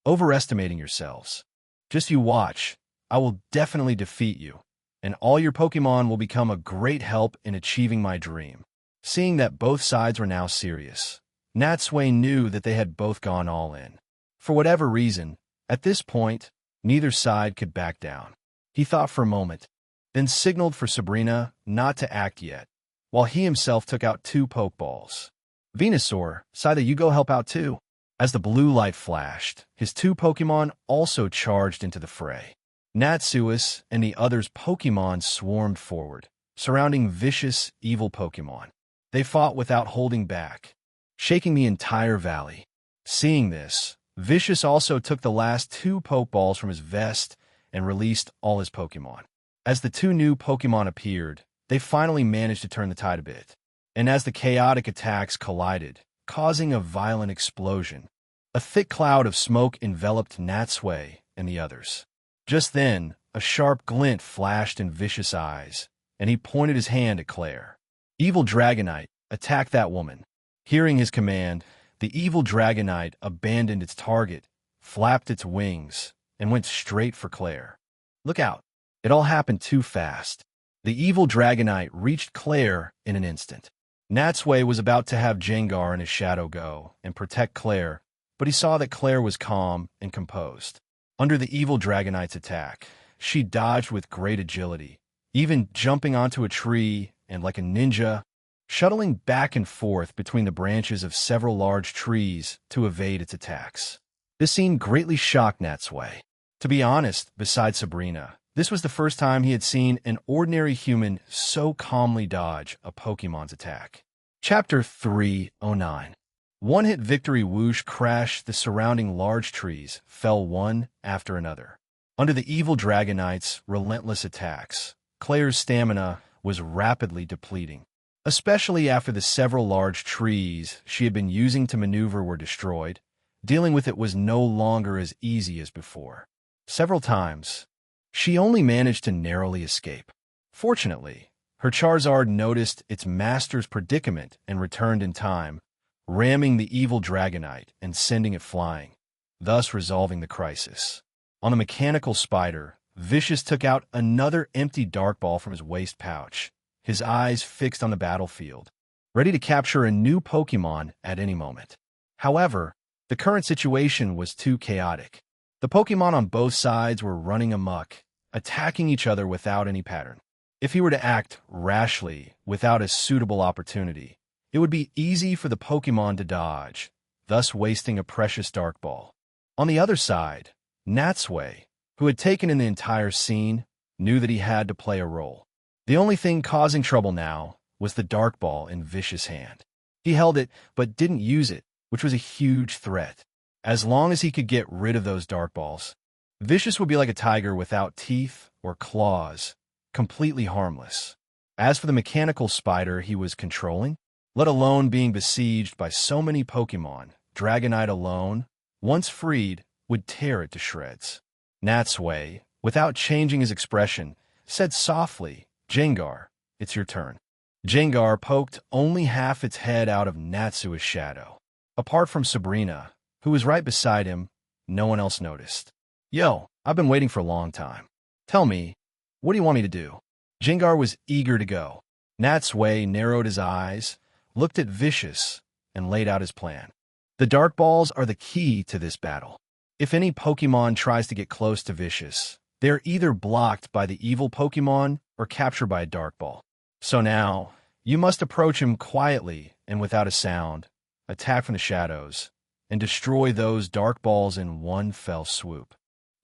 Overestimating yourselves. Just you watch. I will definitely defeat you, and all your Pokemon will become a great help in achieving my dream. Seeing that both sides were now serious, Natsui knew that they had both gone all in. For whatever reason, at this point, neither side could back down. He thought for a moment, then signaled for Sabrina not to act yet, while he himself took out 2 Pokeballs. Venusaur, Scyther, you go help out too. As the blue light flashed, his 2 Pokemon also charged into the fray. Natsui and the others' Pokemon swarmed forward, surrounding vicious, evil Pokemon. They fought without holding back, shaking the entire valley. Seeing this, Vicious also took the last 2 Pokeballs from his vest and released all his Pokemon. As the 2 new Pokemon appeared, they finally managed to turn the tide a bit. And as the chaotic attacks collided, causing a violent explosion, a thick cloud of smoke enveloped Natsui and the others. Just then, a sharp glint flashed in Vicious' eyes, and he pointed his hand at Claire. Evil Dragonite, attack that woman. Hearing his command, the evil Dragonite abandoned its target, flapped its wings, and went straight for Claire. Look out. It all happened too fast. The evil Dragonite reached Claire in an instant. Natsui was about to have Gengar and his shadow go and protect Claire, but he saw that Claire was calm and composed. Under the evil Dragonite's attack, she dodged with great agility, even jumping onto a tree and, like a ninja, shuttling back and forth between the branches of several large trees to evade its attacks. This scene greatly shocked Natsui. To be honest, besides Sabrina, this was the first time he had seen an ordinary human so calmly dodge a Pokemon's attack. Chapter 309. One-hit victory whoosh crashed the surrounding large trees, fell one after another. Under the evil Dragonite's relentless attacks, Claire's stamina was rapidly depleting. Especially after the several large trees she had been using to maneuver were destroyed, dealing with it was no longer as easy as before. Several times, she only managed to narrowly escape. Fortunately, her Charizard noticed its master's predicament and returned in time, ramming the evil Dragonite and sending it flying, thus resolving the crisis. On the mechanical spider, Vicious took out another empty Dark Ball from his waist pouch, his eyes fixed on the battlefield, ready to capture a new Pokemon at any moment. However, the current situation was too chaotic. The Pokemon on both sides were running amok, attacking each other without any pattern. If he were to act rashly without a suitable opportunity, it would be easy for the Pokemon to dodge, thus wasting a precious Dark Ball. On the other side, Natsui, who had taken in the entire scene, knew that he had to play a role. The only thing causing trouble now was the Dark Ball in Vicious' hand. He held it, but didn't use it, which was a huge threat. As long as he could get rid of those Dark Balls, Vicious would be like a tiger without teeth or claws, completely harmless. As for the mechanical spider he was controlling, let alone being besieged by so many Pokemon, Dragonite alone, once freed, would tear it to shreds. Natsui, without changing his expression, said softly, "Gengar, it's your turn." Gengar poked only half its head out of Natsui's shadow. Apart from Sabrina, who was right beside him, no one else noticed. Yo, I've been waiting for a long time. Tell me, what do you want me to do? Jengar was eager to go. Natsui narrowed his eyes, looked at Vicious, and laid out his plan. The Dark Balls are the key to this battle. If any Pokemon tries to get close to Vicious, they're either blocked by the evil Pokemon or captured by a Dark Ball. So now, you must approach him quietly and without a sound, attack from the shadows, and destroy those Dark Balls in one fell swoop,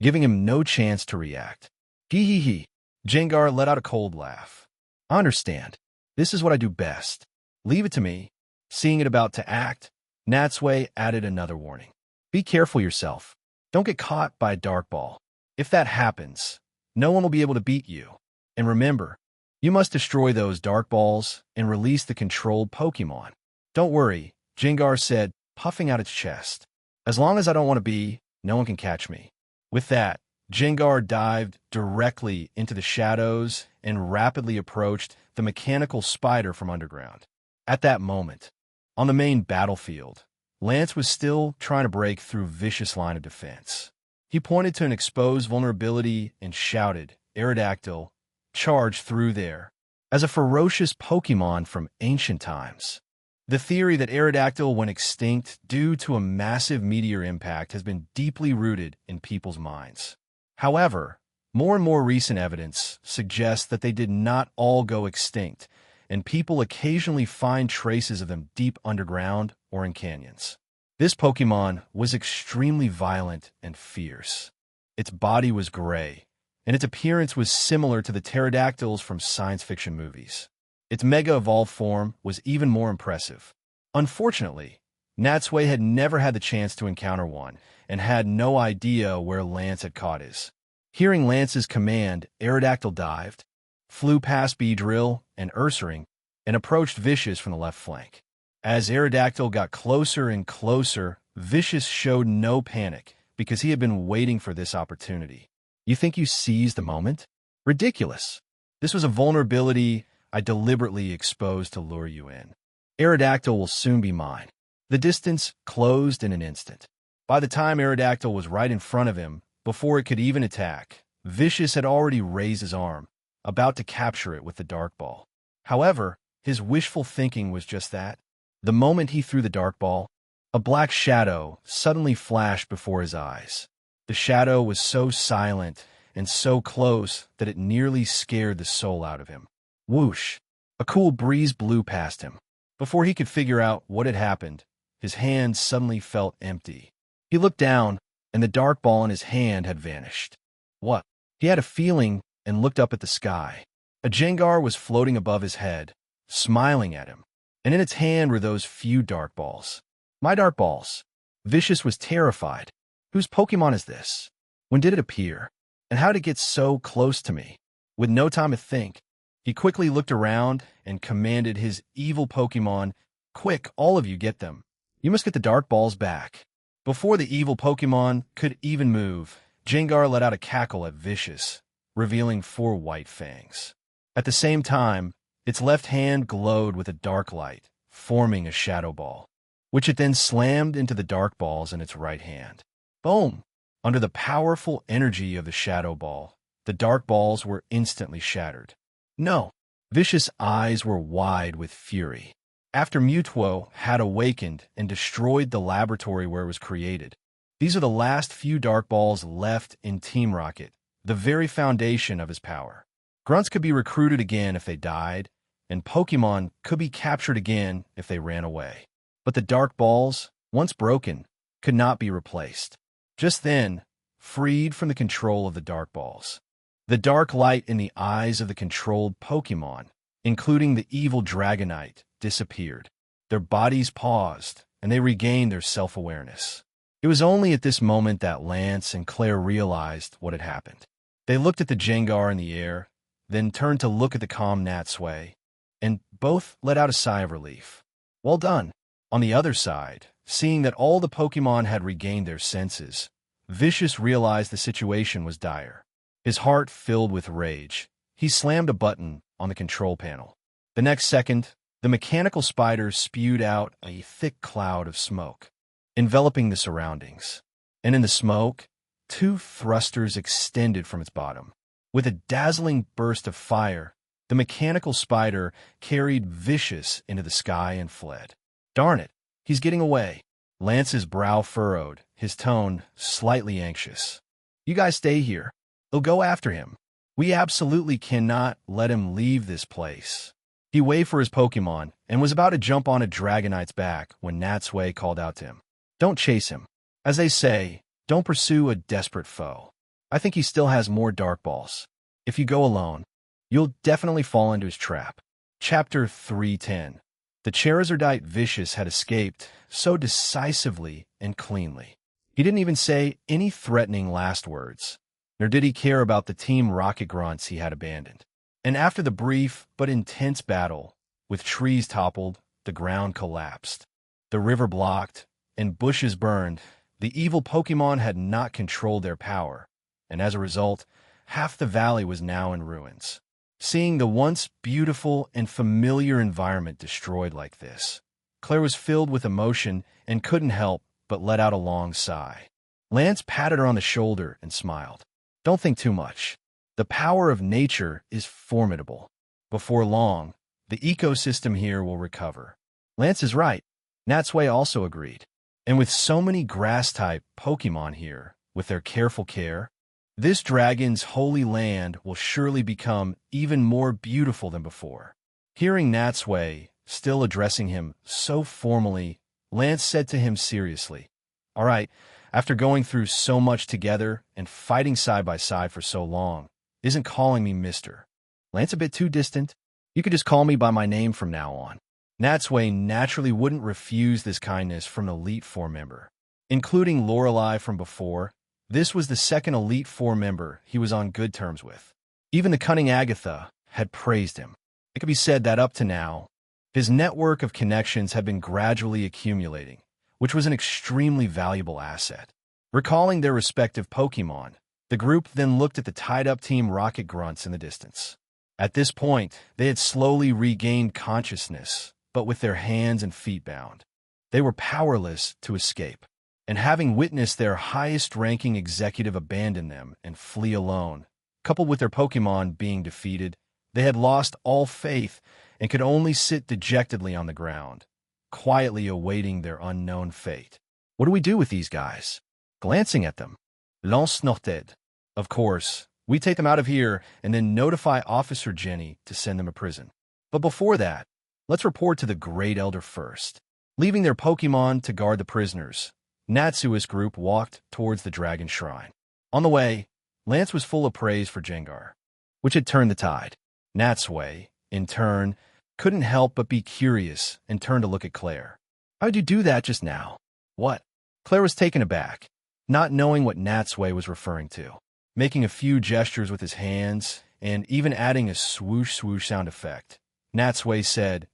giving him no chance to react. Hee hee hee. Jengar let out a cold laugh. I understand. This is what I do best. Leave it to me. Seeing it about to act, Natsui added another warning. Be careful yourself. Don't get caught by a Dark Ball. If that happens, no one will be able to beat you. And remember, you must destroy those Dark Balls and release the controlled Pokemon. Don't worry, Jengar said, puffing out its chest. As long as I don't want to be, no one can catch me. With that, Jengar dived directly into the shadows and rapidly approached the mechanical spider from underground. At that moment, on the main battlefield, Lance was still trying to break through Vicious' line of defense. He pointed to an exposed vulnerability and shouted, Aerodactyl, charge through there. As a ferocious Pokemon from ancient times, the theory that Aerodactyl went extinct due to a massive meteor impact has been deeply rooted in people's minds. However, more and more recent evidence suggests that they did not all go extinct, and people occasionally find traces of them deep underground or in canyons. This Pokemon was extremely violent and fierce. Its body was gray, and its appearance was similar to the pterodactyls from science fiction movies. Its mega-evolved form was even more impressive. Unfortunately, Natsui had never had the chance to encounter one, and had no idea where Lance had caught his. Hearing Lance's command, Aerodactyl dived, flew past Beedrill and Ursaring, and approached Vicious from the left flank. As Aerodactyl got closer and closer, Vicious showed no panic because he had been waiting for this opportunity. You think you seized the moment? Ridiculous. This was a vulnerability I deliberately exposed to lure you in. Aerodactyl will soon be mine. The distance closed in an instant. By the time Aerodactyl was right in front of him, before it could even attack, Vicious had already raised his arm, about to capture it with the Dark Ball. However, his wishful thinking was just that. The moment he threw the Dark Ball, a black shadow suddenly flashed before his eyes. The shadow was so silent and so close that it nearly scared the soul out of him. Whoosh! A cool breeze blew past him. Before he could figure out what had happened, his hand suddenly felt empty. He looked down, and the Dark Ball in his hand had vanished. What? He had a feeling and looked up at the sky. A Jengar was floating above his head, smiling at him, and in its hand were those few Dark Balls. My Dark Balls. Vicious was terrified. Whose Pokemon is this? When did it appear? And how did it get so close to me? With no time to think, he quickly looked around and commanded his evil Pokemon, Quick, all of you get them. You must get the Dark Balls back. Before the evil Pokemon could even move, Jengar let out a cackle at Vicious, revealing 4 white fangs. At the same time, its left hand glowed with a dark light, forming a Shadow Ball, which it then slammed into the Dark Balls in its right hand. Boom! Under the powerful energy of the Shadow Ball, the Dark Balls were instantly shattered. No! Vicious' eyes were wide with fury. After Mewtwo had awakened and destroyed the laboratory where it was created, these are the last few Dark Balls left in Team Rocket, the very foundation of his power. Grunts could be recruited again if they died, and Pokemon could be captured again if they ran away. But the Dark Balls, once broken, could not be replaced. Just then, freed from the control of the Dark Balls, the dark light in the eyes of the controlled Pokemon, including the evil Dragonite, disappeared. Their bodies paused, and they regained their self-awareness. It was only at this moment that Lance and Claire realized what had happened. They looked at the Jengar in the air, then turned to look at the calm Natsui, and both let out a sigh of relief. Well done. On the other side, seeing that all the Pokemon had regained their senses, Vicious realized the situation was dire. His heart filled with rage. He slammed a button on the control panel. The next second, the mechanical spider spewed out a thick cloud of smoke, enveloping the surroundings. and in the smoke, two thrusters extended from its bottom. With a dazzling burst of fire, the mechanical spider carried Vicious into the sky and fled. Darn it, he's getting away. Lance's brow furrowed, his tone slightly anxious. You guys stay here. They'll go after him. We absolutely cannot let him leave this place. He waved for his Pokemon and was about to jump on a Dragonite's back when Natsui called out to him. Don't chase him. As they say, don't pursue a desperate foe. I think he still has more Dark Balls. If you go alone, you'll definitely fall into his trap. Chapter 310. The Charizardite Vicious had escaped so decisively and cleanly. He didn't even say any threatening last words, nor did he care about the Team Rocket grunts he had abandoned. And after the brief but intense battle, with trees toppled, the ground collapsed, the river blocked, and bushes burned, the evil Pokemon had not controlled their power, and as a result, half the valley was now in ruins. Seeing the once beautiful and familiar environment destroyed like this, Claire was filled with emotion and couldn't help but let out a long sigh. Lance patted her on the shoulder and smiled. Don't think too much. The power of nature is formidable. Before long, the ecosystem here will recover. Lance is right. Natsui also agreed. And with so many grass-type Pokemon here, with their careful care, this dragon's holy land will surely become even more beautiful than before. Hearing Natsui still addressing him so formally, Lance said to him seriously, All right, after going through so much together and fighting side by side for so long, isn't calling me mister. Lance a bit too distant? You could just call me by my name from now on. Natsui naturally wouldn't refuse this kindness from an Elite Four member. Including Lorelei from before, this was the second Elite Four member he was on good terms with. Even the cunning Agatha had praised him. It could be said that up to now, his network of connections had been gradually accumulating, which was an extremely valuable asset. Recalling their respective Pokemon, the group then looked at the tied-up Team Rocket grunts in the distance. At this point, they had slowly regained consciousness, but with their hands and feet bound. They were powerless to escape, and having witnessed their highest-ranking executive abandon them and flee alone, coupled with their Pokemon being defeated, they had lost all faith and could only sit dejectedly on the ground, quietly awaiting their unknown fate. What do we do with these guys? Glancing at them, Lance nodded. Of course, we take them out of here and then notify Officer Jenny to send them to prison. But before that, let's report to the Great Elder first. Leaving their Pokemon to guard the prisoners, Natsui's group walked towards the Dragon Shrine. On the way, Lance was full of praise for Jengar, which had turned the tide. Natsui, in turn, couldn't help but be curious and turned to look at Claire. How'd you do that just now? What? Claire was taken aback, not knowing what Natsui was referring to, making a few gestures with his hands and even adding a swoosh-swoosh sound effect. Natsui said,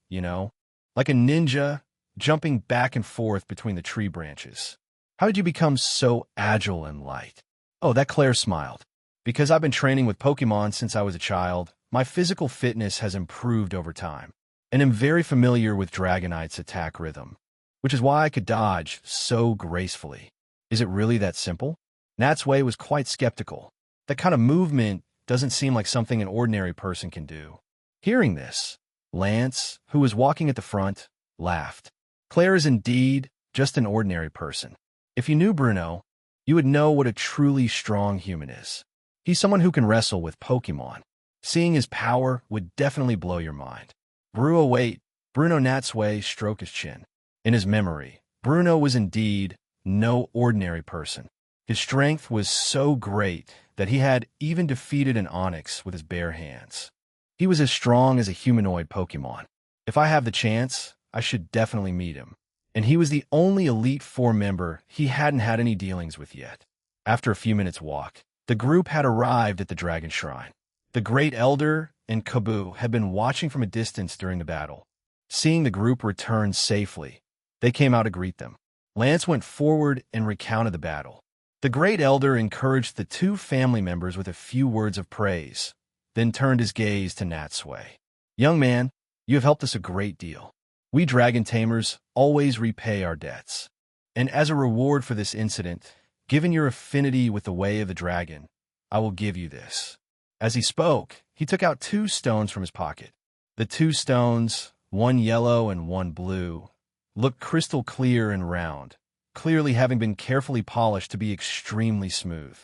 like a ninja jumping back and forth between the tree branches. How did you become so agile and light? Oh, that Claire smiled. Because I've been training with Pokemon since I was a child, my physical fitness has improved over time, and am very familiar with Dragonite's attack rhythm, which is why I could dodge so gracefully. Is it really that simple? Natsui was quite skeptical. That kind of movement doesn't seem like something an ordinary person can do. Hearing this, Lance, who was walking at the front, laughed. Claire is indeed just an ordinary person. If you knew Bruno, you would know what a truly strong human is. He's someone who can wrestle with Pokemon. Seeing his power would definitely blow your mind. Bruno Natsui stroked his chin. In his memory, Bruno was indeed no ordinary person. His strength was so great that he had even defeated an Onix with his bare hands. He was as strong as a humanoid Pokemon. If I have the chance, I should definitely meet him. And he was the only Elite Four member he hadn't had any dealings with yet. After a few minutes' walk, the group had arrived at the Dragon Shrine. The Great Elder and Kabu had been watching from a distance during the battle. Seeing the group return safely, they came out to greet them. Lance went forward and recounted the battle. The Great Elder encouraged the two family members with a few words of praise, then turned his gaze to Natsui. Young man, you have helped us a great deal. We dragon tamers always repay our debts. And as a reward for this incident, Given your affinity with the way of the dragon, I will give you this." As he spoke, he took out 2 stones from his pocket. The 2 stones, one yellow and one blue, looked crystal clear and round, clearly having been carefully polished to be extremely smooth.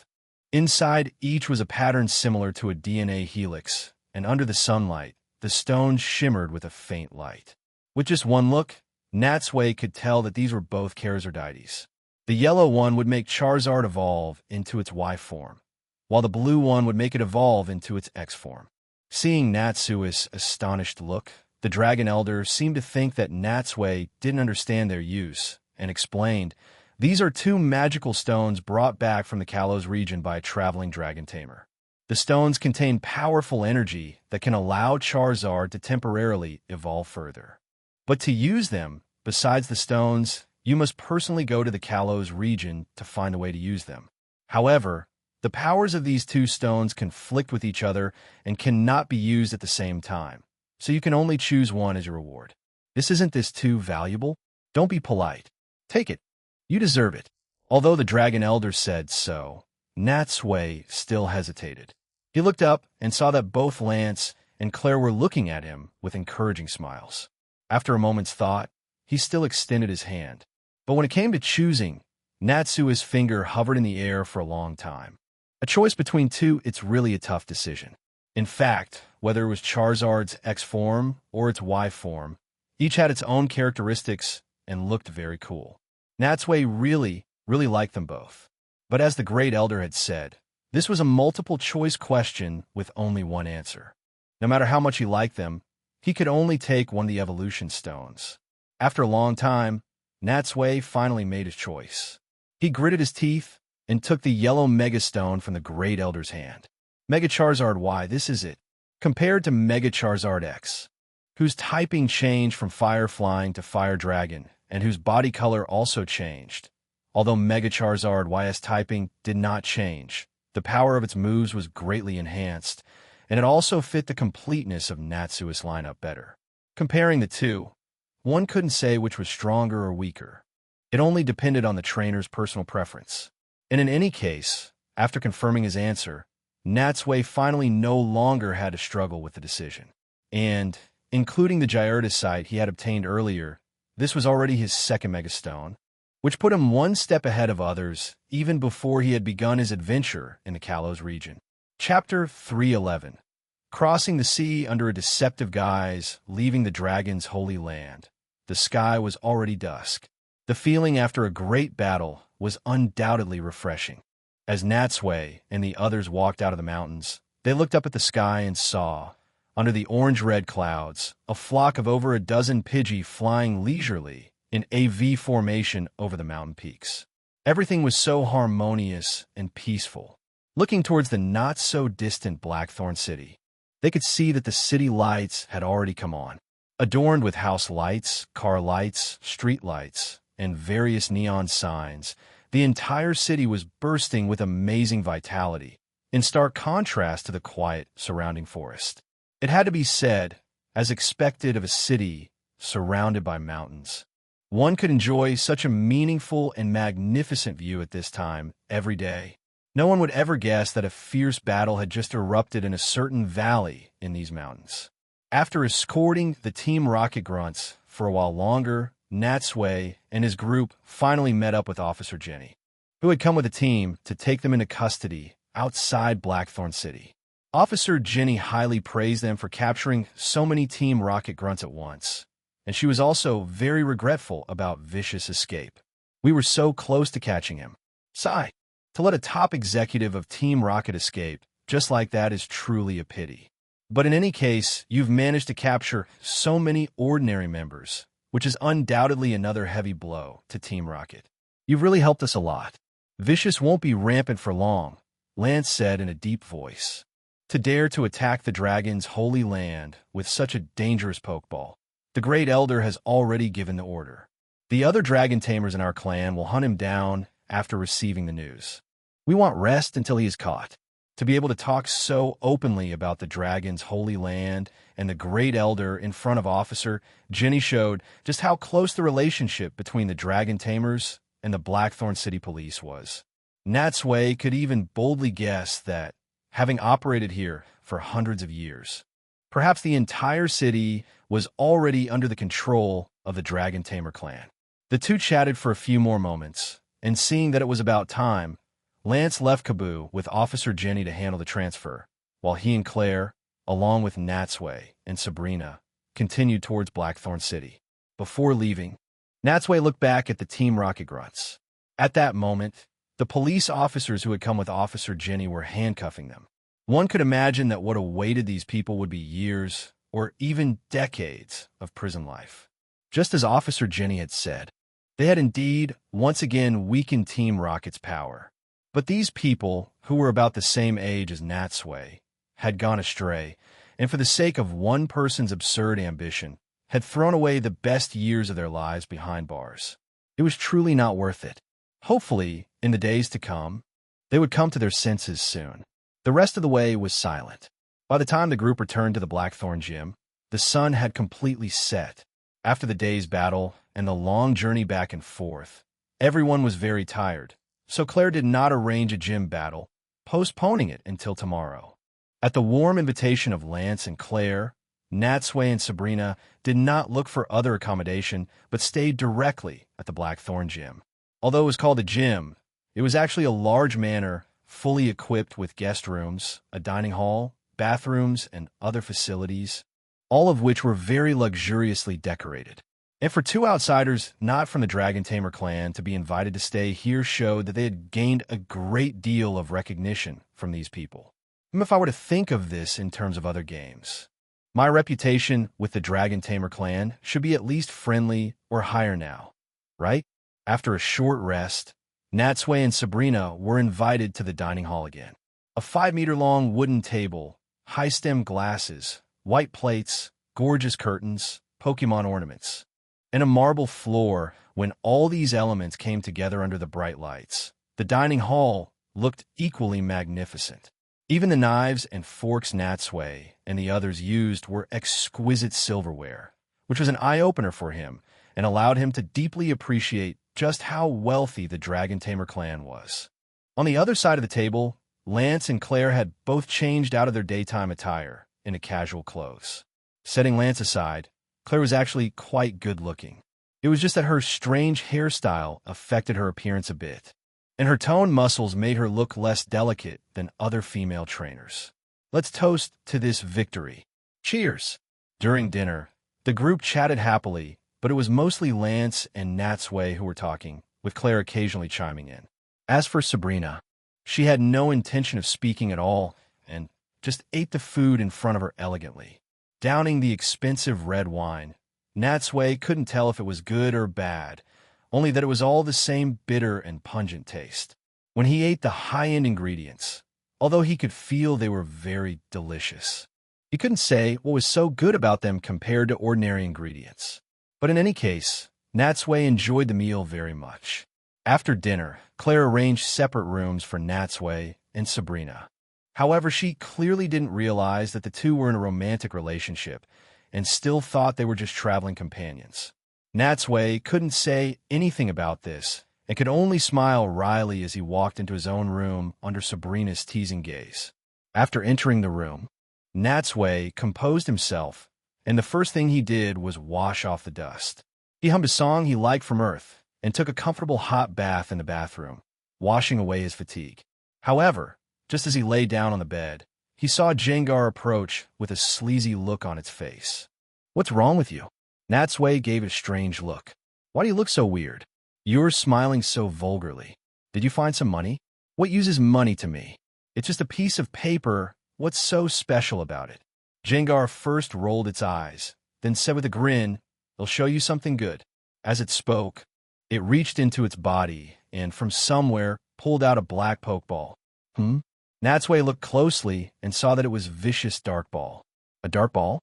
Inside each was a pattern similar to a DNA helix, and under the sunlight, the stones shimmered with a faint light. With just one look, Natsui could tell that these were both Charizardites. The yellow one would make Charizard evolve into its Y form, while the blue one would make it evolve into its X form. Seeing Natsui's astonished look, the Dragon Elder seemed to think that Natsui didn't understand their use, and explained, "These are 2 magical stones brought back from the Kalos region by a traveling dragon tamer. The stones contain powerful energy that can allow Charizard to temporarily evolve further. But to use them, besides the stones, you must personally go to the Kalos region to find a way to use them. However, the powers of these 2 stones conflict with each other and cannot be used at the same time, so you can only choose one as your reward. Isn't this too valuable? Don't be polite. Take it. You deserve it." Although the Dragon Elder said so, Natsui still hesitated. He looked up and saw that both Lance and Claire were looking at him with encouraging smiles. After a moment's thought, he still extended his hand. But when it came to choosing, Natsui's finger hovered in the air for a long time. A choice between 2, it's really a tough decision. In fact, whether it was Charizard's X form or its Y form, each had its own characteristics and looked very cool. Natsui really liked them both. But as the Great Elder had said, this was a multiple-choice question with only one answer. No matter how much he liked them, he could only take one of the evolution stones. After a long time, Natsui finally made his choice. He gritted his teeth and took the yellow Mega Stone from the Great Elder's hand. Mega Charizard Y, this is it. Compared to Mega Charizard X, whose typing changed from Fire Flying to Fire Dragon, and whose body color also changed. Although Mega Charizard Y's typing did not change, the power of its moves was greatly enhanced, and it also fit the completeness of Natsui's lineup better. Comparing the 2, one couldn't say which was stronger or weaker. It only depended on the trainer's personal preference. And in any case, after confirming his answer, Natsui finally no longer had to struggle with the decision. And, including the Gyarados he had obtained earlier, this was already his 2nd Megastone, which put him one step ahead of others even before he had begun his adventure in the Kalos region. Chapter 311. Crossing the sea under a deceptive guise, leaving the dragon's holy land. The sky was already dusk. The feeling after a great battle was undoubtedly refreshing. As Natsui and the others walked out of the mountains, they looked up at the sky and saw, under the orange-red clouds, a flock of over a dozen Pidgey flying leisurely in a V formation over the mountain peaks. Everything was so harmonious and peaceful. Looking towards the not-so-distant Blackthorn City, they could see that the city lights had already come on. Adorned with house lights, car lights, street lights, and various neon signs, the entire city was bursting with amazing vitality, in stark contrast to the quiet surrounding forest. It had to be said, as expected of a city surrounded by mountains. One could enjoy such a meaningful and magnificent view at this time every day. No one would ever guess that a fierce battle had just erupted in a certain valley in these mountains. After escorting the Team Rocket Grunts for a while longer, Natsui and his group finally met up with Officer Jenny, who had come with a team to take them into custody outside Blackthorn City. Officer Jenny highly praised them for capturing so many Team Rocket Grunts at once, and she was also very regretful about Vicious' escape. "We were so close to catching him. Sigh. To let a top executive of Team Rocket escape just like that is truly a pity. But in any case, you've managed to capture so many ordinary members, which is undoubtedly another heavy blow to Team Rocket. You've really helped us a lot. Vicious won't be rampant for long," Lance said in a deep voice. "To dare to attack the dragon's holy land with such a dangerous pokeball. The Great Elder has already given the order. The other dragon tamers in our clan will hunt him down after receiving the news. We want rest until he is caught." To be able to talk so openly about the dragon's holy land and the Great Elder in front of Officer Jenny showed just how close the relationship between the dragon tamers and the Blackthorn City Police was. Natsui could even boldly guess that, having operated here for hundreds of years, perhaps the entire city was already under the control of the Dragon Tamer clan. The two chatted for a few more moments, and seeing that it was about time, Lance left Kaboo with Officer Jenny to handle the transfer, while he and Claire, along with Natsui and Sabrina, continued towards Blackthorn City. Before leaving, Natsui looked back at the Team Rocket Grunts. At that moment, the police officers who had come with Officer Jenny were handcuffing them. One could imagine that what awaited these people would be years, or even decades, of prison life. Just as Officer Jenny had said, they had indeed once again weakened Team Rocket's power. But these people, who were about the same age as Natsui, had gone astray, and for the sake of one person's absurd ambition, had thrown away the best years of their lives behind bars. It was truly not worth it. Hopefully, in the days to come, they would come to their senses soon. The rest of the way was silent. By the time the group returned to the Blackthorn gym, the sun had completely set. After the day's battle and the long journey back and forth, everyone was very tired, so Claire did not arrange a gym battle, postponing it until tomorrow. At the warm invitation of Lance and Claire, Natsui and Sabrina did not look for other accommodation, but stayed directly at the Blackthorn gym. Although it was called a gym, it was actually a large manor, fully equipped with guest rooms, a dining hall, bathrooms, and other facilities, all of which were very luxuriously decorated. And for two outsiders not from the Dragon Tamer clan to be invited to stay here showed that they had gained a great deal of recognition from these people. Even if I were to think of this in terms of other games, my reputation with the Dragon Tamer clan should be at least friendly or higher now, right? After a short rest, Natsui and Sabrina were invited to the dining hall again. A 5-meter-long wooden table, high-stem glasses, white plates, gorgeous curtains, Pokemon ornaments, and a marble floor. When all these elements came together under the bright lights, the dining hall looked equally magnificent. Even the knives and forks Natsui and the others used were exquisite silverware, which was an eye-opener for him and allowed him to deeply appreciate just how wealthy the Dragon Tamer clan was. On the other side of the table, Lance and Claire had both changed out of their daytime attire into casual clothes. Setting Lance aside, Claire was actually quite good-looking. It was just that her strange hairstyle affected her appearance a bit, and her toned muscles made her look less delicate than other female trainers. Let's toast to this victory. Cheers! During dinner, the group chatted happily, but it was mostly Lance and Natsui who were talking, with Claire occasionally chiming in. As for Sabrina, she had no intention of speaking at all and just ate the food in front of her elegantly. Downing the expensive red wine, Natsui couldn't tell if it was good or bad, only that it was all the same bitter and pungent taste. When he ate the high-end ingredients, although he could feel they were very delicious, he couldn't say what was so good about them compared to ordinary ingredients. But in any case, Natsui enjoyed the meal very much. After dinner, Claire arranged separate rooms for Natsui and Sabrina. However, she clearly didn't realize that the two were in a romantic relationship and still thought they were just traveling companions. Natsui couldn't say anything about this and could only smile wryly as he walked into his own room under Sabrina's teasing gaze. After entering the room, Natsui composed himself, and the first thing he did was wash off the dust. He hummed a song he liked from Earth and took a comfortable hot bath in the bathroom, washing away his fatigue. However, just as he lay down on the bed, he saw Jengar approach with a sleazy look on its face. "What's wrong with you?" Natsui gave a strange look. "Why do you look so weird? You're smiling so vulgarly. Did you find some money?" "What use is money to me? It's just a piece of paper. What's so special about it?" Jengar first rolled its eyes, then said with a grin, "It'll show you something good." As it spoke, it reached into its body and from somewhere pulled out a black pokeball. Natsui looked closely and saw that it was Vicious Darkball. "A dark ball?"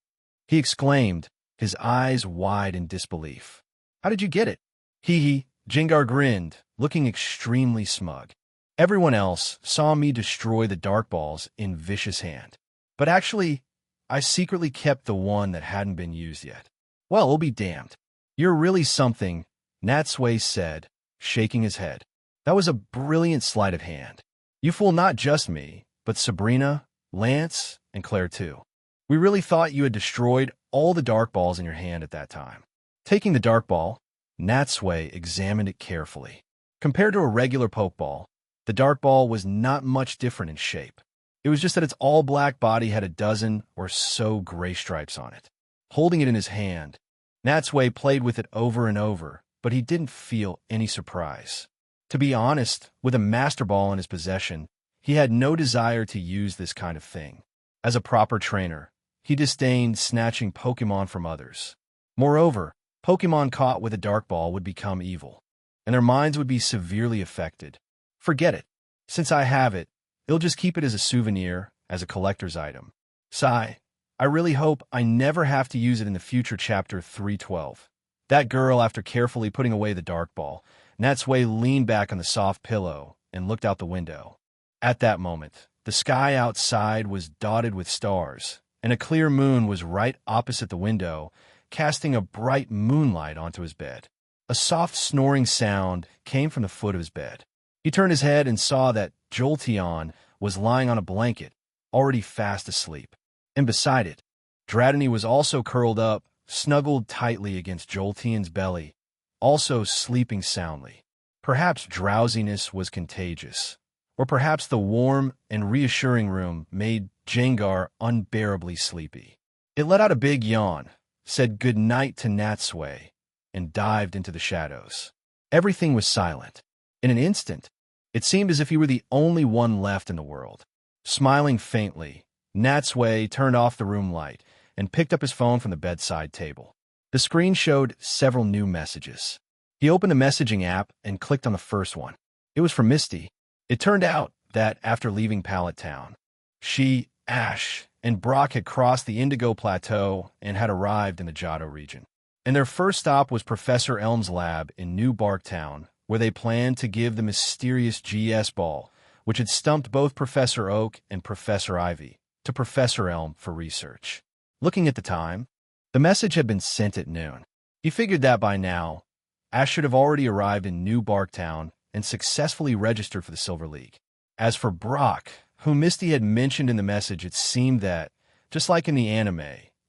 he exclaimed, his eyes wide in disbelief. "How did you get it?" "Hee," Jengar grinned, looking extremely smug. "Everyone else saw me destroy the dark balls in Vicious' hand. But actually, I secretly kept the one that hadn't been used yet." "Well, we'll be damned. You're really something," Natsui said, shaking his head. That was a brilliant sleight of hand. You fool not just me, but Sabrina, Lance, and Claire too. We really thought you had destroyed all the dark balls in your hand at that time. Taking the dark ball, Natsui examined it carefully. Compared to a regular pokeball, the dark ball was not much different in shape. It was just that its all-black body had a dozen or so gray stripes on it. Holding it in his hand, Natsui played with it over and over, but he didn't feel any surprise. To be honest, with a Master Ball in his possession, he had no desire to use this kind of thing. As a proper trainer, he disdained snatching Pokemon from others. Moreover, Pokemon caught with a dark ball would become evil, and their minds would be severely affected. Forget it. Since I have it, it'll just keep it as a souvenir, as a collector's item. Sigh. I really hope I never have to use it in the future. Chapter 312. That girl, after carefully putting away the dark ball, Natsui leaned back on the soft pillow and looked out the window. At that moment, the sky outside was dotted with stars, and a clear moon was right opposite the window, casting a bright moonlight onto his bed. A soft snoring sound came from the foot of his bed. He turned his head and saw that Jolteon was lying on a blanket, already fast asleep. And beside it, Dratini was also curled up, snuggled tightly against Jolteon's belly, also sleeping soundly. Perhaps drowsiness was contagious, or perhaps the warm and reassuring room made Jengar unbearably sleepy. It let out a big yawn, said good night to Natsui, and dived into the shadows. Everything was silent. In an instant, it seemed as if he were the only one left in the world. Smiling faintly, Natsui turned off the room light and picked up his phone from the bedside table. The screen showed several new messages. He opened the messaging app and clicked on the first one. It was from Misty. It turned out that after leaving Pallet Town, she, Ash, and Brock had crossed the Indigo Plateau and had arrived in the Johto region. And their first stop was Professor Elm's lab in New Barktown, where they planned to give the mysterious GS ball, which had stumped both Professor Oak and Professor Ivy, to Professor Elm for research. Looking at the time, the message had been sent at noon. He figured that by now, Ash should have already arrived in New Barktown and successfully registered for the Silver League. As for Brock, whom Misty had mentioned in the message, it seemed that, just like in the anime,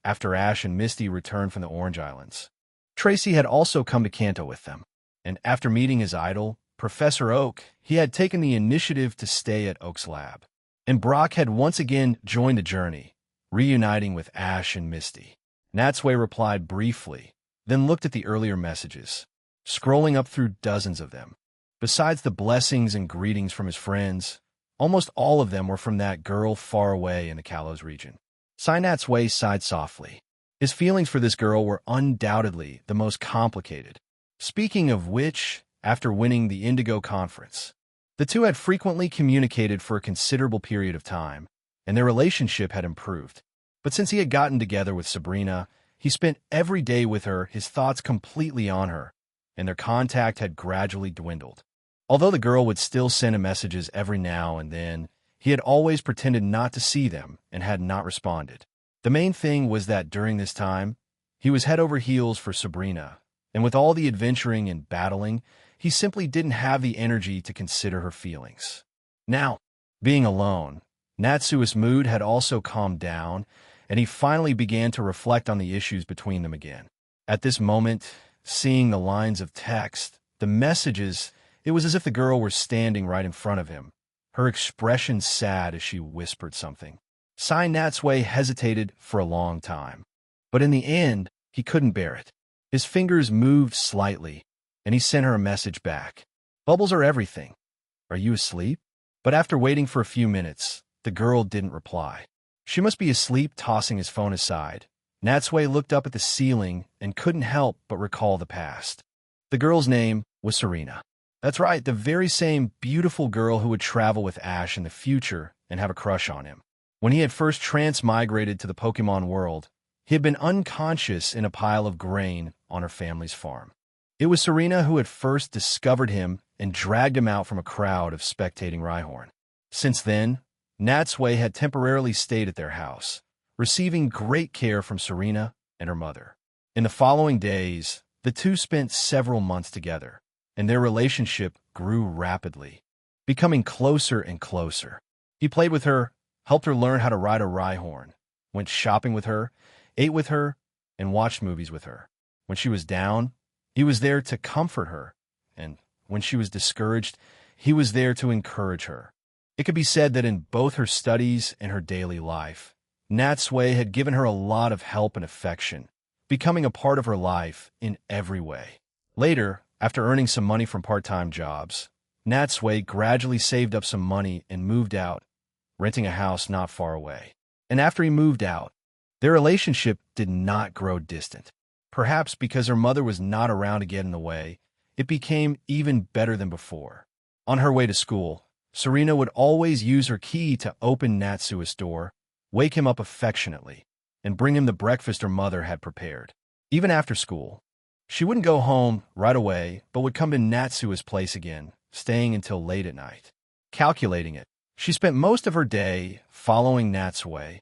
after Ash and Misty returned from the Orange Islands, Tracy had also come to Kanto with them. And after meeting his idol, Professor Oak, he had taken the initiative to stay at Oak's lab. And Brock had once again joined the journey, reuniting with Ash and Misty. Natsui replied briefly, then looked at the earlier messages, scrolling up through dozens of them. Besides the blessings and greetings from his friends, almost all of them were from that girl far away in the Kalos region. Natsui sighed softly. His feelings for this girl were undoubtedly the most complicated. Speaking of which, after winning the Indigo Conference, the two had frequently communicated for a considerable period of time, and their relationship had improved. But since he had gotten together with Sabrina, he spent every day with her, his thoughts completely on her, and their contact had gradually dwindled. Although the girl would still send him messages every now and then, he had always pretended not to see them and had not responded. The main thing was that during this time, he was head over heels for Sabrina, and with all the adventuring and battling, he simply didn't have the energy to consider her feelings. Now, being alone, Natsui's mood had also calmed down, and he finally began to reflect on the issues between them again. At this moment, seeing the lines of text, the messages, it was as if the girl were standing right in front of him, her expression sad as she whispered something. Natsui hesitated for a long time, but in the end, he couldn't bear it. His fingers moved slightly, and he sent her a message back. Bubbles are everything. Are you asleep? But after waiting for a few minutes, the girl didn't reply. She must be asleep. Tossing his phone aside, Natsui looked up at the ceiling and couldn't help but recall the past. The girl's name was Serena. That's right, the very same beautiful girl who would travel with Ash in the future and have a crush on him. When he had first transmigrated to the Pokemon world, he had been unconscious in a pile of grain on her family's farm. It was Serena who had first discovered him and dragged him out from a crowd of spectating Rhyhorn. Since then, Natsui had temporarily stayed at their house, receiving great care from Serena and her mother. In the following days, the two spent several months together, and their relationship grew rapidly, becoming closer and closer. He played with her, helped her learn how to ride a rhyhorn, went shopping with her, ate with her, and watched movies with her. When she was down, he was there to comfort her, and when she was discouraged, he was there to encourage her. It could be said that in both her studies and her daily life, Natsui had given her a lot of help and affection, becoming a part of her life in every way. Later, after earning some money from part-time jobs, Natsui gradually saved up some money and moved out, renting a house not far away. And after he moved out, their relationship did not grow distant. Perhaps because her mother was not around to get in the way, it became even better than before. On her way to school, Serena would always use her key to open Natsui's door, wake him up affectionately, and bring him the breakfast her mother had prepared. Even after school, she wouldn't go home right away, but would come to Natsui's place again, staying until late at night. Calculating it, she spent most of her day following Natsui,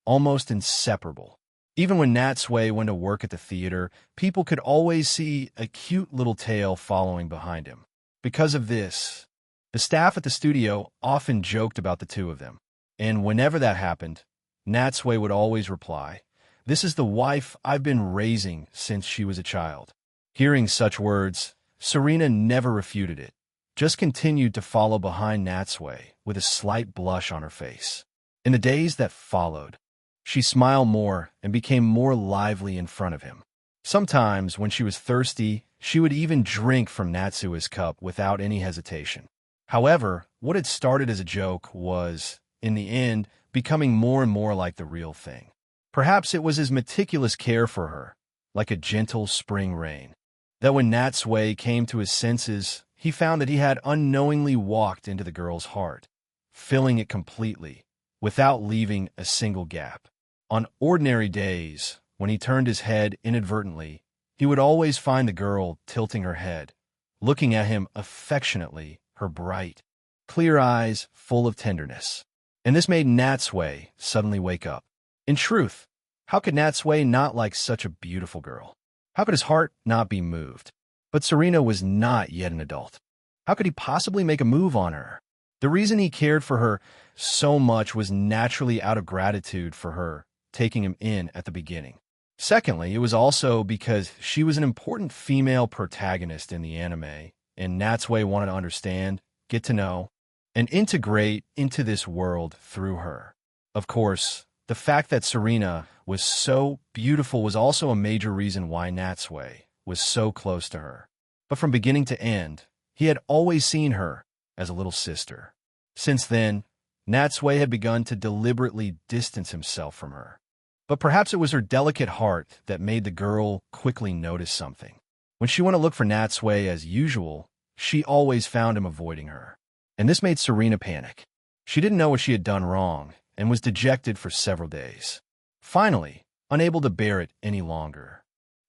almost inseparable. Even when Natsui went to work at the theater, people could always see a cute little tail following behind him. Because of this, the staff at the studio often joked about the two of them. And whenever that happened, Natsui would always reply, "This is the wife I've been raising since she was a child." Hearing such words, Serena never refuted it, just continued to follow behind Natsui with a slight blush on her face. In the days that followed, she smiled more and became more lively in front of him. Sometimes, when she was thirsty, she would even drink from Natsui's cup without any hesitation. However, what had started as a joke was, in the end, becoming more and more like the real thing. Perhaps it was his meticulous care for her, like a gentle spring rain, that when Natsui came to his senses, he found that he had unknowingly walked into the girl's heart, filling it completely, without leaving a single gap. On ordinary days, when he turned his head inadvertently, he would always find the girl tilting her head, looking at him affectionately, her bright, clear eyes full of tenderness. And this made Natsui suddenly wake up. In truth, how could Natsui not like such a beautiful girl? How could his heart not be moved? But Serena was not yet an adult. How could he possibly make a move on her? The reason he cared for her so much was naturally out of gratitude for her taking him in at the beginning. Secondly, it was also because she was an important female protagonist in the anime, and Natsui wanted to understand, get to know, and integrate into this world through her. Of course, the fact that Serena was so beautiful was also a major reason why Natsui was so close to her. But from beginning to end, he had always seen her as a little sister. Since then, Natsui had begun to deliberately distance himself from her. But perhaps it was her delicate heart that made the girl quickly notice something. When she went to look for Natsui as usual, she always found him avoiding her. And this made Serena panic. She didn't know what she had done wrong and was dejected for several days. Finally, unable to bear it any longer,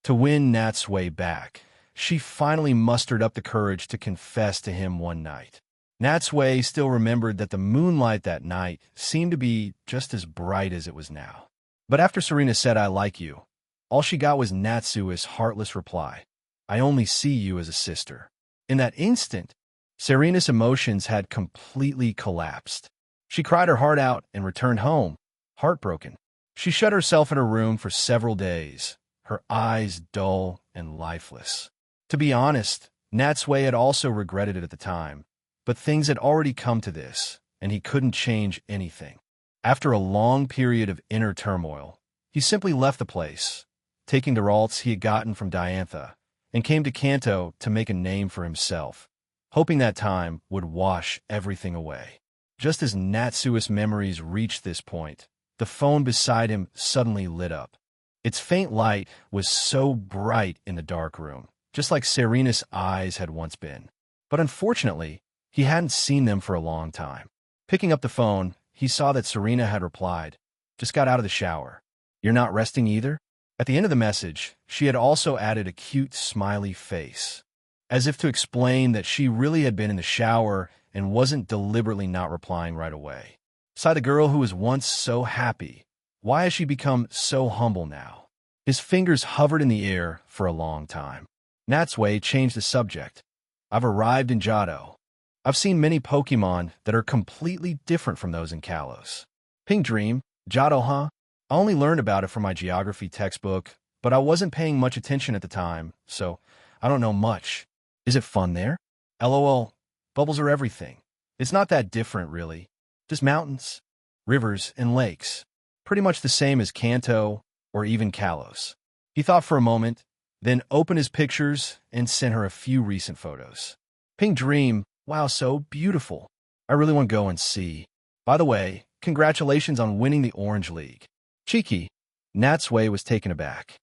to win Natsui back, she finally mustered up the courage to confess to him one night. Natsui still remembered that the moonlight that night seemed to be just as bright as it was now. But after Serena said, "I like you," all she got was Natsui's heartless reply, "I only see you as a sister." In that instant, Serena's emotions had completely collapsed. She cried her heart out and returned home, heartbroken. She shut herself in her room for several days, her eyes dull and lifeless. To be honest, Natsui had also regretted it at the time, but things had already come to this, and he couldn't change anything. After a long period of inner turmoil, he simply left the place, taking the ralts he had gotten from Diantha, and came to Kanto to make a name for himself, hoping that time would wash everything away. Just as Natsui's memories reached this point, the phone beside him suddenly lit up. Its faint light was so bright in the dark room, just like Serena's eyes had once been. But unfortunately, he hadn't seen them for a long time. Picking up the phone, he saw that Serena had replied, "Just got out of the shower. You're not resting either?" At the end of the message, she had also added a cute smiley face, as if to explain that she really had been in the shower and wasn't deliberately not replying right away. Sighed the girl who was once so happy. Why has she become so humble now? His fingers hovered in the air for a long time. Natsui changed the subject. I've arrived in Johto. I've seen many Pokemon that are completely different from those in Kalos. Pink Dream, Johto, huh? I only learned about it from my geography textbook, but I wasn't paying much attention at the time, so I don't know much. Is it fun there? LOL, bubbles are everything. It's not that different, really. Just mountains, rivers, and lakes. Pretty much the same as Kanto or even Kalos. He thought for a moment, then opened his pictures and sent her a few recent photos. Pink Dream, wow, so beautiful. I really want to go and see. By the way, congratulations on winning the Orange League. Cheeky. Natsui was taken aback.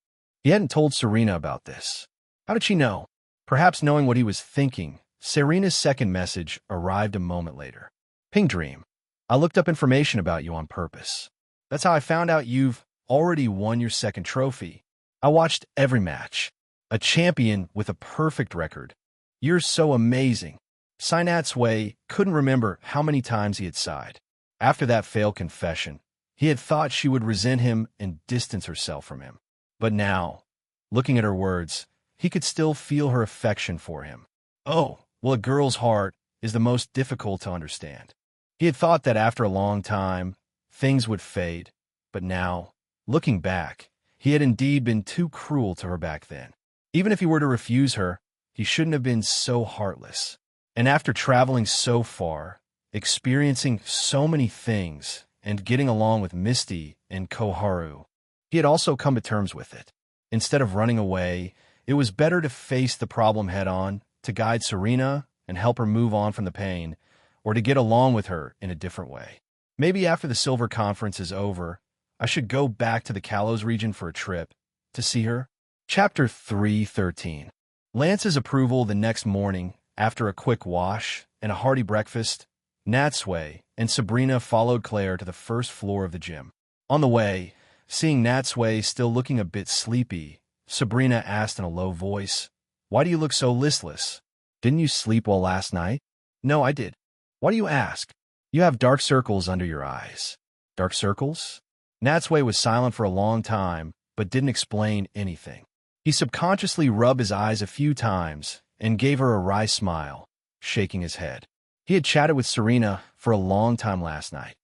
He hadn't told Serena about this. How did she know? Perhaps knowing what he was thinking, Serena's second message arrived a moment later. Pink Dream, I looked up information about you on purpose. That's how I found out you've already won your second trophy. I watched every match. A champion with a perfect record. You're so amazing. Natsui couldn't remember how many times he had sighed. After that failed confession, he had thought she would resent him and distance herself from him. But now, looking at her words, he could still feel her affection for him. Oh, well, a girl's heart is the most difficult to understand. He had thought that after a long time, things would fade. But now, looking back, he had indeed been too cruel to her back then. Even if he were to refuse her, he shouldn't have been so heartless. And after traveling so far, experiencing so many things, and getting along with Misty and Koharu, he had also come to terms with it. Instead of running away, it was better to face the problem head-on, to guide Serena and help her move on from the pain, or to get along with her in a different way. Maybe after the Silver Conference is over, I should go back to the Kalos region for a trip to see her. Chapter 3:13. Lance's approval the next morning, after a quick wash and a hearty breakfast, Natsui and Sabrina followed Claire to the first floor of the gym. On the way, seeing Natsui still looking a bit sleepy, Sabrina asked in a low voice, "Why do you look so listless? Didn't you sleep well last night?" "No, I did." "Why do you ask? You have dark circles under your eyes." "Dark circles?" Natsui was silent for a long time, but didn't explain anything. He subconsciously rubbed his eyes a few times and gave her a wry smile, shaking his head. He had chatted with Serena for a long time last night,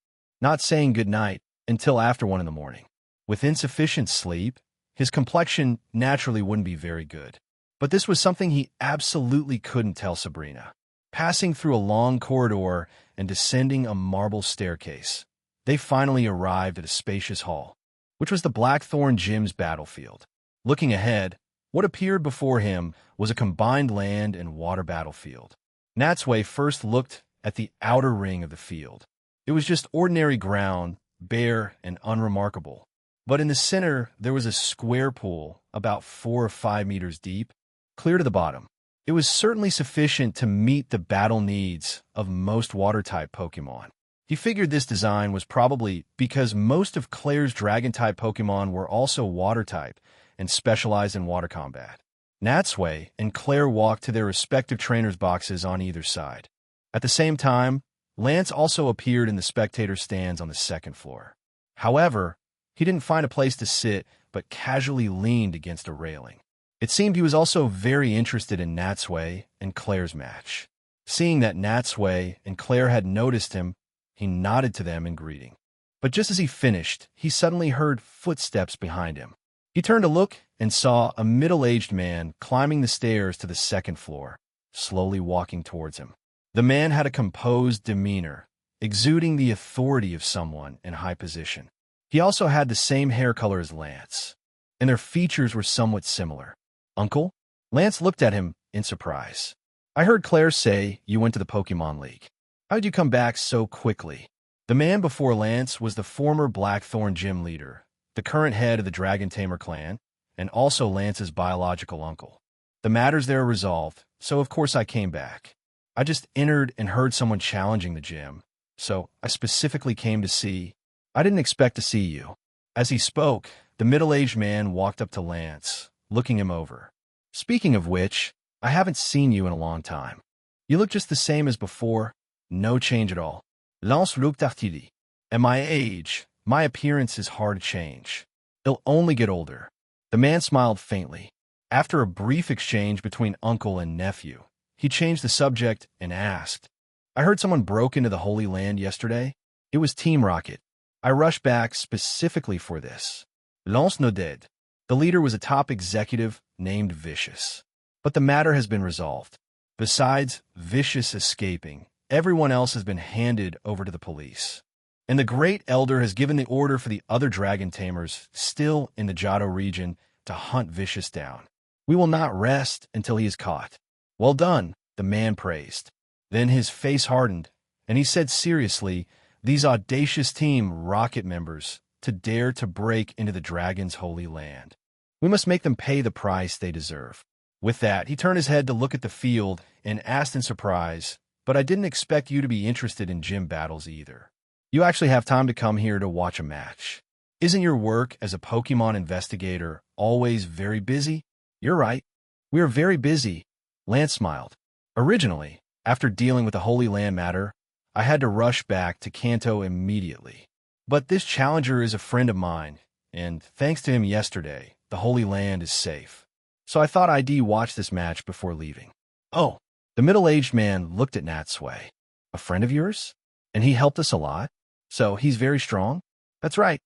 not saying goodnight until after 1 in the morning. With insufficient sleep, his complexion naturally wouldn't be very good. But this was something he absolutely couldn't tell Sabrina. Passing through a long corridor and descending a marble staircase, they finally arrived at a spacious hall, which was the Blackthorn Gym's battlefield. Looking ahead, what appeared before him was a combined land and water battlefield. Natsui first looked at the outer ring of the field. It was just ordinary ground, bare and unremarkable. But in the center, there was a square pool about 4 or 5 meters deep, clear to the bottom. It was certainly sufficient to meet the battle needs of most water-type Pokemon. He figured this design was probably because most of Claire's Dragon-type Pokemon were also water-type and specialized in water combat. Natsui and Claire walked to their respective trainers' boxes on either side. At the same time, Lance also appeared in the spectator stands on the second floor. However, he didn't find a place to sit, but casually leaned against a railing. It seemed he was also very interested in Natsui and Claire's match. Seeing that Natsui and Claire had noticed him, he nodded to them in greeting. But just as he finished, he suddenly heard footsteps behind him. He turned to look and saw a middle-aged man climbing the stairs to the second floor, slowly walking towards him. The man had a composed demeanor, exuding the authority of someone in high position. He also had the same hair color as Lance, and their features were somewhat similar. "Uncle?" Lance looked at him in surprise. "I heard Claire say you went to the Pokemon League. How did you come back so quickly?" The man before Lance was the former Blackthorn gym leader, the current head of the Dragon Tamer clan, and also Lance's biological uncle. "The matters there are resolved, so of course I came back. I just entered and heard someone challenging the gym, so I specifically came to see. I didn't expect to see you." As he spoke, the middle-aged man walked up to Lance, looking him over. "Speaking of which, I haven't seen you in a long time. You look just the same as before, no change at all." Lance looked at Tilly. "At my age, my appearance is hard to change. It'll only get older." The man smiled faintly. After a brief exchange between uncle and nephew, he changed the subject and asked, "I heard someone broke into the Holy Land yesterday. It was Team Rocket. I rushed back specifically for this." Lance nodded. The leader was a top executive named Vicious. But the matter has been resolved. Besides Vicious escaping, everyone else has been handed over to the police. And the Great Elder has given the order for the other dragon tamers still in the Johto region to hunt Vicious down. We will not rest until he is caught. Well done, the man praised. Then his face hardened, and he said seriously, these audacious Team Rocket members to dare to break into the dragon's holy land. We must make them pay the price they deserve. With that, he turned his head to look at the field and asked in surprise, "But I didn't expect you to be interested in gym battles either. You actually have time to come here to watch a match. Isn't your work as a Pokemon investigator always very busy?" "You're right. We are very busy," Lance smiled. "Originally, after dealing with the Holy Land matter, I had to rush back to Kanto immediately. But this challenger is a friend of mine, and thanks to him yesterday, the Holy Land is safe. So I thought I'd watch this match before leaving." "Oh." The middle-aged man looked at Natsui. "A friend of yours? And he helped us a lot? So he's very strong?" "That's right,"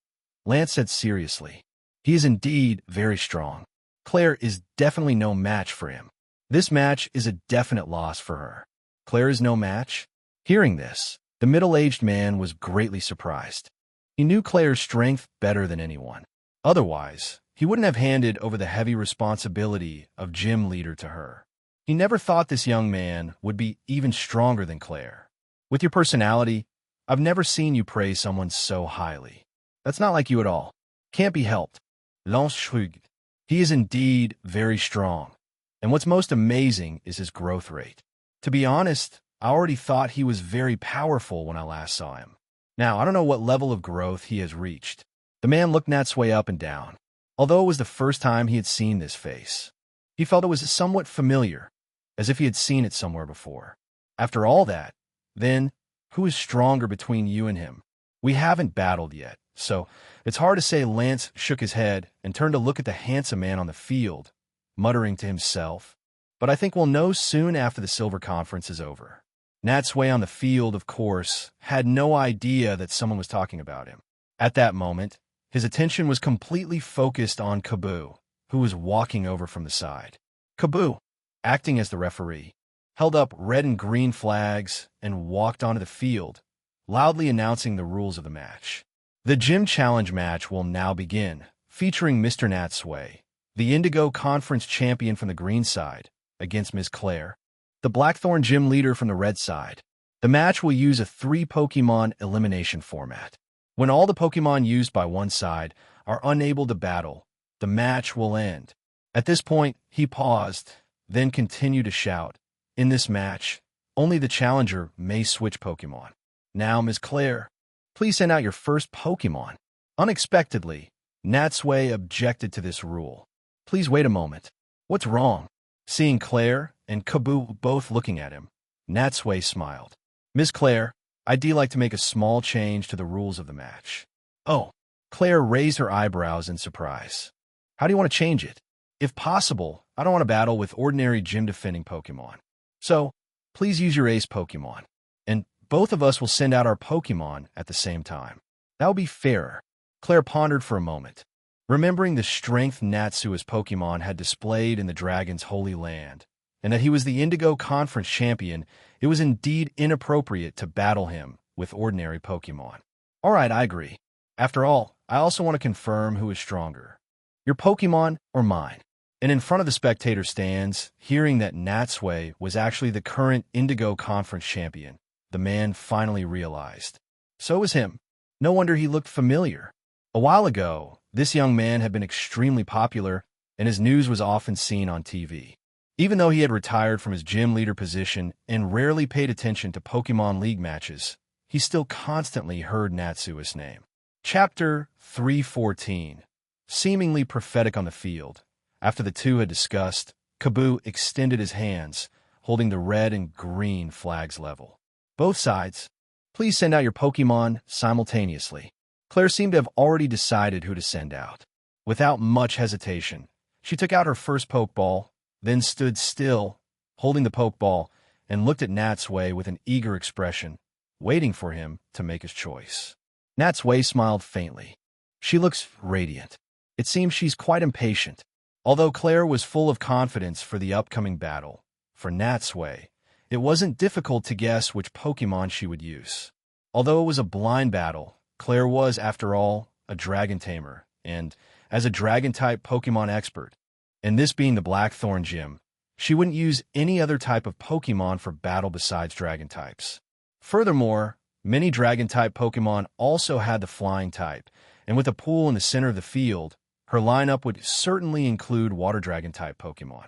Lance said seriously. "He is indeed very strong. Claire is definitely no match for him. This match is a definite loss for her." "Claire is no match?" Hearing this, the middle-aged man was greatly surprised. He knew Claire's strength better than anyone. Otherwise, he wouldn't have handed over the heavy responsibility of gym leader to her. He never thought this young man would be even stronger than Claire. "With your personality, I've never seen you praise someone so highly. That's not like you at all. Can't be helped." Lance shrugged. "He is indeed very strong. And what's most amazing is his growth rate. To be honest, I already thought he was very powerful when I last saw him. Now, I don't know what level of growth he has reached." The man looked Natsui up and down. Although it was the first time he had seen this face, he felt it was somewhat familiar, as if he had seen it somewhere before. "After all that, then, who is stronger between you and him? We haven't battled yet, so it's hard to say." Lance shook his head and turned to look at the handsome man on the field, muttering to himself, "But I think we'll know soon after the Silver Conference is over." Natsui on the field, of course, had no idea that someone was talking about him. At that moment, his attention was completely focused on Kaboo, who was walking over from the side. Kaboo, acting as the referee, held up red and green flags and walked onto the field, loudly announcing the rules of the match. The Gym Challenge match will now begin, featuring Mr. Natsui, the Indigo Conference champion from the green side, against Ms. Claire, the Blackthorn gym leader from the red side. The match will use a 3-Pokemon elimination format. When all the Pokemon used by one side are unable to battle, the match will end. At this point, he paused, then continued to shout, "In this match, only the challenger may switch Pokemon. Now, Ms. Claire, please send out your first Pokemon." Unexpectedly, Natsui objected to this rule. "Please wait a moment. What's wrong?" Seeing Claire and Kaboo both looking at him, Natsui smiled. "Ms. Claire, I'd like to make a small change to the rules of the match." "Oh." Claire raised her eyebrows in surprise. "How do you want to change it?" "If possible, I don't want to battle with ordinary gym-defending Pokemon. So, please use your ace Pokemon. And both of us will send out our Pokemon at the same time. That would be fairer." Claire pondered for a moment. Remembering the strength Natsui's Pokemon had displayed in the Dragon's Holy Land, and that he was the Indigo Conference champion, it was indeed inappropriate to battle him with ordinary Pokemon. "All right, I agree. After all, I also want to confirm who is stronger. Your Pokemon or mine?" And in front of the spectator stands, hearing that Natsui was actually the current Indigo Conference champion, the man finally realized. So was him. No wonder he looked familiar. A while ago, this young man had been extremely popular, and his news was often seen on TV. Even though he had retired from his gym leader position and rarely paid attention to Pokemon League matches, he still constantly heard Natsui's name. Chapter 314. Seemingly prophetic on the field. After the two had discussed, Kaboo extended his hands, holding the red and green flags level. "Both sides, please send out your Pokemon simultaneously." Claire seemed to have already decided who to send out. Without much hesitation, she took out her first Pokeball, then stood still, holding the Pokeball, and looked at Natsui with an eager expression, waiting for him to make his choice. Natsui smiled faintly. She looks radiant. It seems she's quite impatient. Although Claire was full of confidence for the upcoming battle, for Natsui, it wasn't difficult to guess which Pokemon she would use. Although it was a blind battle, Claire was, after all, a dragon tamer, and, as a dragon-type Pokemon expert, and this being the Blackthorn Gym, she wouldn't use any other type of Pokemon for battle besides dragon types. Furthermore, many dragon-type Pokemon also had the flying type, and with a pool in the center of the field, her lineup would certainly include water dragon-type Pokemon.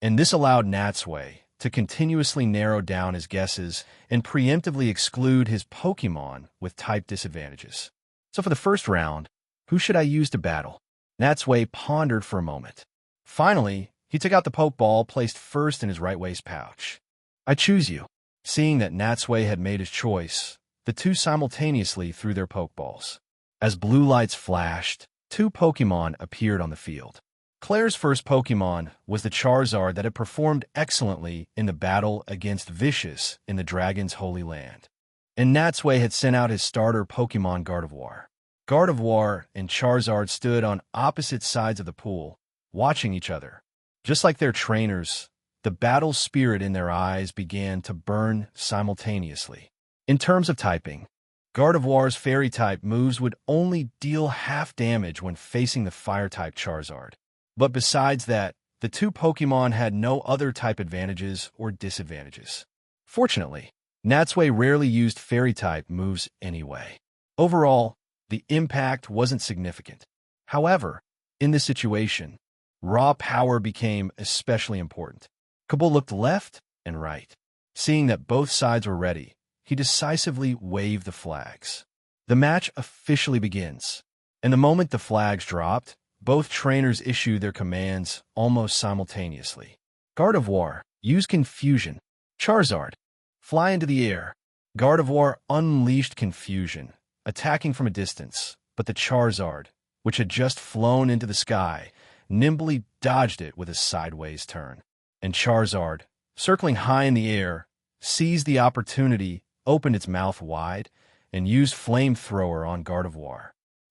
And this allowed Natsui to continuously narrow down his guesses and preemptively exclude his Pokemon with type disadvantages. So for the first round, who should I use to battle? Natsui pondered for a moment. Finally, he took out the Pokeball placed first in his right waist pouch. I choose you. Seeing that Natsui had made his choice, the two simultaneously threw their Pokeballs. As blue lights flashed, two Pokemon appeared on the field. Claire's first Pokemon was the Charizard that had performed excellently in the battle against Vicious in the Dragon's Holy Land. And Natsui had sent out his starter Pokemon Gardevoir. Gardevoir and Charizard stood on opposite sides of the pool, watching each other. Just like their trainers, the battle spirit in their eyes began to burn simultaneously. In terms of typing, Gardevoir's Fairy-type moves would only deal half damage when facing the Fire-type Charizard. But besides that, the two Pokemon had no other type advantages or disadvantages. Fortunately, Natsui rarely used Fairy-type moves anyway. Overall, the impact wasn't significant. However, in this situation, raw power became especially important. Kabul looked left and right. Seeing that both sides were ready, he decisively waved the flags. The match officially begins, and the moment the flags dropped, both trainers issued their commands almost simultaneously. Gardevoir, use Confusion. Charizard, fly into the air. Gardevoir unleashed Confusion, attacking from a distance, but the Charizard, which had just flown into the sky, nimbly dodged it with a sideways turn. And Charizard, circling high in the air, seized the opportunity, opened its mouth wide, and used Flamethrower on Gardevoir.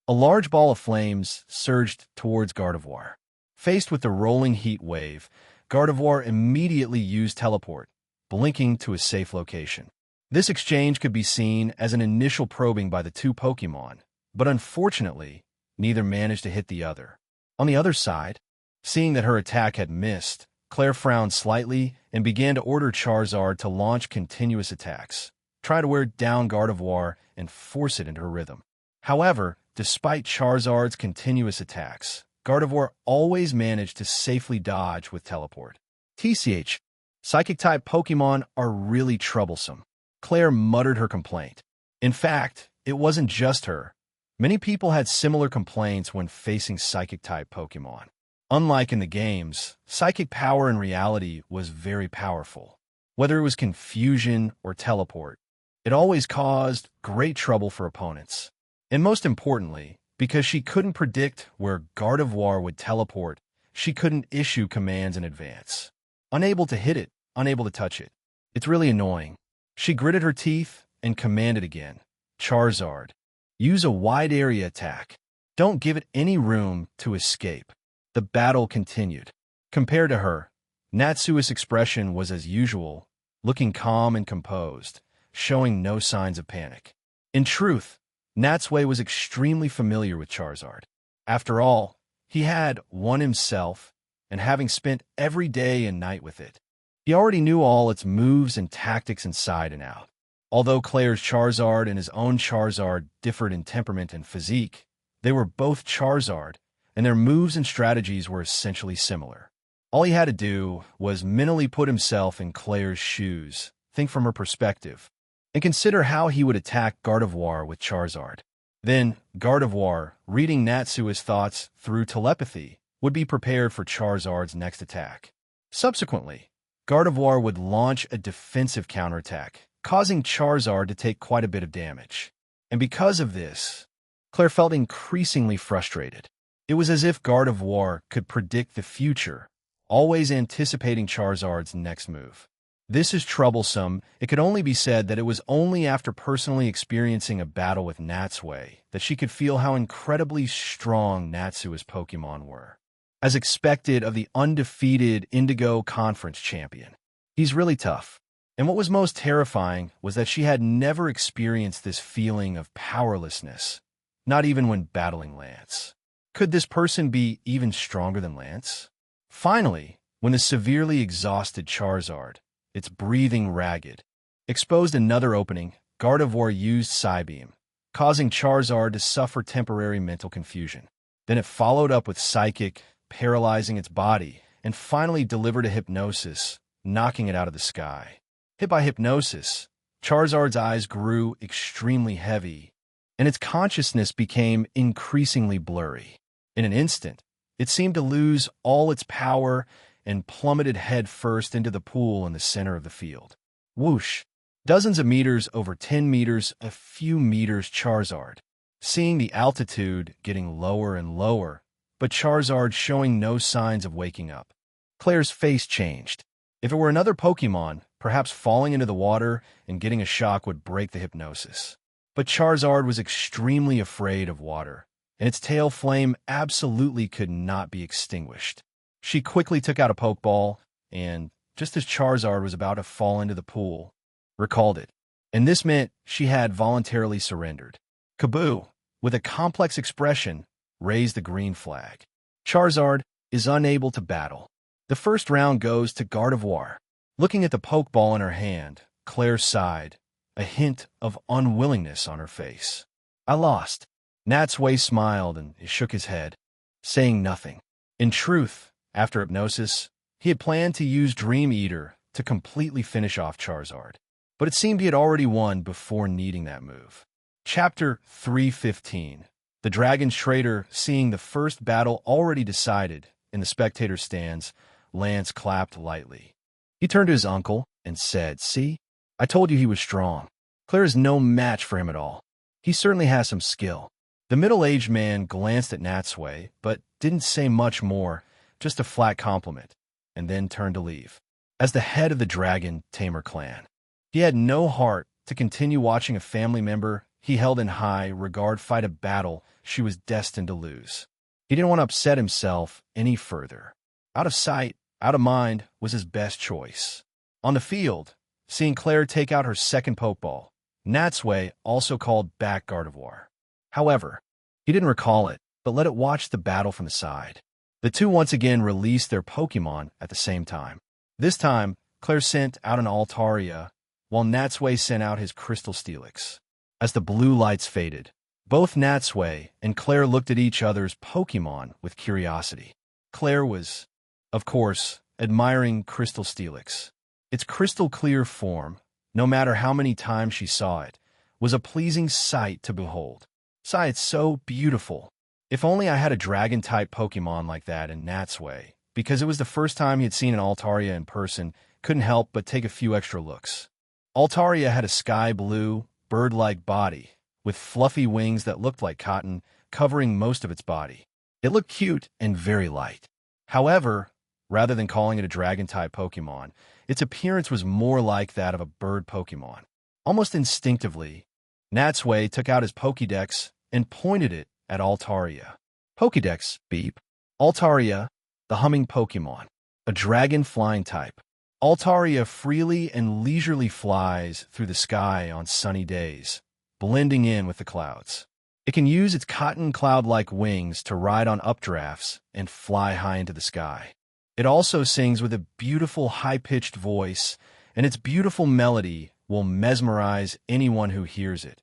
A large ball of flames surged towards Gardevoir. Faced with the rolling heat wave, Gardevoir immediately used Teleport, blinking to a safe location. This exchange could be seen as an initial probing by the two Pokemon, but unfortunately, neither managed to hit the other. On the other side, seeing that her attack had missed, Claire frowned slightly and began to order Charizard to launch continuous attacks, try to wear down Gardevoir and force it into her rhythm. However, despite Charizard's continuous attacks, Gardevoir always managed to safely dodge with Teleport. TCH, Psychic-type Pokemon are really troublesome. Claire muttered her complaint. In fact, it wasn't just her. Many people had similar complaints when facing Psychic-type Pokemon. Unlike in the games, Psychic power in reality was very powerful. Whether it was Confusion or Teleport, it always caused great trouble for opponents. And most importantly, because she couldn't predict where Gardevoir would teleport, she couldn't issue commands in advance. Unable to hit it, unable to touch it. It's really annoying. She gritted her teeth and commanded again. Charizard, use a wide area attack. Don't give it any room to escape. The battle continued. Compared to her, Natsui's expression was as usual, looking calm and composed, showing no signs of panic. In truth, Natsui was extremely familiar with Charizard. After all, he had won himself, and having spent every day and night with it, he already knew all its moves and tactics inside and out. Although Claire's Charizard and his own Charizard differed in temperament and physique, they were both Charizard, and their moves and strategies were essentially similar. All he had to do was mentally put himself in Claire's shoes, think from her perspective, and consider how he would attack Gardevoir with Charizard. Then, Gardevoir, reading Natsui's thoughts through telepathy, would be prepared for Charizard's next attack. Subsequently, Gardevoir would launch a defensive counterattack, causing Charizard to take quite a bit of damage. And because of this, Claire felt increasingly frustrated. It was as if Gardevoir could predict the future, always anticipating Charizard's next move. This is troublesome. It could only be said that it was only after personally experiencing a battle with Natsui that she could feel how incredibly strong Natsui's Pokémon were. As expected of the undefeated Indigo Conference champion, he's really tough. And what was most terrifying was that she had never experienced this feeling of powerlessness, not even when battling Lance. Could this person be even stronger than Lance? Finally, when the severely exhausted Charizard, its breathing ragged, exposed another opening, Gardevoir used Psybeam, causing Charizard to suffer temporary mental confusion. Then it followed up with Psychic, paralyzing its body, and finally delivered a Hypnosis, knocking it out of the sky. Hit by Hypnosis, Charizard's eyes grew extremely heavy, and its consciousness became increasingly blurry. In an instant, it seemed to lose all its power and plummeted headfirst into the pool in the center of the field. Whoosh! Dozens of meters over 10 meters, a few meters Charizard. Seeing the altitude getting lower and lower, but Charizard showing no signs of waking up. Claire's face changed. If it were another Pokémon, perhaps falling into the water and getting a shock would break the hypnosis. But Charizard was extremely afraid of water, and its tail flame absolutely could not be extinguished. She quickly took out a Pokeball, and, just as Charizard was about to fall into the pool, recalled it. And this meant she had voluntarily surrendered. Kaboo, with a complex expression, raised the green flag. Charizard is unable to battle. The first round goes to Gardevoir. Looking at the Pokeball in her hand, Claire sighed, a hint of unwillingness on her face. I lost. Natsui smiled and shook his head, saying nothing. In truth, after hypnosis, he had planned to use Dream Eater to completely finish off Charizard, but it seemed he had already won before needing that move. Chapter 315. The Dragon's Trader, seeing the first battle already decided in the spectator stands, Lance clapped lightly. He turned to his uncle and said, "See, I told you he was strong. Claire is no match for him at all. He certainly has some skill." The middle-aged man glanced at Natsui, but didn't say much more, just a flat compliment, and then turned to leave. As the head of the Dragon Tamer clan, he had no heart to continue watching a family member he held in high regard fight a battle she was destined to lose. He didn't want to upset himself any further. Out of sight, out of mind was his best choice. On the field, seeing Claire take out her second Pokeball, Natsui also called back Gardevoir. However, he didn't recall it, but let it watch the battle from the side. The two once again released their Pokémon at the same time. This time, Claire sent out an Altaria, while Natsui sent out his Crystal Steelix. As the blue lights faded, both Natsui and Claire looked at each other's Pokémon with curiosity. Claire was, of course, admiring Crystal Steelix. Its crystal-clear form, no matter how many times she saw it, was a pleasing sight to behold. Sigh, it's so beautiful. If only I had a Dragon-type Pokémon like that in Natsui, because it was the first time he had seen an Altaria in person, couldn't help but take a few extra looks. Altaria had a sky-blue, bird-like body, with fluffy wings that looked like cotton, covering most of its body. It looked cute and very light. However, rather than calling it a Dragon-type Pokémon, its appearance was more like that of a bird Pokémon. Almost instinctively, Natsui took out his Pokédex and pointed it at Altaria. Pokédex, beep. Altaria, the humming Pokémon, a dragon flying type. Altaria freely and leisurely flies through the sky on sunny days, blending in with the clouds. It can use its cotton cloud-like wings to ride on updrafts and fly high into the sky. It also sings with a beautiful high-pitched voice, and its beautiful melody will mesmerize anyone who hears it,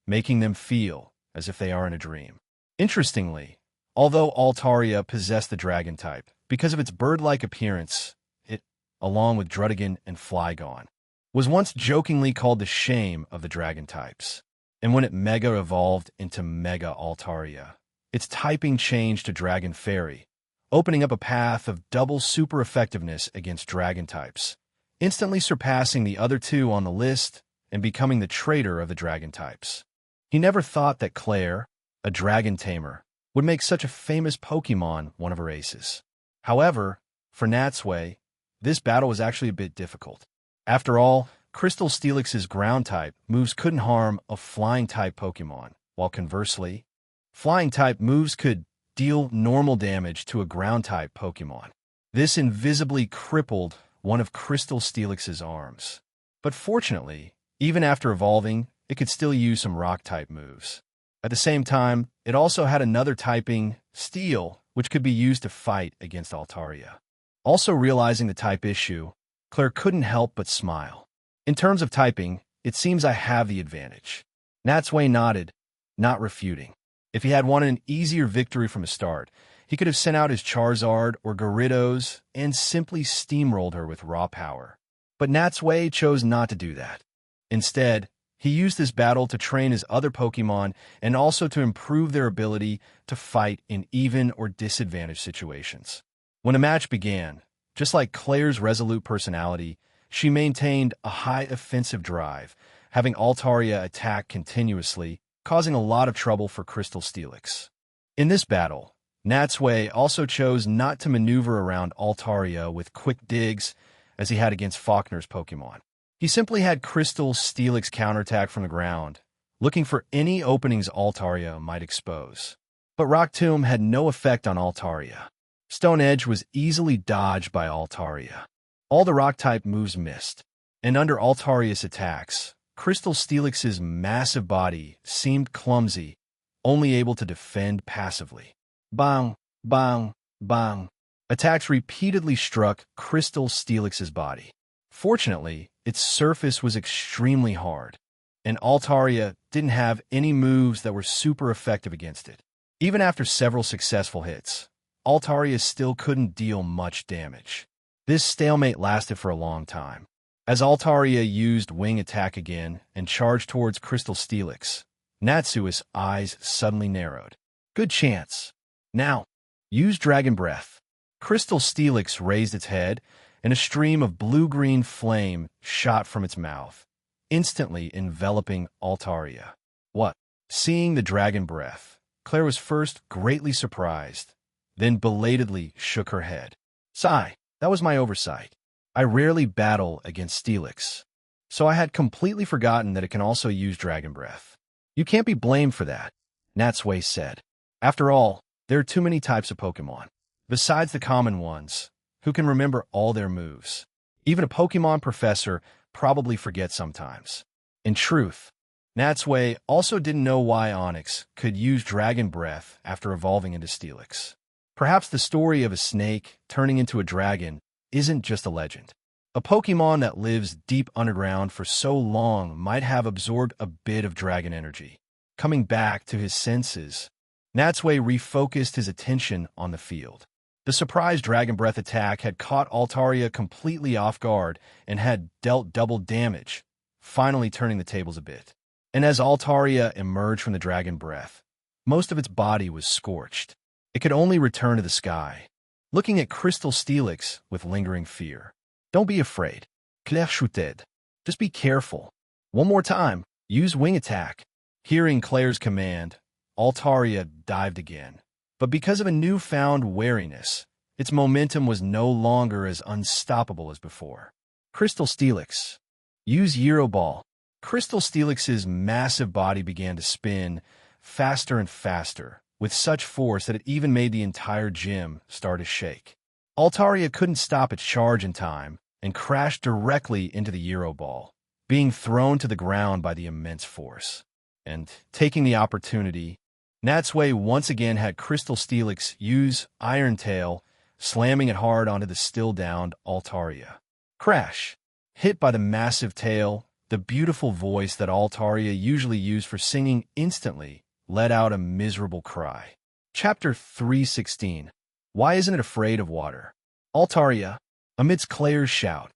making them feel as if they are in a dream. Interestingly, although Altaria possessed the dragon type, because of its bird-like appearance, it, along with Druddigon and Flygon, was once jokingly called the shame of the dragon types. And when it mega evolved into Mega Altaria, its typing changed to Dragon Fairy, opening up a path of double super effectiveness against dragon types, instantly surpassing the other two on the list and becoming the traitor of the dragon types. He never thought that Claire, a dragon tamer, would make such a famous Pokémon one of her aces. However, For Natsui, this battle was actually a bit difficult. After all, Crystal Steelix's ground-type moves couldn't harm a flying-type Pokemon, while conversely, flying-type moves could deal normal damage to a ground-type Pokemon. This invisibly crippled one of Crystal Steelix's arms. But fortunately, even after evolving, it could still use some rock-type moves. At the same time, it also had another typing, Steel, which could be used to fight against Altaria. Also realizing the type issue, Claire couldn't help but smile. In terms of typing, it seems I have the advantage. Natsui nodded, not refuting. If he had wanted an easier victory from the start, he could have sent out his Charizard or Gyarados and simply steamrolled her with raw power. But Natsui chose not to do that. Instead, he used this battle to train his other Pokemon and also to improve their ability to fight in even or disadvantaged situations. When the match began, just like Claire's resolute personality, she maintained a high offensive drive, having Altaria attack continuously, causing a lot of trouble for Crystal Steelix. In this battle, Natsui also chose not to maneuver around Altaria with quick digs as he had against Faulkner's Pokemon. He simply had Crystal Steelix counterattack from the ground, looking for any openings Altaria might expose. But Rock Tomb had no effect on Altaria. Stone Edge was easily dodged by Altaria. All the Rock-type moves missed, and under Altaria's attacks, Crystal Steelix's massive body seemed clumsy, only able to defend passively. Bang, bang, bang. Attacks repeatedly struck Crystal Steelix's body. Fortunately, its surface was extremely hard, and Altaria didn't have any moves that were super effective against it. Even after several successful hits, Altaria still couldn't deal much damage. This stalemate lasted for a long time. As Altaria used Wing Attack again and charged towards Crystal Steelix, Natsui's eyes suddenly narrowed. Good chance. Now, use Dragon Breath. Crystal Steelix raised its head, and a stream of blue-green flame shot from its mouth, instantly enveloping Altaria. What? Seeing the Dragon Breath, Claire was first greatly surprised, then belatedly shook her head. Sigh, that was my oversight. I rarely battle against Steelix, so I had completely forgotten that it can also use Dragon Breath. You can't be blamed for that, Natsui said. After all, there are too many types of Pokemon, besides the common ones, who can remember all their moves. Even a Pokemon professor probably forgets sometimes. In truth, Natsui also didn't know why Onix could use Dragon Breath after evolving into Steelix. Perhaps the story of a snake turning into a dragon isn't just a legend. A Pokemon that lives deep underground for so long might have absorbed a bit of dragon energy. Coming back to his senses, Natsui refocused his attention on the field. The surprise Dragon Breath attack had caught Altaria completely off guard and had dealt double damage, finally turning the tables a bit. And as Altaria emerged from the Dragon Breath, most of its body was scorched. It could only return to the sky, looking at Crystal Steelix with lingering fear. Don't be afraid. Claire chuted. Just be careful. One more time, use Wing Attack. Hearing Claire's command, Altaria dived again. But because of a newfound wariness, its momentum was no longer as unstoppable as before. Crystal Steelix. Use Euro Ball. Crystal Steelix's massive body began to spin faster and faster, with such force that it even made the entire gym start to shake. Altaria couldn't stop its charge in time and crashed directly into the Euro Ball, being thrown to the ground by the immense force. And, taking the opportunity, Natsui once again had Crystal Steelix use Iron Tail, slamming it hard onto the still-downed Altaria. Crash! Hit by the massive tail, the beautiful voice that Altaria usually used for singing instantly let out a miserable cry. Chapter 316. Why isn't it afraid of water? Altaria, amidst Claire's shout.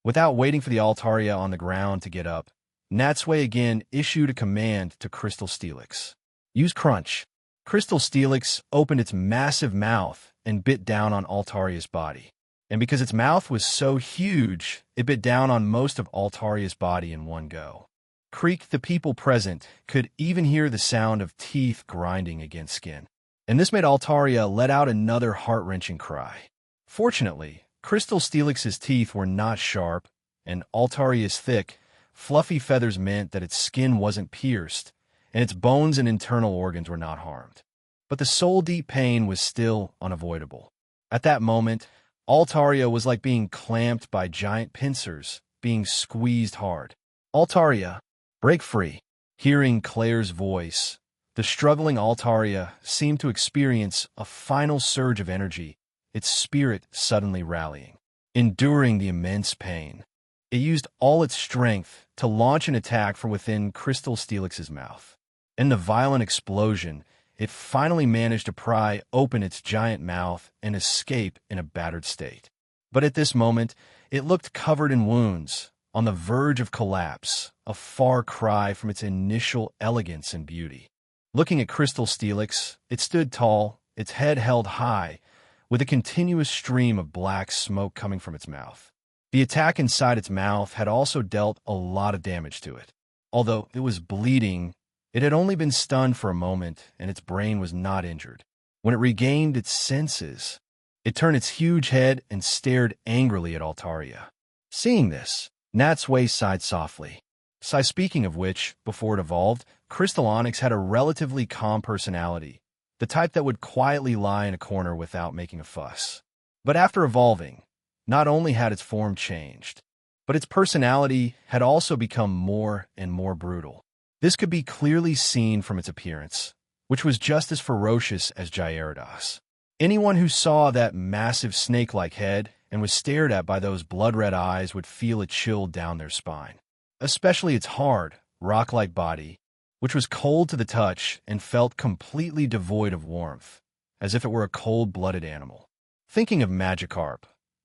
Without waiting for the Altaria on the ground to get up, Natsui again issued a command to Crystal Steelix. Use Crunch. Crystal Steelix opened its massive mouth and bit down on Altaria's body. And because its mouth was so huge, it bit down on most of Altaria's body in one go. Creak, the people present, could even hear the sound of teeth grinding against skin. And this made Altaria let out another heart-wrenching cry. Fortunately, Crystal Steelix's teeth were not sharp, and Altaria's thick, fluffy feathers meant that its skin wasn't pierced, and its bones and internal organs were not harmed. But the soul-deep pain was still unavoidable. At that moment, Altaria was like being clamped by giant pincers, being squeezed hard. "Altaria, break free." Hearing Claire's voice, the struggling Altaria seemed to experience a final surge of energy, its spirit suddenly rallying. Enduring the immense pain, it used all its strength to launch an attack from within Crystal Steelix's mouth. In the violent explosion, it finally managed to pry open its giant mouth and escape in a battered state. But at this moment, it looked covered in wounds, on the verge of collapse, a far cry from its initial elegance and beauty. Looking at Crystal Steelix, it stood tall, its head held high, with a continuous stream of black smoke coming from its mouth. The attack inside its mouth had also dealt a lot of damage to it. Although it was bleeding, it had only been stunned for a moment, and its brain was not injured. When it regained its senses, it turned its huge head and stared angrily at Altaria. Seeing this, Natsui sighed softly. Speaking of which, before it evolved, Crystal Onyx had a relatively calm personality, the type that would quietly lie in a corner without making a fuss. But after evolving, not only had its form changed, but its personality had also become more and more brutal. This could be clearly seen from its appearance, which was just as ferocious as Gyarados. Anyone who saw that massive snake-like head and was stared at by those blood-red eyes would feel a chill down their spine. Especially its hard, rock-like body, which was cold to the touch and felt completely devoid of warmth, as if it were a cold-blooded animal. Thinking of Magikarp,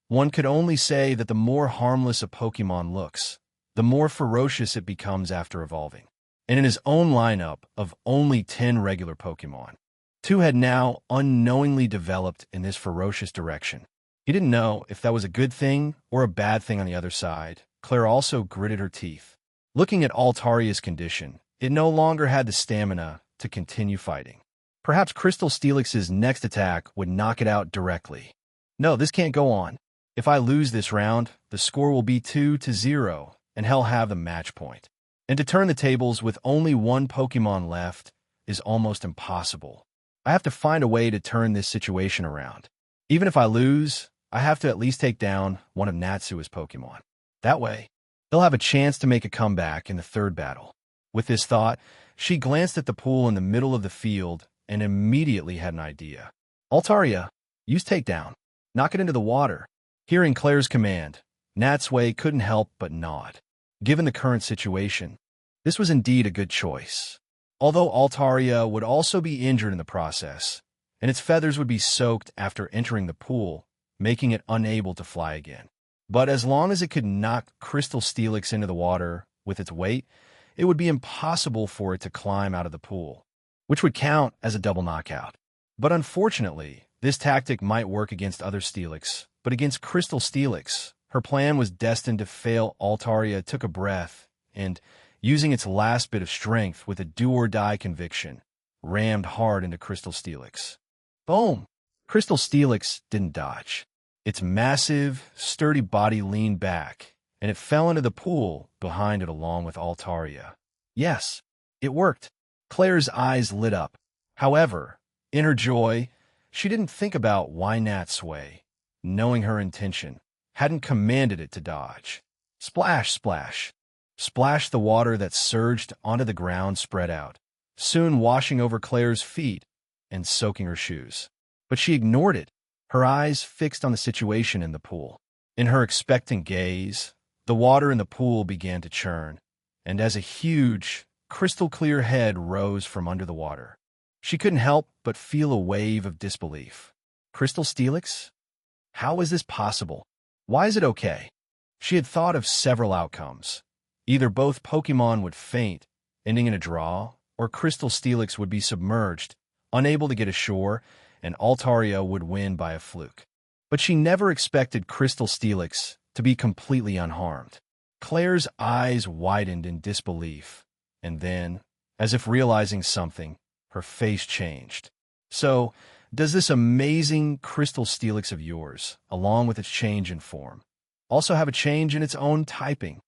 one could only say that the more harmless a Pokémon looks, the more ferocious it becomes after evolving. And in his own lineup of only 10 regular Pokémon, 2 had now unknowingly developed in this ferocious direction. He didn't know if that was a good thing or a bad thing on the other side. Claire also gritted her teeth. Looking at Altaria's condition, it no longer had the stamina to continue fighting. Perhaps Crystal Steelix's next attack would knock it out directly. No, this can't go on. If I lose this round, the score will be 2-0, and he'll have the match point. And to turn the tables with only one Pokémon left is almost impossible. I have to find a way to turn this situation around. Even if I lose, I have to at least take down one of Natsui's Pokémon. That way, he'll have a chance to make a comeback in the third battle. With this thought, she glanced at the pool in the middle of the field and immediately had an idea. "Altaria, use takedown. Knock it into the water." Hearing Claire's command, Natsui couldn't help but nod. Given the current situation, this was indeed a good choice. Although Altaria would also be injured in the process, and its feathers would be soaked after entering the pool, making it unable to fly again. But as long as it could knock Crystal Steelix into the water with its weight, it would be impossible for it to climb out of the pool, which would count as a double knockout. But unfortunately, this tactic might work against other Steelix, but against Crystal Steelix, her plan was destined to fail. Altaria took a breath and, using its last bit of strength with a do-or-die conviction, rammed hard into Crystal Steelix. Boom! Crystal Steelix didn't dodge. Its massive, sturdy body leaned back, and it fell into the pool behind it along with Altaria. Yes, it worked. Claire's eyes lit up. However, in her joy, she didn't think about why Natsui, knowing her intention, hadn't commanded it to dodge. Splash, splash. Splash. The water that surged onto the ground spread out, soon washing over Claire's feet and soaking her shoes. But she ignored it, her eyes fixed on the situation in the pool. In her expectant gaze, the water in the pool began to churn, and as a huge, crystal-clear head rose from under the water, she couldn't help but feel a wave of disbelief. Crystal Steelix? How is this possible? Why is it okay? She had thought of several outcomes. Either both Pokémon would faint, ending in a draw, or Crystal Steelix would be submerged, unable to get ashore, and Altaria would win by a fluke. But she never expected Crystal Steelix to be completely unharmed. Claire's eyes widened in disbelief, and then, as if realizing something, her face changed. So, Does this amazing crystal steelix of yours, along with its change in form, also have a change in its own typing?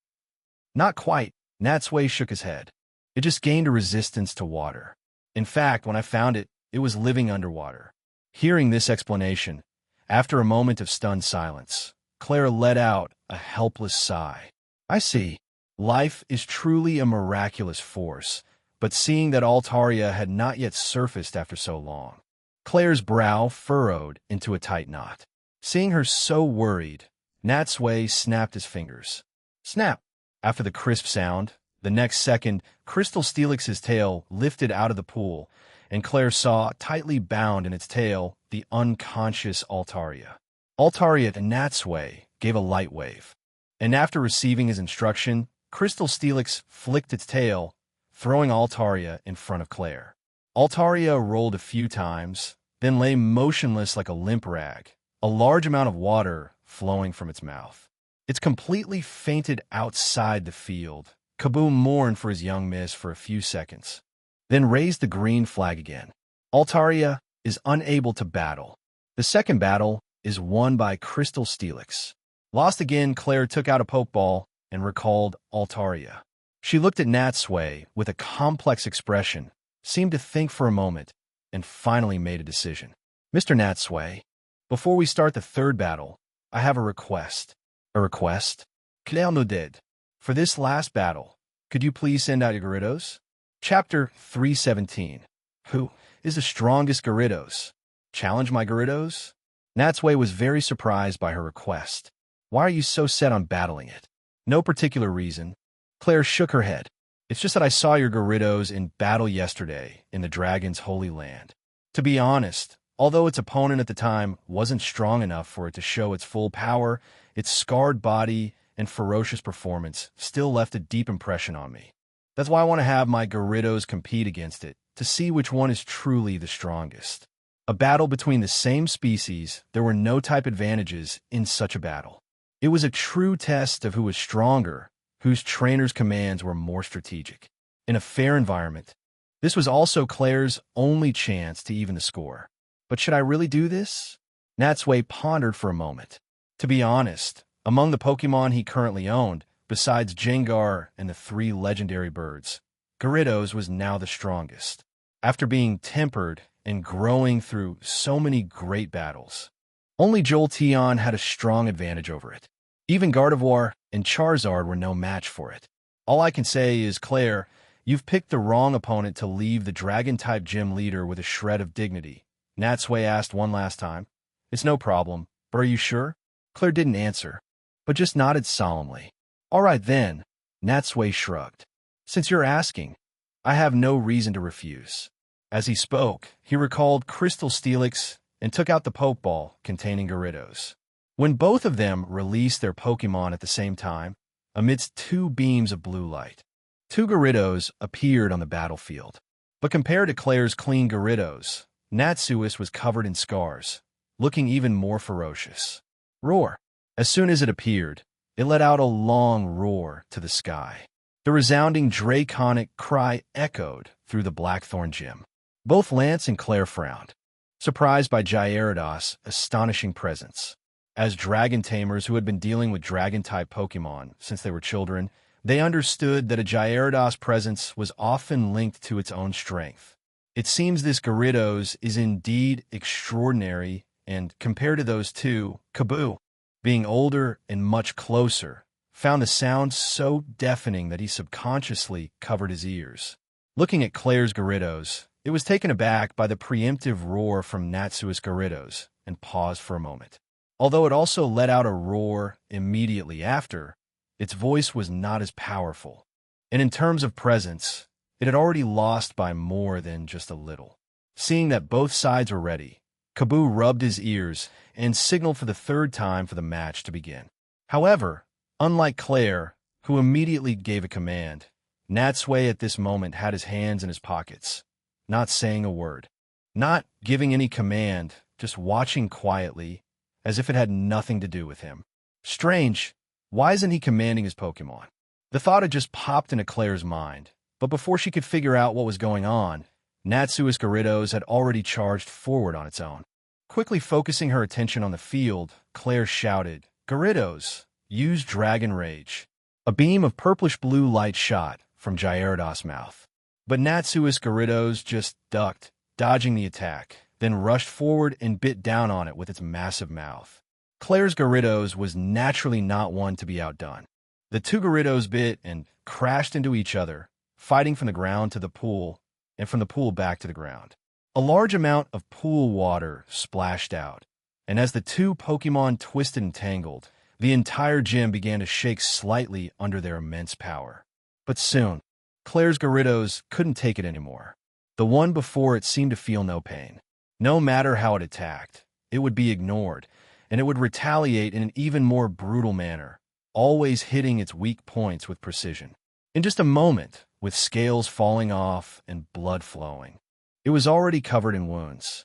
Not quite. Natsui shook his head. It just gained a resistance to water. In fact, when I found it, it was living underwater. Hearing this explanation, after a moment of stunned silence, Claire let out a helpless sigh. I see. Life is truly a miraculous force, but seeing that Altaria had not yet surfaced after so long, Claire's brow furrowed into a tight knot. Seeing her so worried, Natsui snapped his fingers. Snap! After the crisp sound, the next second, Crystal Steelix's tail lifted out of the pool, and Claire saw, tightly bound in its tail, the unconscious Altaria. Altaria and Natsui gave a light wave, and after receiving his instruction, Crystal Steelix flicked its tail, throwing Altaria in front of Claire. Altaria rolled a few times, then lay motionless like a limp rag, a large amount of water flowing from its mouth. It's completely fainted outside the field. Kaboom mourned for his young miss for a few seconds, then raised the green flag again. Altaria is unable to battle. The second battle is won by Crystal Steelix. Lost again, Claire took out a pokeball and recalled Altaria. She looked at Natsui with a complex expression, seemed to think for a moment, and finally made a decision. Mr. Natsui, before we start the third battle, I have a request. A request? Claire nodded. For this last battle, could you please send out your Gyarados? Chapter 317. Who is the strongest Gyarados? Challenge my Gyarados? Natsui was very surprised by her request. Why are you so set on battling it? No particular reason. Claire shook her head. It's just that I saw your Gyarados in battle yesterday in the Dragon's Holy Land. To be honest, although its opponent at the time wasn't strong enough for it to show its full power, its scarred body and ferocious performance still left a deep impression on me. That's why I want to have my Gyarados compete against it, to see which one is truly the strongest. A battle between the same species, there were no type advantages in such a battle. It was a true test of who was stronger, whose trainer's commands were more strategic. In a fair environment, this was also Claire's only chance to even the score. But should I really do this? Natsui pondered for a moment. To be honest, among the Pokemon he currently owned, besides Jengar and the 3 legendary birds, Gyarados was now the strongest. After being tempered and growing through so many great battles, only Jolteon had a strong advantage over it. Even Gardevoir and Charizard were no match for it. All I can say is, Claire, you've picked the wrong opponent to leave the Dragon-type gym leader with a shred of dignity. Natsui asked one last time. It's no problem, but are you sure? Claire didn't answer, but just nodded solemnly. All right then, Natsui shrugged. Since you're asking, I have no reason to refuse. As he spoke, he recalled Crystal Steelix and took out the Pokeball containing Gyarados. When both of them released their Pokemon at the same time, amidst 2 beams of blue light, 2 Gyarados appeared on the battlefield. But compared to Claire's clean Gyarados, Natsui was covered in scars, looking even more ferocious. Roar! As soon as it appeared, it let out a long roar to the sky. The resounding draconic cry echoed through the Blackthorn gym. Both Lance and Claire frowned, surprised by Gyarados' astonishing presence. As dragon tamers who had been dealing with dragon-type Pokemon since they were children, they understood that a Gyarados presence was often linked to its own strength. It seems this Gyarados is indeed extraordinary, and compared to those 2, Kaboo, being older and much closer, found the sound so deafening that he subconsciously covered his ears. Looking at Claire's Gyarados, it was taken aback by the preemptive roar from Natsui's Gyarados and paused for a moment. Although it also let out a roar immediately after, its voice was not as powerful. And in terms of presence, it had already lost by more than just a little. Seeing that both sides were ready, Kaboo rubbed his ears and signaled for the 3rd time for the match to begin. However, unlike Claire, who immediately gave a command, Natsui at this moment had his hands in his pockets, not saying a word, not giving any command, just watching quietly, as if it had nothing to do with him. Strange, why isn't he commanding his Pokemon? The thought had just popped into Claire's mind, but before she could figure out what was going on, Natsui's Gyarados had already charged forward on its own. Quickly focusing her attention on the field, Claire shouted, "Gyarados, use Dragon Rage." A beam of purplish-blue light shot from Gyarados' mouth. But Natsui's Gyarados just ducked, dodging the attack, then rushed forward and bit down on it with its massive mouth. Claire's Gyarados was naturally not one to be outdone. The two Gyarados bit and crashed into each other, fighting from the ground to the pool, and from the pool back to the ground. A large amount of pool water splashed out, and as the two Pokémon twisted and tangled, the entire gym began to shake slightly under their immense power. But soon, Claire's Gyarados couldn't take it anymore. The one before it seemed to feel no pain. No matter how it attacked, it would be ignored, and it would retaliate in an even more brutal manner, always hitting its weak points with precision. In just a moment, with scales falling off and blood flowing, it was already covered in wounds.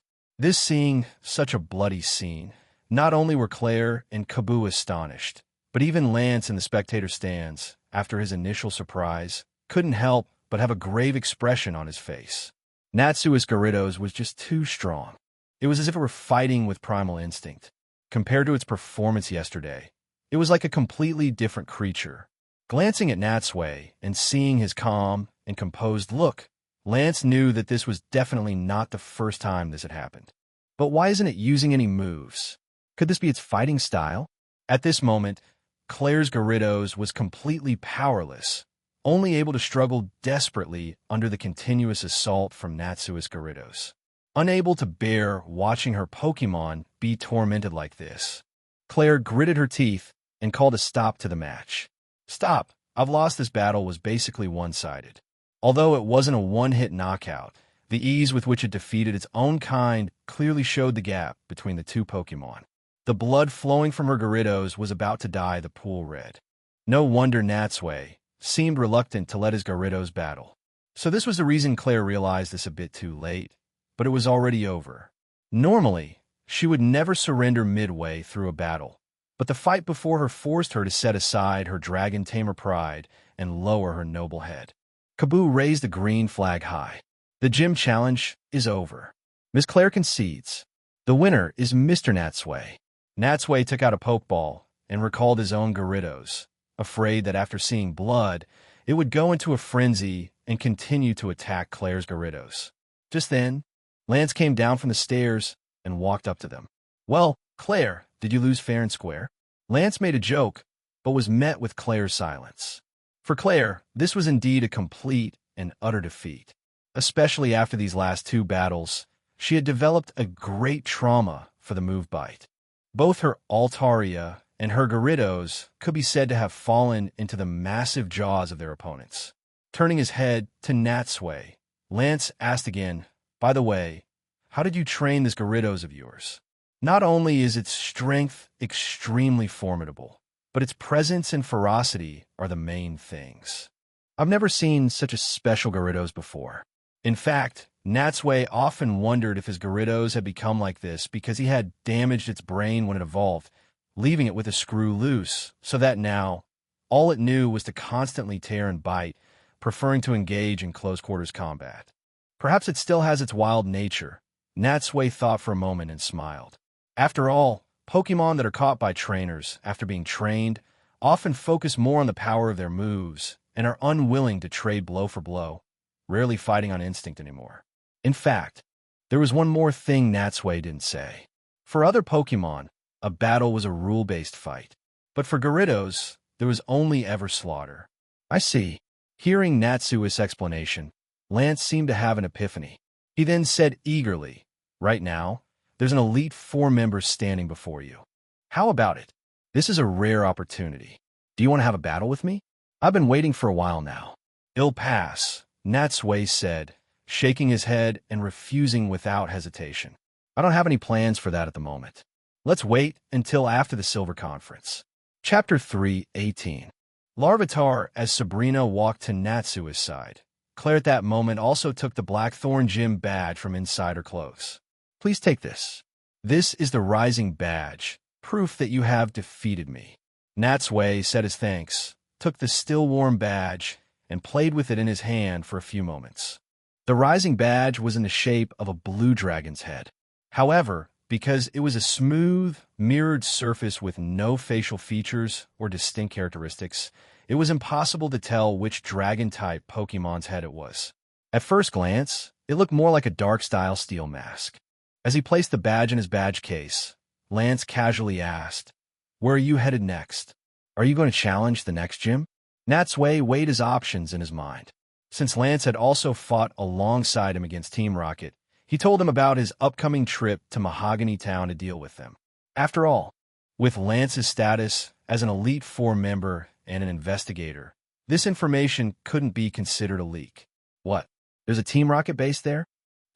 Seeing such a bloody scene, not only were Claire and Kaboo astonished, but even Lance in the spectator stands, after his initial surprise, couldn't help but have a grave expression on his face. Natsui's Gyarados was just too strong. It was as if it were fighting with primal instinct. Compared to its performance yesterday, it was like a completely different creature. Glancing at Natsui and seeing his calm and composed look, Lance knew that this was definitely not the first time this had happened. But why isn't it using any moves? Could this be its fighting style? At this moment, Claire's Gyarados was completely powerless, only able to struggle desperately under the continuous assault from Natsui's Gyarados. Unable to bear watching her Pokémon be tormented like this, Claire gritted her teeth and called a stop to the match. "Stop, I've lost this battle" was basically one-sided. Although it wasn't a one-hit knockout, the ease with which it defeated its own kind clearly showed the gap between the two Pokémon. The blood flowing from her Gyarados was about to dye the pool red. No wonder Natsui seemed reluctant to let his Gyarados battle. So this was the reason Claire realized this a bit too late, but it was already over. Normally, she would never surrender midway through a battle, but the fight before her forced her to set aside her dragon tamer pride and lower her noble head. Kaboo raised the green flag high. The gym challenge is over. Miss Claire concedes. The winner is Mr. Natsui. Natsui took out a Pokeball and recalled his own Gyarados, afraid that after seeing blood, it would go into a frenzy and continue to attack Claire's Gyarados. Just then, Lance came down from the stairs and walked up to them. "Well, Claire, did you lose fair and square?" Lance made a joke, but was met with Claire's silence. For Claire, this was indeed a complete and utter defeat. Especially after these last two battles, she had developed a great trauma for the move bite. Both her Altaria and her Gyarados could be said to have fallen into the massive jaws of their opponents. Turning his head to Natsui, Lance asked again, "By the way, how did you train this Gyarados of yours? Not only is its strength extremely formidable, but its presence and ferocity are the main things. I've never seen such a special Gyarados before." In fact, Natsui often wondered if his Gyarados had become like this because he had damaged its brain when it evolved, leaving it with a screw loose, so that now all it knew was to constantly tear and bite, preferring to engage in close-quarters combat. Perhaps it still has its wild nature, Natsui thought for a moment and smiled. After all, Pokémon that are caught by trainers after being trained often focus more on the power of their moves and are unwilling to trade blow for blow, rarely fighting on instinct anymore. In fact, there was one more thing Natsui didn't say. For other Pokémon, a battle was a rule-based fight, but for Gyarados, there was only ever slaughter. "I see." Hearing Natsui's explanation, Lance seemed to have an epiphany. He then said eagerly, "Right now, there's an Elite Four member standing before you. How about it? This is a rare opportunity. Do you want to have a battle with me? I've been waiting for a while now." "It'll pass," Natsui said, shaking his head and refusing without hesitation. "I don't have any plans for that at the moment. Let's wait until after the Silver Conference." Chapter 3:18. Larvitar as Sabrina walked to Natsui's side. Claire at that moment also took the Blackthorn Gym badge from inside her clothes. "Please take this. This is the Rising Badge, proof that you have defeated me." Natsui said his thanks, took the still-warm badge, and played with it in his hand for a few moments. The rising badge was in the shape of a blue dragon's head. However, because it was a smooth, mirrored surface with no facial features or distinct characteristics, it was impossible to tell which dragon-type Pokemon's head it was. At first glance, it looked more like a dark-style steel mask. As he placed the badge in his badge case, Lance casually asked, "Where are you headed next? Are you going to challenge the next gym?" Natsui weighed his options in his mind. Since Lance had also fought alongside him against Team Rocket, he told him about his upcoming trip to Mahogany Town to deal with them. After all, with Lance's status as an Elite Four member and an investigator, this information couldn't be considered a leak. What? There's a Team Rocket base there?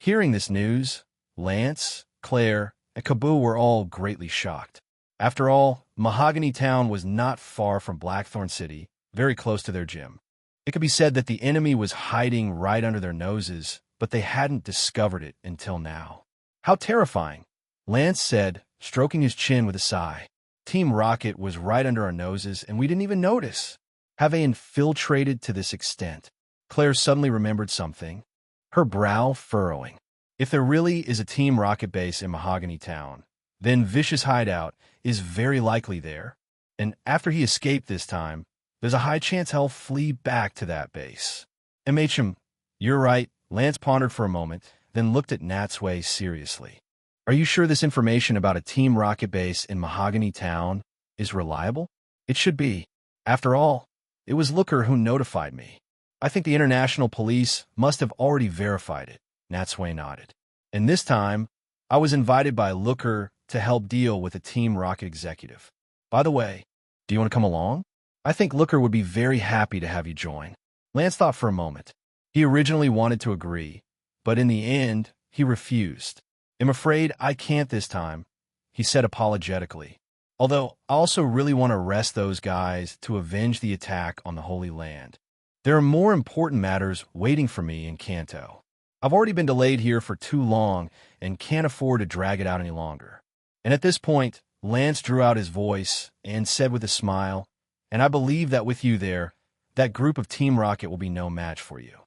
Hearing this news, Lance, Claire, and Kaboo were all greatly shocked. After all, Mahogany Town was not far from Blackthorn City, very close to their gym. It could be said that the enemy was hiding right under their noses, but they hadn't discovered it until now. How terrifying, Lance said, stroking his chin with a sigh. Team Rocket was right under our noses, and we didn't even notice. Have they infiltrated to this extent? Claire suddenly remembered something, her brow furrowing. If there really is a Team Rocket base in Mahogany Town, then Vicious Hideout is very likely there, and after he escaped this time, there's a high chance he'll flee back to that base. MHM, you're right, Lance pondered for a moment, then looked at Natsui seriously. Are you sure this information about a Team Rocket base in Mahogany Town is reliable? It should be. After all, it was Looker who notified me. I think the international police must have already verified it, Natsui nodded. And this time, I was invited by Looker to help deal with a Team Rocket executive. By the way, do you want to come along? I think Looker would be very happy to have you join. Lance thought for a moment. He originally wanted to agree, but in the end, he refused. I'm afraid I can't this time, he said apologetically. Although I also really want to arrest those guys to avenge the attack on the Holy Land. There are more important matters waiting for me in Kanto. I've already been delayed here for too long and can't afford to drag it out any longer. And at this point, Lance drew out his voice and said with a smile, "And I believe that with you there, that group of Team Rocket will be no match for you.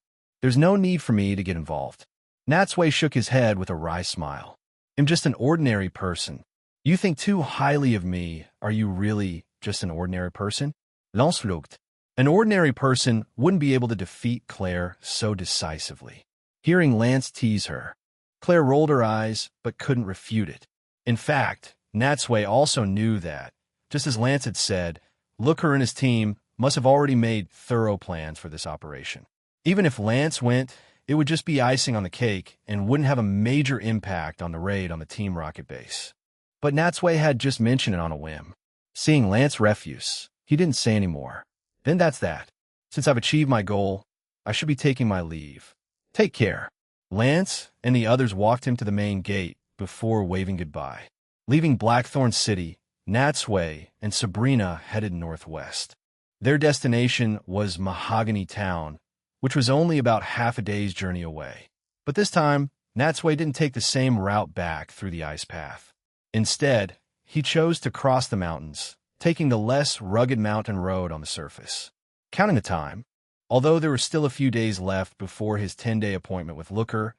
There's no need for me to get involved." Natsui shook his head with a wry smile. "I'm just an ordinary person. You think too highly of me. Are you really just an ordinary person?" Lance looked. An ordinary person wouldn't be able to defeat Claire so decisively. Hearing Lance tease her, Claire rolled her eyes but couldn't refute it. In fact, Natsui also knew that, just as Lance had said, Looker and his team must have already made thorough plans for this operation. Even if Lance went, it would just be icing on the cake and wouldn't have a major impact on the raid on the Team Rocket base. But Natsui had just mentioned it on a whim. Seeing Lance refuse, he didn't say any more. Then that's that. Since I've achieved my goal, I should be taking my leave. Take care. Lance and the others walked him to the main gate before waving goodbye. Leaving Blackthorn City, Natsui and Sabrina headed northwest. Their destination was Mahogany Town, which was only about half a day's journey away. But this time, Natsui didn't take the same route back through the ice path. Instead, he chose to cross the mountains, taking the less rugged mountain road on the surface. Counting the time, although there were still a few days left before his 10-day appointment with Looker,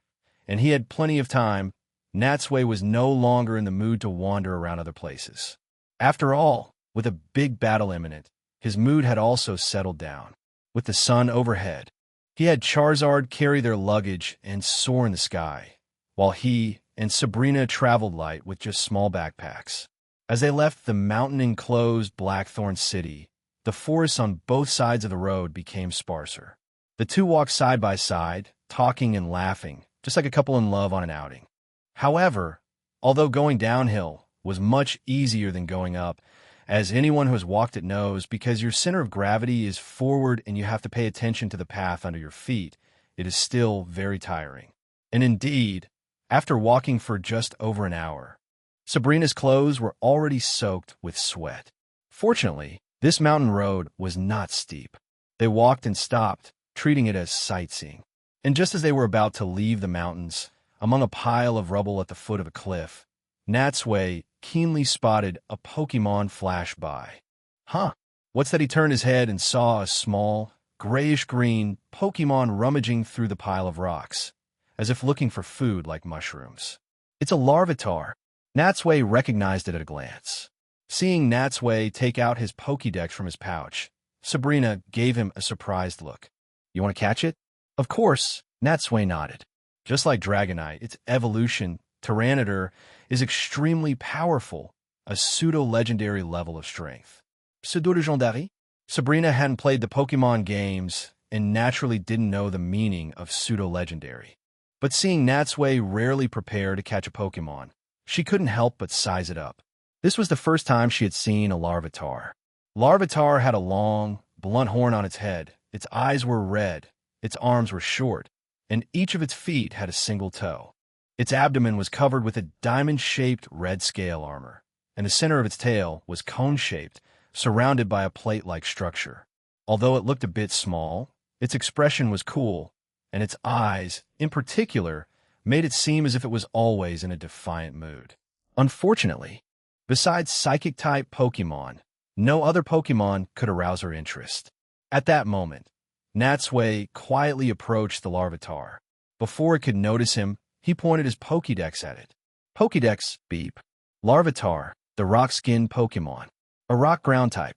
and he had plenty of time, Natsui was no longer in the mood to wander around other places. After all, with a big battle imminent, his mood had also settled down. With the sun overhead, he had Charizard carry their luggage and soar in the sky, while he and Sabrina traveled light with just small backpacks. As they left the mountain-enclosed Blackthorn City, the forests on both sides of the road became sparser. The two walked side by side, talking and laughing, just like a couple in love on an outing. However, although going downhill was much easier than going up, as anyone who has walked it knows, because your center of gravity is forward and you have to pay attention to the path under your feet, it is still very tiring. And indeed, after walking for just over an hour, Sabrina's clothes were already soaked with sweat. Fortunately, this mountain road was not steep. They walked and stopped, treating it as sightseeing. And just as they were about to leave the mountains, among a pile of rubble at the foot of a cliff, Natsui keenly spotted a Pokemon flash by. Huh? What's that? He turned his head and saw a small, grayish-green Pokemon rummaging through the pile of rocks, as if looking for food like mushrooms. It's a Larvitar. Natsui recognized it at a glance. Seeing Natsui take out his Pokédex from his pouch, Sabrina gave him a surprised look. You want to catch it? Of course, Natsui nodded. Just like Dragonite, its evolution, Tyranitar, is extremely powerful, a pseudo-legendary level of strength. Pseudo-legendary? Sabrina hadn't played the Pokemon games and naturally didn't know the meaning of pseudo-legendary. But seeing Natsui rarely prepare to catch a Pokemon, she couldn't help but size it up. This was the first time she had seen a Larvitar. Larvitar had a long, blunt horn on its head, its eyes were red, its arms were short, and each of its feet had a single toe. Its abdomen was covered with a diamond-shaped red scale armor, and the center of its tail was cone-shaped, surrounded by a plate-like structure. Although it looked a bit small, its expression was cool, and its eyes, in particular, made it seem as if it was always in a defiant mood. Unfortunately, besides Psychic-type Pokemon, no other Pokemon could arouse her interest. At that moment, Natsui quietly approached the Larvitar. Before it could notice him, he pointed his Pokédex at it. Pokédex, beep. Larvitar, the rock-skinned Pokemon. A rock ground type.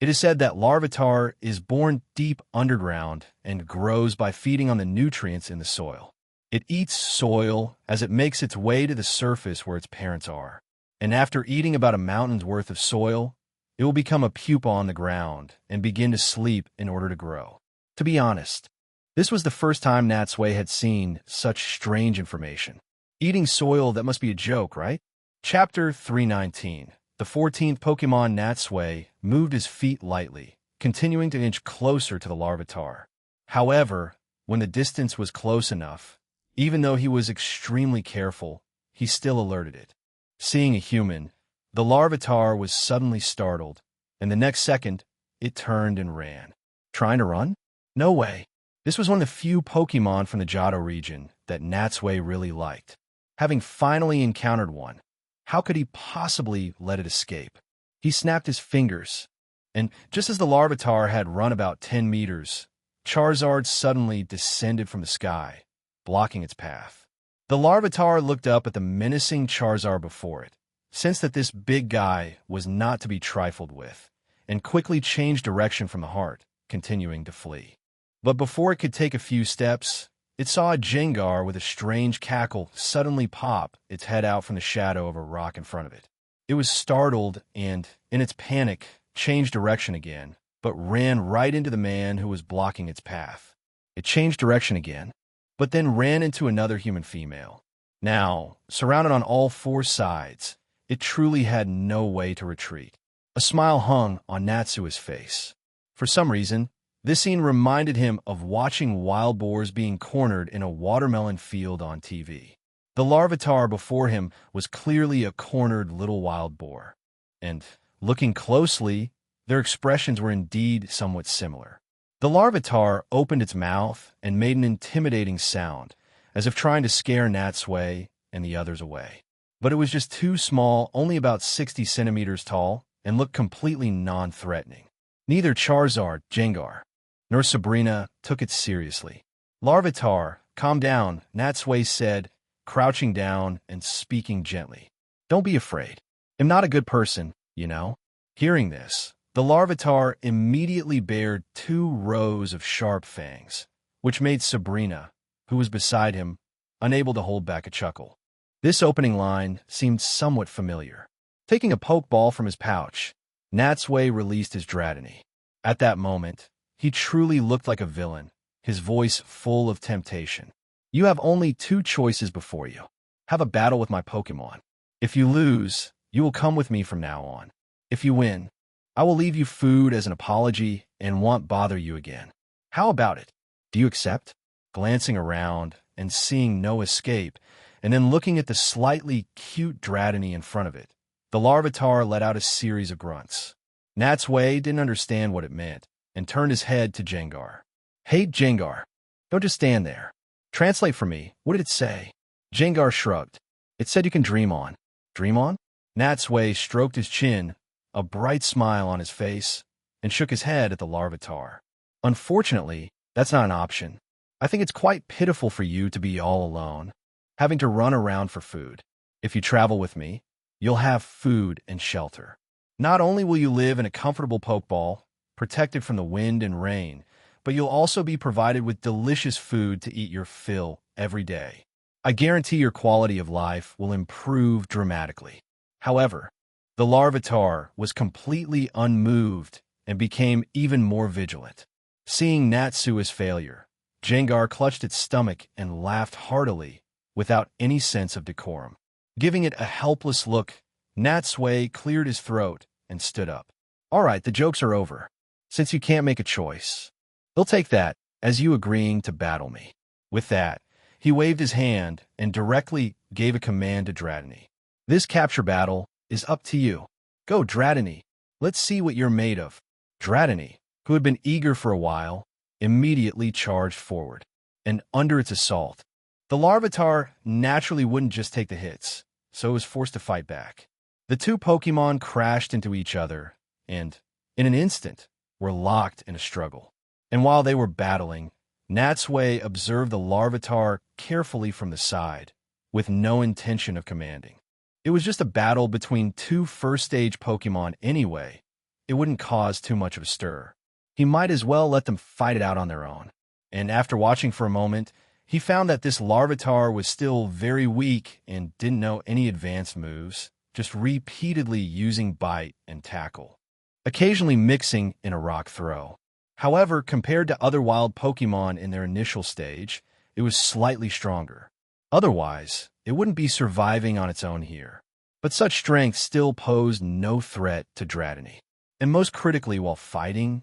It is said that Larvitar is born deep underground and grows by feeding on the nutrients in the soil. It eats soil as it makes its way to the surface where its parents are. And after eating about a mountain's worth of soil, it will become a pupa on the ground and begin to sleep in order to grow. To be honest, this was the first time Natsui had seen such strange information. Eating soil, that must be a joke, right? Chapter 319. The 14th Pokemon Natsui moved his feet lightly, continuing to inch closer to the Larvitar. However, when the distance was close enough, even though he was extremely careful, he still alerted it. Seeing a human, the Larvitar was suddenly startled, and the next second, it turned and ran. Trying to run? No way. This was one of the few Pokemon from the Johto region that Natsui really liked. Having finally encountered one, how could he possibly let it escape? He snapped his fingers, and just as the Larvitar had run about 10 meters, Charizard suddenly descended from the sky, blocking its path. The Larvitar looked up at the menacing Charizard before it, sensed that this big guy was not to be trifled with, and quickly changed direction from the heart, continuing to flee. But before it could take a few steps, it saw a Gengar with a strange cackle suddenly pop its head out from the shadow of a rock in front of it. It was startled and, in its panic, changed direction again, but ran right into the man who was blocking its path. It changed direction again, but then ran into another human female. Now, surrounded on all four sides, it truly had no way to retreat. A smile hung on Natsui's face. For some reason, this scene reminded him of watching wild boars being cornered in a watermelon field on TV. The Larvitar before him was clearly a cornered little wild boar, and, looking closely, their expressions were indeed somewhat similar. The Larvitar opened its mouth and made an intimidating sound, as if trying to scare Natsui and the others away. But it was just too small, only about 60 centimeters tall, and looked completely non-threatening. Neither Charizard, Gengar, nor Sabrina took it seriously. Larvitar, calm down, Natsui said, crouching down and speaking gently. Don't be afraid. I'm not a good person, you know. Hearing this, the Larvitar immediately bared 2 rows of sharp fangs, which made Sabrina, who was beside him, unable to hold back a chuckle. This opening line seemed somewhat familiar. Taking a Pokeball from his pouch, Natsui released his Dratini. At that moment, he truly looked like a villain, his voice full of temptation. You have only 2 choices before you. Have a battle with my Pokemon. If you lose, you will come with me from now on. If you win, I will leave you food as an apology and won't bother you again. How about it? Do you accept? Glancing around and seeing no escape, and then looking at the slightly cute Dratini in front of it, the Larvitar let out a series of grunts. Natsui didn't understand what it meant, and turned his head to Gengar. Hey, Gengar, don't just stand there. Translate for me. What did it say? Gengar shrugged. It said you can dream on. Dream on? Natsui stroked his chin, a bright smile on his face, and shook his head at the Larvitar. Unfortunately, that's not an option. I think it's quite pitiful for you to be all alone, having to run around for food. If you travel with me, you'll have food and shelter. Not only will you live in a comfortable pokeball, protected from the wind and rain, but you'll also be provided with delicious food to eat your fill every day. I guarantee your quality of life will improve dramatically. However, the Larvitar was completely unmoved and became even more vigilant. Seeing Natsui's failure, Jengar clutched its stomach and laughed heartily without any sense of decorum. Giving it a helpless look, Natsui cleared his throat and stood up. All right, the jokes are over. Since you can't make a choice, they'll take that as you agreeing to battle me. With that, he waved his hand and directly gave a command to Dratini. This capture battle is up to you. Go, Dratini. Let's see what you're made of. Dratini, who had been eager for a while, immediately charged forward. And under its assault, the Larvitar naturally wouldn't just take the hits, so it was forced to fight back. The two Pokemon crashed into each other and, in an instant, were locked in a struggle. And while they were battling, Natsui observed the Larvitar carefully from the side, with no intention of commanding. It was just a battle between two first-stage Pokemon anyway. It wouldn't cause too much of a stir. He might as well let them fight it out on their own. And after watching for a moment, he found that this Larvitar was still very weak and didn't know any advanced moves, just repeatedly using Bite and Tackle, occasionally mixing in a Rock Throw. However, compared to other wild Pokemon in their initial stage, it was slightly stronger. Otherwise, it wouldn't be surviving on its own here. But such strength still posed no threat to Dratini. And most critically, while fighting,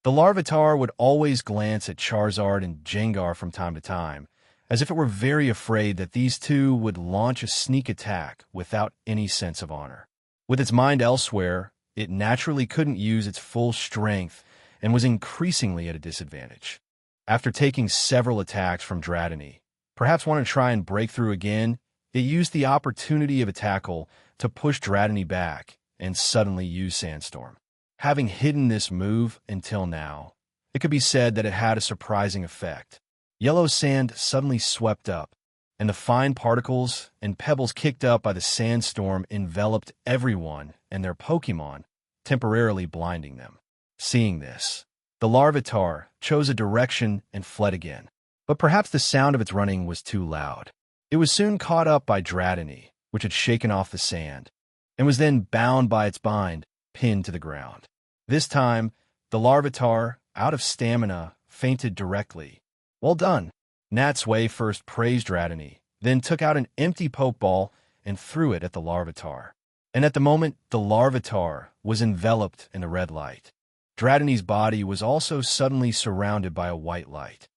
the Larvitar would always glance at Charizard and Jengar from time to time, as if it were very afraid that these two would launch a sneak attack without any sense of honor. With its mind elsewhere, it naturally couldn't use its full strength and was increasingly at a disadvantage. After taking several attacks from Dratini, perhaps wanting to try and break through again, it used the opportunity of a tackle to push Dratini back and suddenly use Sandstorm. Having hidden this move until now, it could be said that it had a surprising effect. Yellow sand suddenly swept up, and the fine particles and pebbles kicked up by the sandstorm enveloped everyone and their Pokemon, temporarily blinding them. Seeing this, the Larvitar chose a direction and fled again. But perhaps the sound of its running was too loud. It was soon caught up by Dratini, which had shaken off the sand, and was then bound by its bind, pinned to the ground. This time, the Larvitar, out of stamina, fainted directly. Well done. Natsui first praised Dratini, then took out an empty Pokeball and threw it at the Larvitar. And at the moment, the Larvitar was enveloped in a red light. Dratini's body was also suddenly surrounded by a white light.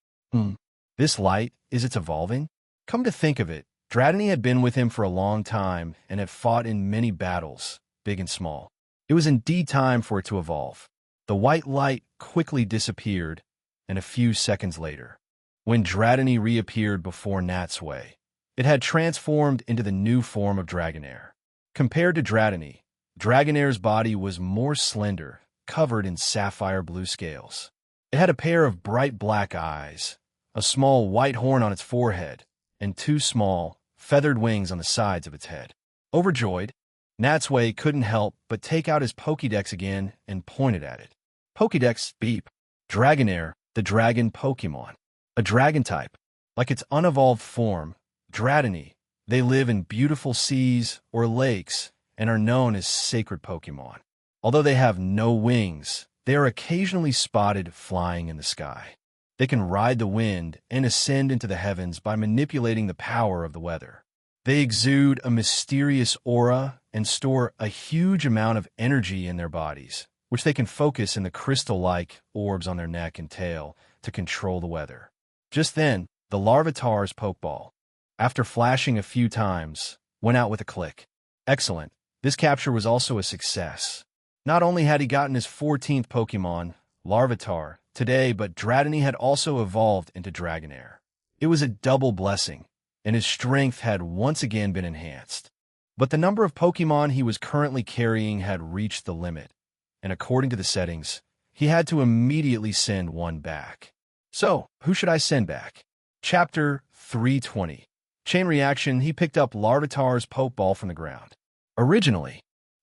This light, is its evolving? Come to think of it, Dratini had been with him for a long time and had fought in many battles, big and small. It was indeed time for it to evolve. The white light quickly disappeared, and a few seconds later, when Dratini reappeared before Natsui, it had transformed into the new form of Dragonair. Compared to Dratini, Dragonair's body was more slender, covered in sapphire blue scales. It had a pair of bright black eyes, a small white horn on its forehead, and two small, feathered wings on the sides of its head. Overjoyed, Natsui couldn't help but take out his Pokédex again and pointed at it. Pokédex, beep. Dragonair, the dragon Pokemon. A dragon type. Like its unevolved form, Dratini, they live in beautiful seas or lakes and are known as sacred Pokemon. Although they have no wings, they are occasionally spotted flying in the sky. They can ride the wind and ascend into the heavens by manipulating the power of the weather. They exude a mysterious aura and store a huge amount of energy in their bodies, which they can focus in the crystal-like orbs on their neck and tail to control the weather. Just then, the Larvitar's Pokeball, after flashing a few times, went out with a click. Excellent. This capture was also a success. Not only had he gotten his 14th Pokemon, Larvitar, today, but Dratini had also evolved into Dragonair. It was a double blessing, and his strength had once again been enhanced. But the number of Pokemon he was currently carrying had reached the limit, and according to the settings, he had to immediately send one back. So, who should I send back? Chapter 320. Chain reaction, he picked up Larvitar's Poke Ball from the ground. Originally,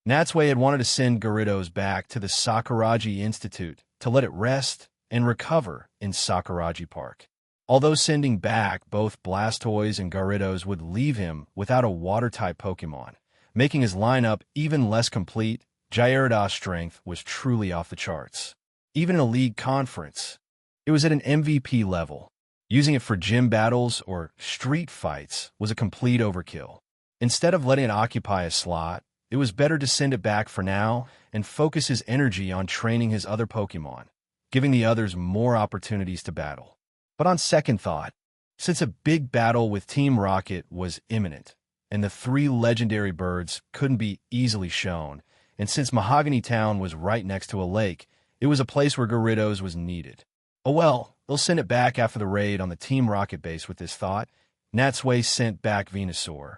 Natsui had wanted to send Gyarados back to the Sakuraji Institute to let it rest and recover in Sakuraji Park. Although sending back both Blastoise and Gyarados would leave him without a Water-type Pokemon, making his lineup even less complete, Gyarados' strength was truly off the charts. Even in a league conference, it was at an MVP level. Using it for gym battles or street fights was a complete overkill. Instead of letting it occupy a slot, it was better to send it back for now and focus his energy on training his other Pokemon, giving the others more opportunities to battle. But on second thought, since a big battle with Team Rocket was imminent, and the 3 legendary birds couldn't be easily shown, and since Mahogany Town was right next to a lake, it was a place where Gyarados was needed. Oh well, they'll send it back after the raid on the Team Rocket base with this thought. Natsui sent back Venusaur,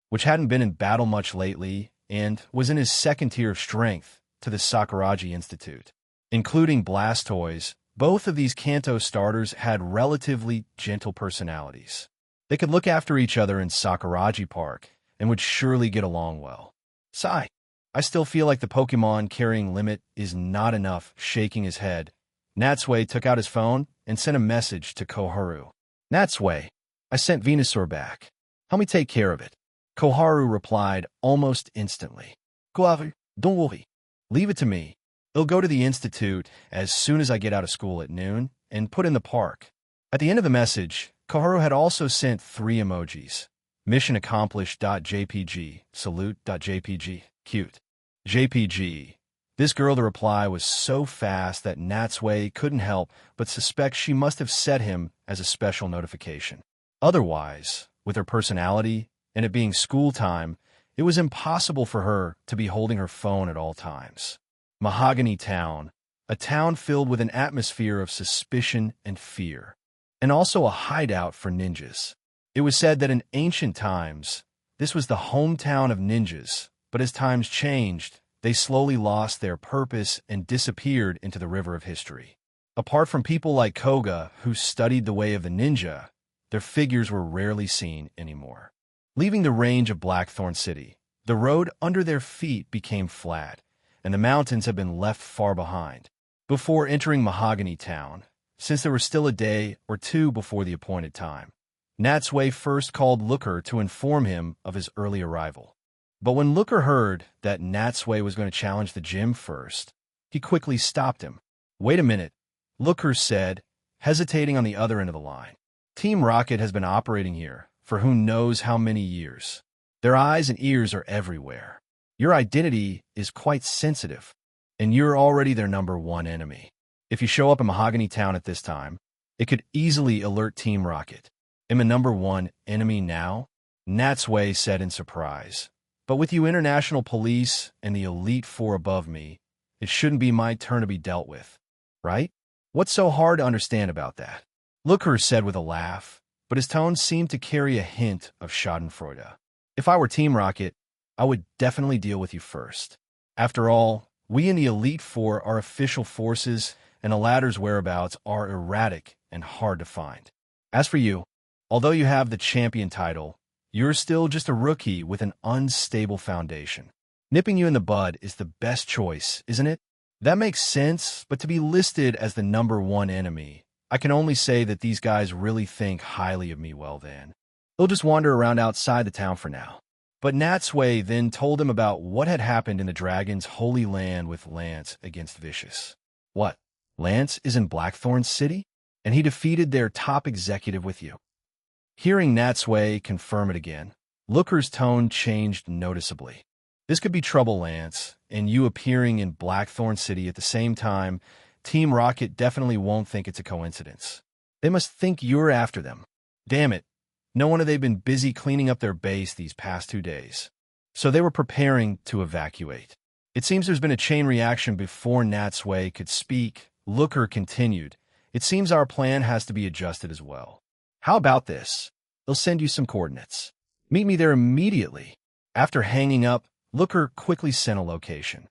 which hadn't been in battle much lately, and was in his second tier of strength, to the Sakuraji Institute. Including Blastoise, both of these Kanto starters had relatively gentle personalities. They could look after each other in Sakuraji Park, and would surely get along well. Sigh. I still feel like the Pokemon carrying limit is not enough. Shaking his head, Natsui took out his phone and sent a message to Koharu. Natsui, I sent Venusaur back. Help me take care of it. Koharu replied almost instantly. Koharu, don't worry. Leave it to me. It'll go to the Institute as soon as I get out of school at noon and put in the park. At the end of the message, Koharu had also sent 3 emojis. Mission accomplished.jpg, salute.jpg, cute. JPG. This girl to reply was so fast that Natsui couldn't help but suspect she must have set him as a special notification. Otherwise, with her personality and it being school time, it was impossible for her to be holding her phone at all times. Mahogany Town, a town filled with an atmosphere of suspicion and fear, and also a hideout for ninjas. It was said that in ancient times, this was the hometown of ninjas, but as times changed, they slowly lost their purpose and disappeared into the river of history. Apart from people like Koga, who studied the way of the ninja, their figures were rarely seen anymore. Leaving the range of Blackthorn City, the road under their feet became flat, and the mountains had been left far behind. Before entering Mahogany Town, since there was still a day or two before the appointed time, Natsui first called Looker to inform him of his early arrival. But when Looker heard that Natsui was going to challenge the gym first, he quickly stopped him. Wait a minute, Looker said, hesitating on the other end of the line. Team Rocket has been operating here for who knows how many years. Their eyes and ears are everywhere. Your identity is quite sensitive, and you're already their #1 enemy. If you show up in Mahogany Town at this time, it could easily alert Team Rocket. Am I #1 enemy now? Natsui said in surprise. But with you International Police and the Elite Four above me, it shouldn't be my turn to be dealt with, right? What's so hard to understand about that? Looker said with a laugh, but his tone seemed to carry a hint of schadenfreude. If I were Team Rocket, I would definitely deal with you first. After all, we in the Elite Four are official forces, and the latter's whereabouts are erratic and hard to find. As for you, although you have the champion title, you're still just a rookie with an unstable foundation. Nipping you in the bud is the best choice, isn't it? That makes sense, but to be listed as the #1 enemy, I can only say that these guys really think highly of me. Well then, they'll just wander around outside the town for now. But Natsui then told him about what had happened in the Dragon's Holy Land with Lance against Vicious. What? Lance is in Blackthorn City? And he defeated their top executive with you. Hearing Natsui confirm it again, Looker's tone changed noticeably. This could be trouble, Lance, and you appearing in Blackthorn City at the same time, Team Rocket definitely won't think it's a coincidence. They must think you're after them. Damn it, no wonder they've been busy cleaning up their base these past 2 days. So they were preparing to evacuate. It seems there's been a chain reaction before Natsui could speak. Looker continued. It seems our plan has to be adjusted as well. How about this? They'll send you some coordinates. Meet me there immediately. After hanging up, Looker quickly sent a location.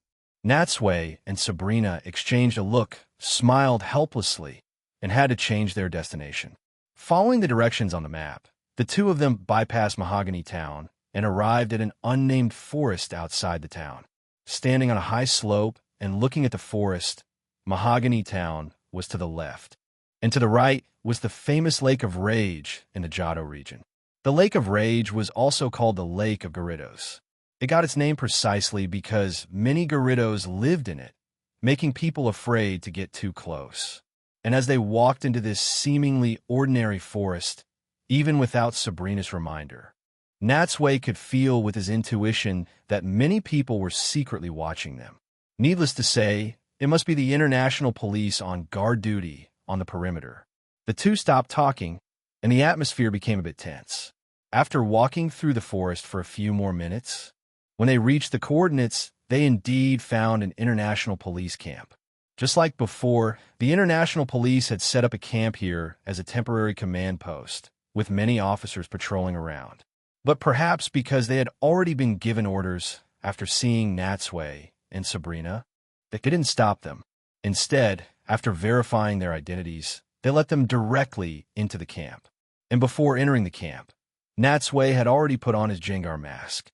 Natsui and Sabrina exchanged a look, smiled helplessly, and had to change their destination. Following the directions on the map, the two of them bypassed Mahogany Town and arrived at an unnamed forest outside the town. Standing on a high slope and looking at the forest, Mahogany Town was to the left, and to the right was the famous Lake of Rage in the Johto region. The Lake of Rage was also called the Lake of Gyarados. It got its name precisely because many Gyarados lived in it, making people afraid to get too close. And as they walked into this seemingly ordinary forest, even without Sabrina's reminder, Natsui could feel with his intuition that many people were secretly watching them. Needless to say, it must be the international police on guard duty on the perimeter. The two stopped talking, and the atmosphere became a bit tense. After walking through the forest for a few more minutes, when they reached the coordinates, they indeed found an international police camp. Just like before, the international police had set up a camp here as a temporary command post, with many officers patrolling around. But perhaps because they had already been given orders after seeing Natsui and Sabrina, they didn't stop them. Instead, after verifying their identities, they let them directly into the camp. And before entering the camp, Natsui had already put on his Jengar mask.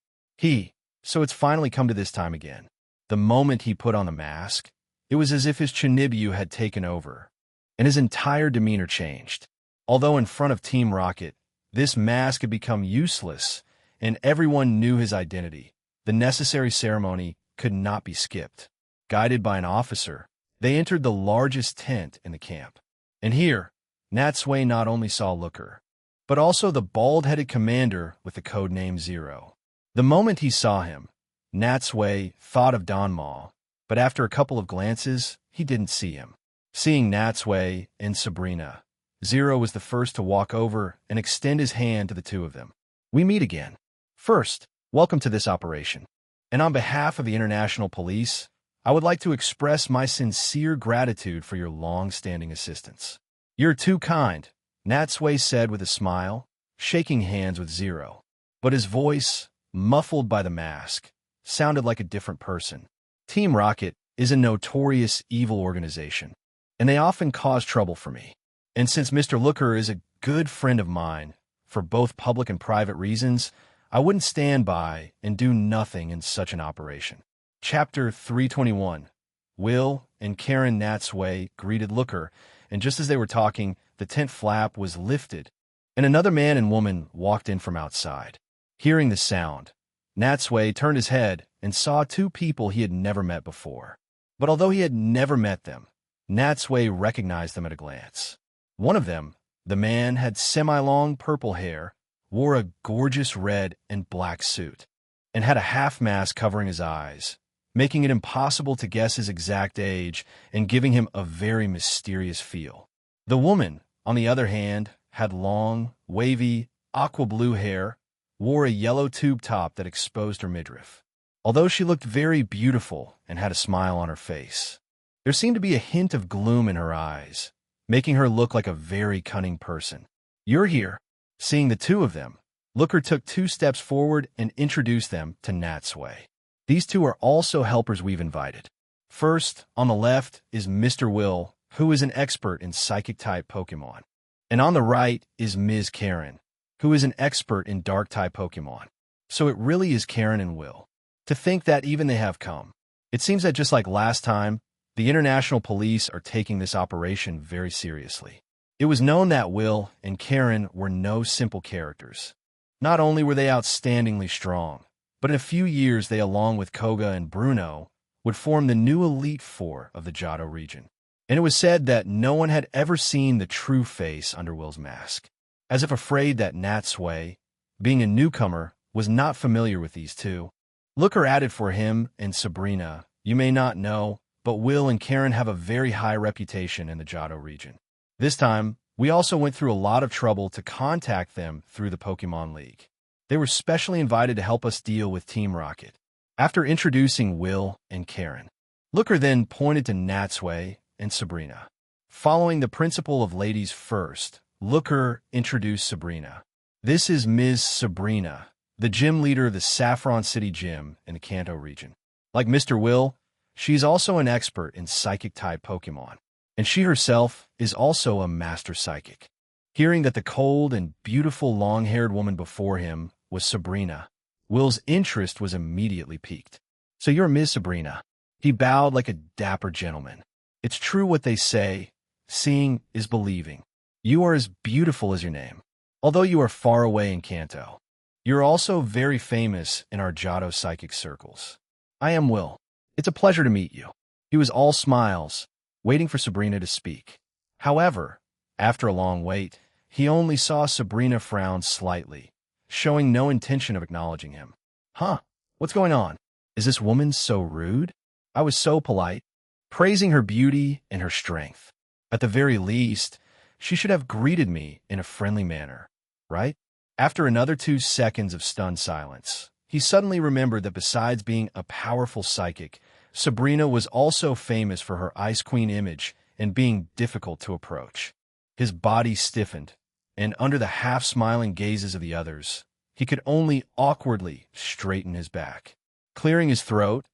So it's finally come to this time again. The moment he put on the mask, it was as if his Chinibyu had taken over, and his entire demeanor changed. Although in front of Team Rocket, this mask had become useless, and everyone knew his identity, the necessary ceremony could not be skipped. Guided by an officer, they entered the largest tent in the camp. And here, Natsui not only saw Looker, but also the bald-headed commander with the codename Zero. The moment he saw him, Natsui thought of Danma, but after a couple of glances, he didn't see him. Seeing Natsui and Sabrina, Zero was the first to walk over and extend his hand to the two of them. "We meet again. First, welcome to this operation. And on behalf of the International Police, I would like to express my sincere gratitude for your long-standing assistance." "You're too kind," Natsui said with a smile, shaking hands with Zero. But his voice, muffled by the mask, sounded like a different person. Team Rocket is a notorious evil organization, and they often cause trouble for me. And since Mr. Looker is a good friend of mine, for both public and private reasons, I wouldn't stand by and do nothing in such an operation. Chapter 321. Will and Karen Natsui greeted Looker, and just as they were talking, the tent flap was lifted, and another man and woman walked in from outside. Hearing the sound, Natsui turned his head and saw two people he had never met before. But although he had never met them, Natsui recognized them at a glance. One of them, the man, had semi-long purple hair, wore a gorgeous red and black suit, and had a half-mask covering his eyes, making it impossible to guess his exact age and giving him a very mysterious feel. The woman, on the other hand, had long, wavy, aqua-blue hair, wore a yellow tube top that exposed her midriff. Although she looked very beautiful and had a smile on her face, there seemed to be a hint of gloom in her eyes, making her look like a very cunning person. "You're here." Seeing the two of them, Looker took 2 steps forward and introduced them to Natsui. "These two are also helpers we've invited. First, on the left, is Mr. Will, who is an expert in Psychic-type Pokemon. And on the right is Ms. Karen, who is an expert in Dark-type Pokemon. So it really is Karen and Will. To think that even they have come. It seems that just like last time, the international police are taking this operation very seriously. It was known that Will and Karen were no simple characters. Not only were they outstandingly strong, but in a few years they, along with Koga and Bruno, would form the new Elite Four of the Johto region. And it was said that no one had ever seen the true face under Will's mask, as if afraid that Natsui, being a newcomer, was not familiar with these two. Looker added for him and Sabrina, "You may not know, but Will and Karen have a very high reputation in the Johto region. This time, we also went through a lot of trouble to contact them through the Pokemon League. They were specially invited to help us deal with Team Rocket." After introducing Will and Karen, Looker then pointed to Natsui and Sabrina. Following the principle of ladies first, Looker introduced Sabrina. "This is Ms. Sabrina, the gym leader of the Saffron City Gym in the Kanto region. Like Mr. Will, she's also an expert in Psychic-type Pokemon. and she herself is also a master psychic. Hearing that the cold and beautiful long-haired woman before him was Sabrina, Will's interest was immediately piqued. "So you're Ms. Sabrina." He bowed like a dapper gentleman. "It's true what they say, seeing is believing. You are as beautiful as your name, although you are far away in Kanto. You're also very famous in our Johto psychic circles. I am Will. It's a pleasure to meet you." He was all smiles, waiting for Sabrina to speak. However, after a long wait, he only saw Sabrina frown slightly, showing no intention of acknowledging him. "Huh? What's going on? Is this woman so rude? I was so polite, praising her beauty and her strength. At the very least, she should have greeted me in a friendly manner, right?" After another 2 seconds of stunned silence, he suddenly remembered that besides being a powerful psychic, Sabrina was also famous for her Ice Queen image and being difficult to approach. His body stiffened, and under the half-smiling gazes of the others, he could only awkwardly straighten his back. Clearing his throat,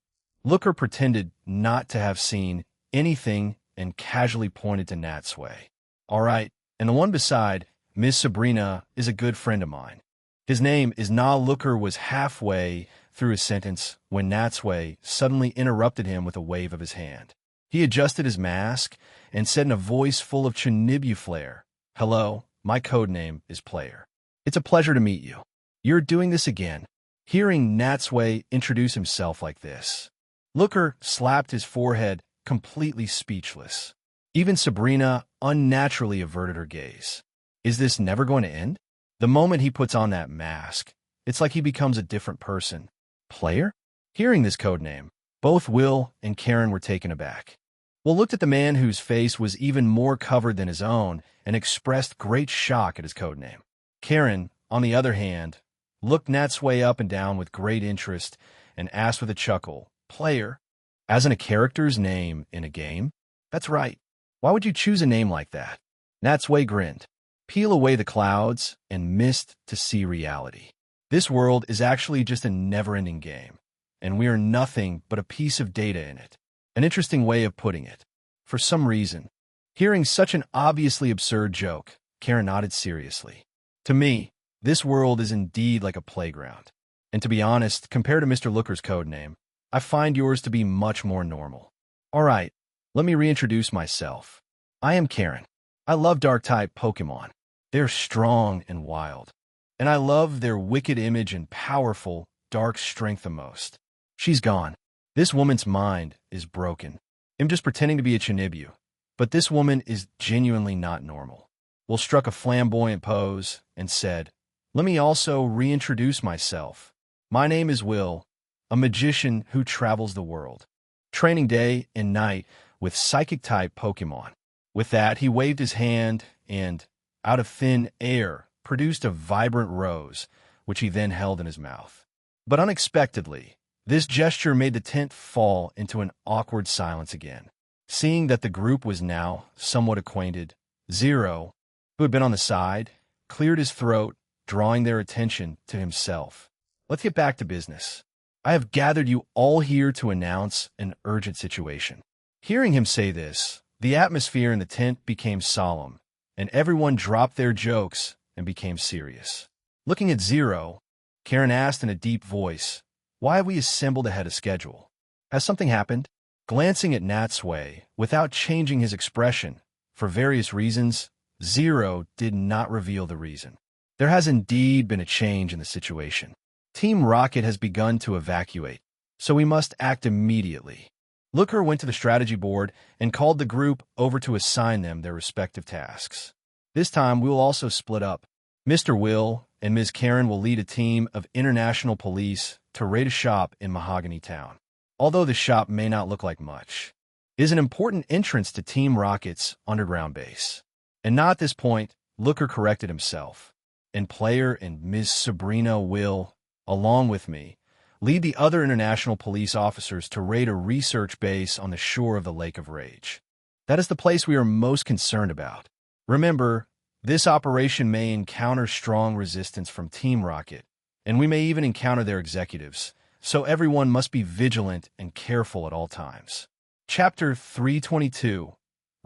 Looker pretended not to have seen anything and casually pointed to Natsui. "All right, and the one beside, Miss Sabrina, is a good friend of mine." His name is Na. Looker was halfway through his sentence when Natsui suddenly interrupted him with a wave of his hand. He adjusted his mask and said in a voice full of Chinibu flair, "Hello, my code name is Player. It's a pleasure to meet you. You're doing this again." Hearing Natsui introduce himself like this, Looker slapped his forehead, completely speechless. Even Sabrina unnaturally averted her gaze. Is this never going to end? The moment he puts on that mask, it's like he becomes a different person. Player? Hearing this code name, both Will and Karen were taken aback. Will looked at the man whose face was even more covered than his own and expressed great shock at his code name. Karen, on the other hand, looked Natsui up and down with great interest and asked with a chuckle, "Player? As in a character's name in a game?" "That's right. Why would you choose a name like that?" Natsui grinned. "Peel away the clouds and mist to see reality. This world is actually just a never-ending game, and we are nothing but a piece of data in it." An interesting way of putting it. For some reason, hearing such an obviously absurd joke, Karen nodded seriously. "To me, this world is indeed like a playground. And to be honest, compared to Mr. Looker's code name, I find yours to be much more normal. All right, let me reintroduce myself. I am Karen. I love Dark-type Pokemon. They're strong and wild. And I love their wicked image and powerful, dark strength the most." She's gone. This woman's mind is broken. I'm just pretending to be a Chinibu, but this woman is genuinely not normal. Will struck a flamboyant pose and said, "Let me also reintroduce myself. My name is Will, a magician who travels the world, training day and night with psychic-type Pokemon." With that, he waved his hand and, out of thin air, produced a vibrant rose, which he then held in his mouth. But unexpectedly, this gesture made the tent fall into an awkward silence again. Seeing that the group was now somewhat acquainted, Zero, who had been on the side, cleared his throat, drawing their attention to himself. "Let's get back to business. I have gathered you all here to announce an urgent situation." Hearing him say this, the atmosphere in the tent became solemn, and everyone dropped their jokes and became serious. Looking at Zero, Karen asked in a deep voice, "Why have we assembled ahead of schedule? Has something happened?" Glancing at Natsui, without changing his expression, for various reasons, Zero did not reveal the reason. There has indeed been a change in the situation. Team Rocket has begun to evacuate, so we must act immediately. Looker went to the strategy board and called the group over to assign them their respective tasks. This time, we will also split up. Mr. Will and Ms. Karen will lead a team of international police to raid a shop in Mahogany Town. Although the shop may not look like much, it is an important entrance to Team Rocket's underground base. And not at this point, Looker corrected himself. And Player and Ms. Sabrina will, along with me, lead the other international police officers to raid a research base on the shore of the Lake of Rage. That is the place we are most concerned about. Remember, this operation may encounter strong resistance from Team Rocket, and we may even encounter their executives, so everyone must be vigilant and careful at all times. Chapter 322,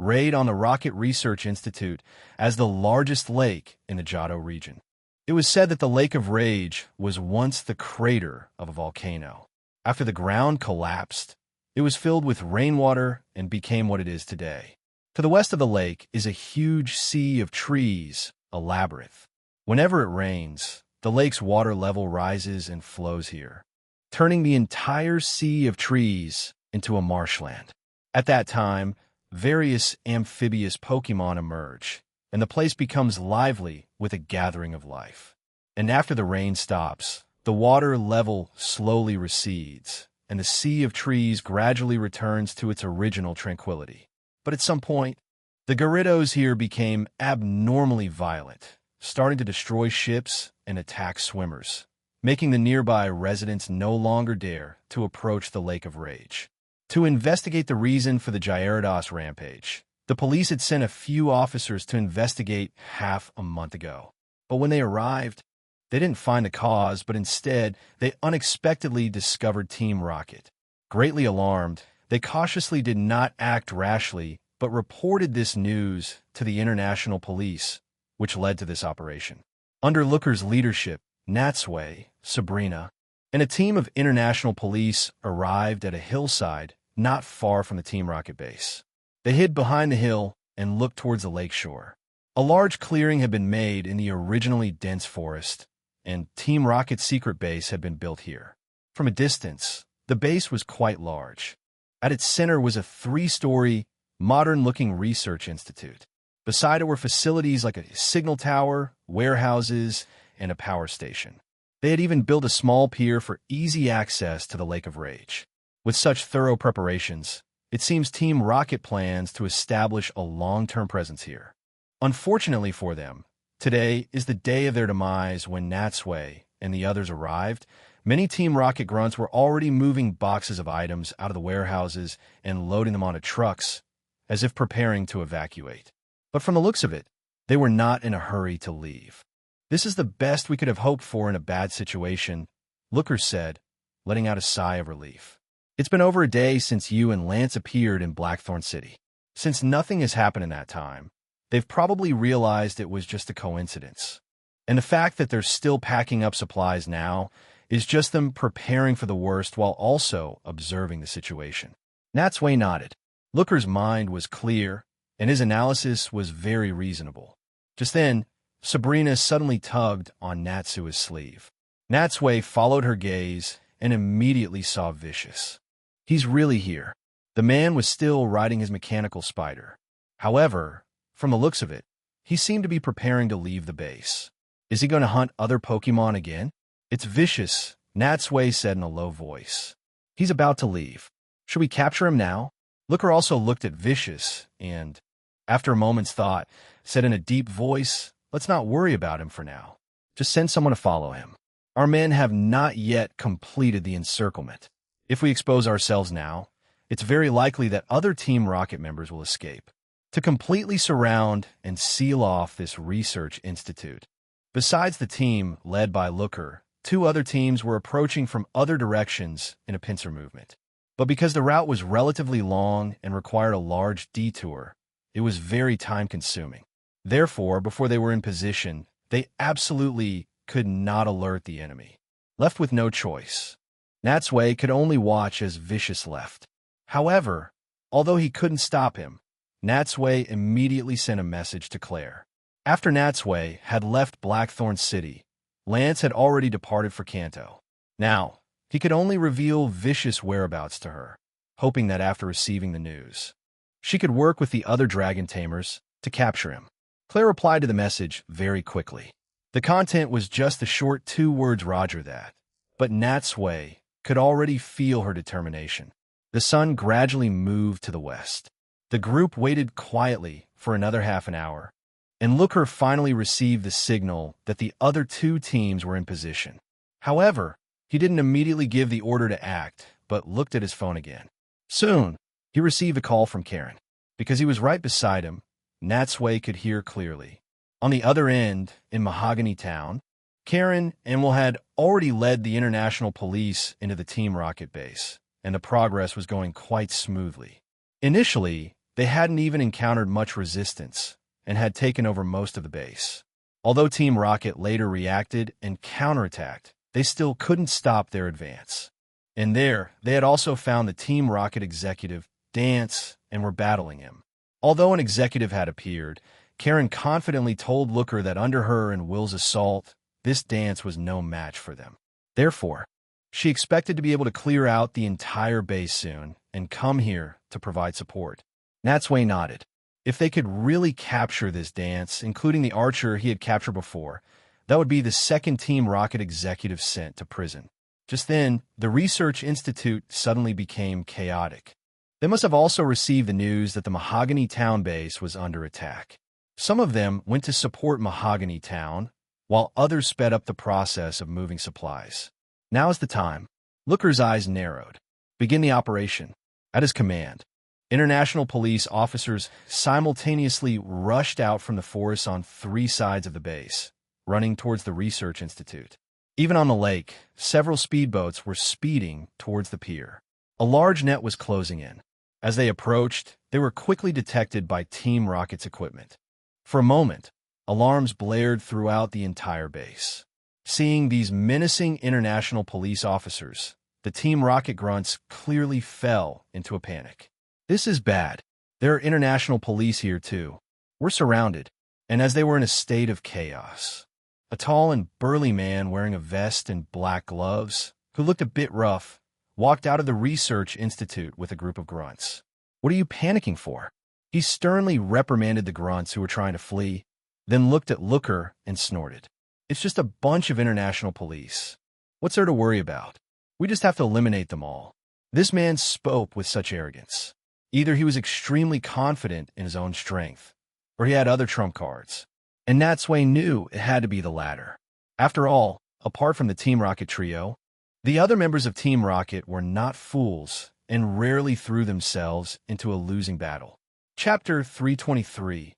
raid on the Rocket Research Institute as the largest lake in the Johto region. It was said that the Lake of Rage was once the crater of a volcano. After the ground collapsed, it was filled with rainwater and became what it is today. To the west of the lake is a huge sea of trees, a labyrinth. Whenever it rains, the lake's water level rises and flows here, turning the entire sea of trees into a marshland. At that time, various amphibious Pokemon emerge, and the place becomes lively with a gathering of life. And after the rain stops, the water level slowly recedes, and the sea of trees gradually returns to its original tranquility. But at some point, the Gyarados here became abnormally violent, starting to destroy ships and attack swimmers, making the nearby residents no longer dare to approach the Lake of Rage. To investigate the reason for the Gyarados rampage, the police had sent a few officers to investigate half a month ago. But when they arrived, they didn't find the cause, but instead, they unexpectedly discovered Team Rocket. Greatly alarmed, they cautiously did not act rashly, but reported this news to the international police, which led to this operation. Under Looker's leadership, Natsui, Sabrina, and a team of international police arrived at a hillside not far from the Team Rocket base. They hid behind the hill and looked towards the lakeshore. A large clearing had been made in the originally dense forest, and Team Rocket's secret base had been built here. From a distance, the base was quite large. At its center was a 3-story, modern-looking research institute. Beside it were facilities like a signal tower, warehouses, and a power station. They had even built a small pier for easy access to the Lake of Rage. With such thorough preparations, it seems Team Rocket plans to establish a long-term presence here. Unfortunately for them, today is the day of their demise. When Natsui and the others arrived, many Team Rocket grunts were already moving boxes of items out of the warehouses and loading them onto trucks, as if preparing to evacuate. But from the looks of it, they were not in a hurry to leave. "This is the best we could have hoped for in a bad situation," Looker said, letting out a sigh of relief. "It's been over a day since you and Lance appeared in Blackthorn City. Since nothing has happened in that time, they've probably realized it was just a coincidence. And the fact that they're still packing up supplies now is just them preparing for the worst while also observing the situation." Natsui nodded. Looker's mind was clear, and his analysis was very reasonable. Just then, Sabrina suddenly tugged on Natsui's sleeve. Natsui followed her gaze and immediately saw Vicious. "He's really here." The man was still riding his mechanical spider. However, from the looks of it, he seemed to be preparing to leave the base. "Is he going to hunt other Pokemon again?" "It's Vicious," Natsui said in a low voice. "He's about to leave. Should we capture him now?" Looker also looked at Vicious and, after a moment's thought, said in a deep voice, "Let's not worry about him for now. Just send someone to follow him. Our men have not yet completed the encirclement. If we expose ourselves now, it's very likely that other Team Rocket members will escape." To completely surround and seal off this research institute. Besides the team led by Looker, 2 other teams were approaching from other directions in a pincer movement. But because the route was relatively long and required a large detour, it was very time-consuming. Therefore, before they were in position, they absolutely could not alert the enemy. Left with no choice, Natsui could only watch as Vicious left. However, although he couldn't stop him, Natsui immediately sent a message to Claire. After Natsui had left Blackthorn City, Lance had already departed for Kanto. Now, he could only reveal Vicious' whereabouts to her, hoping that after receiving the news, she could work with the other dragon tamers to capture him. Claire replied to the message very quickly. The content was just the short 2 words "Roger that," but Natsui could already feel her determination. The sun gradually moved to the west. The group waited quietly for another half an hour, and Looker finally received the signal that the other 2 teams were in position. However, he didn't immediately give the order to act, but looked at his phone again. Soon, he received a call from Karen. Because he was right beside him, Natsui could hear clearly. On the other end, in Mahogany Town, Karen and Will had already led the international police into the Team Rocket base, and the progress was going quite smoothly. Initially, they hadn't even encountered much resistance and had taken over most of the base. Although Team Rocket later reacted and counterattacked, they still couldn't stop their advance. And there, they had also found the Team Rocket executive, Dance, and were battling him. Although an executive had appeared, Karen confidently told Looker that under her and Will's assault, this Dance was no match for them. Therefore, she expected to be able to clear out the entire base soon and come here to provide support. Natsui nodded. If they could really capture this Dance, including the archer he had captured before, that would be the second Team Rocket executive sent to prison. Just then, the Research Institute suddenly became chaotic. They must have also received the news that the Mahogany Town base was under attack. Some of them went to support Mahogany Town, while others sped up the process of moving supplies. Now is the time. Looker's eyes narrowed. Begin the operation. At his command, international police officers simultaneously rushed out from the forest on three sides of the base, running towards the Research Institute. Even on the lake, several speedboats were speeding towards the pier. A large net was closing in. As they approached, they were quickly detected by Team Rocket's equipment. For a moment, alarms blared throughout the entire base. Seeing these menacing international police officers, the Team Rocket grunts clearly fell into a panic. This is bad. There are international police here too. We're surrounded. And as they were in a state of chaos, a tall and burly man wearing a vest and black gloves, who looked a bit rough, walked out of the Research Institute with a group of grunts. What are you panicking for? He sternly reprimanded the grunts who were trying to flee, then looked at Looker and snorted. It's just a bunch of international police. What's there to worry about? We just have to eliminate them all. This man spoke with such arrogance. Either he was extremely confident in his own strength, or he had other trump cards. And Natsui knew it had to be the latter. After all, apart from the Team Rocket trio, the other members of Team Rocket were not fools and rarely threw themselves into a losing battle. Chapter 323.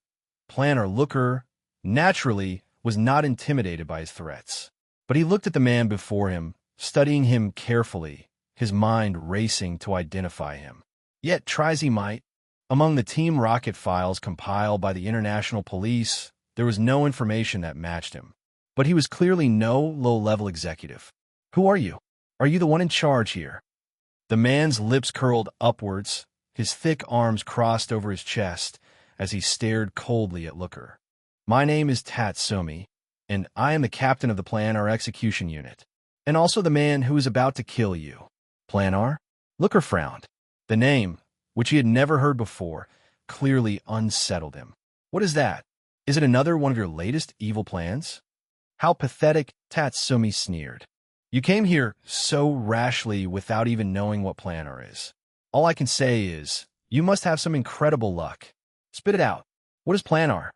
Planner Looker, naturally, was not intimidated by his threats. But he looked at the man before him, studying him carefully, his mind racing to identify him. Yet, try as he might, among the Team Rocket files compiled by the international police, there was no information that matched him. But he was clearly no low-level executive. Who are you? Are you the one in charge here? The man's lips curled upwards, his thick arms crossed over his chest as he stared coldly at Looker. My name is Natsui, and I am the captain of the Plan R execution unit, and also the man who is about to kill you. Plan R? Looker frowned. The name, which he had never heard before, clearly unsettled him. What is that? Is it another one of your latest evil plans? How pathetic, Natsui sneered. You came here so rashly without even knowing what Plan R is. All I can say is, you must have some incredible luck. Spit it out. What is Plan R?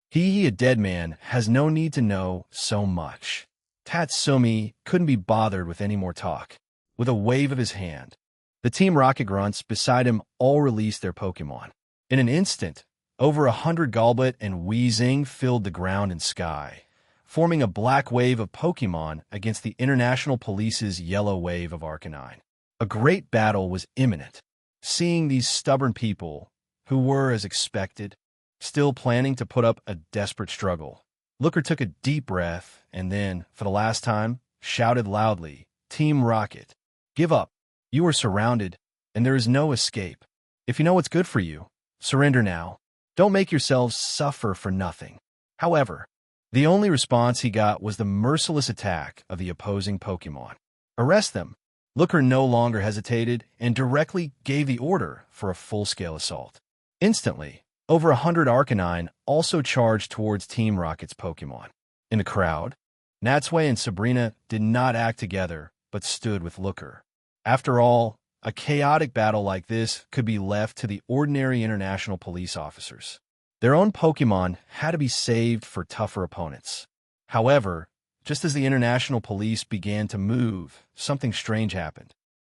He, a dead man, has no need to know so much. Natsui couldn't be bothered with any more talk. With a wave of his hand, the Team Rocket grunts beside him all released their Pokemon. In an instant, over 100 Golbat and Weezing filled the ground and sky, forming a black wave of Pokemon against the International Police's yellow wave of Arcanine. A great battle was imminent. Seeing these stubborn people, who were, as expected, still planning to put up a desperate struggle, Looker took a deep breath and then, for the last time, shouted loudly, Team Rocket, give up. You are surrounded, and there is no escape. If you know what's good for you, surrender now. Don't make yourselves suffer for nothing. However, the only response he got was the merciless attack of the opposing Pokemon. Arrest them. Looker no longer hesitated and directly gave the order for a full-scale assault. Instantly, over 100 Arcanine also charged towards Team Rocket's Pokemon. In the crowd, Natsui and Sabrina did not act together, but stood with Looker. After all, a chaotic battle like this could be left to the ordinary international police officers. Their own Pokemon had to be saved for tougher opponents. However, just as the international police began to move, something strange happened.